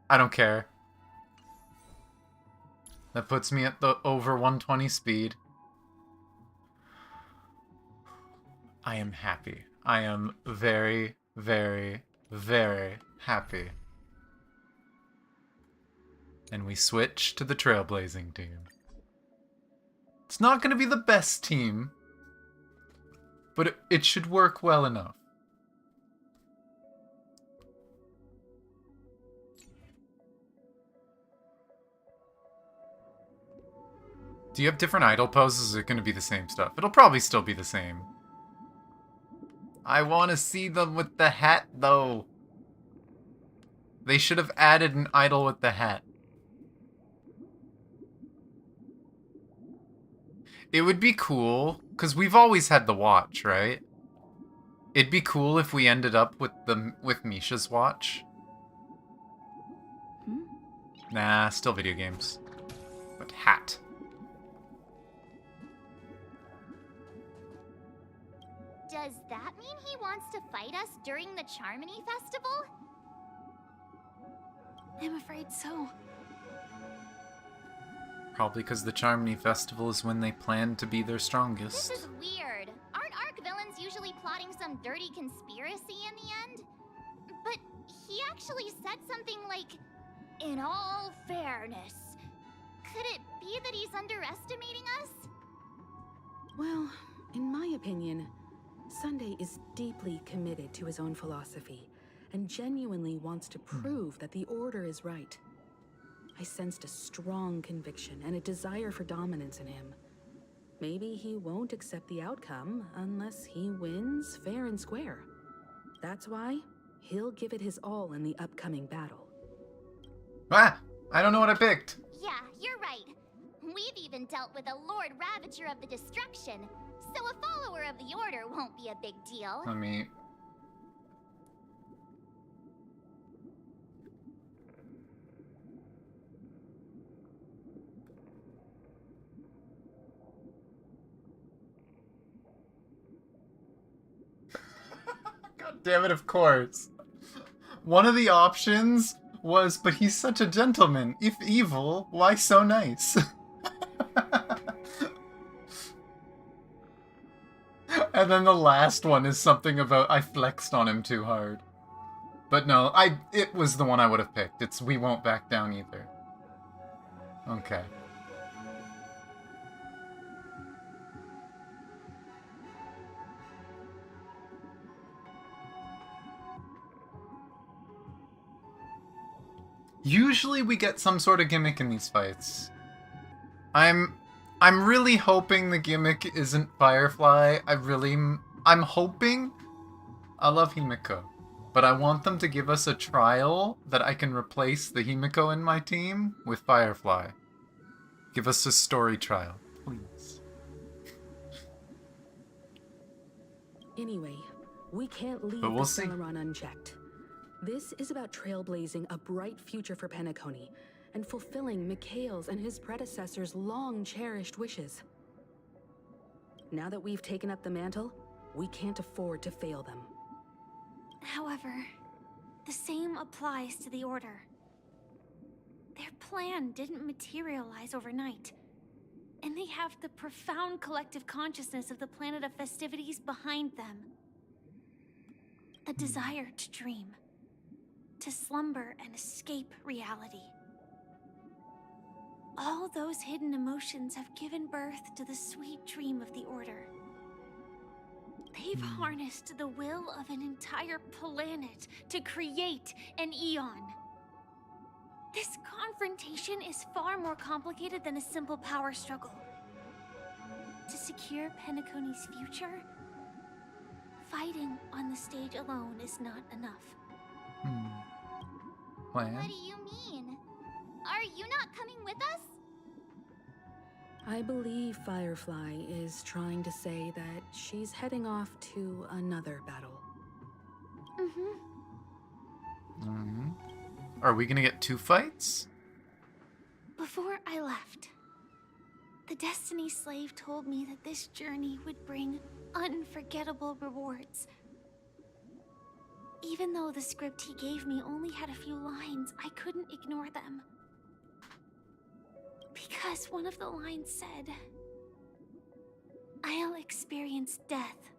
[SPEAKER 1] I don't care. That puts me at the over 120 speed. I am happy. I am very, very, very happy. And we switch to the Trailblazing team. It's not going to be the best team, but it should work well enough. Do you have different idol poses, or is it going to be the same stuff? It'll probably still be the same. I want to see them with the hat, though. They should have added an idol with the hat. It would be cool, because we've always had the watch, right? It'd be cool if we ended up with Misha's watch. Nah, still video games. But hat.
[SPEAKER 11] Does that mean he wants to fight us during the Charmony Festival?
[SPEAKER 12] I'm afraid so.
[SPEAKER 1] Probably because the Charmony Festival is when they plan to be their strongest.
[SPEAKER 11] This is weird. Aren't Arc villains usually plotting some dirty conspiracy in the end? But he actually said something like, "In all fairness." Could it be that he's underestimating us?
[SPEAKER 18] Well, in my opinion, Sunday is deeply committed to his own philosophy and genuinely wants to prove that the Order is right. I sensed a strong conviction and a desire for dominance in him. Maybe he won't accept the outcome unless he wins fair and square. That's why he'll give it his all in the upcoming battle.
[SPEAKER 1] Ah! I don't know what I picked.
[SPEAKER 11] Yeah, you're right. We've even dealt with a Lord Ravager of the Destruction, so a follower of the Order won't be a big deal.
[SPEAKER 1] Let me... God damn it, of course. One of the options was, but he's such a gentleman. If evil, why so nice? And then the last one is something about I flexed on him too hard. But no, it was the one I would have picked. It's we won't back down either. Okay. Usually we get some sort of gimmick in these fights. I'm really hoping the gimmick isn't Firefly. I'm hoping. I love Himiko, but I want them to give us a trial that I can replace the Himiko in my team with Firefly. Give us a story trial, please.
[SPEAKER 18] Anyway, we can't leave
[SPEAKER 1] But we'll
[SPEAKER 18] the
[SPEAKER 1] see.
[SPEAKER 18] Stellaron unchecked. This is about trailblazing a bright future for Penacony and fulfilling Mikhail's and his predecessors' long-cherished wishes. Now that we've taken up the mantle, we can't afford to fail them.
[SPEAKER 12] However, the same applies to the Order. Their plan didn't materialize overnight, and they have the profound collective consciousness of the planet of festivities behind them. A desire to dream, to slumber and escape reality. All those hidden emotions have given birth to the sweet dream of the Order. They've harnessed the will of an entire planet to create an Eon. This confrontation is far more complicated than a simple power struggle. To secure Penacony's future, fighting on the stage alone is not enough.
[SPEAKER 1] Plan?
[SPEAKER 11] What do you mean? Are you not coming with us?
[SPEAKER 18] I believe Firefly is trying to say that she's heading off to another battle.
[SPEAKER 1] Are we gonna get 2 fights?
[SPEAKER 12] Before I left,
[SPEAKER 15] The Destiny Slave told me that this journey would bring unforgettable rewards. Even though the script he gave me only had a few lines, I couldn't ignore them. Because one of the lines said, "I'll experience death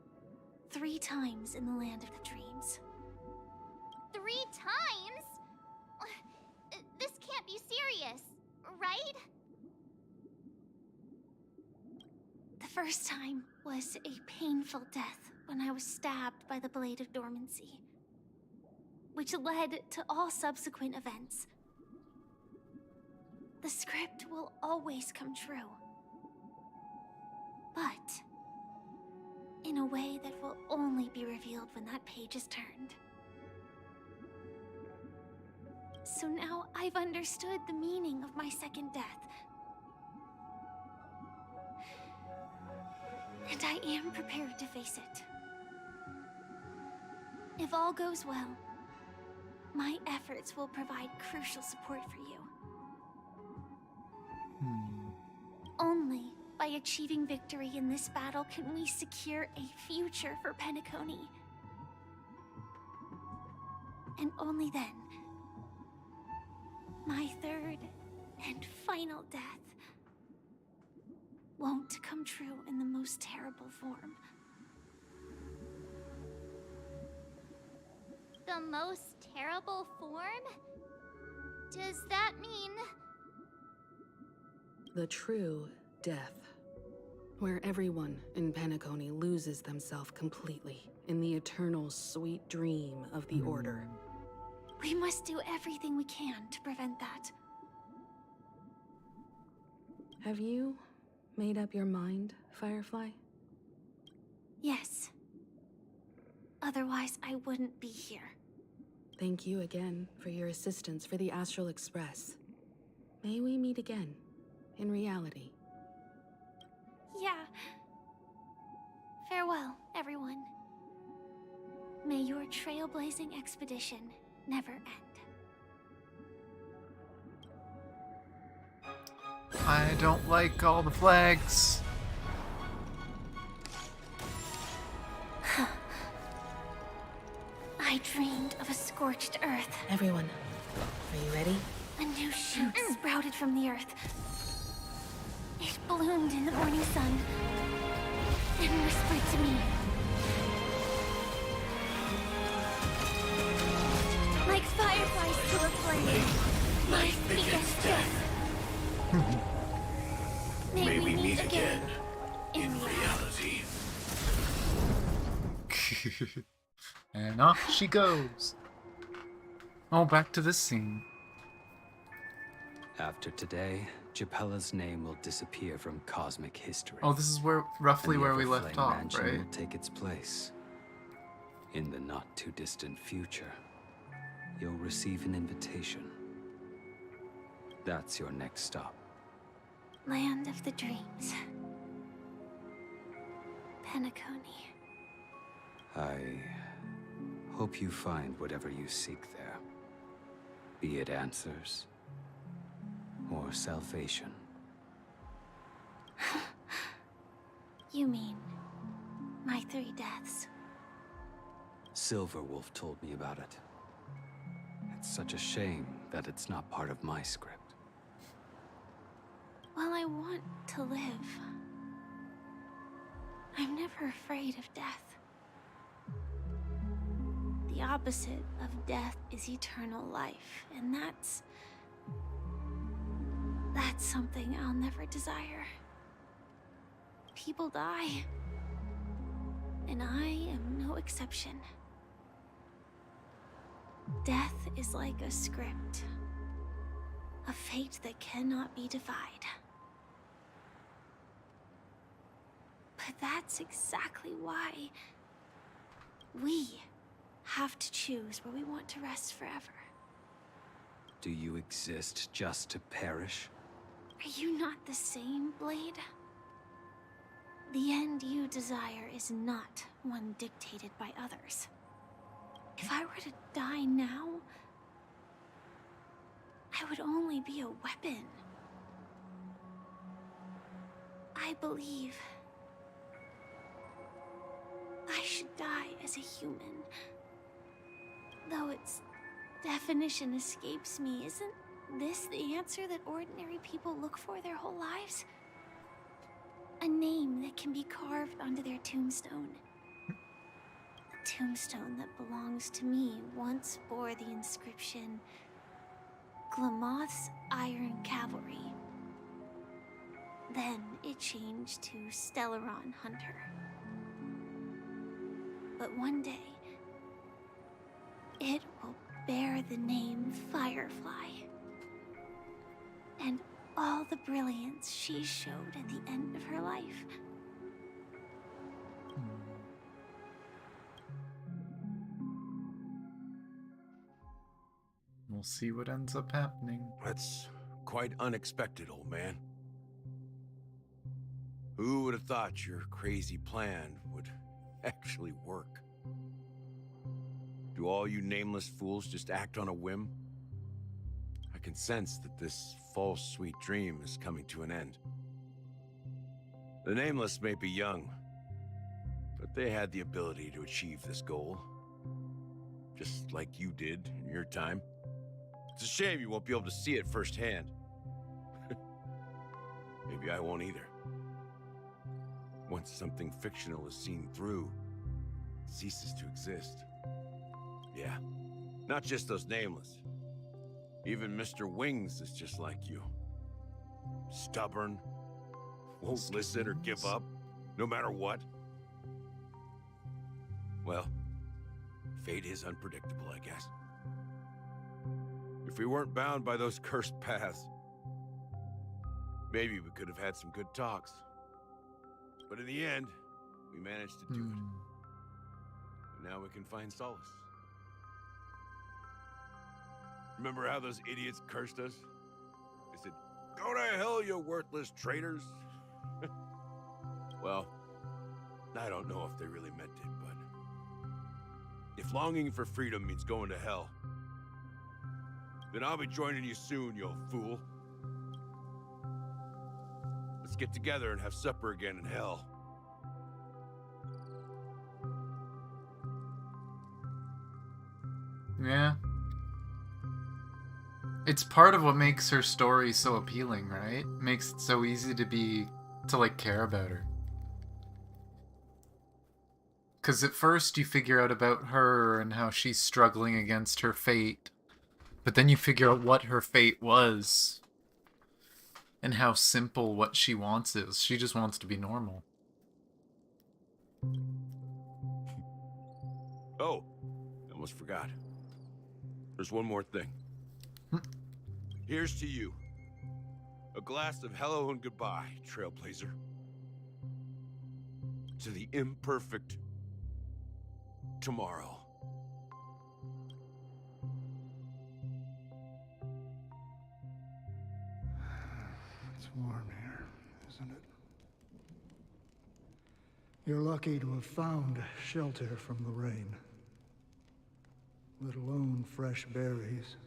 [SPEAKER 15] 3 times in the land of the dreams."
[SPEAKER 11] 3 times? This can't be serious, right?
[SPEAKER 15] The first time was a painful death when I was stabbed by the Blade of Dormancy, which led to all subsequent events. The script will always come true, but in a way that will only be revealed when that page is turned. So now I've understood the meaning of my second death. And I am prepared to face it. If all goes well, my efforts will provide crucial support for you. Only by achieving victory in this battle can we secure a future for Penacony. And only then, my third and final death won't come true in the most terrible form.
[SPEAKER 11] The most terrible form? Does that mean...
[SPEAKER 18] The true death, where everyone in Penacony loses themselves completely in the eternal sweet dream of the Order.
[SPEAKER 15] We must do everything we can to prevent that.
[SPEAKER 18] Have you made up your mind, Firefly?
[SPEAKER 15] Yes. Otherwise, I wouldn't be here.
[SPEAKER 18] Thank you again for your assistance for the Astral Express. May we meet again, in reality.
[SPEAKER 15] Yeah. Farewell, everyone. May your trailblazing expedition never end.
[SPEAKER 1] I don't like all the flags.
[SPEAKER 15] I dreamed of a scorched earth.
[SPEAKER 18] Everyone, are you ready?
[SPEAKER 15] A new shoot sprouted from the earth. It bloomed in the morning sun and whispered to me. Like fireflies to a flame, my biggest death. May we meet again in reality.
[SPEAKER 1] And off she goes. Oh, back to this scene.
[SPEAKER 17] After today, Japella's name will disappear from cosmic history.
[SPEAKER 1] Oh, this is roughly where we left off,
[SPEAKER 17] Mansion
[SPEAKER 1] right?
[SPEAKER 17] will take its place. In the not-too-distant future, you'll receive an invitation. That's your next stop.
[SPEAKER 15] Land of the dreams. Penacony.
[SPEAKER 17] I hope you find whatever you seek there. Be it answers or salvation.
[SPEAKER 15] You mean my 3 deaths?
[SPEAKER 17] Silverwolf told me about it. It's such a shame that it's not part of my script.
[SPEAKER 15] Well, I want to live. I'm never afraid of death. The opposite of death is eternal life, and that's something I'll never desire. People die, and I am no exception. Death is like a script, a fate that cannot be defied. But that's exactly why we have to choose where we want to rest forever.
[SPEAKER 17] Do you exist just to perish?
[SPEAKER 15] Are you not the same, Blade? The end you desire is not one dictated by others. If I were to die now, I would only be a weapon.
[SPEAKER 6] I believe I should die as a human. Though its definition escapes me, isn't this the answer that ordinary people look for their whole lives? A name that can be carved onto their tombstone. The tombstone that belongs to me once bore the inscription, Glamoth's Iron Cavalry. Then it changed to Stellaron Hunter. But one day, it will bear the name Firefly. And all the brilliance she showed at the end of her life.
[SPEAKER 1] We'll see what ends up happening.
[SPEAKER 3] That's quite unexpected, old man. Who would have thought your crazy plan would actually work? Do all you nameless fools just act on a whim? I can sense that this false sweet dream is coming to an end. The nameless may be young, but they had the ability to achieve this goal. Just like you did in your time. It's a shame you won't be able to see it firsthand. Maybe I won't either. Once something fictional is seen through, it ceases to exist. Yeah, not just those nameless. Even Mr. Wings is just like you. Stubborn, won't listen or give up, no matter what. Well, fate is unpredictable, I guess. If we weren't bound by those cursed paths, maybe we could have had some good talks. But in the end, we managed to do it. And now we can find solace. Remember how those idiots cursed us? They said, "Go to hell, you worthless traitors." Well, I don't know if they really meant it, but if longing for freedom means going to hell, then I'll be joining you soon, you old fool. Let's get together and have supper again in hell.
[SPEAKER 1] Yeah. It's part of what makes her story so appealing, right? Makes it so easy to like care about her. Because at first you figure out about her and how she's struggling against her fate. But then you figure out what her fate was. And how simple what she wants is. She just wants to be normal.
[SPEAKER 3] Oh, I almost forgot. There's one more thing. Here's to you. A glass of hello and goodbye, Trailblazer. To the imperfect tomorrow.
[SPEAKER 2] It's warm here, isn't it? You're lucky to have found shelter from the rain. Let alone fresh berries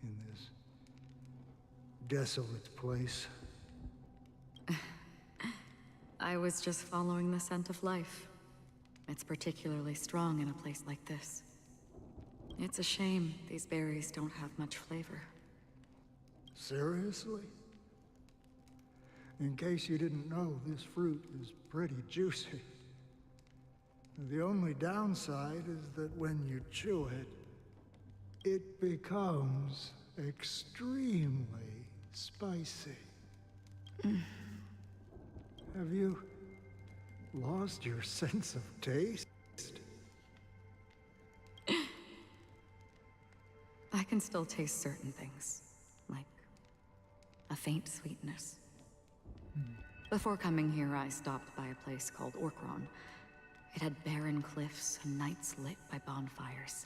[SPEAKER 2] in this desolate place.
[SPEAKER 18] I was just following the scent of life. It's particularly strong in a place like this. It's a shame these berries don't have much flavor.
[SPEAKER 2] Seriously? In case you didn't know, this fruit is pretty juicy. The only downside is that when you chew it, it becomes extremely spicy. Have you lost your sense of taste?
[SPEAKER 18] I can still taste certain things, like a faint sweetness. Before coming here, I stopped by a place called Orkron. It had barren cliffs and nights lit by bonfires.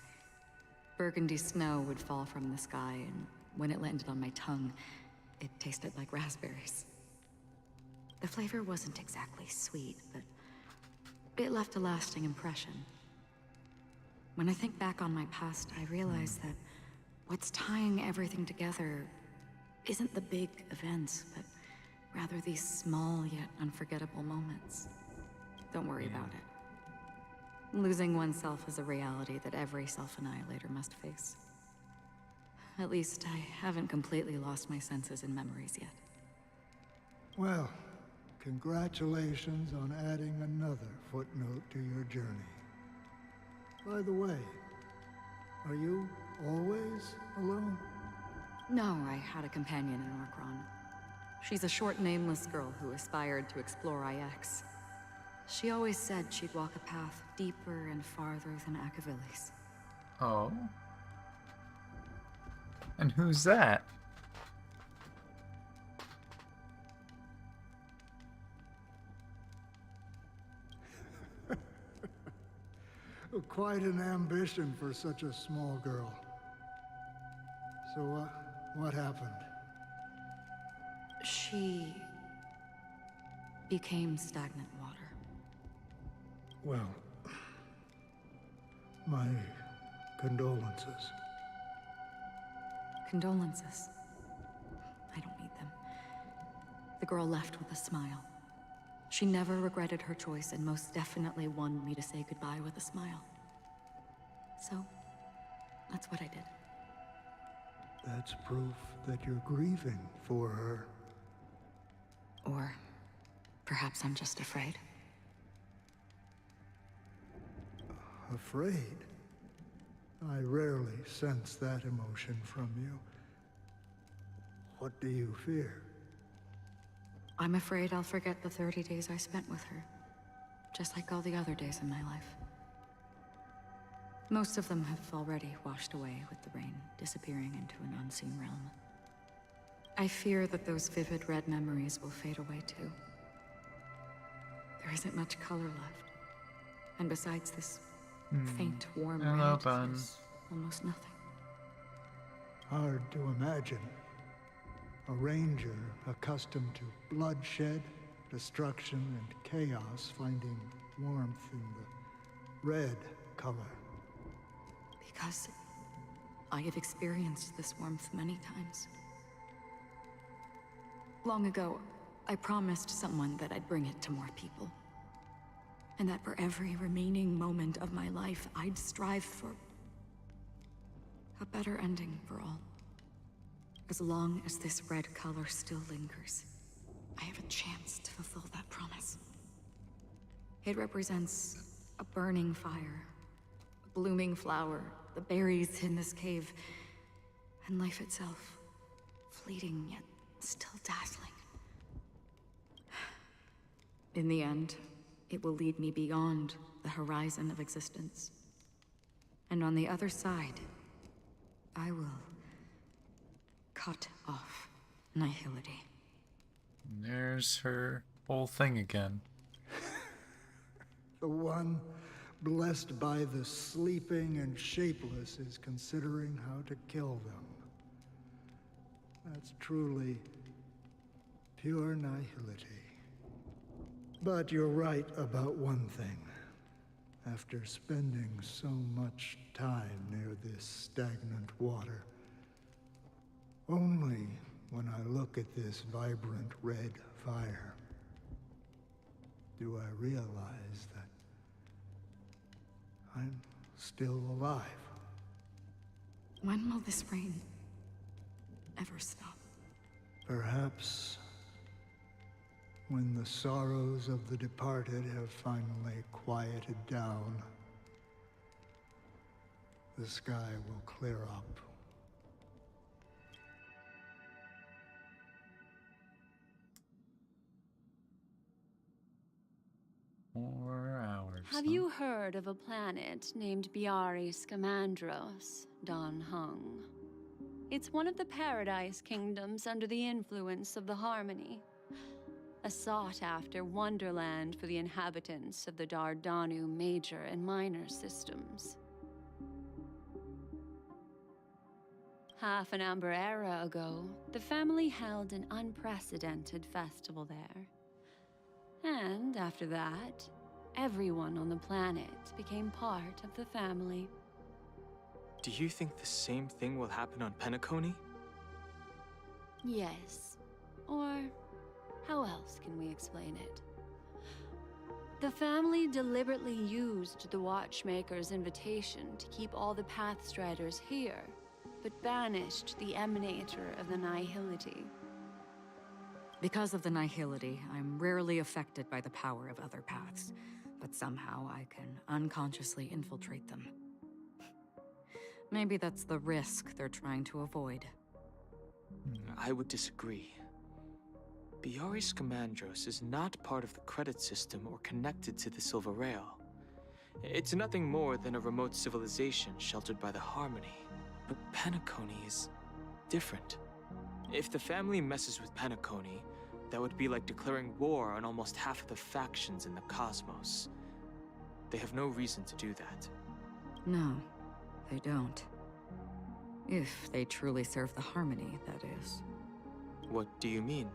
[SPEAKER 18] Burgundy snow would fall from the sky, and when it landed on my tongue, it tasted like raspberries. The flavor wasn't exactly sweet, but it left a lasting impression. When I think back on my past, I realize that what's tying everything together isn't the big events, but
[SPEAKER 8] Rather, these small yet unforgettable moments. Don't worry about it. Losing oneself is a reality that every self-annihilator must face. At least, I haven't completely lost my senses and memories yet.
[SPEAKER 2] Well, congratulations on adding another footnote to your journey. By the way, are you always alone?
[SPEAKER 8] No, I had a companion in Orkron. She's a short, nameless girl who aspired to explore IX. She always said she'd walk a path deeper and farther than Akavilis.
[SPEAKER 1] Oh. And who's that?
[SPEAKER 2] Quite an ambition for such a small girl. So, what happened?
[SPEAKER 8] She became stagnant water.
[SPEAKER 2] Well, my condolences.
[SPEAKER 8] Condolences. I don't need them. The girl left with a smile. She never regretted her choice and most definitely wanted me to say goodbye with a smile. So, that's what I did.
[SPEAKER 2] That's proof that you're grieving for her.
[SPEAKER 8] Or perhaps I'm just afraid.
[SPEAKER 2] Afraid? I rarely sense that emotion from you. What do you fear?
[SPEAKER 8] I'm afraid I'll forget the 30 days I spent with her. Just like all the other days in my life. Most of them have already washed away with the rain, disappearing into an unseen realm. I fear that those vivid red memories will fade away too. There isn't much color left. And besides this faint, warm red, there's almost nothing.
[SPEAKER 2] Hard to imagine. A ranger accustomed to bloodshed, destruction, and chaos finding warmth in the red color.
[SPEAKER 8] Because I have experienced this warmth many times. Long ago, I promised someone that I'd bring it to more people. And that for every remaining moment of my life, I'd strive for a better ending for all. As long as this red color still lingers, I have a chance to fulfill that promise. It represents a burning fire, a blooming flower, the berries in this cave, and life itself, fleeting yet still dazzling. In the end, it will lead me beyond the horizon of existence. And on the other side, I will cut off nihility.
[SPEAKER 1] There's her whole thing again.
[SPEAKER 2] The one blessed by the sleeping and shapeless is considering how to kill them. That's truly pure nihility. But you're right about one thing. After spending so much time near this stagnant water, only when I look at this vibrant red fire do I realize that I'm still alive.
[SPEAKER 8] When will this rain ever stop?
[SPEAKER 2] Perhaps when the sorrows of the departed have finally quieted down, the sky will clear up.
[SPEAKER 20] Have you heard of a planet named Biari Scamandros, Don Hung? It's one of the Paradise Kingdoms under the influence of the Harmony. A sought-after wonderland for the inhabitants of the Dardanu Major and Minor systems. Half an Amber era ago, the family held an unprecedented festival there. And after that, everyone on the planet became part of the family.
[SPEAKER 9] Do you think the same thing will happen on Penacony?
[SPEAKER 20] Yes. Or How else can we explain it? The family deliberately used the Watchmaker's invitation to keep all the Pathstriders here, but banished the Emanator of the Nihility.
[SPEAKER 8] Because of the Nihility, I'm rarely affected by the power of other paths, but somehow I can unconsciously infiltrate them. Maybe that's the risk they're trying to avoid.
[SPEAKER 9] I would disagree. Biaris Commandros is not part of the credit system or connected to the Silver Rail. It's nothing more than a remote civilization sheltered by the Harmony. But Penacony is different. If the family messes with Penacony, that would be like declaring war on almost half of the factions in the cosmos. They have no reason to do that.
[SPEAKER 8] No, they don't. If they truly serve the Harmony, that is.
[SPEAKER 9] What do you mean?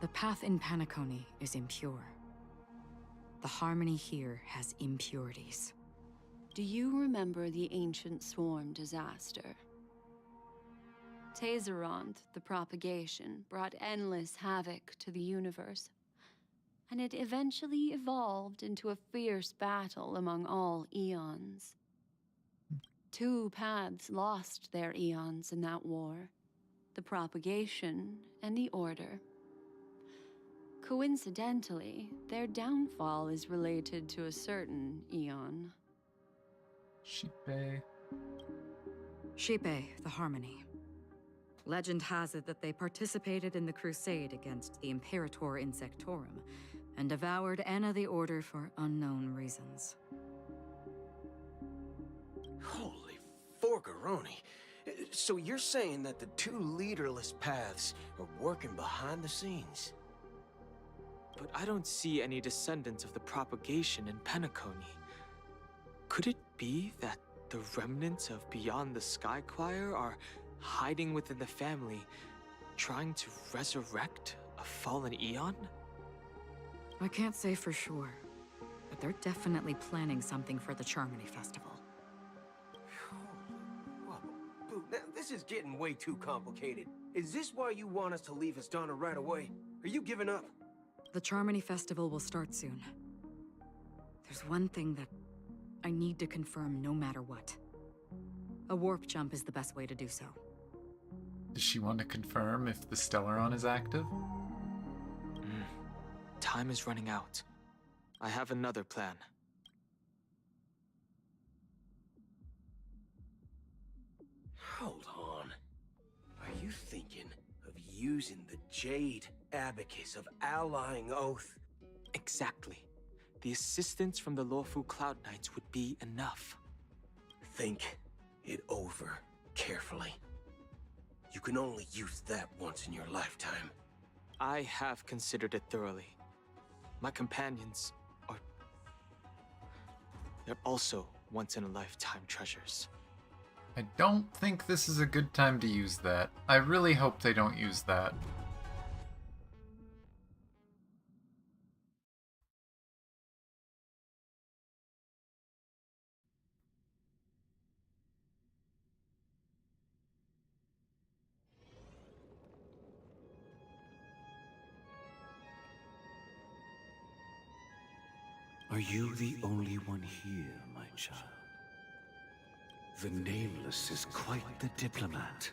[SPEAKER 8] The path in Penacony is impure. The Harmony here has impurities.
[SPEAKER 20] Do you remember the Ancient Swarm disaster? Tezzeront, the propagation, brought endless havoc to the universe, and it eventually evolved into a fierce battle among all eons. 2 paths lost their eons in that war, the propagation and the Order. Coincidentally, their downfall is related to a certain eon.
[SPEAKER 1] Sheepe.
[SPEAKER 8] Sheepe, the Harmony. Legend has it that they participated in the crusade against the Imperator Insectorum, and devoured Anna the Order for unknown reasons.
[SPEAKER 16] Holy forgaroni. So you're saying that the 2 leaderless paths are working behind the scenes?
[SPEAKER 9] But I don't see any descendants of the propagation in Penacony. Could it be that the remnants of Beyond the Sky Choir are hiding within the family, trying to resurrect a fallen eon?
[SPEAKER 8] I can't say for sure, but they're definitely planning something for the Charmony Festival.
[SPEAKER 16] Whoa, Boo, now this is getting way too complicated. Is this why you want us to leave Astana right away? Are you giving up?
[SPEAKER 8] The Charmony Festival will start soon. There's one thing that I need to confirm no matter what. A warp jump is the best way to do so.
[SPEAKER 1] Does she want to confirm if the Stellaron is active?
[SPEAKER 9] Time is running out. I have another plan.
[SPEAKER 16] Hold on. Are you thinking of using the Jade Abacus of Allying Oath?
[SPEAKER 9] Exactly. The assistance from the Lawful Cloud Knights would be enough.
[SPEAKER 16] Think it over carefully. You can only use that once in your lifetime.
[SPEAKER 9] I have considered it thoroughly. My companions are... they're also once-in-a-lifetime treasures.
[SPEAKER 1] I don't think this is a good time to use that. I really hope they don't use that.
[SPEAKER 21] Are you the only one here, my child? The Nameless is quite the diplomat.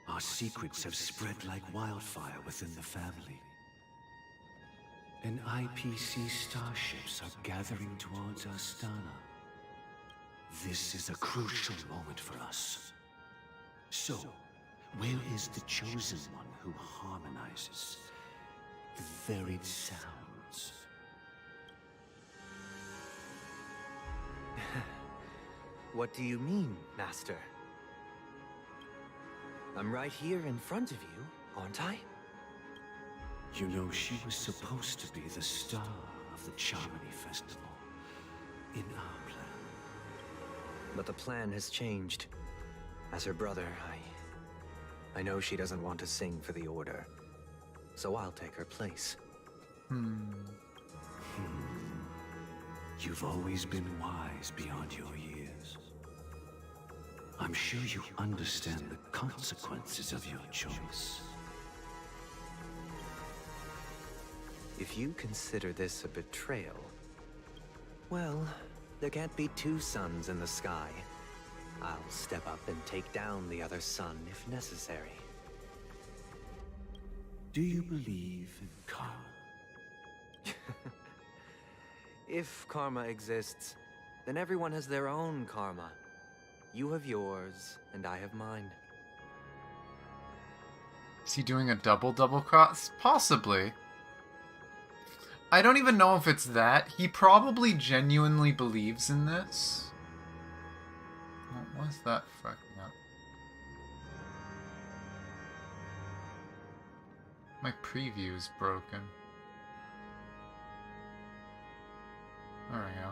[SPEAKER 21] Our secrets have spread like wildfire within the family. And IPC starships are gathering towards Astana. This is a crucial moment for us. So, where is the Chosen One who harmonizes the varied sounds?
[SPEAKER 14] What do you mean, Master? I'm right here in front of you, aren't I?
[SPEAKER 21] You know, she was supposed to be the star of the Charmony Festival. In our plan.
[SPEAKER 14] But the plan has changed. As her brother, I know she doesn't want to sing for the Order. So I'll take her place.
[SPEAKER 21] You've always been wise beyond your years. I'm sure you understand the consequences of your choice.
[SPEAKER 14] If you consider this a betrayal, well, there can't be two suns in the sky. I'll step up and take down the other sun if necessary.
[SPEAKER 21] Do you believe in karma?
[SPEAKER 14] If karma exists, then everyone has their own karma. You have yours, and I have mine.
[SPEAKER 1] Is he doing a double cross? Possibly. I don't even know if it's that. He probably genuinely believes in this. What was that fucking up? My preview is broken. There we go.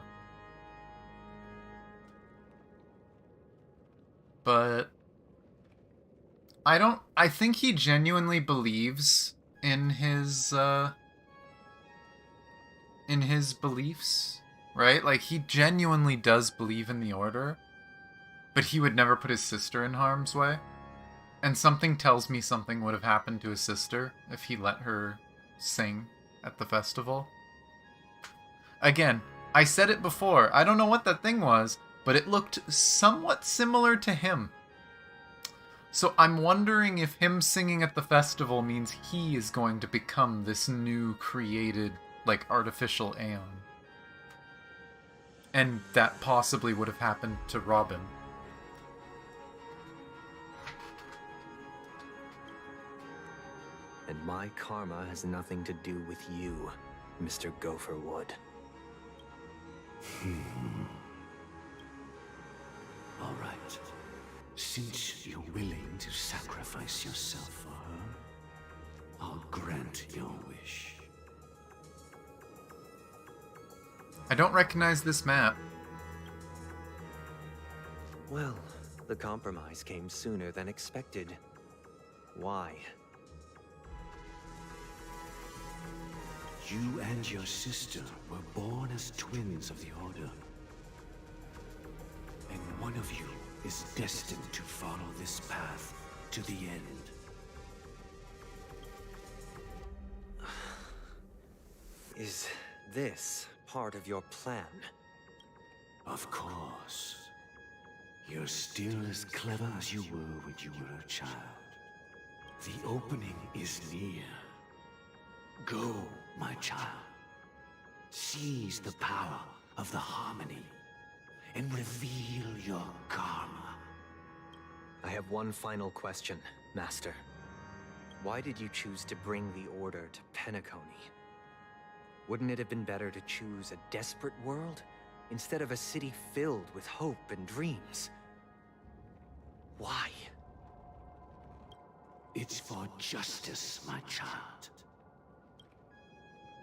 [SPEAKER 1] But I think he genuinely believes in his beliefs, right? Like, he genuinely does believe in the Order, but he would never put his sister in harm's way. And something tells me something would have happened to his sister if he let her sing at the festival. Again, I said it before, I don't know what that thing was, but it looked somewhat similar to him. So I'm wondering if him singing at the festival means he is going to become this new created, like, artificial Aeon. And that possibly would have happened to Robin.
[SPEAKER 14] And my karma has nothing to do with you, Mr. Gopherwood.
[SPEAKER 21] All right. Since you're willing to sacrifice yourself for her, I'll grant your wish.
[SPEAKER 1] I don't recognize this map.
[SPEAKER 14] Well, the compromise came sooner than expected. Why?
[SPEAKER 21] You and your sister were born as twins of the Order. And one of you is destined to follow this path to the end.
[SPEAKER 14] Is this part of your plan?
[SPEAKER 21] Of course. You're still as clever as you were when you were a child. The opening is near. Go, my child. Seize the power of the harmony and reveal your karma.
[SPEAKER 14] I have one final question, Master. Why did you choose to bring the Order to Penacony? Wouldn't it have been better to choose a desperate world instead of a city filled with hope and dreams? Why?
[SPEAKER 21] It's for justice, my child.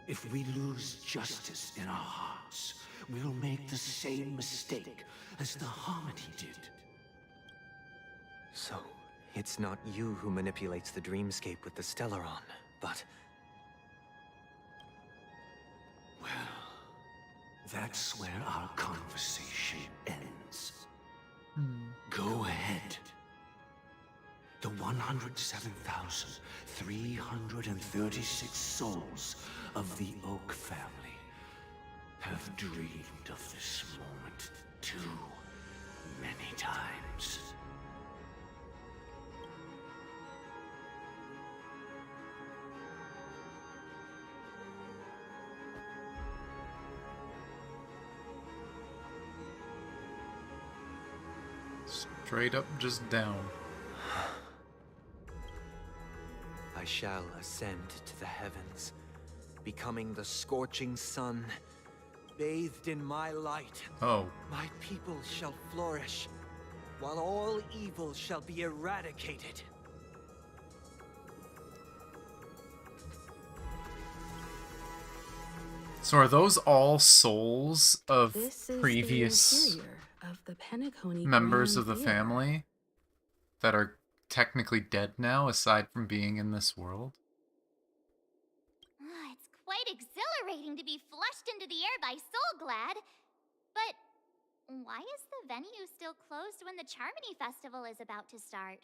[SPEAKER 21] If we lose justice in our hearts, we'll make the same mistake as the Harmony did.
[SPEAKER 14] So, it's not you who manipulates the Dreamscape with the Stellaron, but...
[SPEAKER 21] Well, that's where our conversation ends. Go ahead. The 107,336 souls of the Oak family have dreamed of this moment too many times.
[SPEAKER 1] Straight up, just down.
[SPEAKER 14] I shall ascend to the heavens, becoming the scorching sun, bathed in my light.
[SPEAKER 1] Oh.
[SPEAKER 14] My people shall flourish, while all evil shall be eradicated.
[SPEAKER 1] So are those all souls of
[SPEAKER 18] This is
[SPEAKER 1] previous
[SPEAKER 18] the interior of the Penacony
[SPEAKER 1] members
[SPEAKER 18] Grand
[SPEAKER 1] of the
[SPEAKER 18] Theater.
[SPEAKER 1] family that are technically dead now, aside from being in this world?
[SPEAKER 11] It's quite exhilarating to be flushed into the air by Soulglad. But why is the venue still closed when the Charmony Festival is about to start?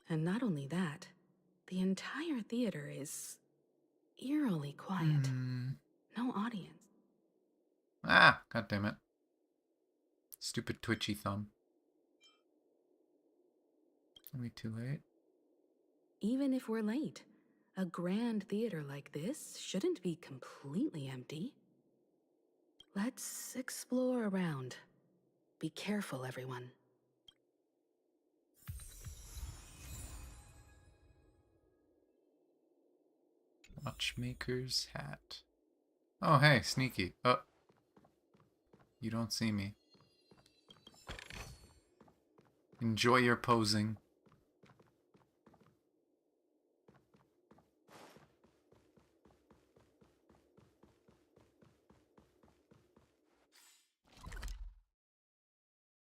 [SPEAKER 18] And not only that, the entire theater is eerily quiet. No audience.
[SPEAKER 1] Ah, god damn it. Stupid twitchy thumb. Are we too late?
[SPEAKER 18] Even if we're late, a grand theater like this shouldn't be completely empty. Let's explore around. Be careful, everyone.
[SPEAKER 1] Watchmaker's hat. Oh, hey, sneaky. Oh. You don't see me. Enjoy your posing.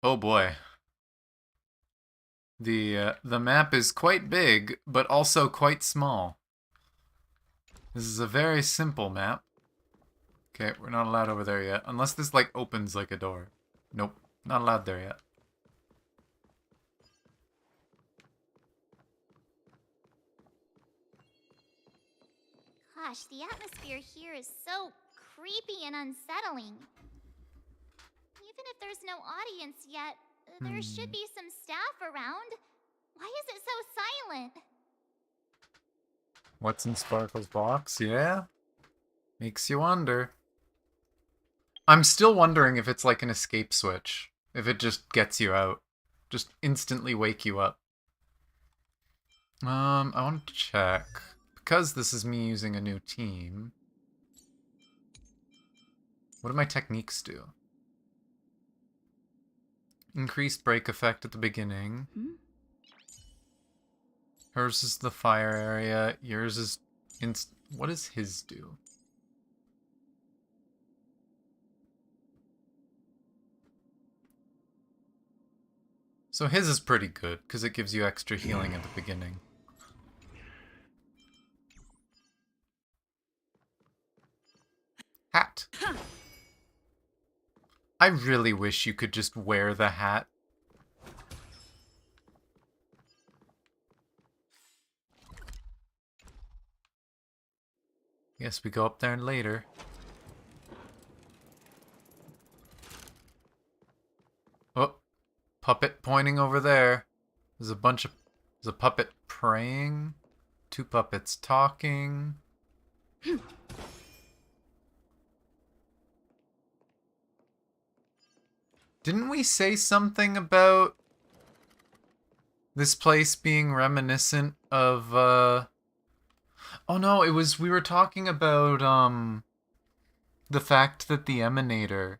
[SPEAKER 1] Oh boy. The map is quite big, but also quite small. This is a very simple map. Okay, we're not allowed over there yet. Unless this, like, opens like a door. Nope, not allowed there yet.
[SPEAKER 11] Gosh, the atmosphere here is so creepy and unsettling. Even if there's no audience yet, there should be some staff around. Why is it so silent?
[SPEAKER 1] What's in Sparkle's box? Yeah? Makes you wonder. I'm still wondering if it's like an escape switch. If it just gets you out. Just instantly wake you up. I want to check. Because this is me using a new team. What do my techniques do? Increased break effect at the beginning. Hers is the fire area. Yours is... What does his do? So his is pretty good, because it gives you extra healing at the beginning. Hat. I really wish you could just wear the hat. Guess we go up there later. Oh, puppet pointing over there. There's a puppet praying. Two puppets talking. Didn't we say something about this place being reminiscent of, Oh no, we were talking about, the fact that the Emanator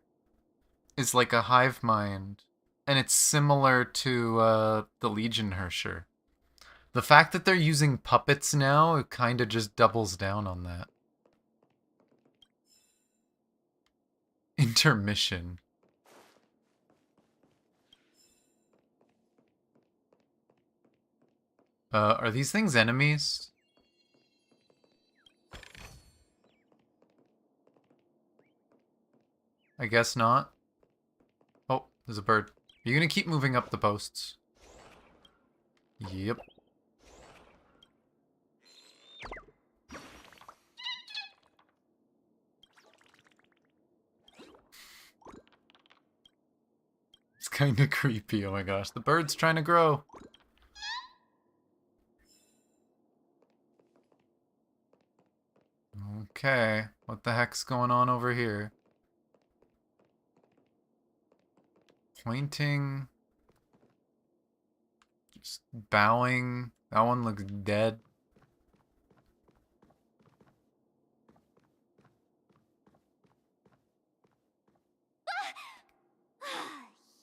[SPEAKER 1] is like a hive mind, and it's similar to, the Legion Hersher. The fact that they're using puppets now, it kinda just doubles down on that. Intermission. Are these things enemies? I guess not. Oh, there's a bird. Are you gonna keep moving up the posts? Yep. It's kinda creepy, oh my gosh. The bird's trying to grow. Okay, what the heck's going on over here? Pointing. Just bowing. That one looks dead.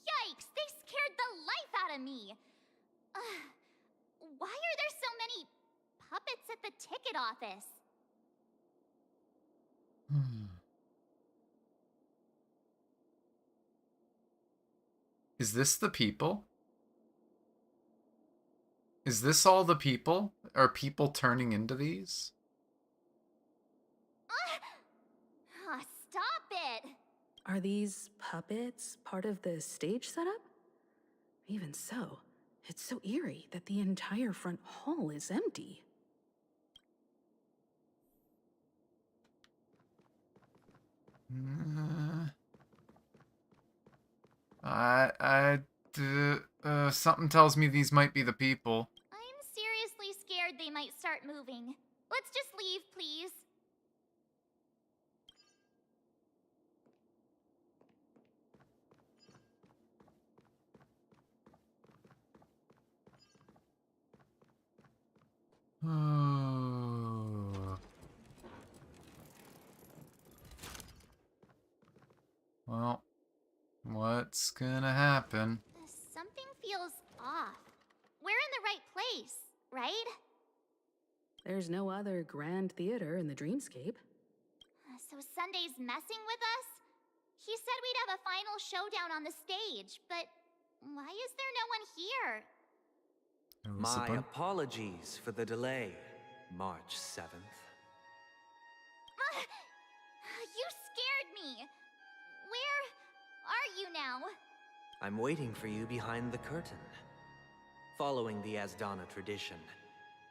[SPEAKER 11] Yikes, they scared the life out of me. Why are there so many puppets at the ticket office?
[SPEAKER 1] Is this the people? Is this all the people? Are people turning into these?
[SPEAKER 11] Stop it!
[SPEAKER 18] Are these puppets part of the stage setup? Even so, it's so eerie that the entire front hall is empty.
[SPEAKER 1] Something tells me these might be the people.
[SPEAKER 11] I'm seriously scared they might start moving. Let's just leave, please.
[SPEAKER 1] Well, what's gonna happen?
[SPEAKER 11] Something feels off. We're in the right place, right?
[SPEAKER 18] There's no other grand theater in the Dreamscape.
[SPEAKER 11] So Sunday's messing with us? He said we'd have a final showdown on the stage, but why is there no one here?
[SPEAKER 14] My apologies for the delay, March 7th.
[SPEAKER 11] You scared me. Where are you now?
[SPEAKER 14] I'm waiting for you behind the curtain. Following the Asdana tradition,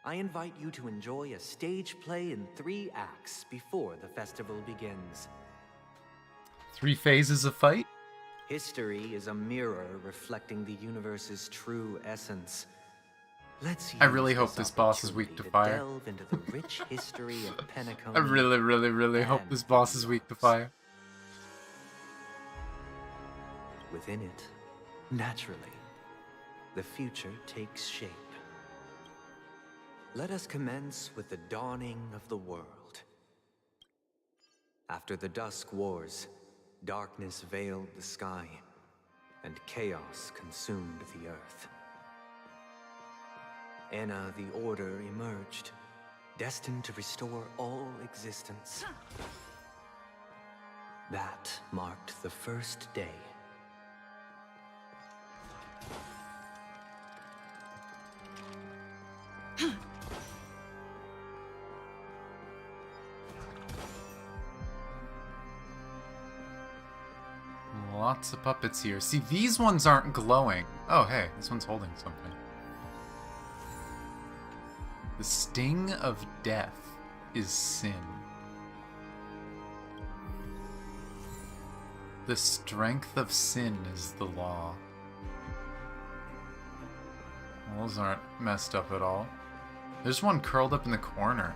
[SPEAKER 14] I invite you to enjoy a stage play in 3 acts before the festival begins.
[SPEAKER 1] 3 phases of fight?
[SPEAKER 14] History is a mirror reflecting the universe's true essence. Let's
[SPEAKER 1] I really hope this boss is weak to fire.
[SPEAKER 14] Delve into the rich history of Penacony.
[SPEAKER 1] I really hope this boss is weak to fire.
[SPEAKER 14] Within it, naturally, the future takes shape. Let us commence with the dawning of the world. After the Dusk Wars, darkness veiled the sky, and chaos consumed the earth. Enna the Order emerged, destined to restore all existence. That marked the first day.
[SPEAKER 1] Lots of puppets here. See, these ones aren't glowing. Oh, hey, this one's holding something. The sting of death is sin. The strength of sin is the law. Well, those aren't messed up at all. There's one curled up in the corner.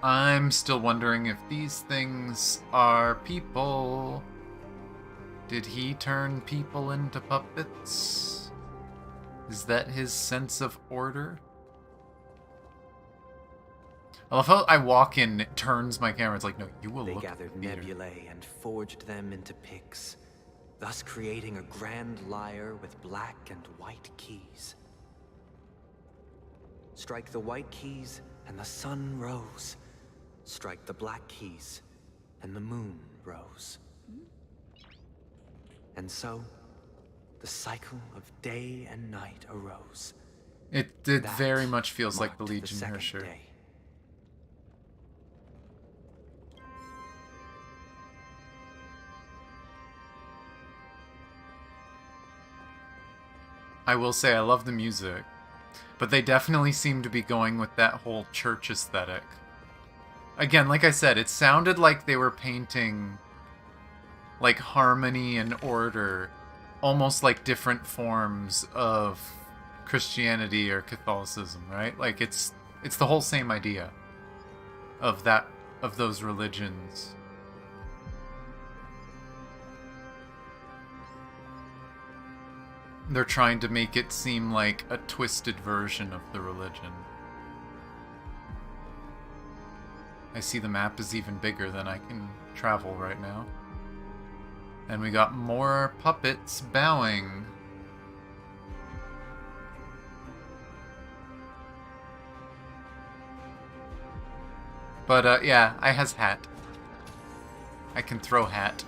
[SPEAKER 1] I'm still wondering if these things are people. Did he turn people into puppets? Is that his sense of order? I love how I walk in, it turns my camera, it's like, no, you will
[SPEAKER 14] They
[SPEAKER 1] look
[SPEAKER 14] gathered
[SPEAKER 1] at the theater.
[SPEAKER 14] nebulae and forged them into picks, thus creating a grand lyre with black and white keys. Strike the white keys, and the sun rose. Strike the black keys, and the moon rose. And so, the cycle of day and night arose.
[SPEAKER 1] It very much feels like the Legion Hersher.
[SPEAKER 14] Day.
[SPEAKER 1] I will say I love the music, but they definitely seem to be going with that whole church aesthetic. Again, like I said, it sounded like they were painting like harmony and order, almost like different forms of Christianity or Catholicism, right? Like it's the whole same idea of those religions. They're trying to make it seem like a twisted version of the religion. I see the map is even bigger than I can travel right now. And we got more puppets bowing. But, yeah, I has hat. I can throw hat.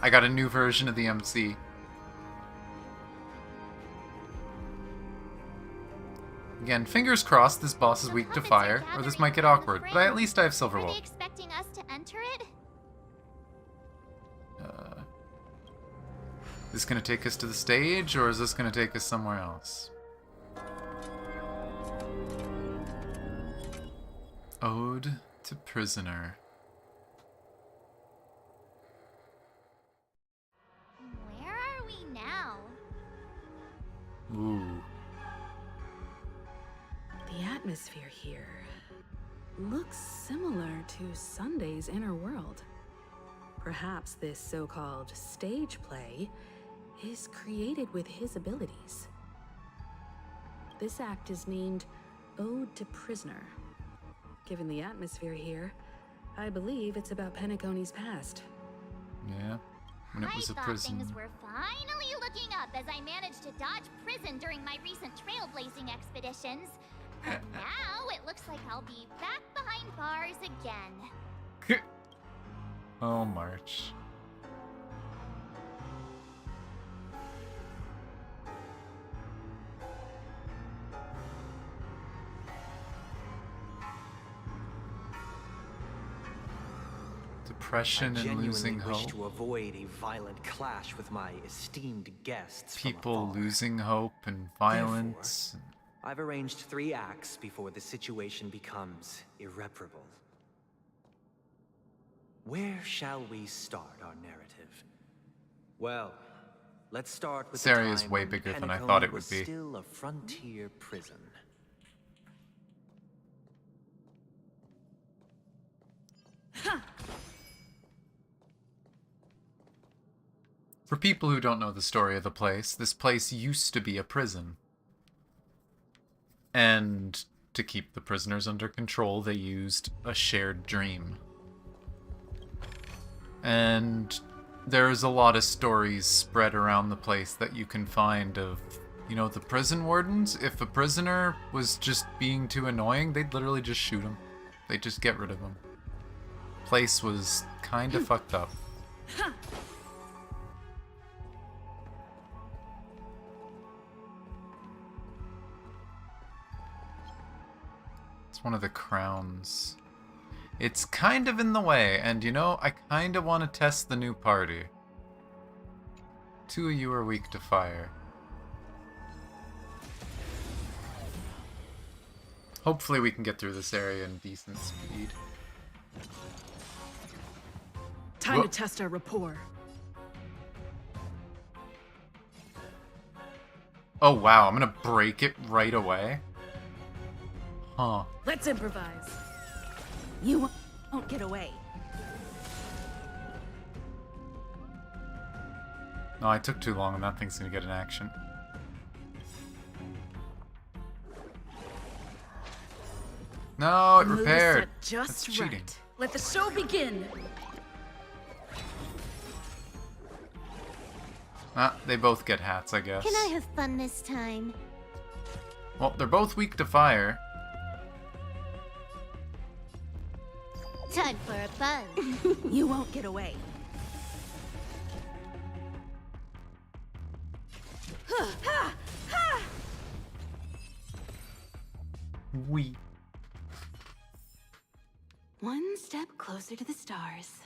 [SPEAKER 1] I got a new version of the MC. Again, fingers crossed this boss is weak to fire, or this might get awkward, but at least I have Silver
[SPEAKER 11] Are they
[SPEAKER 1] Wolf.
[SPEAKER 11] expecting us to enter it?
[SPEAKER 1] Is this gonna take us to the stage, or is this gonna take us somewhere else? Ode to Prisoner.
[SPEAKER 11] Where are we now?
[SPEAKER 1] Ooh.
[SPEAKER 18] The atmosphere here looks similar to Sunday's inner world. Perhaps this so-called stage play is created with his abilities. This act is named Ode to Prisoner. Given the atmosphere here, I believe it's about Penacony's past.
[SPEAKER 1] Yeah, when it was a prison.
[SPEAKER 11] Things were finally looking up as I managed to dodge prison during my recent trailblazing expeditions. But now it looks like I'll be back behind bars again.
[SPEAKER 1] Oh, March. Depression and losing hope.
[SPEAKER 14] I genuinely wish to avoid a violent clash with my esteemed guests.
[SPEAKER 1] People losing hope and violence.
[SPEAKER 14] Therefore, I've arranged 3 acts before the situation becomes irreparable. Where shall we start our narrative? Well, let's start with
[SPEAKER 1] this area is way bigger than I thought it would be.
[SPEAKER 14] Still a frontier prison.
[SPEAKER 1] For people who don't know the story of the place, this place used to be a prison. And to keep the prisoners under control, they used a shared dream. And there's a lot of stories spread around the place that you can find of, you know, the prison wardens. If a prisoner was just being too annoying, they'd literally just shoot him. They'd just get rid of him. Place was kind of fucked up. It's one of the crowns. It's kind of in the way, and you know, I kind of want to test the new party. 2 of you are weak to fire. Hopefully we can get through this area in decent speed.
[SPEAKER 4] Time to test our rapport.
[SPEAKER 1] Oh wow, I'm gonna break it right away? Huh.
[SPEAKER 4] Let's improvise. You won't get away.
[SPEAKER 1] No, I took too long and that thing's gonna get an action. No, it repaired.
[SPEAKER 4] Just
[SPEAKER 1] That's cheating.
[SPEAKER 4] right. Let the show begin.
[SPEAKER 1] Ah, they both get hats, I guess.
[SPEAKER 15] Can I have fun this time?
[SPEAKER 1] Well, they're both weak to fire.
[SPEAKER 15] Time for a buzz.
[SPEAKER 4] You won't get away.
[SPEAKER 1] We.
[SPEAKER 18] One step closer to the stars.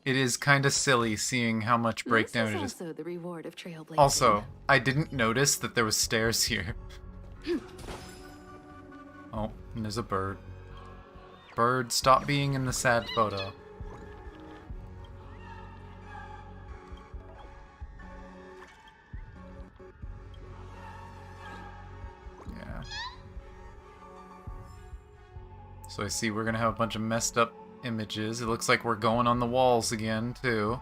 [SPEAKER 1] It is kind of silly seeing how much breakdown
[SPEAKER 18] This
[SPEAKER 1] it
[SPEAKER 18] is
[SPEAKER 1] is.
[SPEAKER 18] also the reward of trailblazing.
[SPEAKER 1] Also, I didn't notice that there was stairs here. Oh, and there's a bird. Bird, stop being in the sad photo. Yeah. So I see we're gonna have a bunch of messed up images. It looks like we're going on the walls again, too.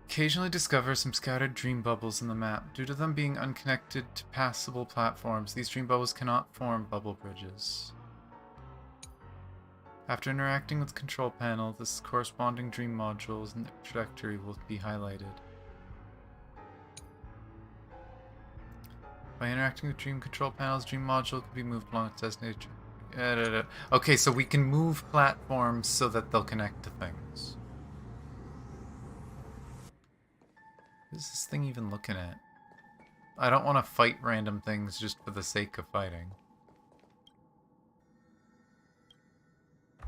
[SPEAKER 1] Occasionally discover some scattered dream bubbles in the map. Due to them being unconnected to passable platforms, these dream bubbles cannot form bubble bridges. After interacting with the control panel, this corresponding dream modules and their trajectory will be highlighted. By interacting with dream control panels, dream module can be moved along its designated. Okay, so we can move platforms so that they'll connect to things. What is this thing even looking at? I don't want to fight random things just for the sake of fighting.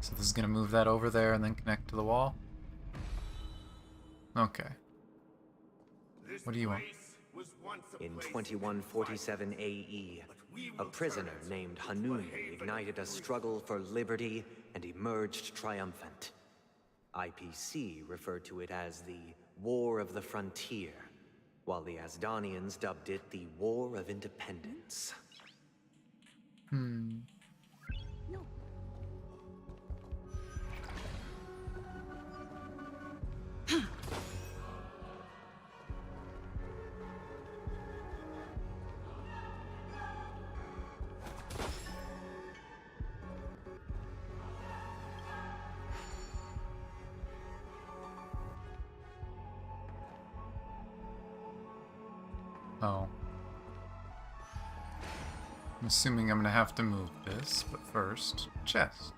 [SPEAKER 1] So this is going to move that over there and then connect to the wall. Okay. What do you want?
[SPEAKER 14] In 2147 AE, a prisoner named Hanun ignited a struggle for liberty and emerged triumphant. IPC referred to it as the War of the Frontier, while the Asdanians dubbed it the War of Independence.
[SPEAKER 1] Oh. I'm assuming I'm gonna have to move this, but first, chest.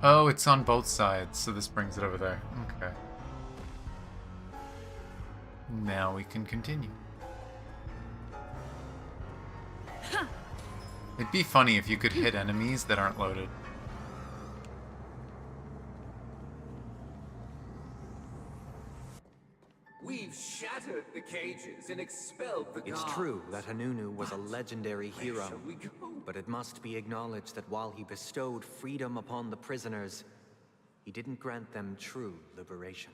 [SPEAKER 1] Oh, it's on both sides, so this brings it over there. Okay. Now we can continue. It'd be funny if you could hit enemies that aren't loaded.
[SPEAKER 5] We've shattered the cages and expelled the
[SPEAKER 14] It's
[SPEAKER 5] guards.
[SPEAKER 14] true that Hanunu was a legendary
[SPEAKER 5] Where
[SPEAKER 14] hero,
[SPEAKER 5] shall we go?
[SPEAKER 14] but it must be acknowledged that while he bestowed freedom upon the prisoners, he didn't grant them true liberation.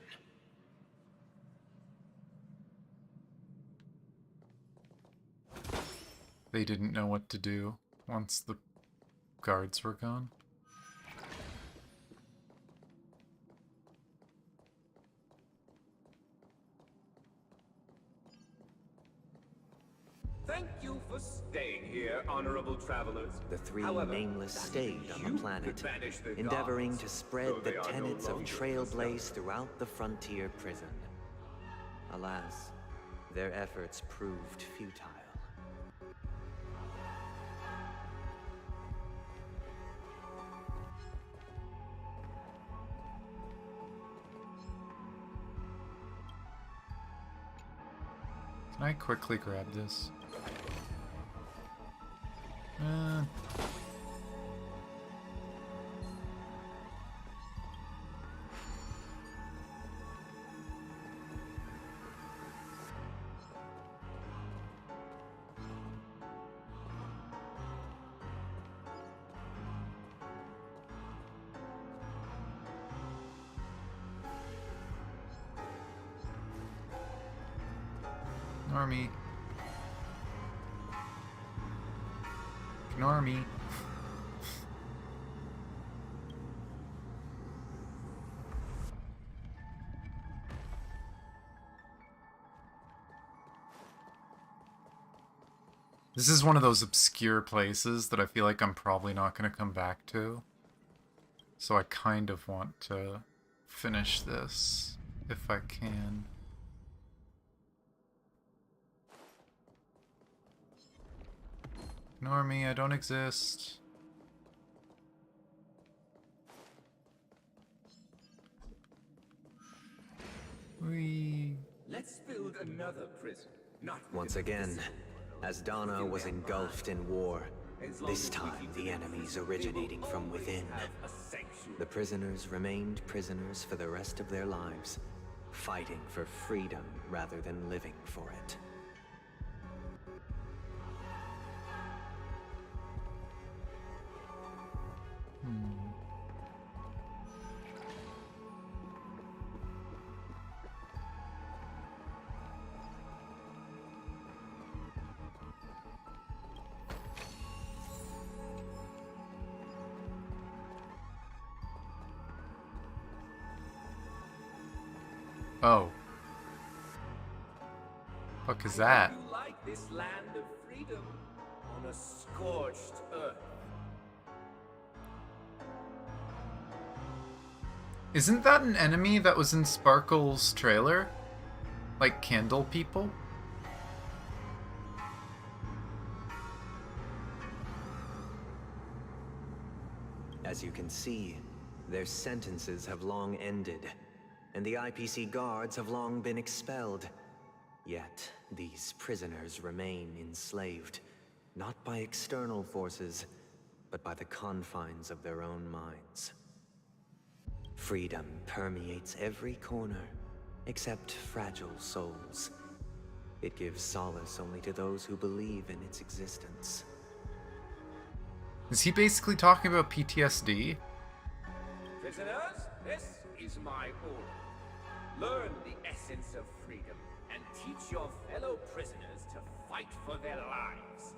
[SPEAKER 1] They didn't know what to do once the guards were gone.
[SPEAKER 5] Thank you for staying here, honorable travelers.
[SPEAKER 14] The three
[SPEAKER 5] However,
[SPEAKER 14] nameless
[SPEAKER 5] that
[SPEAKER 14] stayed on
[SPEAKER 5] you
[SPEAKER 14] the planet,
[SPEAKER 5] could banish the
[SPEAKER 14] endeavoring
[SPEAKER 5] guards,
[SPEAKER 14] to spread
[SPEAKER 5] though
[SPEAKER 14] the
[SPEAKER 5] they are no
[SPEAKER 14] tenets of
[SPEAKER 5] longer
[SPEAKER 14] Trailblaze throughout the frontier prison. Alas, their efforts proved futile.
[SPEAKER 1] Can I quickly grab this? Ignore me. Ignore me. This is one of those obscure places that I feel like I'm probably not going to come back to. So I kind of want to finish this if I can. Ignore me, I don't exist.
[SPEAKER 5] Let's build another prison. Not
[SPEAKER 14] Once again, Asdana was engulfed in war. This time, the enemies originating from within. The prisoners remained prisoners for the rest of their lives, fighting for freedom rather than living for it.
[SPEAKER 1] Oh. Fuck is that?
[SPEAKER 5] You like this land of freedom on a scorched earth?
[SPEAKER 1] Isn't that an enemy that was in Sparkle's trailer? Like candle people?
[SPEAKER 14] As you can see, their sentences have long ended, and the IPC guards have long been expelled. Yet, these prisoners remain enslaved, not by external forces, but by the confines of their own minds. Freedom permeates every corner, except fragile souls. It gives solace only to those who believe in its existence.
[SPEAKER 1] Is he basically talking about PTSD?
[SPEAKER 5] Prisoners, this is my order. Learn the essence of freedom and teach your fellow prisoners to fight for their lives.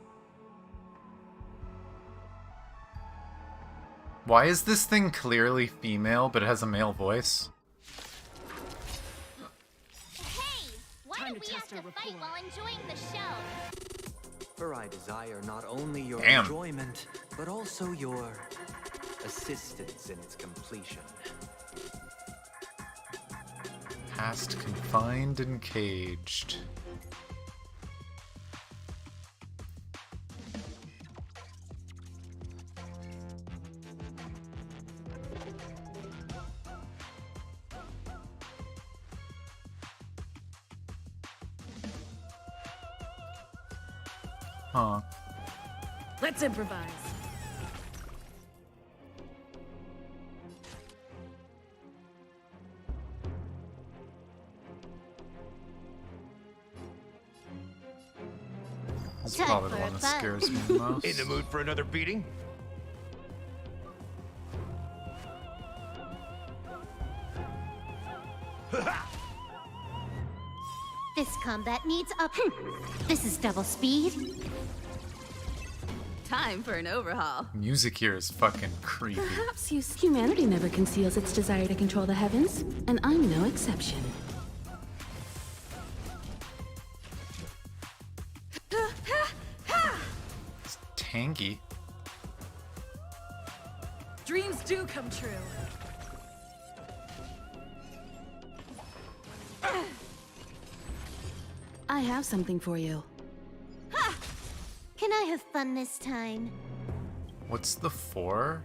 [SPEAKER 1] Why is this thing clearly female but it has a male voice?
[SPEAKER 11] Hey, why do we have to fight while enjoying the show?
[SPEAKER 14] For I desire not only your
[SPEAKER 1] Damn.
[SPEAKER 14] enjoyment, but also your assistance in its completion.
[SPEAKER 1] Past confined and caged. Huh.
[SPEAKER 4] Let's improvise.
[SPEAKER 1] That's probably the one that scares me the most.
[SPEAKER 3] In the mood for another beating?
[SPEAKER 15] This combat needs up. This is double speed.
[SPEAKER 18] Time for an overhaul.
[SPEAKER 1] Music here is fucking creepy.
[SPEAKER 18] Perhaps humanity never conceals its desire to control the heavens, and I'm no exception.
[SPEAKER 1] It's tanky.
[SPEAKER 4] Dreams do come true.
[SPEAKER 18] I have something for you.
[SPEAKER 15] Can I have fun this time?
[SPEAKER 1] What's the 4?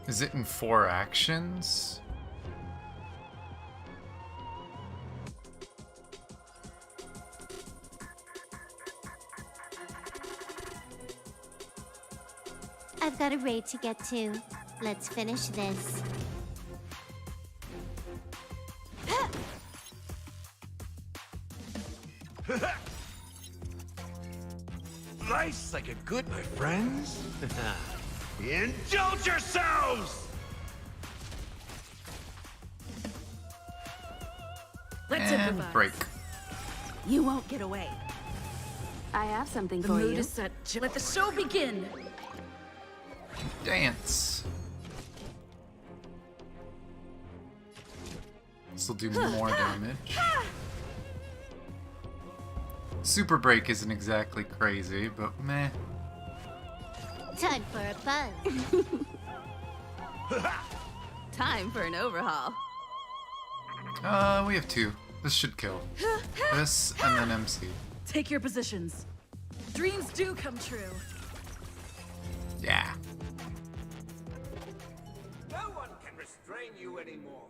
[SPEAKER 1] Is it in 4 actions?
[SPEAKER 15] I've got a raid to get to. Let's finish this.
[SPEAKER 3] Life's like a good, my friends. Indulge yourselves!
[SPEAKER 4] Let's
[SPEAKER 1] And
[SPEAKER 4] improvise.
[SPEAKER 1] break.
[SPEAKER 18] You won't get away. I have something
[SPEAKER 4] The
[SPEAKER 18] for
[SPEAKER 4] mood
[SPEAKER 18] you.
[SPEAKER 4] is set. Let the show begin.
[SPEAKER 1] Dance. This will do more damage. Super break isn't exactly crazy, but meh.
[SPEAKER 15] Time for a buzz.
[SPEAKER 18] Time for an overhaul.
[SPEAKER 1] We have 2. This should kill. This and then MC.
[SPEAKER 4] Take your positions. Dreams do come true.
[SPEAKER 1] Yeah.
[SPEAKER 5] No one can restrain you anymore.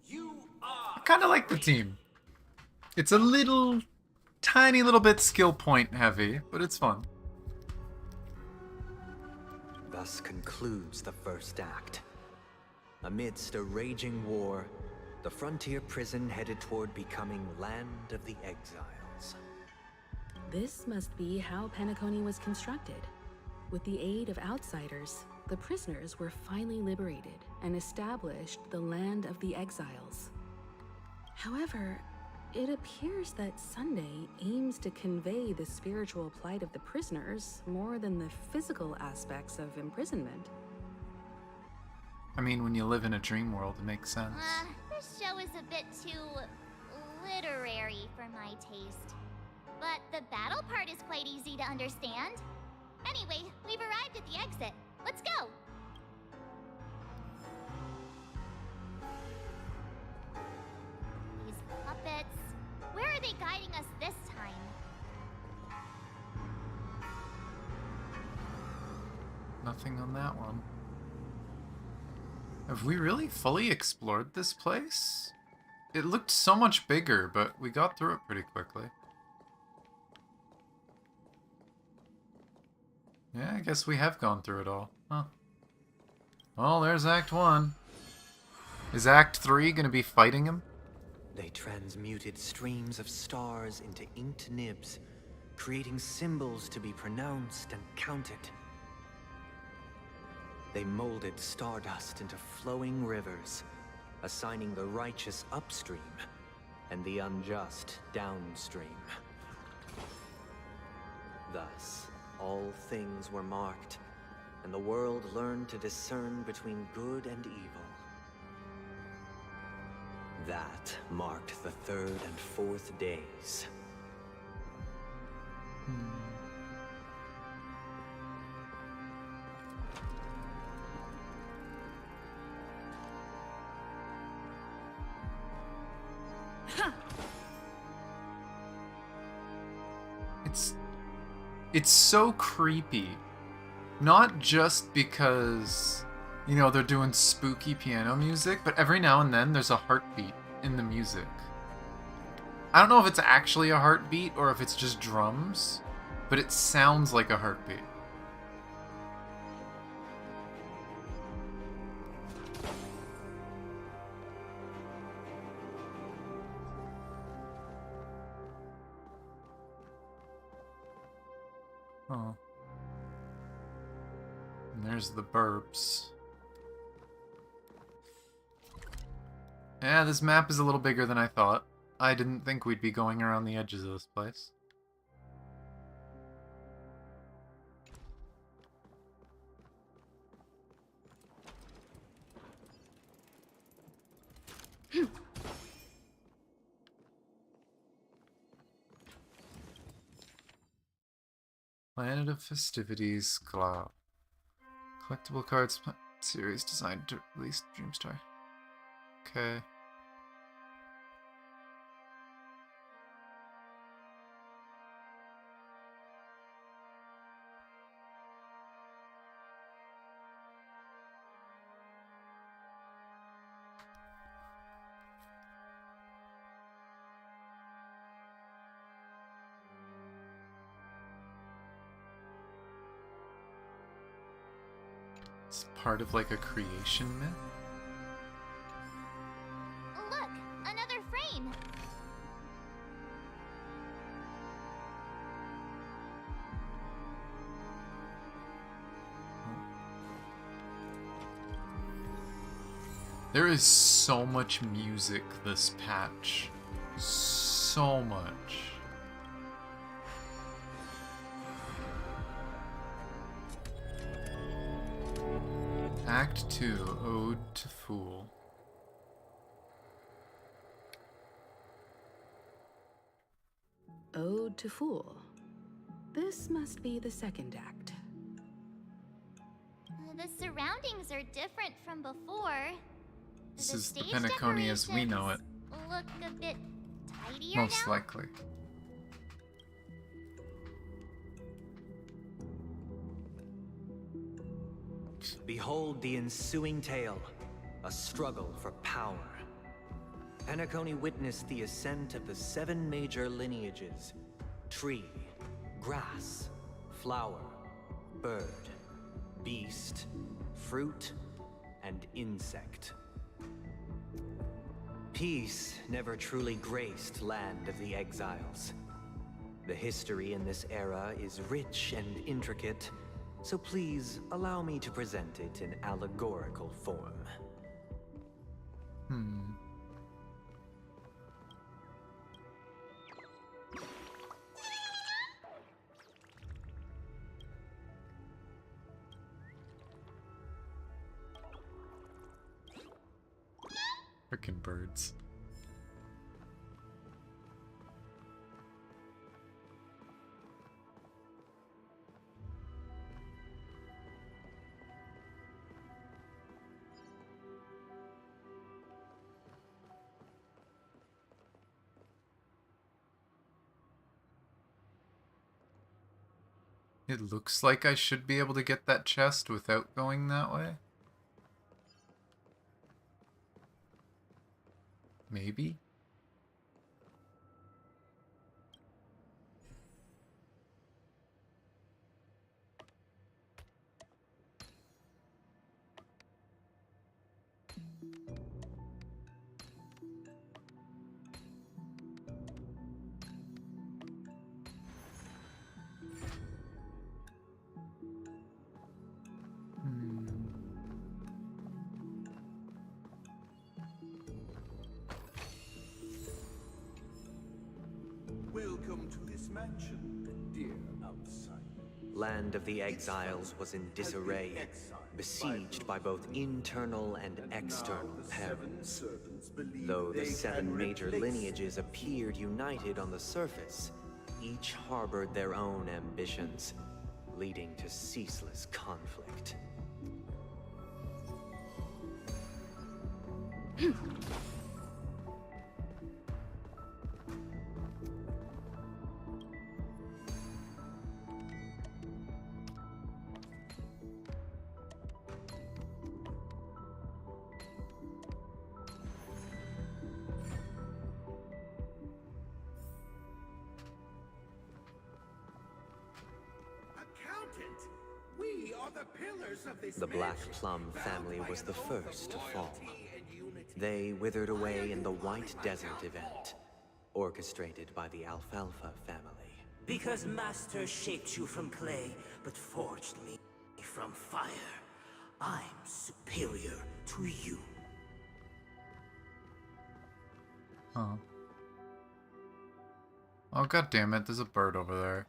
[SPEAKER 5] You are.
[SPEAKER 1] I kind of like the team. It's a tiny little bit skill point heavy, but it's fun.
[SPEAKER 14] Thus concludes the first act. Amidst a raging war, the frontier prison headed toward becoming Land of the Exiles.
[SPEAKER 18] This must be how Penacony was constructed. With the aid of outsiders, the prisoners were finally liberated and established the Land of the Exiles. However, it appears that Sunday aims to convey the spiritual plight of the prisoners more than the physical aspects of imprisonment.
[SPEAKER 1] I mean, when you live in a dream world, it makes sense.
[SPEAKER 11] This show is a bit too literary for my taste. But the battle part is quite easy to understand. Anyway, we've arrived at the exit. Let's go! These puppets... Where are they guiding us this time?
[SPEAKER 1] Nothing on that one. Have we really fully explored this place? It looked so much bigger, but we got through it pretty quickly. Yeah, I guess we have gone through it all. Huh. Well, there's Act 1. Is Act 3 gonna be fighting him?
[SPEAKER 14] They transmuted streams of stars into inked nibs, creating symbols to be pronounced and counted. They molded stardust into flowing rivers, assigning the righteous upstream and the unjust downstream. Thus, all things were marked, and the world learned to discern between good and evil. That marked the third and fourth days.
[SPEAKER 1] It's so creepy. Not just because, you know, they're doing spooky piano music, but every now and then there's a heartbeat in the music. I don't know if it's actually a heartbeat or if it's just drums, but it sounds like a heartbeat. Oh. And there's the burps. Yeah, this map is a little bigger than I thought. I didn't think we'd be going around the edges of this place. Planet of Festivities Club. Collectible cards series designed to release Dreamstar. Okay. It's part of like a creation myth.
[SPEAKER 11] Look, another frame.
[SPEAKER 1] There is so much music this patch. So much. Act 2, Ode to Fool.
[SPEAKER 18] Ode to Fool. This must be the second act.
[SPEAKER 11] The surroundings are different from before.
[SPEAKER 1] This is the Penacony as we know it.
[SPEAKER 11] Look a bit tidier
[SPEAKER 1] Most
[SPEAKER 11] now.
[SPEAKER 1] likely.
[SPEAKER 14] Behold the ensuing tale, a struggle for power. Penacony witnessed the ascent of the 7 major lineages: tree, grass, flower, bird, beast, fruit, and insect. Peace never truly graced Land of the Exiles. The history in this era is rich and intricate, so please allow me to present it in allegorical form.
[SPEAKER 1] Frickin' birds. It looks like I should be able to get that chest without going that way. Maybe?
[SPEAKER 16] Welcome to this mansion, dear outsider.
[SPEAKER 14] Land of the Exiles was in disarray, besieged by both internal and external perils. Though the 7 major lineages appeared united on the surface, each harbored their own ambitions, leading to ceaseless conflict. The Black Plum family was the first to fall. They withered away in the White Desert event, orchestrated by the Alfalfa family.
[SPEAKER 10] Because Master shaped you from clay, but forged me from fire, I'm superior to you.
[SPEAKER 1] Oh. Oh, god damn it, there's a bird over there.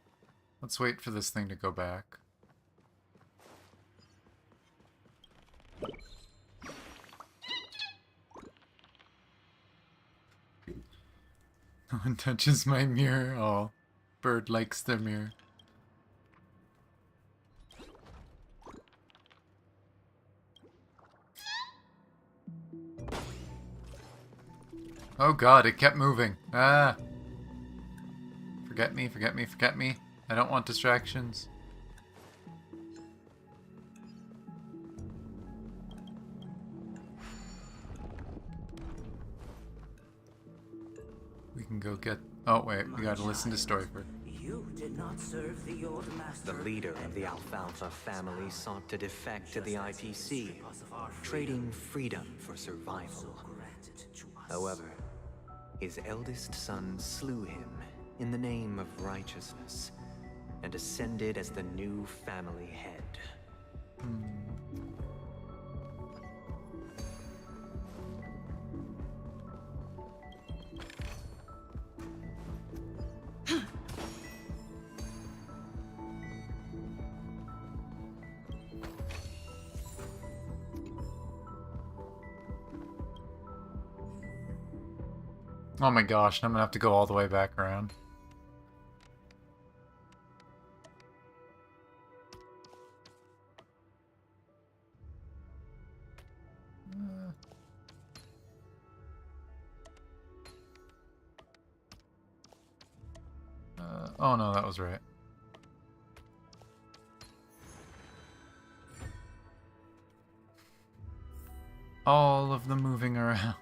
[SPEAKER 1] Let's wait for this thing to go back. No one touches my mirror. Oh, bird likes their mirror. Oh god, it kept moving. Ah! Forget me, forget me, forget me. I don't want distractions. We can go get... Oh wait, we gotta listen to story first.
[SPEAKER 10] You did not serve the old master.
[SPEAKER 14] The leader of the Alfalfa family sought to defect to the ITC, trading freedom for survival. However, his eldest son slew him in the name of righteousness and ascended as the new family head.
[SPEAKER 1] Oh my gosh, I'm gonna have to go all the way back around. Oh no, that was right. All of the moving around.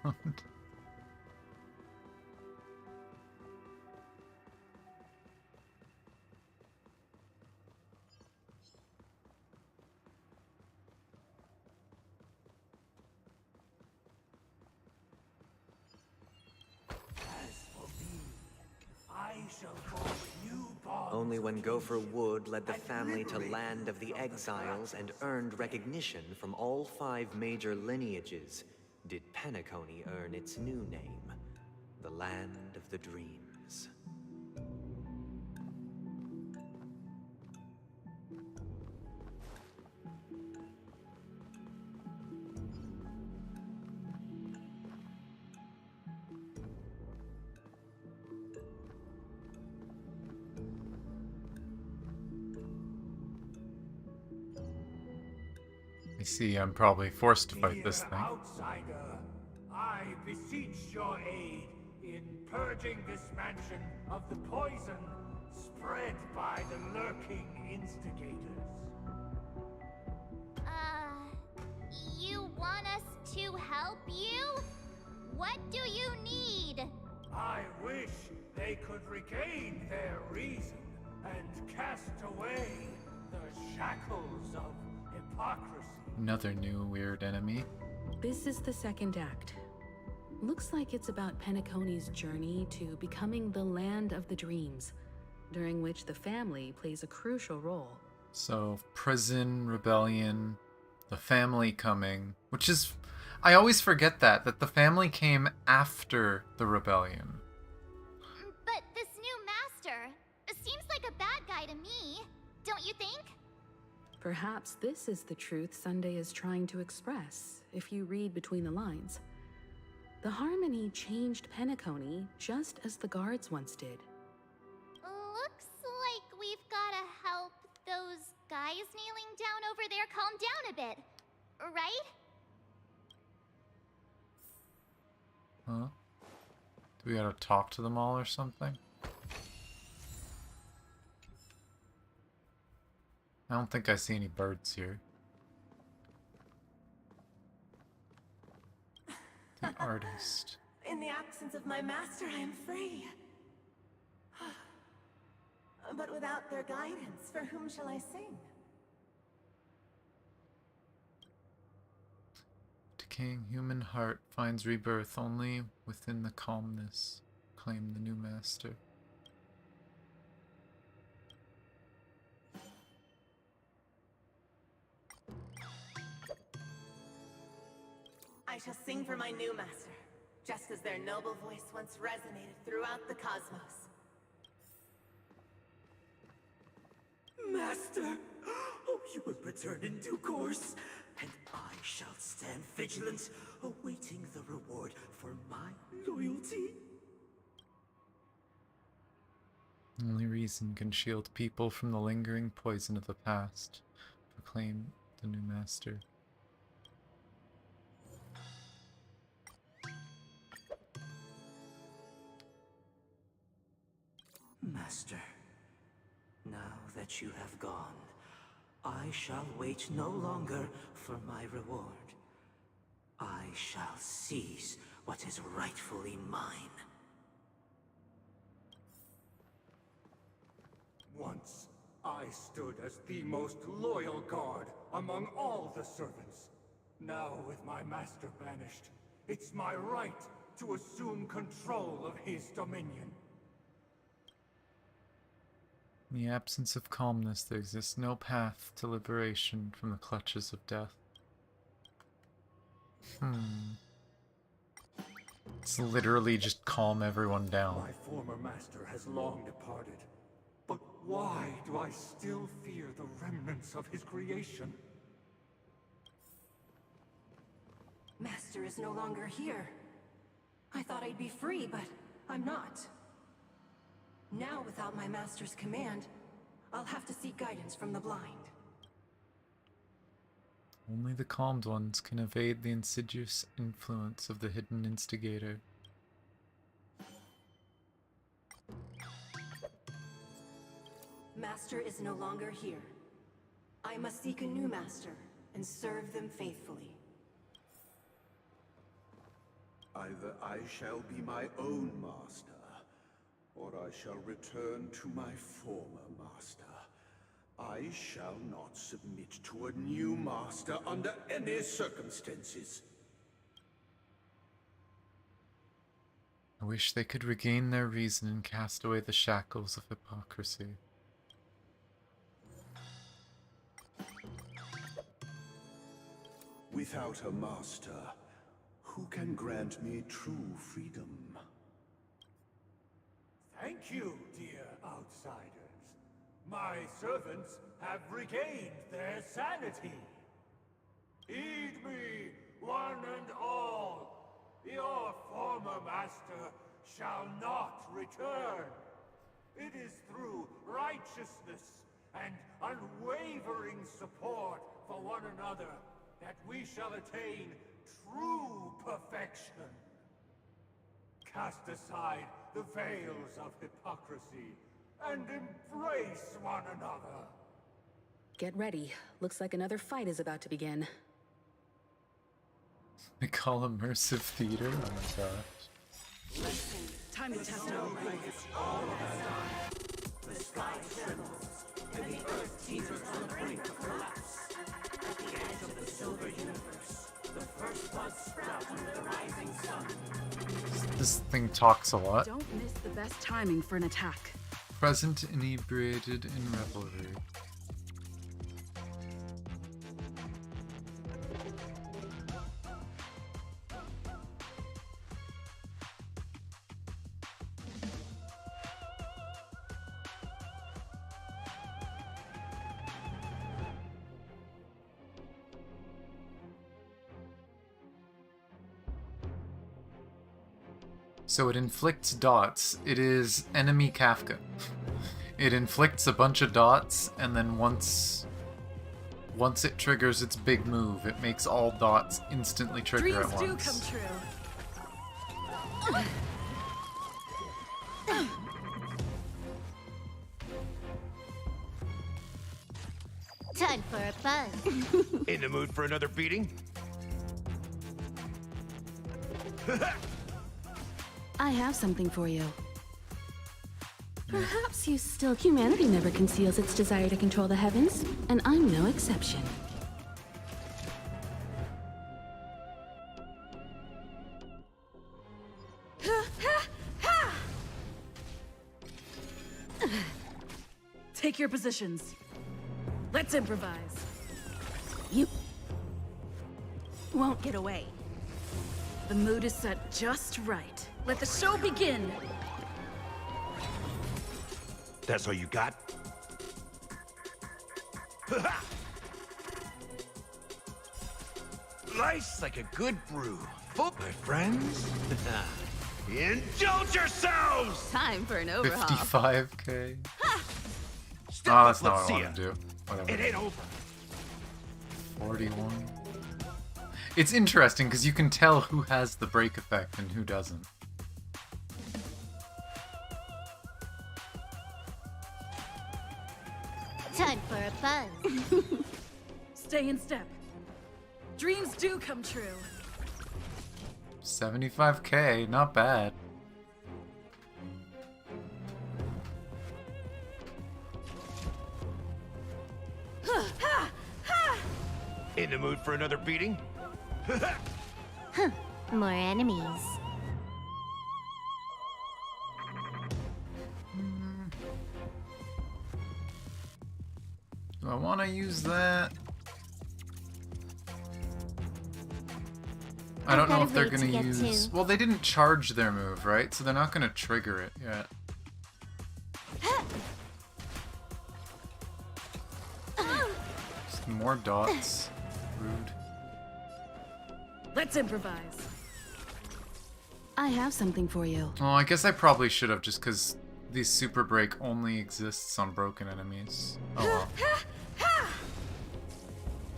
[SPEAKER 14] Only when Gopher Wood led the family to Land of the Exiles and earned recognition from all 5 major lineages did Penacony earn its new name, the Land of the Dreams.
[SPEAKER 1] I see I'm probably forced to fight this thing.
[SPEAKER 5] Outsider, I beseech your aid in purging this mansion of the poison spread by the lurking instigators.
[SPEAKER 11] You want us to help you? What do you need?
[SPEAKER 5] I wish they could regain their reason and cast away the shackles of hypocrisy.
[SPEAKER 1] Another new weird enemy.
[SPEAKER 18] This is the second act. Looks like it's about Penacony's journey to becoming the land of the dreams, during which the family plays a crucial role.
[SPEAKER 1] So, prison, rebellion, the family coming, which is... I always forget that the family came after the rebellion.
[SPEAKER 11] But this new master seems like a bad guy to me, don't you think?
[SPEAKER 18] Perhaps this is the truth Sunday is trying to express, if you read between the lines. The Harmony changed Penacony just as the guards once did.
[SPEAKER 11] Looks like we've gotta help those guys kneeling down over there calm down a bit, right?
[SPEAKER 1] Huh? Do we gotta talk to them all or something? I don't think I see any birds here. The artist.
[SPEAKER 7] In the absence of my master, I am free. But without their guidance, for whom shall I sing?
[SPEAKER 1] Decaying human heart finds rebirth only within the calmness, claimed the new master.
[SPEAKER 7] I shall sing for my new master, just as their noble voice once resonated throughout the cosmos.
[SPEAKER 10] Master! Oh, you will return in due course, and I shall stand vigilant, awaiting the reward for my loyalty.
[SPEAKER 1] Only reason can shield people from the lingering poison of the past, proclaimed the new master.
[SPEAKER 10] Master, now that you have gone, I shall wait no longer for my reward. I shall seize what is rightfully mine.
[SPEAKER 5] Once, I stood as the most loyal guard among all the servants. Now, with my master banished, it's my right to assume control of his dominion.
[SPEAKER 1] In the absence of calmness, there exists no path to liberation from the clutches of death. It's literally just calm everyone down.
[SPEAKER 5] My former master has long departed. But why do I still fear the remnants of his creation?
[SPEAKER 7] Master is no longer here. I thought I'd be free, but I'm not. Now, without my master's command, I'll have to seek guidance from the blind.
[SPEAKER 1] Only the calmed ones can evade the insidious influence of the hidden instigator.
[SPEAKER 7] Master is no longer here. I must seek a new master and serve them faithfully.
[SPEAKER 22] Either I shall be my own master, or I shall return to my former master. I shall not submit to a new master under any circumstances.
[SPEAKER 1] I wish they could regain their reason and cast away the shackles of hypocrisy.
[SPEAKER 22] Without a master, who can grant me true freedom?
[SPEAKER 5] Thank you, dear outsiders. My servants have regained their sanity. Heed me, one and all. Your former master shall not return. It is through righteousness and unwavering support for one another that we shall attain true perfection. Cast aside the veils of hypocrisy and embrace one another.
[SPEAKER 18] Get ready. Looks like another fight is about to begin.
[SPEAKER 1] They call immersive theater? Oh my gosh.
[SPEAKER 4] Listen, time to test our minds.
[SPEAKER 10] The sky trembles, and the earth teeters on the brink of collapse. At the edge of the silver universe, the first buds sprout under the rising sun.
[SPEAKER 1] This thing talks a lot.
[SPEAKER 4] Don't miss the best timing for an attack.
[SPEAKER 1] Present inebriated in revelry. So it inflicts dots. It is enemy Kafka. It inflicts a bunch of dots, and then once it triggers its big move, it makes all dots instantly trigger at once.
[SPEAKER 4] Dreams do come true.
[SPEAKER 6] Time for a buzz.
[SPEAKER 3] In the mood for another beating?
[SPEAKER 18] I have something for you. Perhaps you still... Humanity never conceals its desire to control the heavens, and I'm no exception.
[SPEAKER 4] Take your positions. Let's improvise.
[SPEAKER 18] You won't get away.
[SPEAKER 4] The mood is set just right. Let the show begin!
[SPEAKER 3] That's all you got? Life's like a good brew. Full, my friends. Indulge yourselves!
[SPEAKER 18] Time for an overhaul.
[SPEAKER 1] 55k.
[SPEAKER 3] Step
[SPEAKER 1] Oh,
[SPEAKER 3] up,
[SPEAKER 1] that's not
[SPEAKER 3] let's
[SPEAKER 1] what I
[SPEAKER 3] see
[SPEAKER 1] want to do. Whatever.
[SPEAKER 3] It ain't over.
[SPEAKER 1] 41. It's interesting because you can tell who has the break effect and who doesn't.
[SPEAKER 6] Time for a buzz.
[SPEAKER 4] Stay in step. Dreams do come true.
[SPEAKER 1] 75k, not bad.
[SPEAKER 3] In the mood for another beating?
[SPEAKER 6] More enemies.
[SPEAKER 1] Do I want to use that? I don't know if they're going to use... Well, they didn't charge their move, right? So they're not going to trigger it yet. Just more dots. Rude.
[SPEAKER 4] Let's improvise.
[SPEAKER 18] I have something for you.
[SPEAKER 1] Well, I guess I probably should have, just because the super break only exists on broken enemies. Oh well.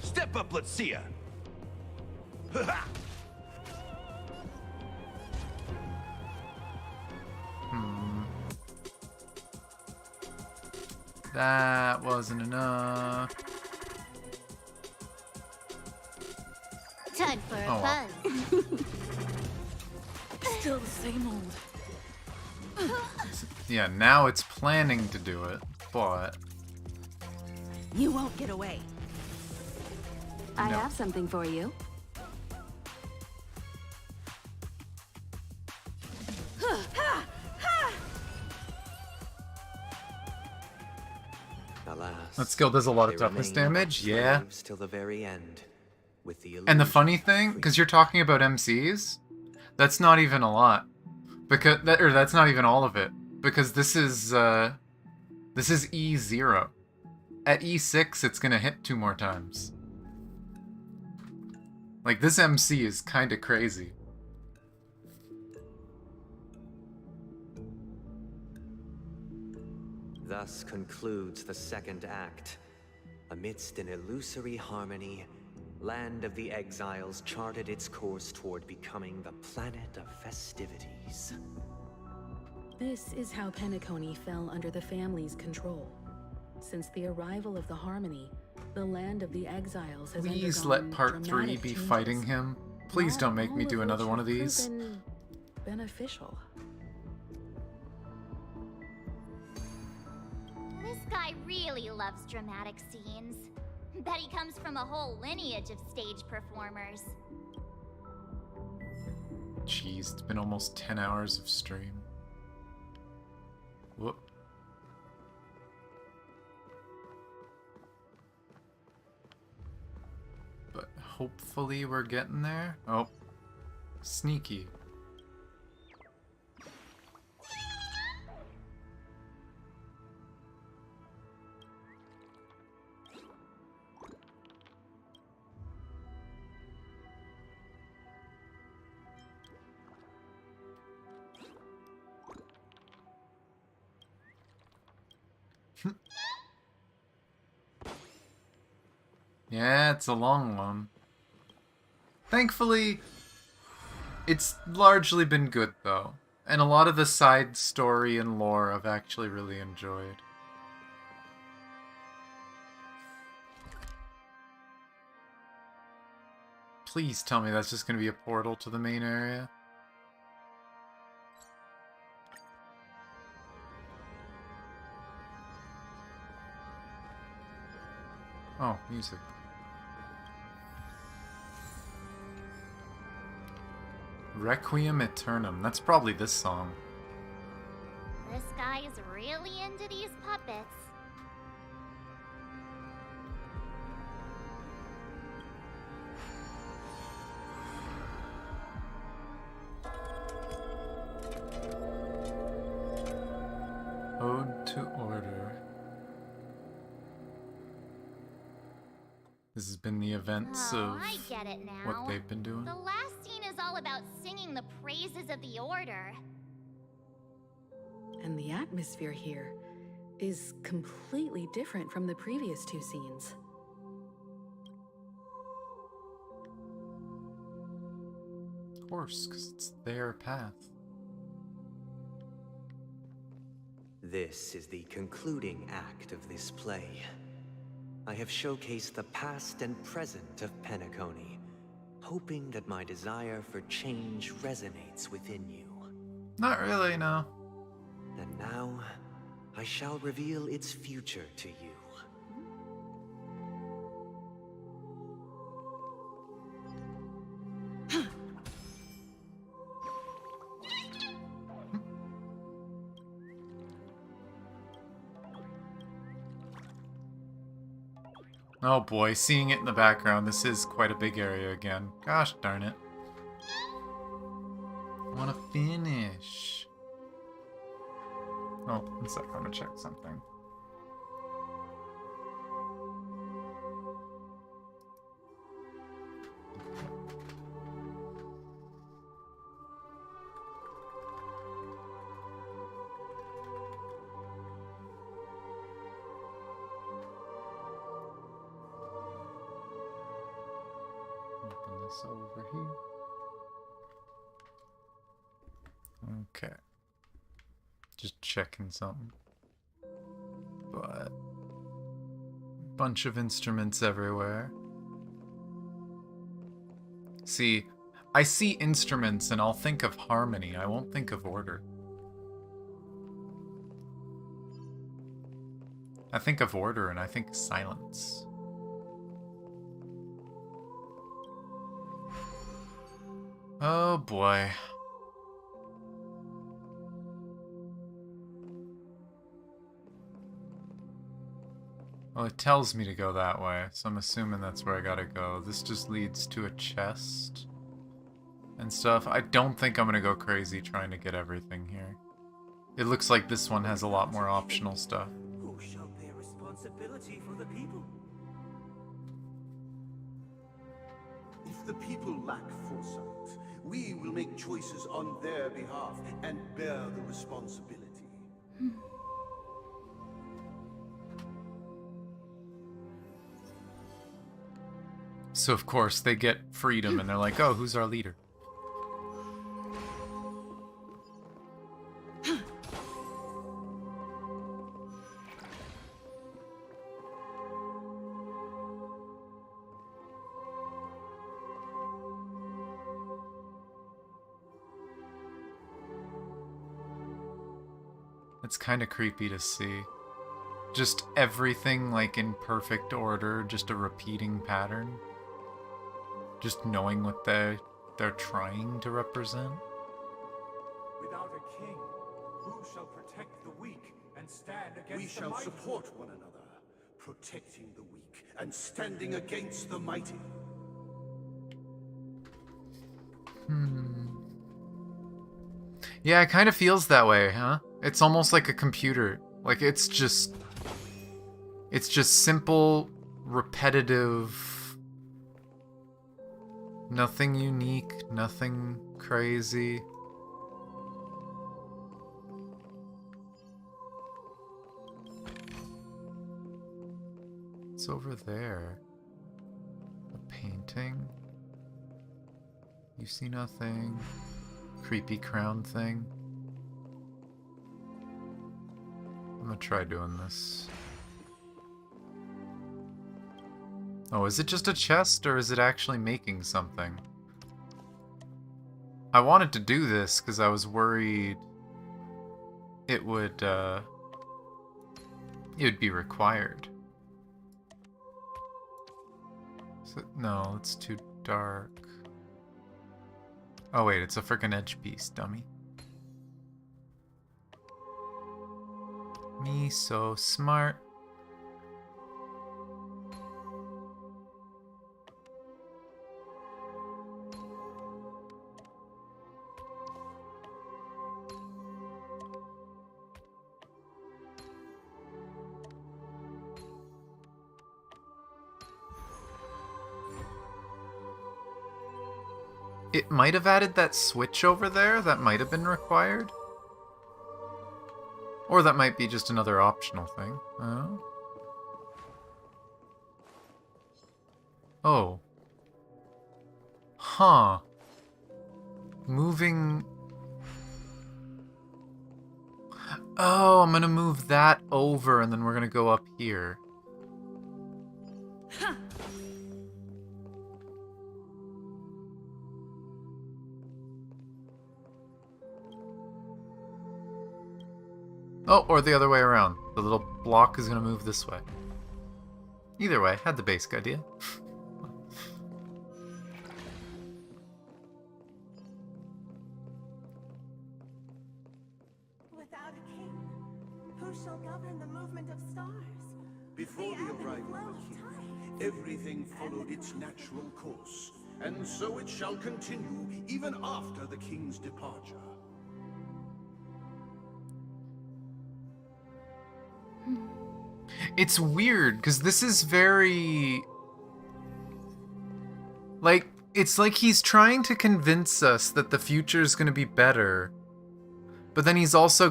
[SPEAKER 3] Step up, let's see ya.
[SPEAKER 1] That wasn't enough.
[SPEAKER 6] Time for a
[SPEAKER 1] well.
[SPEAKER 6] buzz.
[SPEAKER 4] Still the same old.
[SPEAKER 1] Yeah, now it's planning to do it, but...
[SPEAKER 18] You won't get away. I
[SPEAKER 1] No.
[SPEAKER 18] have something for you.
[SPEAKER 14] Alas,
[SPEAKER 1] That skill does a lot of
[SPEAKER 14] they
[SPEAKER 1] toughness
[SPEAKER 14] remain
[SPEAKER 1] damage, yeah.
[SPEAKER 14] slaves till the very end, with the
[SPEAKER 1] And the funny thing, because you're talking about MCs, that's not even a lot. Because that's not even all of it. Because this is E0. At E6, it's gonna hit 2 more times. Like, this MC is kinda crazy.
[SPEAKER 14] Thus concludes the second act. Amidst an illusory harmony, Land of the Exiles charted its course toward becoming the planet of festivities.
[SPEAKER 18] This is how Penacony fell under the family's control. Since the arrival of the Harmony, the land of the exiles has
[SPEAKER 1] Please let
[SPEAKER 18] undergone
[SPEAKER 1] part 3
[SPEAKER 18] dramatic
[SPEAKER 1] be
[SPEAKER 18] changes,
[SPEAKER 1] fighting him. Please don't make me
[SPEAKER 18] all
[SPEAKER 1] do
[SPEAKER 18] of
[SPEAKER 1] another
[SPEAKER 18] which
[SPEAKER 1] one of
[SPEAKER 18] have
[SPEAKER 1] these.
[SPEAKER 18] proven beneficial.
[SPEAKER 11] This guy really loves dramatic scenes. Bet he comes from a whole lineage of stage performers.
[SPEAKER 1] Jeez, it's been almost 10 hours of stream. Whoop. But hopefully we're getting there. Oh, sneaky. Yeah, it's a long one. Thankfully, it's largely been good, though. And a lot of the side story and lore I've actually really enjoyed. Please tell me that's just going to be a portal to the main area. Oh, music. Requiem Aeternum. That's probably this song.
[SPEAKER 11] This guy is really into these puppets.
[SPEAKER 1] Ode to Order. This has been the events of
[SPEAKER 11] I get it now.
[SPEAKER 1] what they've been doing.
[SPEAKER 11] The last scene is all about singing the praises of the Order.
[SPEAKER 18] And the atmosphere here is completely different from the previous two scenes.
[SPEAKER 1] Of course, because it's their path.
[SPEAKER 14] This is the concluding act of this play. I have showcased the past and present of Penacony, hoping that my desire for change resonates within you.
[SPEAKER 1] Not really, no.
[SPEAKER 14] And now, I shall reveal its future to you.
[SPEAKER 1] Oh boy, seeing it in the background, this is quite a big area again. Gosh darn it. I want to finish. Oh, one sec, I'm gonna check something. Open this over here. Okay. Just checking something. But bunch of instruments everywhere. See, I see instruments and I'll think of harmony. I won't think of order. I think of order and I think silence. Oh boy. Well, it tells me to go that way, so I'm assuming that's where I gotta go. This just leads to a chest and stuff. I don't think I'm gonna go crazy trying to get everything here. It looks like this one has a lot more optional stuff.
[SPEAKER 10] Who shall bear responsibility for the people?
[SPEAKER 22] If the people lack foresight, we will make choices on their behalf and bear the responsibility.
[SPEAKER 1] So of course they get freedom and they're like, oh, who's our leader? It's kind of creepy to see. Just everything like in perfect order, just a repeating pattern. Just knowing what they're trying to represent.
[SPEAKER 5] Without a king, who shall protect the weak and stand against the mighty?
[SPEAKER 22] We shall support one another, protecting the weak and standing against the mighty.
[SPEAKER 1] Yeah, it kind of feels that way, huh? It's almost like a computer. Like it's just simple, repetitive, nothing unique, nothing crazy. It's over there. A painting. You see nothing. Creepy crown thing. I'm gonna try doing this. Oh, is it just a chest or is it actually making something? I wanted to do this because I was worried it would be required. No, it's too dark. Oh wait, it's a frickin' edge piece, dummy. Me so smart. It might have added that switch over there that might have been required. Or that might be just another optional thing. Oh. Huh. Moving... Oh, I'm gonna move that over and then we're gonna go up here. Oh, or the other way around. The little block is gonna move this way. Either way, had the basic idea.
[SPEAKER 7] Without a king, who shall govern the movement of stars?
[SPEAKER 22] Before the arrival of the king, everything followed its natural course, and so it shall continue even after the king's departure.
[SPEAKER 1] It's weird, because this is very... Like, it's like he's trying to convince us that the future is going to be better, but then he's also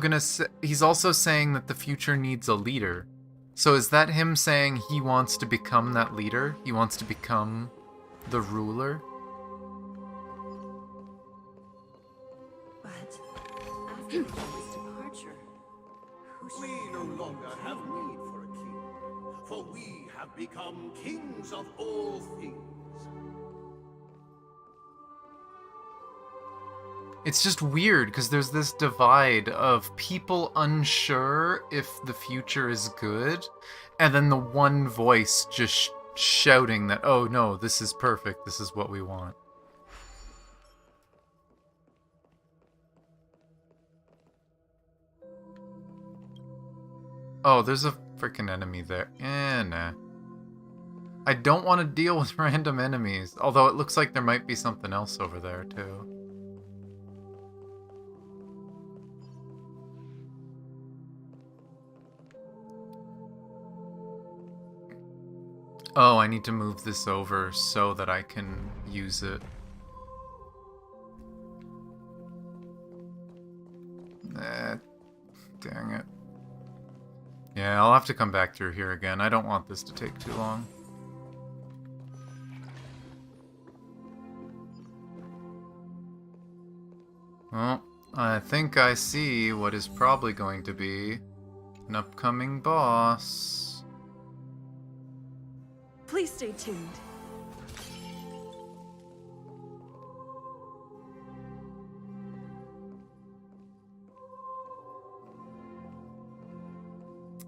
[SPEAKER 1] saying that the future needs a leader. So is that him saying he wants to become that leader? He wants to become the ruler?
[SPEAKER 7] But after the king's departure,
[SPEAKER 22] We no longer have need for a king, for we have become kings of all things.
[SPEAKER 1] It's just weird, because there's this divide of people unsure if the future is good, and then the one voice just shouting that, oh no, this is perfect, this is what we want. Oh, there's a freaking enemy there. Nah. I don't want to deal with random enemies, although it looks like there might be something else over there, too. Oh, I need to move this over so that I can use it. Dang it. Yeah, I'll have to come back through here again. I don't want this to take too long. Well, I think I see what is probably going to be an upcoming boss.
[SPEAKER 4] Please stay tuned.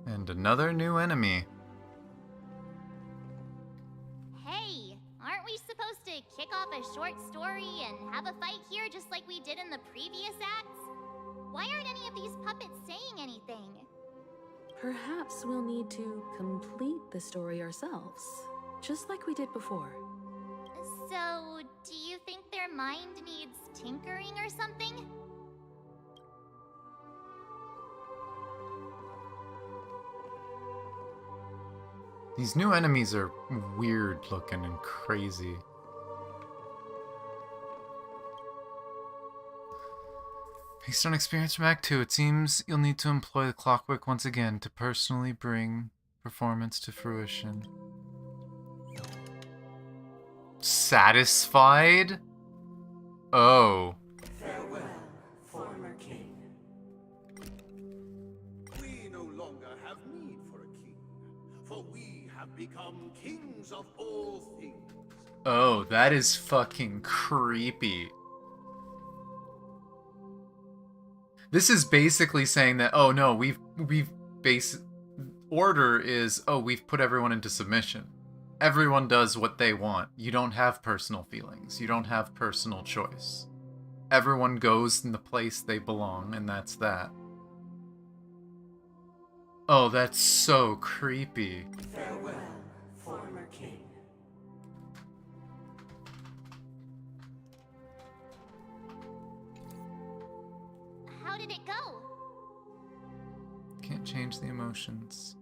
[SPEAKER 1] And another new enemy.
[SPEAKER 11] Hey, aren't we supposed to kick off a short story and have a fight here just like we did in the previous acts? Why aren't any of these puppets saying anything?
[SPEAKER 18] Perhaps we'll need to complete the story ourselves, just like we did before.
[SPEAKER 11] So, do you think their mind needs tinkering or something?
[SPEAKER 1] These new enemies are weird looking and crazy. Based on experience from Act 2, it seems you'll need to employ the clockwork once again to personally bring performance to fruition. Satisfied? Oh.
[SPEAKER 5] Farewell, former king.
[SPEAKER 22] We no longer have need for a king, for we have become kings of all things.
[SPEAKER 1] Oh, that is fucking creepy. This is basically saying that, oh no, we've order is, oh, we've put everyone into submission. Everyone does what they want. You don't have personal feelings. You don't have personal choice. Everyone goes in the place they belong, and that's that. Oh, that's so creepy.
[SPEAKER 5] Farewell, former king.
[SPEAKER 11] How did it go?
[SPEAKER 1] Can't change the emotions.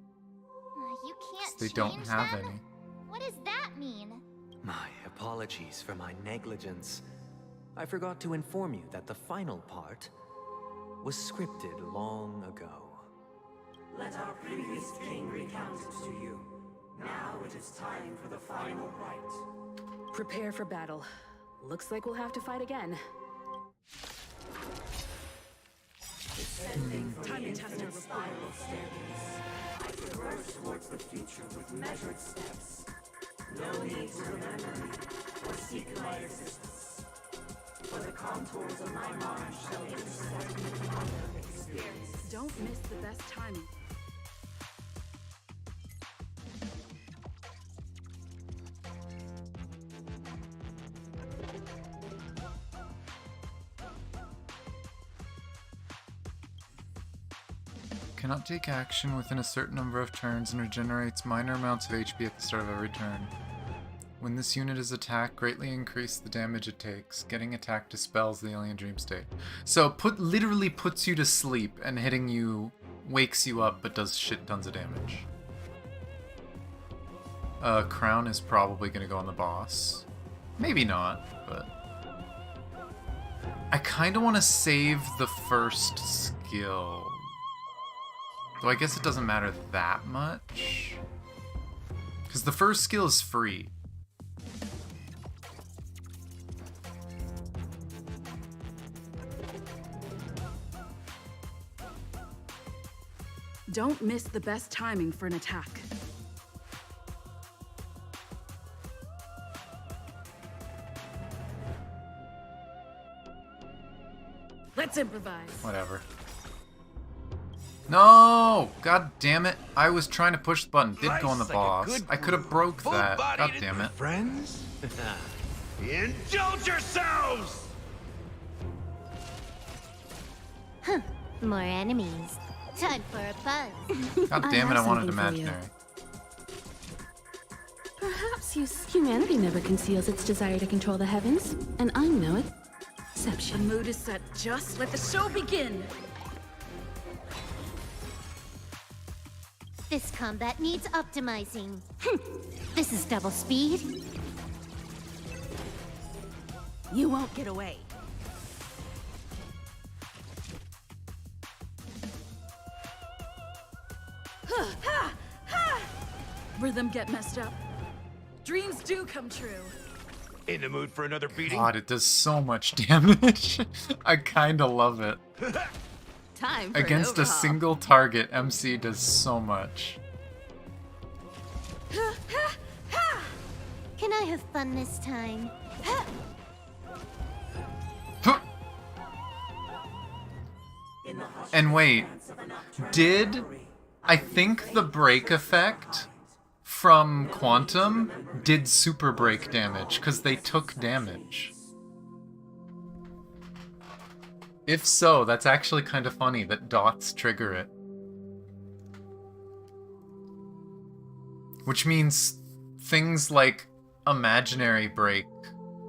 [SPEAKER 11] You can't
[SPEAKER 1] They
[SPEAKER 11] change
[SPEAKER 1] don't have
[SPEAKER 11] them?
[SPEAKER 1] any.
[SPEAKER 11] What does that mean?
[SPEAKER 14] My apologies for my negligence. I forgot to inform you that the final part was scripted long ago.
[SPEAKER 10] Let our previous king recount it to you. Now it is time for the final rite.
[SPEAKER 18] Prepare for battle. Looks like we'll have to fight again.
[SPEAKER 10] Descending from
[SPEAKER 18] Time
[SPEAKER 10] the
[SPEAKER 18] to test our
[SPEAKER 10] infinite spiral staircase, I traverse towards the future with measured steps. No need to remember me or seek my existence. For the contours of my mind shall intersect with other experiences.
[SPEAKER 18] Don't miss the best timing.
[SPEAKER 1] Cannot take action within a certain number of turns and regenerates minor amounts of HP at the start of every turn. When this unit is attacked, greatly increase the damage it takes. Getting attacked dispels the alien dream state. So literally puts you to sleep, and hitting you wakes you up but does shit tons of damage. Crown is probably gonna go on the boss. Maybe not, but... I kinda wanna save the first skill. Though I guess it doesn't matter that much. Because the first skill is free.
[SPEAKER 4] Don't miss the best timing for an attack. Let's improvise.
[SPEAKER 1] Whatever. No! God damn it. I was trying to push the button. Did go on the boss. I could have broke that. God damn it.
[SPEAKER 16] Friends? Indulge yourselves!
[SPEAKER 6] Huh. More enemies. Time for a buzz.
[SPEAKER 1] God damn it, I wanted imaginary.
[SPEAKER 18] Perhaps humanity never conceals its desire to control the heavens, and I know it.
[SPEAKER 4] The mood is set. Just let the show begin.
[SPEAKER 6] This combat needs optimizing. This is double speed.
[SPEAKER 4] You won't get away. Rhythm get messed up. Dreams do come true.
[SPEAKER 16] In the mood for another beating?
[SPEAKER 1] God, it does so much damage. I kinda love it.
[SPEAKER 4] Time for
[SPEAKER 1] Against a single target, MC does so much.
[SPEAKER 6] Can I have fun this time?
[SPEAKER 1] And wait, did I think the break effect from Quantum did super break damage, because they took damage. If so, that's actually kind of funny that dots trigger it. Which means things like Imaginary Break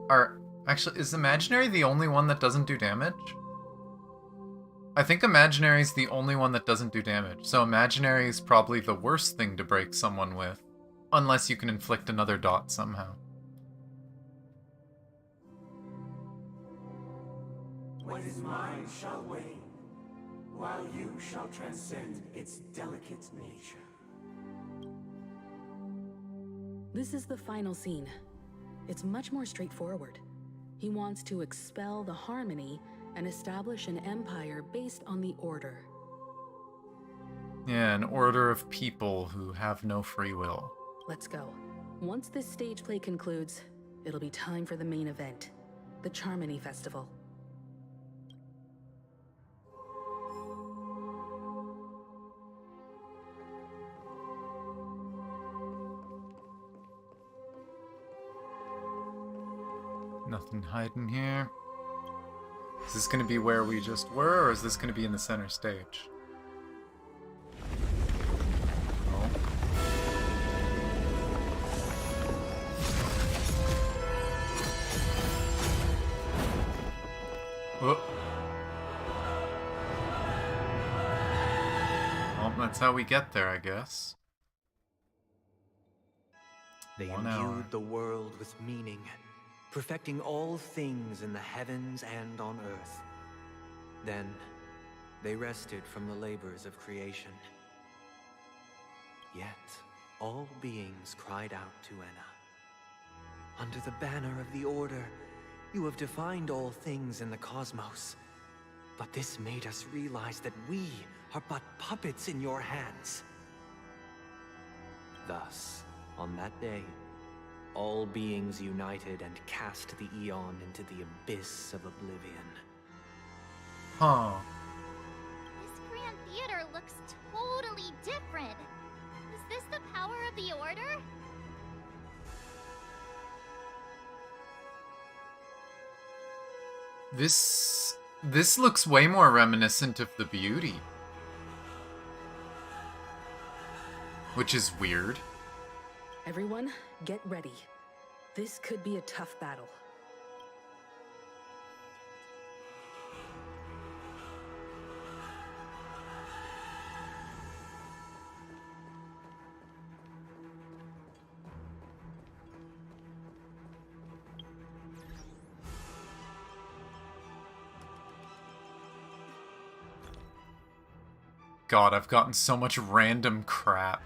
[SPEAKER 1] are... Actually, is Imaginary the only one that doesn't do damage? I think Imaginary is the only one that doesn't do damage, so Imaginary is probably the worst thing to break someone with, unless you can inflict another dot somehow.
[SPEAKER 5] What is mine shall wane, while you shall transcend its delicate nature.
[SPEAKER 18] This is the final scene. It's much more straightforward. He wants to expel the Harmony and establish an empire based on the Order.
[SPEAKER 1] Yeah, an order of people who have no free will.
[SPEAKER 18] Let's go. Once this stage play concludes, it'll be time for the main event, the Charmony Festival.
[SPEAKER 1] Nothing hiding here. Is this going to be where we just were, or is this going to be in the center stage? Oh. Well, that's how we get there, I guess.
[SPEAKER 14] They
[SPEAKER 1] 1 hour.
[SPEAKER 14] imbued the world with meaning, perfecting all things in the heavens and on earth. Then, they rested from the labors of creation. Yet, all beings cried out to Enna. Under the banner of the Order, you have defined all things in the cosmos. But this made us realize that we are but puppets in your hands. Thus, on that day, all beings united and cast the Eon into the abyss of oblivion.
[SPEAKER 1] Huh.
[SPEAKER 11] This Grand Theater looks totally different. Is this the power of the Order?
[SPEAKER 1] This looks way more reminiscent of the Beauty. Which is weird.
[SPEAKER 18] Everyone, get ready. This could be a tough battle.
[SPEAKER 1] God, I've gotten so much random crap.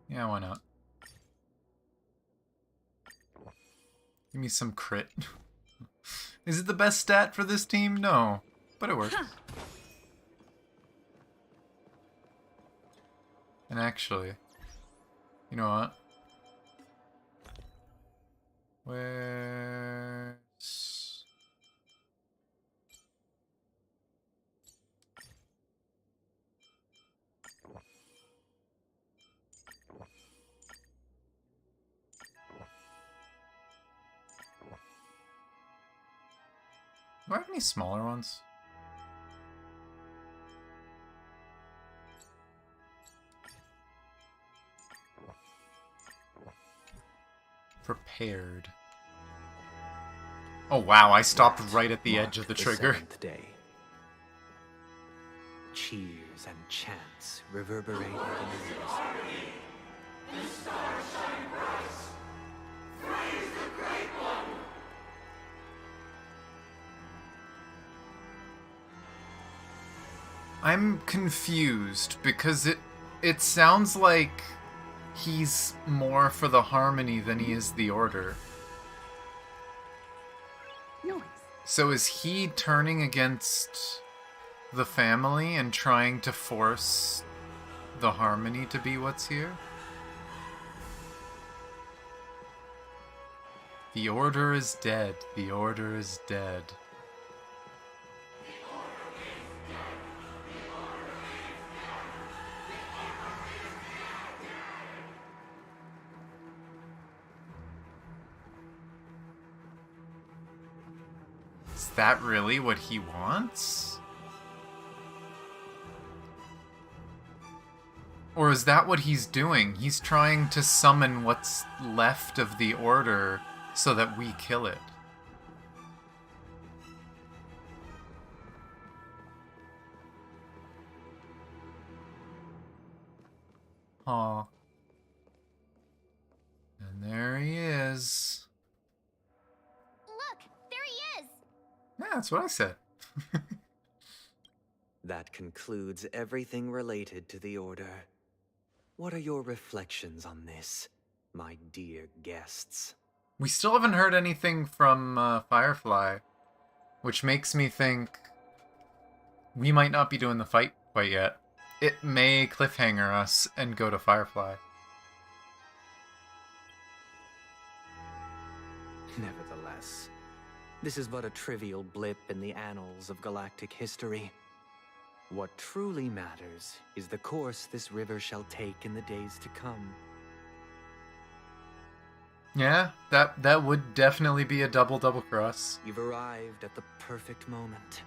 [SPEAKER 1] Yeah, why not? Give me some crit. Is it the best stat for this team? No, but it works. And actually, you know what? Where's... Do I have any smaller ones? Prepared. Oh wow, I stopped right at the edge of the trigger.
[SPEAKER 14] Seventh day. Cheers and chants reverberated in the ears.
[SPEAKER 5] The stars shine bright. Praise the Great One.
[SPEAKER 1] I'm confused because it sounds like he's more for the Harmony than he is the Order.
[SPEAKER 18] Nice.
[SPEAKER 1] So is he turning against the family and trying to force the Harmony to be what's here? The Order is dead. The Order is dead. Is that really what he wants? Or is that what he's doing? He's trying to summon what's left of the Order so that we kill it. Aw. And there he is.
[SPEAKER 11] Look, there he is.
[SPEAKER 1] Yeah, that's what I said.
[SPEAKER 14] That concludes everything related to the Order. What are your reflections on this, my dear guests?
[SPEAKER 1] We still haven't heard anything from Firefly, which makes me think we might not be doing the fight quite yet. It may cliffhanger us and go to Firefly.
[SPEAKER 14] Nevertheless, this is but a trivial blip in the annals of galactic history. What truly matters is the course this river shall take in the days to come.
[SPEAKER 1] Yeah, that would definitely be a double cross.
[SPEAKER 14] You've arrived at the perfect moment.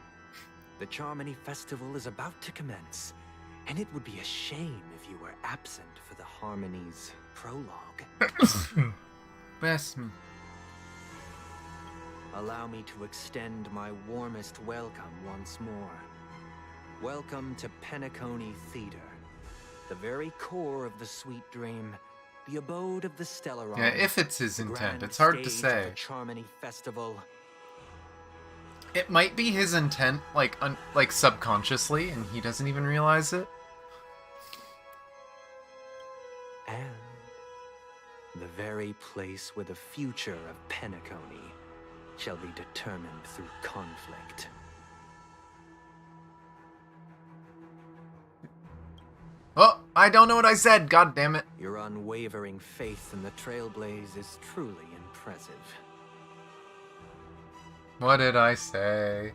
[SPEAKER 14] The Charmony Festival is about to commence, and it would be a shame if you were absent for the Harmony's prologue.
[SPEAKER 1] Best.
[SPEAKER 14] Allow me to extend my warmest welcome once more. Welcome to Penacony Theater, the very core of the Sweet Dream, the abode of the Stellaron.
[SPEAKER 1] Yeah, if it's his intent, it's hard to say.
[SPEAKER 14] The Charmony Festival.
[SPEAKER 1] It might be his intent, like subconsciously, and he doesn't even realize it.
[SPEAKER 14] And the very place where the future of Penacony shall be determined through conflict.
[SPEAKER 1] Oh, I don't know what I said, god damn it.
[SPEAKER 14] Your unwavering faith in the Trailblaze is truly impressive.
[SPEAKER 1] What did I say?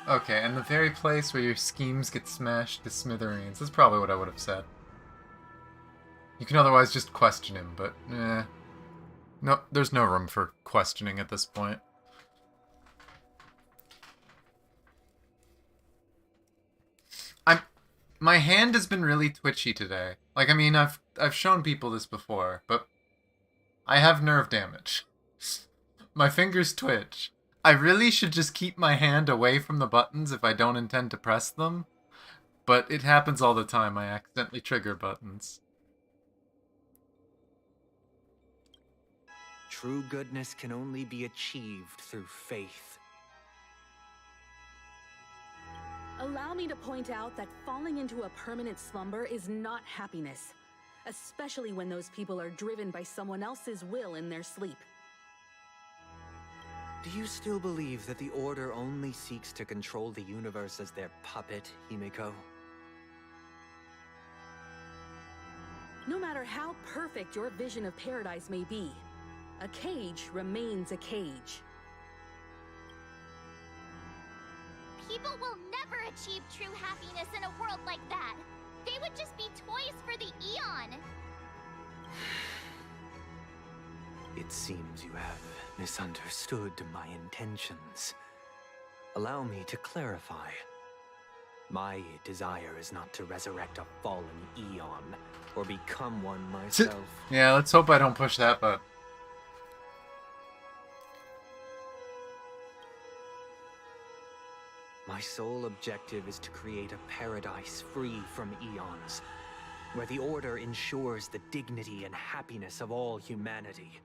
[SPEAKER 1] Okay, and the very place where your schemes get smashed to smithereens. That's probably what I would have said. You can otherwise just question him, but no, there's no room for questioning at this point. My hand has been really twitchy today. Like, I mean, I've shown people this before, but I have nerve damage. My fingers twitch. I really should just keep my hand away from the buttons if I don't intend to press them, but it happens all the time. I accidentally trigger buttons.
[SPEAKER 14] True goodness can only be achieved through faith.
[SPEAKER 18] Allow me to point out that falling into a permanent slumber is not happiness, especially when those people are driven by someone else's will in their sleep.
[SPEAKER 14] Do you still believe that the Order only seeks to control the universe as their puppet, Himiko?
[SPEAKER 18] No matter how perfect your vision of paradise may be, a cage remains a cage.
[SPEAKER 11] People will never achieve true happiness in a world like that. They would just be toys for the Eon.
[SPEAKER 14] It seems you have misunderstood my intentions. Allow me to clarify. My desire is not to resurrect a fallen Eon, or become one myself.
[SPEAKER 1] Yeah, let's hope I don't push that button.
[SPEAKER 14] My sole objective is to create a paradise free from eons, where the Order ensures the dignity and happiness of all humanity.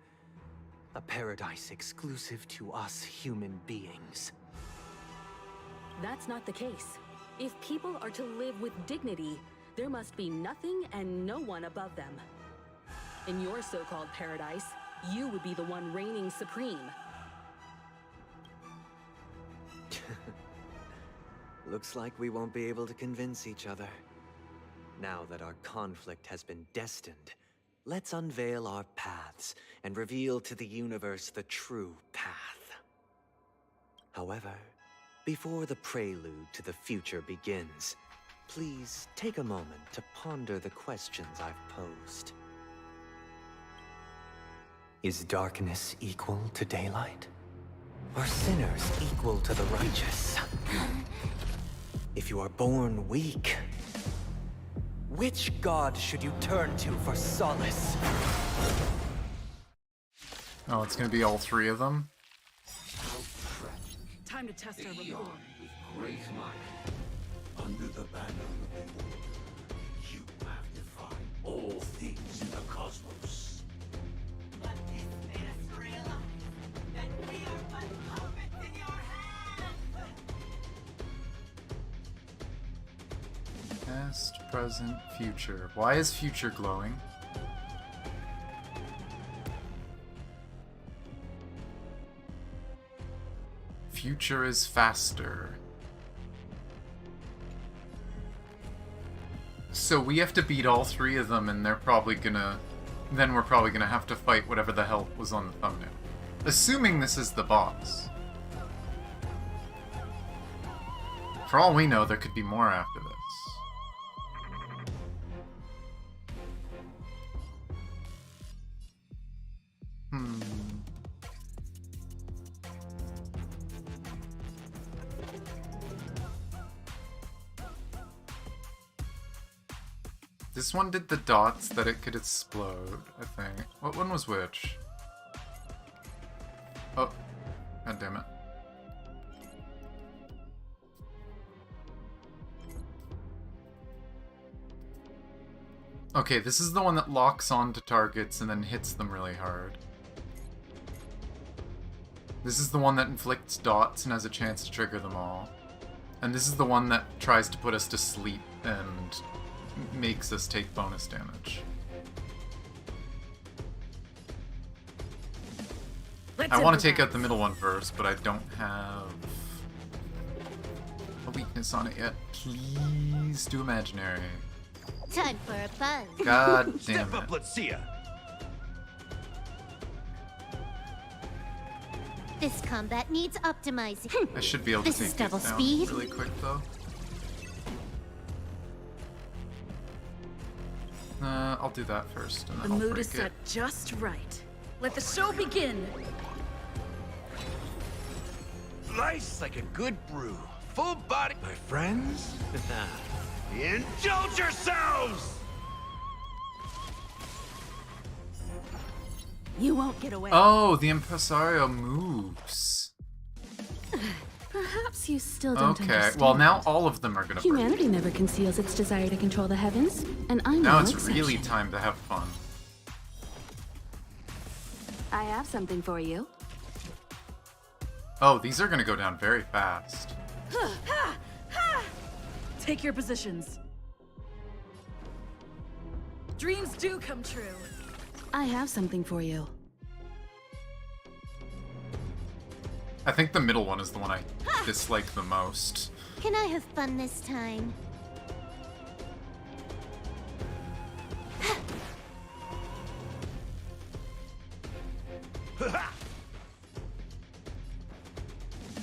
[SPEAKER 14] A paradise exclusive to us human beings.
[SPEAKER 18] That's not the case. If people are to live with dignity, there must be nothing and no one above them. In your so-called paradise, you would be the one reigning supreme.
[SPEAKER 14] Looks like we won't be able to convince each other. Now that our conflict has been destined, let's unveil our paths and reveal to the universe the true path. However, before the prelude to the future begins, please take a moment to ponder the questions I've posed. Is darkness equal to daylight? Are sinners equal to the righteous? If you are born weak, which god should you turn to for solace?
[SPEAKER 1] Oh, it's gonna be all three of them?
[SPEAKER 4] Time to test our rapport.
[SPEAKER 22] Great might, under the banner of the Order, you have defined all things in the cosmos.
[SPEAKER 6] But this made us realize that we are but puppets in your hands.
[SPEAKER 1] Past, present, future. Why is future glowing? Future is faster. So we have to beat all three of them, and they're probably gonna... Then we're probably gonna have to fight whatever the hell was on the thumbnail. Assuming this is the boss. For all we know, there could be more after this. This one did the dots that it could explode, I think. What one was which? Oh, god damn it. Okay, this is the one that locks onto targets and then hits them really hard. This is the one that inflicts dots and has a chance to trigger them all. And this is the one that tries to put us to sleep and makes us take bonus damage. I want to take out the middle one first, but I don't have a weakness on it yet. Please do imaginary.
[SPEAKER 15] Time for a buzz.
[SPEAKER 1] God damn
[SPEAKER 16] Step
[SPEAKER 1] it.
[SPEAKER 16] up, let's see ya.
[SPEAKER 15] This combat needs optimizing.
[SPEAKER 1] I should be able to
[SPEAKER 15] This
[SPEAKER 1] take
[SPEAKER 15] is
[SPEAKER 1] these
[SPEAKER 15] double
[SPEAKER 1] down
[SPEAKER 15] speed.
[SPEAKER 1] really quick though. I'll do that first, and
[SPEAKER 4] The
[SPEAKER 1] then I'll
[SPEAKER 4] mood
[SPEAKER 1] break
[SPEAKER 4] is set
[SPEAKER 1] it.
[SPEAKER 4] just right. Let the show begin.
[SPEAKER 16] Nice like a good brew. Full body. My friends, indulge yourselves!
[SPEAKER 4] You won't get away.
[SPEAKER 1] Oh, the Impresario moves.
[SPEAKER 18] Perhaps you still don't
[SPEAKER 1] Okay,
[SPEAKER 18] understand.
[SPEAKER 1] well now all of them are gonna break.
[SPEAKER 18] Humanity never conceals its desire to control the heavens, and I'm
[SPEAKER 1] Now
[SPEAKER 18] no
[SPEAKER 1] it's
[SPEAKER 18] exception.
[SPEAKER 1] really time to have fun.
[SPEAKER 18] I have something for you.
[SPEAKER 1] Oh, these are gonna go down very fast.
[SPEAKER 4] Take your positions. Dreams do come true.
[SPEAKER 18] I have something for you.
[SPEAKER 1] I think the middle one is the one I dislike the most.
[SPEAKER 15] Can I have fun this time?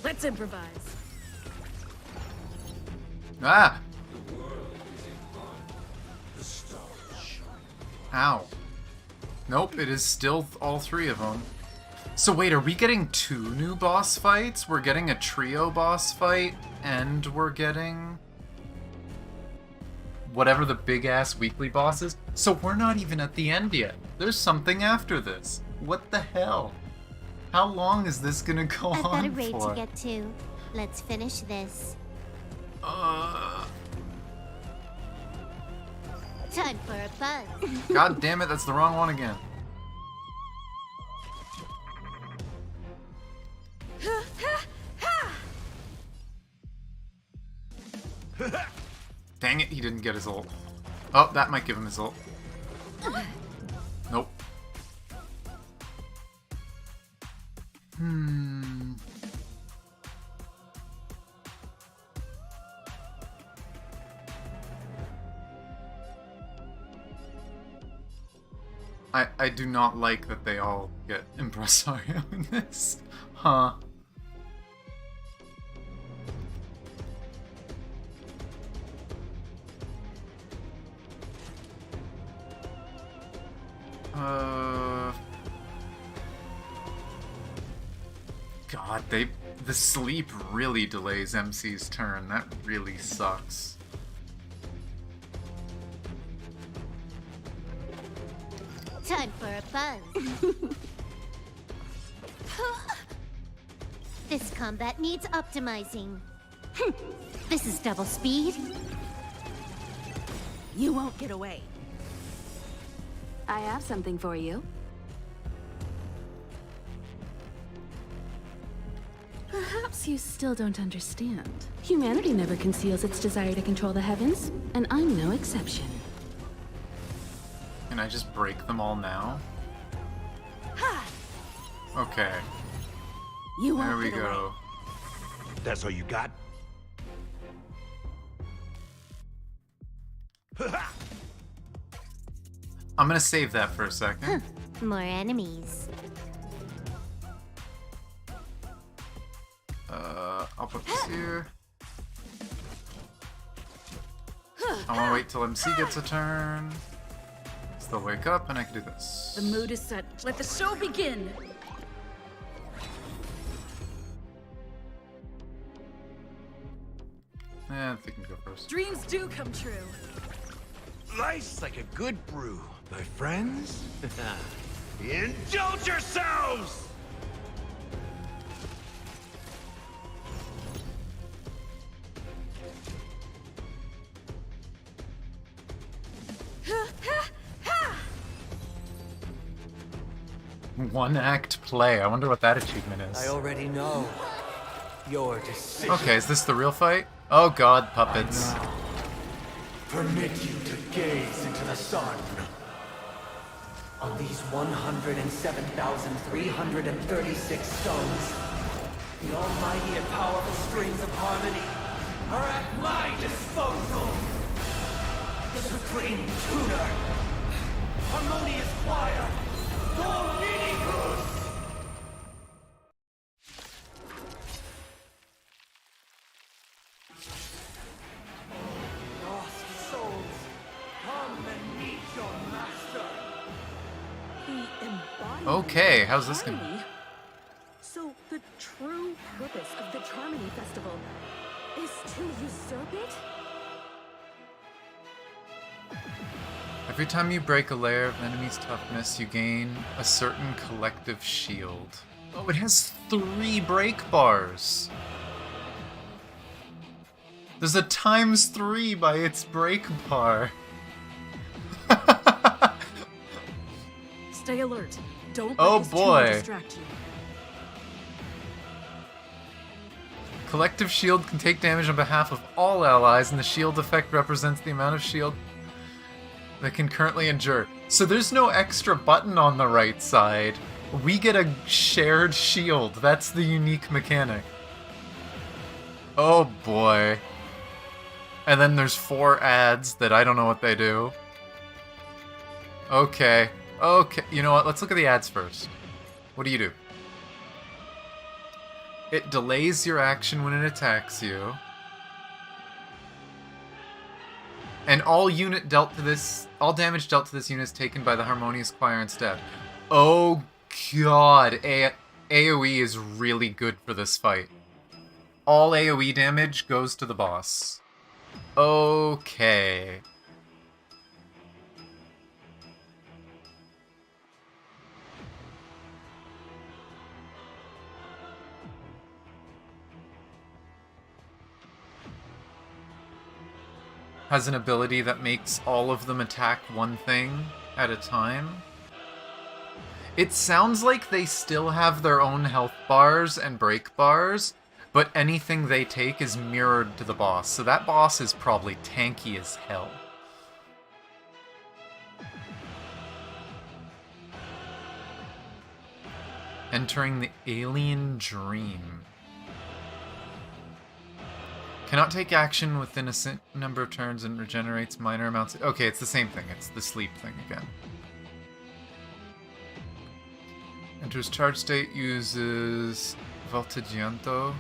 [SPEAKER 4] Let's improvise.
[SPEAKER 1] Ah! Ow. Nope, it is still all three of them. So wait, are we getting 2 new boss fights? We're getting a trio boss fight, and we're getting whatever the big-ass weekly boss is? So we're not even at the end yet. There's something after this. What the hell? How long is this gonna go
[SPEAKER 15] I've got a
[SPEAKER 1] on
[SPEAKER 15] raid
[SPEAKER 1] for?
[SPEAKER 15] to get to. Let's finish this. Time for a buzz.
[SPEAKER 1] God damn it, that's the wrong one again. Dang it, he didn't get his ult. Oh, that might give him his ult. Nope. I do not like that they all get impresario in this. Huh. God, the sleep really delays MC's turn. That really sucks.
[SPEAKER 6] Time for a buzz. This combat needs optimizing. This is double speed.
[SPEAKER 18] You won't get away. I have something for you. Perhaps you still don't understand. Humanity never conceals its desire to control the heavens, and I'm no exception.
[SPEAKER 1] Can I just break them all now? Okay.
[SPEAKER 18] You won't
[SPEAKER 1] there we
[SPEAKER 18] get
[SPEAKER 1] go.
[SPEAKER 18] away.
[SPEAKER 16] That's all you got?
[SPEAKER 1] I'm gonna save that for a second.
[SPEAKER 6] More enemies.
[SPEAKER 1] I'll put this here. I wanna wait till MC gets a turn. They'll wake up and I can do this.
[SPEAKER 4] The mood is set. Let the show begin!
[SPEAKER 1] Yeah, they can go first.
[SPEAKER 4] Dreams do come true.
[SPEAKER 16] Life's like a good brew, my friends. Indulge yourselves!
[SPEAKER 1] One act play. I wonder what that achievement is.
[SPEAKER 10] I already know your decision.
[SPEAKER 1] Okay, is this the real fight? Oh god, puppets.
[SPEAKER 10] Permit you to gaze into the sun. On these 107,336 stones, the almighty and powerful strings of harmony are at my disposal. The supreme tuner, harmonious choir, Dominicus! Lost souls, come and meet your master.
[SPEAKER 1] Okay, how's this gonna be?
[SPEAKER 18] So the true purpose of the Charmony Festival is to usurp it?
[SPEAKER 1] Every time you break a layer of enemy's toughness, you gain a certain collective shield. Oh, it has 3 break bars. There's a ×3 by its break bar.
[SPEAKER 4] Stay alert. Don't
[SPEAKER 1] Oh,
[SPEAKER 4] let this
[SPEAKER 1] boy.
[SPEAKER 4] tumor distract you.
[SPEAKER 1] Collective shield can take damage on behalf of all allies, and the shield effect represents the amount of shield that can currently endure. So there's no extra button on the right side. We get a shared shield. That's the unique mechanic. Oh boy. And then there's 4 ads that I don't know what they do. Okay. Okay. You know what? Let's look at the ads first. What do you do? It delays your action when it attacks you. And all damage dealt to this unit is taken by the Harmonious Choir instead. Oh god, AoE is really good for this fight. All AoE damage goes to the boss. Okay. Has an ability that makes all of them attack one thing at a time. It sounds like they still have their own health bars and break bars, but anything they take is mirrored to the boss, so that boss is probably tanky as hell. Entering the alien dream. Cannot take action within a number of turns and regenerates minor amounts. Okay, it's the same thing. It's the sleep thing again. Enters charge state, uses Voltigianto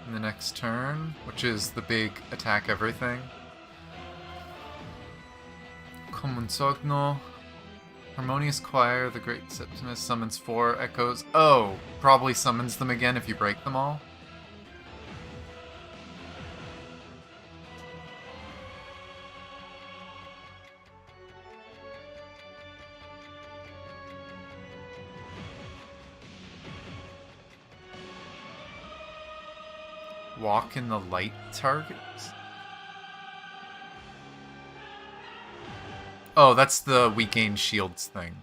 [SPEAKER 1] in the next turn, which is the big attack everything. Comunsogno. Harmonious Choir, the Great Septimus summons 4 echoes. Oh, probably summons them again if you break them all. Walk in the light targets? Oh, that's the we gain shields thing.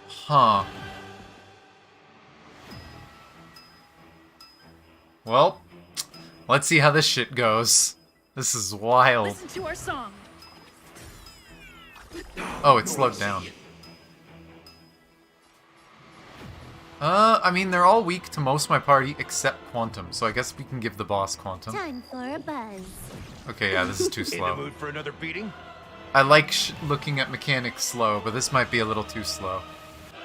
[SPEAKER 1] Huh. Well, let's see how this shit goes. This is wild.
[SPEAKER 4] Listen to our song.
[SPEAKER 1] Oh, it slowed down. I mean, they're all weak to most of my party except Quantum, so I guess we can give the boss Quantum.
[SPEAKER 6] Time for a buzz.
[SPEAKER 1] Okay, yeah, this is too slow.
[SPEAKER 3] In the mood for another beating?
[SPEAKER 1] I like looking at mechanics slow, but this might be a little too slow.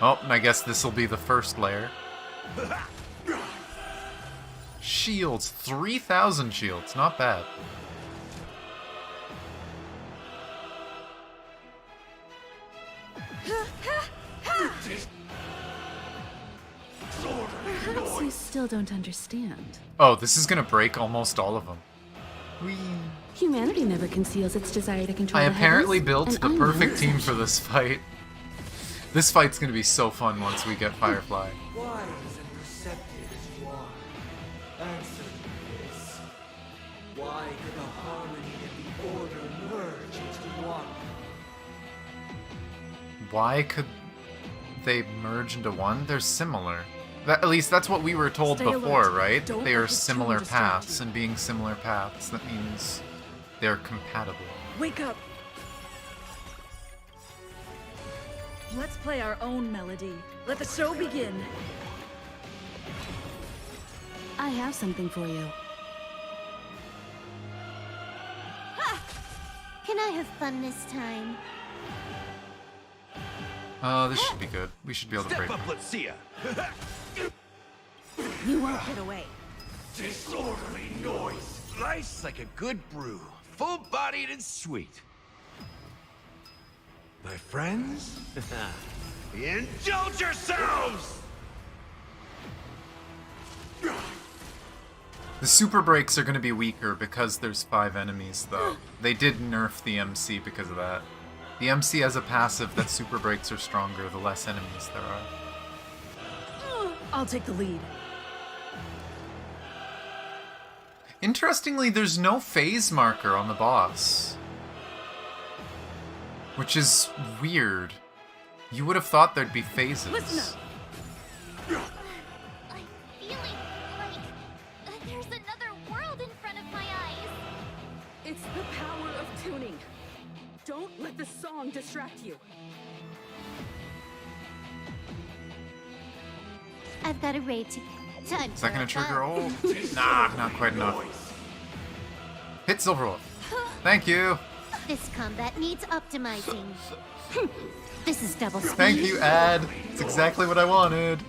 [SPEAKER 1] Oh, and I guess this will be the first layer. Shields, 3,000 shields, not bad.
[SPEAKER 18] Perhaps you still don't understand.
[SPEAKER 1] Oh, this is gonna break almost all of them. Whee.
[SPEAKER 18] Humanity never conceals its desire to control
[SPEAKER 1] I
[SPEAKER 18] the
[SPEAKER 1] apparently
[SPEAKER 18] heavens,
[SPEAKER 1] built
[SPEAKER 18] and
[SPEAKER 1] the
[SPEAKER 18] I'm no
[SPEAKER 1] perfect team
[SPEAKER 18] exception.
[SPEAKER 1] for this fight. This fight's gonna be so fun once we get Firefly.
[SPEAKER 10] Wise and receptive as you are, answer me this. Why could the harmony and the order merge into one?
[SPEAKER 1] Why could they merge into one? They're similar. At least that's what we were told
[SPEAKER 4] Stay
[SPEAKER 1] before,
[SPEAKER 4] alert.
[SPEAKER 1] right?
[SPEAKER 4] Don't
[SPEAKER 1] They
[SPEAKER 4] let
[SPEAKER 1] are
[SPEAKER 4] this
[SPEAKER 1] similar
[SPEAKER 4] tune distract
[SPEAKER 1] paths, and being similar paths, that means they're compatible.
[SPEAKER 4] Wake up. Let's play our own melody. Let the show begin.
[SPEAKER 18] I have something for you.
[SPEAKER 6] Can I have fun this time?
[SPEAKER 1] This should be good. We should be able to break them.
[SPEAKER 3] Let's see ya.
[SPEAKER 4] You won't get away.
[SPEAKER 3] Disorderly noise. Nice like a good brew. Full-bodied and sweet. My friends? Indulge yourselves!
[SPEAKER 1] The super breaks are going to be weaker because there's 5 enemies, though. They did nerf the MC because of that. The MC has a passive that super breaks are stronger the less enemies there are.
[SPEAKER 4] I'll take the lead.
[SPEAKER 1] Interestingly, there's no phase marker on the boss. Which is weird. You would have thought there'd be phases.
[SPEAKER 4] Listen up.
[SPEAKER 11] I'm feeling like there's another world in front of my eyes.
[SPEAKER 4] It's the power of tuning. Don't let the song distract you.
[SPEAKER 6] I've got a raid to get. Time
[SPEAKER 1] Is that gonna
[SPEAKER 6] for a
[SPEAKER 1] trigger all?
[SPEAKER 6] buzz.
[SPEAKER 1] Nah, not quite enough. Hit Silverwolf. Thank you.
[SPEAKER 6] This combat needs optimizing. This is double speed.
[SPEAKER 1] Thank you, Ad. It's exactly what I wanted.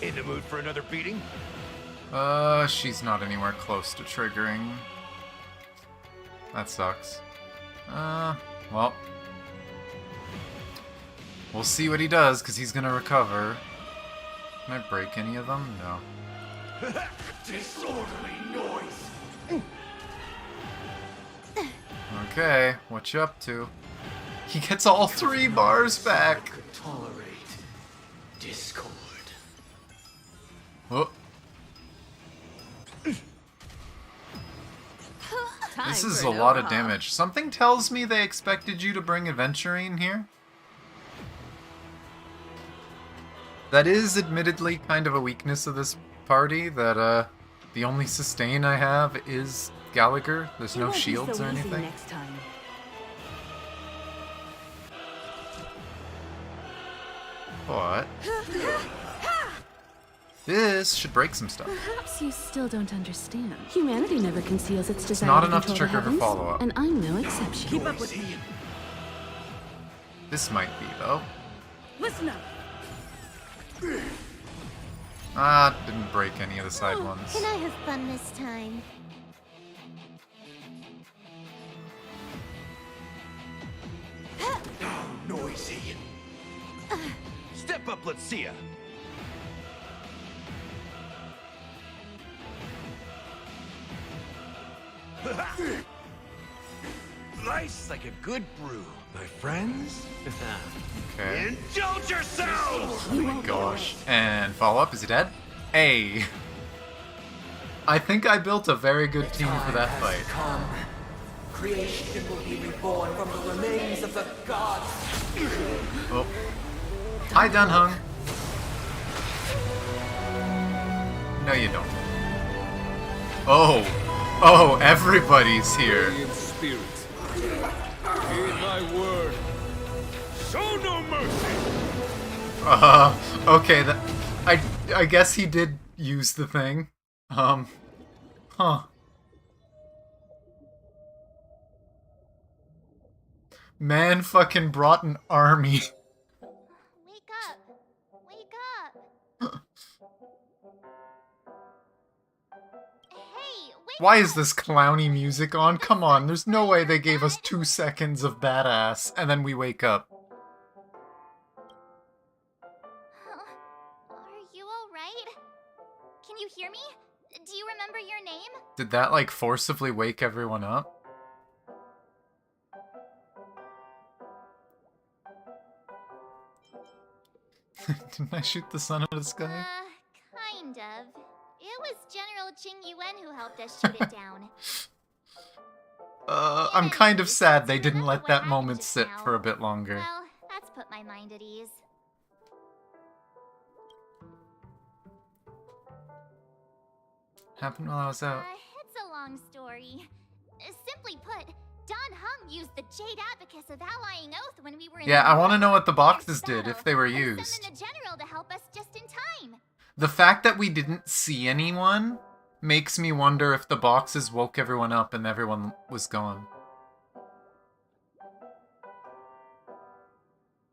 [SPEAKER 3] In the mood for another beating?
[SPEAKER 1] She's not anywhere close to triggering. That sucks. Well. We'll see what he does, because he's gonna recover. Can I break any of them? No.
[SPEAKER 16] Disorderly noise.
[SPEAKER 1] Okay, what you up to? He gets all 3 bars back!
[SPEAKER 10] Tolerate discord.
[SPEAKER 1] Oh. This is a lot of damage. Something tells me they expected you to bring Adventurine here. That is admittedly kind of a weakness of this party, that the only sustain I have is Gallagher. There's no shields or anything.
[SPEAKER 18] Next time.
[SPEAKER 1] What? This should break some stuff.
[SPEAKER 18] Perhaps you still don't understand. Humanity never conceals its desire
[SPEAKER 1] not
[SPEAKER 18] to
[SPEAKER 1] enough to
[SPEAKER 18] control
[SPEAKER 1] trigger
[SPEAKER 18] the
[SPEAKER 1] her
[SPEAKER 18] heavens,
[SPEAKER 1] follow-up.
[SPEAKER 18] and I'm no exception.
[SPEAKER 12] Keep up with me.
[SPEAKER 1] This might be, though.
[SPEAKER 12] Listen up.
[SPEAKER 1] Ah, didn't break any of the side ones.
[SPEAKER 6] Can I have fun this time?
[SPEAKER 16] Oh, noisy. Step up, let's see ya. Nice like a good brew, my friends.
[SPEAKER 1] Okay.
[SPEAKER 16] Indulge yourselves!
[SPEAKER 1] Oh my gosh. And follow-up, is he dead? Hey. I think I built a very good team for that fight.
[SPEAKER 10] Come. Creation will be reborn from the remains of the gods.
[SPEAKER 1] Oh. Hi, Dunhung. No, you don't. Oh. Oh, everybody's here.
[SPEAKER 13] Spirit, hear my word. Show no mercy.
[SPEAKER 1] Okay, that I guess he did use the thing. Huh. Man fucking brought an army.
[SPEAKER 11] Wake up! Wake up! Hey, wake
[SPEAKER 1] Why is this clowny music on? Come on, there's no way they gave us 2 seconds of badass and then we wake up.
[SPEAKER 11] Are you alright? Can you hear me? Do you remember your name?
[SPEAKER 1] Did that, like, forcibly wake everyone up? Didn't I shoot the sun out of the sky?
[SPEAKER 11] Kind of. It was General Jing Yuan who helped us shoot it down.
[SPEAKER 1] I'm kind of sad they didn't let that moment sit for a bit longer.
[SPEAKER 11] Well, that's put my mind at ease.
[SPEAKER 1] Happened while I was out.
[SPEAKER 11] It's a long story. Simply put, Don Hung used the Jade Abacus of Allying Oath when we were in
[SPEAKER 1] Yeah,
[SPEAKER 11] the
[SPEAKER 1] I want to know what the boxes did, if they were used.
[SPEAKER 11] summoned the general to help us just in time.
[SPEAKER 1] The fact that we didn't see anyone makes me wonder if the boxes woke everyone up and everyone was gone.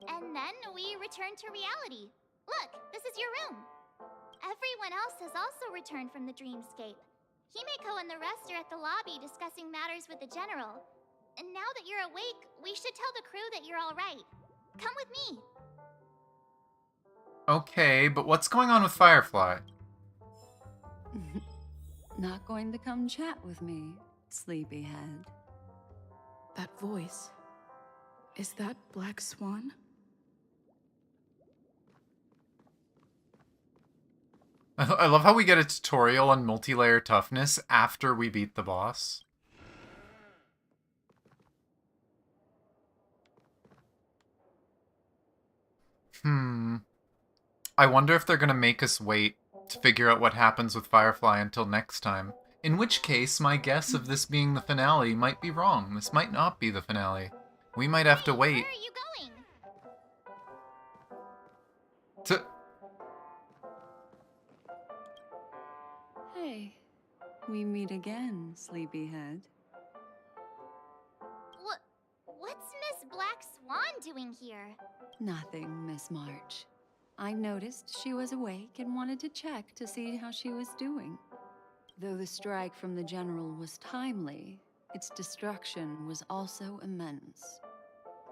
[SPEAKER 11] And then we returned to reality. Look, this is your room. Everyone else has also returned from the Dreamscape. Himeko and the rest are at the lobby discussing matters with the general. And now that you're awake, we should tell the crew that you're all right. Come with me.
[SPEAKER 1] Okay, but what's going on with Firefly?
[SPEAKER 20] Not going to come chat with me, sleepyhead.
[SPEAKER 18] That voice. Is that Black Swan?
[SPEAKER 1] I love how we get a tutorial on multi-layer toughness after we beat the boss. I wonder if they're gonna make us wait to figure out what happens with Firefly until next time. In which case, my guess of this being the finale might be wrong. This might not be the finale. We might have to wait.
[SPEAKER 11] Where are you going?
[SPEAKER 20] Hey, we meet again, sleepyhead.
[SPEAKER 11] What's Miss Black Swan doing here?
[SPEAKER 20] Nothing, Miss March. I noticed she was awake and wanted to check to see how she was doing. Though the strike from the general was timely, its destruction was also immense.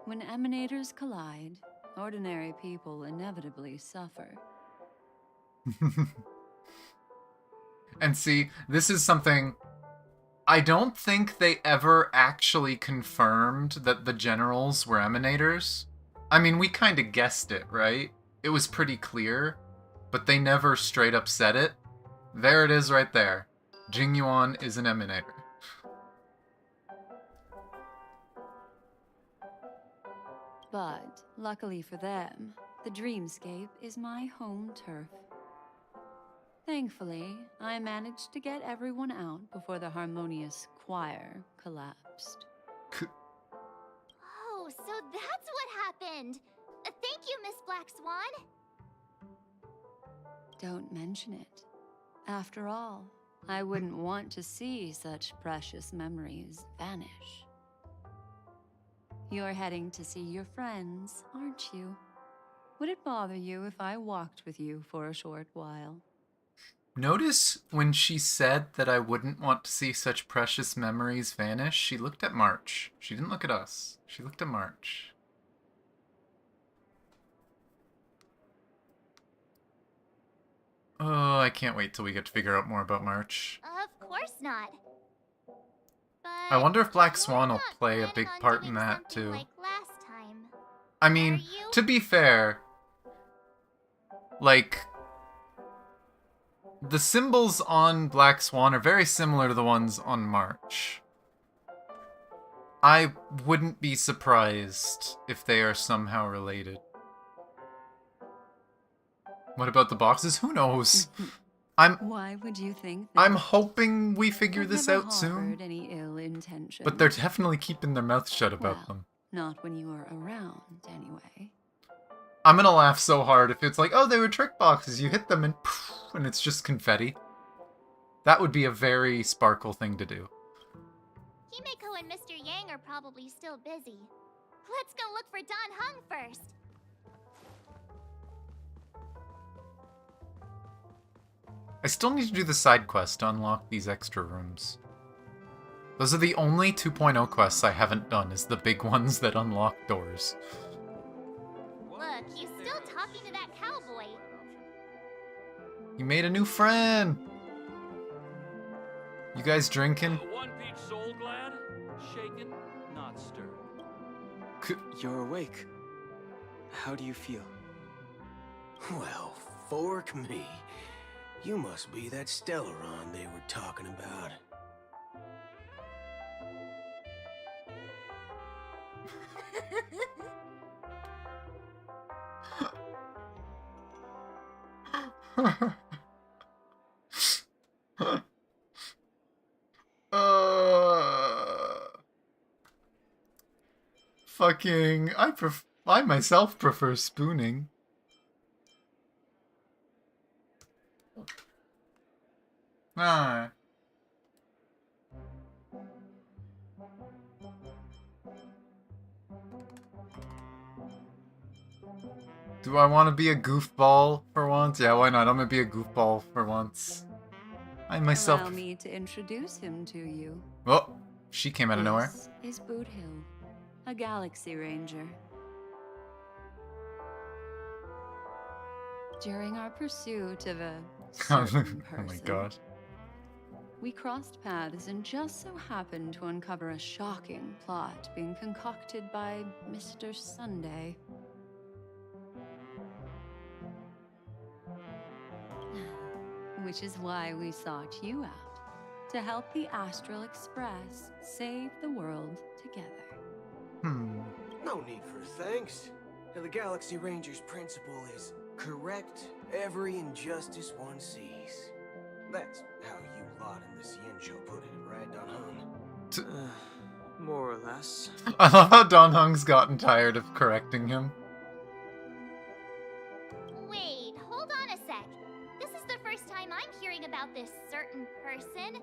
[SPEAKER 20] When emanators collide, ordinary people inevitably suffer.
[SPEAKER 1] And see, this is something... I don't think they ever actually confirmed that the generals were emanators. I mean, we kind of guessed it, right? It was pretty clear, but they never straight up said it. There it is right there. Jing Yuan is an emanator.
[SPEAKER 20] But, luckily for them, the Dreamscape is my home turf. Thankfully, I managed to get everyone out before the harmonious choir collapsed.
[SPEAKER 11] Oh, so that's what happened! Thank you, Miss Black Swan!
[SPEAKER 20] Don't mention it. After all, I wouldn't want to see such precious memories vanish. You're heading to see your friends, aren't you? Would it bother you if I walked with you for a short while?
[SPEAKER 1] Notice when she said that I wouldn't want to see such precious memories vanish, she looked at March. She didn't look at us. She looked at March. Oh, I can't wait till we get to figure out more about March.
[SPEAKER 11] Of course not. But
[SPEAKER 1] I wonder if Black Swan will play a big part in that, too.
[SPEAKER 11] like last time.
[SPEAKER 1] I mean, to be fair, like, the symbols on Black Swan are very similar to the ones on March. I wouldn't be surprised if they are somehow related. What about the boxes? Who knows?
[SPEAKER 20] Why would you think that?
[SPEAKER 1] I'm hoping we figure this out soon.
[SPEAKER 20] Any ill intention.
[SPEAKER 1] But they're definitely keeping their mouths shut about them.
[SPEAKER 20] Not when you are around, anyway.
[SPEAKER 1] I'm gonna laugh so hard if it's like, oh, they were trick boxes. You hit them and poof, and it's just confetti. That would be a very Sparkle thing to do.
[SPEAKER 11] Himeko and Mr. Yang are probably still busy. Let's go look for Don Hung first.
[SPEAKER 1] I still need to do the side quest to unlock these extra rooms. Those are the only 2.0 quests I haven't done, is the big ones that unlock doors.
[SPEAKER 11] Look, he's still talking to that cowboy.
[SPEAKER 1] You made a new friend! You guys drinking?
[SPEAKER 13] One peach soul glad, shaken, not stirred.
[SPEAKER 9] You're awake. How do you feel?
[SPEAKER 16] Well, fork me. You must be that Stellaron they were talking about.
[SPEAKER 1] Fucking, I myself prefer spooning. Ah. Do I want to be a goofball for once? Yeah, why not? I'm gonna be a goofball for once. I myself.
[SPEAKER 20] Allow me to introduce him to you.
[SPEAKER 1] Oh, she came out of nowhere.
[SPEAKER 20] This is Boot Hill, a Galaxy Ranger. During our pursuit of a certain person,
[SPEAKER 1] oh my god.
[SPEAKER 20] We crossed paths and just so happened to uncover a shocking plot being concocted by Mr. Sunday. Which is why we sought you out, to help the Astral Express save the world together.
[SPEAKER 16] No need for thanks. The Galaxy Ranger's principle is correct every injustice one sees. That's how you lot in the Cienjo put it, right, Don Hung?
[SPEAKER 9] More or less.
[SPEAKER 1] I love how Don Hung's gotten tired of correcting him.
[SPEAKER 11] Wait, hold on a sec. This is the first time I'm hearing about this certain person.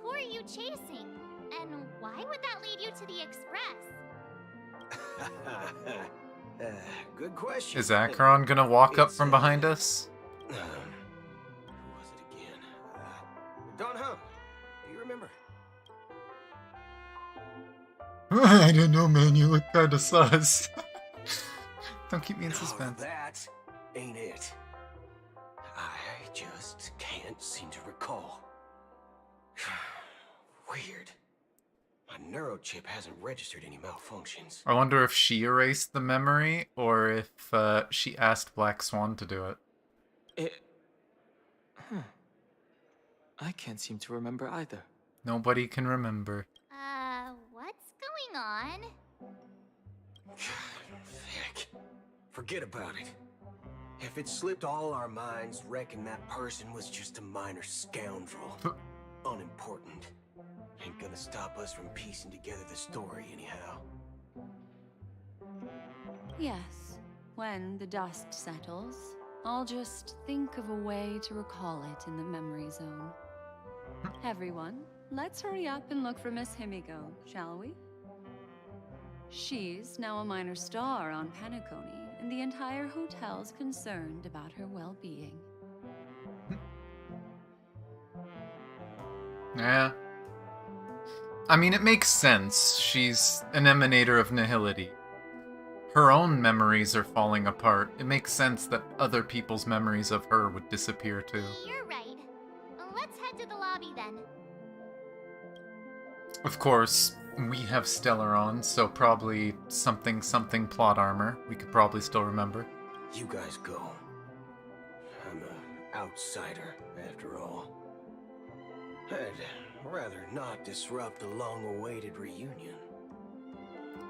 [SPEAKER 11] Who are you chasing? And why would that lead you to the Express?
[SPEAKER 16] Good question.
[SPEAKER 1] Is Acheron gonna walk up from behind us?
[SPEAKER 16] Who was it again? Don Hung. Do you remember?
[SPEAKER 1] I don't know, man. You look kinda sus. Don't keep me in suspense.
[SPEAKER 16] That ain't it. I just can't seem to recall. Weird. My neurochip hasn't registered any malfunctions.
[SPEAKER 1] I wonder if she erased the memory, or if she asked Black Swan to do it.
[SPEAKER 9] I can't seem to remember either.
[SPEAKER 1] Nobody can remember.
[SPEAKER 11] What's going on?
[SPEAKER 16] Heck. Forget about it. If it slipped all our minds, reckon that person was just a minor scoundrel. Unimportant. Ain't gonna stop us from piecing together the story anyhow.
[SPEAKER 20] Yes, when the dust settles, I'll just think of a way to recall it in the memory zone. Everyone, let's hurry up and look for Miss Himiko, shall we? She's now a minor star on Penacony, and the entire hotel's concerned about her well-being.
[SPEAKER 1] Yeah. I mean, it makes sense. She's an emanator of nihility. Her own memories are falling apart. It makes sense that other people's memories of her would disappear too.
[SPEAKER 11] You're right. Let's head to the lobby then.
[SPEAKER 1] Of course, we have Stellaron, so probably something plot armor. We could probably still remember.
[SPEAKER 16] You guys go. I'm an outsider, after all. I'd rather not disrupt the long-awaited reunion.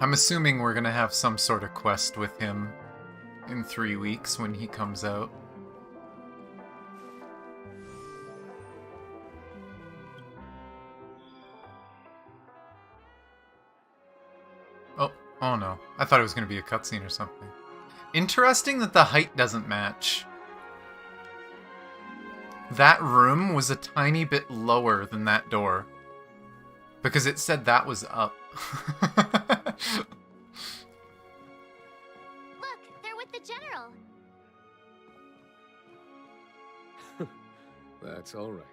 [SPEAKER 1] I'm assuming we're gonna have some sort of quest with him in 3 weeks when he comes out. Oh no. I thought it was gonna be a cutscene or something. Interesting that the height doesn't match. That room was a tiny bit lower than that door. Because it said that was up.
[SPEAKER 11] Look, they're with the general.
[SPEAKER 17] That's all right.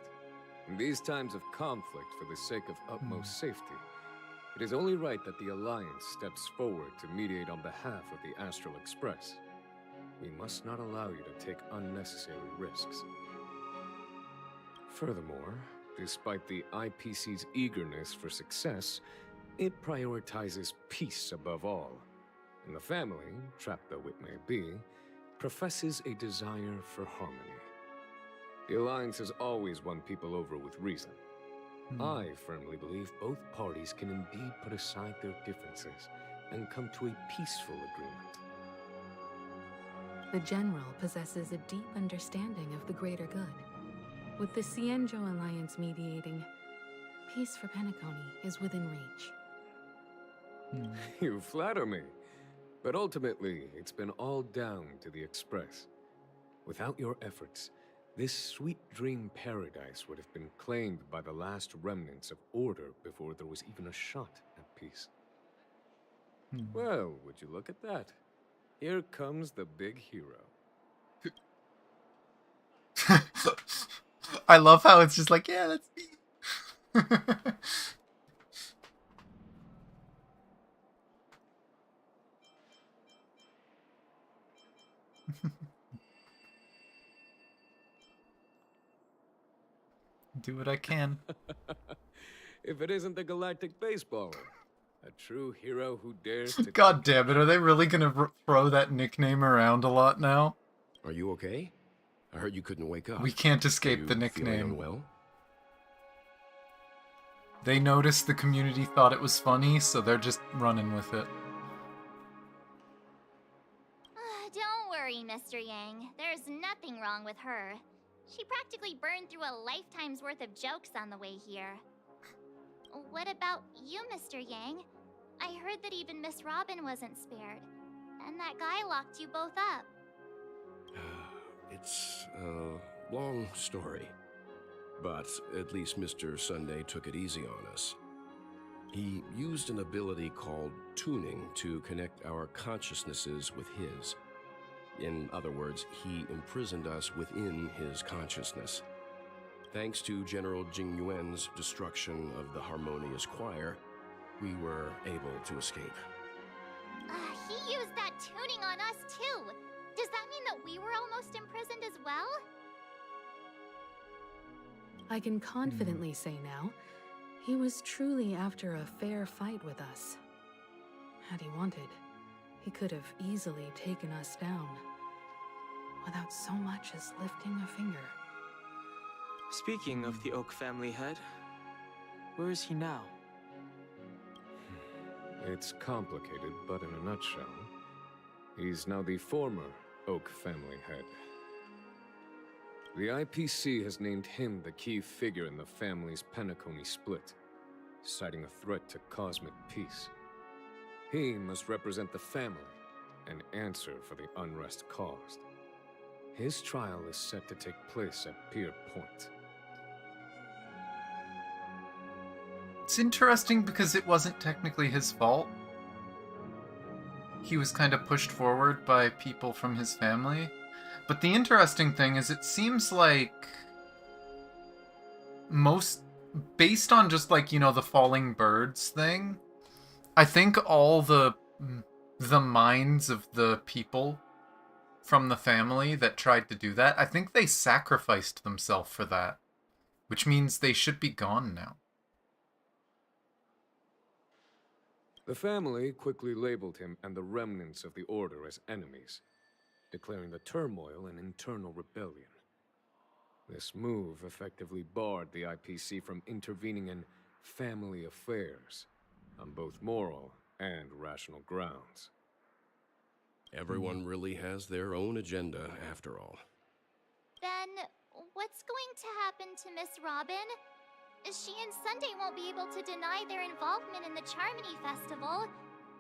[SPEAKER 17] In these times of conflict for the sake of utmost safety, it is only right that the Alliance steps forward to mediate on behalf of the Astral Express. We must not allow you to take unnecessary risks. Furthermore, despite the IPC's eagerness for success, it prioritizes peace above all. And the family, trapped though it may be, professes a desire for harmony. The Alliance has always won people over with reason. I firmly believe both parties can indeed put aside their differences and come to a peaceful agreement.
[SPEAKER 18] The General possesses a deep understanding of the greater good. With the Cienjo Alliance mediating, peace for Penacony is within reach.
[SPEAKER 17] You flatter me. But ultimately, it's been all down to the Express. Without your efforts, this sweet dream paradise would have been claimed by the last remnants of order before there was even a shot at peace. Well, would you look at that? Here comes the big hero.
[SPEAKER 1] I love how it's just like, yeah, that's me. Do what I can.
[SPEAKER 17] If it isn't the galactic baseballer, a true hero who dares to...
[SPEAKER 1] God damn it, are they really gonna throw that nickname around a lot now?
[SPEAKER 19] Are you okay? I heard you couldn't wake up.
[SPEAKER 1] We can't escape the
[SPEAKER 19] Feeling
[SPEAKER 1] nickname.
[SPEAKER 19] unwell?
[SPEAKER 1] They noticed the community thought it was funny, so they're just running with it.
[SPEAKER 11] Don't worry, Mr. Yang. There's nothing wrong with her. She practically burned through a lifetime's worth of jokes on the way here. What about you, Mr. Yang? I heard that even Miss Robin wasn't spared. And that guy locked you both up.
[SPEAKER 19] It's a long story. But at least Mr. Sunday took it easy on us. He used an ability called tuning to connect our consciousnesses with his. In other words, he imprisoned us within his consciousness. Thanks to General Jing Yuan's destruction of the Harmonious Choir, we were able to escape.
[SPEAKER 11] He used that tuning on us too. Does that mean that we were almost imprisoned as well?
[SPEAKER 18] I can confidently say now, he was truly after a fair fight with us. Had he wanted, he could have easily taken us down, without so much as lifting a finger.
[SPEAKER 9] Speaking of the Oak family head, where is he now?
[SPEAKER 17] It's complicated, but in a nutshell, he's now the former Oak family head. The IPC has named him the key figure in the family's Penacony split, citing a threat to cosmic peace. He must represent the family and answer for the unrest caused. His trial is set to take place at Pier Point.
[SPEAKER 1] It's interesting because it wasn't technically his fault. He was kind of pushed forward by people from his family. But the interesting thing is it seems like based on just like, you know, the falling birds thing, I think all the minds of the people from the family that tried to do that, I think they sacrificed themselves for that, which means they should be gone now.
[SPEAKER 17] The family quickly labeled him and the remnants of the Order as enemies, declaring the turmoil an internal rebellion. This move effectively barred the IPC from intervening in family affairs on both moral and rational grounds.
[SPEAKER 19] Everyone really has their own agenda, after all.
[SPEAKER 11] Then, what's going to happen to Miss Robin? She and Sunday won't be able to deny their involvement in the Charmony Festival.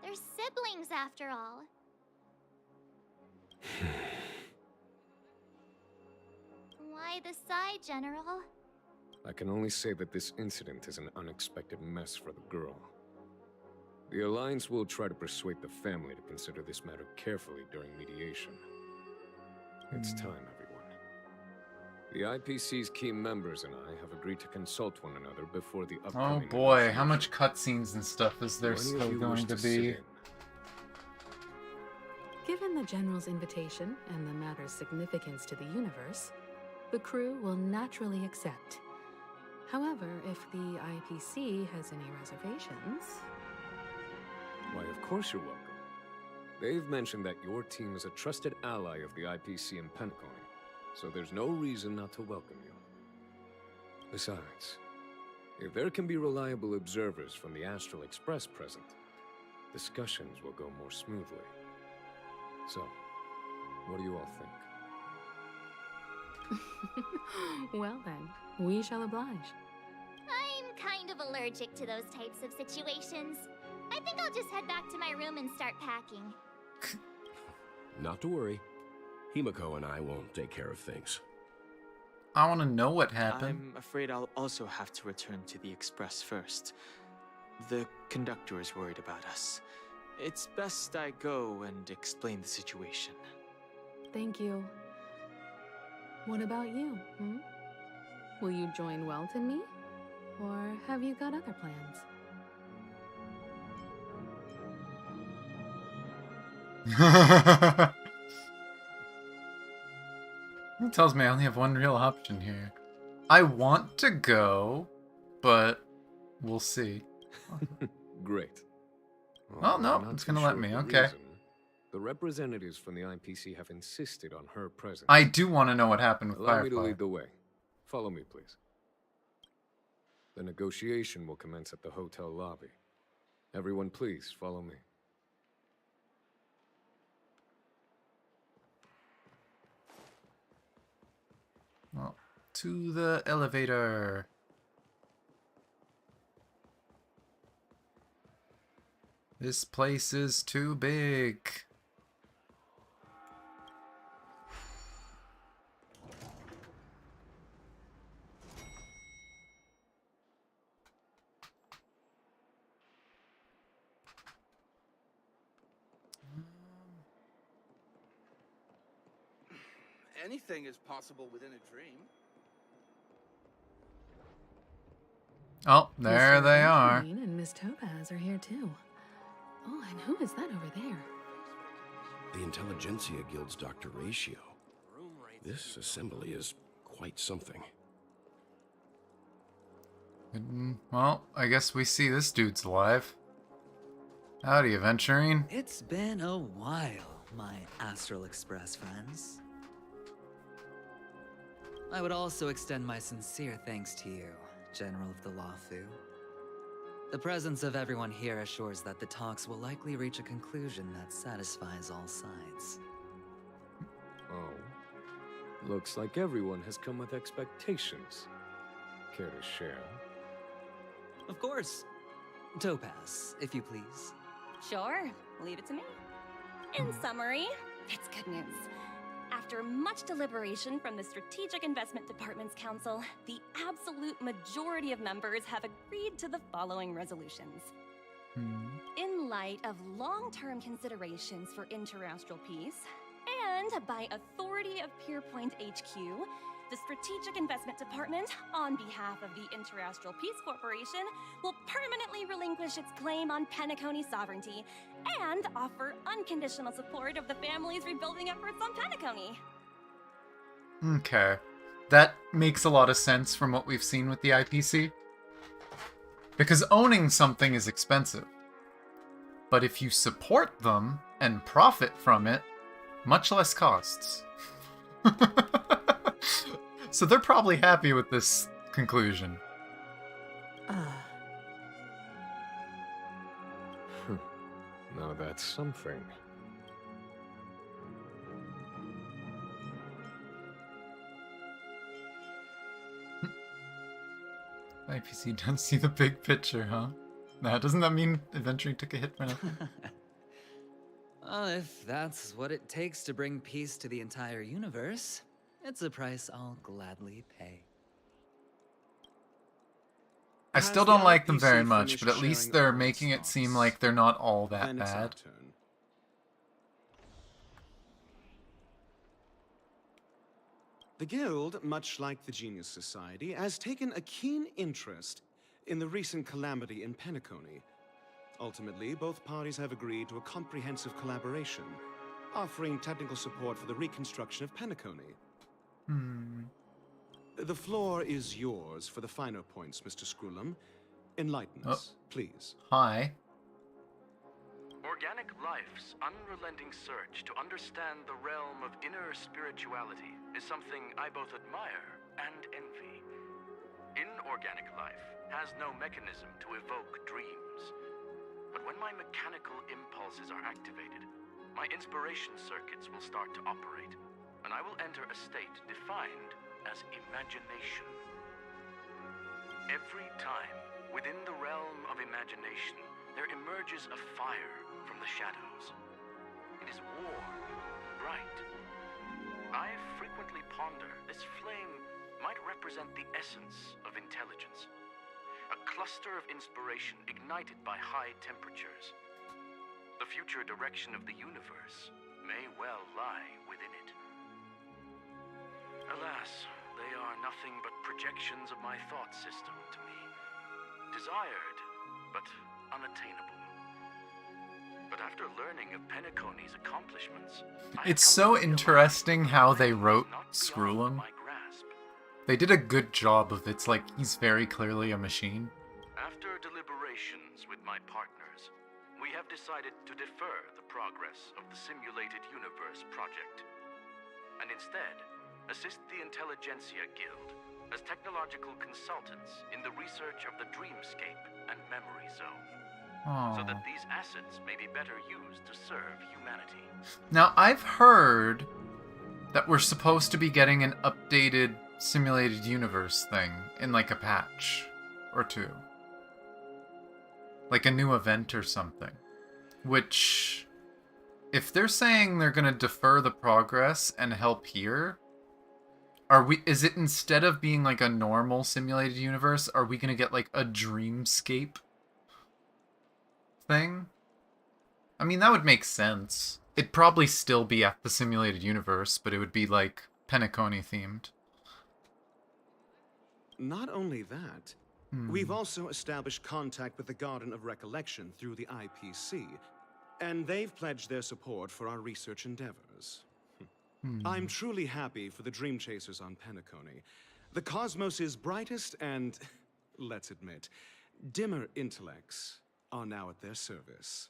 [SPEAKER 11] They're siblings, after all. Why the sigh, General?
[SPEAKER 17] I can only say that this incident is an unexpected mess for the girl. The Alliance will try to persuade the family to consider this matter carefully during mediation. It's time, everyone. The IPC's key members and I have agreed to consult one another before the upcoming...
[SPEAKER 1] Oh boy, how much cutscenes and stuff is there still going to be?
[SPEAKER 18] Given the General's invitation and the matter's significance to the universe, the crew will naturally accept. However, if the IPC has any reservations...
[SPEAKER 17] Why, of course you're welcome. They've mentioned that your team is a trusted ally of the IPC in Penacony, so there's no reason not to welcome you. Besides, if there can be reliable observers from the Astral Express present, discussions will go more smoothly. So, what do you all think?
[SPEAKER 18] Well then, we shall oblige.
[SPEAKER 11] I'm kind of allergic to those types of situations. I think I'll just head back to my room and start packing.
[SPEAKER 19] Not to worry. Himiko and I won't take care of things.
[SPEAKER 1] I want to know what happened.
[SPEAKER 9] I'm afraid I'll also have to return to the Express first. The conductor is worried about us. It's best I go and explain the situation.
[SPEAKER 18] Thank you. What about you, Will you join Welt and me? Or have you got other plans?
[SPEAKER 1] It tells me I only have one real option here. I want to go, but we'll see.
[SPEAKER 17] Great.
[SPEAKER 1] Oh, no, it's gonna let me, okay.
[SPEAKER 17] The representatives from the IPC have insisted on her presence.
[SPEAKER 1] I do want to know what happened with
[SPEAKER 17] Allow me
[SPEAKER 1] Firefly.
[SPEAKER 17] to lead the way. Follow me, please. The negotiation will commence at the hotel lobby. Everyone, please, follow me.
[SPEAKER 1] Well, to the elevator. This place is too big.
[SPEAKER 2] Anything is possible within a dream.
[SPEAKER 1] Oh, there they are.
[SPEAKER 18] Jane and Miss Topaz are here too. Oh, and who is that over there?
[SPEAKER 19] The Intelligentsia Guild's Dr. Ratio. This assembly is quite something.
[SPEAKER 1] Well, I guess we see this dude's alive. Howdy, Aventurine.
[SPEAKER 8] It's been a while, my Astral Express friends. I would also extend my sincere thanks to you, General of the Lawfu. The presence of everyone here assures that the talks will likely reach a conclusion that satisfies all sides.
[SPEAKER 17] Oh. Looks like everyone has come with expectations. Care to share?
[SPEAKER 8] Of course. Topaz, if you please.
[SPEAKER 23] Sure, leave it to me. In summary, it's good news.
[SPEAKER 7] After much deliberation from the Strategic Investment Department's council, the absolute majority of members have agreed to the following resolutions. In light of long-term considerations for interastral peace, and by authority of Pierpoint HQ, the Strategic Investment Department, on behalf of the Interastral Peace Corporation, will permanently relinquish its claim on Penacony sovereignty and offer unconditional support of the family's rebuilding efforts on Penacony.
[SPEAKER 1] Okay. That makes a lot of sense from what we've seen with the IPC. Because owning something is expensive. But if you support them and profit from it, much less costs. So they're probably happy with this conclusion.
[SPEAKER 17] Now that's something.
[SPEAKER 1] IPC doesn't see the big picture, huh? Now, doesn't that mean Adventuring took a hit for nothing?
[SPEAKER 8] Well, if that's what it takes to bring peace to the entire universe, it's a price I'll gladly pay.
[SPEAKER 1] I still don't like them very much, but at least they're making it seem like they're not all that bad.
[SPEAKER 21] The Guild, much like the Genius Society, has taken a keen interest in the recent calamity in Penacony. Ultimately, both parties have agreed to a comprehensive collaboration, offering technical support for the reconstruction of Penacony. The floor is yours for the finer points, Mr. Screwlum. Enlighten us, please.
[SPEAKER 1] Hi.
[SPEAKER 23] Organic life's unrelenting search to understand the realm of inner spirituality is something I both admire and envy. Inorganic life has no mechanism to evoke dreams. But when my mechanical impulses are activated, my inspiration circuits will start to operate, and I will enter a state defined as imagination. Every time, within the realm of imagination, there emerges a fire from the shadows. It is warm, bright. I frequently ponder this flame might represent the essence of intelligence. A cluster of inspiration ignited by high temperatures. The future direction of the universe may well lie within it. Alas, they are nothing but projections of my thought system to me. Desired, but unattainable. But after learning of Penacony's accomplishments,
[SPEAKER 1] It's so interesting how they wrote Screwlum. They did a good job of it's like he's very clearly a machine.
[SPEAKER 23] After deliberations with my partners, we have decided to defer the progress of the Simulated Universe project, and instead assist the Intelligentsia Guild as technological consultants in the research of the Dreamscape and Memory Zone, so that these assets may be better used to serve humanity.
[SPEAKER 1] Now, I've heard that we're supposed to be getting an updated Simulated Universe thing in like a patch or two. Like a new event or something. Which, if they're saying they're gonna defer the progress and help here, is it instead of being like a normal Simulated Universe, are we gonna get like a Dreamscape thing? I mean, that would make sense. It'd probably still be at the Simulated Universe, but it would be like Penacony themed.
[SPEAKER 21] Not only that, we've also established contact with the Garden of Recollection through the IPC, and they've pledged their support for our research endeavors. I'm truly happy for the Dream Chasers on Penacony. The cosmos' brightest and, let's admit, dimmer intellects are now at their service.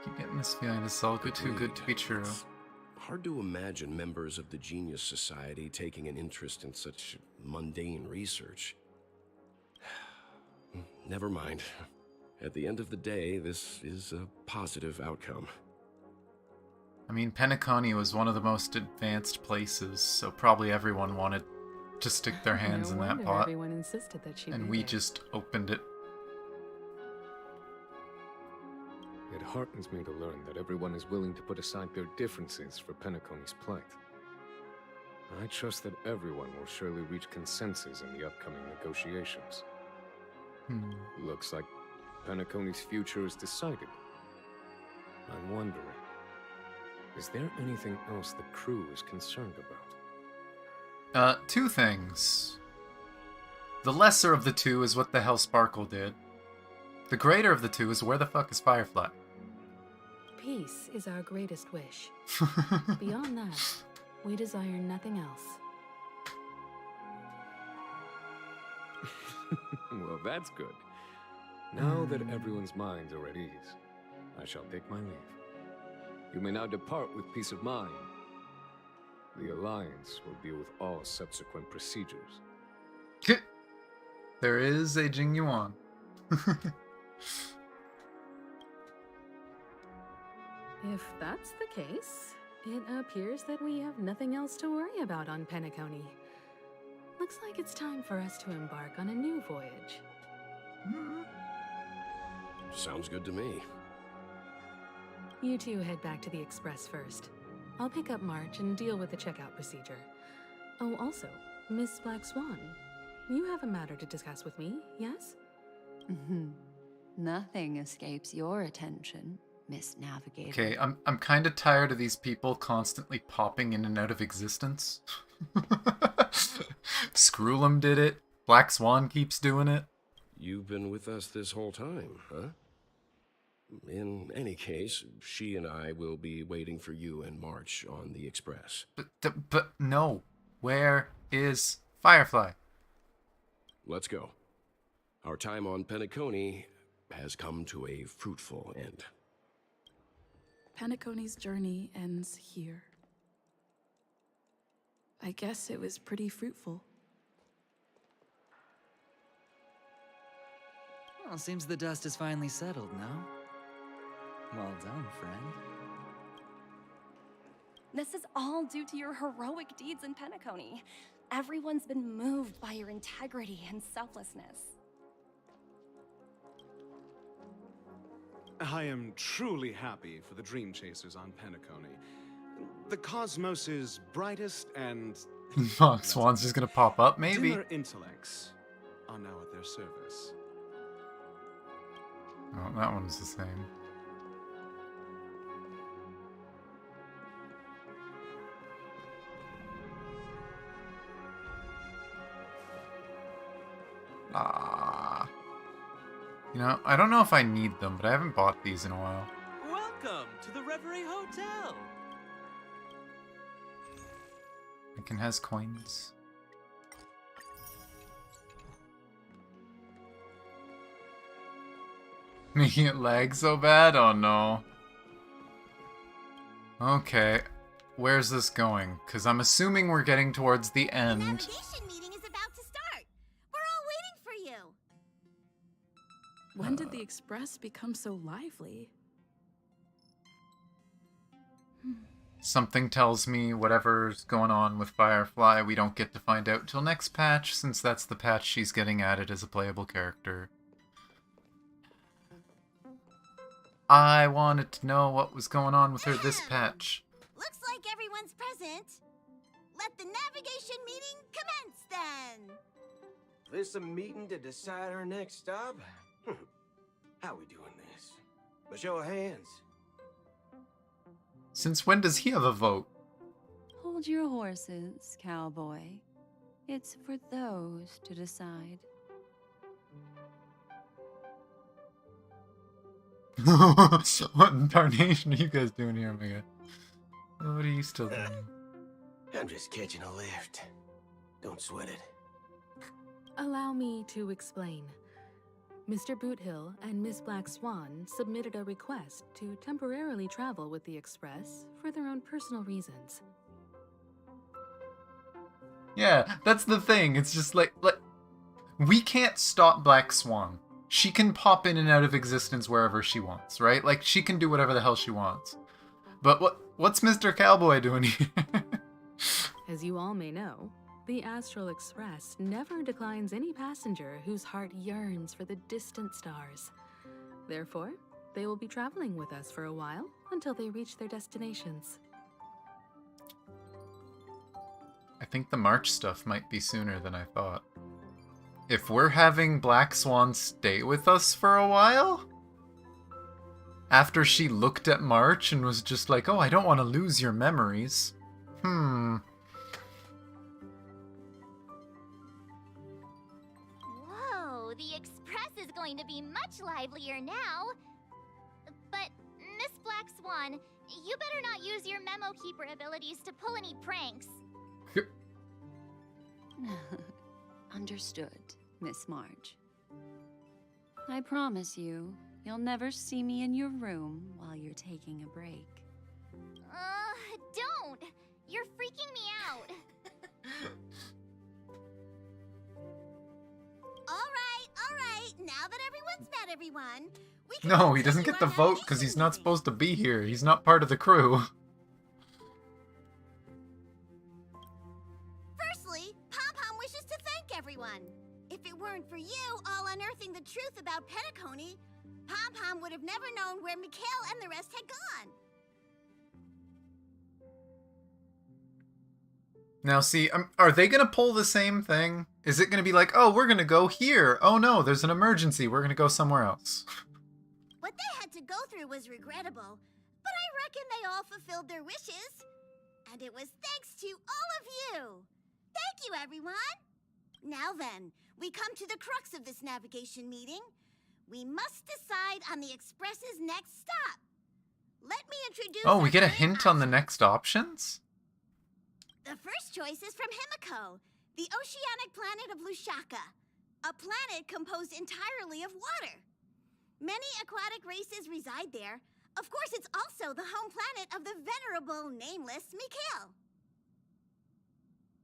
[SPEAKER 1] Keep getting this feeling this is all too good to be true.
[SPEAKER 19] Hard to imagine members of the Genius Society taking an interest in such mundane research. Never mind. At the end of the day, this is a positive outcome.
[SPEAKER 1] I mean, Penacony was one of the most advanced places, so probably everyone wanted to stick their hands
[SPEAKER 18] No
[SPEAKER 1] in that
[SPEAKER 18] wonder
[SPEAKER 1] pot.
[SPEAKER 18] everyone insisted that she
[SPEAKER 1] And
[SPEAKER 18] be
[SPEAKER 1] we
[SPEAKER 18] there.
[SPEAKER 1] just opened it.
[SPEAKER 17] It heartens me to learn that everyone is willing to put aside their differences for Penacony's plight. I trust that everyone will surely reach consensus in the upcoming negotiations. Looks like Penacony's future is decided. I'm wondering, is there anything else the crew is concerned about?
[SPEAKER 1] Two things. The lesser of the two is what the hell Sparkle did. The greater of the two is where the fuck is Firefly?
[SPEAKER 18] Peace is our greatest wish. Beyond that, we desire nothing else.
[SPEAKER 17] Well, that's good. Now that everyone's minds are at ease, I shall take my leave. You may now depart with peace of mind. The Alliance will deal with all subsequent procedures.
[SPEAKER 1] There is a Jing Yuan.
[SPEAKER 18] If that's the case, it appears that we have nothing else to worry about on Penacony. Looks like it's time for us to embark on a new voyage.
[SPEAKER 19] Sounds good to me.
[SPEAKER 18] You two head back to the Express first. I'll pick up March and deal with the checkout procedure. Oh, also, Miss Black Swan, you have a matter to discuss with me, yes?
[SPEAKER 20] Nothing escapes your attention, Miss Navigator.
[SPEAKER 1] Okay, I'm kind of tired of these people constantly popping in and out of existence. Screwlum did it. Black Swan keeps doing it.
[SPEAKER 19] You've been with us this whole time, huh? In any case, she and I will be waiting for you in March on the Express.
[SPEAKER 1] But no. Where is Firefly?
[SPEAKER 19] Let's go. Our time on Penacony has come to a fruitful end.
[SPEAKER 4] Penacony's journey ends here. I guess it was pretty fruitful.
[SPEAKER 8] Well, seems the dust is finally settled, no? Well done, friend.
[SPEAKER 7] This is all due to your heroic deeds in Penacony. Everyone's been moved by your integrity and selflessness.
[SPEAKER 21] I am truly happy for the Dream Chasers on Penacony. The cosmos' brightest and
[SPEAKER 1] Black Swan's just gonna pop up, maybe.
[SPEAKER 21] dimmer intellects are now at their service.
[SPEAKER 1] Oh, that one's the same. You know, I don't know if I need them, but I haven't bought these in a while.
[SPEAKER 13] Welcome to the Reverie Hotel.
[SPEAKER 1] Lincoln has coins. Making it lag so bad? Oh no. Okay. Where's this going? Because I'm assuming we're getting towards the end.
[SPEAKER 15] Navigation meeting is about to start. We're all waiting for you.
[SPEAKER 4] When did the Express become so lively?
[SPEAKER 1] Something tells me whatever's going on with Firefly, we don't get to find out till next patch, since that's the patch she's getting added as a playable character. I wanted to know what was going on with her this patch.
[SPEAKER 15] Looks like everyone's present. Let the navigation meeting commence then.
[SPEAKER 16] This a meeting to decide our next stop? How we doing this? A show of hands.
[SPEAKER 1] Since when does he have a vote?
[SPEAKER 20] Hold your horses, cowboy. It's for those to decide.
[SPEAKER 1] What in tarnation are you guys doing here, Omega? What are you still doing?
[SPEAKER 16] I'm just catching a lift. Don't sweat it.
[SPEAKER 18] Allow me to explain. Mr. Boothill and Miss Black Swan submitted a request to temporarily travel with the Express for their own personal reasons.
[SPEAKER 1] Yeah, that's the thing. It's just like we can't stop Black Swan. She can pop in and out of existence wherever she wants, right? Like, she can do whatever the hell she wants. But what's Mr. Cowboy doing here?
[SPEAKER 18] As you all may know, the The Astral Express never declines any passenger whose heart yearns for the distant stars. Therefore, they will be traveling with us for a while until they reach their destinations.
[SPEAKER 1] I think the March stuff might be sooner than I thought. If we're having Black Swan stay with us for a while? After she looked at March and was just like, oh, I don't want to lose your memories.
[SPEAKER 11] Whoa, the Express is going to be much livelier now. But, Miss Black Swan, you better not use your Memo Keeper abilities to pull any pranks.
[SPEAKER 20] Understood, Miss March. I promise you, you'll never see me in your room while you're taking a break.
[SPEAKER 11] Don't! You're freaking me out.
[SPEAKER 6] Alright, now that everyone's met everyone, we can
[SPEAKER 1] No, he doesn't
[SPEAKER 6] continue
[SPEAKER 1] get the
[SPEAKER 6] our
[SPEAKER 1] vote because he's not supposed to be here. He's not part of the crew.
[SPEAKER 6] Firstly, Pom-Pom wishes to thank everyone. If it weren't for you all unearthing the truth about Penacony, Pom-Pom would have never known where Mikhail and the rest had gone.
[SPEAKER 1] Now see, are they going to pull the same thing? Is it going to be like, oh, we're going to go here. Oh no, there's an emergency. We're going to go somewhere else.
[SPEAKER 6] What they had to go through was regrettable, but I reckon they all fulfilled their wishes. And it was thanks to all of you. Thank you, everyone. Now then, we come to the crux of this navigation meeting. We must decide on the Express's next stop. Let me introduce
[SPEAKER 1] Oh, we get a
[SPEAKER 6] our
[SPEAKER 1] hint on the next options?
[SPEAKER 6] The first choice is from Himiko, the oceanic planet of Lushaka, a planet composed entirely of water. Many aquatic races reside there. Of course, it's also the home planet of the venerable, nameless Mikhail.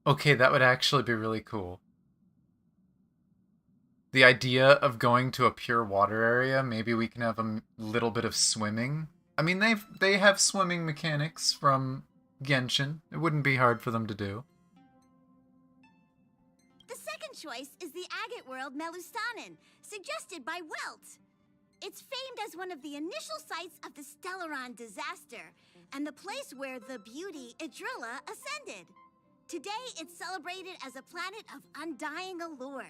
[SPEAKER 1] Okay, that would actually be really cool. The idea of going to a pure water area, maybe we can have a little bit of swimming. I mean, they have swimming mechanics from Genshin. It wouldn't be hard for them to do.
[SPEAKER 6] The second choice is the agate world Melustanin, suggested by Welt. It's famed as one of the initial sites of the Stellaron disaster, and the place where the beauty Idrilla ascended. Today, it's celebrated as a planet of undying allure.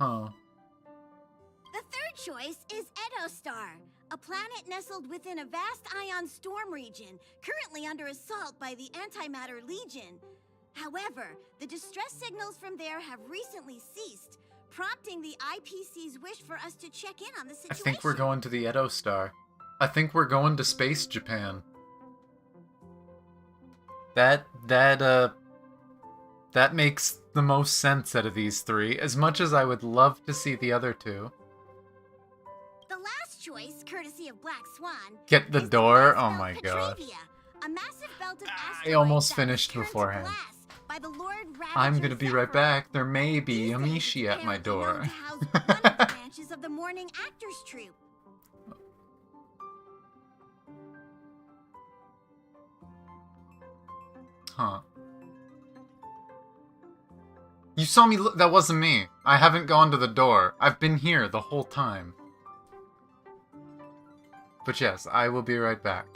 [SPEAKER 1] Huh.
[SPEAKER 6] The third choice is Edostar, a planet nestled within a vast ion storm region, currently under assault by the Antimatter Legion. However, the distress signals from there have recently ceased, prompting the IPC's wish for us to check in on the
[SPEAKER 1] I
[SPEAKER 6] situation.
[SPEAKER 1] think we're going to the Edo Star. I think we're going to Space Japan. That makes the most sense out of these three, as much as I would love to see the other two.
[SPEAKER 6] The last choice, courtesy of Black Swan,
[SPEAKER 1] Get the door? Oh my god.
[SPEAKER 6] a massive belt of
[SPEAKER 1] I almost finished beforehand.
[SPEAKER 6] by the Lord
[SPEAKER 1] I'm gonna be right back. There may be a Mishi at my door.
[SPEAKER 6] branches of the Morning Actors Troupe.
[SPEAKER 1] Huh. You saw me look. That wasn't me. I haven't gone to the door. I've been here the whole time. But yes, I will be right back.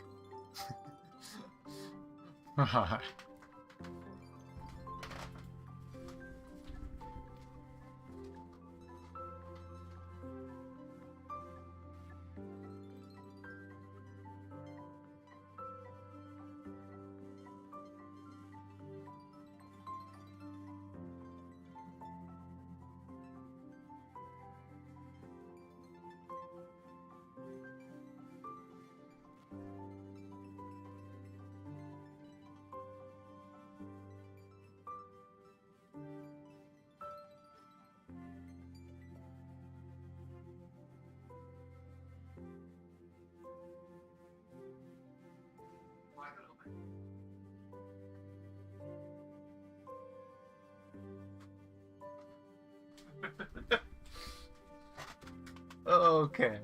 [SPEAKER 1] Okay.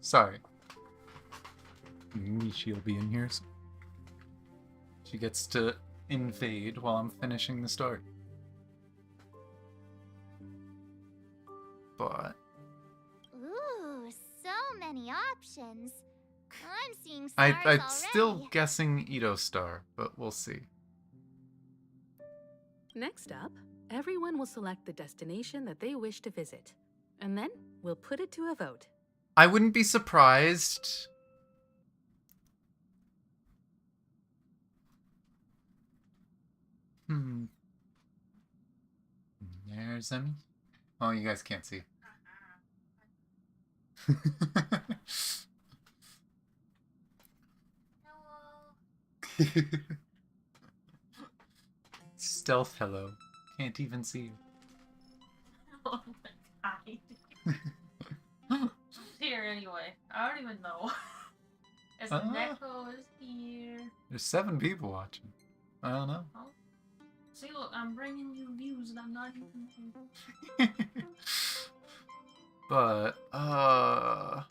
[SPEAKER 1] Sorry. Michi will be in here. So she gets to invade while I'm finishing the story. But
[SPEAKER 11] Ooh, so many options. I'm seeing stars
[SPEAKER 1] I'm
[SPEAKER 11] already.
[SPEAKER 1] still guessing Ito Star, but we'll see.
[SPEAKER 18] Next up, everyone will select the destination that they wish to visit, and then we'll put it to a vote.
[SPEAKER 1] I wouldn't be surprised. There's Emmy. Oh, you guys can't see. Stealth hello. Can't even see you.
[SPEAKER 5] Oh my god. Here anyway. I don't even know. As Neko is here.
[SPEAKER 1] There's 7 people watching. I don't know.
[SPEAKER 5] Oh. See, look, I'm bringing you views and I'm not even.
[SPEAKER 1] But, I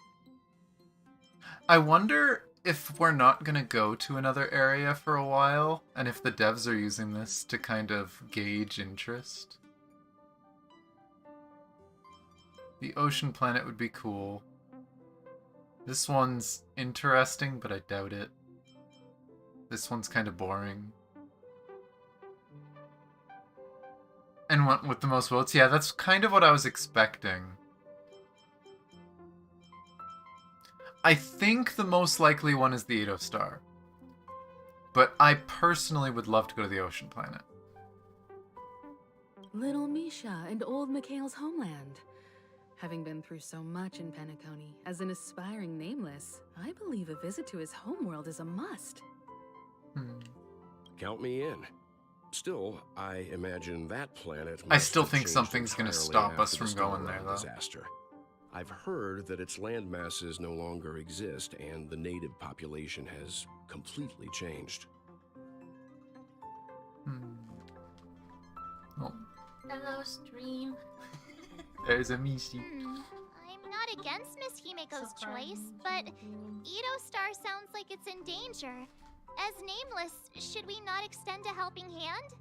[SPEAKER 1] wonder if we're not gonna go to another area for a while, and if the devs are using this to kind of gauge interest. The ocean planet would be cool. This one's interesting, but I doubt it. This one's kind of boring. And went with the most votes? Yeah, that's kind of what I was expecting. I think the most likely one is the Ito Star. But I personally would love to go to the ocean planet.
[SPEAKER 18] Little Misha and old Mikhail's homeland. Having been through so much in Penacony, as an aspiring nameless, I believe a visit to his homeworld is a must.
[SPEAKER 19] Count me in. Still, I imagine that planet
[SPEAKER 1] I
[SPEAKER 19] must
[SPEAKER 1] still
[SPEAKER 19] have
[SPEAKER 1] think
[SPEAKER 19] changed
[SPEAKER 1] something's gonna
[SPEAKER 19] entirely
[SPEAKER 1] stop us
[SPEAKER 19] after the
[SPEAKER 1] from going there,
[SPEAKER 19] Stellaron
[SPEAKER 1] though.
[SPEAKER 19] disaster. I've heard that its land masses no longer exist, and the native population has completely changed.
[SPEAKER 1] Oh,
[SPEAKER 5] Hello, stream.
[SPEAKER 1] there's a Mishi.
[SPEAKER 11] I'm not against Miss Himeko's choice, but Ito Star sounds like it's in danger. As nameless, should we not extend a helping hand?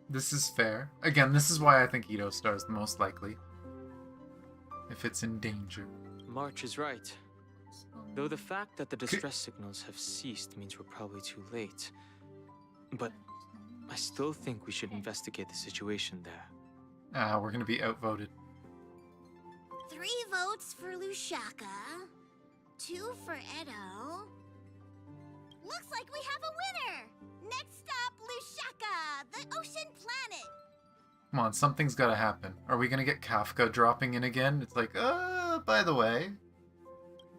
[SPEAKER 1] This is fair. Again, this is why I think Ito Star is the most likely. If it's in danger.
[SPEAKER 9] March is right. Though the fact that the distress signals have ceased means we're probably too late. But I still think we should investigate the situation there.
[SPEAKER 1] We're gonna be outvoted.
[SPEAKER 6] 3 votes for Lushaka, 2 for Edo. Looks like we have a winner! Next up, Lushaka, the ocean planet!
[SPEAKER 1] Come on, something's gotta happen. Are we gonna get Kafka dropping in again? It's like, by the way.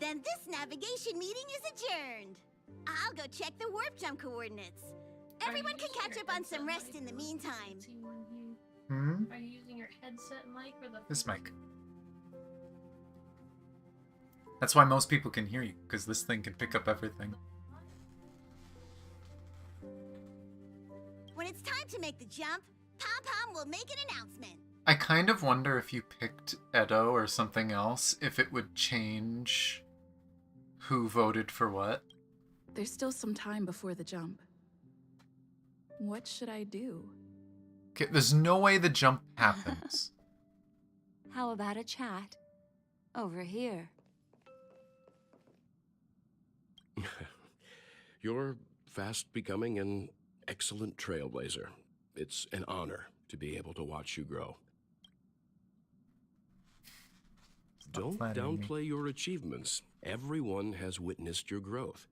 [SPEAKER 6] Then this navigation meeting is adjourned. I'll go check the warp jump coordinates. Everyone can catch up on some rest in the meantime.
[SPEAKER 5] Are you using your headset mic or the...
[SPEAKER 1] This mic. That's why most people can hear you, because this thing can pick up everything.
[SPEAKER 6] When it's time to make the jump, Pom-Pom will make an announcement.
[SPEAKER 1] I kind of wonder if you picked Edo or something else, if it would change who voted for what.
[SPEAKER 4] There's still some time before the jump. What should I do?
[SPEAKER 1] Okay, there's no way the jump happens.
[SPEAKER 20] How about a chat? Over here.
[SPEAKER 19] You're fast becoming an excellent trailblazer. It's an honor to be able to watch you grow. Don't downplay your achievements. Everyone has witnessed your growth.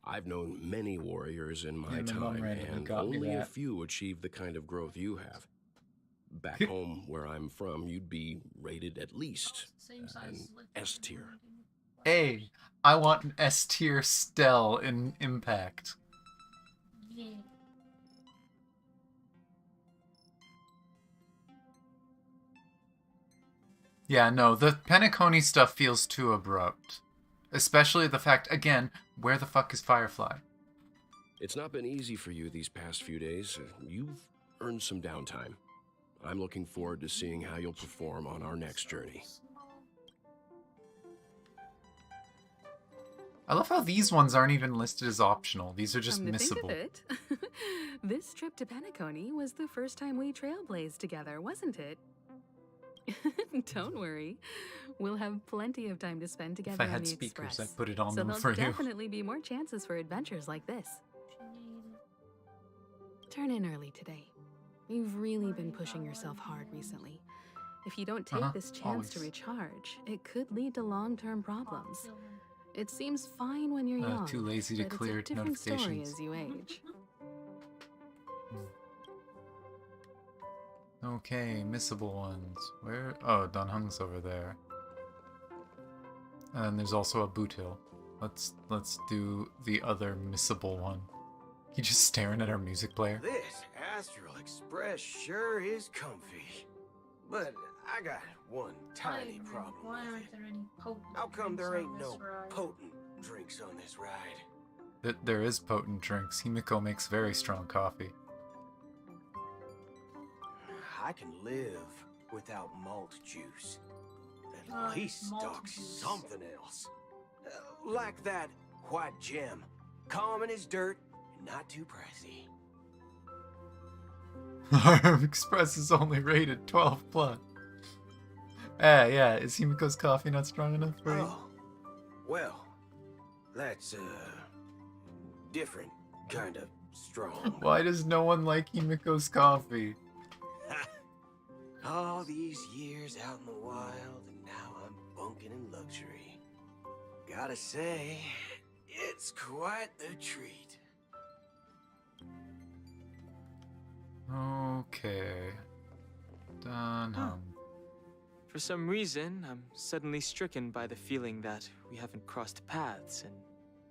[SPEAKER 19] I've known many warriors in my time, and only a few achieve the kind of growth you have. Back home, where I'm from, you'd be rated at least an S tier.
[SPEAKER 1] Hey, I want an S tier Stell in Impact.
[SPEAKER 5] Yeah.
[SPEAKER 1] Yeah, no, the Penacony stuff feels too abrupt. Especially the fact, again, where the fuck is Firefly?
[SPEAKER 19] It's not been easy for you these past few days. You've earned some downtime. I'm looking forward to seeing how you'll perform on our next journey.
[SPEAKER 1] I love how these ones aren't even listed as optional. These are just
[SPEAKER 18] Come to think
[SPEAKER 1] missable.
[SPEAKER 18] of it, this trip to Penacony was the first time we trailblazed together, wasn't it? Don't worry. We'll have plenty of time to spend together
[SPEAKER 1] If I had
[SPEAKER 18] on the
[SPEAKER 1] speakers,
[SPEAKER 18] Express.
[SPEAKER 1] I'd put it on
[SPEAKER 18] so
[SPEAKER 1] them
[SPEAKER 18] there'll
[SPEAKER 1] for you.
[SPEAKER 18] definitely be more chances for adventures like this. Turn in early today. You've really been pushing yourself hard recently. If you don't take this chance to recharge, it could lead to long-term problems. It seems fine when you're young,
[SPEAKER 1] Too lazy to
[SPEAKER 18] but
[SPEAKER 1] clear
[SPEAKER 18] it's a different story
[SPEAKER 1] notifications.
[SPEAKER 18] as you age.
[SPEAKER 1] Okay, missable ones. Where? Oh, Don Hung's over there. And there's also a boot hill. Let's do the other missable one. You just staring at our music player?
[SPEAKER 16] This Astral Express sure is comfy. But I got one tiny problem.
[SPEAKER 5] Why aren't there any potent
[SPEAKER 16] How come there
[SPEAKER 5] drinks
[SPEAKER 16] ain't
[SPEAKER 5] on
[SPEAKER 16] no
[SPEAKER 5] this ride?
[SPEAKER 16] potent drinks on this ride?
[SPEAKER 1] There is potent drinks. Himiko makes very strong coffee.
[SPEAKER 16] I can live without malt juice. At least
[SPEAKER 5] malt
[SPEAKER 16] stock
[SPEAKER 5] juice.
[SPEAKER 16] something else. Like that white gem. Common as dirt and not too pricey.
[SPEAKER 1] Our Express is only rated 12 plus. Yeah, is Himiko's coffee not strong enough for you?
[SPEAKER 16] Oh, well, that's different kind of strong.
[SPEAKER 1] Why does no one like Himiko's coffee?
[SPEAKER 16] All these years out in the wild, and now I'm bunking in luxury. Gotta say, it's quite the treat.
[SPEAKER 1] Okay. Don Hung.
[SPEAKER 9] For some reason, I'm suddenly stricken by the feeling that we haven't crossed paths in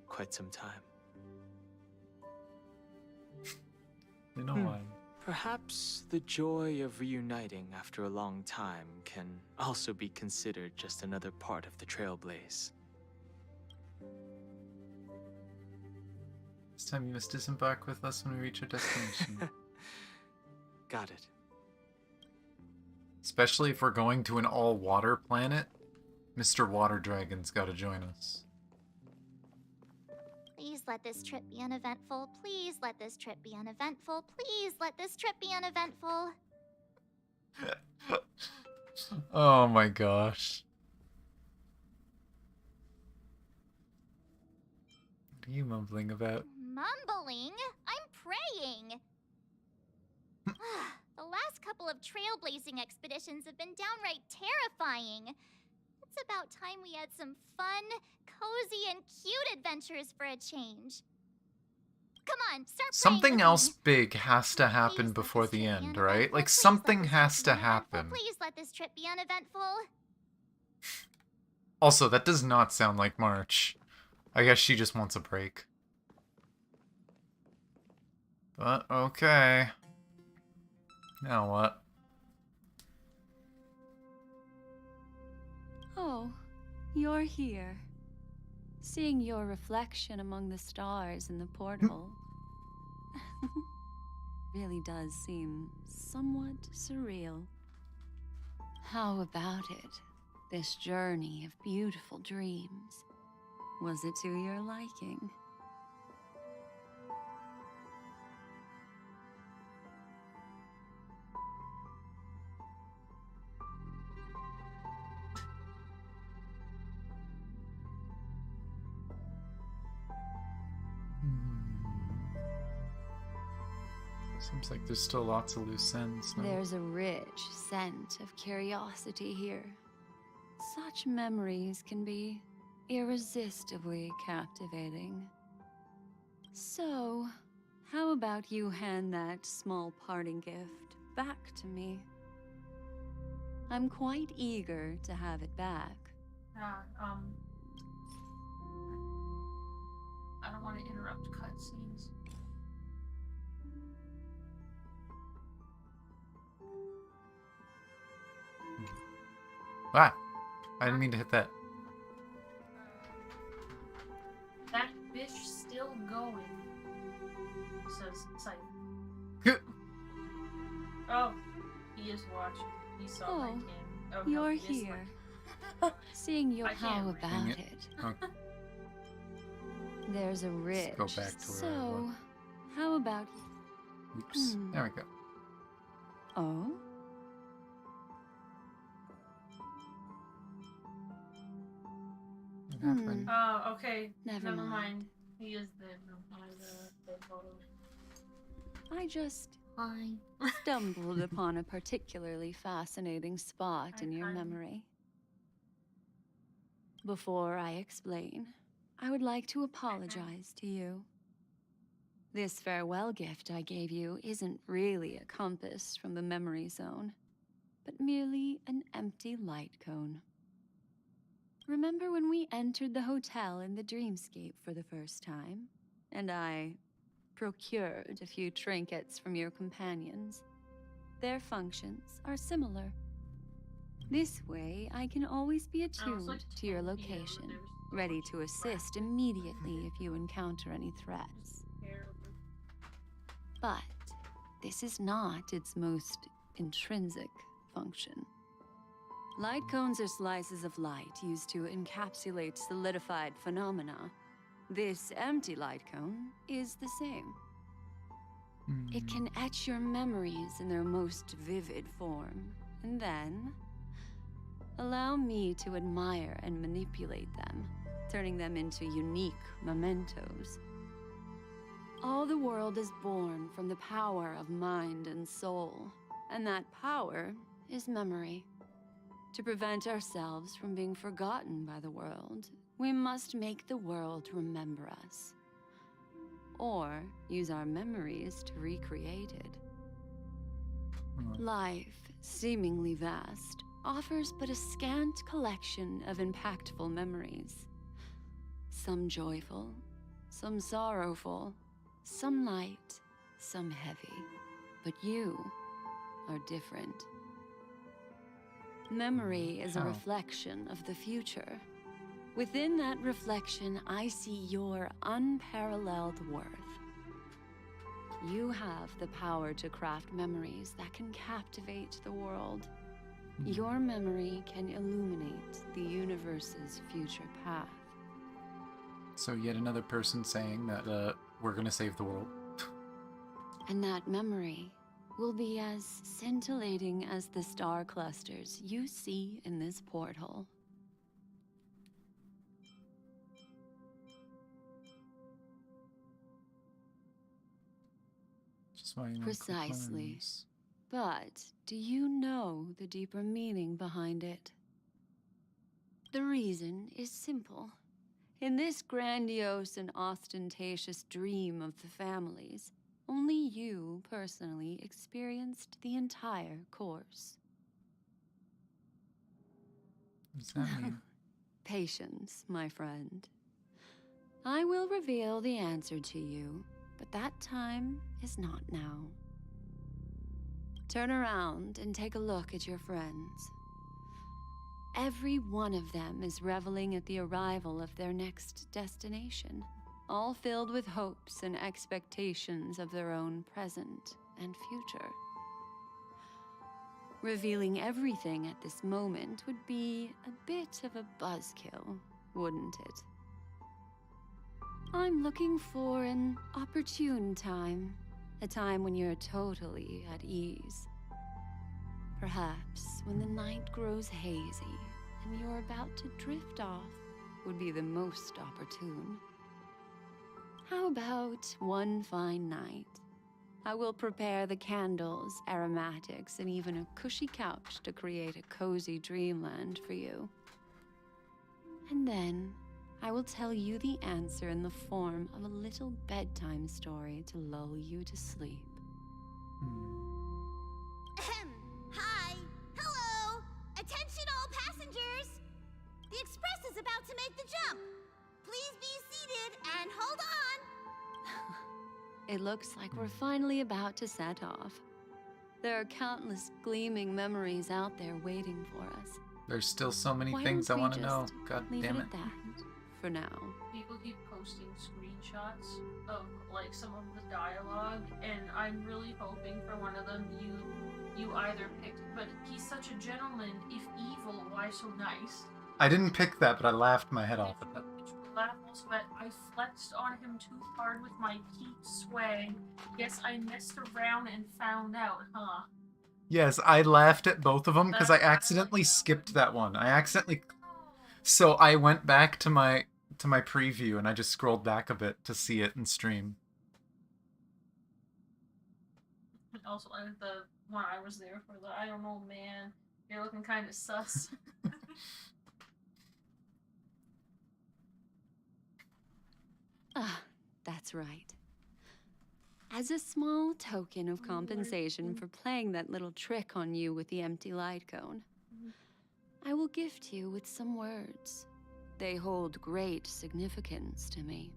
[SPEAKER 9] quite some time.
[SPEAKER 1] You know why?
[SPEAKER 9] Perhaps the joy of reuniting after a long time can also be considered just another part of the Trailblaze.
[SPEAKER 1] This time you must disembark with us when we reach our destination.
[SPEAKER 9] Got it.
[SPEAKER 1] Especially if we're going to an all-water planet, Mr. Water Dragon's gotta join us.
[SPEAKER 11] Please let this trip be uneventful. Please let this trip be uneventful. Please let this trip be uneventful.
[SPEAKER 1] Oh my gosh. What are you mumbling about?
[SPEAKER 11] Mumbling? I'm praying. The last couple of trailblazing expeditions have been downright terrifying. It's about time we had some fun, cozy, and cute adventures for a change. Come on, start praying
[SPEAKER 1] Something
[SPEAKER 11] with
[SPEAKER 1] else
[SPEAKER 11] me.
[SPEAKER 1] big has to happen before the end, right? Like, something has to happen.
[SPEAKER 11] Please let this trip be uneventful.
[SPEAKER 1] Also, that does not sound like March. I guess she just wants a break. But, okay. Now what?
[SPEAKER 20] Oh, you're here. Seeing your reflection among the stars in the portal really does seem somewhat surreal. How about it? This journey of beautiful dreams. Was it to your liking?
[SPEAKER 1] Seems like there's still lots of loose ends. No?
[SPEAKER 20] There's a rich scent of curiosity here. Such memories can be irresistibly captivating. So, how about you hand that small parting gift back to me? I'm quite eager to have it back.
[SPEAKER 5] I don't want to interrupt cutscenes.
[SPEAKER 1] Ah! I didn't mean to hit that.
[SPEAKER 5] That fish still going. Says Sight. Oh, he is watching. He saw my
[SPEAKER 20] Oh,
[SPEAKER 5] game. Oh,
[SPEAKER 20] you're
[SPEAKER 5] no, he missed
[SPEAKER 20] here. Seeing your
[SPEAKER 5] I
[SPEAKER 20] how
[SPEAKER 5] can't
[SPEAKER 20] about
[SPEAKER 1] Dang
[SPEAKER 20] it.
[SPEAKER 1] it. Okay.
[SPEAKER 20] There's a ridge.
[SPEAKER 1] Go back to where I
[SPEAKER 20] So, how about
[SPEAKER 1] Oops. There we go.
[SPEAKER 20] Oh?
[SPEAKER 1] What happened?
[SPEAKER 5] Oh, okay.
[SPEAKER 20] Never
[SPEAKER 5] Never
[SPEAKER 20] mind.
[SPEAKER 5] mind. He is dead. The photo.
[SPEAKER 20] I just stumbled upon a particularly fascinating spot in your memory. Before I explain, I would like to apologize to you. This farewell gift I gave you isn't really a compass from the memory zone, but merely an empty light cone. Remember when we entered the hotel in the Dreamscape for the first time, and I procured a few trinkets from your companions? Their functions are similar. This way, I can always be attuned to your location, ready to assist immediately if you encounter any threats. But this is not its most intrinsic function. Light cones are slices of light used to encapsulate solidified phenomena. This empty light cone is the same. It can etch your memories in their most vivid form, and then allow me to admire and manipulate them, turning them into unique mementos. All the world is born from the power of mind and soul, and that power is memory. To prevent ourselves from being forgotten by the world, we must make the world remember us, or use our memories to recreate it. Life, seemingly vast, offers but a scant collection of impactful memories. Some joyful, some sorrowful, some light, some heavy. But you are different. Memory is a reflection of the future. Within that reflection, I see your unparalleled worth. You have the power to craft memories that can captivate the world. Your memory can illuminate the universe's future path.
[SPEAKER 1] So yet another person saying that we're gonna save the world.
[SPEAKER 20] And that memory will be as scintillating as the star clusters you see in this porthole.
[SPEAKER 1] Just why you want
[SPEAKER 20] Precisely.
[SPEAKER 1] clones.
[SPEAKER 20] But do you know the deeper meaning behind it? The reason is simple. In this grandiose and ostentatious dream of the families, only you personally experienced the entire course.
[SPEAKER 1] What does that mean?
[SPEAKER 20] Patience, my friend. I will reveal the answer to you, but that time is not now. Turn around and take a look at your friends. Every one of them is reveling at the arrival of their next destination, all filled with hopes and expectations of their own present and future. Revealing everything at this moment would be a bit of a buzzkill, wouldn't it? I'm looking for an opportune time, a time when you're totally at ease. Perhaps when the night grows hazy and you're about to drift off would be the most opportune. How about one fine night? I will prepare the candles, aromatics, and even a cushy couch to create a cozy dreamland for you. And then I will tell you the answer in the form of a little bedtime story to lull you to sleep.
[SPEAKER 6] Hi! Hello! Attention all passengers! The express is about to make the jump. Please be seated and hold on!
[SPEAKER 20] It looks like we're finally about to set off. There are countless gleaming memories out there waiting for us.
[SPEAKER 1] There's still so many
[SPEAKER 20] Why
[SPEAKER 1] things I
[SPEAKER 20] don't we
[SPEAKER 1] want to know.
[SPEAKER 20] just
[SPEAKER 1] God
[SPEAKER 20] leave
[SPEAKER 1] damn
[SPEAKER 20] it
[SPEAKER 1] it.
[SPEAKER 20] at that for now.
[SPEAKER 5] People keep posting screenshots of like some of the dialogue, and I'm really hoping for one of them you either picked. But he's such a gentleman. If evil, why so nice?
[SPEAKER 1] I didn't pick that, but I laughed my head off at that.
[SPEAKER 5] Which one Laughable Sweat, I flexed on him too hard with my peak swag. Guess I messed around and found out, huh?
[SPEAKER 1] Yes, I laughed at both of them because I accidentally skipped that one. So I went back to my preview and I just scrolled back a bit to see it in stream.
[SPEAKER 5] Also, the one I was there for, I don't know, man. You're looking kind of sus.
[SPEAKER 20] Ah, that's right. As a small token of compensation for playing that little trick on you with the empty light cone, I will gift you with some words. They hold great significance to me.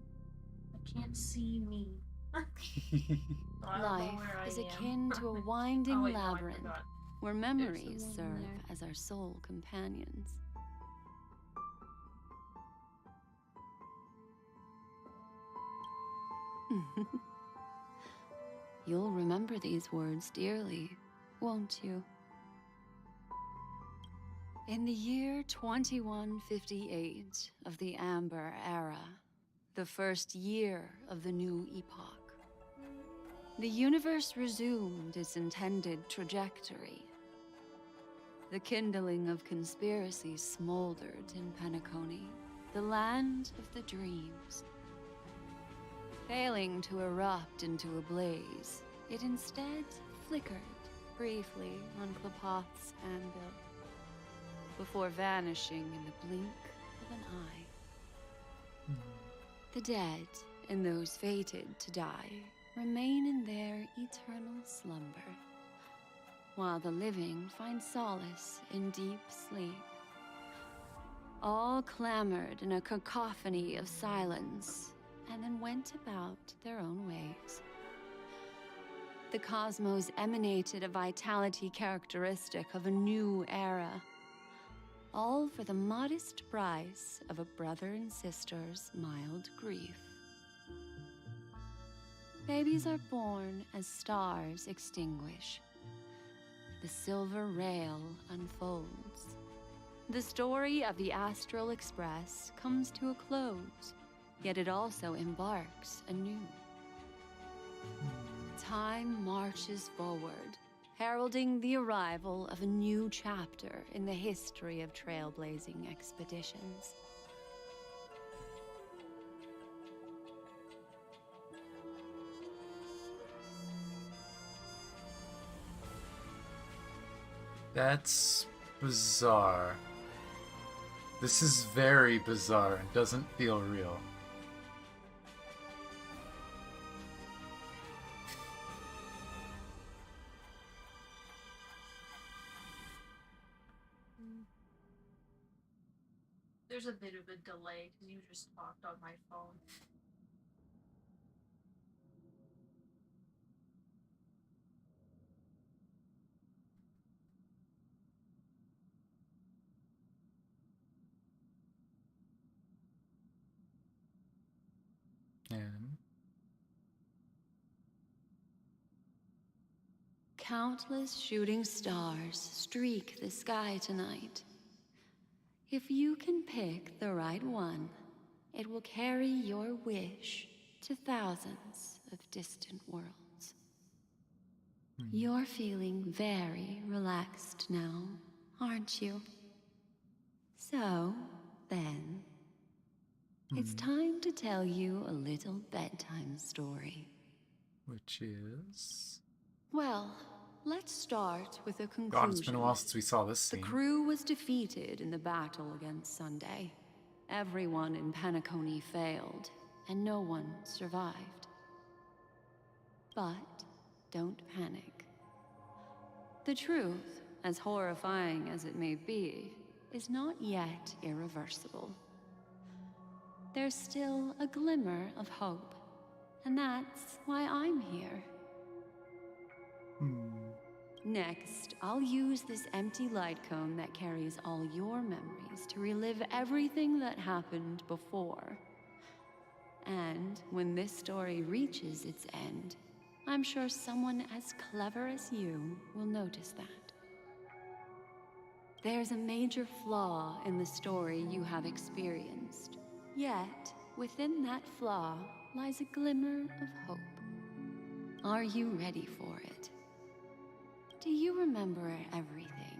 [SPEAKER 5] I can't see me.
[SPEAKER 20] Life is akin to a winding labyrinth where memories serve as our sole companions. You'll remember these words dearly, won't you? In the year 2158 of the Amber Era, the first year of the new epoch, the universe resumed its intended trajectory. The kindling of conspiracy smoldered in Penacony, the land of the dreams. Failing to erupt into a blaze, it instead flickered briefly on Klapoth's anvil, before vanishing in the blink of an eye. The dead and those fated to die remain in their eternal slumber, while the living find solace in deep sleep. All clamored in a cacophony of silence, and then went about their own ways. The cosmos emanated a vitality characteristic of a new era, all for the modest price of a brother and sister's mild grief. Babies are born as stars extinguish. The silver rail unfolds. The story of the Astral Express comes to a close, yet it also embarks anew. Time marches forward, heralding the arrival of a new chapter in the history of trailblazing expeditions.
[SPEAKER 1] That's bizarre. This is very bizarre and doesn't feel real.
[SPEAKER 5] There's a bit of a delay because you just talked on my phone.
[SPEAKER 1] And
[SPEAKER 20] Countless shooting stars streak the sky tonight. If you can pick the right one, it will carry your wish to thousands of distant worlds. You're feeling very relaxed now, aren't you? So, then, it's time to tell you a little bedtime story.
[SPEAKER 1] which is...
[SPEAKER 20] Well, let's start with a conclusion.
[SPEAKER 1] God, it's been a while since we saw this scene.
[SPEAKER 20] The crew was defeated in the battle against Sunday. Everyone in Penacony failed, and no one survived. But don't panic. The truth, as horrifying as it may be, is not yet irreversible. There's still a glimmer of hope, and that's why I'm here. Next, I'll use this empty light cone that carries all your memories to relive everything that happened before. And when this story reaches its end, I'm sure someone as clever as you will notice that. There's a major flaw in the story you have experienced. Yet, within that flaw lies a glimmer of hope. Are you ready for it? Do you remember everything?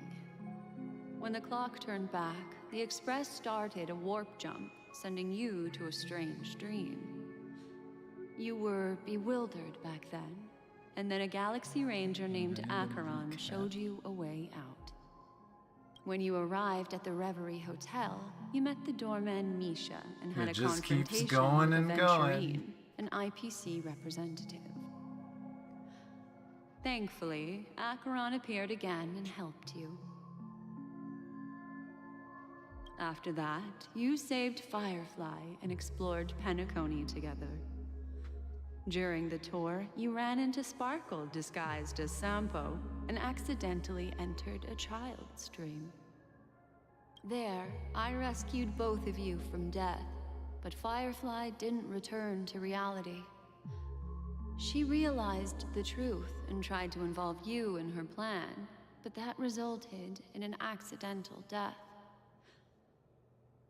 [SPEAKER 20] When the clock turned back, the Express started a warp jump, sending you to a strange dream. You were bewildered back then, and then a Galaxy Ranger named Acheron showed you a way out. When you arrived at the Reverie Hotel, you met the doorman Misha and had a confrontation
[SPEAKER 1] going
[SPEAKER 20] with
[SPEAKER 1] and
[SPEAKER 20] Aventurine, an IPC representative. Thankfully, Acheron appeared again and helped you. After that, you saved Firefly and explored Penacony together. During the tour, you ran into Sparkle disguised as Sampo and accidentally entered a child's dream. There, I rescued both of you from death, but Firefly didn't return to reality. She realized the truth and tried to involve you in her plan, but that resulted in an accidental death.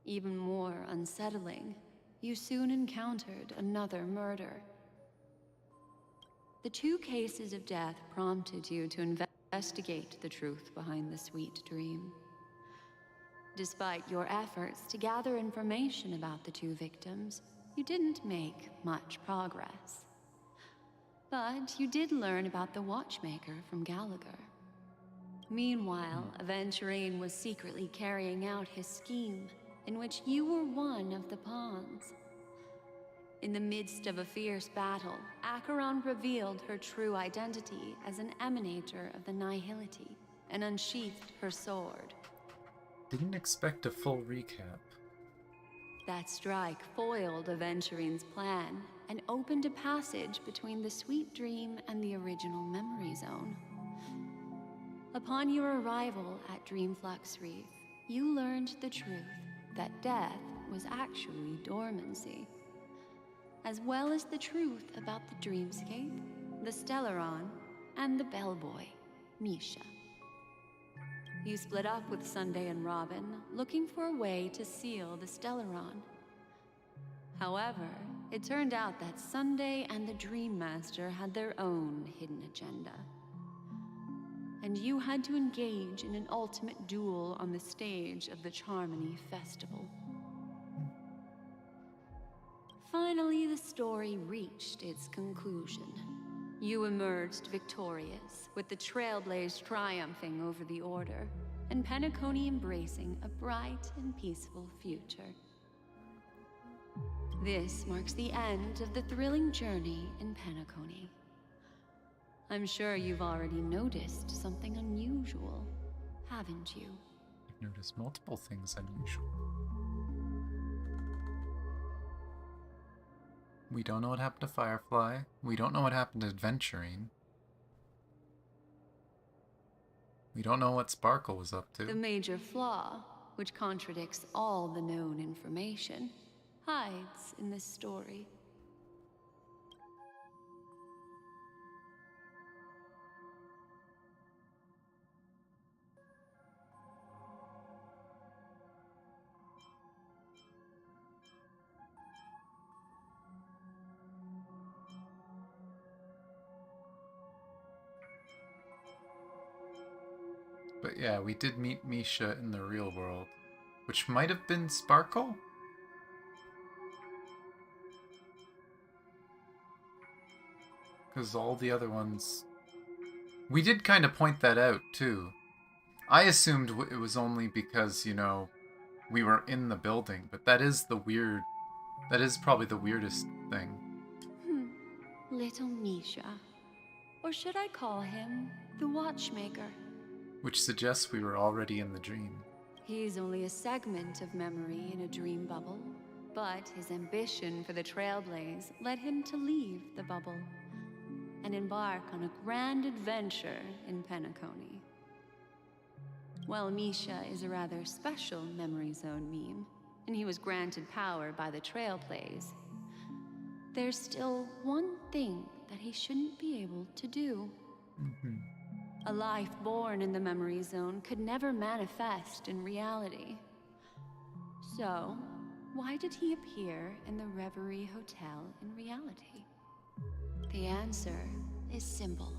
[SPEAKER 20] Even more unsettling, you soon encountered another murder. The 2 cases of death prompted you to investigate the truth behind the sweet dream. Despite your efforts to gather information about the 2 victims, you didn't make much progress. But you did learn about the Watchmaker from Gallagher. Meanwhile, Aventurine was secretly carrying out his scheme, in which you were one of the pawns. In the midst of a fierce battle, Acheron revealed her true identity as an emanator of the Nihility and unsheathed her sword.
[SPEAKER 1] Didn't expect a full recap.
[SPEAKER 20] That strike foiled Aventurine's plan and opened a passage between the Sweet Dream and the original Memory Zone. Upon your arrival at Dreamflux Reef, you learned the truth that death was actually dormancy, as well as the truth about the Dreamscape, the Stellaron, and the bellboy, Misha. You split up with Sunday and Robin, looking for a way to seal the Stellaron. However, it turned out that Sunday and the Dream Master had their own hidden agenda. And you had to engage in an ultimate duel on the stage of the Charmony Festival. Finally, the story reached its conclusion. You emerged victorious, with the Trailblaze triumphing over the Order, and Penacony embracing a bright and peaceful future. This marks the end of the thrilling journey in Penacony. I'm sure you've already noticed something unusual, haven't you?
[SPEAKER 1] I've noticed multiple things unusual. We don't know what happened to Firefly. We don't know what happened to Aventurine. We don't know what Sparkle was up to.
[SPEAKER 20] The major flaw, which contradicts all the known information, hides in this story.
[SPEAKER 1] But yeah, we did meet Misha in the real world, which might have been Sparkle? Because all the other ones... We did kind of point that out, too. I assumed it was only because, you know, we were in the building, but that is the weird... That is probably the weirdest thing.
[SPEAKER 20] Little Misha. Or should I call him the Watchmaker?
[SPEAKER 1] Which suggests we were already in the dream.
[SPEAKER 20] He's only a segment of memory in a dream bubble, but his ambition for the Trailblaze led him to leave the bubble and embark on a grand adventure in Penacony. While Misha is a rather special Memory Zone meme, and he was granted power by the Trailblaze, there's still one thing that he shouldn't be able to do. A life born in the Memory Zone could never manifest in reality. So, Why did he appear in the Reverie Hotel in reality? The answer is simple.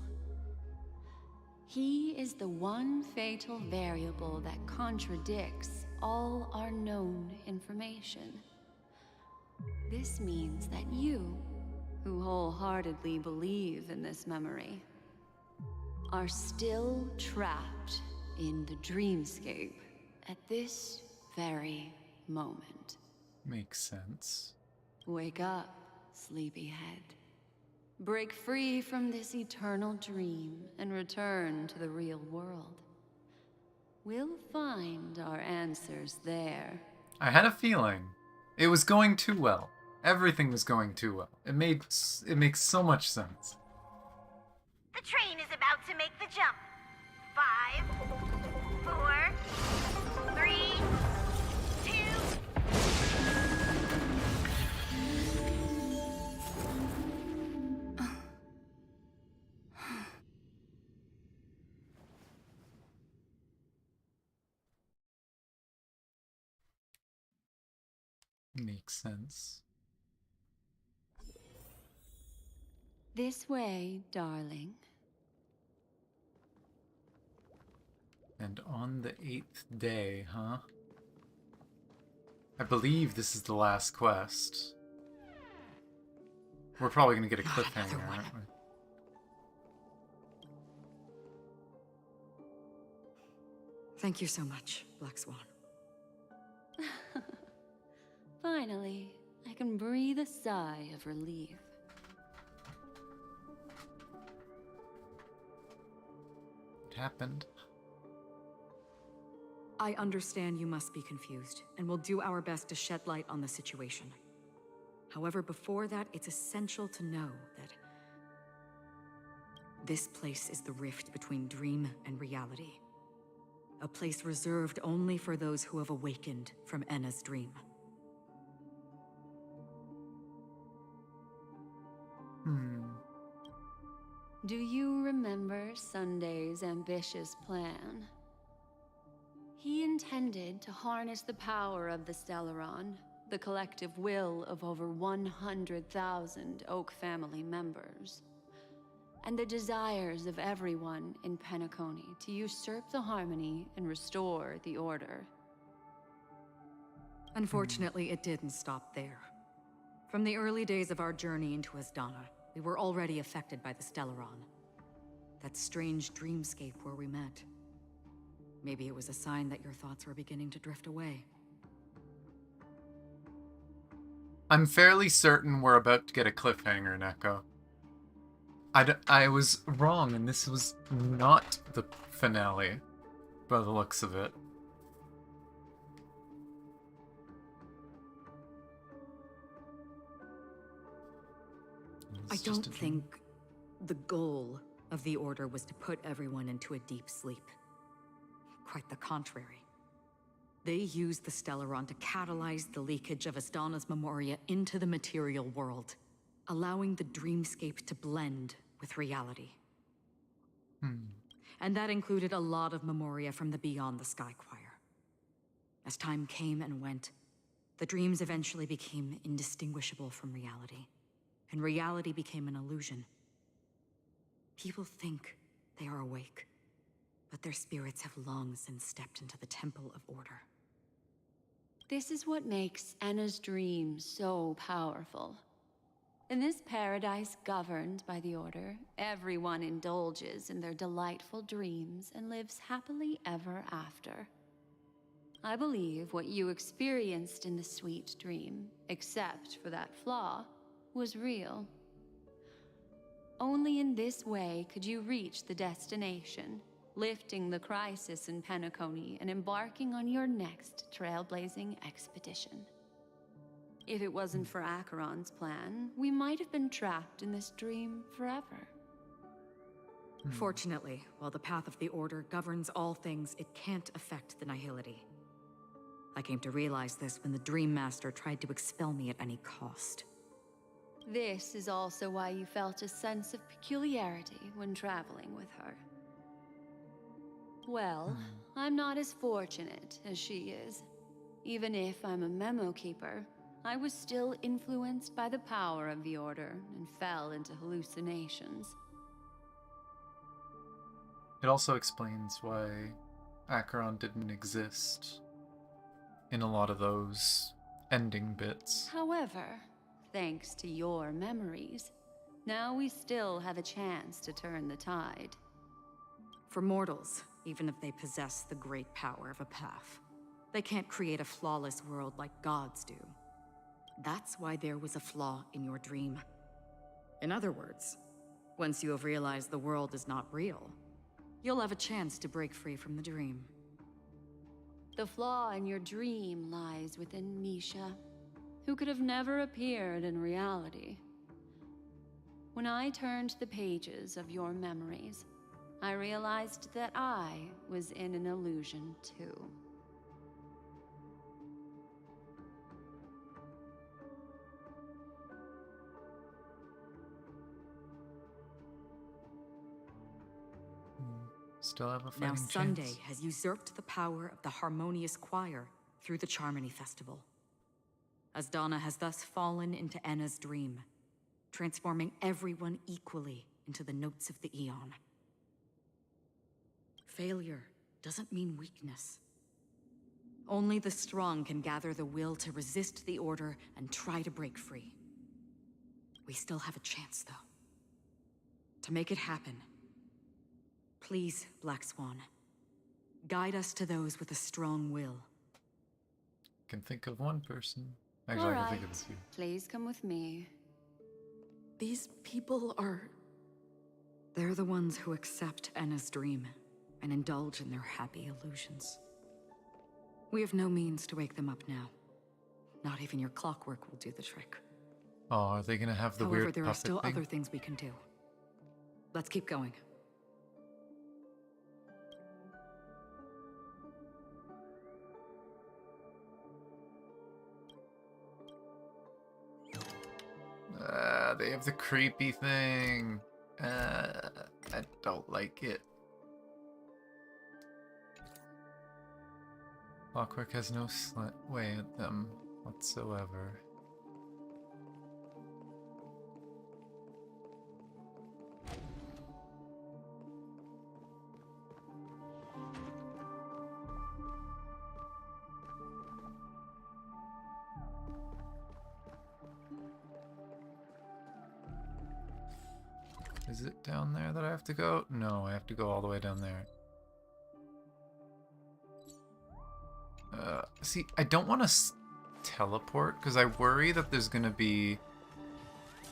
[SPEAKER 20] He is the one fatal variable that contradicts all our known information. This means that you, who wholeheartedly believe in this memory, are still trapped in the Dreamscape at this very moment.
[SPEAKER 1] Makes sense.
[SPEAKER 20] Wake up, sleepyhead. Break free from this eternal dream and return to the real world. We'll find our answers there.
[SPEAKER 1] I had a feeling. It was going too well. Everything was going too well. It makes so much sense.
[SPEAKER 6] The train is about to make the jump. 5, 4, 3, 2.
[SPEAKER 1] Makes sense.
[SPEAKER 20] This way, darling.
[SPEAKER 1] And on the 8th day, huh? I believe this is the last quest. We're probably gonna get a cliffhanger, aren't we?
[SPEAKER 3] Thank you so much, Black Swan.
[SPEAKER 20] Finally, I can breathe a sigh of relief.
[SPEAKER 1] It happened.
[SPEAKER 3] I understand you must be confused, and we'll do our best to shed light on the situation. However, before that, it's essential to know that this place is the rift between dream and reality. A place reserved only for those who have awakened from Enna's dream.
[SPEAKER 20] Do you remember Sunday's ambitious plan? He intended to harness the power of the Stellaron, the collective will of over 100,000 Oak family members, and the desires of everyone in Penacony to usurp the harmony and restore the order.
[SPEAKER 3] Unfortunately, it didn't stop there. From the early days of our journey into Asdana, we were already affected by the Stellaron. That strange dreamscape where we met. Maybe it was a sign that your thoughts were beginning to drift away.
[SPEAKER 1] I'm fairly certain we're about to get a cliffhanger, Neko. I was wrong, and this was not the finale, by the looks of it.
[SPEAKER 3] I don't think the goal of the Order was to put everyone into a deep sleep. Quite the contrary. They used the Stellaron to catalyze the leakage of Asdana's memoria into the material world, allowing the dreamscape to blend with reality. And that included a lot of memoria from the Beyond the Sky Choir. As time came and went, the dreams eventually became indistinguishable from reality, and reality became an illusion. People think they are awake, but their spirits have long since stepped into the Temple of Order.
[SPEAKER 20] This is what makes Enna's dream so powerful. In this paradise governed by the Order, everyone indulges in their delightful dreams and lives happily ever after. I believe what you experienced in the sweet dream, except for that flaw, was real. Only in this way could you reach the destination, lifting the crisis in Penacony and embarking on your next trailblazing expedition. If it wasn't for Acheron's plan, we might have been trapped in this dream forever.
[SPEAKER 3] Fortunately, while the path of the Order governs all things, it can't affect the Nihility. I came to realize this when the Dream Master tried to expel me at any cost.
[SPEAKER 20] This is also why you felt a sense of peculiarity when traveling with her. Well, I'm not as fortunate as she is. Even if I'm a memo keeper, I was still influenced by the power of the Order and fell into hallucinations.
[SPEAKER 1] It also explains why Acheron didn't exist in a lot of those ending bits.
[SPEAKER 20] However, thanks to your memories, now we still have a chance to turn the tide.
[SPEAKER 3] For mortals, even if they possess the great power of a path, they can't create a flawless world like gods do. That's why there was a flaw in your dream. In other words, once you have realized the world is not real, you'll have a chance to break free from the dream.
[SPEAKER 20] The flaw in your dream lies within Misha, who could have never appeared in reality. When I turned the pages of your memories, I realized that I was in an illusion too.
[SPEAKER 1] Still have a fighting
[SPEAKER 3] Now
[SPEAKER 1] chance.
[SPEAKER 3] Sunday has usurped the power of the Harmonious Choir through the Charmony Festival. Asdana has thus fallen into Enna's dream, transforming everyone equally into the notes of the Eon. Failure doesn't mean weakness. Only the strong can gather the will to resist the Order and try to break free. We still have a chance, though. To make it happen, please, Black Swan, guide us to those with a strong will.
[SPEAKER 1] Can think of one person. Actually, I can think of a few.
[SPEAKER 20] Please come with me.
[SPEAKER 3] These people are... They're the ones who accept Enna's dream and indulge in their happy illusions. We have no means to wake them up now. Not even your clockwork will do the trick.
[SPEAKER 1] Oh, are they gonna have the
[SPEAKER 3] However,
[SPEAKER 1] weird
[SPEAKER 3] there are
[SPEAKER 1] puppet
[SPEAKER 3] still
[SPEAKER 1] thing?
[SPEAKER 3] other things we can do. Let's keep going.
[SPEAKER 1] They have the creepy thing. I don't like it. Clockwork has no way at them whatsoever. Is it down there that I have to go? No, I have to go all the way down there. See, I don't want to teleport because I worry that there's going to be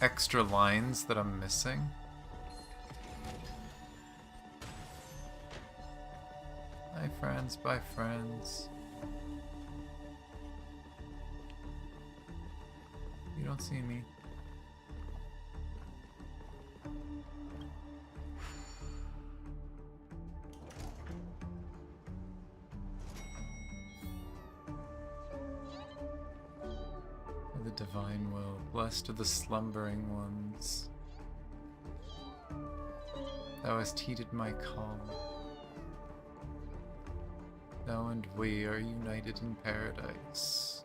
[SPEAKER 1] extra lines that I'm missing. Bye, friends. Bye, friends. You don't see me. The divine will, blessed are the slumbering ones. Thou hast heeded my call. Thou and we are united in paradise.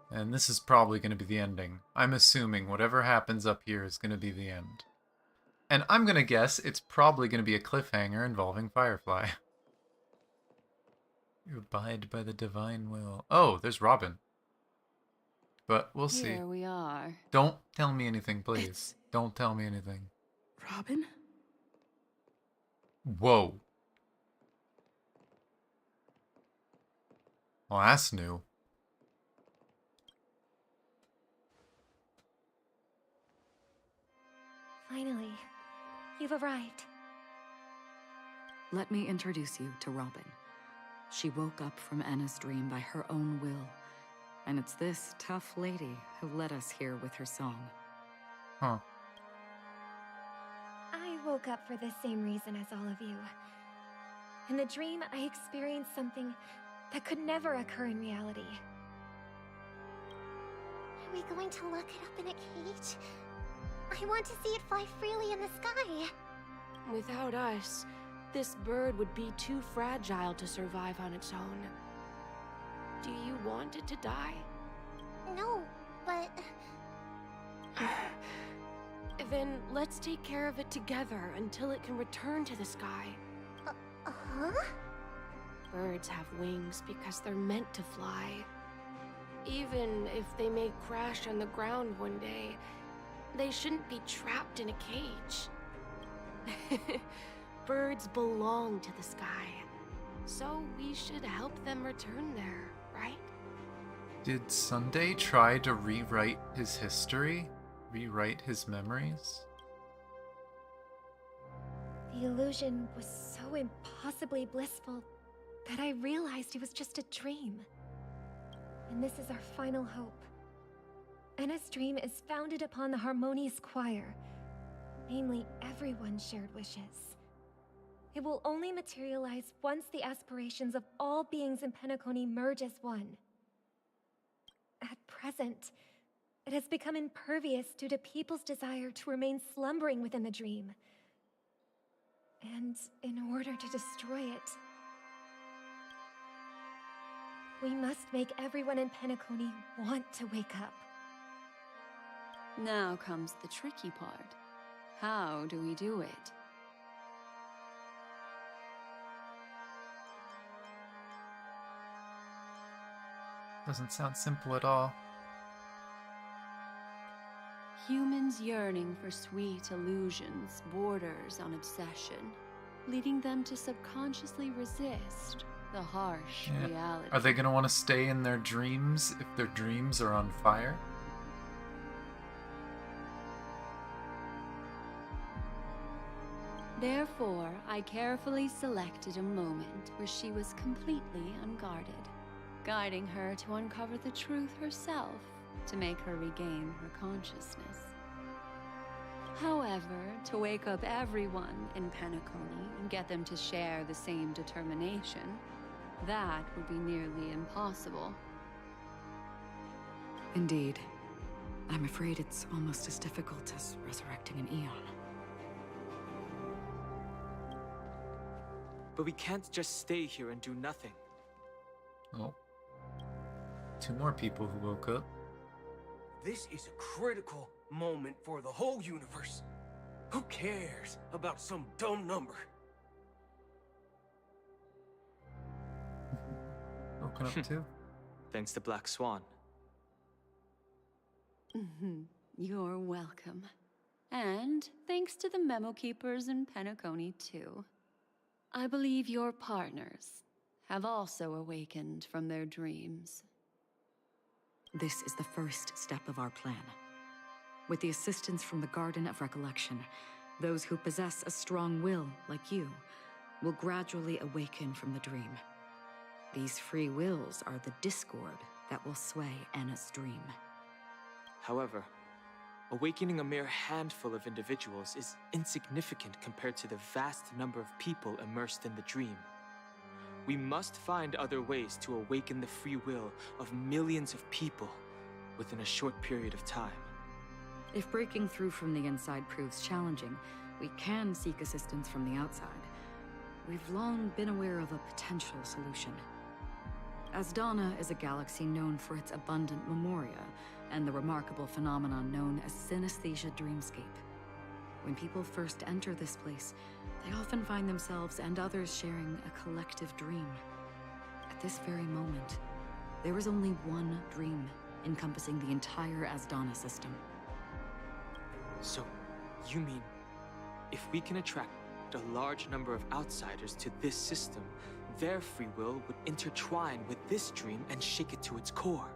[SPEAKER 1] And this is probably going to be the ending. I'm assuming whatever happens up here is going to be the end. And I'm going to guess it's probably going to be a cliffhanger involving Firefly. You abide by the divine will. Oh, there's Robin. But we'll see.
[SPEAKER 20] Here we are.
[SPEAKER 1] Don't tell me anything, please. Don't tell me anything.
[SPEAKER 4] Robin?
[SPEAKER 1] Whoa. Well, that's new.
[SPEAKER 12] Finally, you've arrived.
[SPEAKER 3] Let me introduce you to Robin. She woke up from Enna's dream by her own will. And it's this tough lady who led us here with her song.
[SPEAKER 1] Huh.
[SPEAKER 12] I woke up for the same reason as all of you. In the dream, I experienced something that could never occur in reality.
[SPEAKER 11] Are we going to lock it up in a cage? I want to see it fly freely in the sky.
[SPEAKER 14] Without us, this bird would be too fragile to survive on its own.
[SPEAKER 10] Do you want it to die?
[SPEAKER 11] No, but...
[SPEAKER 10] Then let's take care of it together until it can return to the sky.
[SPEAKER 11] Huh?
[SPEAKER 10] Birds have wings because they're meant to fly. Even if they may crash on the ground one day, they shouldn't be trapped in a cage. Birds belong to the sky, so we should help them return there, right?
[SPEAKER 1] Did Sunday try to rewrite his history? Rewrite his memories?
[SPEAKER 12] The illusion was so impossibly blissful that I realized it was just a dream. And this is our final hope. Enna's dream is founded upon the harmonious choir, namely everyone's shared wishes. It will only materialize once the aspirations of all beings in Penacony merge as one. At present, it has become impervious due to people's desire to remain slumbering within the dream. And in order to destroy it, we must make everyone in Penacony want to wake up.
[SPEAKER 20] Now comes the tricky part. How do we do it?
[SPEAKER 1] Doesn't sound simple at all.
[SPEAKER 20] Humans yearning for sweet illusions borders on obsession, leading them to subconsciously resist the harsh reality.
[SPEAKER 1] Are they going to want to stay in their dreams if their dreams are on fire?
[SPEAKER 20] Therefore, I carefully selected a moment where she was completely unguarded, guiding her to uncover the truth herself to make her regain her consciousness. However, to wake up everyone in Penacony and get them to share the same determination, that would be nearly impossible.
[SPEAKER 3] Indeed. I'm afraid it's almost as difficult as resurrecting an Eon.
[SPEAKER 9] But we can't just stay here and do nothing.
[SPEAKER 1] Oh. 2 more people who woke up.
[SPEAKER 16] This is a critical moment for the whole universe. Who cares about some dumb number?
[SPEAKER 1] Woken up too.
[SPEAKER 9] Thanks to Black Swan.
[SPEAKER 20] You're welcome. And thanks to the memo keepers in Penacony too. I believe your partners have also awakened from their dreams.
[SPEAKER 3] This is the first step of our plan. With the assistance from the Garden of Recollection, those who possess a strong will, like you, will gradually awaken from the dream. These free wills are the discord that will sway Anna's dream.
[SPEAKER 9] However, awakening a mere handful of individuals is insignificant compared to the vast number of people immersed in the dream. We must find other ways to awaken the free will of millions of people within a short period of time.
[SPEAKER 3] If breaking through from the inside proves challenging, we can seek assistance from the outside. We've long been aware of a potential solution. Asdana is a galaxy known for its abundant memoria and the remarkable phenomenon known as synesthesia dreamscape. When people first enter this place, they often find themselves and others sharing a collective dream. At this very moment, there is only one dream encompassing the entire Asdana system.
[SPEAKER 9] So, you mean, if we can attract a large number of outsiders to this system, their free will would intertwine with this dream and shake it to its core?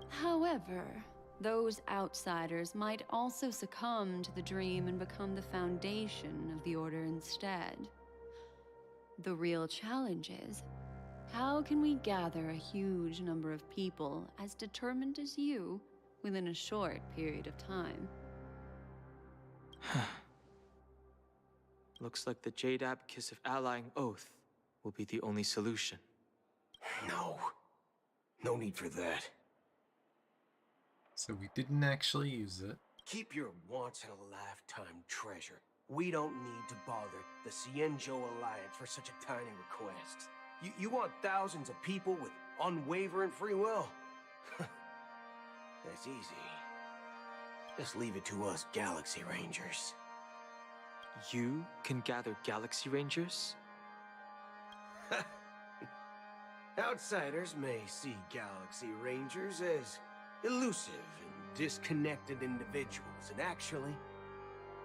[SPEAKER 20] However, those outsiders might also succumb to the dream and become the foundation of the Order instead. The real challenge is, how can we gather a huge number of people as determined as you within a short period of time?
[SPEAKER 9] Looks like the Jade Kiss of Allying Oath will be the only solution.
[SPEAKER 16] No. No need for that.
[SPEAKER 1] So we didn't actually use it.
[SPEAKER 16] Keep your once-in-a-lifetime treasure. We don't need to bother the Cienjo Alliance for such a tiny request. You want thousands of people with unwavering free will. That's easy. Just leave it to us Galaxy Rangers.
[SPEAKER 9] You can gather Galaxy Rangers?
[SPEAKER 16] Outsiders may see Galaxy Rangers as elusive and disconnected individuals, and actually,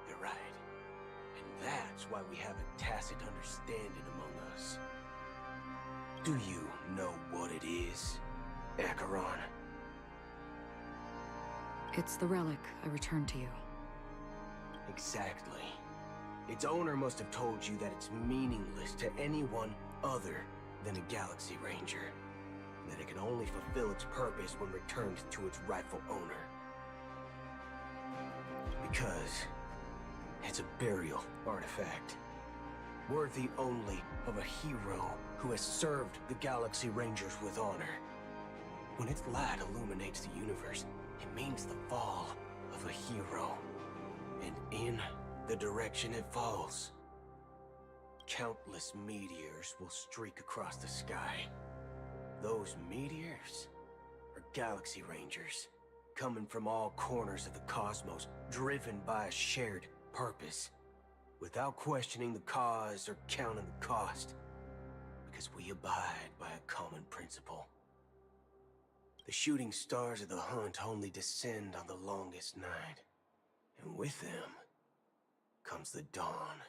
[SPEAKER 16] they're right. And that's why we have a tacit understanding among us. Do you know what it is, Acheron?
[SPEAKER 3] It's the relic I returned to you.
[SPEAKER 16] Exactly. Its owner must have told you that it's meaningless to anyone other than a Galaxy Ranger. That it can only fulfill its purpose when returned to its rightful owner. Because it's a burial artifact, worthy only of a hero who has served the Galaxy Rangers with honor. When its light illuminates the universe, it means the fall of a hero. And in the direction it falls, countless meteors will streak across the sky. Those meteors are Galaxy Rangers, coming from all corners of the cosmos, driven by a shared purpose, without questioning the cause or counting the cost, because we abide by a common principle. The shooting stars of the hunt only descend on the longest night, and with them comes the dawn.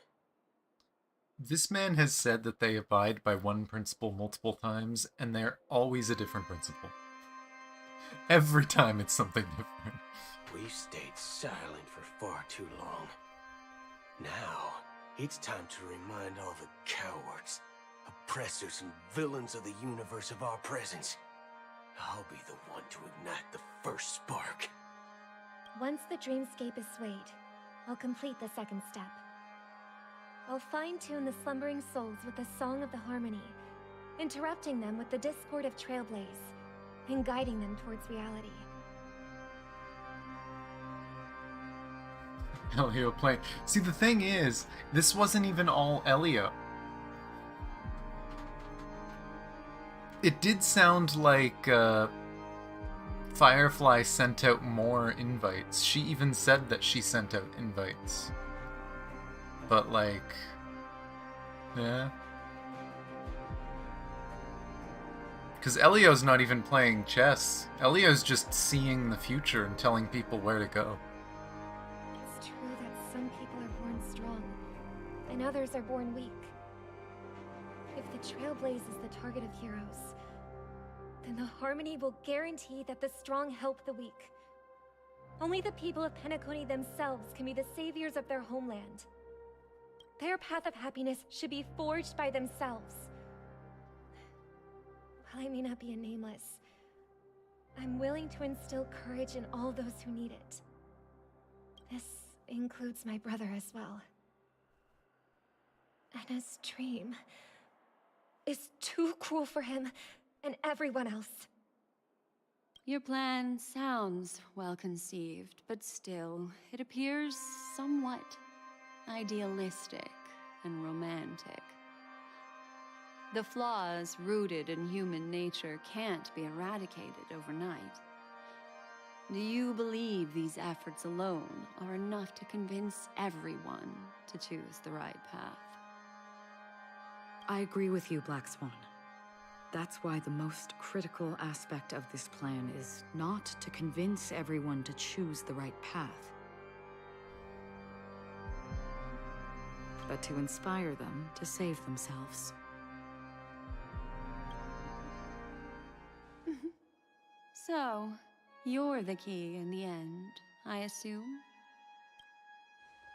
[SPEAKER 1] This man has said that they abide by one principle multiple times, and they're always a different principle. Every time it's something different.
[SPEAKER 16] We've stayed silent for far too long. Now, it's time to remind all the cowards, oppressors, and villains of the universe of our presence. I'll be the one to ignite the first spark.
[SPEAKER 12] Once the dreamscape is swayed, I'll complete the second step. I'll fine-tune the slumbering souls with the Song of the Harmony, interrupting them with the discord of Trailblaze, and guiding them towards reality.
[SPEAKER 1] Elio playing. See, the thing is, this wasn't even all Elio. It did sound like Firefly sent out more invites. She even said that she sent out invites. But like, yeah. Because Elio's not even playing chess. Elio's just seeing the future and telling people where to go.
[SPEAKER 12] It's true that some people are born strong, and others are born weak. If the Trailblaze is the target of heroes, then the Harmony will guarantee that the strong help the weak. Only the people of Penacony themselves can be the saviors of their homeland. Their path of happiness should be forged by themselves. While I may not be a nameless, I'm willing to instill courage in all those who need it. This includes my brother as well. Anna's dream is too cruel for him and everyone else.
[SPEAKER 20] Your plan sounds well conceived, but still, it appears somewhat idealistic and romantic. The flaws rooted in human nature can't be eradicated overnight. Do you believe these efforts alone are enough to convince everyone to choose the right path?
[SPEAKER 3] I agree with you, Black Swan. That's why the most critical aspect of this plan is not to convince everyone to choose the right path, but to inspire them to save themselves.
[SPEAKER 20] So, you're the key in the end, I assume?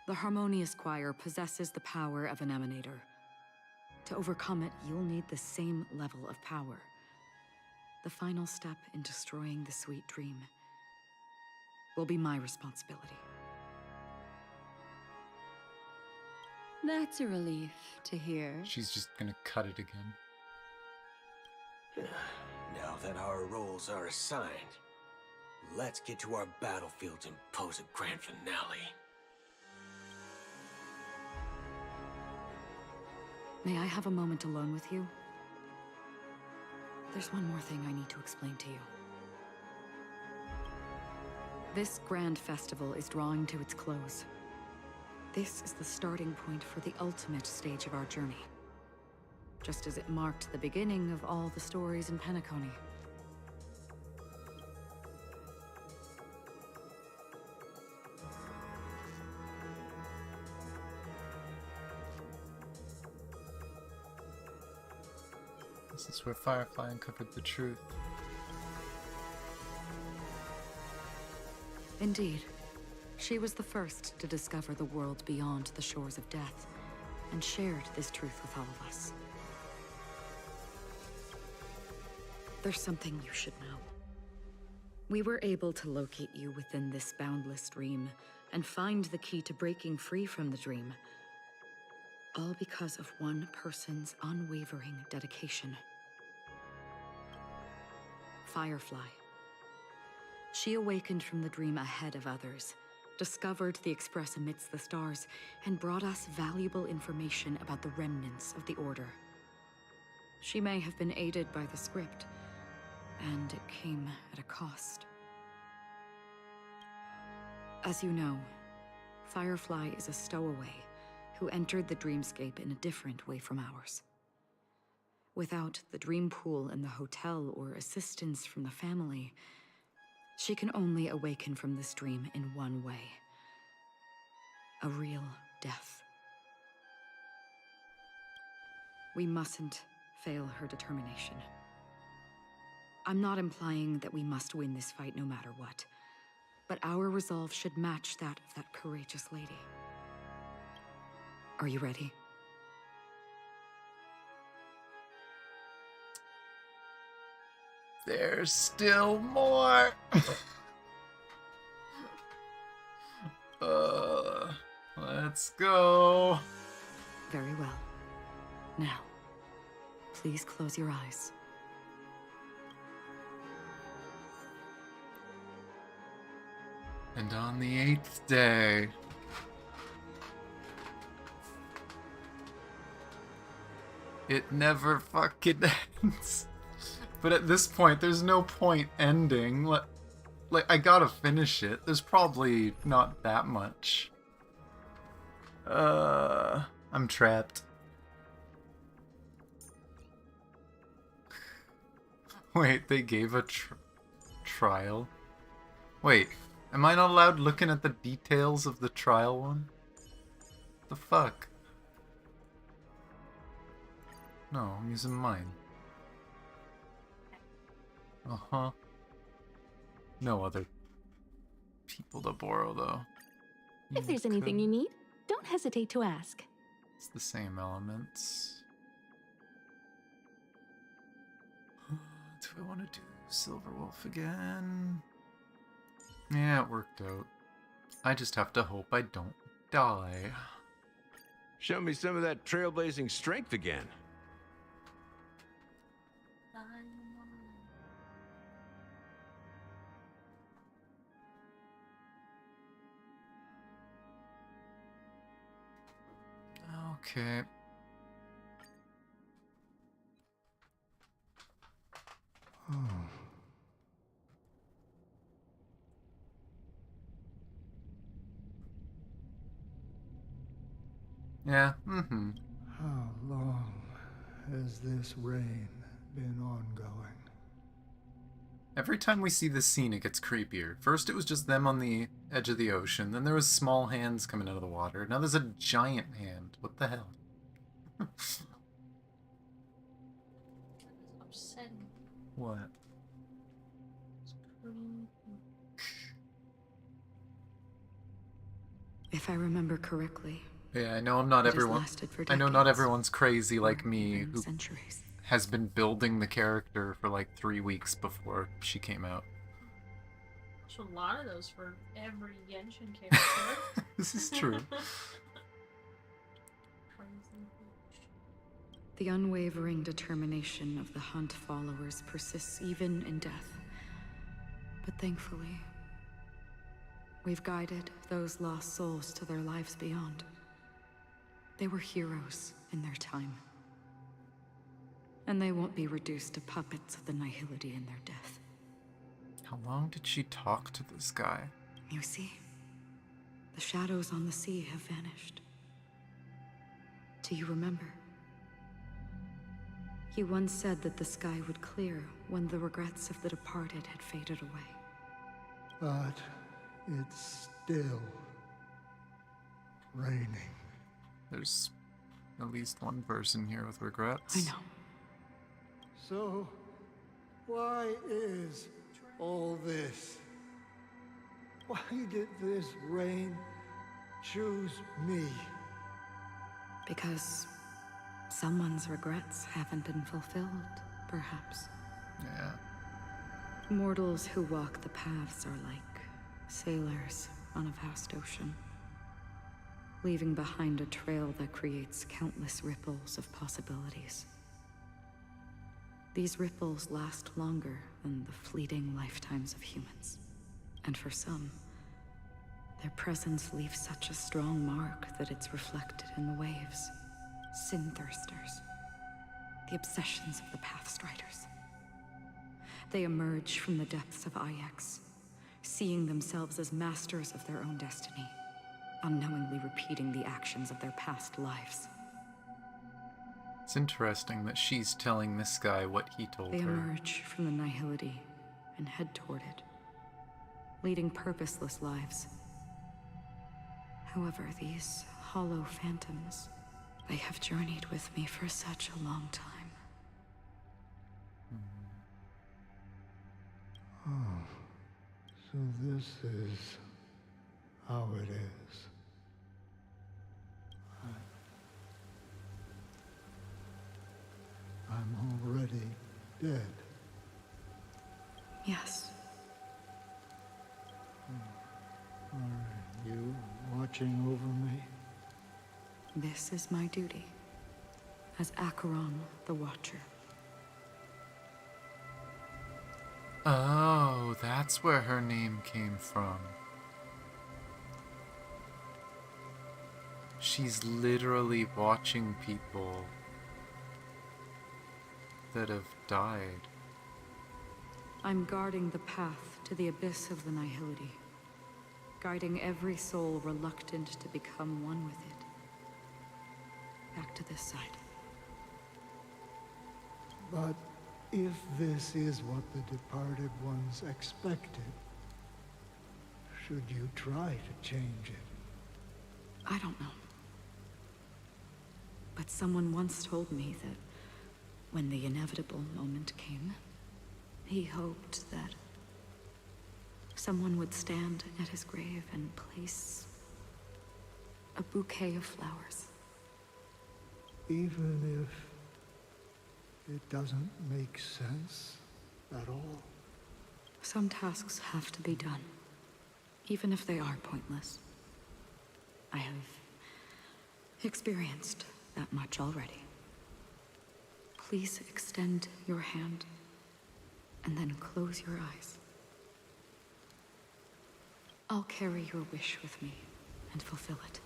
[SPEAKER 3] The Harmonious Choir possesses the power of an emanator. To overcome it, you'll need the same level of power. The final step in destroying the sweet dream will be my responsibility.
[SPEAKER 20] That's a relief to hear.
[SPEAKER 1] She's just gonna cut it again.
[SPEAKER 16] Now that our roles are assigned, let's get to our battlefields and pose a grand finale.
[SPEAKER 3] May I have a moment alone with you? There's one more thing I need to explain to you. This grand festival is drawing to its close. This is the starting point for the ultimate stage of our journey. Just as it marked the beginning of all the stories in Penacony.
[SPEAKER 1] This is where Firefly uncovered the truth.
[SPEAKER 3] Indeed. She was the first to discover the world beyond the shores of death, and shared this truth with all of us. There's something you should know. We were able to locate you within this boundless dream, and find the key to breaking free from the dream. All because of one person's unwavering dedication. Firefly. She awakened from the dream ahead of others, discovered the Express amidst the stars, and brought us valuable information about the remnants of the Order. She may have been aided by the script, and it came at a cost. As you know, Firefly is a stowaway who entered the Dreamscape in a different way from ours. Without the dream pool in the hotel or assistance from the family, she can only awaken from this dream in one way. A real death. We mustn't fail her determination. I'm not implying that we must win this fight no matter what, but our resolve should match that of that courageous lady. Are you ready?
[SPEAKER 1] There's still more! Let's go!
[SPEAKER 3] Very well. Now, please close your eyes.
[SPEAKER 1] And on the 8th day... It never fucking ends. But at this point, there's no point ending. Like, I gotta finish it. There's probably not that much. I'm trapped. Wait, they gave a trial? Wait, am I not allowed looking at the details of the trial one? The fuck? No, I'm using mine. Uh-huh. No other people to borrow, though.
[SPEAKER 18] If there's anything you need, don't hesitate to ask.
[SPEAKER 1] It's the same elements. Do I want to do Silver Wolf again? Yeah, it worked out. I just have to hope I don't die.
[SPEAKER 2] Show me some of that trailblazing strength again.
[SPEAKER 1] Okay. Yeah, mm-hmm.
[SPEAKER 14] How long has this rain been ongoing?
[SPEAKER 1] Every time we see this scene, it gets creepier. First, it was just them on the edge of the ocean. Then there was small hands coming out of the water. Now there's a giant hand. What the hell?
[SPEAKER 5] Upsetting.
[SPEAKER 1] What?
[SPEAKER 3] If I remember correctly.
[SPEAKER 1] Yeah, I know I'm not everyone. I know not everyone's crazy like me, who
[SPEAKER 3] centuries.
[SPEAKER 1] Has been building the character for like 3 weeks before she came out.
[SPEAKER 5] There's a lot of those for every Genshin character.
[SPEAKER 1] This is true.
[SPEAKER 3] The unwavering determination of the Hunt followers persists even in death. But thankfully, we've guided those lost souls to their lives beyond. They were heroes in their time. And they won't be reduced to puppets of the nihility in their death.
[SPEAKER 1] How long did she talk to this guy?
[SPEAKER 3] You see, the shadows on the sea have vanished. Do you remember? You once said that the sky would clear when the regrets of the departed had faded away.
[SPEAKER 14] But it's still raining.
[SPEAKER 1] There's at least one person here with regrets.
[SPEAKER 3] I know.
[SPEAKER 14] So, why is all this? Why did this rain choose me?
[SPEAKER 3] Because someone's regrets haven't been fulfilled, perhaps.
[SPEAKER 1] Yeah.
[SPEAKER 3] Mortals who walk the paths are like sailors on a vast ocean, leaving behind a trail that creates countless ripples of possibilities. These ripples last longer than the fleeting lifetimes of humans. And for some, their presence leaves such a strong mark that it's reflected in the waves. Sin-thirsters. The obsessions of the Pathstriders. They emerge from the depths of Ix, seeing themselves as masters of their own destiny, unknowingly repeating the actions of their past lives.
[SPEAKER 1] It's interesting that she's telling this guy what he told her.
[SPEAKER 3] They emerge from the nihility and head toward it, leading purposeless lives. However, these hollow phantoms, they have journeyed with me for such a long time.
[SPEAKER 14] Oh, so this is how it is. I'm already dead.
[SPEAKER 3] Yes.
[SPEAKER 14] Are you watching over me?
[SPEAKER 3] This is my duty, as Acheron the Watcher.
[SPEAKER 1] Oh, that's where her name came from. She's literally watching people that have died.
[SPEAKER 3] I'm guarding the path to the abyss of the nihility, guiding every soul reluctant to become one with it. Back to this side.
[SPEAKER 14] But if this is what the departed ones expected, should you try to change it?
[SPEAKER 3] I don't know. But someone once told me that when the inevitable moment came, he hoped that someone would stand at his grave and place a bouquet of flowers.
[SPEAKER 14] Even if it doesn't make sense at all?
[SPEAKER 3] Some tasks have to be done, even if they are pointless. I have experienced that much already. Please extend your hand, and then close your eyes. I'll carry your wish with me and fulfill it.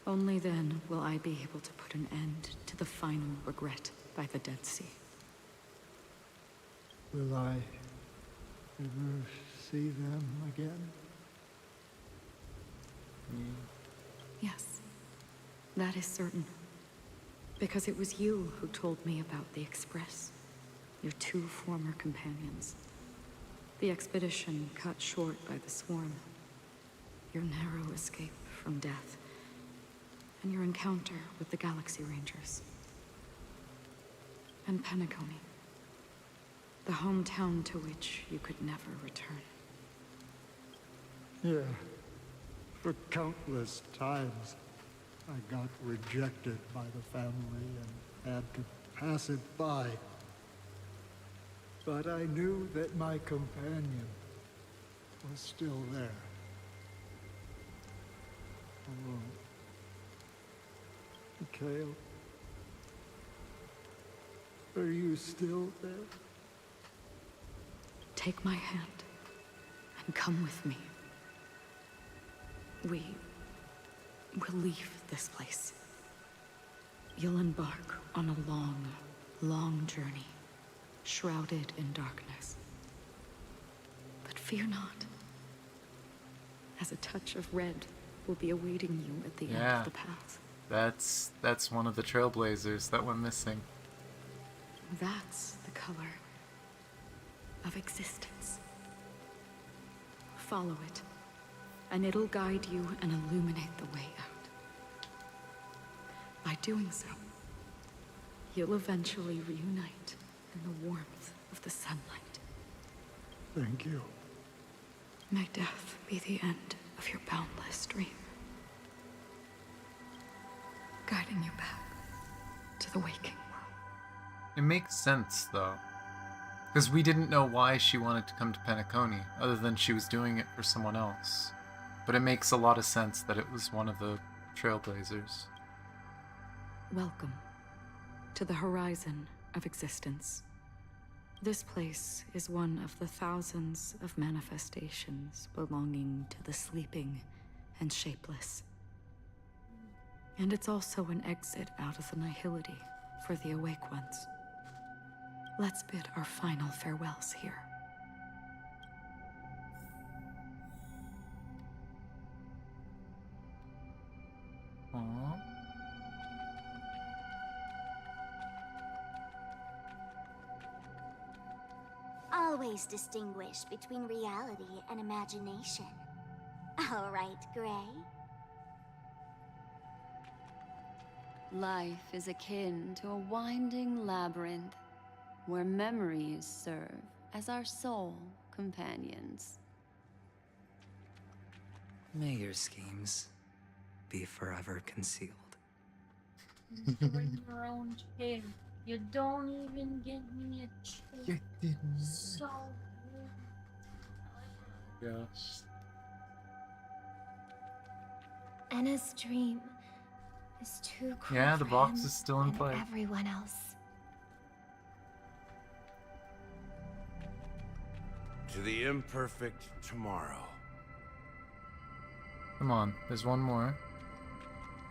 [SPEAKER 3] Only then will I be able to put an end to the final regret by the Dead Sea.
[SPEAKER 14] Will I ever see them again?
[SPEAKER 3] Yes, that is certain. Because it was you who told me about the Express, your two former companions. The expedition cut short by the swarm. Your narrow escape from death. And your encounter with the Galaxy Rangers. And Penacony. The hometown to which you could never return.
[SPEAKER 14] Yeah. For countless times, I got rejected by the family and had to pass it by. But I knew that my companion was still there. Alone. Mikhail, are you still there?
[SPEAKER 3] Take my hand and come with me. We'll leave this place. You'll embark on a long, long journey, shrouded in darkness. But fear not, as a touch of red will be awaiting you at the end of the path.
[SPEAKER 1] That's one of the trailblazers that went missing.
[SPEAKER 3] That's the color of existence. Follow it, and it'll guide you and illuminate the way out. By doing so, you'll eventually reunite in the warmth of the sunlight.
[SPEAKER 14] Thank you.
[SPEAKER 3] May death be the end of your boundless dream, guiding you back to the waking world.
[SPEAKER 1] It makes sense, though. Because we didn't know why she wanted to come to Penacony, other than she was doing it for someone else. But it makes a lot of sense that it was one of the trailblazers.
[SPEAKER 3] Welcome to the horizon of existence. This place is one of the thousands of manifestations belonging to the sleeping and shapeless. And it's also an exit out of the nihility for the awake ones. Let's bid our final farewells here.
[SPEAKER 1] Aww.
[SPEAKER 15] Always distinguish between reality and imagination. All right, Gray?
[SPEAKER 20] Life is akin to a winding labyrinth, where memories serve as our sole companions.
[SPEAKER 8] May your schemes be forever concealed.
[SPEAKER 5] Bring your own chair. You don't even give me a chair.
[SPEAKER 1] You didn't.
[SPEAKER 5] So good.
[SPEAKER 1] Yes.
[SPEAKER 12] Anna's dream is too cruel.
[SPEAKER 1] Yeah, the
[SPEAKER 12] for
[SPEAKER 1] box
[SPEAKER 12] him
[SPEAKER 1] is still in
[SPEAKER 12] and
[SPEAKER 1] play.
[SPEAKER 12] Everyone else.
[SPEAKER 2] To the imperfect tomorrow.
[SPEAKER 1] Come on, there's one more.